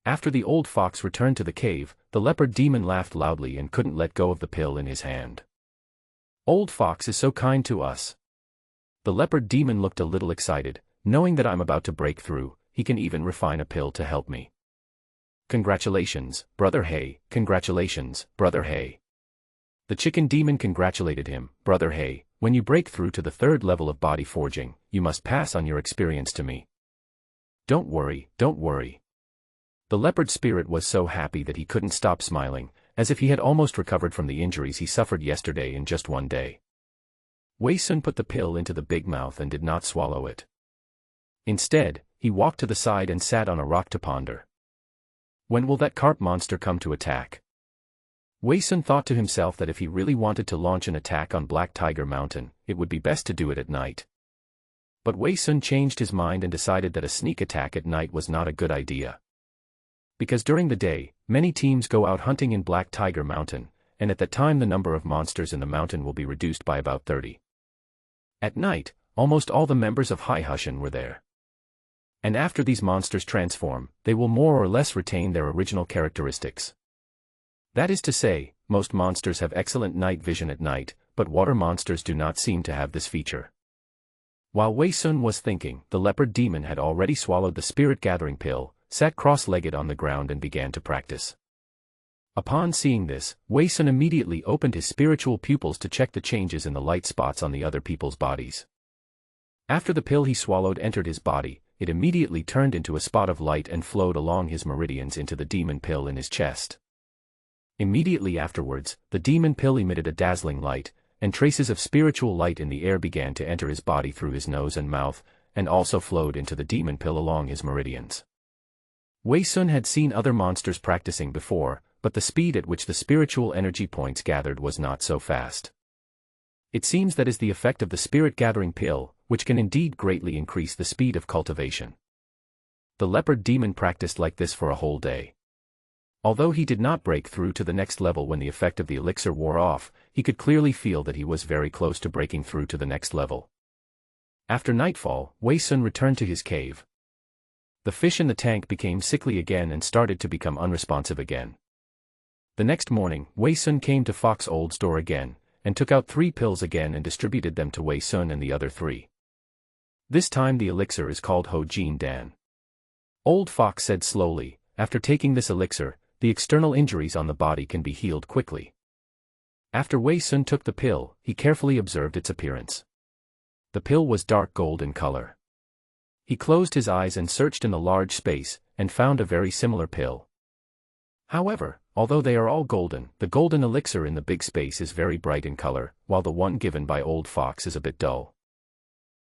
After the old fox returned to the cave, the leopard demon laughed loudly and couldn't let go of the pill in his hand. Old fox is so kind to us. The leopard demon looked a little excited, knowing that I'm about to break through, he can even refine a pill to help me. Congratulations, Brother Hay, congratulations, Brother Hay. The chicken demon congratulated him, Brother Hay, when you break through to the third level of body forging, you must pass on your experience to me. Don't worry, don't worry. The leopard spirit was so happy that he couldn't stop smiling, as if he had almost recovered from the injuries he suffered yesterday in just one day. Wei Sun put the pill into the big mouth and did not swallow it. Instead, he walked to the side and sat on a rock to ponder. When will that carp monster come to attack? Wei Sun thought to himself that if he really wanted to launch an attack on Black Tiger Mountain, it would be best to do it at night. But Wei Sun changed his mind and decided that a sneak attack at night was not a good idea. Because during the day, many teams go out hunting in Black Tiger Mountain, and at that time the number of monsters in the mountain will be reduced by about 30. At night, almost all the members of Hai Hushin were there. And after these monsters transform, they will more or less retain their original characteristics. That is to say, most monsters have excellent night vision at night, but water monsters do not seem to have this feature. While Wei Sun was thinking, the leopard demon had already swallowed the spirit-gathering pill, sat cross-legged on the ground and began to practice. Upon seeing this, Wei Sun immediately opened his spiritual pupils to check the changes in the light spots on the other people's bodies. After the pill he swallowed entered his body, it immediately turned into a spot of light and flowed along his meridians into the demon pill in his chest. Immediately afterwards, the demon pill emitted a dazzling light, and traces of spiritual light in the air began to enter his body through his nose and mouth, and also flowed into the demon pill along his meridians. Wei Sun had seen other monsters practicing before, but the speed at which the spiritual energy points gathered was not so fast. It seems that is the effect of the spirit-gathering pill, which can indeed greatly increase the speed of cultivation. The leopard demon practiced like this for a whole day. Although he did not break through to the next level when the effect of the elixir wore off, he could clearly feel that he was very close to breaking through to the next level. After nightfall, Wei Sun returned to his cave. The fish in the tank became sickly again and started to become unresponsive again. The next morning, Wei Sun came to Fox Old's door again, and took out 3 pills again and distributed them to Wei Sun and the other 3. This time the elixir is called Ho Jin Dan. Old Fox said slowly, after taking this elixir, the external injuries on the body can be healed quickly. After Wei Sun took the pill, he carefully observed its appearance. The pill was dark gold in color. He closed his eyes and searched in the large space, and found a very similar pill. However, although they are all golden, the golden elixir in the big space is very bright in color, while the one given by Old Fox is a bit dull.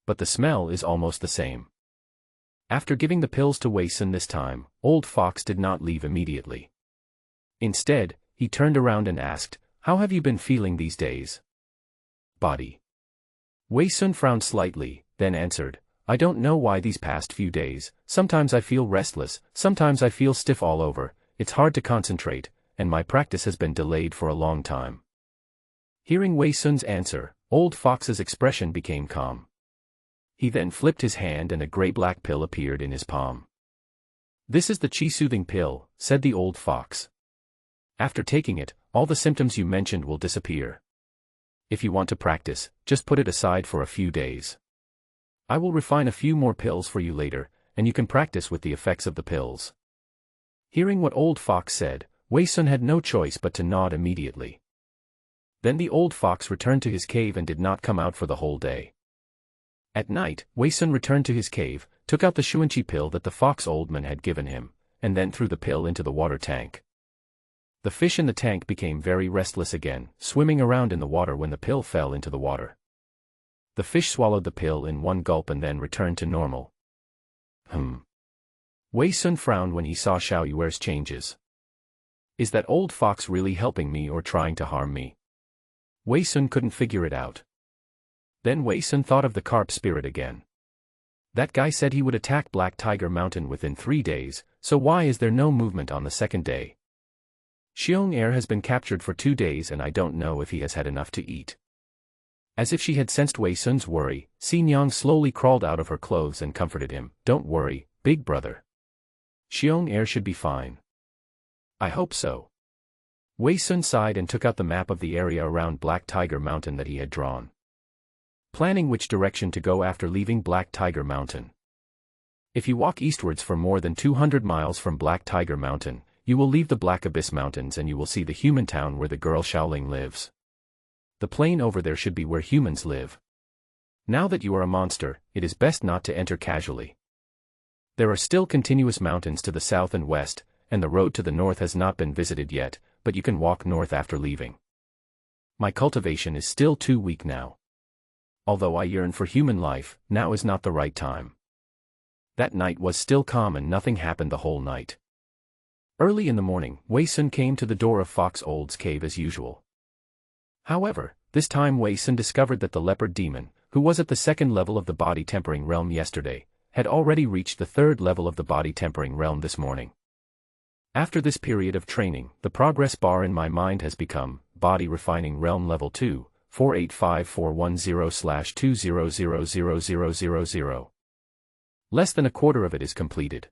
But the smell is almost the same. After giving the pills to Wei Sun this time, Old Fox did not leave immediately. Instead, he turned around and asked, "How have you been feeling these days?" Body. Wei Sun frowned slightly, then answered, I don't know why these past few days, sometimes I feel restless, sometimes I feel stiff all over, it's hard to concentrate, and my practice has been delayed for a long time." Hearing Wei Sun's answer, Old Fox's expression became calm. He then flipped his hand and a gray-black pill appeared in his palm. "This is the Qi-soothing pill," said the Old Fox. "After taking it, all the symptoms you mentioned will disappear. If you want to practice, just put it aside for a few days. I will refine a few more pills for you later, and you can practice with the effects of the pills." Hearing what Old Fox said, Wei Sun had no choice but to nod immediately. Then the Old Fox returned to his cave and did not come out for the whole day. At night, Wei Sun returned to his cave, took out the Xuanqi pill that the Fox Old Man had given him, and then threw the pill into the water tank. The fish in the tank became very restless again, swimming around in the water when the pill fell into the water. The fish swallowed the pill in one gulp and then returned to normal. Wei Sun frowned when he saw Xiao Yuer's changes. Is that Old Fox really helping me or trying to harm me? Wei Sun couldn't figure it out. Then Wei Sun thought of the carp spirit again. That guy said he would attack Black Tiger Mountain within 3 days, so why is there no movement on the second day? Xiong Er has been captured for 2 days and I don't know if he has had enough to eat. As if she had sensed Wei Sun's worry, Xin Yang slowly crawled out of her clothes and comforted him. "Don't worry, big brother. Xiong Er should be fine." "I hope so." Wei Sun sighed and took out the map of the area around Black Tiger Mountain that he had drawn, planning which direction to go after leaving Black Tiger Mountain. If you walk eastwards for more than 200 miles from Black Tiger Mountain, you will leave the Black Abyss Mountains and you will see the human town where the girl Shaoling lives. The plain over there should be where humans live. Now that you are a monster, it is best not to enter casually. There are still continuous mountains to the south and west, and the road to the north has not been visited yet, but you can walk north after leaving. My cultivation is still too weak now. Although I yearn for human life, now is not the right time. That night was still calm and nothing happened the whole night. Early in the morning, Wei Sun came to the door of Fox Old's cave as usual. However, this time Wei Sun discovered that the leopard demon, who was at the 2nd level of the body tempering realm yesterday, had already reached the 3rd level of the body tempering realm this morning. After this period of training, the progress bar in my mind has become Body Refining Realm Level 2, 485410/20000000. Less than a quarter of it is completed.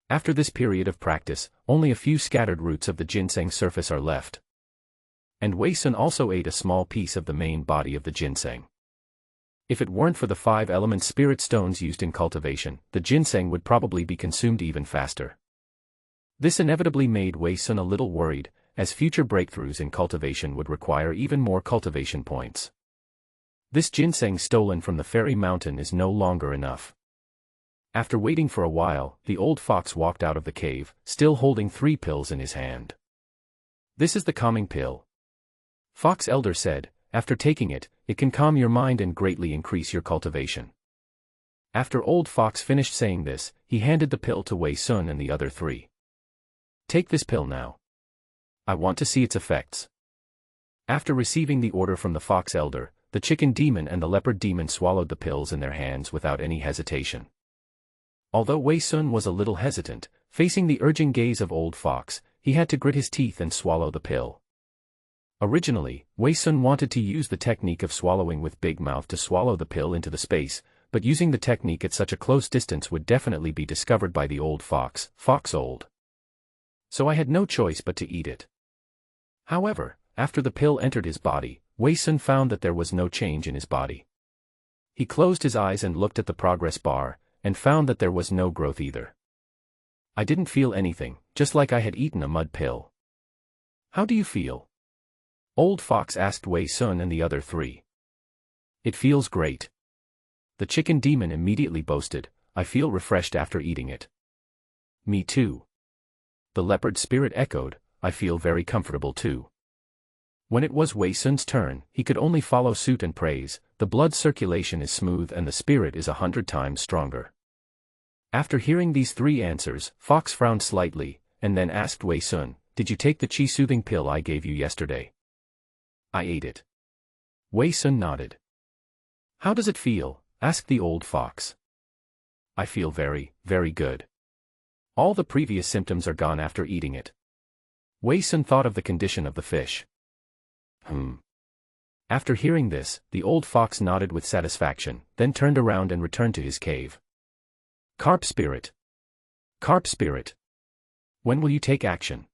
After this period of practice, only a few scattered roots of the ginseng surface are left. And Wei Sun also ate a small piece of the main body of the ginseng. If it weren't for the 5-element spirit stones used in cultivation, the ginseng would probably be consumed even faster. This inevitably made Wei Sun a little worried, as future breakthroughs in cultivation would require even more cultivation points. This ginseng stolen from the fairy mountain is no longer enough. After waiting for a while, the Old Fox walked out of the cave, still holding 3 pills in his hand. "This is the calming pill," Fox Elder said. "After taking it, it can calm your mind and greatly increase your cultivation." After Old Fox finished saying this, he handed the pill to Wei Sun and the other 3. "Take this pill now. I want to see its effects." After receiving the order from the Fox Elder, the Chicken Demon and the Leopard Demon swallowed the pills in their hands without any hesitation. Although Wei Sun was a little hesitant, facing the urging gaze of Old Fox, he had to grit his teeth and swallow the pill. Originally, Wei Sun wanted to use the technique of swallowing with big mouth to swallow the pill into the space, but using the technique at such a close distance would definitely be discovered by the Old Fox, Fox Old. So I had no choice but to eat it. However, after the pill entered his body, Wei Sun found that there was no change in his body. He closed his eyes and looked at the progress bar, and found that there was no growth either. "I didn't feel anything, just like I had eaten a mud pill." "How do you feel?" Old Fox asked Wei Sun and the other 3. "It feels great." The Chicken Demon immediately boasted, "I feel refreshed after eating it." "Me too." The Leopard Spirit echoed, "I feel very comfortable too." When it was Wei Sun's turn, he could only follow suit and praise, "The blood circulation is smooth and the spirit is 100 times stronger." After hearing these 3 answers, Fox frowned slightly, and then asked Wei Sun, "Did you take the Qi-soothing pill I gave you yesterday?" "I ate it." Wei Sun nodded. "How does it feel?" asked the old fox. I feel very, very good. All the previous symptoms are gone after eating it. Wei Sun thought of the condition of the fish. After hearing this, the old fox nodded with satisfaction, then turned around and returned to his cave. Carp Spirit. Carp Spirit. When will you take action?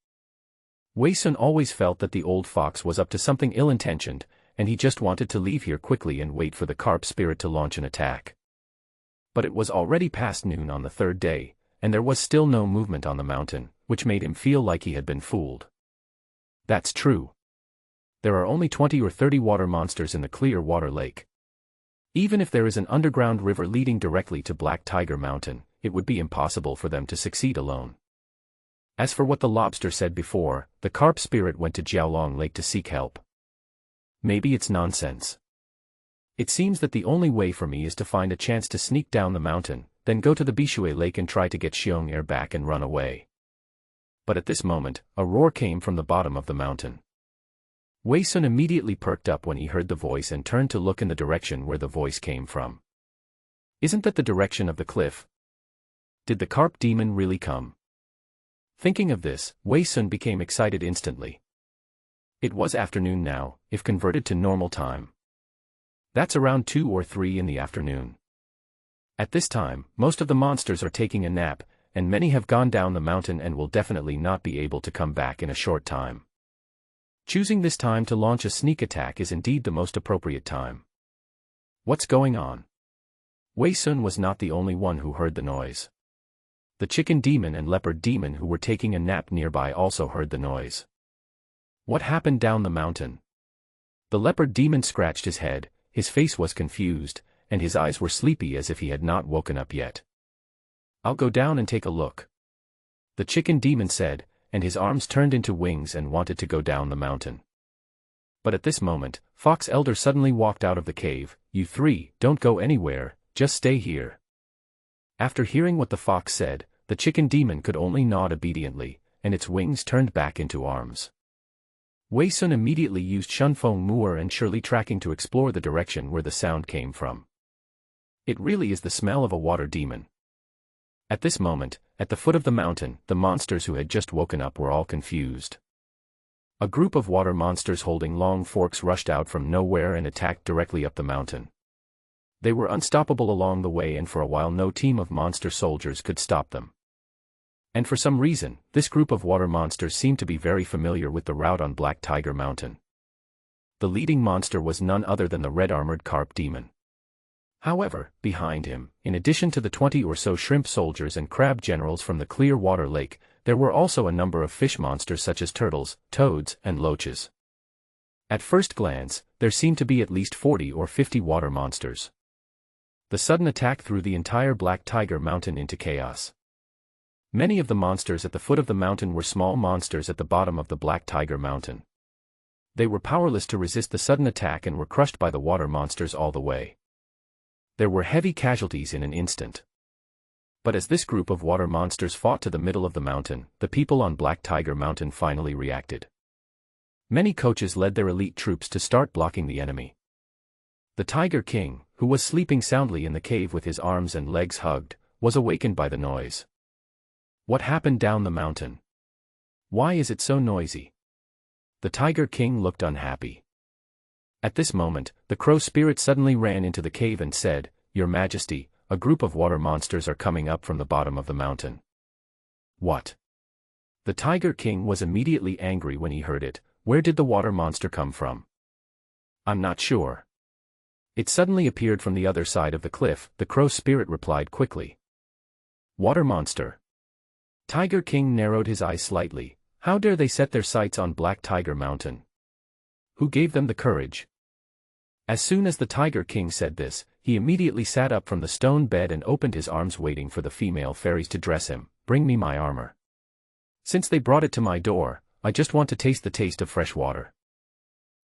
Wei Sun always felt that the old fox was up to something ill-intentioned, and he just wanted to leave here quickly and wait for the Carp Spirit to launch an attack. But it was already past noon on the third day, and there was still no movement on the mountain, which made him feel like he had been fooled. That's true. There are only 20 or 30 water monsters in the clear water lake. Even if there is an underground river leading directly to Black Tiger Mountain, it would be impossible for them to succeed alone. As for what the lobster said before, the Carp Spirit went to Jiaolong Lake to seek help. Maybe it's nonsense. It seems that the only way for me is to find a chance to sneak down the mountain, then go to the Bishui Lake and try to get Xiong Air back and run away. But at this moment, a roar came from the bottom of the mountain. Wei Sun immediately perked up when he heard the voice and turned to look in the direction where the voice came from. Isn't that the direction of the cliff? Did the carp demon really come? Thinking of this, Wei Sun became excited instantly. It was afternoon now, if converted to normal time. That's around 2 or 3 in the afternoon. At this time, most of the monsters are taking a nap, and many have gone down the mountain and will definitely not be able to come back in a short time. Choosing this time to launch a sneak attack is indeed the most appropriate time. What's going on? Wei Sun was not the only one who heard the noise. The chicken demon and leopard demon who were taking a nap nearby also heard the noise. What happened down the mountain? The leopard demon scratched his head, his face was confused, and his eyes were sleepy as if he had not woken up yet. I'll go down and take a look. The chicken demon said, and his arms turned into wings and wanted to go down the mountain. But at this moment, Fox Elder suddenly walked out of the cave. You three, don't go anywhere, just stay here. After hearing what the fox said, the chicken demon could only nod obediently, and its wings turned back into arms. Wei Sun immediately used Shunfeng Mu'er and Shirley tracking to explore the direction where the sound came from. It really is the smell of a water demon. At this moment, at the foot of the mountain, the monsters who had just woken up were all confused. A group of water monsters holding long forks rushed out from nowhere and attacked directly up the mountain. They were unstoppable along the way, and for a while no team of monster soldiers could stop them. And for some reason, this group of water monsters seemed to be very familiar with the route on Black Tiger Mountain. The leading monster was none other than the red-armored carp demon. However, behind him, in addition to the 20 or so shrimp soldiers and crab generals from the clear water lake, there were also a number of fish monsters such as turtles, toads, and loaches. At first glance, there seemed to be at least 40 or 50 water monsters. The sudden attack threw the entire Black Tiger Mountain into chaos. Many of the monsters at the foot of the mountain were small monsters at the bottom of the Black Tiger Mountain. They were powerless to resist the sudden attack and were crushed by the water monsters all the way. There were heavy casualties in an instant. But as this group of water monsters fought to the middle of the mountain, the people on Black Tiger Mountain finally reacted. Many coaches led their elite troops to start blocking the enemy. The Tiger King, who was sleeping soundly in the cave with his arms and legs hugged, was awakened by the noise. What happened down the mountain? Why is it so noisy? The Tiger King looked unhappy. At this moment, the Crow Spirit suddenly ran into the cave and said, Your Majesty, a group of water monsters are coming up from the bottom of the mountain. What? The Tiger King was immediately angry when he heard it. Where did the water monster come from? I'm not sure. It suddenly appeared from the other side of the cliff, the Crow Spirit replied quickly. Water monster. Tiger King narrowed his eyes slightly. How dare they set their sights on Black Tiger Mountain? Who gave them the courage? As soon as the Tiger King said this, he immediately sat up from the stone bed and opened his arms waiting for the female fairies to dress him. Bring me my armor. Since they brought it to my door, I just want to taste the taste of fresh water.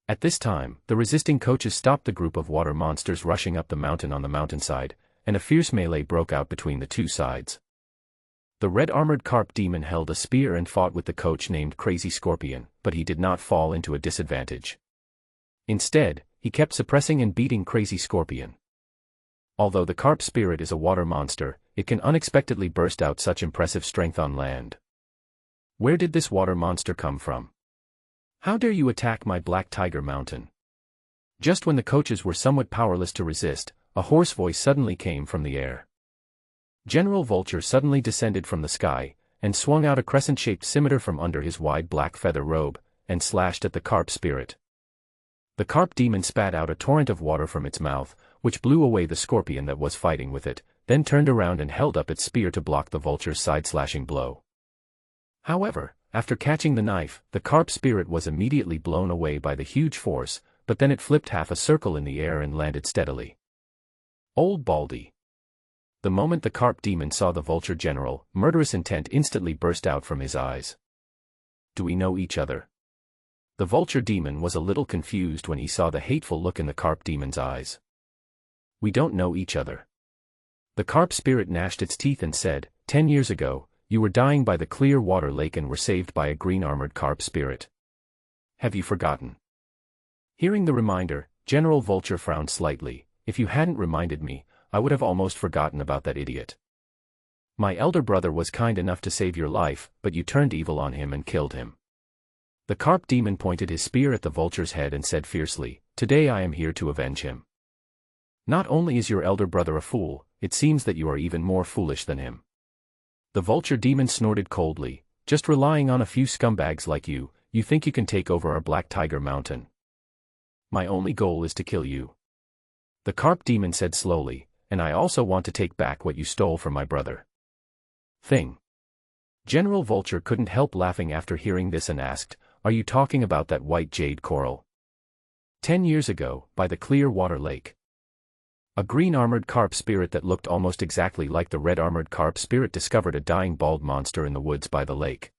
At this time, the resisting coaches stopped the group of water monsters rushing up the mountain on the mountainside, and a fierce melee broke out between the two sides. The red-armored carp demon held a spear and fought with the coach named Crazy Scorpion, but he did not fall into a disadvantage. Instead, he kept suppressing and beating Crazy Scorpion. Although the carp spirit is a water monster, it can unexpectedly burst out such impressive strength on land. Where did this water monster come from? How dare you attack my Black Tiger Mountain? Just when the coaches were somewhat powerless to resist, a hoarse voice suddenly came from the air. General Vulture suddenly descended from the sky, and swung out a crescent-shaped scimitar from under his wide black feather robe, and slashed at the carp spirit. The carp demon spat out a torrent of water from its mouth, which blew away the scorpion that was fighting with it, then turned around and held up its spear to block the vulture's side-slashing blow. However, after catching the knife, the carp spirit was immediately blown away by the huge force, but then it flipped half a circle in the air and landed steadily. Old Baldy. The moment the carp demon saw the vulture general, murderous intent instantly burst out from his eyes. Do we know each other? The vulture demon was a little confused when he saw the hateful look in the carp demon's eyes. We don't know each other. The carp spirit gnashed its teeth and said, 10 years ago, you were dying by the clear water lake and were saved by a green-armored carp spirit. Have you forgotten? Hearing the reminder, General Vulture frowned slightly. If you hadn't reminded me, I would have almost forgotten about that idiot. My elder brother was kind enough to save your life, but you turned evil on him and killed him. The carp demon pointed his spear at the vulture's head and said fiercely, Today I am here to avenge him. Not only is your elder brother a fool, it seems that you are even more foolish than him. The vulture demon snorted coldly, Just relying on a few scumbags like you think you can take over our Black Tiger Mountain. My only goal is to kill you. The carp demon said slowly, and I also want to take back what you stole from my brother. Thing. General Vulture couldn't help laughing after hearing this and asked, Are you talking about that white jade coral? 10 years ago, by the clear water lake. A green-armored carp spirit that looked almost exactly like the red-armored carp spirit discovered a dying bald monster in the woods by the lake.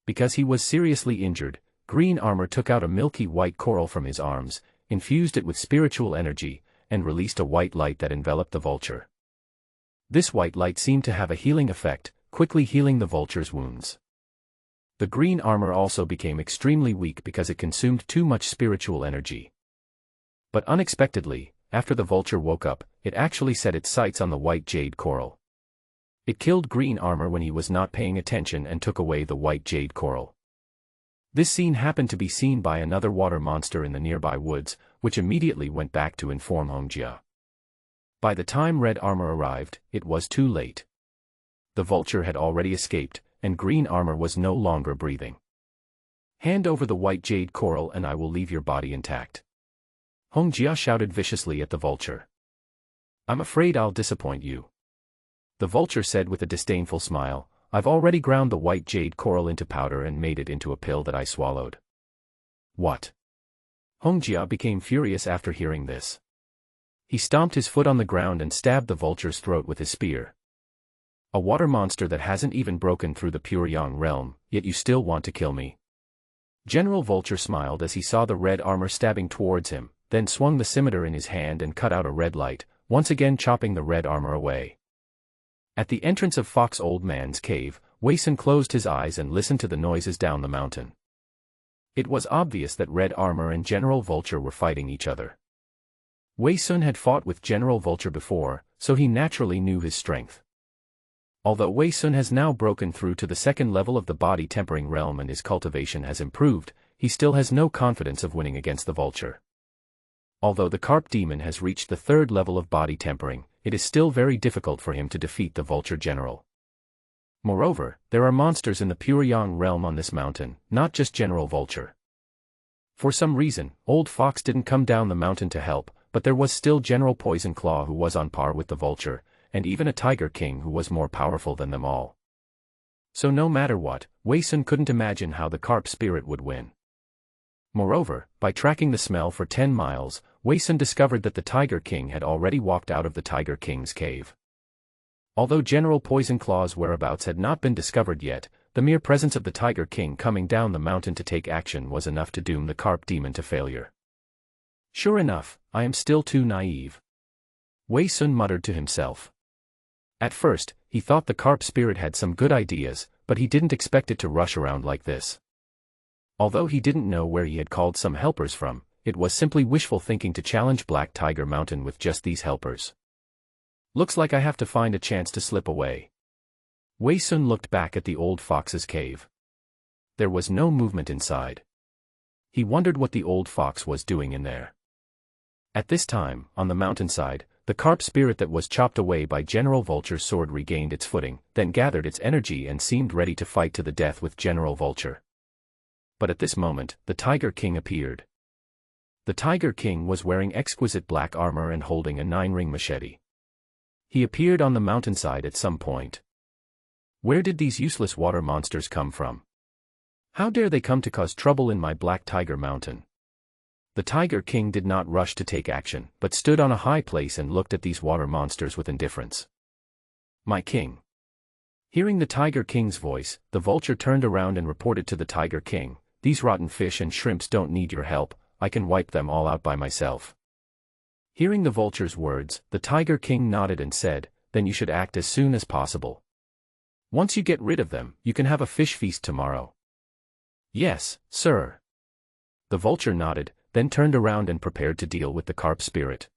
Because he was seriously injured, Green Armor took out a milky white coral from his arms, infused it with spiritual energy, and released a white light that enveloped the vulture. This white light seemed to have a healing effect, quickly healing the vulture's wounds. The green armor also became extremely weak because it consumed too much spiritual energy. But unexpectedly, after the vulture woke up, it actually set its sights on the white jade coral. It killed Green Armor when he was not paying attention and took away the white jade coral. This scene happened to be seen by another water monster in the nearby woods, which immediately went back to inform Hongjia. By the time Red Armor arrived, it was too late. The vulture had already escaped, and Green Armor was no longer breathing. Hand over the white jade coral and I will leave your body intact. Hongjia shouted viciously at the vulture. I'm afraid I'll disappoint you. The vulture said with a disdainful smile, I've already ground the white jade coral into powder and made it into a pill that I swallowed. What? Hongjia became furious after hearing this. He stomped his foot on the ground and stabbed the vulture's throat with his spear. A water monster that hasn't even broken through the pure yang realm, yet you still want to kill me. General Vulture smiled as he saw the red armor stabbing towards him, then swung the scimitar in his hand and cut out a red light, once again chopping the red armor away. At the entrance of Fox Old Man's cave, Wei Sun closed his eyes and listened to the noises down the mountain. It was obvious that Red Armor and General Vulture were fighting each other. Wei Sun had fought with General Vulture before, so he naturally knew his strength. Although Wei Sun has now broken through to the second level of the body tempering realm and his cultivation has improved, he still has no confidence of winning against the vulture. Although the carp demon has reached the third level of body tempering, it is still very difficult for him to defeat the vulture general. Moreover, there are monsters in the pure yang realm on this mountain, not just General Vulture. For some reason, Old Fox didn't come down the mountain to help, but there was still General Poison Claw who was on par with the vulture, and even a Tiger King who was more powerful than them all. So no matter what, Wei Sun couldn't imagine how the carp spirit would win. Moreover, by tracking the smell for 10 miles, Wei Sun discovered that the Tiger King had already walked out of the Tiger King's cave. Although General Poison Claw's whereabouts had not been discovered yet, the mere presence of the Tiger King coming down the mountain to take action was enough to doom the carp demon to failure. Sure enough, I am still too naive. Wei Sun muttered to himself. At first, he thought the carp spirit had some good ideas, but he didn't expect it to rush around like this. Although he didn't know where he had called some helpers from, it was simply wishful thinking to challenge Black Tiger Mountain with just these helpers. Looks like I have to find a chance to slip away. Wei Sun looked back at the old fox's cave. There was no movement inside. He wondered what the old fox was doing in there. At this time, on the mountainside, the carp spirit that was chopped away by General Vulture's sword regained its footing, then gathered its energy and seemed ready to fight to the death with General Vulture. But at this moment, the Tiger King appeared. The Tiger King was wearing exquisite black armor and holding a 9-ring machete. He appeared on the mountainside at some point. Where did these useless water monsters come from? How dare they come to cause trouble in my Black Tiger Mountain? The Tiger King did not rush to take action, but stood on a high place and looked at these water monsters with indifference. My king. Hearing the Tiger King's voice, the vulture turned around and reported to the Tiger King, "These rotten fish and shrimps don't need your help, I can wipe them all out by myself." Hearing the vulture's words, the Tiger King nodded and said, "Then you should act as soon as possible. Once you get rid of them, you can have a fish feast tomorrow." "Yes, sir." The vulture nodded, then turned around and prepared to deal with the carp spirit.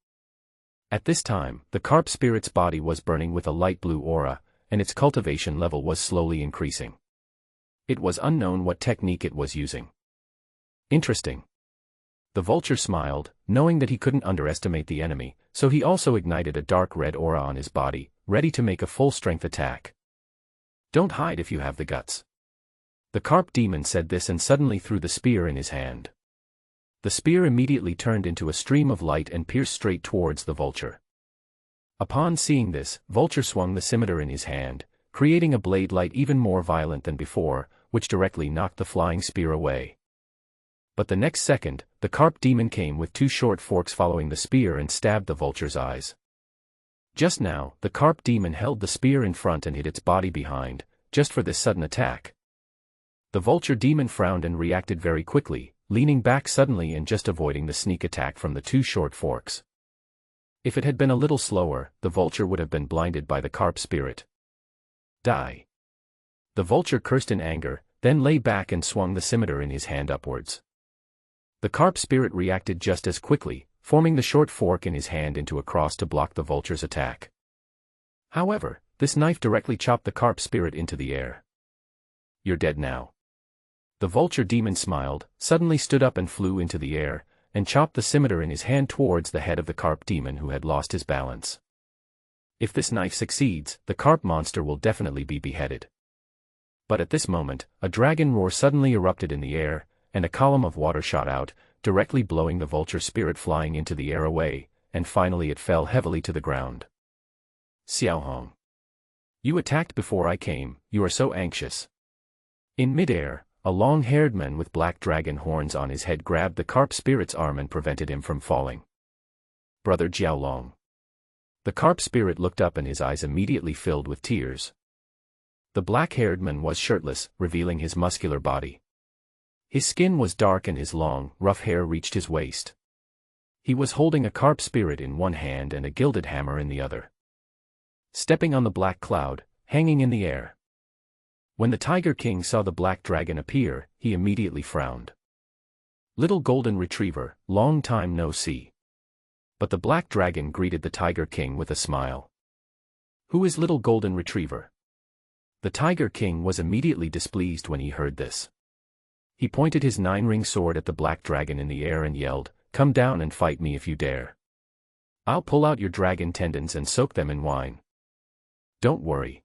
At this time, the carp spirit's body was burning with a light blue aura, and its cultivation level was slowly increasing. It was unknown what technique it was using. Interesting. The vulture smiled, knowing that he couldn't underestimate the enemy, so he also ignited a dark red aura on his body, ready to make a full-strength attack. "Don't hide if you have the guts." The carp demon said this and suddenly threw the spear in his hand. The spear immediately turned into a stream of light and pierced straight towards the vulture. Upon seeing this, Vulture swung the scimitar in his hand, creating a blade light even more violent than before, which directly knocked the flying spear away. But the next second, the carp demon came with 2 short forks following the spear and stabbed the vulture's eyes. Just now, the carp demon held the spear in front and hid its body behind, just for this sudden attack. The vulture demon frowned and reacted very quickly, leaning back suddenly and just avoiding the sneak attack from the 2 short forks. If it had been a little slower, the vulture would have been blinded by the carp spirit. Die. The vulture cursed in anger, then lay back and swung the scimitar in his hand upwards. The carp spirit reacted just as quickly, forming the short fork in his hand into a cross to block the vulture's attack. However, this knife directly chopped the carp spirit into the air. "You're dead now." The vulture demon smiled, suddenly stood up and flew into the air, and chopped the scimitar in his hand towards the head of the carp demon who had lost his balance. If this knife succeeds, the carp monster will definitely be beheaded. But at this moment, a dragon roar suddenly erupted in the air, and a column of water shot out, directly blowing the vulture spirit flying into the air away, and finally it fell heavily to the ground. "Xiao Hong. You attacked before I came, you are so anxious." In midair, a long-haired man with black dragon horns on his head grabbed the carp spirit's arm and prevented him from falling. "Brother Jiaolong." The carp spirit looked up and his eyes immediately filled with tears. The black-haired man was shirtless, revealing his muscular body. His skin was dark and his long, rough hair reached his waist. He was holding a carp spirit in one hand and a gilded hammer in the other. Stepping on the black cloud, hanging in the air. When the Tiger King saw the black dragon appear, he immediately frowned. "Little golden retriever, long time no see." But the black dragon greeted the Tiger King with a smile. "Who is little golden retriever?" The Tiger King was immediately displeased when he heard this. He pointed his 9-ring sword at the black dragon in the air and yelled, "Come down and fight me if you dare. I'll pull out your dragon tendons and soak them in wine." "Don't worry."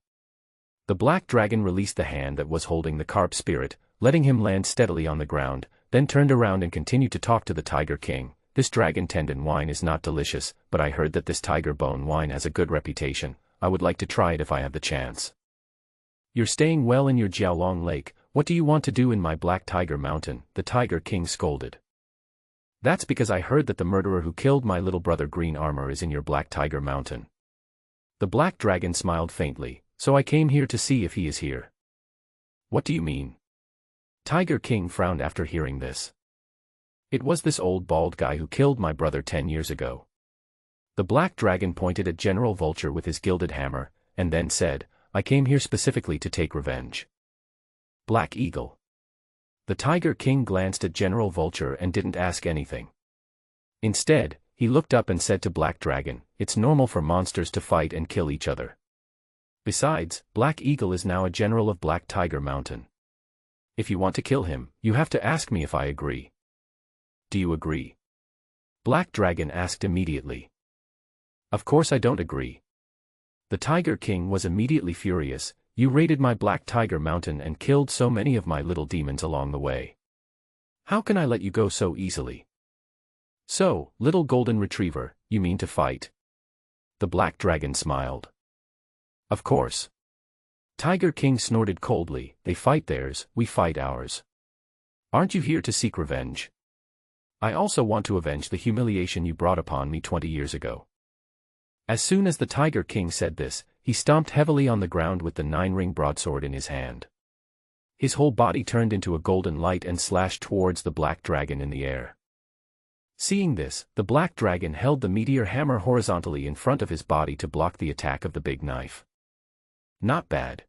The black dragon released the hand that was holding the carp spirit, letting him land steadily on the ground, then turned around and continued to talk to the Tiger King. "This dragon tendon wine is not delicious, but I heard that this tiger bone wine has a good reputation. I would like to try it if I have the chance." "You're staying well in your Jiaolong Lake, what do you want to do in my Black Tiger Mountain?" the Tiger King scolded. "That's because I heard that the murderer who killed my little brother Green Armor is in your Black Tiger Mountain." The black dragon smiled faintly. "So I came here to see if he is here." "What do you mean?" Tiger King frowned after hearing this. "It was this old bald guy who killed my brother 10 years ago." The black dragon pointed at General Vulture with his gilded hammer, and then said, "I came here specifically to take revenge." Black Eagle. The Tiger King glanced at General Vulture and didn't ask anything. Instead, he looked up and said to Black Dragon, "It's normal for monsters to fight and kill each other. Besides, Black Eagle is now a general of Black Tiger Mountain. If you want to kill him, you have to ask me if I agree." "Do you agree?" Black Dragon asked immediately. "Of course I don't agree." The Tiger King was immediately furious. "You raided my Black Tiger Mountain and killed so many of my little demons along the way. How can I let you go so easily?" "So, little golden retriever, you mean to fight?" The Black Dragon smiled. "Of course." Tiger King snorted coldly. "They fight theirs, we fight ours. Aren't you here to seek revenge? I also want to avenge the humiliation you brought upon me 20 years ago." As soon as the Tiger King said this, he stomped heavily on the ground with the 9-ring broadsword in his hand. His whole body turned into a golden light and slashed towards the Black Dragon in the air. Seeing this, the Black Dragon held the meteor hammer horizontally in front of his body to block the attack of the big knife. "Not bad."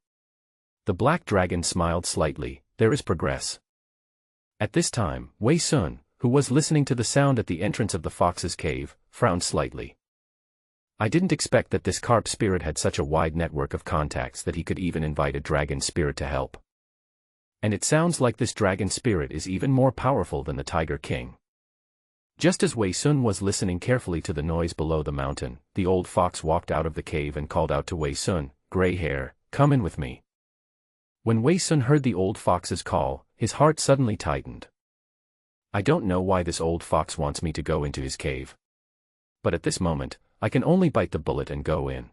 The Black Dragon smiled slightly. "There is progress." At this time, Wei Sun, who was listening to the sound at the entrance of the fox's cave, frowned slightly. "I didn't expect that this carp spirit had such a wide network of contacts that he could even invite a dragon spirit to help. And it sounds like this dragon spirit is even more powerful than the Tiger King." Just as Wei Sun was listening carefully to the noise below the mountain, the old fox walked out of the cave and called out to Wei Sun, "Gray hair, come in with me." When Wei Sun heard the old fox's call, his heart suddenly tightened. "I don't know why this old fox wants me to go into his cave. But at this moment, I can only bite the bullet and go in."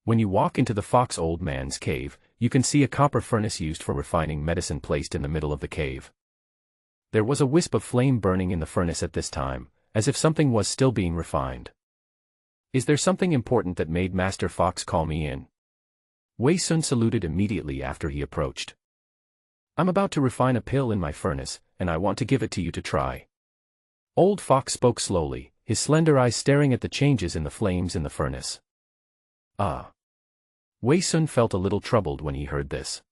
When you walk into the fox old man's cave, you can see a copper furnace used for refining medicine placed in the middle of the cave. There was a wisp of flame burning in the furnace at this time, as if something was still being refined. "Is there something important that made Master Fox call me in?" Wei Sun saluted immediately after he approached. "I'm about to refine a pill in my furnace, and I want to give it to you to try." Old Fox spoke slowly, his slender eyes staring at the changes in the flames in the furnace. "Ah." Wei Sun felt a little troubled when he heard this.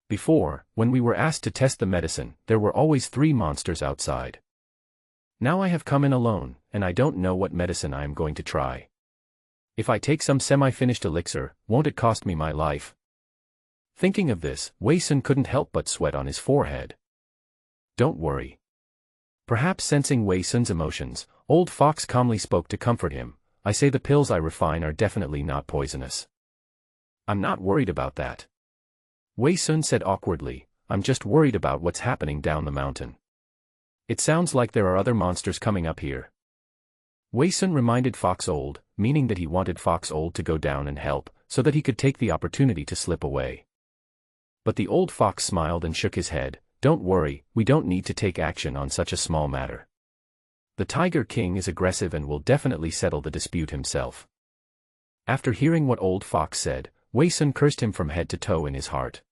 Before, when we were asked to test the medicine, there were always 3 monsters outside. Now I have come in alone, and I don't know what medicine I am going to try. If I take some semi-finished elixir, won't it cost me my life? Thinking of this, Wei Sun couldn't help but sweat on his forehead. "Don't worry." Perhaps sensing Wei Sun's emotions, Old Fox calmly spoke to comfort him. "I say the pills I refine are definitely not poisonous. I'm not worried about that." Wei Sun said awkwardly, "I'm just worried about what's happening down the mountain. It sounds like there are other monsters coming up here." Wei Sun reminded Fox Old, meaning that he wanted Fox Old to go down and help, so that he could take the opportunity to slip away. But the old fox smiled and shook his head. "Don't worry, we don't need to take action on such a small matter. The Tiger King is aggressive and will definitely settle the dispute himself." After hearing what Old Fox said, Wei Sun cursed him from head to toe in his heart.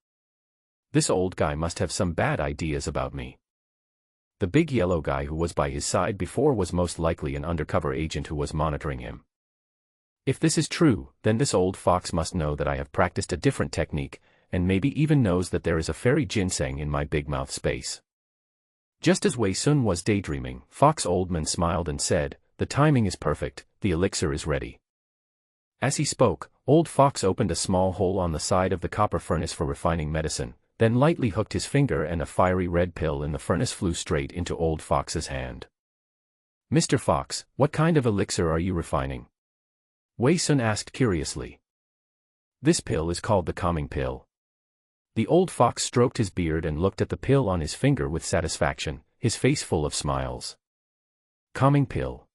This old guy must have some bad ideas about me. The big yellow guy who was by his side before was most likely an undercover agent who was monitoring him. If this is true, then this old fox must know that I have practiced a different technique, and maybe even knows that there is a fairy ginseng in my big mouth space. Just as Wei Sun was daydreaming, Fox Oldman smiled and said, "The timing is perfect, the elixir is ready." As he spoke, Old Fox opened a small hole on the side of the copper furnace for refining medicine, then lightly hooked his finger and a fiery red pill in the furnace flew straight into Old Fox's hand. "Mr. Fox, what kind of elixir are you refining?" Wei Sun asked curiously. "This pill is called the calming pill." The old fox stroked his beard and looked at the pill on his finger with satisfaction, his face full of smiles. Calming pill.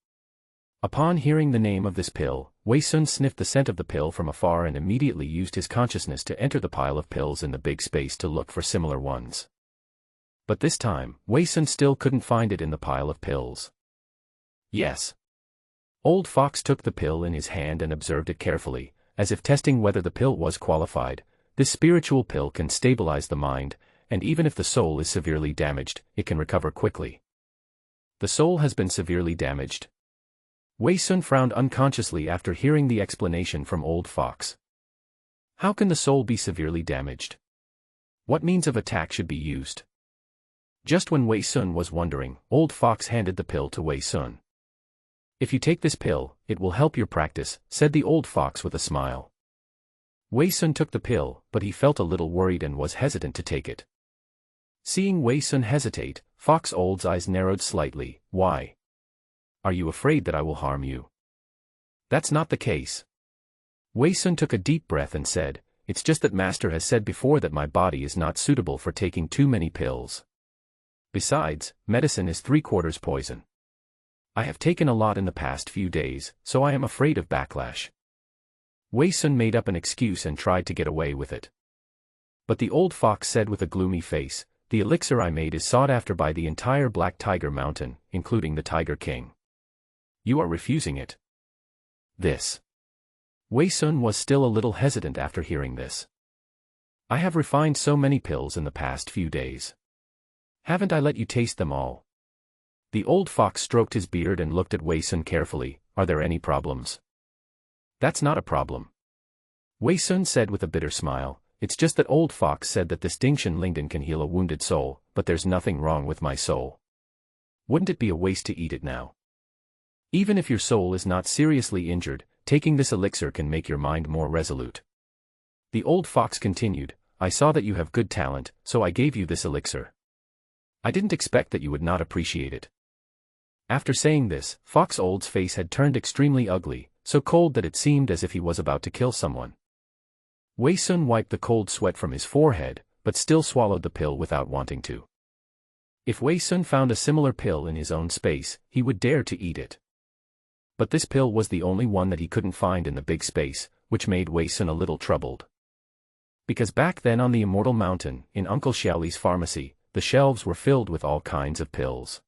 Upon hearing the name of this pill, Wei Sun sniffed the scent of the pill from afar and immediately used his consciousness to enter the pile of pills in the big space to look for similar ones. But this time, Wei Sun still couldn't find it in the pile of pills. Yes. Old Fox took the pill in his hand and observed it carefully, as if testing whether the pill was qualified. This spiritual pill can stabilize the mind, and even if the soul is severely damaged, it can recover quickly. The soul has been severely damaged. Wei Sun frowned unconsciously after hearing the explanation from Old Fox. How can the soul be severely damaged? What means of attack should be used? Just when Wei Sun was wondering, Old Fox handed the pill to Wei Sun. If you take this pill, it will help your practice, said the old fox with a smile. Wei Sun took the pill, but he felt a little worried and was hesitant to take it. Seeing Wei Sun hesitate, Fox Old's eyes narrowed slightly. Why? Are you afraid that I will harm you? That's not the case. Wei Sun took a deep breath and said, it's just that Master has said before that my body is not suitable for taking too many pills. Besides, medicine is 3/4 poison. I have taken a lot in the past few days, so I am afraid of backlash. Wei Sun made up an excuse and tried to get away with it. But the old fox said with a gloomy face, the elixir I made is sought after by the entire Black Tiger Mountain, including the Tiger King. You are refusing it. This. Wei Sun was still a little hesitant after hearing this. I have refined so many pills in the past few days. Haven't I let you taste them all? The old fox stroked his beard and looked at Wei Sun carefully. Are there any problems? That's not a problem. Wei Sun said with a bitter smile, it's just that old fox said that this Dingshan Lingdan can heal a wounded soul, but there's nothing wrong with my soul. Wouldn't it be a waste to eat it now? Even if your soul is not seriously injured, taking this elixir can make your mind more resolute. The old fox continued, I saw that you have good talent, so I gave you this elixir. I didn't expect that you would not appreciate it. After saying this, Fox Old's face had turned extremely ugly, so cold that it seemed as if he was about to kill someone. Wei Sun wiped the cold sweat from his forehead, but still swallowed the pill without wanting to. If Wei Sun found a similar pill in his own space, he would dare to eat it. But this pill was the only one that he couldn't find in the big space, which made Wei Sun a little troubled. Because back then on the Immortal Mountain, in Uncle Xiaoli's pharmacy, the shelves were filled with all kinds of pills.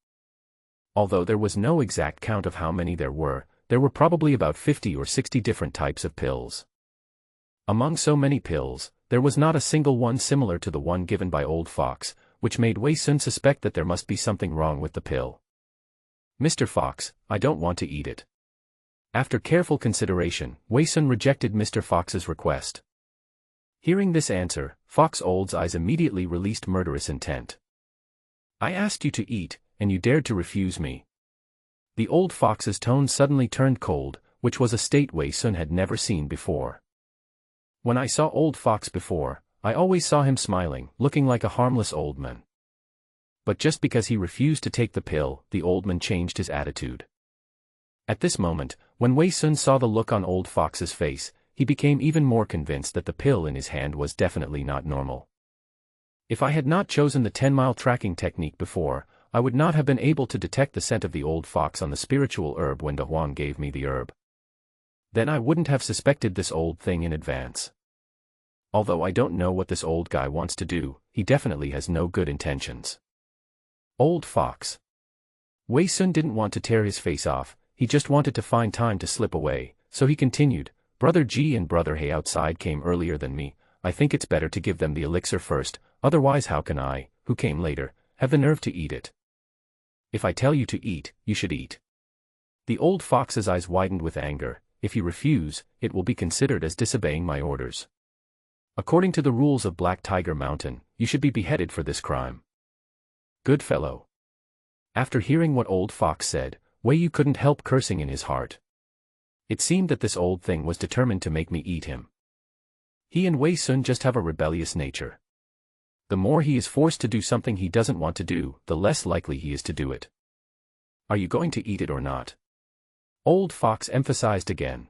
Although there was no exact count of how many there were probably about 50 or 60 different types of pills. Among so many pills, there was not a single one similar to the one given by Old Fox, which made Wei Sun suspect that there must be something wrong with the pill. Mr. Fox, I don't want to eat it. After careful consideration, Wei Sun rejected Mr. Fox's request. Hearing this answer, Fox Old's eyes immediately released murderous intent. I asked you to eat, and you dared to refuse me. The old fox's tone suddenly turned cold, which was a state Wei Sun had never seen before. When I saw Old Fox before, I always saw him smiling, looking like a harmless old man. But just because he refused to take the pill, the old man changed his attitude. At this moment, when Wei Sun saw the look on Old Fox's face, he became even more convinced that the pill in his hand was definitely not normal. If I had not chosen the 10-mile tracking technique before, I would not have been able to detect the scent of the old fox on the spiritual herb when De Huang gave me the herb. Then I wouldn't have suspected this old thing in advance. Although I don't know what this old guy wants to do, he definitely has no good intentions. Old Fox. Wei Sun didn't want to tear his face off, he just wanted to find time to slip away, so he continued, Brother Ji and Brother He outside came earlier than me, I think it's better to give them the elixir first, otherwise how can I, who came later, have the nerve to eat it? If I tell you to eat, you should eat. The old fox's eyes widened with anger, if you refuse, it will be considered as disobeying my orders. According to the rules of Black Tiger Mountain, you should be beheaded for this crime. Good fellow. After hearing what Old Fox said, Wei Yu couldn't help cursing in his heart. It seemed that this old thing was determined to make me eat him. He and Wei Sun just have a rebellious nature. The more he is forced to do something he doesn't want to do, the less likely he is to do it. Are you going to eat it or not? Old Fox emphasized again.